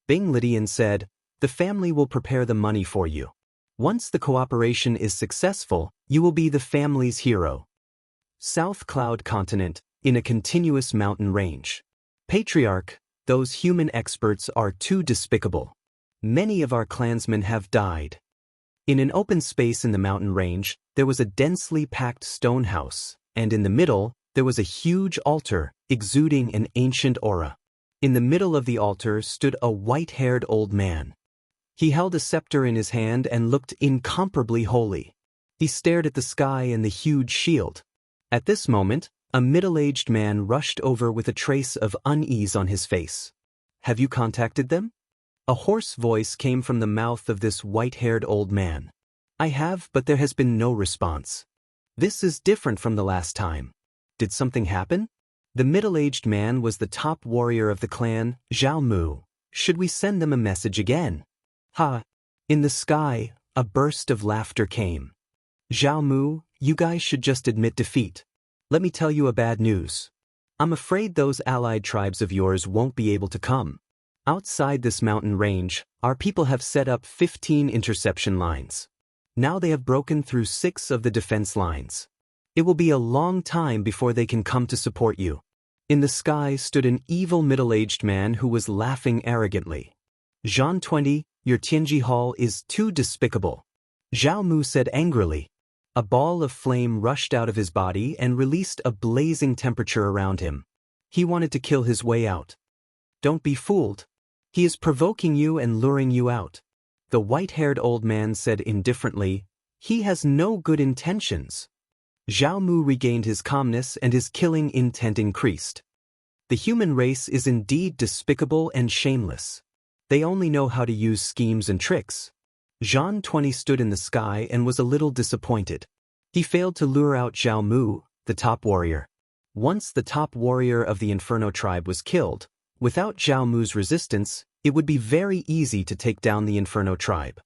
Bing Lidian said, the family will prepare the money for you. Once the cooperation is successful, you will be the family's hero. South Cloud Continent, in a continuous mountain range. Patriarch, those human experts are too despicable. Many of our clansmen have died. In an open space in the mountain range, there was a densely packed stone house, and in the middle, there was a huge altar, exuding an ancient aura. In the middle of the altar stood a white-haired old man. He held a scepter in his hand and looked incomparably holy. He stared at the sky and the huge shield. At this moment, a middle-aged man rushed over with a trace of unease on his face. "Have you contacted them?" A hoarse voice came from the mouth of this white-haired old man. "I have, but there has been no response. This is different from the last time. Did something happen?" The middle-aged man was the top warrior of the clan, Zhao Mu. "Should we send them a message again?" "Ha!" In the sky, a burst of laughter came. "Zhao Mu, you guys should just admit defeat. Let me tell you a bad news. I'm afraid those allied tribes of yours won't be able to come. Outside this mountain range, our people have set up 15 interception lines. Now they have broken through 6 of the defense lines. It will be a long time before they can come to support you." In the sky stood an evil middle-aged man who was laughing arrogantly. "Jean 20, your Tianji Hall is too despicable," Zhao Mu said angrily. A ball of flame rushed out of his body and released a blazing temperature around him. He wanted to kill his way out. "Don't be fooled. He is provoking you and luring you out," the white-haired old man said indifferently. "He has no good intentions." Zhao Mu regained his calmness and his killing intent increased. "The human race is indeed despicable and shameless. They only know how to use schemes and tricks." Jean 20 stood in the sky and was a little disappointed. He failed to lure out Zhao Mu, the top warrior. Once the top warrior of the Inferno tribe was killed, without Zhao Mu's resistance, it would be very easy to take down the Inferno tribe.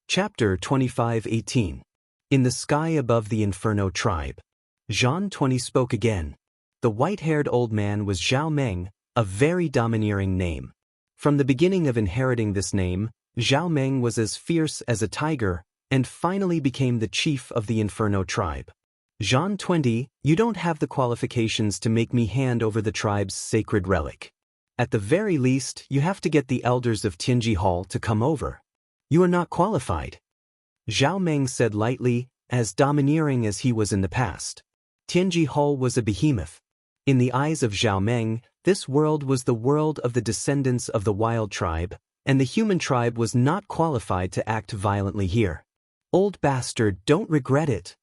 Chapter 25:18. In the sky above the Inferno tribe. Jean 20 spoke again. The white-haired old man was Zhao Meng, a very domineering name. From the beginning of inheriting this name, Zhao Meng was as fierce as a tiger, and finally became the chief of the Inferno tribe. "Jean 20, you don't have the qualifications to make me hand over the tribe's sacred relic. At the very least, you have to get the elders of Tianji Hall to come over. You are not qualified," Zhao Meng said lightly, as domineering as he was in the past. Tianji Hall was a behemoth. In the eyes of Zhao Meng, this world was the world of the descendants of the wild tribe, and the human tribe was not qualified to act violently here. "Old bastard, don't regret it."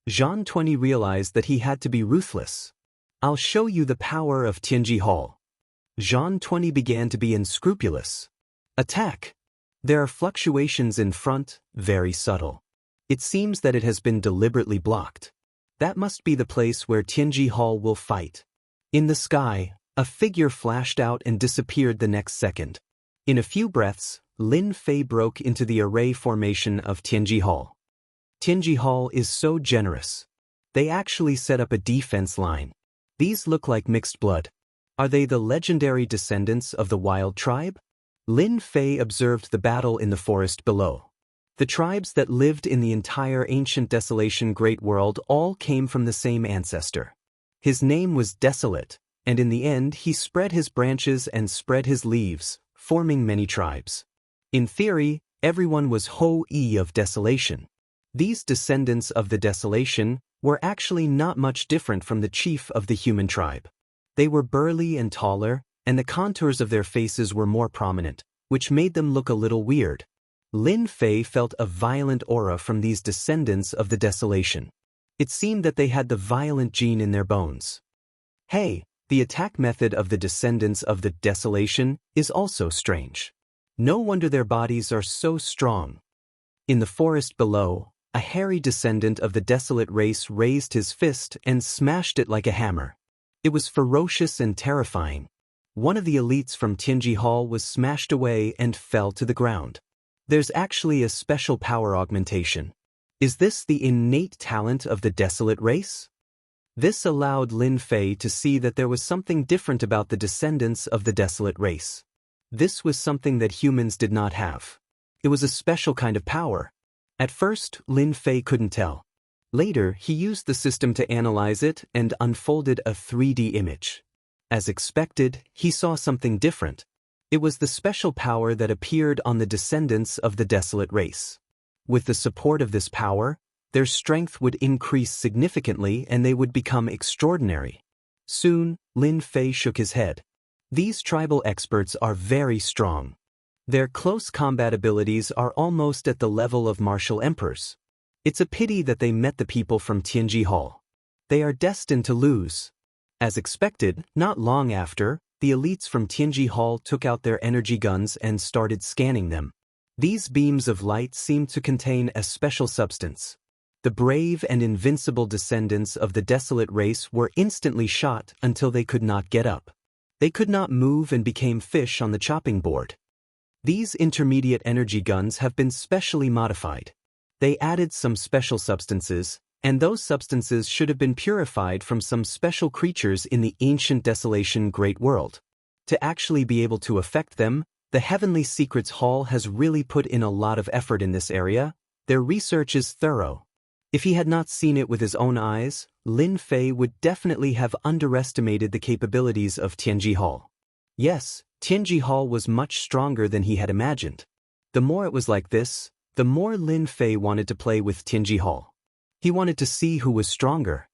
Jean 20 realized that he had to be ruthless. "I'll show you the power of Tianji Hall." Jean 20 began to be unscrupulous. "Attack!" There are fluctuations in front, very subtle. It seems that it has been deliberately blocked. That must be the place where Tianji Hall will fight. In the sky, a figure flashed out and disappeared the next second. In a few breaths, Lin Fei broke into the array formation of Tianji Hall. Tianji Hall is so generous. They actually set up a defense line. These look like mixed blood. Are they the legendary descendants of the wild tribe? Lin Fei observed the battle in the forest below. The tribes that lived in the entire ancient desolation great world all came from the same ancestor. His name was Desolate, and in the end he spread his branches and spread his leaves, forming many tribes. In theory, everyone was Ho-E of Desolation. These descendants of the Desolation were actually not much different from the chief of the human tribe. They were burly and taller, and the contours of their faces were more prominent, which made them look a little weird. Lin Fei felt a violent aura from these descendants of the Desolation. It seemed that they had the violent gene in their bones. Hey, the attack method of the descendants of the Desolation is also strange. No wonder their bodies are so strong. In the forest below, a hairy descendant of the Desolate race raised his fist and smashed it like a hammer. It was ferocious and terrifying. One of the elites from Tianji Hall was smashed away and fell to the ground. There's actually a special power augmentation. Is this the innate talent of the Desolate race? This allowed Lin Fei to see that there was something different about the descendants of the Desolate race. This was something that humans did not have. It was a special kind of power. At first, Lin Fei couldn't tell. Later, he used the system to analyze it and unfolded a 3D image. As expected, he saw something different. It was the special power that appeared on the descendants of the desolate race. With the support of this power, their strength would increase significantly and they would become extraordinary. Soon, Lin Fei shook his head. These tribal experts are very strong. Their close combat abilities are almost at the level of martial emperors. It's a pity that they met the people from Tianji Hall. They are destined to lose. As expected, not long after, the elites from Tianji Hall took out their energy guns and started scanning them. These beams of light seemed to contain a special substance. The brave and invincible descendants of the desolate race were instantly shot until they could not get up. They could not move and became fish on the chopping board. These intermediate energy guns have been specially modified. They added some special substances, and those substances should have been purified from some special creatures in the ancient desolation great world. To actually be able to affect them, the Heavenly Secrets Hall has really put in a lot of effort in this area. Their research is thorough. If he had not seen it with his own eyes, Lin Fei would definitely have underestimated the capabilities of Tianji Hall. Yes, Tianji Hall was much stronger than he had imagined. The more it was like this, the more Lin Fei wanted to play with Tianji Hall. He wanted to see who was stronger.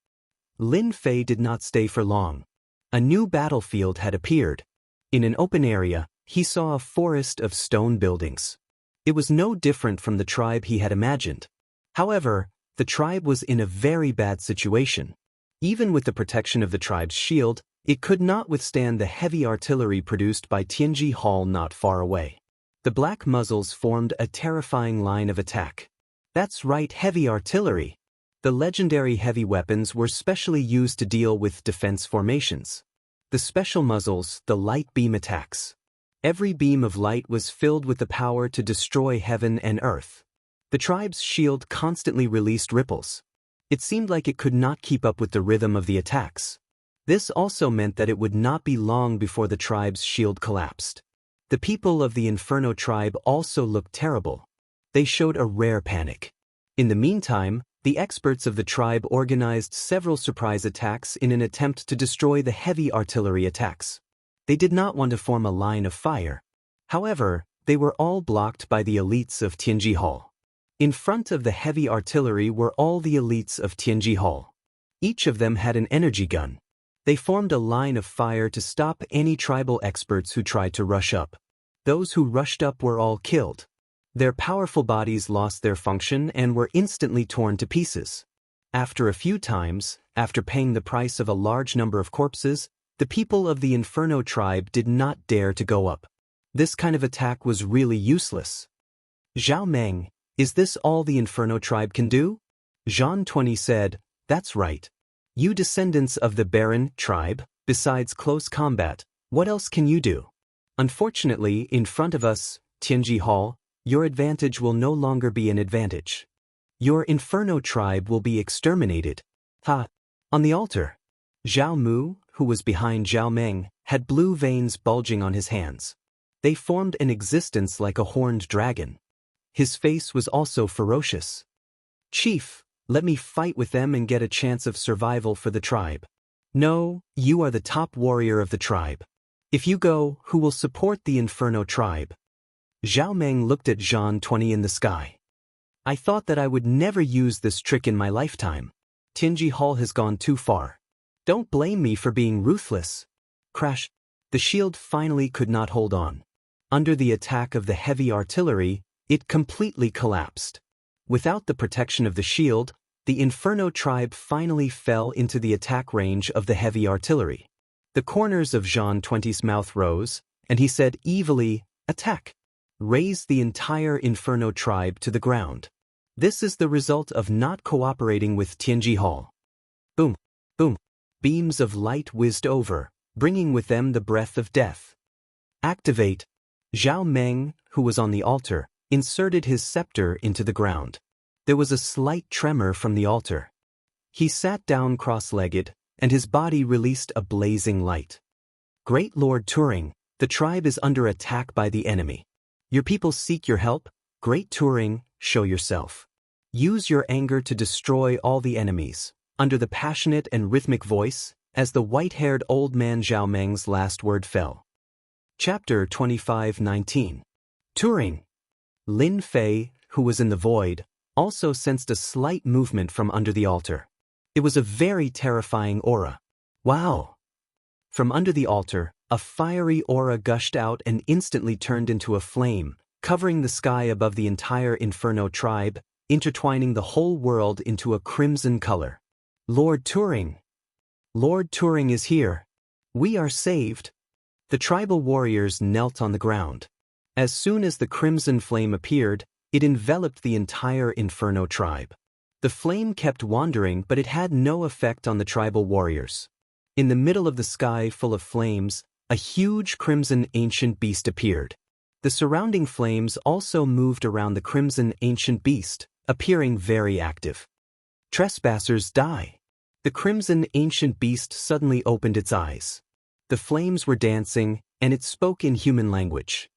Lin Fei did not stay for long. A new battlefield had appeared. In an open area, he saw a forest of stone buildings. It was no different from the tribe he had imagined. However, the tribe was in a very bad situation. Even with the protection of the tribe's shield, it could not withstand the heavy artillery produced by Tianji Hall not far away. The black muzzles formed a terrifying line of attack. That's right, heavy artillery. The legendary heavy weapons were specially used to deal with defense formations. The special muzzles, the light beam attacks. Every beam of light was filled with the power to destroy heaven and earth. The tribe's shield constantly released ripples. It seemed like it could not keep up with the rhythm of the attacks. This also meant that it would not be long before the tribe's shield collapsed. The people of the Inferno tribe also looked terrible. They showed a rare panic. In the meantime, the experts of the tribe organized several surprise attacks in an attempt to destroy the heavy artillery attacks. They did not want to form a line of fire. However, they were all blocked by the elites of Tianji Hall. In front of the heavy artillery were all the elites of Tianji Hall. Each of them had an energy gun. They formed a line of fire to stop any tribal experts who tried to rush up. Those who rushed up were all killed. Their powerful bodies lost their function and were instantly torn to pieces. After a few times, after paying the price of a large number of corpses, the people of the Inferno tribe did not dare to go up. This kind of attack was really useless. Zhao Meng, is this all the Inferno tribe can do? Jean 20 said, that's right. You descendants of the Baron tribe, besides close combat, what else can you do? Unfortunately, in front of us, Tianji Hall, your advantage will no longer be an advantage. Your Inferno tribe will be exterminated. Ha! On the altar. Zhao Mu, who was behind Zhao Meng, had blue veins bulging on his hands. They formed an existence like a horned dragon. His face was also ferocious. Chief, let me fight with them and get a chance of survival for the tribe. No, you are the top warrior of the tribe. If you go, who will support the Inferno tribe? Zhao Meng looked at Jean 20 in the sky. I thought that I would never use this trick in my lifetime. Tianji Hall has gone too far. Don't blame me for being ruthless. Crash. The shield finally could not hold on. Under the attack of the heavy artillery, it completely collapsed. Without the protection of the shield, the Inferno tribe finally fell into the attack range of the heavy artillery. The corners of Jean 20's mouth rose, and he said evilly, attack. Raise the entire Inferno tribe to the ground. This is the result of not cooperating with Tianji Hall. Boom, boom. Beams of light whizzed over, bringing with them the breath of death. Activate. Zhao Meng, who was on the altar, inserted his scepter into the ground. There was a slight tremor from the altar. He sat down cross-legged, and his body released a blazing light. Great Lord Turing, the tribe is under attack by the enemy. Your people seek your help. Great Turing, show yourself. Use your anger to destroy all the enemies. Under the passionate and rhythmic voice, as the white-haired old man Zhao Meng's last word fell. Chapter 25:19. Touring. Lin Fei, who was in the void, also sensed a slight movement from under the altar. It was a very terrifying aura. Wow! From under the altar, a fiery aura gushed out and instantly turned into a flame, covering the sky above the entire Inferno tribe, intertwining the whole world into a crimson color. Lord Turing! Lord Turing is here! We are saved! The tribal warriors knelt on the ground. As soon as the crimson flame appeared, it enveloped the entire Inferno tribe. The flame kept wandering, but it had no effect on the tribal warriors. In the middle of the sky full of flames, a huge crimson ancient beast appeared. The surrounding flames also moved around the crimson ancient beast, appearing very active. Trespassers die. The crimson ancient beast suddenly opened its eyes. The flames were dancing, and it spoke in human language.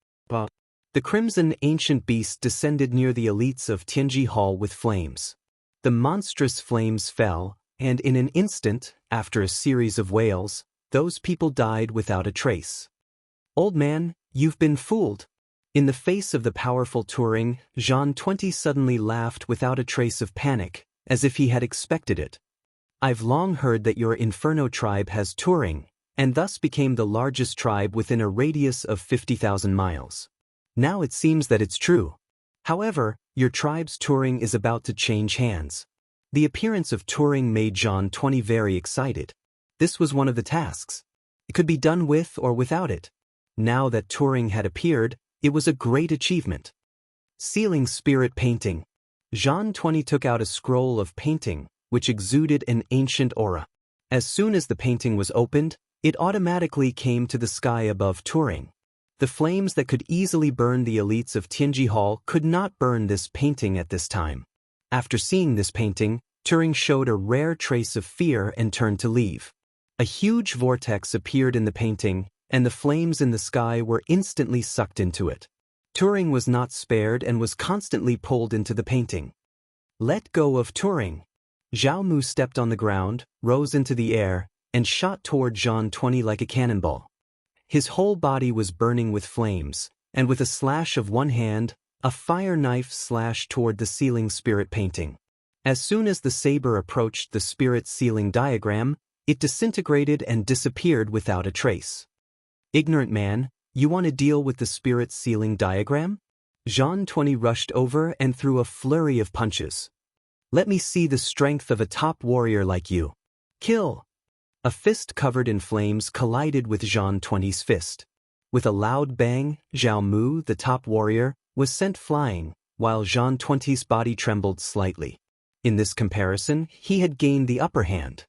The crimson ancient beast descended near the elites of Tianji Hall with flames. The monstrous flames fell, and in an instant, after a series of wails, those people died without a trace. Old man, you've been fooled. In the face of the powerful Turing, Jean 20 suddenly laughed without a trace of panic, as if he had expected it. I've long heard that your Inferno tribe has Turing, and thus became the largest tribe within a radius of 50,000 miles. Now it seems that it's true. However, your tribe's Turing is about to change hands. The appearance of Turing made Jean 20 very excited. This was one of the tasks. It could be done with or without it. Now that Turing had appeared, it was a great achievement. Sealing Spirit Painting. Jean 20 took out a scroll of painting, which exuded an ancient aura. As soon as the painting was opened, it automatically came to the sky above Turing. The flames that could easily burn the elites of Tianji Hall could not burn this painting at this time. After seeing this painting, Turing showed a rare trace of fear and turned to leave. A huge vortex appeared in the painting, and the flames in the sky were instantly sucked into it. Turing was not spared and was constantly pulled into the painting. Let go of Turing. Zhao Mu stepped on the ground, rose into the air, and shot toward Jean 20 like a cannonball. His whole body was burning with flames, and with a slash of one hand, a fire knife slashed toward the sealing spirit painting. As soon as the saber approached the spirit sealing diagram, it disintegrated and disappeared without a trace. Ignorant man, you want to deal with the spirit sealing diagram? Jean 20 rushed over and threw a flurry of punches. Let me see the strength of a top warrior like you. Kill! A fist covered in flames collided with Jean 20's fist. With a loud bang, Zhao Mu, the top warrior, was sent flying, while Jean 20's body trembled slightly. In this comparison, he had gained the upper hand.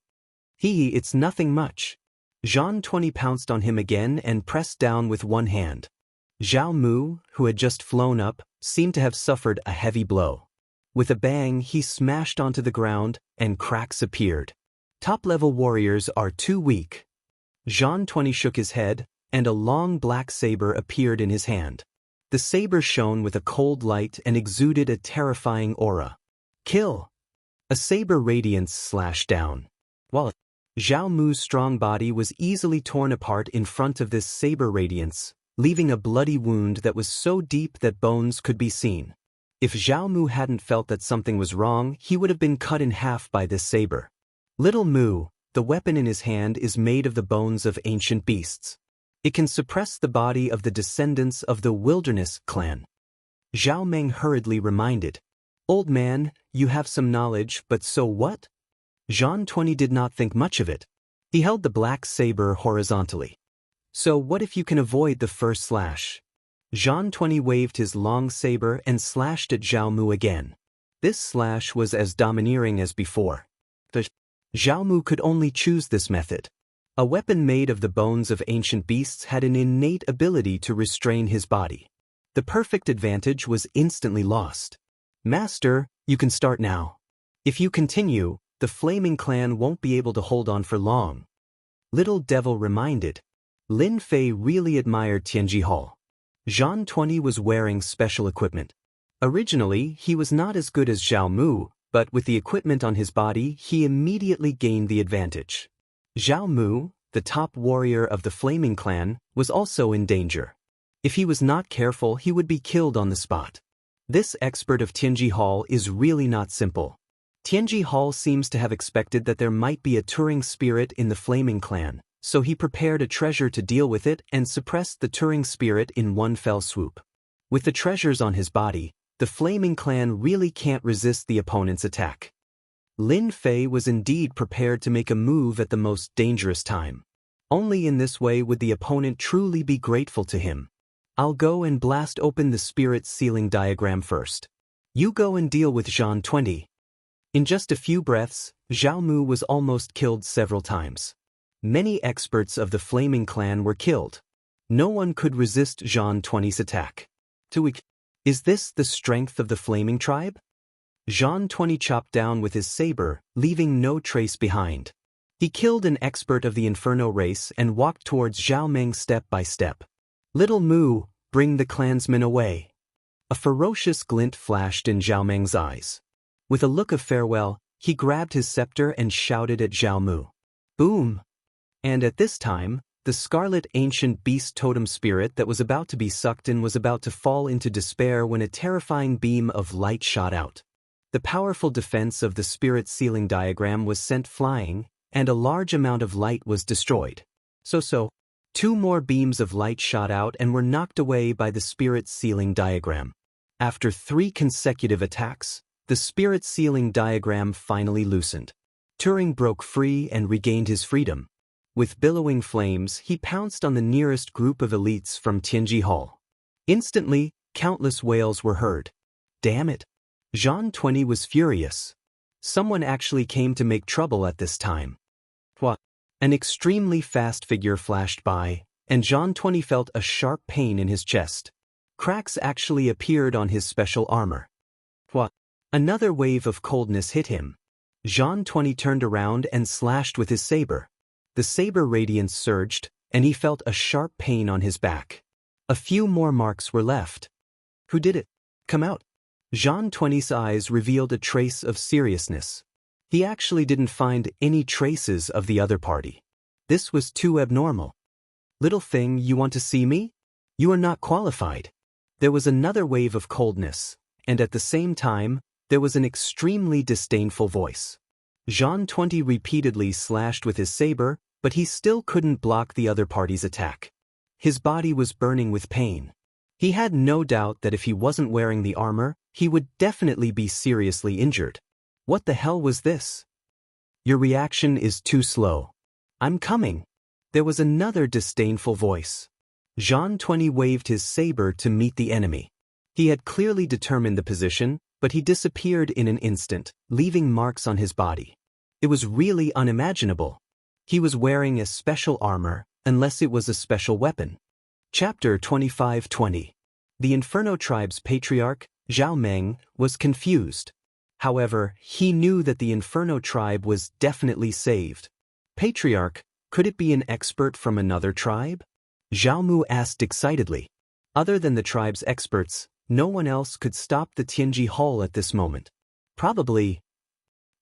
It's nothing much. Jean 20 pounced on him again and pressed down with one hand. Zhao Mu, who had just flown up, seemed to have suffered a heavy blow. With a bang, he smashed onto the ground, and cracks appeared. Top-level warriors are too weak. Jean 20 shook his head, and a long black saber appeared in his hand. The saber shone with a cold light and exuded a terrifying aura. Kill! A saber radiance slashed down. While Zhao Mu's strong body was easily torn apart in front of this saber radiance, leaving a bloody wound that was so deep that bones could be seen. If Zhao Mu hadn't felt that something was wrong, he would have been cut in half by this saber. Little Mu, the weapon in his hand is made of the bones of ancient beasts. It can suppress the body of the descendants of the Wilderness clan. Zhao Meng hurriedly reminded. Old man, you have some knowledge, but so what? Jean 20 did not think much of it. He held the black saber horizontally. So what if you can avoid the first slash? Jean 20 waved his long saber and slashed at Zhao Mu again. This slash was as domineering as before. Zhao Mu could only choose this method. A weapon made of the bones of ancient beasts had an innate ability to restrain his body. The perfect advantage was instantly lost. Master, you can start now. If you continue, the Flaming Clan won't be able to hold on for long. Little Devil reminded. Lin Fei really admired Tianji Hall. Jean 20 was wearing special equipment. Originally, he was not as good as Zhao Mu, but with the equipment on his body, he immediately gained the advantage. Zhao Mu, the top warrior of the Flaming Clan, was also in danger. If he was not careful, he would be killed on the spot. This expert of Tianji Hall is really not simple. Tianji Hall seems to have expected that there might be a Turing spirit in the Flaming Clan, so he prepared a treasure to deal with it and suppressed the Turing spirit in one fell swoop. With the treasures on his body, the Flaming Clan really can't resist the opponent's attack. Lin Fei was indeed prepared to make a move at the most dangerous time. Only in this way would the opponent truly be grateful to him. I'll go and blast open the spirit sealing diagram first. You go and deal with Zhang 20. In just a few breaths, Zhao Mu was almost killed several times. Many experts of the Flaming Clan were killed. No one could resist Zhang 20's attack. Is this the strength of the Flaming Tribe? Zhang 20 chopped down with his saber, leaving no trace behind. He killed an expert of the Inferno race and walked towards Zhao Meng step by step. Little Mu, bring the clansmen away. A ferocious glint flashed in Zhao Meng's eyes. With a look of farewell, he grabbed his scepter and shouted at Zhao Mu. Boom! And at this time, the scarlet ancient beast totem spirit that was about to be sucked in was about to fall into despair when a terrifying beam of light shot out. The powerful defense of the spirit sealing diagram was sent flying, and a large amount of light was destroyed. Two more beams of light shot out and were knocked away by the spirit sealing diagram. After 3 consecutive attacks, the spirit sealing diagram finally loosened. Turing broke free and regained his freedom. With billowing flames, he pounced on the nearest group of elites from Tianji Hall. Instantly, countless wails were heard. Damn it! Zhang 20 was furious. Someone actually came to make trouble at this time. What? An extremely fast figure flashed by, and Zhang 20 felt a sharp pain in his chest. Cracks actually appeared on his special armor. What? Another wave of coldness hit him. Zhang 20 turned around and slashed with his saber. The saber radiance surged, and he felt a sharp pain on his back. A few more marks were left. Who did it? Come out. Zhang 20's eyes revealed a trace of seriousness. He actually didn't find any traces of the other party. This was too abnormal. Little thing, you want to see me? You are not qualified. There was another wave of coldness, and at the same time, there was an extremely disdainful voice. Zhang 20 repeatedly slashed with his saber, but he still couldn't block the other party's attack. His body was burning with pain. He had no doubt that if he wasn't wearing the armor, he would definitely be seriously injured. What the hell was this? Your reaction is too slow. I'm coming. There was another disdainful voice. Zhang 20 waved his saber to meet the enemy. He had clearly determined the position, but he disappeared in an instant, leaving marks on his body. It was really unimaginable. He was wearing a special armor, unless it was a special weapon. Chapter 25-20. The Inferno Tribe's patriarch, Zhao Meng, was confused. However, he knew that the Inferno Tribe was definitely saved. Patriarch, could it be an expert from another tribe? Zhao Mu asked excitedly. Other than the tribe's experts, no one else could stop the Tianji Hall at this moment. Probably,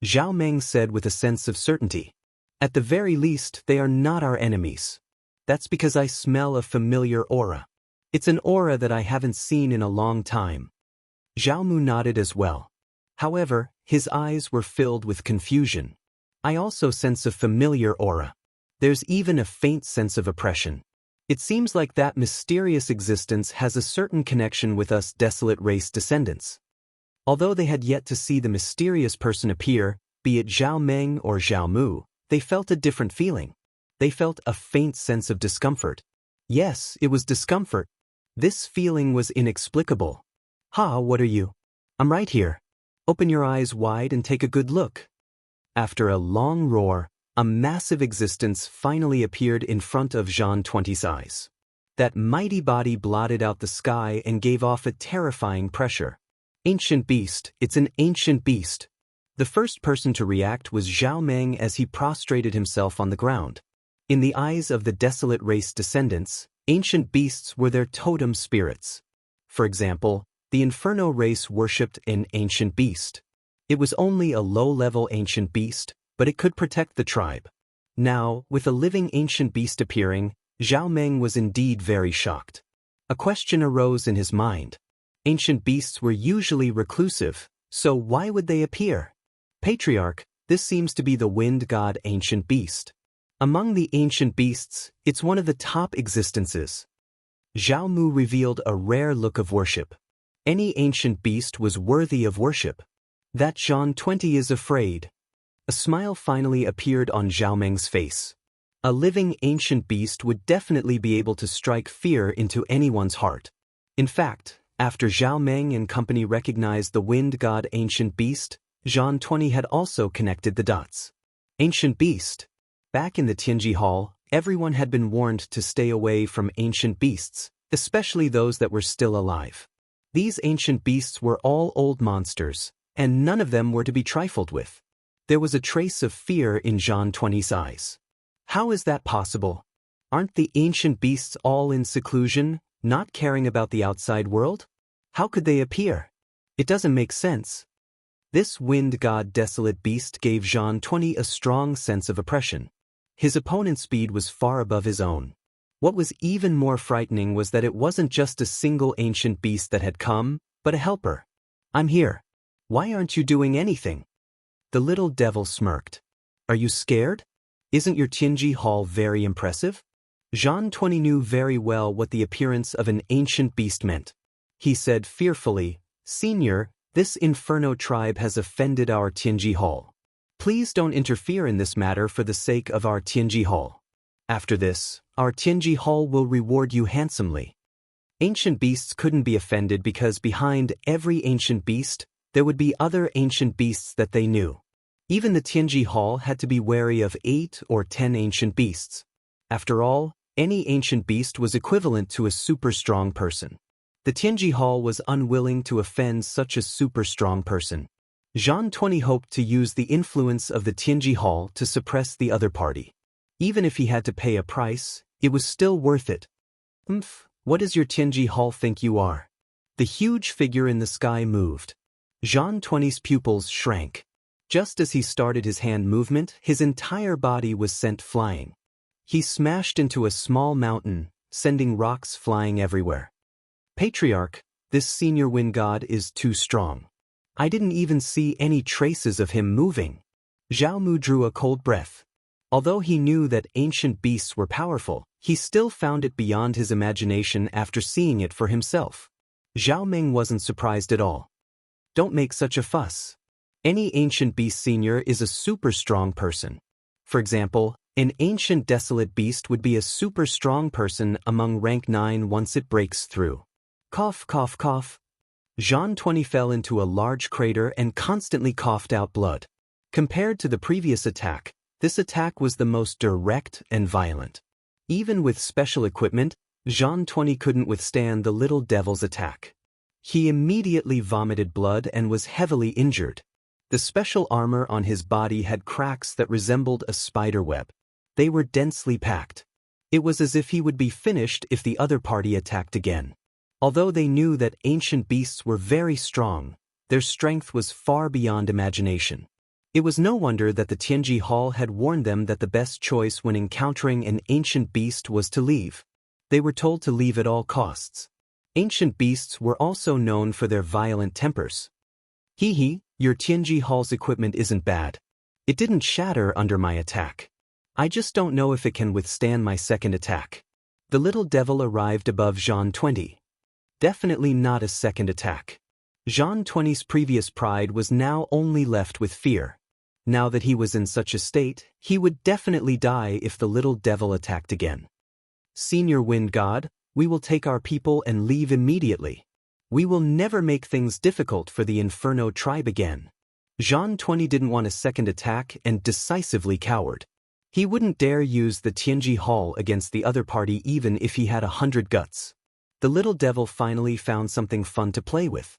Zhao Meng said with a sense of certainty. At the very least, they are not our enemies. That's because I smell a familiar aura. It's an aura that I haven't seen in a long time. Zhao Mu nodded as well. However, his eyes were filled with confusion. I also sense a familiar aura. There's even a faint sense of oppression. It seems like that mysterious existence has a certain connection with us desolate race descendants. Although they had yet to see the mysterious person appear, be it Zhao Meng or Zhao Mu, they felt a different feeling. They felt a faint sense of discomfort. Yes, it was discomfort. This feeling was inexplicable. Ha, what are you? I'm right here. Open your eyes wide and take a good look. After a long roar, a massive existence finally appeared in front of Zhang 20's eyes. That mighty body blotted out the sky and gave off a terrifying pressure. Ancient beast, it's an ancient beast. The first person to react was Zhao Meng as he prostrated himself on the ground. In the eyes of the desolate race descendants, ancient beasts were their totem spirits. For example, The Inferno race worshipped an ancient beast. It was only a low-level ancient beast, but it could protect the tribe. Now, with a living ancient beast appearing, Zhao Meng was indeed very shocked. A question arose in his mind. Ancient beasts were usually reclusive, so why would they appear? Patriarch, this seems to be the wind god ancient beast. Among the ancient beasts, it's one of the top existences. Zhao Mu revealed a rare look of worship. Any ancient beast was worthy of worship. That Jean 20 is afraid. A smile finally appeared on Zhao Meng's face. A living ancient beast would definitely be able to strike fear into anyone's heart. In fact, after Zhao Meng and company recognized the wind god ancient beast, Jean 20 had also connected the dots. Ancient beast. Back in the Tianji Hall, everyone had been warned to stay away from ancient beasts, especially those that were still alive. These ancient beasts were all old monsters, and none of them were to be trifled with. There was a trace of fear in Jean 20's eyes. How is that possible? Aren't the ancient beasts all in seclusion, not caring about the outside world? How could they appear? It doesn't make sense. This wind god desolate beast gave Jean 20 a strong sense of oppression. His opponent's speed was far above his own. What was even more frightening was that it wasn't just a single ancient beast that had come, but a helper. I'm here. Why aren't you doing anything? The little devil smirked. Are you scared? Isn't your Tianji Hall very impressive? Jean 20 knew very well what the appearance of an ancient beast meant. He said fearfully, Senior, this Inferno tribe has offended our Tianji Hall. Please don't interfere in this matter for the sake of our Tianji Hall. After this, our Tianji Hall will reward you handsomely. Ancient beasts couldn't be offended because behind every ancient beast, there would be other ancient beasts that they knew. Even the Tianji Hall had to be wary of 8 or 10 ancient beasts. After all, any ancient beast was equivalent to a super strong person. The Tianji Hall was unwilling to offend such a super strong person. Jean 20 hoped to use the influence of the Tianji Hall to suppress the other party. Even if he had to pay a price, it was still worth it. What does your Tianji Hall think you are? The huge figure in the sky moved. Jean 20's pupils shrank. Just as he started his hand movement, his entire body was sent flying. He smashed into a small mountain, sending rocks flying everywhere. Patriarch, this senior wind god is too strong. I didn't even see any traces of him moving. Zhao Mu drew a cold breath. Although he knew that ancient beasts were powerful, he still found it beyond his imagination after seeing it for himself. Zhao Meng wasn't surprised at all. Don't make such a fuss. Any ancient beast senior is a super strong person. For example, an ancient desolate beast would be a super strong person among rank 9 once it breaks through. Cough, cough, cough. Jean 20 fell into a large crater and constantly coughed out blood. Compared to the previous attack, this attack was the most direct and violent. Even with special equipment, Jean 20 couldn't withstand the little devil's attack. He immediately vomited blood and was heavily injured. The special armor on his body had cracks that resembled a spider web. They were densely packed. It was as if he would be finished if the other party attacked again. Although they knew that ancient beasts were very strong, their strength was far beyond imagination. It was no wonder that the Tianji Hall had warned them that the best choice when encountering an ancient beast was to leave. They were told to leave at all costs. Ancient beasts were also known for their violent tempers. Hee, your Tianji Hall's equipment isn't bad. It didn't shatter under my attack. I just don't know if it can withstand my second attack. The little devil arrived above Jean 20. Definitely not a second attack. Jean 20's previous pride was now only left with fear. Now that he was in such a state, he would definitely die if the little devil attacked again. Senior Wind God, we will take our people and leave immediately. We will never make things difficult for the Inferno tribe again. Jean 20 didn't want a second attack and decisively cowered. He wouldn't dare use the Tianji Hall against the other party even if he had 100 guts. The little devil finally found something fun to play with.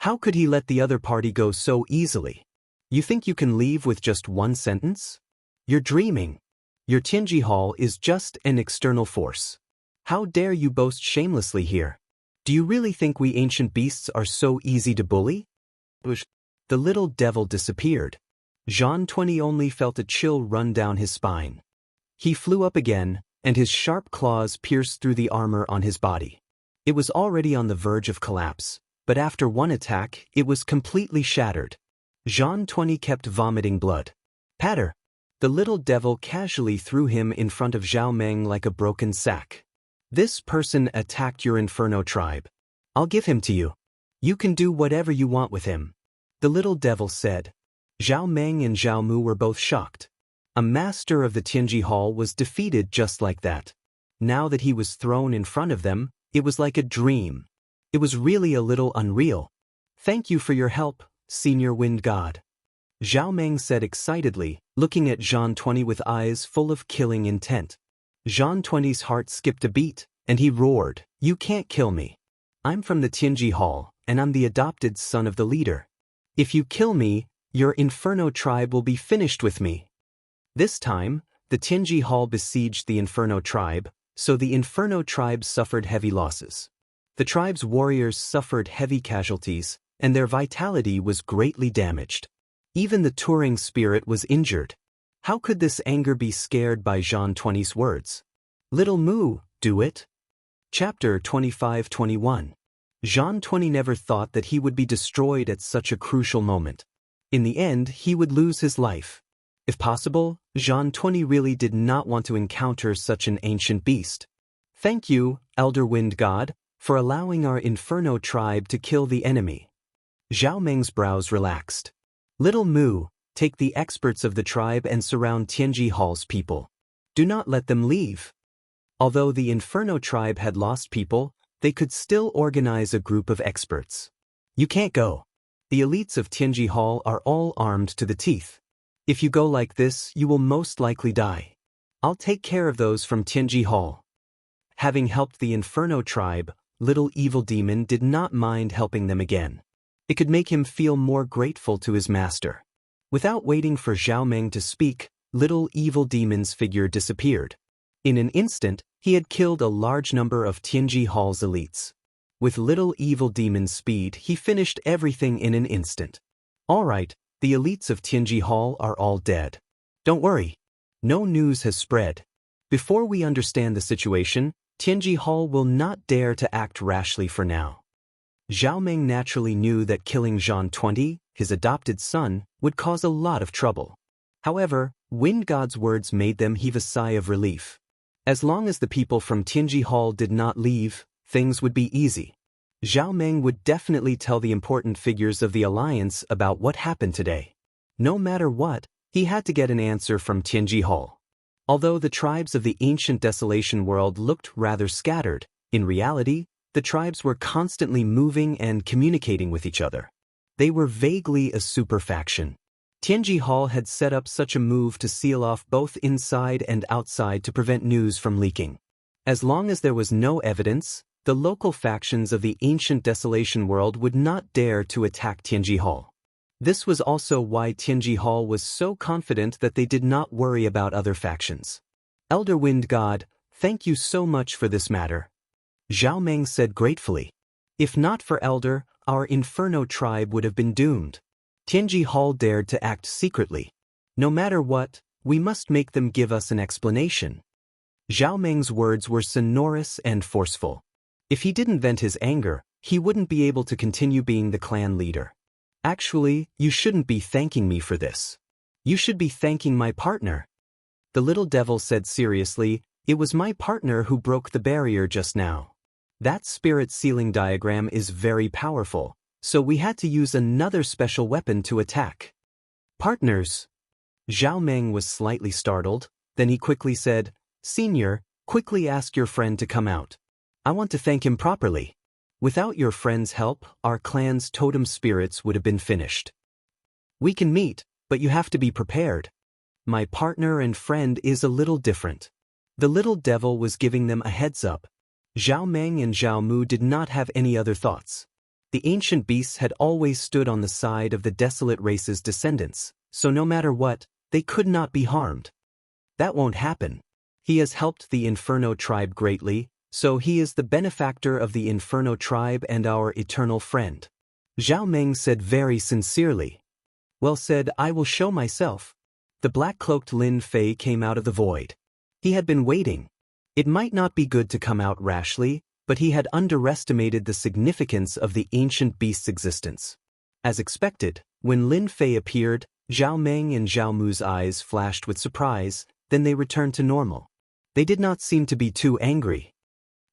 How could he let the other party go so easily? You think you can leave with just one sentence? You're dreaming. Your Tianji Hall is just an external force. How dare you boast shamelessly here? Do you really think we ancient beasts are so easy to bully? The little devil disappeared. Jean 20 only felt a chill run down his spine. He flew up again, and his sharp claws pierced through the armor on his body. It was already on the verge of collapse, but after one attack, it was completely shattered. Jean 20 kept vomiting blood. Patter! The little devil casually threw him in front of Zhao Meng like a broken sack. This person attacked your Inferno tribe. I'll give him to you. You can do whatever you want with him. The little devil said. Zhao Meng and Zhao Mu were both shocked. A master of the Tianji Hall was defeated just like that. Now that he was thrown in front of them, it was like a dream. It was really a little unreal. Thank you for your help, Senior Wind God. Zhao Meng said excitedly, looking at Jean 20 with eyes full of killing intent. Jean 20's heart skipped a beat, and he roared, "You can't kill me. I'm from the Tianji Hall, and I'm the adopted son of the leader. If you kill me, your Inferno tribe will be finished with me." This time, the Tianji Hall besieged the Inferno tribe, so the Inferno tribe suffered heavy losses. The tribe's warriors suffered heavy casualties, and their vitality was greatly damaged. Even the touring spirit was injured. How could this anger be scared by Jean 20's words? Little Moo, do it. Chapter 25-21. Jean 20 never thought that he would be destroyed at such a crucial moment. In the end, he would lose his life. If possible, Jean 20 really did not want to encounter such an ancient beast. Thank you, Elder Wind God, for allowing our Inferno tribe to kill the enemy. Zhao Meng's brows relaxed. Little Moo, take the experts of the tribe and surround Tianji Hall's people. Do not let them leave. Although the Inferno tribe had lost people, they could still organize a group of experts. You can't go. The elites of Tianji Hall are all armed to the teeth. If you go like this, you will most likely die. I'll take care of those from Tianji Hall. Having helped the Inferno tribe, Little Evil Demon did not mind helping them again. It could make him feel more grateful to his master. Without waiting for Zhao Meng to speak, Little Evil Demon's figure disappeared. In an instant, he had killed a large number of Tianji Hall's elites. With Little Evil Demon's speed, he finished everything in an instant. All right, the elites of Tianji Hall are all dead. Don't worry. No news has spread. Before we understand the situation, Tianji Hall will not dare to act rashly for now. Zhao Meng naturally knew that killing Jean 20, his adopted son, would cause a lot of trouble. However, Wind God's words made them heave a sigh of relief. As long as the people from Tianji Hall did not leave, things would be easy. Zhao Meng would definitely tell the important figures of the alliance about what happened today. No matter what, he had to get an answer from Tianji Hall. Although the tribes of the ancient desolation world looked rather scattered, in reality, the tribes were constantly moving and communicating with each other. They were vaguely a super faction. Tianji Hall had set up such a move to seal off both inside and outside to prevent news from leaking. As long as there was no evidence, the local factions of the ancient desolation world would not dare to attack Tianji Hall. This was also why Tianji Hall was so confident that they did not worry about other factions. Elder Wind God, thank you so much for this matter. Zhao Meng said gratefully. If not for Elder, our Inferno tribe would have been doomed. Tianji Hall dared to act secretly. No matter what, we must make them give us an explanation. Zhao Meng's words were sonorous and forceful. If he didn't vent his anger, he wouldn't be able to continue being the clan leader. Actually, you shouldn't be thanking me for this. You should be thanking my partner. The little devil said seriously, it was my partner who broke the barrier just now. That spirit sealing diagram is very powerful, so we had to use another special weapon to attack. Partners. Zhao Meng was slightly startled, then he quickly said, Senior, quickly ask your friend to come out. I want to thank him properly. Without your friend's help, our clan's totem spirits would have been finished. We can meet, but you have to be prepared. My partner and friend is a little different. The little devil was giving them a heads up. Zhao Meng and Zhao Mu did not have any other thoughts. The ancient beasts had always stood on the side of the desolate race's descendants, so no matter what, they could not be harmed. That won't happen. He has helped the Inferno tribe greatly, So he is the benefactor of the Inferno tribe and our eternal friend. Zhao Meng said very sincerely. Well said, I will show myself. The black-cloaked Lin Fei came out of the void. He had been waiting. It might not be good to come out rashly, but he had underestimated the significance of the ancient beast's existence. As expected, when Lin Fei appeared, Zhao Meng and Zhao Mu's eyes flashed with surprise, then they returned to normal. They did not seem to be too angry.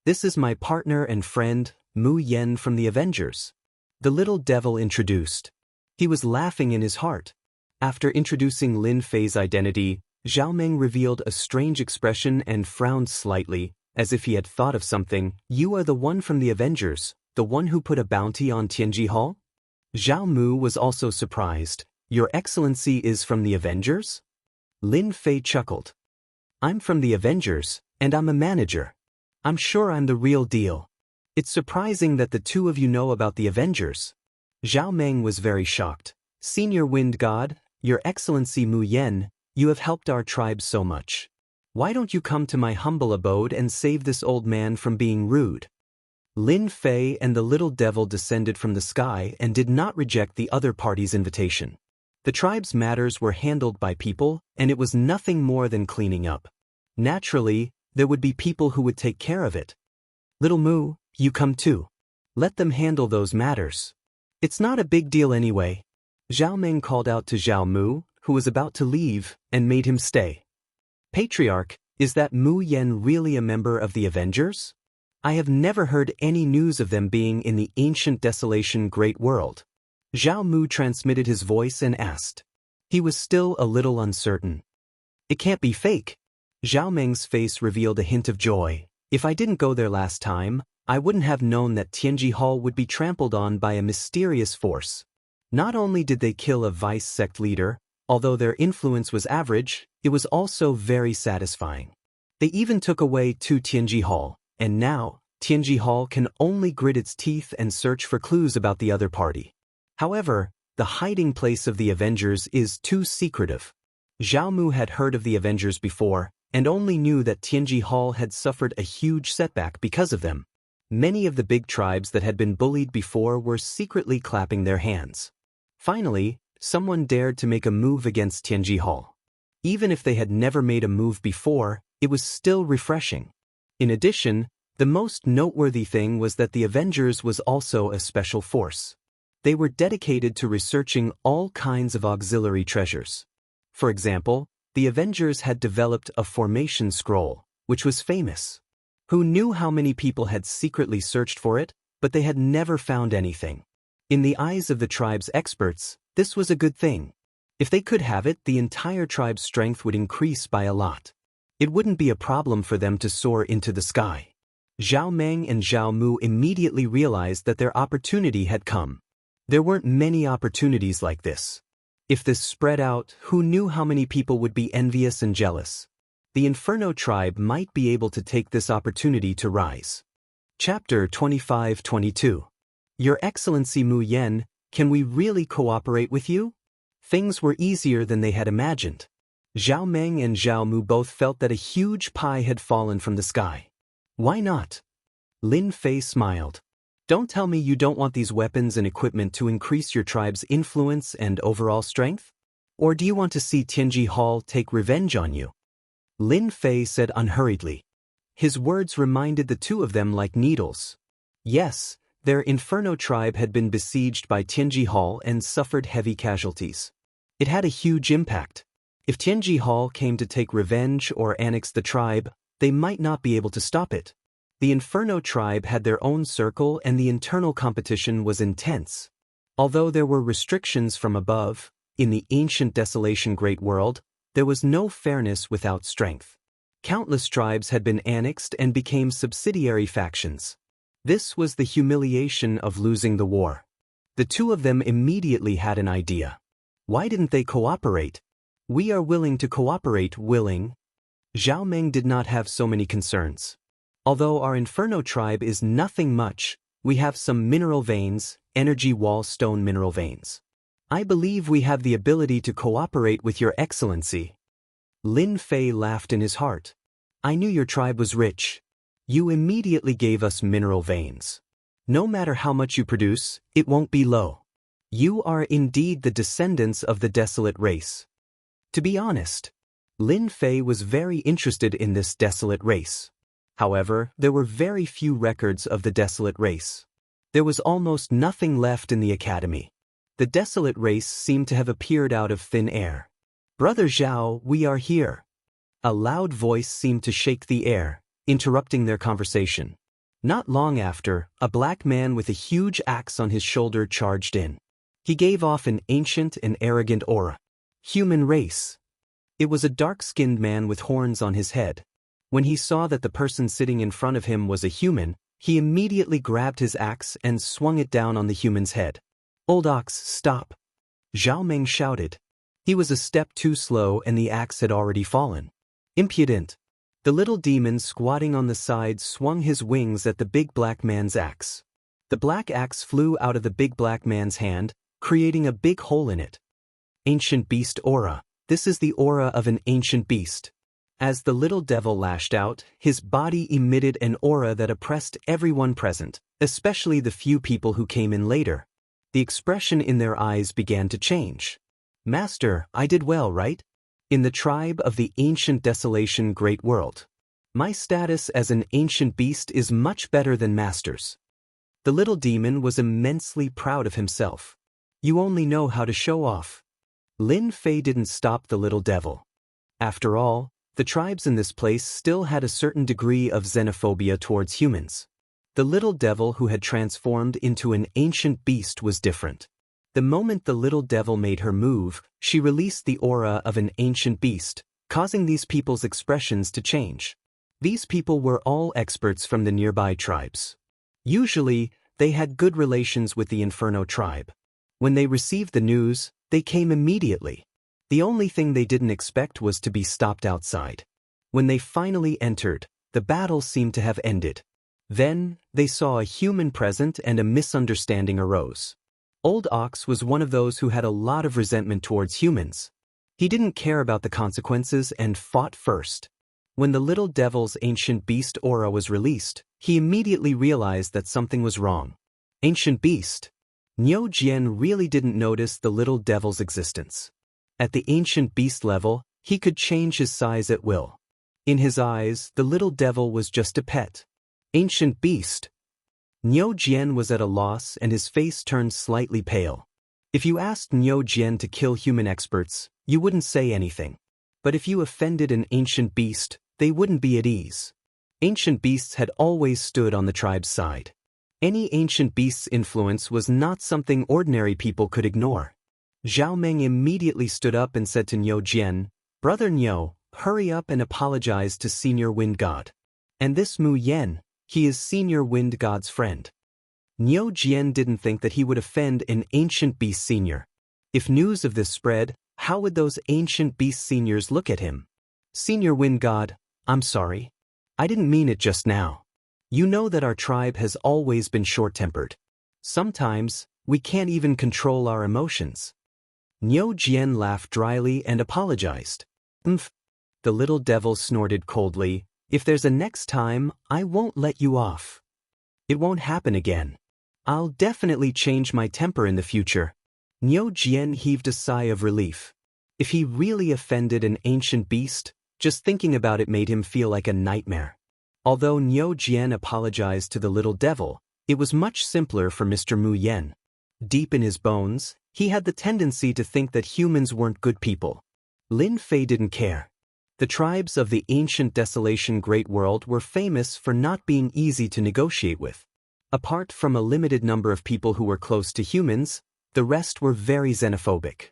This is my partner and friend, Mu Yen from the Avengers. The little devil introduced. He was laughing in his heart. After introducing Lin Fei's identity, Zhao Meng revealed a strange expression and frowned slightly, as if he had thought of something. You are the one from the Avengers, the one who put a bounty on Tianji Hall? Zhao Mu was also surprised. Your Excellency is from the Avengers? Lin Fei chuckled. I'm from the Avengers, and I'm a manager. I'm sure I'm the real deal. It's surprising that the two of you know about the Avengers. Zhao Meng was very shocked. Senior Wind God, Your Excellency Mu Yen, you have helped our tribe so much. Why don't you come to my humble abode and save this old man from being rude? Lin Fei and the little devil descended from the sky and did not reject the other party's invitation. The tribe's matters were handled by people, and it was nothing more than cleaning up. Naturally, there would be people who would take care of it. Little Mu, you come too. Let them handle those matters. It's not a big deal anyway. Zhao Meng called out to Zhao Mu, who was about to leave, and made him stay. Patriarch, is that Mu Yen really a member of the Avengers? I have never heard any news of them being in the ancient desolation great world. Zhao Mu transmitted his voice and asked. He was still a little uncertain. It can't be fake. Zhao Meng's face revealed a hint of joy. If I didn't go there last time, I wouldn't have known that Tianji Hall would be trampled on by a mysterious force. Not only did they kill a vice sect leader, although their influence was average, it was also very satisfying. They even took away two Tianji Hall, and now, Tianji Hall can only grit its teeth and search for clues about the other party. However, the hiding place of the Avengers is too secretive. Zhao Mu had heard of the Avengers before, and only knew that Tianji Hall had suffered a huge setback because of them. Many of the big tribes that had been bullied before were secretly clapping their hands. Finally, someone dared to make a move against Tianji Hall. Even if they had never made a move before, it was still refreshing. In addition, the most noteworthy thing was that the Avengers was also a special force. They were dedicated to researching all kinds of auxiliary treasures. For example, the Avengers had developed a formation scroll, which was famous. Who knew how many people had secretly searched for it, but they had never found anything. In the eyes of the tribe's experts, this was a good thing. If they could have it, the entire tribe's strength would increase by a lot. It wouldn't be a problem for them to soar into the sky. Zhao Meng and Zhao Mu immediately realized that their opportunity had come. There weren't many opportunities like this. If this spread out, who knew how many people would be envious and jealous? The Inferno tribe might be able to take this opportunity to rise. Chapter 25-22. Your Excellency Mu Yen, can we really cooperate with you? Things were easier than they had imagined. Zhao Meng and Zhao Mu both felt that a huge pie had fallen from the sky. Why not? Lin Fei smiled. Don't tell me you don't want these weapons and equipment to increase your tribe's influence and overall strength? Or do you want to see Tianji Hall take revenge on you? Lin Fei said unhurriedly. His words reminded the two of them like needles. Yes, their Inferno tribe had been besieged by Tianji Hall and suffered heavy casualties. It had a huge impact. If Tianji Hall came to take revenge or annex the tribe, they might not be able to stop it. The Inferno tribe had their own circle and the internal competition was intense. Although there were restrictions from above, in the ancient desolation great world, there was no fairness without strength. Countless tribes had been annexed and became subsidiary factions. This was the humiliation of losing the war. The two of them immediately had an idea. Why didn't they cooperate? We are willing to cooperate, willing. Zhao Meng did not have so many concerns. Although our Inferno tribe is nothing much, we have some mineral veins, energy wall stone mineral veins. I believe we have the ability to cooperate with your excellency. Lin Fei laughed in his heart. I knew your tribe was rich. You immediately gave us mineral veins. No matter how much you produce, it won't be low. You are indeed the descendants of the desolate race. To be honest, Lin Fei was very interested in this desolate race. However, there were very few records of the desolate race. There was almost nothing left in the academy. The desolate race seemed to have appeared out of thin air. Brother Zhao, we are here. A loud voice seemed to shake the air, interrupting their conversation. Not long after, a black man with a huge axe on his shoulder charged in. He gave off an ancient and arrogant aura. Human race. It was a dark-skinned man with horns on his head. When he saw that the person sitting in front of him was a human, he immediately grabbed his axe and swung it down on the human's head. Old ox, stop! Zhao Meng shouted. He was a step too slow and the axe had already fallen. Impudent! The little demon squatting on the side swung his wings at the big black man's axe. The black axe flew out of the big black man's hand, creating a big hole in it. Ancient beast aura. This is the aura of an ancient beast. As the little devil lashed out, his body emitted an aura that oppressed everyone present, especially the few people who came in later. The expression in their eyes began to change. Master, I did well, right? In the tribe of the ancient desolation great world. My status as an ancient beast is much better than Master's. The little demon was immensely proud of himself. You only know how to show off. Lin Fei didn't stop the little devil. After all, the tribes in this place still had a certain degree of xenophobia towards humans. The little devil who had transformed into an ancient beast was different. The moment the little devil made her move, she released the aura of an ancient beast, causing these people's expressions to change. These people were all experts from the nearby tribes. Usually, they had good relations with the Inferno tribe. When they received the news, they came immediately. The only thing they didn't expect was to be stopped outside. When they finally entered, the battle seemed to have ended. Then, they saw a human present and a misunderstanding arose. Old Ox was one of those who had a lot of resentment towards humans. He didn't care about the consequences and fought first. When the little devil's ancient beast aura was released, he immediately realized that something was wrong. Ancient beast. Niu Jian really didn't notice the little devil's existence. At the ancient beast level, he could change his size at will. In his eyes, the little devil was just a pet. Ancient beast. Niu Jian was at a loss and his face turned slightly pale. If you asked Niu Jian to kill human experts, you wouldn't say anything. But if you offended an ancient beast, they wouldn't be at ease. Ancient beasts had always stood on the tribe's side. Any ancient beast's influence was not something ordinary people could ignore. Zhao Meng immediately stood up and said to Niu Jian, Brother Niu, hurry up and apologize to Senior Wind God. And this Mu Yen, he is Senior Wind God's friend. Niu Jian didn't think that he would offend an ancient beast senior. If news of this spread, how would those ancient beast seniors look at him? Senior Wind God, I'm sorry. I didn't mean it just now. You know that our tribe has always been short-tempered. Sometimes, we can't even control our emotions. Niu Jian laughed dryly and apologized. The little devil snorted coldly, If there's a next time, I won't let you off. It won't happen again. I'll definitely change my temper in the future. Niu Jian heaved a sigh of relief. If he really offended an ancient beast, just thinking about it made him feel like a nightmare. Although Niu Jian apologized to the little devil, it was much simpler for Mr. Mu Yen. Deep in his bones, he had the tendency to think that humans weren't good people. Lin Fei didn't care. The tribes of the ancient desolation great world were famous for not being easy to negotiate with. Apart from a limited number of people who were close to humans, the rest were very xenophobic.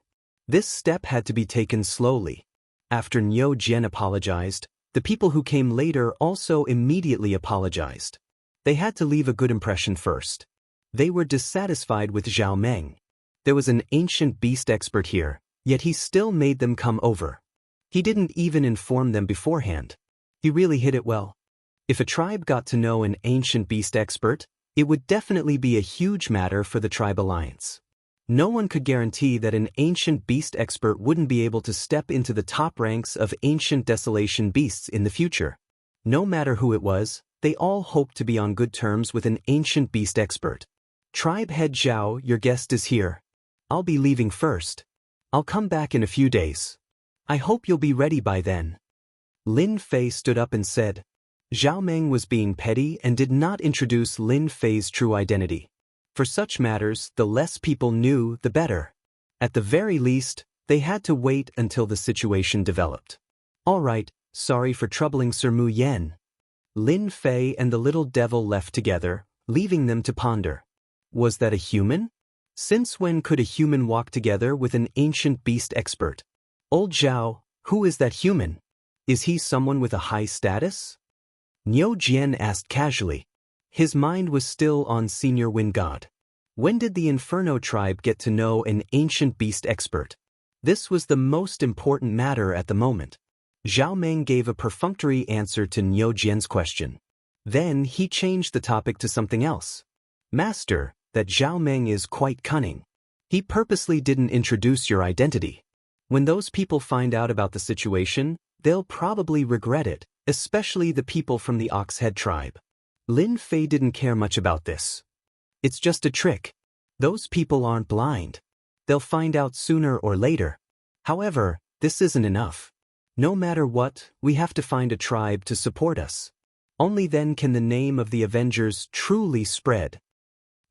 This step had to be taken slowly. After Niu Jian apologized, the people who came later also immediately apologized. They had to leave a good impression first. They were dissatisfied with Zhao Meng. There was an ancient beast expert here, yet he still made them come over. He didn't even inform them beforehand. He really hid it well. If a tribe got to know an ancient beast expert, it would definitely be a huge matter for the tribe alliance. No one could guarantee that an ancient beast expert wouldn't be able to step into the top ranks of ancient desolation beasts in the future. No matter who it was, they all hoped to be on good terms with an ancient beast expert. Tribe head Zhao, your guest is here. I'll be leaving first. I'll come back in a few days. I hope you'll be ready by then. Lin Fei stood up and said. Zhao Meng was being petty and did not introduce Lin Fei's true identity. For such matters, the less people knew, the better. At the very least, they had to wait until the situation developed. All right, sorry for troubling Sir Mu Yen. Lin Fei and the little devil left together, leaving them to ponder. Was that a human? Since when could a human walk together with an ancient beast expert? Old Zhao, who is that human? Is he someone with a high status? Niu Jian asked casually. His mind was still on Senior Wind God. When did the Inferno tribe get to know an ancient beast expert? This was the most important matter at the moment. Zhao Meng gave a perfunctory answer to Niu Jian's question. Then he changed the topic to something else. Master, that Zhao Meng is quite cunning. He purposely didn't introduce your identity. When those people find out about the situation, they'll probably regret it, especially the people from the Oxhead tribe. Lin Fei didn't care much about this. It's just a trick. Those people aren't blind. They'll find out sooner or later. However, this isn't enough. No matter what, we have to find a tribe to support us. Only then can the name of the Avengers truly spread.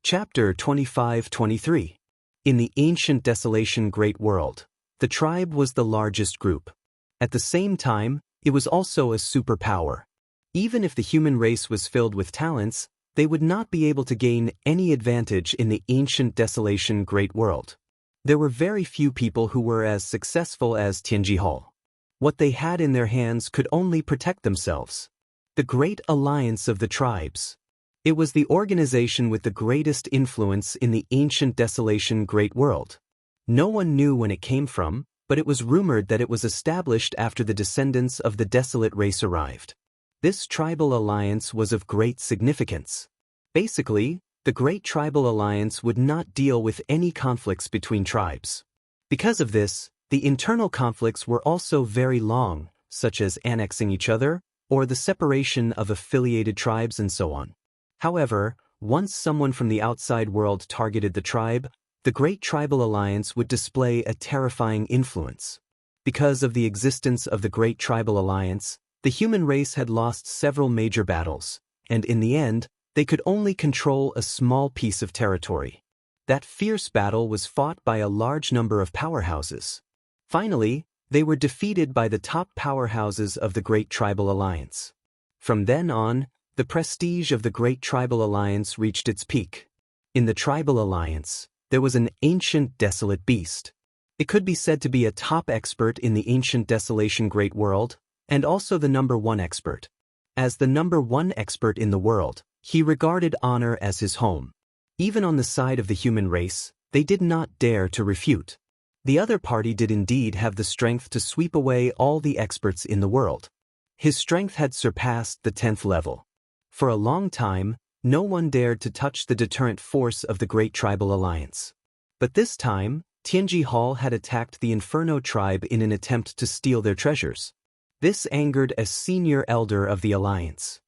Chapter 25-23. In the ancient desolation great world, the tribe was the largest group. At the same time, it was also a superpower. Even if the human race was filled with talents, they would not be able to gain any advantage in the ancient desolation great world. There were very few people who were as successful as Tianji Hall. What they had in their hands could only protect themselves. The Great Alliance of the Tribes. It was the organization with the greatest influence in the ancient desolation great world. No one knew when it came from, but it was rumored that it was established after the descendants of the desolate race arrived. This tribal alliance was of great significance. Basically, the Great Tribal Alliance would not deal with any conflicts between tribes. Because of this, the internal conflicts were also very long, such as annexing each other, or the separation of affiliated tribes and so on. However, once someone from the outside world targeted the tribe, the Great Tribal Alliance would display a terrifying influence. Because of the existence of the Great Tribal Alliance, the human race had lost several major battles, and in the end, they could only control a small piece of territory. That fierce battle was fought by a large number of powerhouses. Finally, they were defeated by the top powerhouses of the Great Tribal Alliance. From then on, the prestige of the Great Tribal Alliance reached its peak. In the Tribal Alliance, there was an ancient desolate beast. It could be said to be a top expert in the ancient desolation great world, and also the #1 expert. As the #1 expert in the world, he regarded honor as his home. Even on the side of the human race, they did not dare to refute. The other party did indeed have the strength to sweep away all the experts in the world. His strength had surpassed the 10th level. For a long time, no one dared to touch the deterrent force of the Great Tribal Alliance. But this time, Tianji Hall had attacked the Inferno tribe in an attempt to steal their treasures. This angered a senior elder of the Alliance.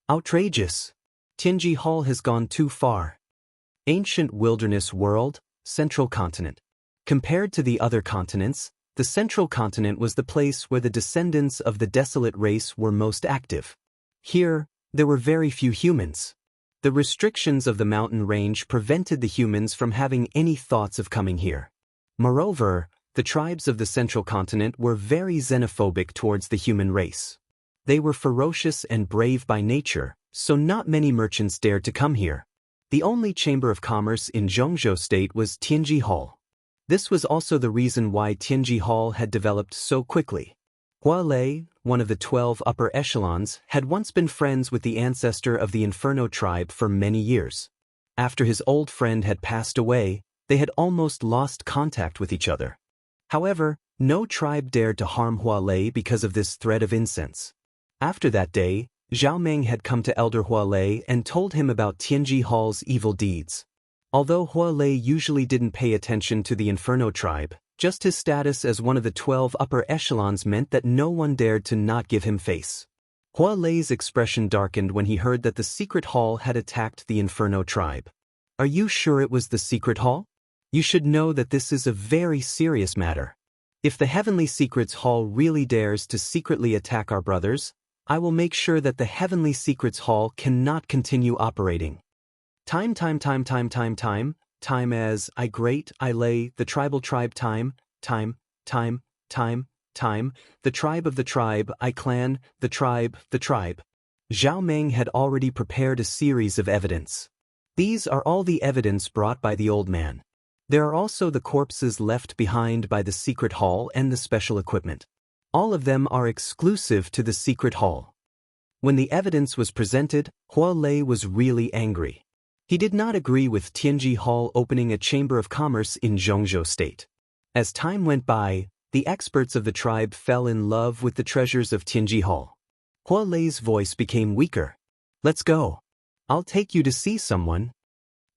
Outrageous! Tianji Hall has gone too far. Ancient wilderness world, Central Continent. Compared to the other continents, the Central Continent was the place where the descendants of the desolate race were most active. Here, there were very few humans. The restrictions of the mountain range prevented the humans from having any thoughts of coming here. Moreover, the tribes of the Central Continent were very xenophobic towards the human race. They were ferocious and brave by nature, so not many merchants dared to come here. The only chamber of commerce in Zhongzhou State was Tianji Hall. This was also the reason why Tianji Hall had developed so quickly. Hua Lei, one of the 12 upper echelons, had once been friends with the ancestor of the Inferno tribe for many years. After his old friend had passed away, they had almost lost contact with each other. However, no tribe dared to harm Hua Lei because of this thread of incense. After that day, Zhao Meng had come to Elder Hua Lei and told him about Tianji Hall's evil deeds. Although Hua Lei usually didn't pay attention to the Inferno tribe, just his status as one of the 12 upper echelons meant that no one dared to not give him face. Hua Lei's expression darkened when he heard that the secret hall had attacked the Inferno tribe. Are you sure it was the secret hall? You should know that this is a very serious matter. If the Heavenly Secrets Hall really dares to secretly attack our brothers, I will make sure that the Heavenly Secrets Hall cannot continue operating. Time as I lay, the tribal tribe time, the tribe of the tribe, I clan, the tribe. Zhao Meng had already prepared a series of evidence. These are all the evidence brought by the old man. There are also the corpses left behind by the secret hall and the special equipment. All of them are exclusive to the secret hall. When the evidence was presented, Hua Lei was really angry. He did not agree with Tianji Hall opening a chamber of commerce in Zhongzhou State. As time went by, the experts of the tribe fell in love with the treasures of Tianji Hall. Hua Lei's voice became weaker. Let's go. I'll take you to see someone.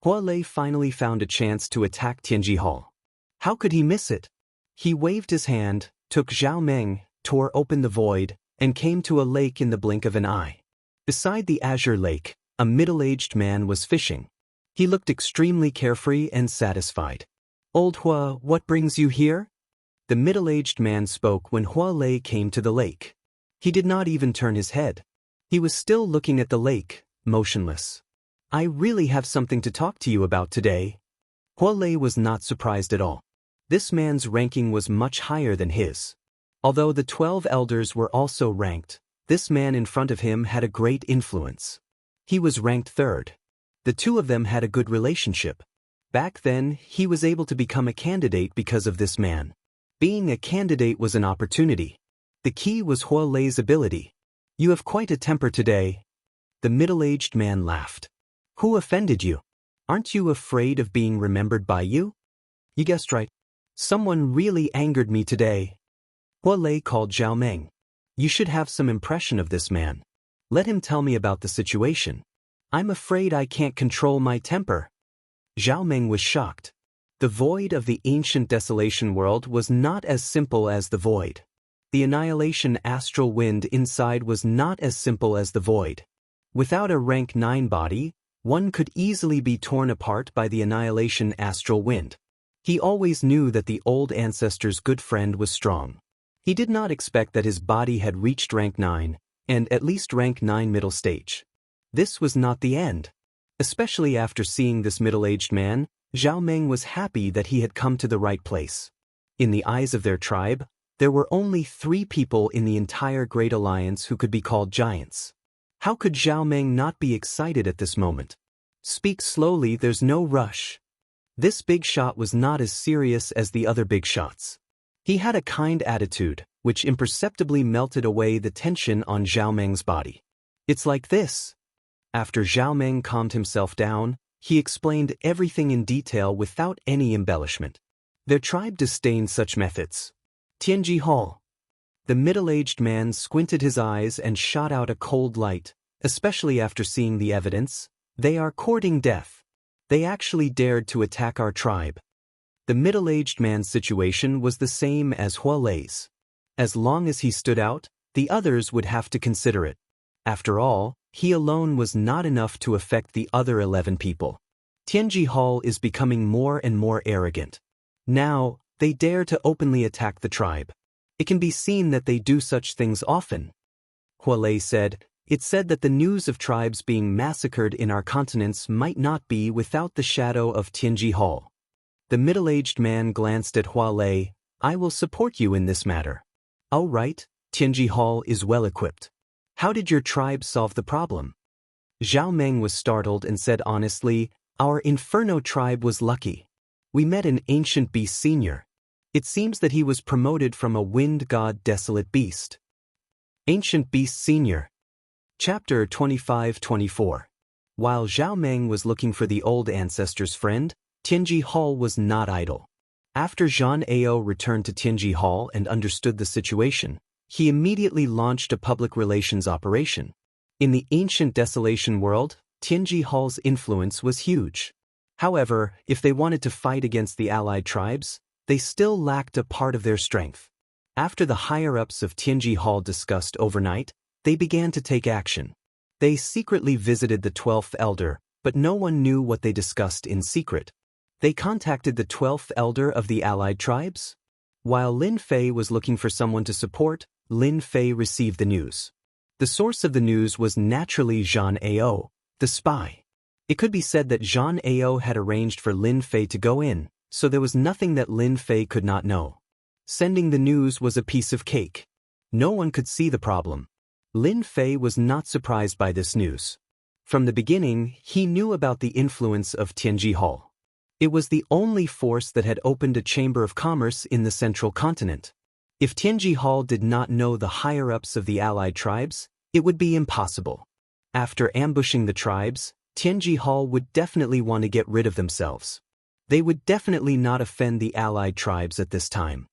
Hua Lei finally found a chance to attack Tianji Hall. How could he miss it? He waved his hand, took Zhao Meng, tore open the void, and came to a lake in the blink of an eye. Beside the azure lake, a middle-aged man was fishing. He looked extremely carefree and satisfied. Old Hua, what brings you here? The middle-aged man spoke when Hua Lei came to the lake. He did not even turn his head. He was still looking at the lake, motionless. I really have something to talk to you about today. Hua Lei was not surprised at all. This man's ranking was much higher than his. Although the 12 elders were also ranked, this man in front of him had a great influence. He was ranked third. The two of them had a good relationship. Back then, he was able to become a candidate because of this man. Being a candidate was an opportunity. The key was Hua Lei's ability. You have quite a temper today. The middle-aged man laughed. Who offended you? Aren't you afraid of being remembered by you? You guessed right. Someone really angered me today. Hua Lei called Zhao Meng. You should have some impression of this man. Let him tell me about the situation. I'm afraid I can't control my temper. Zhao Meng was shocked. The void of the ancient desolation world was not as simple as the void. The annihilation astral wind inside was not as simple as the void. Without a rank 9 body, one could easily be torn apart by the annihilation astral wind. He always knew that the old ancestor's good friend was strong. He did not expect that his body had reached rank 9, and at least rank 9 middle stage. This was not the end. Especially after seeing this middle-aged man, Zhao Meng was happy that he had come to the right place. In the eyes of their tribe, there were only 3 people in the entire Great Alliance who could be called giants. How could Zhao Meng not be excited at this moment? Speak slowly, there's no rush. This big shot was not as serious as the other big shots. He had a kind attitude, which imperceptibly melted away the tension on Zhao Meng's body. It's like this. After Zhao Meng calmed himself down, he explained everything in detail without any embellishment. Their tribe disdained such methods. Tianji Hall. The middle-aged man squinted his eyes and shot out a cold light, especially after seeing the evidence. They are courting death. They actually dared to attack our tribe. The middle-aged man's situation was the same as Hua Lei's. As long as he stood out, the others would have to consider it. After all, he alone was not enough to affect the other 11 people. Tianji Hall is becoming more and more arrogant. Now, they dare to openly attack the tribe. It can be seen that they do such things often. Hua Lei said, it's said that the news of tribes being massacred in our continents might not be without the shadow of Tianji Hall. The middle-aged man glanced at Hua Lei. I will support you in this matter. Oh right, Tianji Hall is well equipped. How did your tribe solve the problem? Zhao Meng was startled and said honestly, our Inferno tribe was lucky. We met an ancient beast senior. It seems that he was promoted from a wind god desolate beast. Ancient Beast Senior. Chapter 25-24. While Zhao Meng was looking for the old ancestor's friend, Tianji Hall was not idle. After Zhan Ao returned to Tianji Hall and understood the situation, he immediately launched a public relations operation. In the ancient desolation world, Tianji Hall's influence was huge. However, if they wanted to fight against the allied tribes, they still lacked a part of their strength. After the higher-ups of Tianji Hall discussed overnight, they began to take action. They secretly visited the 12th elder, but no one knew what they discussed in secret. They contacted the 12th elder of the allied tribes? While Lin Fei was looking for someone to support, Lin Fei received the news. The source of the news was naturally Zhang Ao, the spy. It could be said that Zhang Ao had arranged for Lin Fei to go in, so there was nothing that Lin Fei could not know. Sending the news was a piece of cake. No one could see the problem. Lin Fei was not surprised by this news. From the beginning, he knew about the influence of Tianji Hall. It was the only force that had opened a chamber of commerce in the central continent. If Tianji Hall did not know the higher-ups of the allied tribes, it would be impossible. After ambushing the tribes, Tianji Hall would definitely want to get rid of themselves. They would definitely not offend the allied tribes at this time.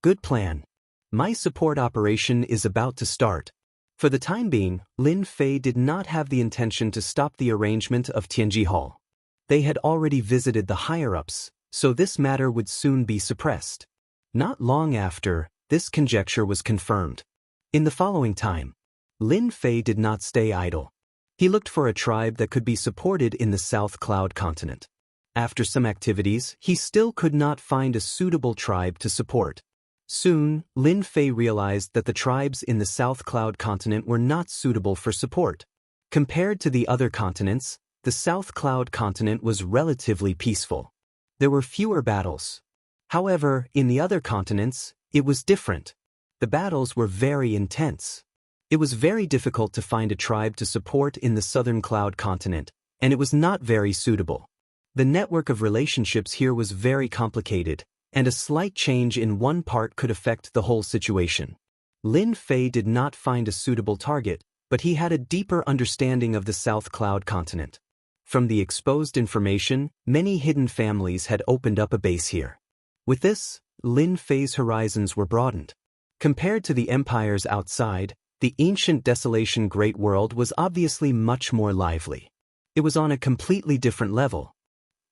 Good plan. My support operation is about to start. For the time being, Lin Fei did not have the intention to stop the arrangement of Tianji Hall. They had already visited the higher-ups, so this matter would soon be suppressed. Not long after, this conjecture was confirmed. In the following time, Lin Fei did not stay idle. He looked for a tribe that could be supported in the South Cloud continent. After some activities, he still could not find a suitable tribe to support. Soon, Lin Fei realized that the tribes in the South Cloud continent were not suitable for support. Compared to the other continents, the South Cloud continent was relatively peaceful. There were fewer battles. However, in the other continents, it was different. The battles were very intense. It was very difficult to find a tribe to support in the Southern Cloud continent, and it was not very suitable. The network of relationships here was very complicated, and a slight change in one part could affect the whole situation. Lin Fei did not find a suitable target, but he had a deeper understanding of the South Cloud continent. From the exposed information, many hidden families had opened up a base here. With this, Lin Fei's horizons were broadened. Compared to the empires outside, the ancient desolation Great World was obviously much more lively. It was on a completely different level.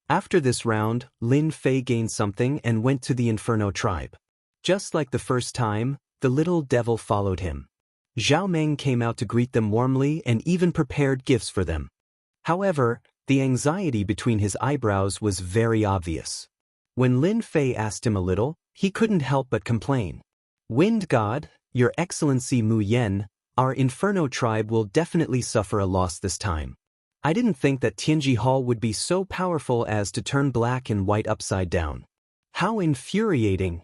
After this round, Lin Fei gained something and went to the Inferno tribe. Just like the first time, the little devil followed him. Zhao Meng came out to greet them warmly and even prepared gifts for them. However, the anxiety between his eyebrows was very obvious. When Lin Fei asked him a little, he couldn't help but complain. Wind God, Your Excellency Mu Yen, our Inferno tribe will definitely suffer a loss this time. I didn't think that Tianji Hall would be so powerful as to turn black and white upside down. How infuriating!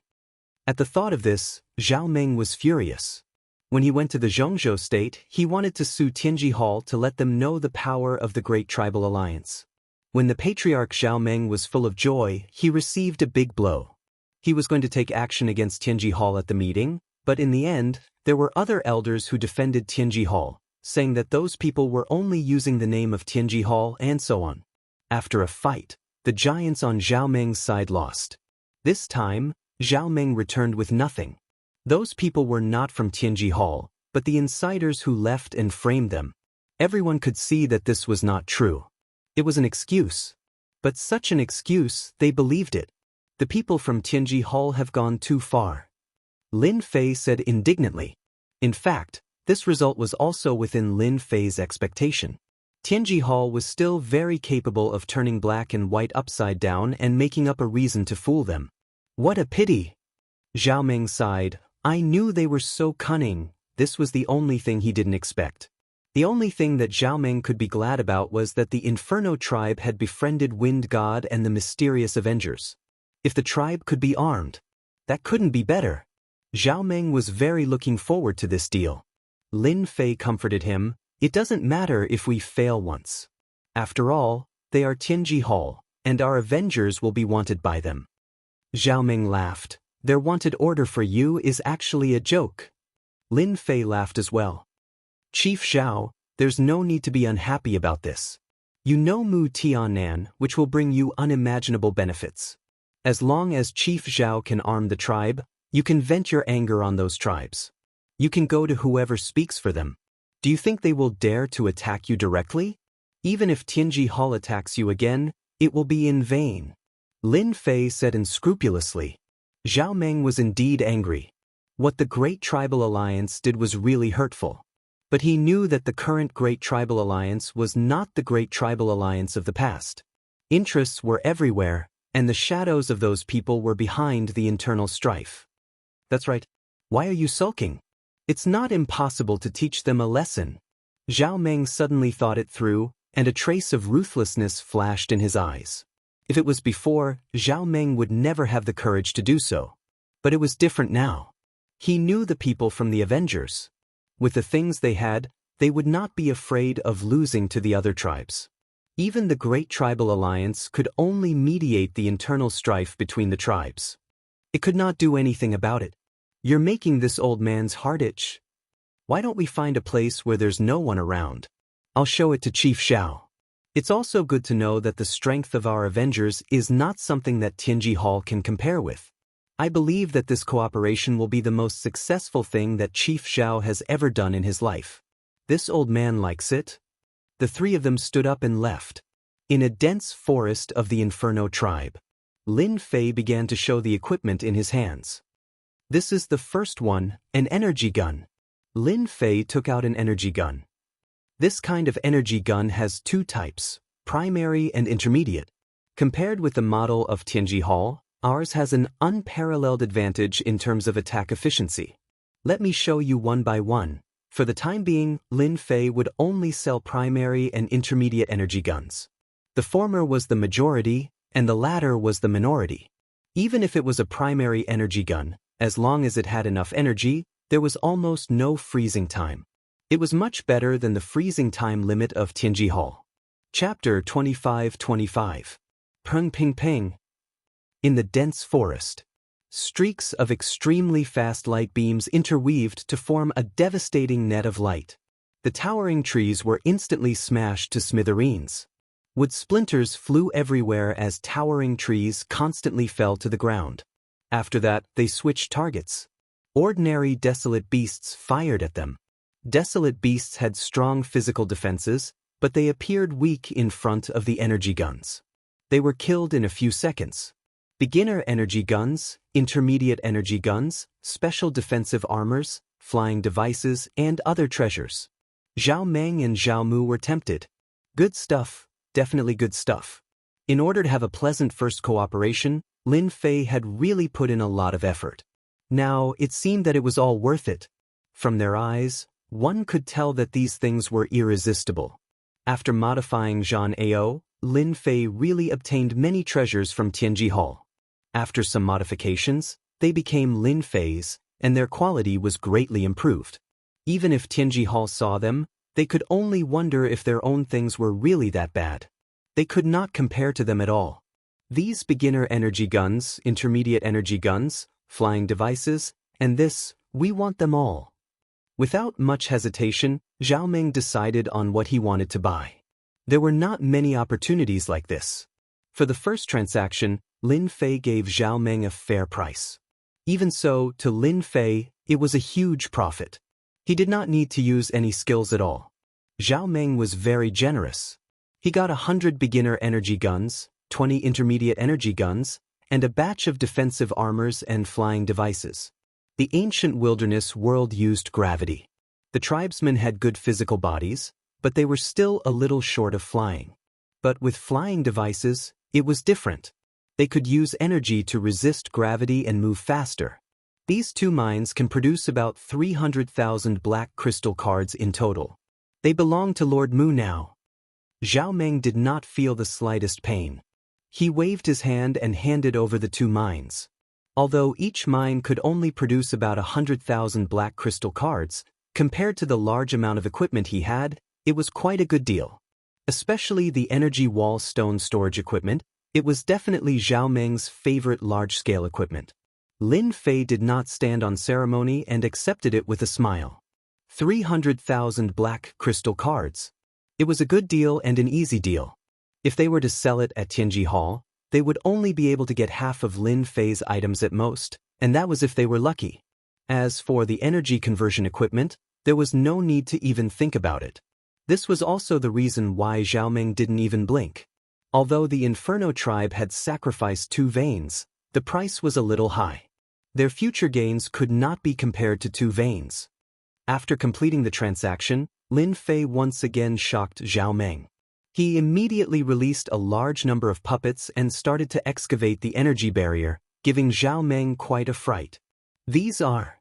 At the thought of this, Zhao Meng was furious. When he went to the Zhongzhou state, he wanted to sue Tianji Hall to let them know the power of the Great Tribal Alliance. When the Patriarch Zhao Meng was full of joy, he received a big blow. He was going to take action against Tianji Hall at the meeting, but in the end, there were other elders who defended Tianji Hall, saying that those people were only using the name of Tianji Hall and so on. After a fight, the giants on Zhao Meng's side lost. This time, Zhao Meng returned with nothing. Those people were not from Tianji Hall, but the insiders who left and framed them. Everyone could see that this was not true. It was an excuse. But such an excuse, they believed it. The people from Tianji Hall have gone too far. Lin Fei said indignantly. In fact, this result was also within Lin Fei's expectation. Tianji Hall was still very capable of turning black and white upside down and making up a reason to fool them. What a pity! Zhao Meng sighed. I knew they were so cunning. This was the only thing he didn't expect. The only thing that Zhao Meng could be glad about was that the Inferno tribe had befriended Wind God and the mysterious Avengers. If the tribe could be armed, that couldn't be better. Zhao Meng was very looking forward to this deal. Lin Fei comforted him. It doesn't matter if we fail once. After all, they are Tianji Hall, and our Avengers will be wanted by them. Zhao Meng laughed. Their wanted order for you is actually a joke. Lin Fei laughed as well. Chief Zhao, there's no need to be unhappy about this. You know Mu Tianan, which will bring you unimaginable benefits. As long as Chief Zhao can arm the tribe, you can vent your anger on those tribes. You can go to whoever speaks for them. Do you think they will dare to attack you directly? Even if Tianji Hall attacks you again, it will be in vain. Lin Fei said unscrupulously. Zhao Meng was indeed angry. What the Great Tribal Alliance did was really hurtful. But he knew that the current Great Tribal Alliance was not the Great Tribal Alliance of the past. Interests were everywhere, and the shadows of those people were behind the internal strife. That's right. Why are you sulking? It's not impossible to teach them a lesson. Zhao Meng suddenly thought it through, and a trace of ruthlessness flashed in his eyes. If it was before, Zhao Meng would never have the courage to do so. But it was different now. He knew the people from the Avengers. With the things they had, they would not be afraid of losing to the other tribes. Even the Great Tribal Alliance could only mediate the internal strife between the tribes. It could not do anything about it. You're making this old man's heart itch. Why don't we find a place where there's no one around? I'll show it to Chief Xiao. It's also good to know that the strength of our Avengers is not something that Tianji Hall can compare with. I believe that this cooperation will be the most successful thing that Chief Xiao has ever done in his life. This old man likes it. The three of them stood up and left. In a dense forest of the Inferno tribe, Lin Fei began to show the equipment in his hands. This is the first one, an energy gun. Lin Fei took out an energy gun. This kind of energy gun has two types, primary and intermediate. Compared with the model of Tianji Hall, ours has an unparalleled advantage in terms of attack efficiency. Let me show you one by one. For the time being, Lin Fei would only sell primary and intermediate energy guns. The former was the majority, and the latter was the minority. Even if it was a primary energy gun, as long as it had enough energy, there was almost no freezing time. It was much better than the freezing time limit of Tianji Hall. Chapter 25-25. Peng Ping Ping. In the dense forest, streaks of extremely fast light beams interweaved to form a devastating net of light. The towering trees were instantly smashed to smithereens. Wood splinters flew everywhere as towering trees constantly fell to the ground. After that, they switched targets. Ordinary desolate beasts fired at them. Desolate beasts had strong physical defenses, but they appeared weak in front of the energy guns. They were killed in a few seconds. Beginner energy guns, intermediate energy guns, special defensive armors, flying devices, and other treasures. Zhao Meng and Zhao Mu were tempted. Good stuff, definitely good stuff. In order to have a pleasant first cooperation, Lin Fei had really put in a lot of effort. Now, it seemed that it was all worth it. From their eyes, one could tell that these things were irresistible. After modifying Zhan Ao, Lin Fei really obtained many treasures from Tianji Hall. After some modifications, they became Lin Fei's, and their quality was greatly improved. Even if Tianji Hall saw them, they could only wonder if their own things were really that bad. They could not compare to them at all. These beginner energy guns, intermediate energy guns, flying devices, and this, we want them all. Without much hesitation, Zhao Meng decided on what he wanted to buy. There were not many opportunities like this. For the first transaction, Lin Fei gave Zhao Meng a fair price. Even so, to Lin Fei, it was a huge profit. He did not need to use any skills at all. Zhao Meng was very generous. He got 100 beginner energy guns, 20 intermediate energy guns, and a batch of defensive armors and flying devices. The ancient wilderness world used gravity. The tribesmen had good physical bodies, but they were still a little short of flying. But with flying devices, it was different. They could use energy to resist gravity and move faster. These two mines can produce about 300,000 black crystal cards in total. They belong to Lord Mu now. Zhao Meng did not feel the slightest pain. He waved his hand and handed over the two mines. Although each mine could only produce about 100,000 black crystal cards, compared to the large amount of equipment he had, it was quite a good deal. Especially the energy wall stone storage equipment, it was definitely Zhao Meng's favorite large-scale equipment. Lin Fei did not stand on ceremony and accepted it with a smile. 300,000 black crystal cards. It was a good deal and an easy deal. If they were to sell it at Tianji Hall, they would only be able to get half of Lin Fei's items at most, and that was if they were lucky. As for the energy conversion equipment, there was no need to even think about it. This was also the reason why Zhao Meng didn't even blink. Although the Inferno tribe had sacrificed 2 veins, the price was a little high. Their future gains could not be compared to 2 veins. After completing the transaction, Lin Fei once again shocked Zhao Meng. He immediately released a large number of puppets and started to excavate the energy barrier, giving Zhao Meng quite a fright. These are.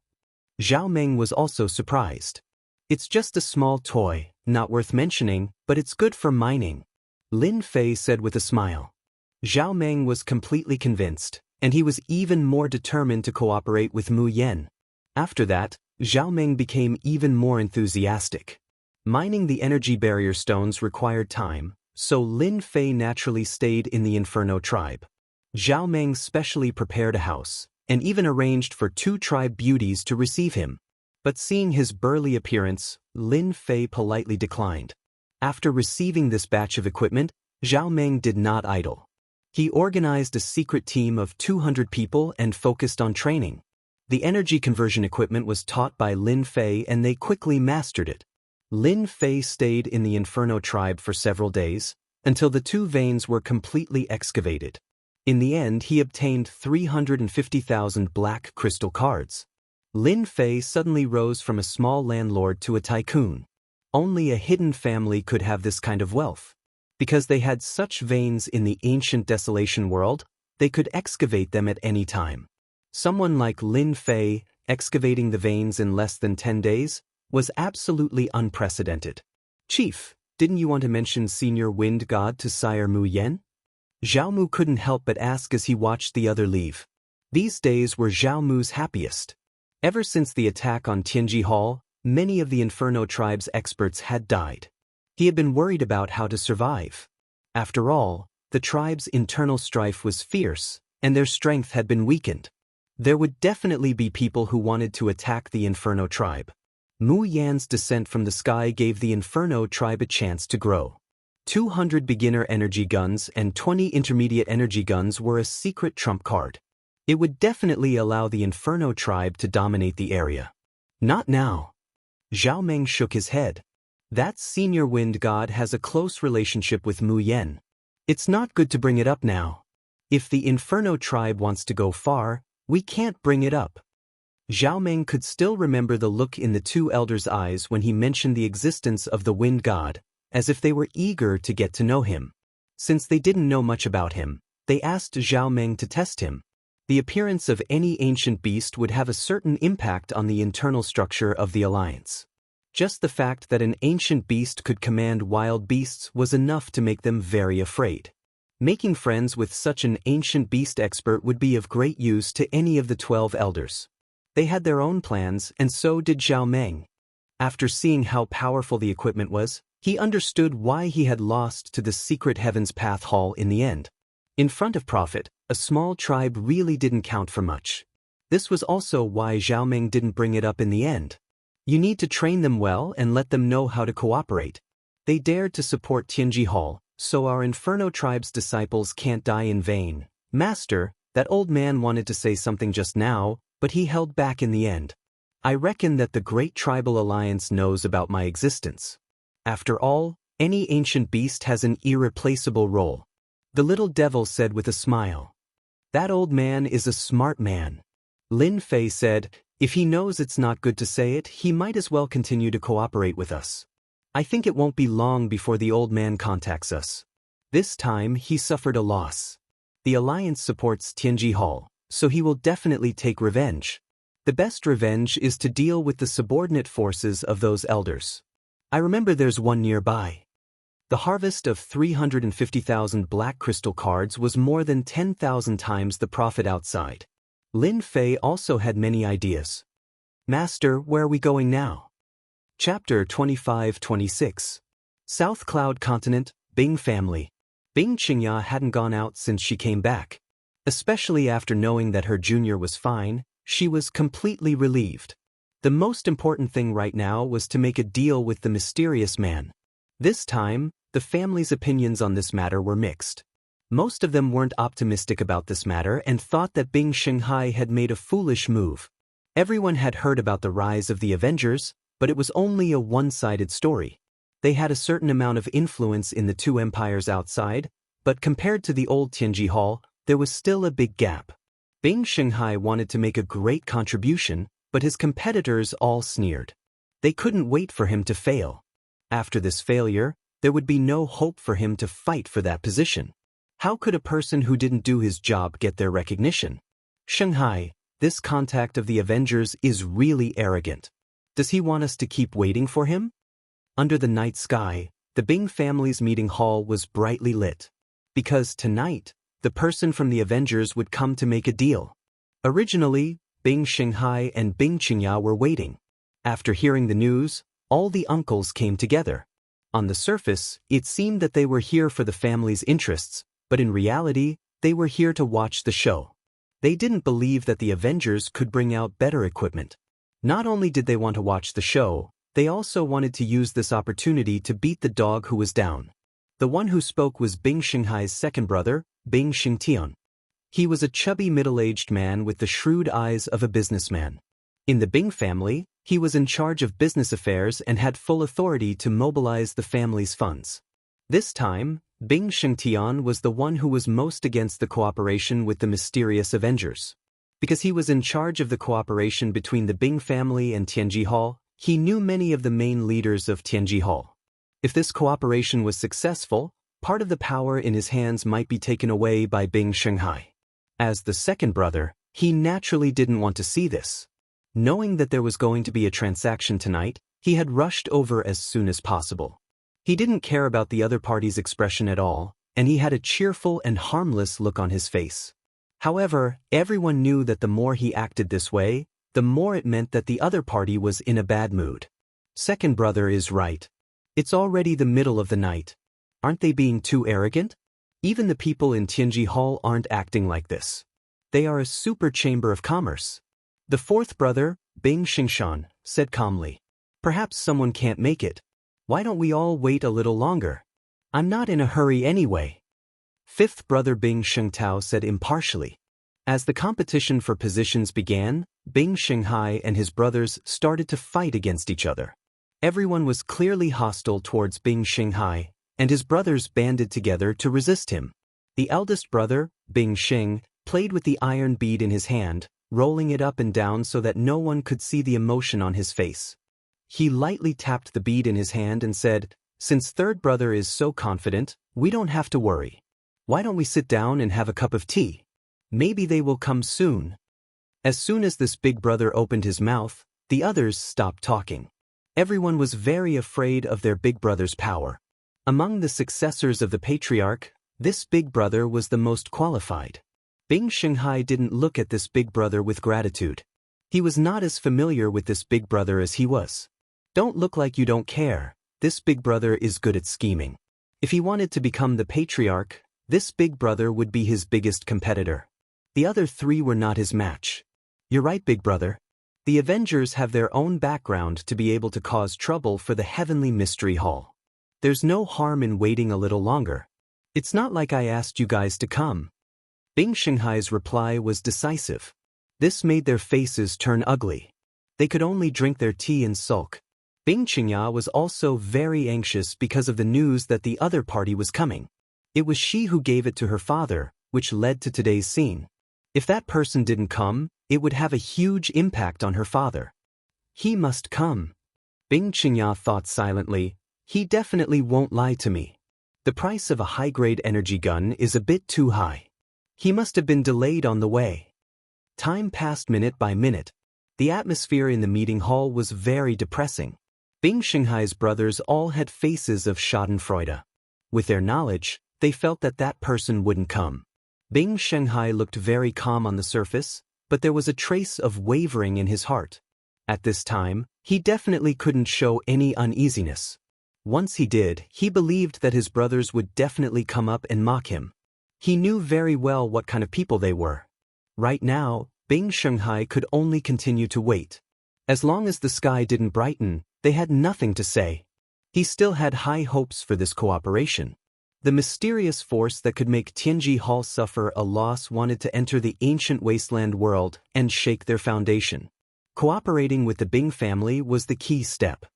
Zhao Meng was also surprised. It's just a small toy, not worth mentioning, but it's good for mining, Lin Fei said with a smile. Zhao Meng was completely convinced, and he was even more determined to cooperate with Mu Yan. After that, Zhao Meng became even more enthusiastic. Mining the energy barrier stones required time, so Lin Fei naturally stayed in the Inferno tribe. Zhao Meng specially prepared a house, and even arranged for 2 tribe beauties to receive him. But seeing his burly appearance, Lin Fei politely declined. After receiving this batch of equipment, Zhao Meng did not idle. He organized a secret team of 200 people and focused on training. The energy conversion equipment was taught by Lin Fei and they quickly mastered it. Lin Fei stayed in the Inferno tribe for several days, until the 2 veins were completely excavated. In the end, he obtained 350,000 black crystal cards. Lin Fei suddenly rose from a small landlord to a tycoon. Only a hidden family could have this kind of wealth. Because they had such veins in the ancient desolation world, they could excavate them at any time. Someone like Lin Fei, excavating the veins in less than 10 days, was absolutely unprecedented. Chief, didn't you want to mention Senior Wind God to Sire Mu Yan? Zhao Mu couldn't help but ask as he watched the other leave. These days were Zhao Mu's happiest. Ever since the attack on Tianji Hall, many of the Inferno tribe's experts had died. He had been worried about how to survive. After all, the tribe's internal strife was fierce, and their strength had been weakened. There would definitely be people who wanted to attack the Inferno tribe. Mu Yan's descent from the sky gave the Inferno tribe a chance to grow. 200 beginner energy guns and 20 intermediate energy guns were a secret trump card. It would definitely allow the Inferno tribe to dominate the area. Not now. Zhao Meng shook his head. That senior wind god has a close relationship with Mu Yan. It's not good to bring it up now. If the Inferno tribe wants to go far, we can't bring it up. Zhao Meng could still remember the look in the 2 elders' eyes when he mentioned the existence of the wind god, as if they were eager to get to know him. Since they didn't know much about him, they asked Zhao Meng to test him. The appearance of any ancient beast would have a certain impact on the internal structure of the alliance. Just the fact that an ancient beast could command wild beasts was enough to make them very afraid. Making friends with such an ancient beast expert would be of great use to any of the 12 elders. They had their own plans, and so did Zhao Meng. After seeing how powerful the equipment was, he understood why he had lost to the secret Heaven's Path Hall in the end. In front of profit, a small tribe really didn't count for much. This was also why Zhao Meng didn't bring it up in the end. You need to train them well and let them know how to cooperate. They dared to support Tianji Hall, so our Inferno tribe's disciples can't die in vain. Master, that old man wanted to say something just now, but he held back in the end. I reckon that the Great Tribal Alliance knows about my existence. After all, any ancient beast has an irreplaceable role. The little devil said with a smile. That old man is a smart man. Lin Fei said, if he knows it's not good to say it, he might as well continue to cooperate with us. I think it won't be long before the old man contacts us. This time he suffered a loss. The Alliance supports Tianji Hall, so he will definitely take revenge. The best revenge is to deal with the subordinate forces of those elders. I remember there's one nearby. The harvest of 350,000 black crystal cards was more than 10,000 times the profit outside. Lin Fei also had many ideas. Master, where are we going now? Chapter 25-26. South Cloud Continent, Bing Family. Bing Qingya hadn't gone out since she came back. Especially after knowing that her junior was fine, she was completely relieved. The most important thing right now was to make a deal with the mysterious man. This time, the family's opinions on this matter were mixed. Most of them weren't optimistic about this matter and thought that Bing Shanghai had made a foolish move. Everyone had heard about the rise of the Avengers, but it was only a one-sided story. They had a certain amount of influence in the 2 empires outside, but compared to the old Tianji Hall, there was still a big gap. Bing Shanghai wanted to make a great contribution, but his competitors all sneered. They couldn't wait for him to fail. After this failure, there would be no hope for him to fight for that position. How could a person who didn't do his job get their recognition? Shanghai, this contact of the Avengers is really arrogant. Does he want us to keep waiting for him? Under the night sky, the Bing family's meeting hall was brightly lit. Because tonight, the person from the Avengers would come to make a deal. Originally, Bing Shanghai and Bing Qingya were waiting. After hearing the news, all the uncles came together. On the surface, it seemed that they were here for the family's interests, but in reality, they were here to watch the show. They didn't believe that the Avengers could bring out better equipment. Not only did they want to watch the show, they also wanted to use this opportunity to beat the dog who was down. The one who spoke was Bing Shanghai's second brother, Bing Xingtian. He was a chubby middle-aged man with the shrewd eyes of a businessman. In the Bing family, he was in charge of business affairs and had full authority to mobilize the family's funds. This time, Bing Xingtian was the one who was most against the cooperation with the mysterious Avengers. Because he was in charge of the cooperation between the Bing family and Tianji Hall, he knew many of the main leaders of Tianji Hall. If this cooperation was successful, part of the power in his hands might be taken away by Bing Shanghai. As the second brother, he naturally didn't want to see this. Knowing that there was going to be a transaction tonight, he had rushed over as soon as possible. He didn't care about the other party's expression at all, and he had a cheerful and harmless look on his face. However, everyone knew that the more he acted this way, the more it meant that the other party was in a bad mood. Second brother is right. It's already the middle of the night. Aren't they being too arrogant? Even the people in Tianji Hall aren't acting like this. They are a super chamber of commerce. The fourth brother, Bing Xingshan, said calmly. Perhaps someone can't make it. Why don't we all wait a little longer? I'm not in a hurry anyway. Fifth brother Bing Shengtao said impartially. As the competition for positions began, Bing Shanghai and his brothers started to fight against each other. Everyone was clearly hostile towards Bing Shanghai, and his brothers banded together to resist him. The eldest brother, Bing Sheng, played with the iron bead in his hand, rolling it up and down so that no one could see the emotion on his face. He lightly tapped the bead in his hand and said, "Since third brother is so confident, we don't have to worry. Why don't we sit down and have a cup of tea? Maybe they will come soon." As soon as this big brother opened his mouth, the others stopped talking. Everyone was very afraid of their big brother's power. Among the successors of the patriarch, this big brother was the most qualified. Bing Shanghai didn't look at this big brother with gratitude. He was not as familiar with this big brother as he was. Don't look like you don't care. This big brother is good at scheming. If he wanted to become the patriarch, this big brother would be his biggest competitor. The other three were not his match. You're right, big brother. The Avengers have their own background to be able to cause trouble for the Heavenly Mystery Hall. There's no harm in waiting a little longer. It's not like I asked you guys to come. Bing Shanghai's reply was decisive. This made their faces turn ugly. They could only drink their tea and sulk. Bing Qingya was also very anxious because of the news that the other party was coming. It was she who gave it to her father, which led to today's scene. If that person didn't come, it would have a huge impact on her father. He must come. Bing Qingya thought silently, he definitely won't lie to me. The price of a high-grade energy gun is a bit too high. He must have been delayed on the way. Time passed minute by minute. The atmosphere in the meeting hall was very depressing. Bing Shanghai's brothers all had faces of schadenfreude. With their knowledge, they felt that that person wouldn't come. Bing Shanghai looked very calm on the surface, but there was a trace of wavering in his heart. At this time, he definitely couldn't show any uneasiness. Once he did, he believed that his brothers would definitely come up and mock him. He knew very well what kind of people they were. Right now, Bing Shanghai could only continue to wait. As long as the sky didn't brighten, they had nothing to say. He still had high hopes for this cooperation. The mysterious force that could make Tianji Hall suffer a loss wanted to enter the ancient wasteland world and shake their foundation. Cooperating with the Bing family was the key step.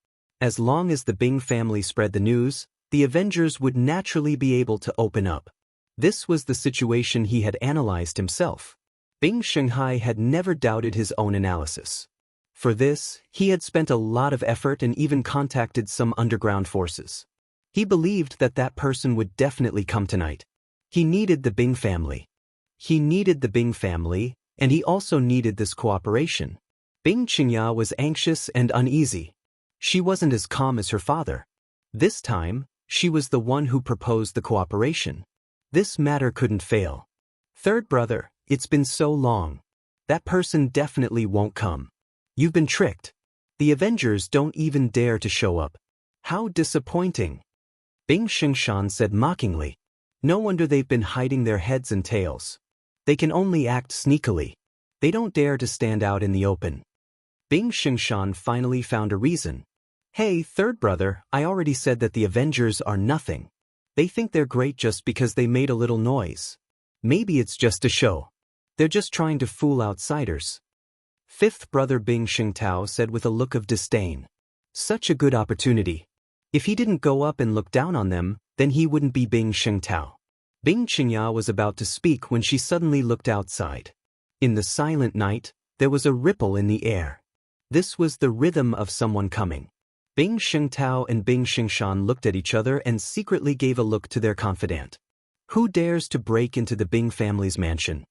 As long as the Bing family spread the news, the Avengers would naturally be able to open up. This was the situation he had analyzed himself. Bing Shanghai had never doubted his own analysis. For this, he had spent a lot of effort and even contacted some underground forces. He believed that that person would definitely come tonight. He needed the Bing family. He needed the Bing family, and he also needed this cooperation. Bing Qingya was anxious and uneasy. She wasn't as calm as her father. This time, she was the one who proposed the cooperation. This matter couldn't fail. Third brother, it's been so long. That person definitely won't come. You've been tricked. The Avengers don't even dare to show up. How disappointing. Bing Xingshan said mockingly. No wonder they've been hiding their heads and tails. They can only act sneakily. They don't dare to stand out in the open. Bing Xingshan finally found a reason. Hey, third brother, I already said that the Avengers are nothing. They think they're great just because they made a little noise. Maybe it's just a show. They're just trying to fool outsiders. Fifth brother Bing Xingtao said with a look of disdain. Such a good opportunity. If he didn't go up and look down on them, then he wouldn't be Bing Xingtao. Bing Qingya was about to speak when she suddenly looked outside. In the silent night, there was a ripple in the air. This was the rhythm of someone coming. Bing Xingtao and Bing Xingshan looked at each other and secretly gave a look to their confidant. Who dares to break into the Bing family's mansion?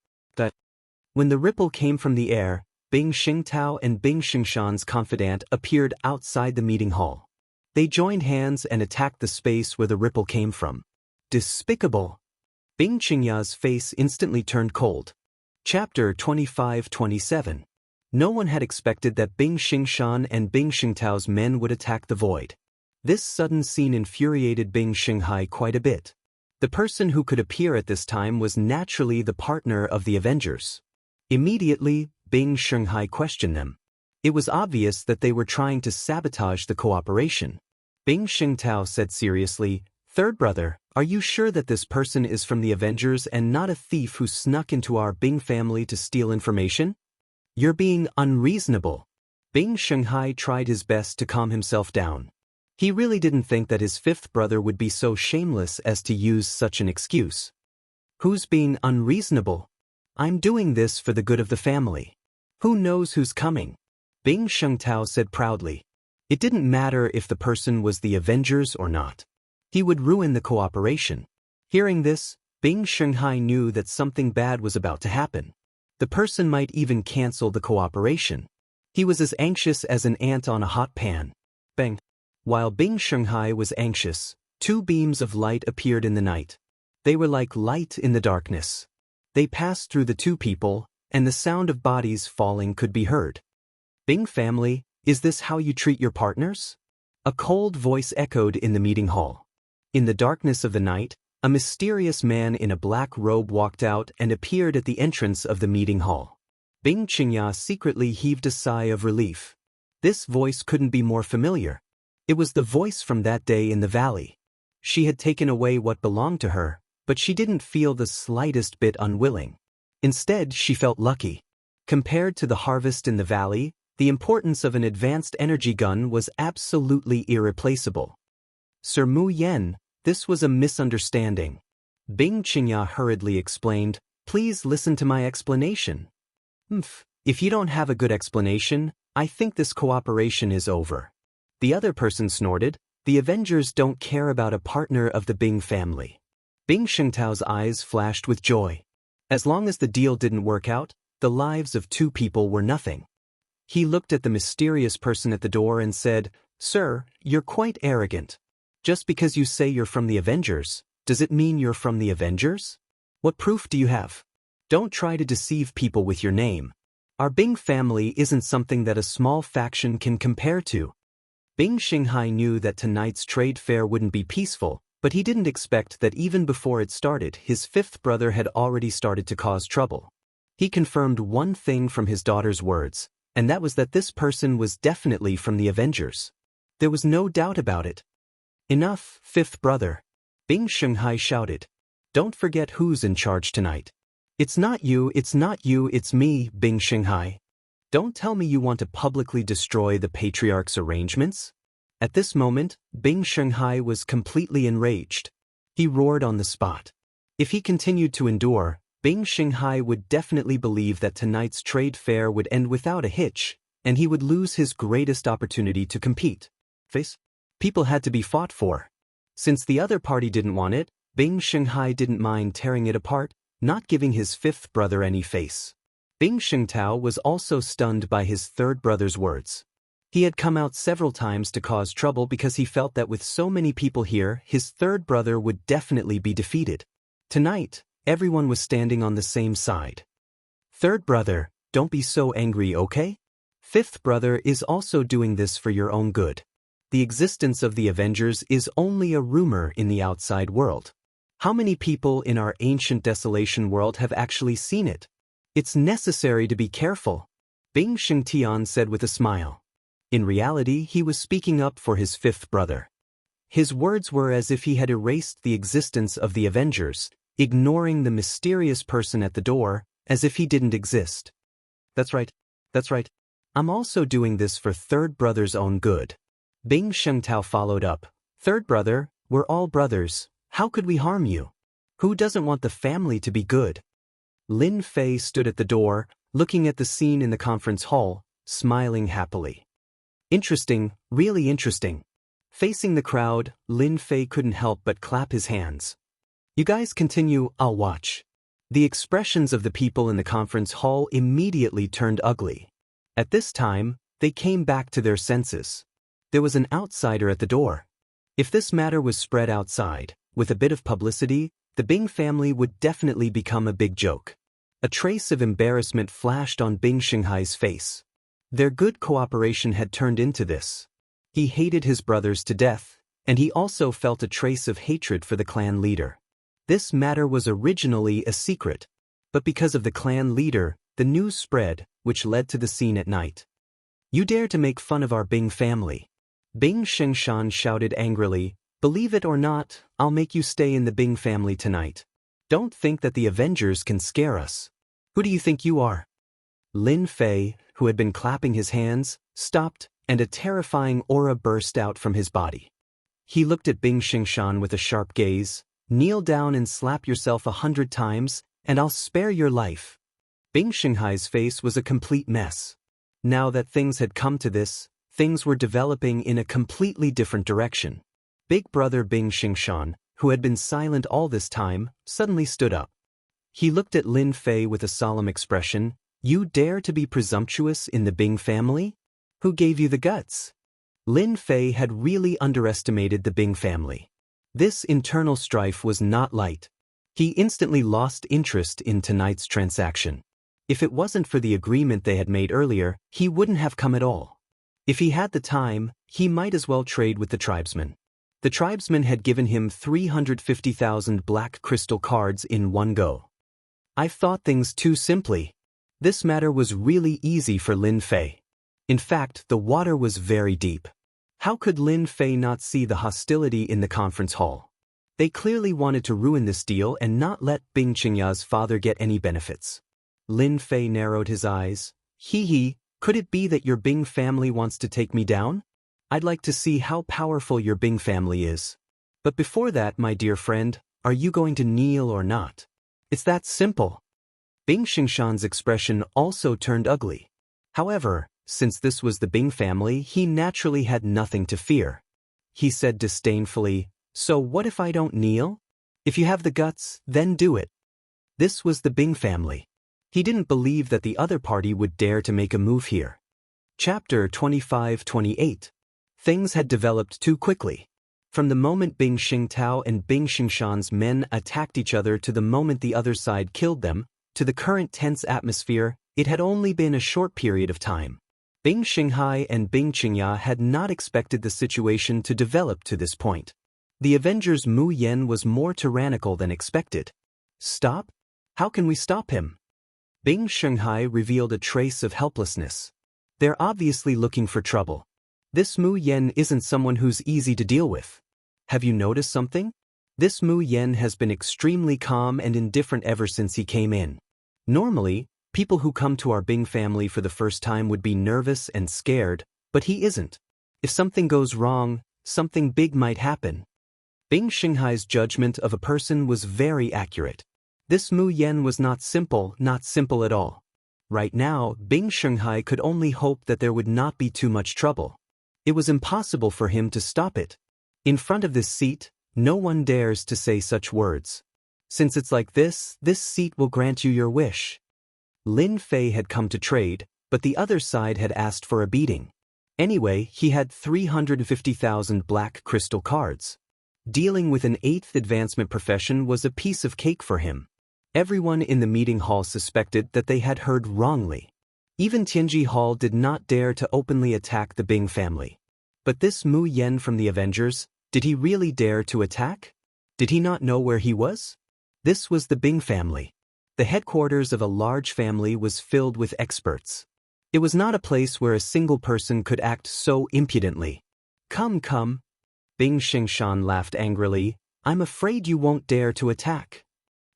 When the ripple came from the air, Bing Xingtao and Bing Xingshan's confidant appeared outside the meeting hall. They joined hands and attacked the space where the ripple came from. Despicable! Bing Qingya's face instantly turned cold. Chapter 25-27. No one had expected that Bing Xingshan and Bing Xingtao's men would attack the void. This sudden scene infuriated Bing Xinghai quite a bit. The person who could appear at this time was naturally the partner of the Avengers. Immediately, Bing Xinghai questioned them. It was obvious that they were trying to sabotage the cooperation. Bing Xingtao said seriously, "Third brother, are you sure that this person is from the Avengers and not a thief who snuck into our Bing family to steal information? You're being unreasonable." Bing Xinghai tried his best to calm himself down. He really didn't think that his fifth brother would be so shameless as to use such an excuse. Who's being unreasonable? I'm doing this for the good of the family. Who knows who's coming? Bing Xingtao said proudly. It didn't matter if the person was the Avengers or not. He would ruin the cooperation. Hearing this, Bing Xinghai knew that something bad was about to happen. The person might even cancel the cooperation. He was as anxious as an ant on a hot pan. Bang! While Bing Xinghai was anxious, two beams of light appeared in the night. They were like light in the darkness. They passed through the two people, and the sound of bodies falling could be heard. Bing family, is this how you treat your partners? A cold voice echoed in the meeting hall. In the darkness of the night, a mysterious man in a black robe walked out and appeared at the entrance of the meeting hall. Bing Qingya secretly heaved a sigh of relief. This voice couldn't be more familiar. It was the voice from that day in the valley. She had taken away what belonged to her, but she didn't feel the slightest bit unwilling. Instead, she felt lucky. Compared to the harvest in the valley, the importance of an advanced energy gun was absolutely irreplaceable. Sir Mu Yen, this was a misunderstanding. Bing Qingya hurriedly explained, please listen to my explanation. If you don't have a good explanation, I think this cooperation is over. The other person snorted, the Avengers don't care about a partner of the Bing family. Bing Xingtao's eyes flashed with joy. As long as the deal didn't work out, the lives of two people were nothing. He looked at the mysterious person at the door and said, Sir, you're quite arrogant. Just because you say you're from the Avengers, does it mean you're from the Avengers? What proof do you have? Don't try to deceive people with your name. Our Bing family isn't something that a small faction can compare to. Bing Xinghai knew that tonight's trade fair wouldn't be peaceful, but he didn't expect that even before it started, his fifth brother had already started to cause trouble. He confirmed one thing from his daughter's words, and that was that this person was definitely from the Avengers. There was no doubt about it. Enough, fifth brother. Bing Xinghai shouted. Don't forget who's in charge tonight. It's not you, it's me, Bing Xinghai. Don't tell me you want to publicly destroy the patriarch's arrangements? At this moment, Bing Xinghai was completely enraged. He roared on the spot. If he continued to endure, Bing Xinghai would definitely believe that tonight's trade fair would end without a hitch, and he would lose his greatest opportunity to compete. Face? People had to be fought for. Since the other party didn't want it, Bing Shanghai didn't mind tearing it apart, not giving his fifth brother any face. Bing Shengtao was also stunned by his third brother's words. He had come out several times to cause trouble because he felt that with so many people here, his third brother would definitely be defeated. Tonight, everyone was standing on the same side. Third brother, don't be so angry, okay? Fifth brother is also doing this for your own good. The existence of the Avengers is only a rumor in the outside world. How many people in our ancient desolation world have actually seen it? It's necessary to be careful, Bing Shengtian said with a smile. In reality, he was speaking up for his fifth brother. His words were as if he had erased the existence of the Avengers, ignoring the mysterious person at the door, as if he didn't exist. That's right. I'm also doing this for third brother's own good. Bing Shengtao followed up. Third brother, we're all brothers. How could we harm you? Who doesn't want the family to be good? Lin Fei stood at the door, looking at the scene in the conference hall, smiling happily. Interesting, really interesting. Facing the crowd, Lin Fei couldn't help but clap his hands. You guys continue, I'll watch. The expressions of the people in the conference hall immediately turned ugly. At this time, they came back to their senses. There was an outsider at the door. If this matter was spread outside, with a bit of publicity, the Bing family would definitely become a big joke. A trace of embarrassment flashed on Bing Shanghai's face. Their good cooperation had turned into this. He hated his brothers to death, and he also felt a trace of hatred for the clan leader. This matter was originally a secret, but because of the clan leader, the news spread, which led to the scene at night. You dare to make fun of our Bing family? Bing Shengshan shouted angrily. Believe it or not, I'll make you stay in the Bing family tonight. Don't think that the Avengers can scare us. Who do you think you are? Lin Fei, who had been clapping his hands, stopped, and a terrifying aura burst out from his body. He looked at Bing Shengshan with a sharp gaze. Kneel down and slap yourself 100 times, and I'll spare your life. Bing Shanghai's face was a complete mess. Now that things had come to this, things were developing in a completely different direction. Big brother Bing Shengshan, who had been silent all this time, suddenly stood up. He looked at Lin Fei with a solemn expression. You dare to be presumptuous in the Bing family? Who gave you the guts? Lin Fei had really underestimated the Bing family. This internal strife was not light. He instantly lost interest in tonight's transaction. If it wasn't for the agreement they had made earlier, he wouldn't have come at all. If he had the time, he might as well trade with the tribesmen. The tribesmen had given him 350,000 black crystal cards in one go. I've thought things too simply. This matter was really easy for Lin Fei. In fact, the water was very deep. How could Lin Fei not see the hostility in the conference hall? They clearly wanted to ruin this deal and not let Bing Qingya's father get any benefits. Lin Fei narrowed his eyes. Hee, could it be that your Bing family wants to take me down? I'd like to see how powerful your Bing family is. But before that, my dear friend, are you going to kneel or not? It's that simple. Bing Shengshan's expression also turned ugly. However, since this was the Bing family, he naturally had nothing to fear. He said disdainfully, so what if I don't kneel? If you have the guts, then do it. This was the Bing family. He didn't believe that the other party would dare to make a move here. Chapter 25-28. Things had developed too quickly. From the moment Bing Shengtao and Bing Shengshan's men attacked each other to the moment the other side killed them, to the current tense atmosphere, it had only been a short period of time. Bing Shanghai and Bing Qingya had not expected the situation to develop to this point. The Avengers Mu Yen was more tyrannical than expected. Stop? How can we stop him? Bing Shanghai revealed a trace of helplessness. They're obviously looking for trouble. This Mu Yen isn't someone who's easy to deal with. Have you noticed something? This Mu Yen has been extremely calm and indifferent ever since he came in. Normally, people who come to our Bing family for the first time would be nervous and scared, but he isn't. If something goes wrong, something big might happen. Bing Shanghai's judgment of a person was very accurate. This Mu Yen was not simple at all. Right now, Bing Shanghai could only hope that there would not be too much trouble. It was impossible for him to stop it. In front of this seat, no one dares to say such words. Since it's like this seat will grant you your wish. Lin Fei had come to trade, but the other side had asked for a beating. Anyway, he had 350,000 black crystal cards. Dealing with an 8th advancement profession was a piece of cake for him. Everyone in the meeting hall suspected that they had heard wrongly. Even Tianji Hall did not dare to openly attack the Bing family. But this Mu Yen from the Avengers, did he really dare to attack? Did he not know where he was? This was the Bing family. The headquarters of a large family was filled with experts. It was not a place where a single person could act so impudently. Come. Bing Xingshan laughed angrily. I'm afraid you won't dare to attack.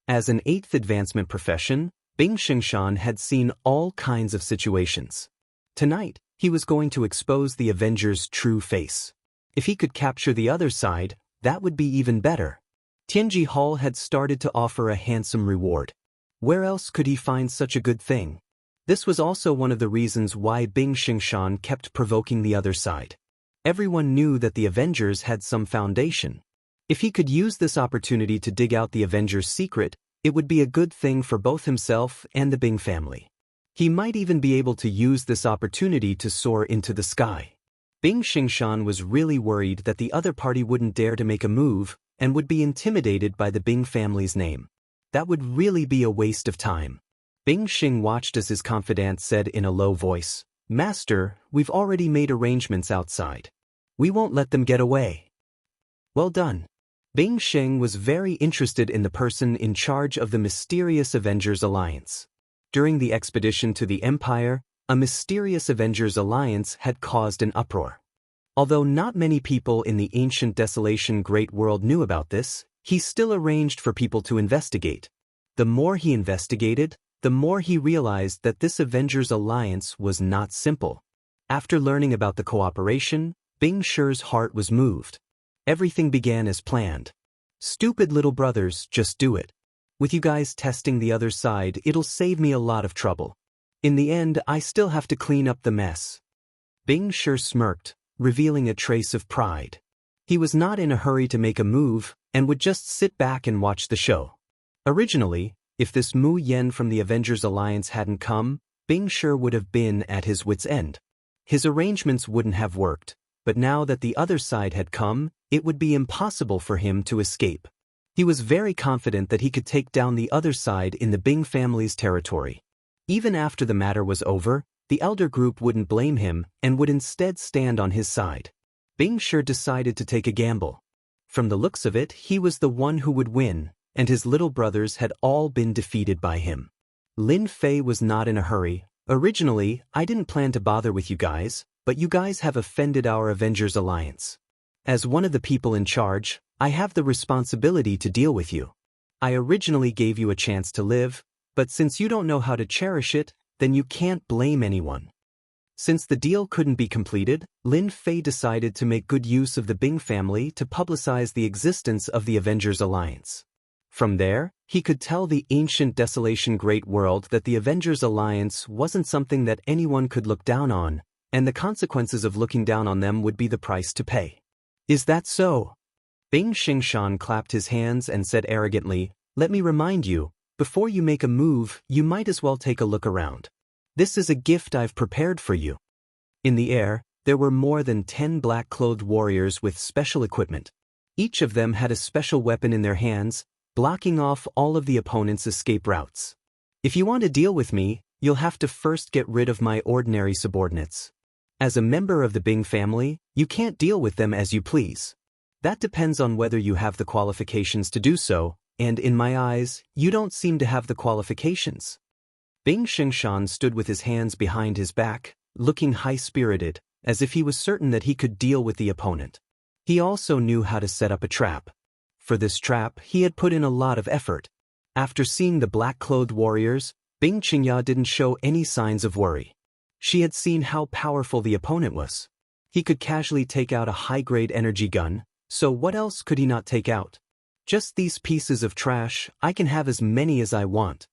As an 8th advancement profession, Bing Xingshan had seen all kinds of situations. Tonight, he was going to expose the Avengers' true face. If he could capture the other side, that would be even better. Tianji Hall had started to offer a handsome reward. Where else could he find such a good thing? This was also one of the reasons why Bing Xingshan kept provoking the other side. Everyone knew that the Avengers had some foundation. If he could use this opportunity to dig out the Avengers' secret, it would be a good thing for both himself and the Bing family. He might even be able to use this opportunity to soar into the sky. Bing Xingshan was really worried that the other party wouldn't dare to make a move and would be intimidated by the Bing family's name. That would really be a waste of time. Bing Xing watched as his confidant said in a low voice, "Master, we've already made arrangements outside. We won't let them get away." Well done. Bing Xing was very interested in the person in charge of the mysterious Avengers Alliance. During the expedition to the Empire, a mysterious Avengers Alliance had caused an uproar. Although not many people in the ancient desolation great world knew about this, he still arranged for people to investigate. The more he investigated, the more he realized that this Avengers Alliance was not simple. After learning about the cooperation, Bing Shi's heart was moved. Everything began as planned. Stupid little brothers, just do it. With you guys testing the other side, it'll save me a lot of trouble. In the end, I still have to clean up the mess. Bing Shi smirked, revealing a trace of pride. He was not in a hurry to make a move and would just sit back and watch the show. Originally, if this Mu Yen from the Avengers Alliance hadn't come, Bing Shi would have been at his wit's end. His arrangements wouldn't have worked, but now that the other side had come, it would be impossible for him to escape. He was very confident that he could take down the other side in the Bing family's territory. Even after the matter was over, the elder group wouldn't blame him and would instead stand on his side. Bing Shi decided to take a gamble. From the looks of it, he was the one who would win, and his little brothers had all been defeated by him. Lin Fei was not in a hurry. Originally, I didn't plan to bother with you guys, but you guys have offended our Avengers Alliance. As one of the people in charge, I have the responsibility to deal with you. I originally gave you a chance to live, but since you don't know how to cherish it, then you can't blame anyone. Since the deal couldn't be completed, Lin Fei decided to make good use of the Bing family to publicize the existence of the Avengers Alliance. From there, he could tell the ancient desolation great world that the Avengers Alliance wasn't something that anyone could look down on, and the consequences of looking down on them would be the price to pay. Is that so? Bing Xingshan clapped his hands and said arrogantly, "Let me remind you, before you make a move, you might as well take a look around. This is a gift I've prepared for you." In the air, there were more than 10 black-clothed warriors with special equipment. Each of them had a special weapon in their hands, blocking off all of the opponent's escape routes. If you want to deal with me, you'll have to first get rid of my ordinary subordinates. As a member of the Bing family, you can't deal with them as you please. That depends on whether you have the qualifications to do so, and in my eyes, you don't seem to have the qualifications. Bing Xingshan stood with his hands behind his back, looking high-spirited, as if he was certain that he could deal with the opponent. He also knew how to set up a trap. For this trap, he had put in a lot of effort. After seeing the black-clothed warriors, Bing Qingya didn't show any signs of worry. She had seen how powerful the opponent was. He could casually take out a high-grade energy gun, so what else could he not take out? Just these pieces of trash, I can have as many as I want.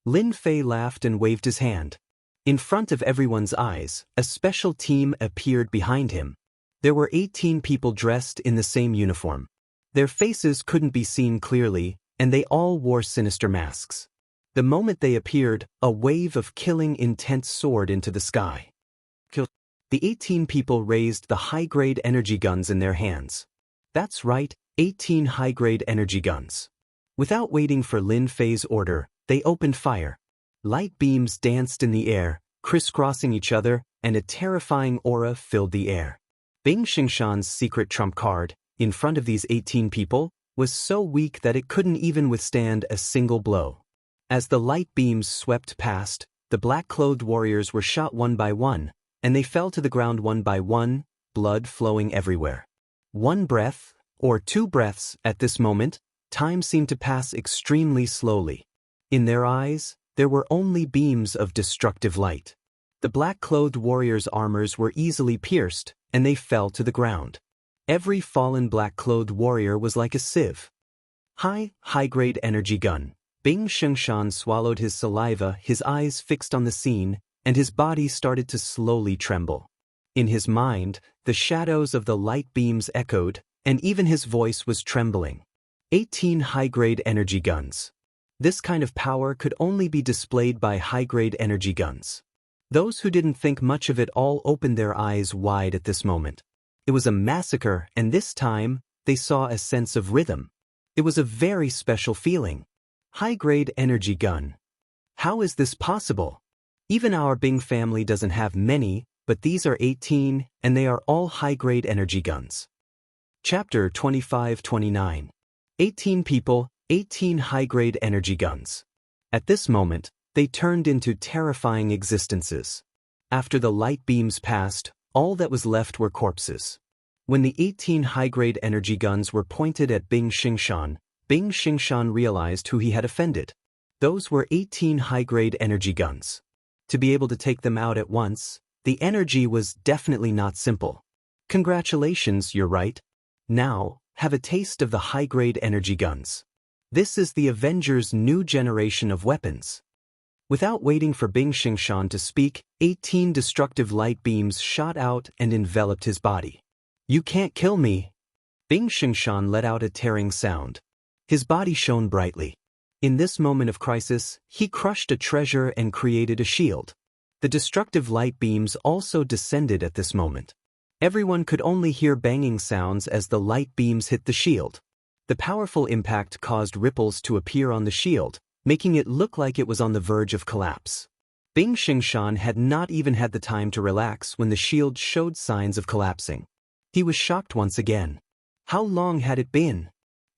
Lin Fei laughed and waved his hand. In front of everyone's eyes, a special team appeared behind him. There were 18 people dressed in the same uniform. Their faces couldn't be seen clearly, and they all wore sinister masks. The moment they appeared, a wave of killing intent soared into the sky. The 18 people raised the high-grade energy guns in their hands. That's right, 18 high-grade energy guns. Without waiting for Lin Fei's order, they opened fire. Light beams danced in the air, crisscrossing each other, and a terrifying aura filled the air. Bing Xingshan's secret trump card, in front of these 18 people, was so weak that it couldn't even withstand a single blow. As the light beams swept past, the black-clothed warriors were shot one by one, and they fell to the ground one by one, blood flowing everywhere. One breath, or two breaths, at this moment, time seemed to pass extremely slowly. In their eyes, there were only beams of destructive light. The black-clothed warriors' armors were easily pierced, and they fell to the ground. Every fallen black-clothed warrior was like a sieve. High-grade energy gun. Bing Xingshan swallowed his saliva, his eyes fixed on the scene, and his body started to slowly tremble. In his mind, the shadows of the light beams echoed, and even his voice was trembling. 18 high-grade energy guns. This kind of power could only be displayed by high-grade energy guns. Those who didn't think much of it all opened their eyes wide at this moment. It was a massacre, and this time, they saw a sense of rhythm. It was a very special feeling. High-grade energy gun. How is this possible? Even our Bing family doesn't have many, but these are 18, and they are all high-grade energy guns. Chapter 25-29. 18 people, 18 high-grade energy guns. At this moment, they turned into terrifying existences. After the light beams passed, all that was left were corpses. When the 18 high-grade energy guns were pointed at Bing Xingshan realized who he had offended. Those were 18 high-grade energy guns. To be able to take them out at once, the energy was definitely not simple. Congratulations, you're right. Now, have a taste of the high-grade energy guns. This is the Avengers' new generation of weapons. Without waiting for Bing Xingshan to speak, 18 destructive light beams shot out and enveloped his body. You can't kill me. Bing Xingshan let out a tearing sound. His body shone brightly. In this moment of crisis, he crushed a treasure and created a shield. The destructive light beams also descended at this moment. Everyone could only hear banging sounds as the light beams hit the shield. The powerful impact caused ripples to appear on the shield, making it look like it was on the verge of collapse. Bing Xingshan had not even had the time to relax when the shield showed signs of collapsing. He was shocked once again. How long had it been?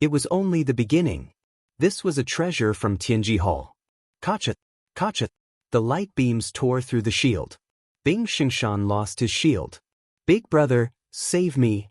It was only the beginning. This was a treasure from Tianji Hall. Kacha! Kacha! The light beams tore through the shield. Bing Xingshan lost his shield. Big brother, save me.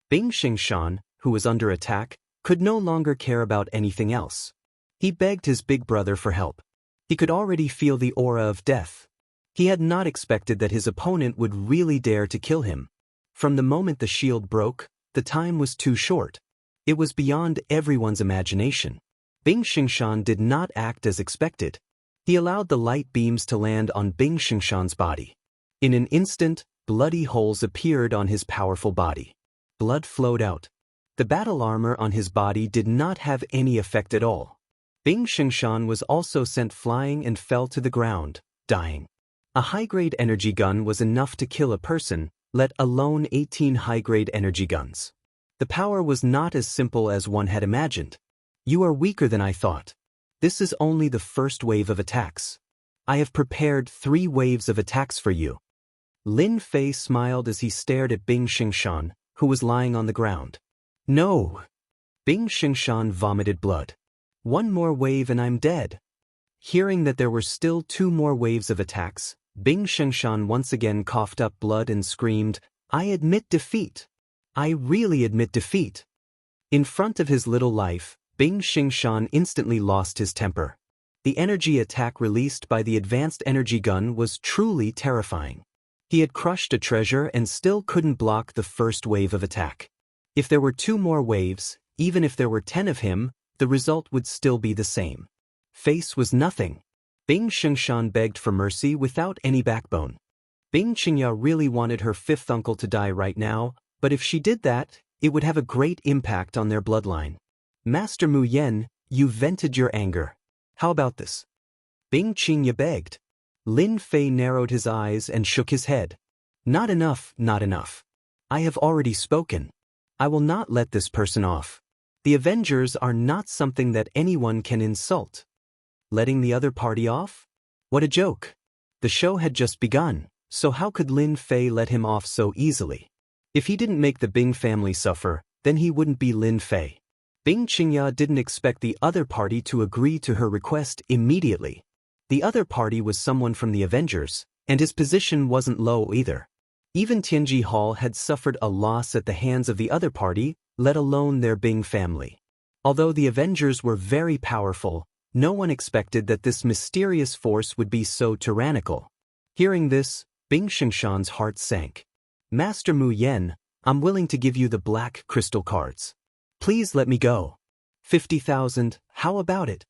Bing Xingshan, who was under attack, could no longer care about anything else. He begged his big brother for help. He could already feel the aura of death. He had not expected that his opponent would really dare to kill him. From the moment the shield broke, the time was too short. It was beyond everyone's imagination. Bing Xingshan did not act as expected. He allowed the light beams to land on Bing Xingshan's body. In an instant, bloody holes appeared on his powerful body. Blood flowed out. The battle armor on his body did not have any effect at all. Bing Xingshan was also sent flying and fell to the ground, dying. A high-grade energy gun was enough to kill a person, let alone 18 high-grade energy guns. The power was not as simple as one had imagined. You are weaker than I thought. This is only the first wave of attacks. I have prepared 3 waves of attacks for you. Lin Fei smiled as he stared at Bing Xingshan, who was lying on the ground. No! Bing Xingshan vomited blood. 1 more wave and I'm dead. Hearing that there were still 2 more waves of attacks, Bing Xingshan once again coughed up blood and screamed, I admit defeat. I really admit defeat. In front of his little life, Bing Xingshan instantly lost his temper. The energy attack released by the advanced energy gun was truly terrifying. He had crushed a treasure and still couldn't block the first wave of attack. If there were 2 more waves, even if there were 10 of him, the result would still be the same. Face was nothing. Bing Xingshan begged for mercy without any backbone. Bing Qingya really wanted her fifth uncle to die right now, but if she did that, it would have a great impact on their bloodline. Master Mu Yen, you vented your anger. How about this? Bing Qingya begged. Lin Fei narrowed his eyes and shook his head. Not enough, not enough. I have already spoken. I will not let this person off. The Avengers are not something that anyone can insult. Letting the other party off? What a joke. The show had just begun, so how could Lin Fei let him off so easily? If he didn't make the Bing family suffer, then he wouldn't be Lin Fei. Bing Qingya didn't expect the other party to agree to her request immediately. The other party was someone from the Avengers, and his position wasn't low either. Even Tianji Hall had suffered a loss at the hands of the other party, let alone their Bing family. Although the Avengers were very powerful, no one expected that this mysterious force would be so tyrannical. Hearing this, Bing Xingshan's heart sank. Master Mu Yen, I'm willing to give you the black crystal cards. Please let me go. 50,000, how about it?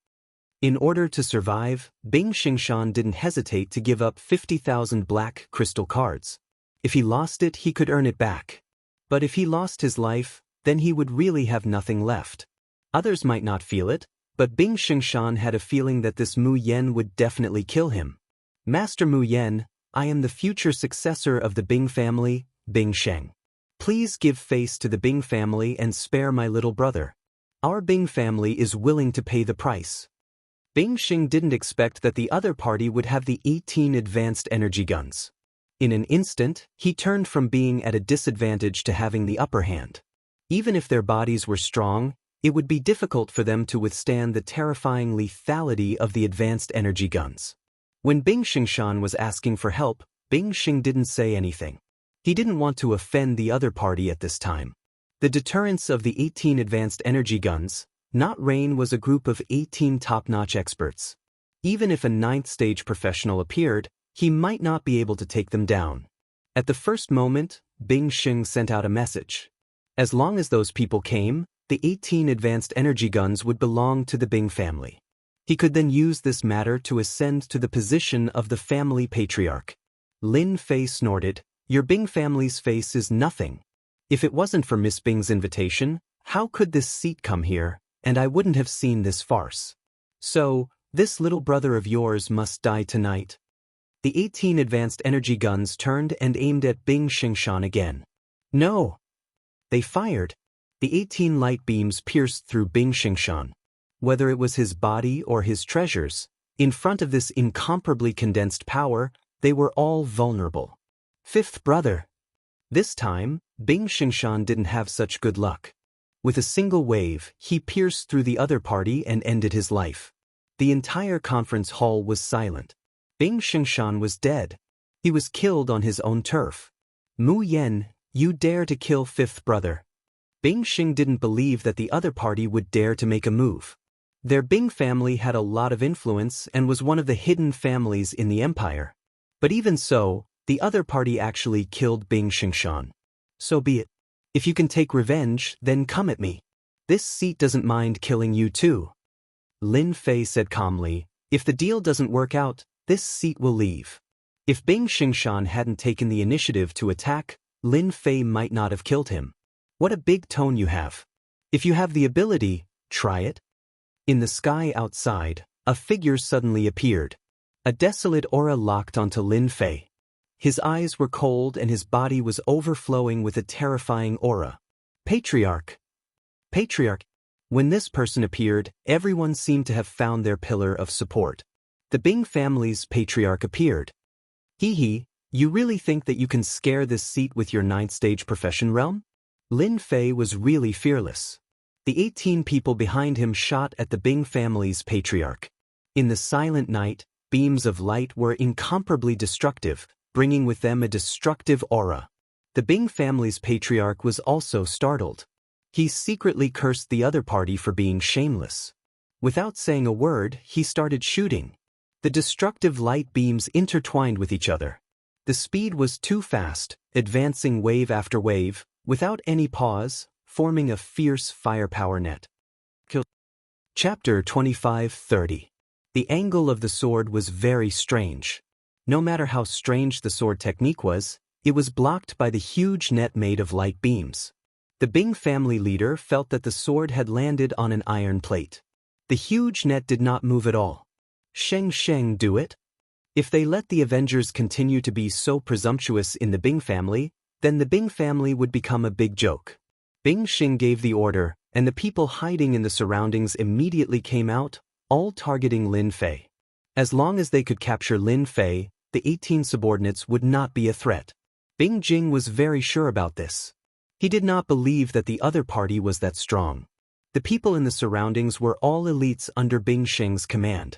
In order to survive, Bing Xingshan didn't hesitate to give up 50,000 black crystal cards. If he lost it, he could earn it back. But if he lost his life, then he would really have nothing left. Others might not feel it, but Bing Xingshan had a feeling that this Mu Yen would definitely kill him. Master Mu Yen, I am the future successor of the Bing family, Bing Sheng. Please give face to the Bing family and spare my little brother. Our Bing family is willing to pay the price. Bing Sheng didn't expect that the other party would have the 18 advanced energy guns. In an instant, he turned from being at a disadvantage to having the upper hand. Even if their bodies were strong, it would be difficult for them to withstand the terrifying lethality of the advanced energy guns. When Bing Xingshan was asking for help, Bing Sheng didn't say anything. He didn't want to offend the other party at this time. The deterrence of the 18 advanced energy guns, Not Rain was a group of 18 top-notch experts. Even if a 9th stage professional appeared, he might not be able to take them down. At the first moment, Bing Sheng sent out a message. As long as those people came, the 18 advanced energy guns would belong to the Bing family. He could then use this matter to ascend to the position of the family patriarch. Lin Fei snorted, "Your Bing family's face is nothing. If it wasn't for Miss Bing's invitation, how could this seat come here, and I wouldn't have seen this farce. So, this little brother of yours must die tonight." The 18 advanced energy guns turned and aimed at Bing Xingshan again. No! They fired. The 18 light beams pierced through Bing Xingshan. Whether it was his body or his treasures, in front of this incomparably condensed power, they were all vulnerable. Fifth brother. This time, Bing Xingshan didn't have such good luck. With a single wave, he pierced through the other party and ended his life. The entire conference hall was silent. Bing Xingshan was dead. He was killed on his own turf. Mu Yen, you dare to kill fifth brother. Bing Xing didn't believe that the other party would dare to make a move. Their Bing family had a lot of influence and was one of the hidden families in the empire. But even so, the other party actually killed Bing Xingshan. So be it. If you can take revenge, then come at me. This seat doesn't mind killing you too. Lin Fei said calmly, if the deal doesn't work out, this seat will leave. If Bing Xingshan hadn't taken the initiative to attack, Lin Fei might not have killed him. What a big tone you have. If you have the ability, try it. In the sky outside, a figure suddenly appeared. A desolate aura locked onto Lin Fei. His eyes were cold and his body was overflowing with a terrifying aura. Patriarch. Patriarch. When this person appeared, everyone seemed to have found their pillar of support. The Bing family's patriarch appeared. Hee, you really think that you can scare this seat with your 9th stage profession realm? Lin Fei was really fearless. The 18 people behind him shot at the Bing family's patriarch. In the silent night, beams of light were incomparably destructive, bringing with them a destructive aura. The Bing family's patriarch was also startled. He secretly cursed the other party for being shameless. Without saying a word, he started shooting. The destructive light beams intertwined with each other. The speed was too fast, advancing wave after wave, without any pause, forming a fierce firepower net. Chapter 25-30. The angle of the sword was very strange. No matter how strange the sword technique was, it was blocked by the huge net made of light beams. The Bing family leader felt that the sword had landed on an iron plate. The huge net did not move at all. Sheng do it? If they let the Avengers continue to be so presumptuous in the Bing family, then the Bing family would become a big joke. Bing Xing gave the order, and the people hiding in the surroundings immediately came out, all targeting Lin Fei. As long as they could capture Lin Fei, the 18 subordinates would not be a threat. Bing Jing was very sure about this. He did not believe that the other party was that strong. The people in the surroundings were all elites under Bing Xing's command.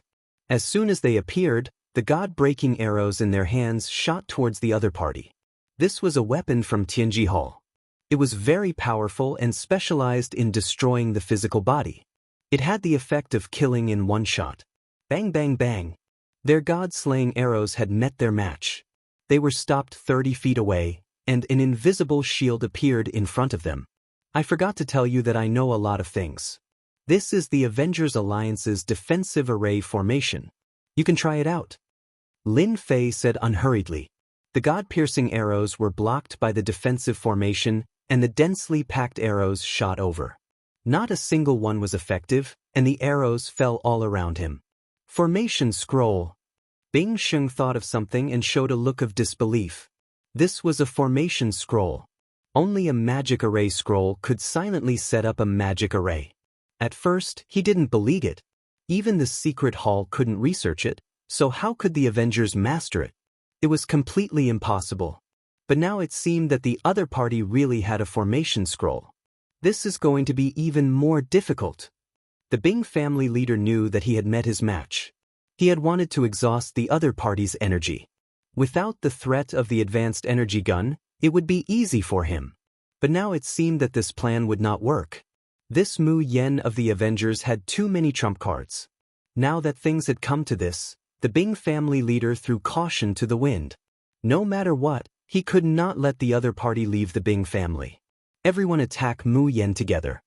As soon as they appeared, the god-breaking arrows in their hands shot towards the other party. This was a weapon from Tianji Hall. It was very powerful and specialized in destroying the physical body. It had the effect of killing in one shot. Bang bang bang. Their god-slaying arrows had met their match. They were stopped 30 feet away, and an invisible shield appeared in front of them. I forgot to tell you that I know a lot of things. This is the Avengers Alliance's defensive array formation. You can try it out. Lin Fei said unhurriedly. The god-piercing arrows were blocked by the defensive formation, and the densely packed arrows shot over. Not a single one was effective, and the arrows fell all around him. Formation scroll. Bing Xing thought of something and showed a look of disbelief. This was a formation scroll. Only a magic array scroll could silently set up a magic array. At first, he didn't believe it. Even the secret hall couldn't research it, so how could the Avengers master it? It was completely impossible. But now it seemed that the other party really had a formation scroll. This is going to be even more difficult. The Bing family leader knew that he had met his match. He had wanted to exhaust the other party's energy. Without the threat of the advanced energy gun, it would be easy for him. But now it seemed that this plan would not work. This Mu Yen of the Avengers had too many trump cards. Now that things had come to this, the Bing family leader threw caution to the wind. No matter what, he could not let the other party leave the Bing family. Everyone attack Mu Yen together.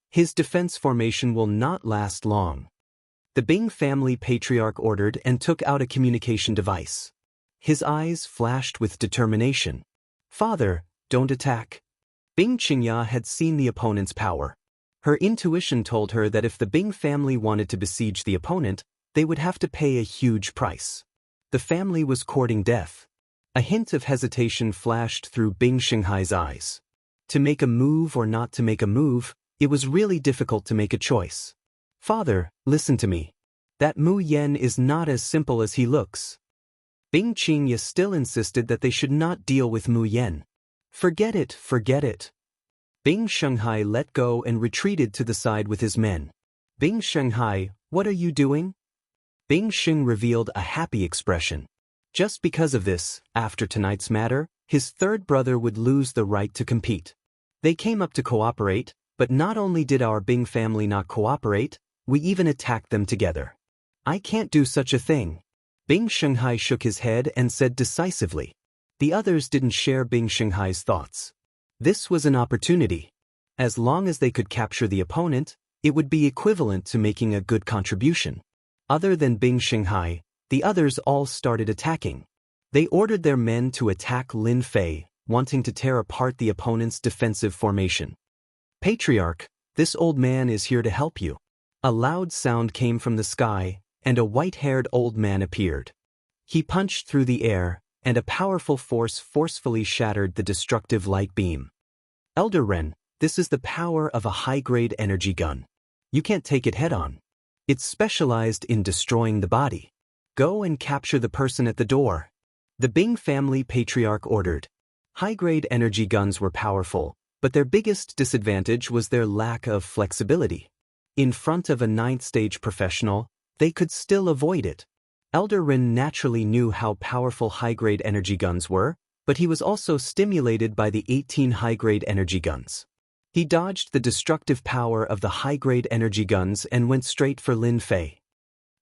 His defense formation will not last long. The Bing family patriarch ordered and took out a communication device. His eyes flashed with determination. Father, don't attack. Bing Qingya had seen the opponent's power. Her intuition told her that if the Bing family wanted to besiege the opponent, they would have to pay a huge price. The family was courting death. A hint of hesitation flashed through Bing Xinghai's eyes. To make a move or not to make a move, it was really difficult to make a choice. Father, listen to me. That Mu Yen is not as simple as he looks. Bing Qingya still insisted that they should not deal with Mu Yen. Forget it, forget it. Bing Shanghai let go and retreated to the side with his men. Bing Shanghai, what are you doing? Bing Xing revealed a happy expression. Just because of this, after tonight's matter, his third brother would lose the right to compete. They came up to cooperate, but not only did our Bing family not cooperate, we even attacked them together. I can't do such a thing. Bing Shanghai shook his head and said decisively. The others didn't share Bing Shanghai's thoughts. This was an opportunity. As long as they could capture the opponent, it would be equivalent to making a good contribution. Other than Bing Shanghai, the others all started attacking. They ordered their men to attack Lin Fei, wanting to tear apart the opponent's defensive formation. Patriarch, this old man is here to help you. A loud sound came from the sky, and a white-haired old man appeared. He punched through the air, and a powerful force forcefully shattered the destructive light beam. Elder Ren, this is the power of a high-grade energy gun. You can't take it head-on. It's specialized in destroying the body. Go and capture the person at the door. The Bing family patriarch ordered. High-grade energy guns were powerful, but their biggest disadvantage was their lack of flexibility. In front of a ninth-stage professional, they could still avoid it. Elder Rin naturally knew how powerful high-grade energy guns were, but he was also stimulated by the 18 high-grade energy guns. He dodged the destructive power of the high-grade energy guns and went straight for Lin Fei.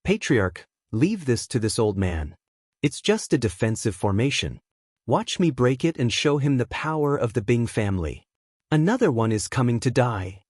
Patriarch, leave this to this old man. It's just a defensive formation. Watch me break it and show him the power of the Bing family. Another one is coming to die.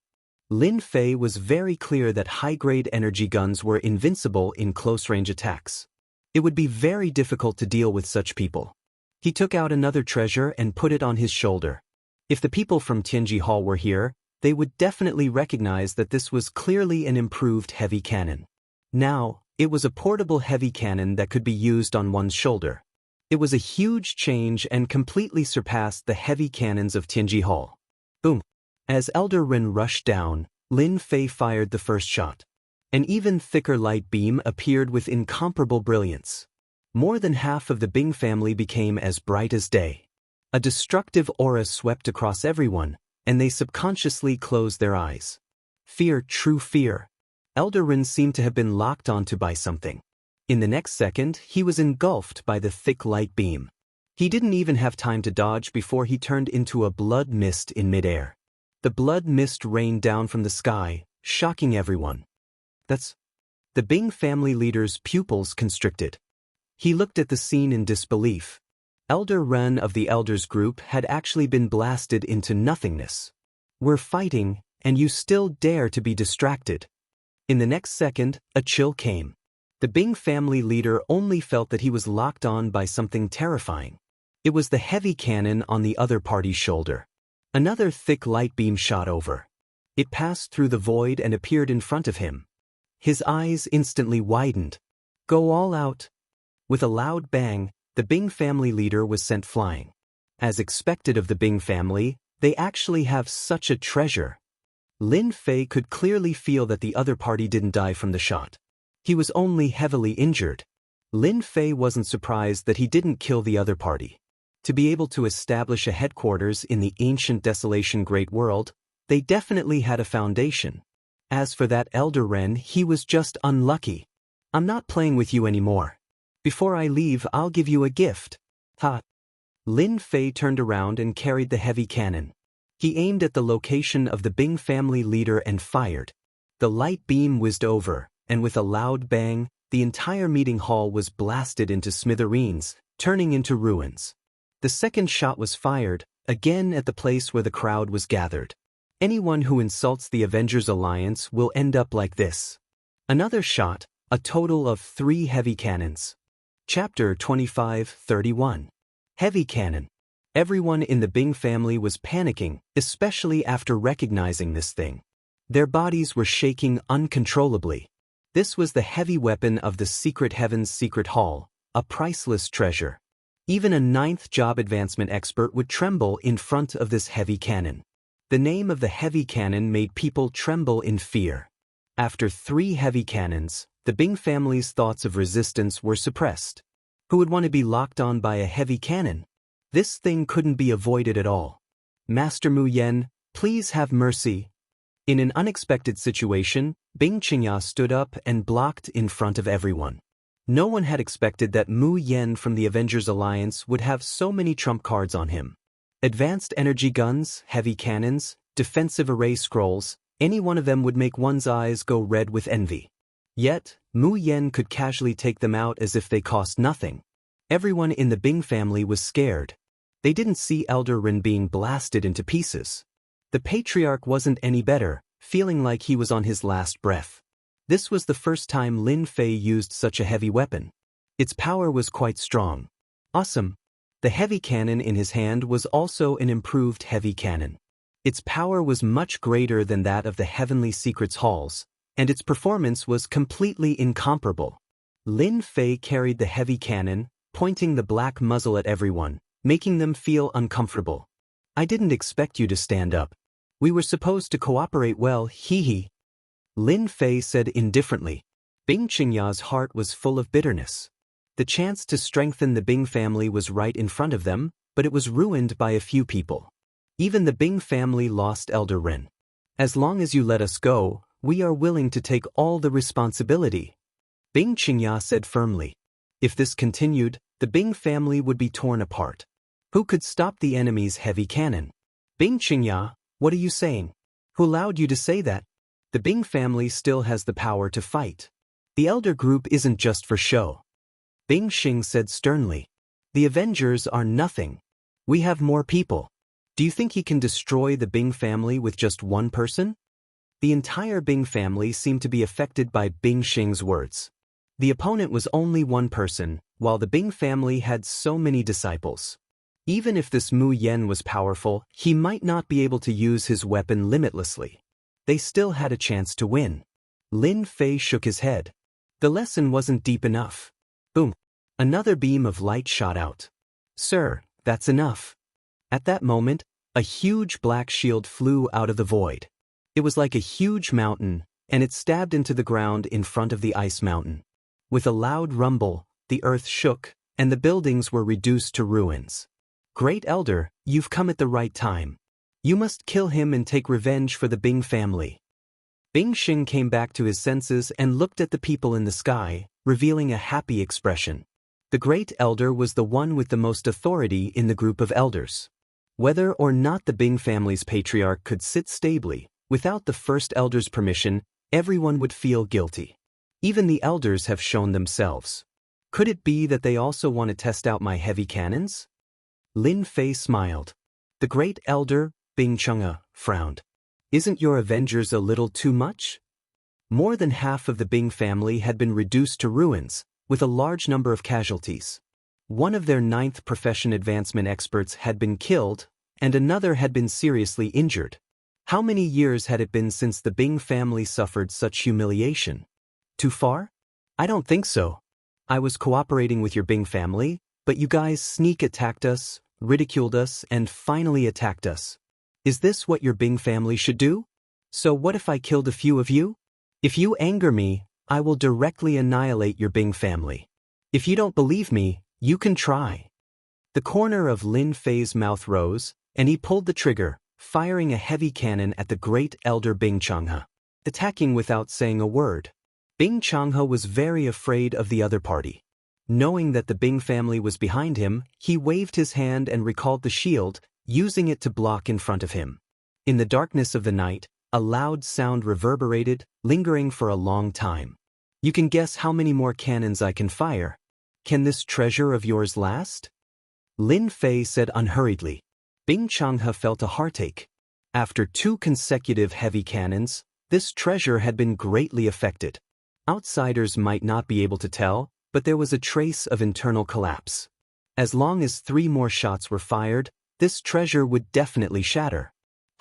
Lin Fei was very clear that high-grade energy guns were invincible in close-range attacks. It would be very difficult to deal with such people. He took out another treasure and put it on his shoulder. If the people from Tianji Hall were here, they would definitely recognize that this was clearly an improved heavy cannon. Now, it was a portable heavy cannon that could be used on one's shoulder. It was a huge change and completely surpassed the heavy cannons of Tianji Hall. Boom! As Elder Ren rushed down, Lin Fei fired the first shot. An even thicker light beam appeared with incomparable brilliance. More than half of the Bing family became as bright as day. A destructive aura swept across everyone, and they subconsciously closed their eyes. Fear, true fear. Elder Ren seemed to have been locked onto by something. In the next second, he was engulfed by the thick light beam. He didn't even have time to dodge before he turned into a blood mist in midair. The blood mist rained down from the sky, shocking everyone. The Bing family leader's pupils constricted. He looked at the scene in disbelief. Elder Ren of the Elders group had actually been blasted into nothingness. We're fighting, and you still dare to be distracted. In the next second, a chill came. The Bing family leader only felt that he was locked on by something terrifying. It was the heavy cannon on the other party's shoulder. Another thick light beam shot over. It passed through the void and appeared in front of him. His eyes instantly widened. Go all out. With a loud bang, the Bing family leader was sent flying. As expected of the Bing family, they actually have such a treasure. Lin Fei could clearly feel that the other party didn't die from the shot. He was only heavily injured. Lin Fei wasn't surprised that he didn't kill the other party. To be able to establish a headquarters in the ancient desolation great world, they definitely had a foundation. As for that Elder Ren, he was just unlucky. I'm not playing with you anymore. Before I leave, I'll give you a gift. Ha! Lin Fei turned around and carried the heavy cannon. He aimed at the location of the Bing family leader and fired. The light beam whizzed over, and with a loud bang, the entire meeting hall was blasted into smithereens, turning into ruins. The second shot was fired, again at the place where the crowd was gathered. Anyone who insults the Avengers Alliance will end up like this. Another shot, a total of 3 heavy cannons. Chapter 25:31. Heavy Cannon. Everyone in the Bing family was panicking, especially after recognizing this thing. Their bodies were shaking uncontrollably. This was the heavy weapon of the Secret Heaven's Secret Hall, a priceless treasure. Even a 9th job advancement expert would tremble in front of this heavy cannon. The name of the heavy cannon made people tremble in fear. After 3 heavy cannons, the Bing family's thoughts of resistance were suppressed. Who would want to be locked on by a heavy cannon? This thing couldn't be avoided at all. Master Mu Yen, please have mercy. In an unexpected situation, Bing Qingya stood up and blocked in front of everyone. No one had expected that Mu Yen from the Avengers Alliance would have so many trump cards on him. Advanced energy guns, heavy cannons, defensive array scrolls, any one of them would make one's eyes go red with envy. Yet, Mu Yen could casually take them out as if they cost nothing. Everyone in the Bing family was scared. They didn't see Elder Ren being blasted into pieces. The patriarch wasn't any better, feeling like he was on his last breath. This was the first time Lin Fei used such a heavy weapon. Its power was quite strong. Awesome. The heavy cannon in his hand was also an improved heavy cannon. Its power was much greater than that of the Heavenly Secrets Halls, and its performance was completely incomparable. Lin Fei carried the heavy cannon, pointing the black muzzle at everyone, making them feel uncomfortable. I didn't expect you to stand up. We were supposed to cooperate well, hee. Lin Fei said indifferently. Bing Qingya's heart was full of bitterness. The chance to strengthen the Bing family was right in front of them, but it was ruined by a few people. Even the Bing family lost Elder Ren. As long as you let us go, we are willing to take all the responsibility, Bing Qingya said firmly. If this continued, the Bing family would be torn apart. Who could stop the enemy's heavy cannon? Bing Qingya, what are you saying? Who allowed you to say that? The Bing family still has the power to fight. The elder group isn't just for show. Bing Xing said sternly. The Avengers are nothing. We have more people. Do you think he can destroy the Bing family with just one person? The entire Bing family seemed to be affected by Bing Xing's words. The opponent was only one person, while the Bing family had so many disciples. Even if this Mu Yen was powerful, he might not be able to use his weapon limitlessly. They still had a chance to win. Lin Fei shook his head. The lesson wasn't deep enough. Boom! Another beam of light shot out. Sir, that's enough. At that moment, a huge black shield flew out of the void. It was like a huge mountain, and it stabbed into the ground in front of the ice mountain. With a loud rumble, the earth shook, and the buildings were reduced to ruins. Great Elder, you've come at the right time. You must kill him and take revenge for the Bing family. Bing Xing came back to his senses and looked at the people in the sky, revealing a happy expression. The Great Elder was the one with the most authority in the group of elders. Whether or not the Bing family's patriarch could sit stably, without the first elder's permission, everyone would feel guilty. Even the elders have shown themselves. Could it be that they also want to test out my heavy cannons? Lin Fei smiled. The Great Elder, Bing Chang'e, frowned. Isn't your Avengers a little too much? More than half of the Bing family had been reduced to ruins, with a large number of casualties. One of their 9th profession advancement experts had been killed, and another had been seriously injured. How many years had it been since the Bing family suffered such humiliation? Too far? I don't think so. I was cooperating with your Bing family, but you guys sneak attacked us, ridiculed us, and finally attacked us. Is this what your Bing family should do? So what if I killed a few of you? If you anger me, I will directly annihilate your Bing family. If you don't believe me, you can try. The corner of Lin Fei's mouth rose, and he pulled the trigger, firing a heavy cannon at the Great Elder Bing Chang'e, attacking without saying a word. Bing Chang'e was very afraid of the other party. Knowing that the Bing family was behind him, he waved his hand and recalled the shield, using it to block in front of him. In the darkness of the night, a loud sound reverberated, lingering for a long time. You can guess how many more cannons I can fire. Can this treasure of yours last? Lin Fei said unhurriedly. Bing Chang'e felt a heartache. After 2 consecutive heavy cannons, this treasure had been greatly affected. Outsiders might not be able to tell, but there was a trace of internal collapse. As long as 3 more shots were fired, this treasure would definitely shatter.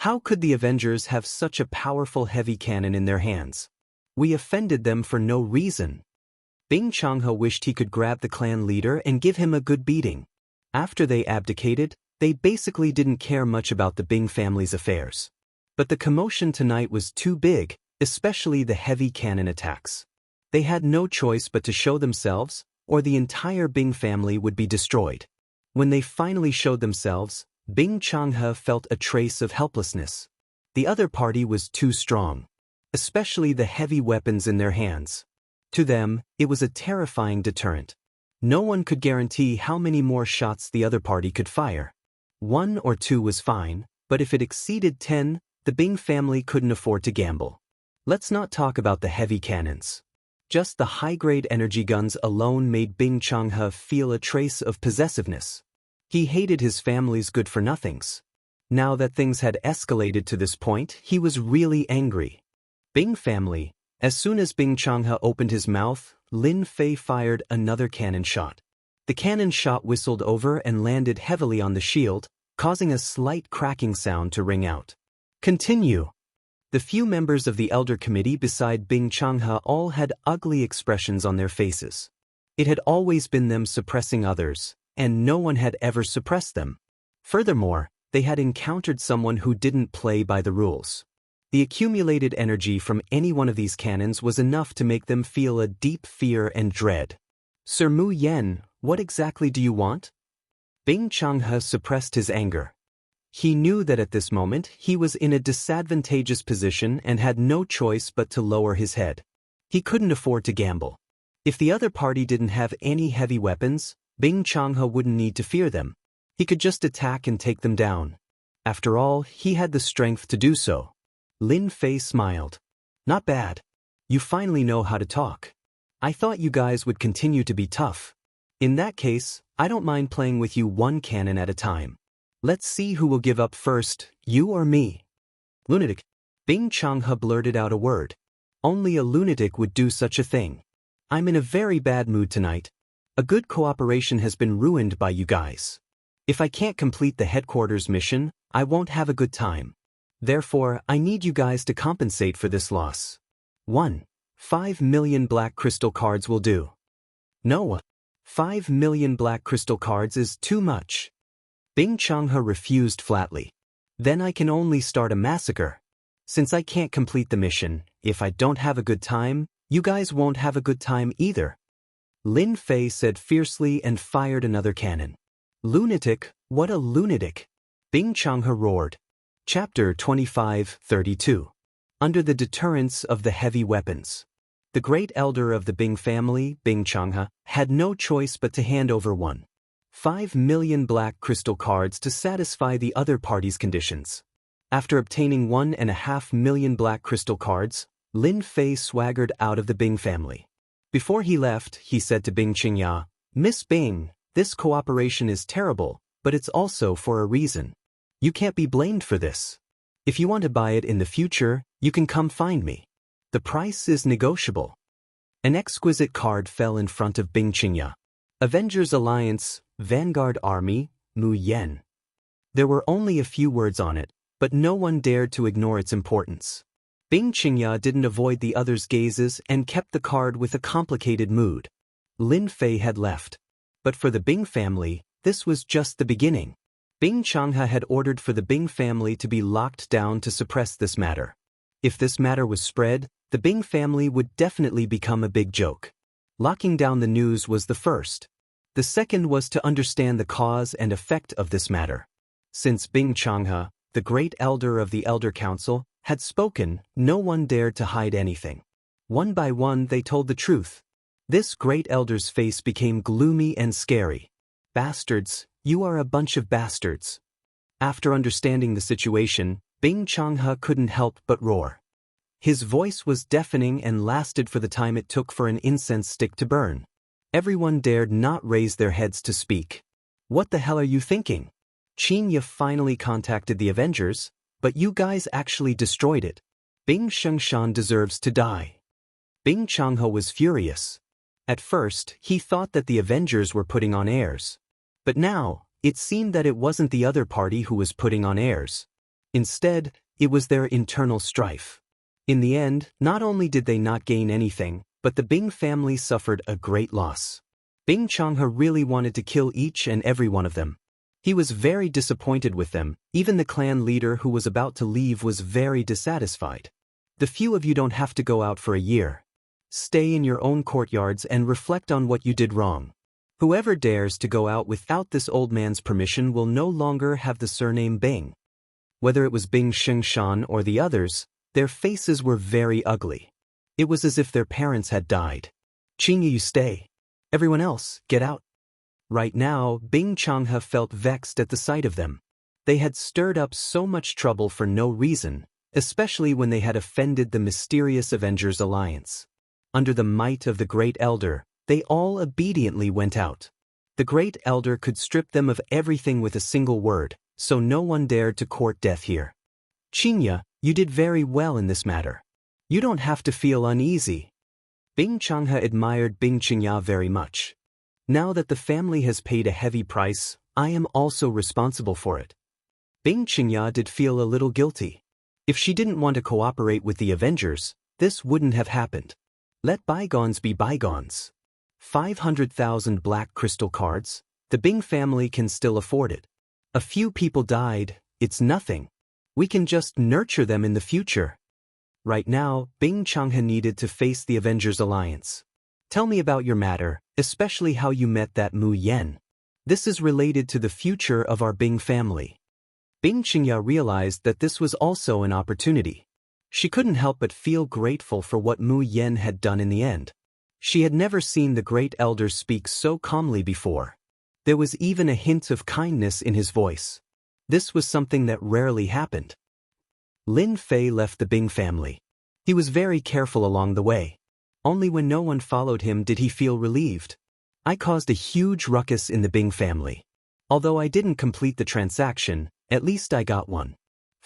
How could the Avengers have such a powerful heavy cannon in their hands? We offended them for no reason. Bing Chang'e wished he could grab the clan leader and give him a good beating. After they abdicated, they basically didn't care much about the Bing family's affairs. But the commotion tonight was too big, especially the heavy cannon attacks. They had no choice but to show themselves, or the entire Bing family would be destroyed. When they finally showed themselves, Bing Chang'e felt a trace of helplessness. The other party was too strong, especially the heavy weapons in their hands. To them, it was a terrifying deterrent. No one could guarantee how many more shots the other party could fire. 1 or 2 was fine, but if it exceeded 10, the Bing family couldn't afford to gamble. Let's not talk about the heavy cannons. Just the high-grade energy guns alone made Bing Chang'e feel a trace of possessiveness. He hated his family's good-for-nothings. Now that things had escalated to this point, he was really angry. Bing family. As soon as Bing Chang'e opened his mouth, Lin Fei fired another cannon shot. The cannon shot whistled over and landed heavily on the shield, causing a slight cracking sound to ring out. Continue. The few members of the Elder Committee beside Bing Chang'e all had ugly expressions on their faces. It had always been them suppressing others, and no one had ever suppressed them. Furthermore, they had encountered someone who didn't play by the rules. The accumulated energy from any one of these cannons was enough to make them feel a deep fear and dread. Sir Mu Yen, what exactly do you want? Bing Chang'e suppressed his anger. He knew that at this moment he was in a disadvantageous position and had no choice but to lower his head. He couldn't afford to gamble. If the other party didn't have any heavy weapons, Bing Chang'e wouldn't need to fear them. He could just attack and take them down. After all, he had the strength to do so. Lin Fei smiled. Not bad. You finally know how to talk. I thought you guys would continue to be tough. In that case, I don't mind playing with you 1 cannon at a time. Let's see who will give up first, you or me. Lunatic. Bing Changhe blurted out a word. Only a lunatic would do such a thing. I'm in a very bad mood tonight. A good cooperation has been ruined by you guys. If I can't complete the headquarters mission, I won't have a good time. Therefore, I need you guys to compensate for this loss. 1. 5 million black crystal cards will do. No. 5 million black crystal cards is too much. Bing Changhe refused flatly. Then I can only start a massacre. Since I can't complete the mission, if I don't have a good time, you guys won't have a good time either. Lin Fei said fiercely and fired another cannon. Lunatic, what a lunatic! Bing Changhe roared. Chapter 25:32. Under the deterrence of the heavy weapons. The great elder of the Bing family, Bing Changhe, had no choice but to hand over 1.5 million black crystal cards to satisfy the other party's conditions. After obtaining 1.5 million black crystal cards, Lin Fei swaggered out of the Bing family. Before he left, he said to Bing Qingya, "Miss Bing, this cooperation is terrible, but it's also for a reason. You can't be blamed for this. If you want to buy it in the future, you can come find me. The price is negotiable." An exquisite card fell in front of Bing Qingya. Avengers Alliance, Vanguard Army, Mu Yen. There were only a few words on it, but no one dared to ignore its importance. Bing Qingya didn't avoid the others' gazes and kept the card with a complicated mood. Lin Fei had left. But for the Bing family, this was just the beginning. Bing Changhe had ordered for the Bing family to be locked down to suppress this matter. If this matter was spread, the Bing family would definitely become a big joke. Locking down the news was the first. The second was to understand the cause and effect of this matter. Since Bing Changhe, the great elder of the Elder Council, had spoken, no one dared to hide anything. One by one they told the truth. This great elder's face became gloomy and scary. "Bastards, you are a bunch of bastards." After understanding the situation, Bing Changhe couldn't help but roar. His voice was deafening and lasted for the time it took for an incense stick to burn. Everyone dared not raise their heads to speak. "What the hell are you thinking? Qingya finally contacted the Avengers, but you guys actually destroyed it. Bing Shengshan deserves to die." Bing Changhe was furious. At first, he thought that the Avengers were putting on airs. But now, it seemed that it wasn't the other party who was putting on airs. Instead, it was their internal strife. In the end, not only did they not gain anything, but the Bing family suffered a great loss. Bing Changhe really wanted to kill each and every one of them. He was very disappointed with them. Even the clan leader who was about to leave was very dissatisfied. "The few of you don't have to go out for a year. Stay in your own courtyards and reflect on what you did wrong. Whoever dares to go out without this old man's permission will no longer have the surname Bing." Whether it was Bing Shengshan or the others, their faces were very ugly. It was as if their parents had died. "Qingya, you stay. Everyone else, get out." Right now, Bing Changhe felt vexed at the sight of them. They had stirred up so much trouble for no reason, especially when they had offended the mysterious Avengers Alliance. Under the might of the Great Elder, they all obediently went out. The Great Elder could strip them of everything with a single word, so no one dared to court death here. "Qingya, you did very well in this matter. You don't have to feel uneasy." Bing Changhe admired Bing Qingya very much. "Now that the family has paid a heavy price, I am also responsible for it." Bing Qingya did feel a little guilty. If she didn't want to cooperate with the Avengers, this wouldn't have happened. Let bygones be bygones. 500,000 black crystal cards, the Bing family can still afford it. A few people died, it's nothing. We can just nurture them in the future. Right now, Bing Changhe needed to face the Avengers Alliance. "Tell me about your matter, especially how you met that Mu Yen. This is related to the future of our Bing family." Bing Qingya realized that this was also an opportunity. She couldn't help but feel grateful for what Mu Yen had done in the end. She had never seen the Great Elder speak so calmly before. There was even a hint of kindness in his voice. This was something that rarely happened. Lin Fei left the Bing family. He was very careful along the way. Only when no one followed him did he feel relieved. "I caused a huge ruckus in the Bing family. Although I didn't complete the transaction, at least I got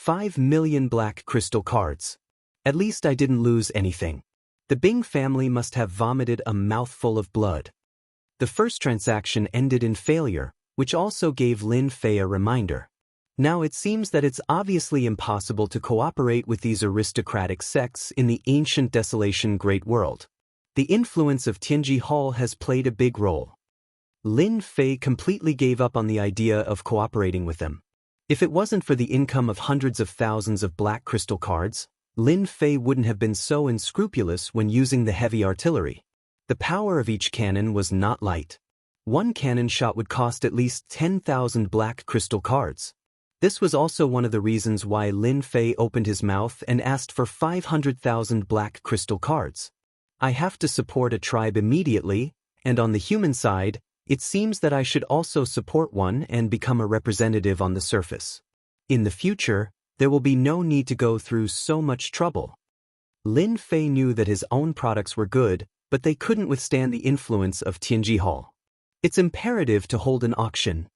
5 million black crystal cards. At least I didn't lose anything. The Bing family must have vomited a mouthful of blood. The first transaction ended in failure, which also gave Lin Fei a reminder. Now it seems that it's obviously impossible to cooperate with these aristocratic sects in the ancient desolation great world. The influence of Tianji Hall has played a big role. Lin Fei completely gave up on the idea of cooperating with them. If it wasn't for the income of hundreds of thousands of black crystal cards, Lin Fei wouldn't have been so unscrupulous when using the heavy artillery. The power of each cannon was not light. One cannon shot would cost at least 10,000 black crystal cards. This was also one of the reasons why Lin Fei opened his mouth and asked for 500,000 black crystal cards. I have to support a tribe immediately, and on the human side, it seems that I should also support one and become a representative on the surface. In the future, there will be no need to go through so much trouble. Lin Fei knew that his own products were good, but they couldn't withstand the influence of Tianji Hall. It's imperative to hold an auction.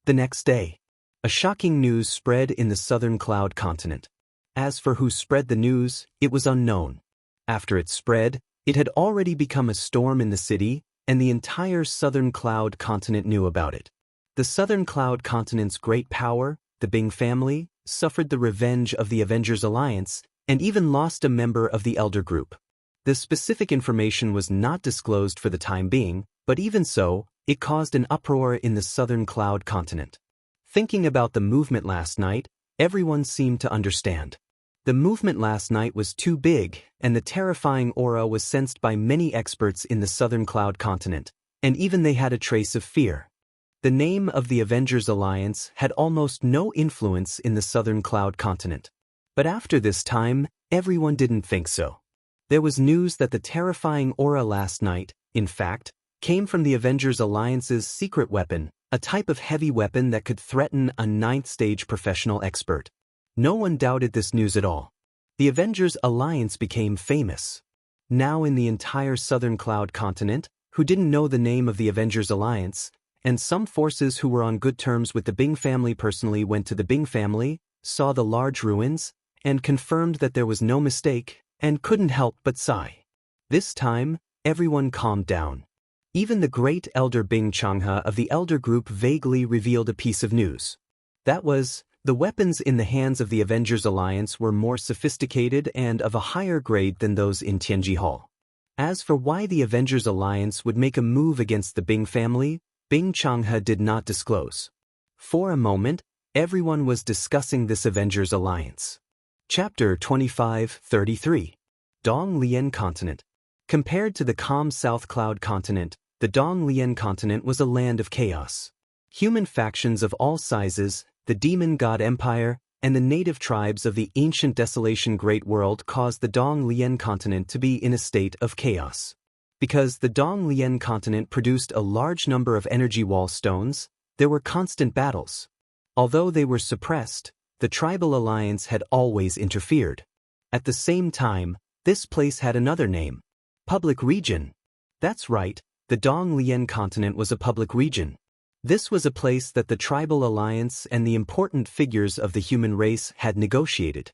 The next day, a shocking news spread in the southern cloud continent. As for who spread the news, it was unknown. After it spread, it had already become a storm in the city, and the entire southern cloud continent knew about it. The southern cloud continent's great power, the Bing family, suffered the revenge of the Avengers Alliance, and even lost a member of the Elder Group. The specific information was not disclosed for the time being, but even so, it caused an uproar in the southern cloud continent. Thinking about the movement last night, everyone seemed to understand. The movement last night was too big, and the terrifying aura was sensed by many experts in the southern cloud continent, and even they had a trace of fear. The name of the Avengers Alliance had almost no influence in the southern cloud continent. But after this time, everyone didn't think so. There was news that the terrifying aura last night, in fact, came from the Avengers Alliance's secret weapon, a type of heavy weapon that could threaten a 9th-stage professional expert. No one doubted this news at all. The Avengers Alliance became famous. Now in the entire southern cloud continent, who didn't know the name of the Avengers Alliance, and some forces who were on good terms with the Bing family personally went to the Bing family, saw the large ruins, and confirmed that there was no mistake, and couldn't help but sigh. This time, everyone calmed down. Even the great elder Bing Changhe of the Elder Group vaguely revealed a piece of news. That was, the weapons in the hands of the Avengers Alliance were more sophisticated and of a higher grade than those in Tianji Hall. As for why the Avengers Alliance would make a move against the Bing family, Bing Changhe did not disclose. For a moment, everyone was discussing this Avengers Alliance. Chapter 25-33. Dong Lian Continent. Compared to the calm South Cloud Continent, the Dong Lian Continent was a land of chaos. Human factions of all sizes, the Demon God Empire, and the native tribes of the ancient desolation great world caused the Dong Lian Continent to be in a state of chaos. Because the Dong Lian Continent produced a large number of energy wall stones, there were constant battles. Although they were suppressed, the tribal alliance had always interfered. At the same time, this place had another name. Public region. That's right, the Dong Lian Continent was a public region. This was a place that the tribal alliance and the important figures of the human race had negotiated.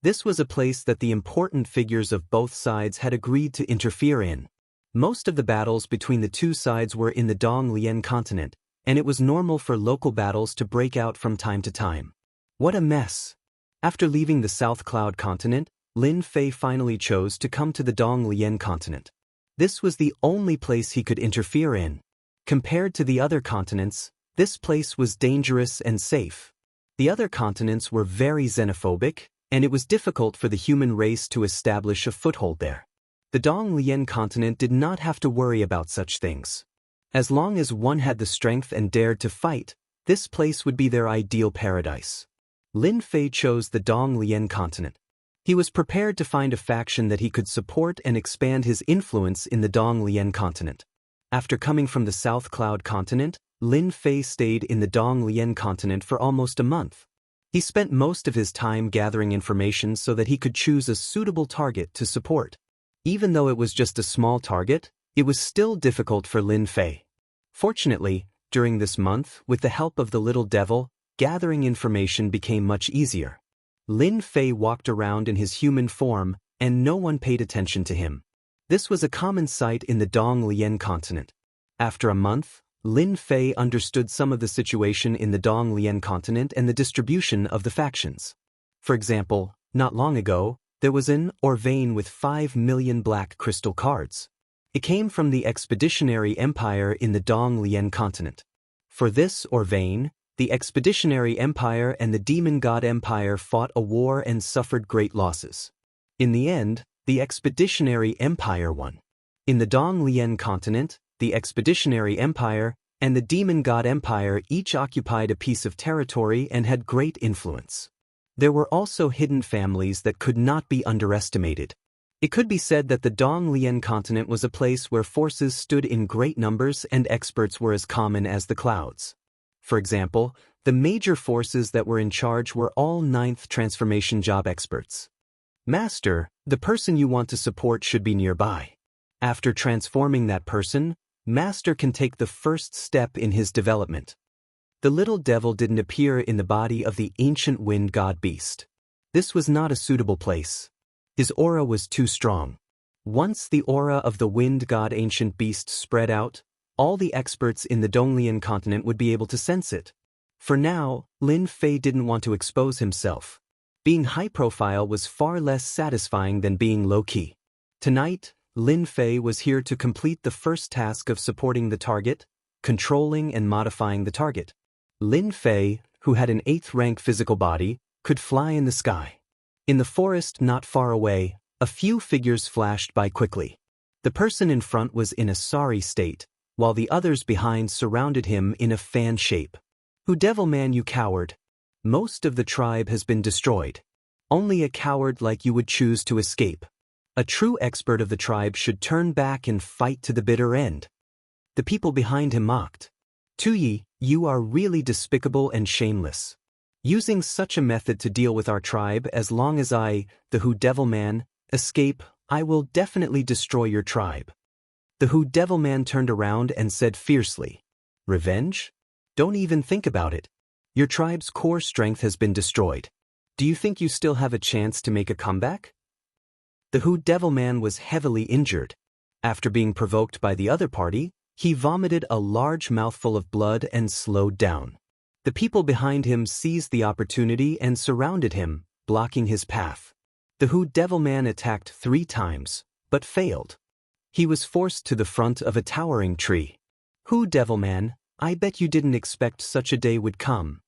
This was a place that the important figures of both sides had agreed to interfere in. Most of the battles between the two sides were in the Dong Lian Continent, and it was normal for local battles to break out from time to time. What a mess! After leaving the South Cloud Continent, Lin Fei finally chose to come to the Dong Lian Continent. This was the only place he could interfere in. Compared to the other continents, this place was dangerous and safe. The other continents were very xenophobic, and it was difficult for the human race to establish a foothold there. The Dong Lian Continent did not have to worry about such things. As long as one had the strength and dared to fight, this place would be their ideal paradise. Lin Fei chose the Dong Lian Continent. He was prepared to find a faction that he could support and expand his influence in the Dong Lian Continent. After coming from the South Cloud Continent, Lin Fei stayed in the Dong Lian Continent for almost a month. He spent most of his time gathering information so that he could choose a suitable target to support. Even though it was just a small target, it was still difficult for Lin Fei. Fortunately, during this month, with the help of the little devil, gathering information became much easier. Lin Fei walked around in his human form, and no one paid attention to him. This was a common sight in the Donglian continent. After a month, Lin Fei understood some of the situation in the Donglian continent and the distribution of the factions. For example, not long ago, there was an vein with 5 million black crystal cards. It came from the Expeditionary Empire in the Donglian continent. For this vein, the Expeditionary Empire and the Demon God Empire fought a war and suffered great losses. In the end, the Expeditionary Empire won. In the Donglian continent, the Expeditionary Empire and the Demon God Empire each occupied a piece of territory and had great influence. There were also hidden families that could not be underestimated. It could be said that the Donglian continent was a place where forces stood in great numbers and experts were as common as the clouds. For example, the major forces that were in charge were all 9th transformation job experts. Master, the person you want to support should be nearby. After transforming that person, Master can take the first step in his development. The little devil didn't appear in the body of the ancient wind god beast. This was not a suitable place. His aura was too strong. Once the aura of the wind god ancient beast spread out, all the experts in the Donglian continent would be able to sense it. For now, Lin Fei didn't want to expose himself. Being high profile was far less satisfying than being low-key. Tonight, Lin Fei was here to complete the first task of supporting the target, controlling and modifying the target. Lin Fei, who had an 8th rank physical body, could fly in the sky. In the forest not far away, a few figures flashed by quickly. The person in front was in a sorry state, while the others behind surrounded him in a fan shape. "Who devil man, you coward? Most of the tribe has been destroyed. Only a coward like you would choose to escape. A true expert of the tribe should turn back and fight to the bitter end." The people behind him mocked. "Tuyi, you are really despicable and shameless. Using such a method to deal with our tribe, as long as I, the Who Devil Man, escape, I will definitely destroy your tribe." The Who Devil Man turned around and said fiercely, "Revenge? Don't even think about it. Your tribe's core strength has been destroyed. Do you think you still have a chance to make a comeback?" The Who Devil Man was heavily injured. After being provoked by the other party, he vomited a large mouthful of blood and slowed down. The people behind him seized the opportunity and surrounded him, blocking his path. The Who Devil Man attacked 3 times, but failed. He was forced to the front of a towering tree. "Who Devil Man, I bet you didn't expect such a day would come."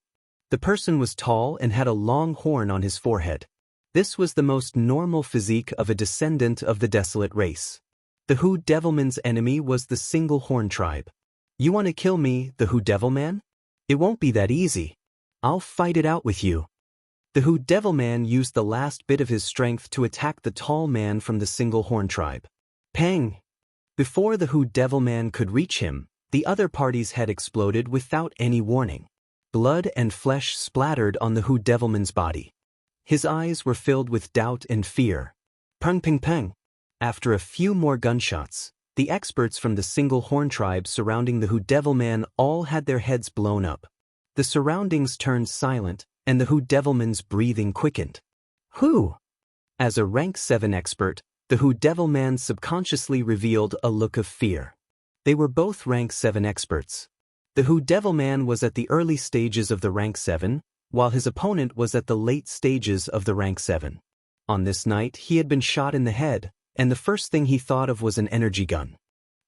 The person was tall and had a long horn on his forehead. This was the most normal physique of a descendant of the desolate race. The Who Devilman's enemy was the Single Horn tribe. "You want to kill me, the Who Devil Man? It won't be that easy. I'll fight it out with you." The Who Devil Man used the last bit of his strength to attack the tall man from the Single Horn tribe. Pang! Before the Who Devil Man could reach him, the other party's head exploded without any warning. Blood and flesh splattered on the Who Devilman's body. His eyes were filled with doubt and fear. Pang ping pang! After a few more gunshots, the experts from the Single Horn tribe surrounding the Who Devil Man all had their heads blown up. The surroundings turned silent, and the Who Devilman's breathing quickened. "Who?" As a rank 7 expert, the Who Devil Man subconsciously revealed a look of fear. They were both rank 7 experts. The Who Devil Man was at the early stages of the rank 7, while his opponent was at the late stages of the rank 7. On this night, he had been shot in the head, and the first thing he thought of was an energy gun.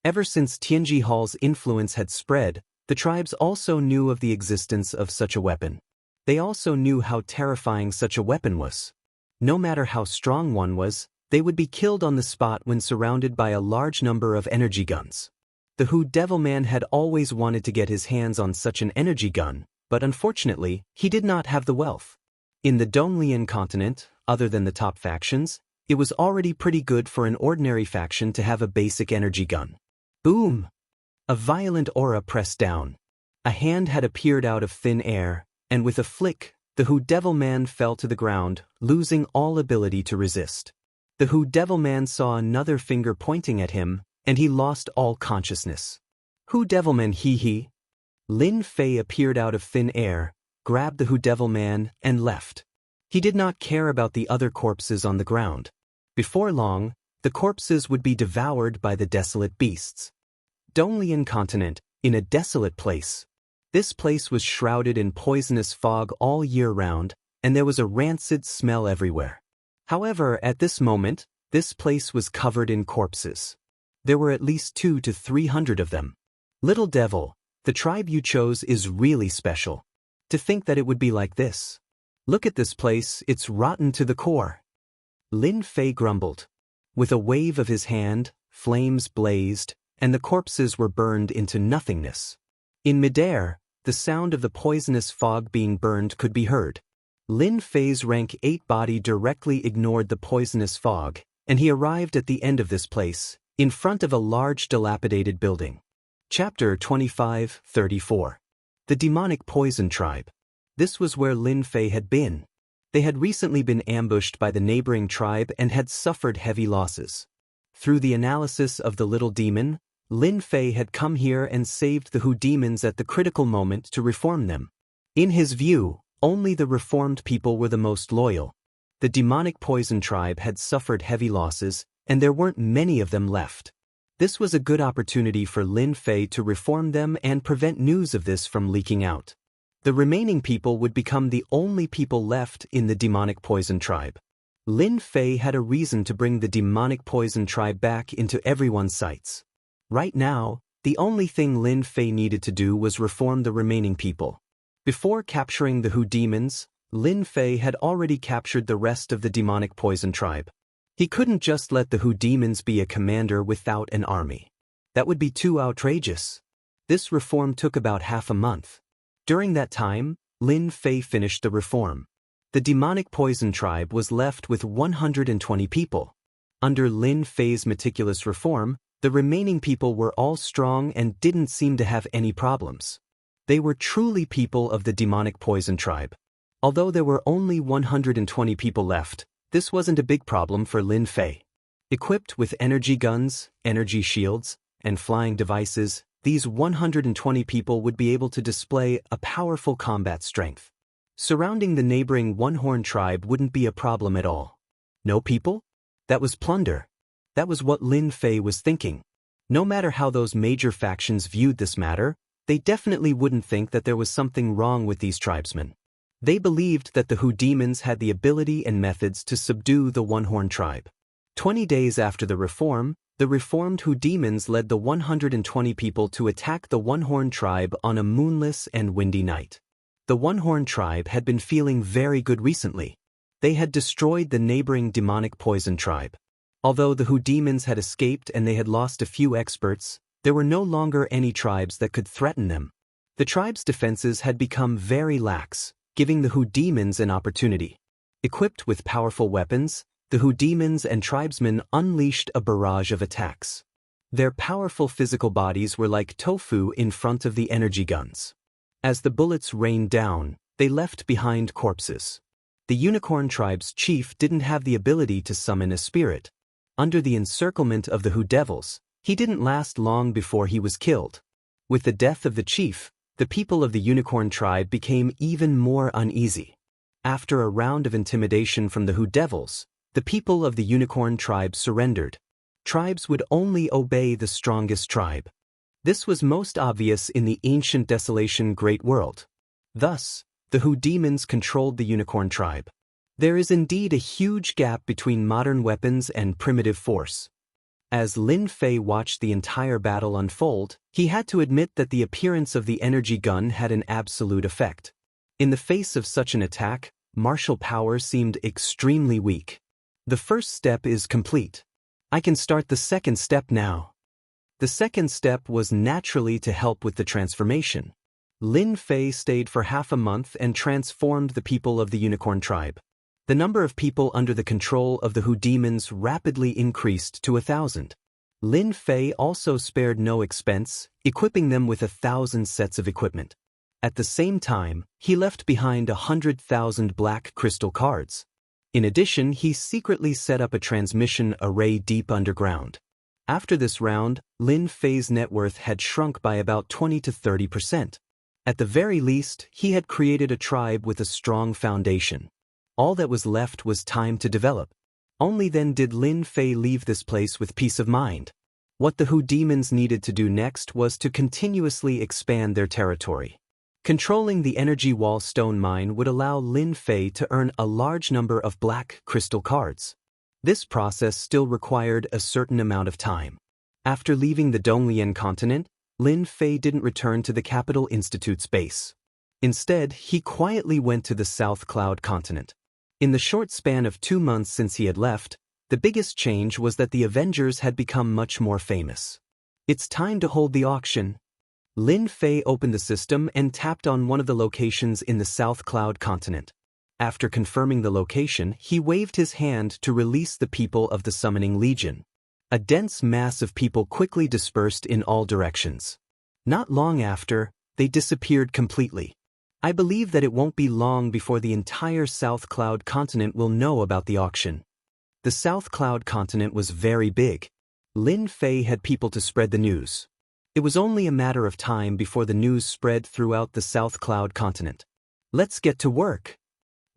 Ever since Tianji Hall's influence had spread, the tribes also knew of the existence of such a weapon. They also knew how terrifying such a weapon was. No matter how strong one was, they would be killed on the spot when surrounded by a large number of energy guns. The Who Devil Man had always wanted to get his hands on such an energy gun, but unfortunately, he did not have the wealth. In the Donglian continent, other than the top factions, it was already pretty good for an ordinary faction to have a basic energy gun. Boom! A violent aura pressed down. A hand had appeared out of thin air, and with a flick, the Who Devil Man fell to the ground, losing all ability to resist. The Who Devil Man saw another finger pointing at him, and he lost all consciousness. "Who Devil Man, hee." Lin Fei appeared out of thin air, grabbed the Who Devil Man, and left. He did not care about the other corpses on the ground. Before long, the corpses would be devoured by the desolate beasts. Donglian continent, in a desolate place. This place was shrouded in poisonous fog all year round, and there was a rancid smell everywhere. However, at this moment, this place was covered in corpses. There were at least 200 to 300 of them. Little devil, the tribe you chose is really special. To think that it would be like this. Look at this place, it's rotten to the core. Lin Fei grumbled. With a wave of his hand, flames blazed, and the corpses were burned into nothingness. In midair, the sound of the poisonous fog being burned could be heard. Lin Fei's rank 8 body directly ignored the poisonous fog, and he arrived at the end of this place, in front of a large dilapidated building. Chapter 25:34. The Demonic Poison Tribe. This was where Lin Fei had been. They had recently been ambushed by the neighboring tribe and had suffered heavy losses. Through the analysis of the little demon, Lin Fei had come here and saved the Hu demons at the critical moment to reform them. In his view, only the reformed people were the most loyal. The demonic poison tribe had suffered heavy losses, and there weren't many of them left. This was a good opportunity for Lin Fei to reform them and prevent news of this from leaking out. The remaining people would become the only people left in the demonic poison tribe. Lin Fei had a reason to bring the demonic poison tribe back into everyone's sights. Right now, the only thing Lin Fei needed to do was reform the remaining people. Before capturing the Hu demons, Lin Fei had already captured the rest of the demonic poison tribe. He couldn't just let the Hu demons be a commander without an army. That would be too outrageous. This reform took about half a month. During that time, Lin Fei finished the reform. The demonic poison tribe was left with 120 people. Under Lin Fei's meticulous reform, the remaining people were all strong and didn't seem to have any problems. They were truly people of the demonic poison tribe. Although there were only 120 people left, this wasn't a big problem for Lin Fei. Equipped with energy guns, energy shields, and flying devices, these 120 people would be able to display a powerful combat strength. Surrounding the neighboring one-horn tribe wouldn't be a problem at all. No people? That was plunder. That was what Lin Fei was thinking. No matter how those major factions viewed this matter, they definitely wouldn't think that there was something wrong with these tribesmen. They believed that the Hu demons had the ability and methods to subdue the one-horn tribe. 20 days after the reform, the reformed Hu demons led the 120 people to attack the one-horn tribe on a moonless and windy night. The one-horn tribe had been feeling very good recently. They had destroyed the neighboring demonic poison tribe. Although the Hu demons had escaped and they had lost a few experts, there were no longer any tribes that could threaten them. The tribe's defenses had become very lax, giving the Hu demons an opportunity. Equipped with powerful weapons, the Hu demons and tribesmen unleashed a barrage of attacks. Their powerful physical bodies were like tofu in front of the energy guns. As the bullets rained down, they left behind corpses. The unicorn tribe's chief didn't have the ability to summon a spirit. Under the encirclement of the Hu devils, he didn't last long before he was killed. With the death of the chief, the people of the unicorn tribe became even more uneasy. After a round of intimidation from the Hu devils, the people of the unicorn tribe surrendered. Tribes would only obey the strongest tribe. This was most obvious in the ancient desolation great world. Thus, the Hu demons controlled the unicorn tribe. There is indeed a huge gap between modern weapons and primitive force. As Lin Fei watched the entire battle unfold, he had to admit that the appearance of the energy gun had an absolute effect. In the face of such an attack, martial power seemed extremely weak. The first step is complete. I can start the second step now. The second step was naturally to help with the transformation. Lin Fei stayed for half a month and transformed the people of the unicorn tribe. The number of people under the control of the Hu demons rapidly increased to 1,000. Lin Fei also spared no expense, equipping them with 1,000 sets of equipment. At the same time, he left behind 100,000 black crystal cards. In addition, he secretly set up a transmission array deep underground. After this round, Lin Fei's net worth had shrunk by about 20 to 30%. At the very least, he had created a tribe with a strong foundation. All that was left was time to develop. Only then did Lin Fei leave this place with peace of mind. What the Hu demons needed to do next was to continuously expand their territory. Controlling the energy wall stone mine would allow Lin Fei to earn a large number of black crystal cards. This process still required a certain amount of time. After leaving the Donglian continent, Lin Fei didn't return to the Capital Institute's base. Instead, he quietly went to the South Cloud continent. In the short span of 2 months since he had left, the biggest change was that the Avengers had become much more famous. It's time to hold the auction. Lin Fei opened the system and tapped on one of the locations in the South Cloud continent. After confirming the location, he waved his hand to release the people of the Summoning Legion. A dense mass of people quickly dispersed in all directions. Not long after, they disappeared completely. I believe that it won't be long before the entire South Cloud continent will know about the auction. The South Cloud continent was very big. Lin Fei had people to spread the news. It was only a matter of time before the news spread throughout the South Cloud continent. Let's get to work.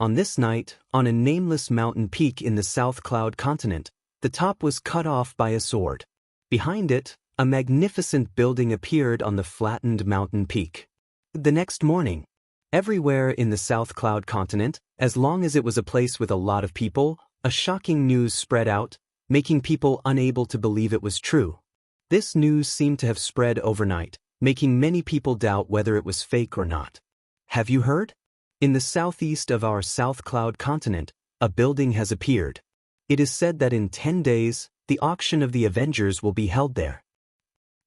On this night, on a nameless mountain peak in the South Cloud continent, the top was cut off by a sword. Behind it, a magnificent building appeared on the flattened mountain peak. The next morning, everywhere in the South Cloud continent, as long as it was a place with a lot of people, a shocking news spread out, making people unable to believe it was true. This news seemed to have spread overnight, making many people doubt whether it was fake or not. Have you heard? In the southeast of our South Cloud continent, a building has appeared. It is said that in 10 days, the auction of the Avengers will be held there.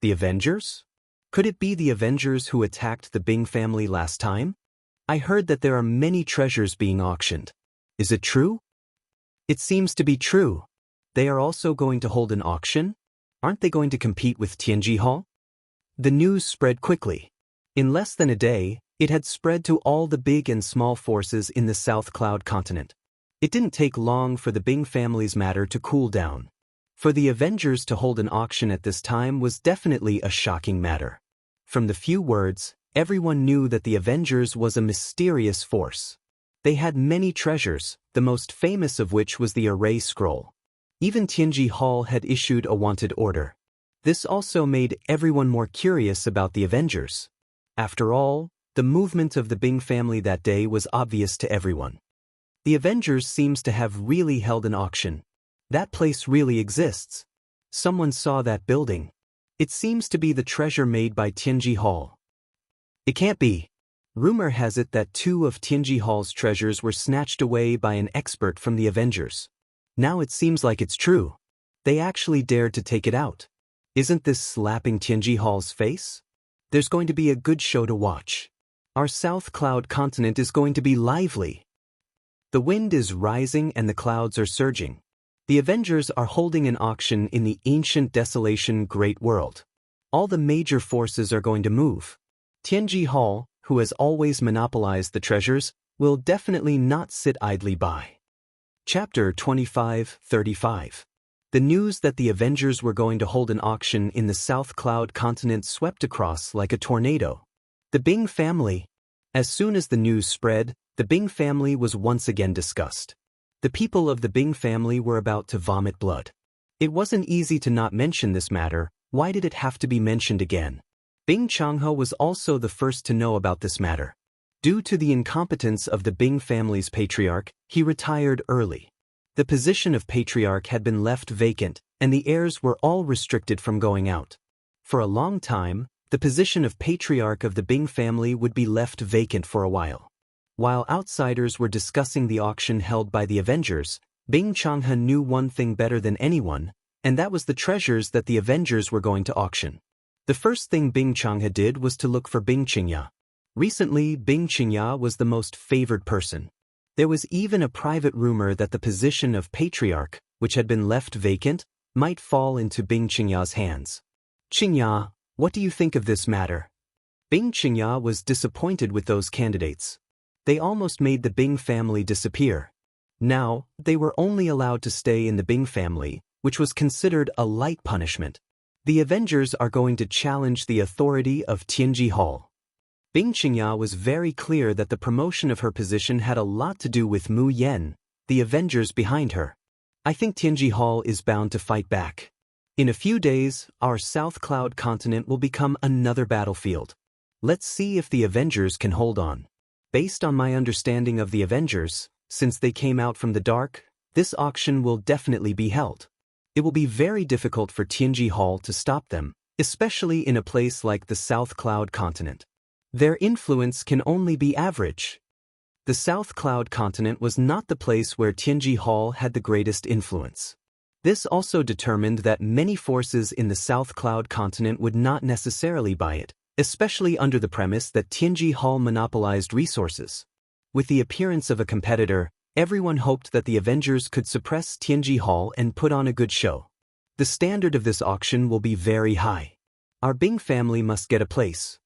The Avengers? Could it be the Avengers who attacked the Bing family last time? I heard that there are many treasures being auctioned. Is it true? It seems to be true. They are also going to hold an auction? Aren't they going to compete with Tianji Hall? The news spread quickly. In less than a day, it had spread to all the big and small forces in the South Cloud continent. It didn't take long for the Bing family's matter to cool down. For the Avengers to hold an auction at this time was definitely a shocking matter. From the few words, everyone knew that the Avengers was a mysterious force. They had many treasures, the most famous of which was the Array Scroll. Even Tianji Hall had issued a wanted order. This also made everyone more curious about the Avengers. After all, the movement of the Bing family that day was obvious to everyone. The Avengers seems to have really held an auction. That place really exists. Someone saw that building. It seems to be the treasure made by Tianji Hall. It can't be. Rumor has it that 2 of Tianji Hall's treasures were snatched away by an expert from the Avengers. Now it seems like it's true. They actually dared to take it out. Isn't this slapping Tianji Hall's face? There's going to be a good show to watch. Our South Cloud continent is going to be lively. The wind is rising and the clouds are surging. The Avengers are holding an auction in the ancient desolation Great World. All the major forces are going to move. Tianji Hall, who has always monopolized the treasures, will definitely not sit idly by. Chapter 25-35. The news that the Avengers were going to hold an auction in the South Cloud continent swept across like a tornado. The Bing family. As soon as the news spread, the Bing family was once again discussed. The people of the Bing family were about to vomit blood. It wasn't easy to not mention this matter. Why did it have to be mentioned again? Bing Changhe was also the first to know about this matter. Due to the incompetence of the Bing family's patriarch, he retired early. The position of patriarch had been left vacant, and the heirs were all restricted from going out. For a long time, the position of patriarch of the Bing family would be left vacant for a while. While outsiders were discussing the auction held by the Avengers, Bing Changhe knew one thing better than anyone, and that was the treasures that the Avengers were going to auction. The first thing Bing Changhe did was to look for Bing Qingya. Recently, Bing Qingya was the most favored person. There was even a private rumor that the position of patriarch, which had been left vacant, might fall into Bing Qingya's hands. Qingya, what do you think of this matter? Bing Qingya was disappointed with those candidates. They almost made the Bing family disappear. Now, they were only allowed to stay in the Bing family, which was considered a light punishment. The Avengers are going to challenge the authority of Tianji Hall. Bing Qingya was very clear that the promotion of her position had a lot to do with Mu Yen, the Avengers behind her. I think Tianji Hall is bound to fight back. In a few days, our South Cloud continent will become another battlefield. Let's see if the Avengers can hold on. Based on my understanding of the Avengers, since they came out from the dark, this auction will definitely be held. It will be very difficult for Tianji Hall to stop them, especially in a place like the South Cloud continent. Their influence can only be average. The South Cloud continent was not the place where Tianji Hall had the greatest influence. This also determined that many forces in the South Cloud continent would not necessarily buy it, especially under the premise that Tianji Hall monopolized resources. With the appearance of a competitor, everyone hoped that the Avengers could suppress Tianji Hall and put on a good show. The standard of this auction will be very high. Our Bing family must get a place.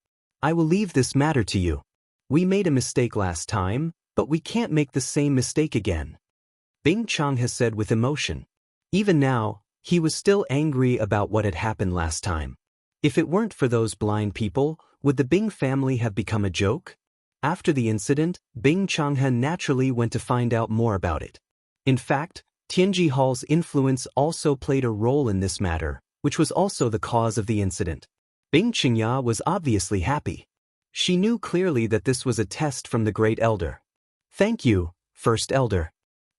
I will leave this matter to you. We made a mistake last time, but we can't make the same mistake again. Bing Chang has said with emotion. Even now, he was still angry about what had happened last time. If it weren't for those blind people, would the Bing family have become a joke? After the incident, Bing Changhe naturally went to find out more about it. In fact, Tianji Hall's influence also played a role in this matter, which was also the cause of the incident. Bing Qingya was obviously happy. She knew clearly that this was a test from the Great Elder. Thank you, First Elder.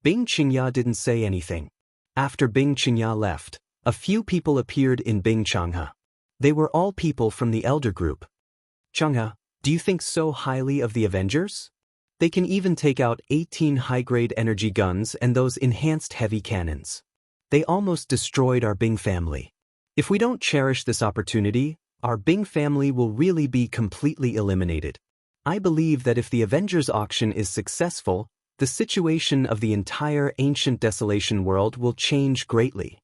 Bing Qingya didn't say anything. After Bing Qingya left, a few people appeared in Bing Changhe. They were all people from the Elder Group. Changhe, do you think so highly of the Avengers? They can even take out 18 high-grade energy guns and those enhanced heavy cannons. They almost destroyed our Bing family. If we don't cherish this opportunity, our Bing family will really be completely eliminated. I believe that if the Avengers auction is successful, the situation of the entire ancient desolation world will change greatly.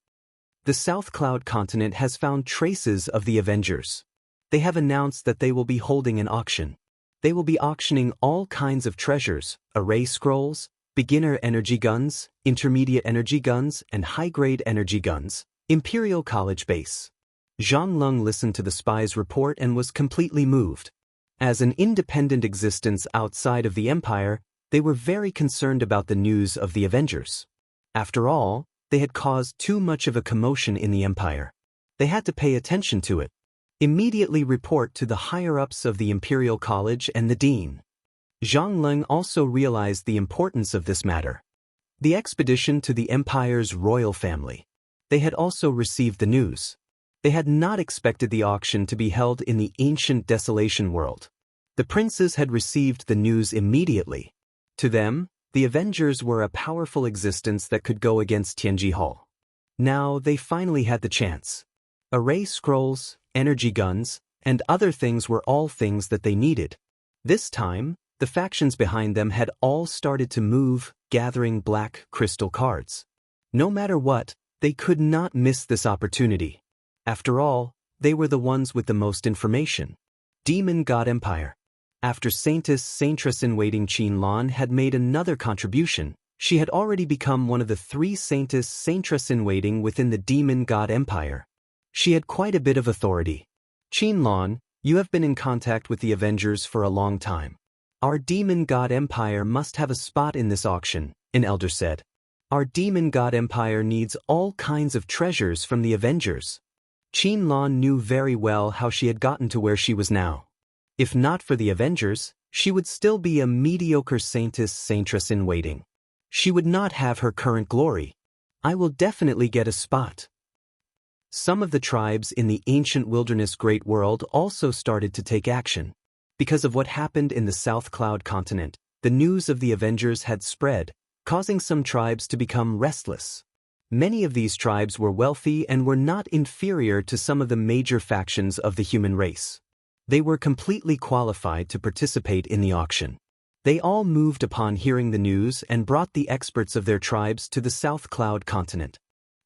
The South Cloud continent has found traces of the Avengers. They have announced that they will be holding an auction. They will be auctioning all kinds of treasures, array scrolls, beginner energy guns, intermediate energy guns, and high-grade energy guns, Imperial College base. Zhang Lung listened to the spy's report and was completely moved. As an independent existence outside of the Empire, they were very concerned about the news of the Avengers. After all, they had caused too much of a commotion in the Empire. They had to pay attention to it. Immediately report to the higher-ups of the Imperial College and the Dean. Zhang Lung also realized the importance of this matter. The expedition to the Empire's royal family. They had also received the news. They had not expected the auction to be held in the ancient desolation world. The princes had received the news immediately. To them, the Avengers were a powerful existence that could go against Tianji Hall. Now they finally had the chance. Array scrolls, energy guns, and other things were all things that they needed. This time, the factions behind them had all started to move, gathering black crystal cards. No matter what, they could not miss this opportunity. After all, they were the ones with the most information. Demon God Empire. After Saintess-in-Waiting Qin had made another contribution, she had already become one of the 3 Saintess-in-Waiting within the Demon God Empire. She had quite a bit of authority. Qin, you have been in contact with the Avengers for a long time. Our Demon God Empire must have a spot in this auction, an elder said. Our Demon God Empire needs all kinds of treasures from the Avengers. Qin knew very well how she had gotten to where she was now. If not for the Avengers, she would still be a mediocre Saintess-in-Waiting. She would not have her current glory. I will definitely get a spot. Some of the tribes in the ancient wilderness Great World also started to take action. Because of what happened in the South Cloud continent, the news of the Avengers had spread, causing some tribes to become restless. Many of these tribes were wealthy and were not inferior to some of the major factions of the human race. They were completely qualified to participate in the auction. They all moved upon hearing the news and brought the experts of their tribes to the South Cloud continent.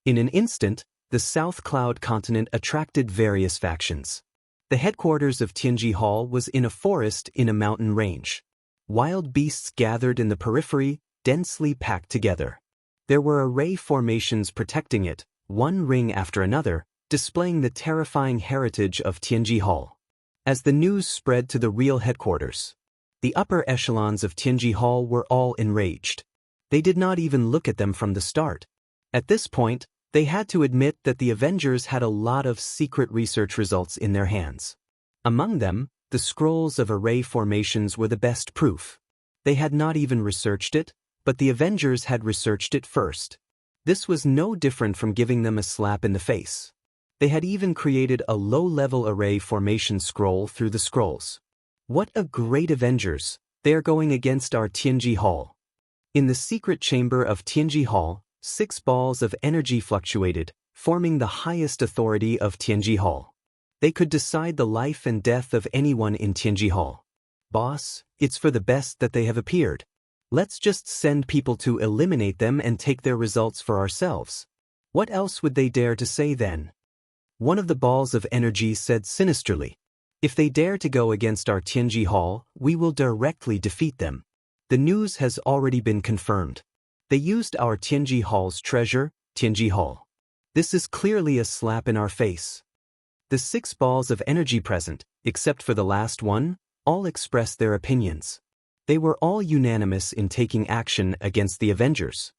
In an instant, the South Cloud continent attracted various factions. The headquarters of Tianji Hall was in a forest in a mountain range. Wild beasts gathered in the periphery, densely packed together. There were array formations protecting it, one ring after another, displaying the terrifying heritage of Tianji Hall. As the news spread to the real headquarters, the upper echelons of Tianji Hall were all enraged. They did not even look at them from the start. At this point, they had to admit that the Avengers had a lot of secret research results in their hands. Among them, the scrolls of array formations were the best proof. They had not even researched it, but the Avengers had researched it first. This was no different from giving them a slap in the face. They had even created a low-level array formation scroll through the scrolls. What a great Avengers! They are going against our Tianji Hall. In the secret chamber of Tianji Hall, 6 balls of energy fluctuated, forming the highest authority of Tianji Hall. They could decide the life and death of anyone in Tianji Hall. Boss, it's for the best that they have appeared. Let's just send people to eliminate them and take their results for ourselves. What else would they dare to say then? One of the balls of energy said sinisterly, "If they dare to go against our Tianji Hall, we will directly defeat them." The news has already been confirmed. They used our Tianji Hall's treasure, Tianji Hall. This is clearly a slap in our face. The 6 balls of energy present, except for the last one, all expressed their opinions. They were all unanimous in taking action against the Avengers.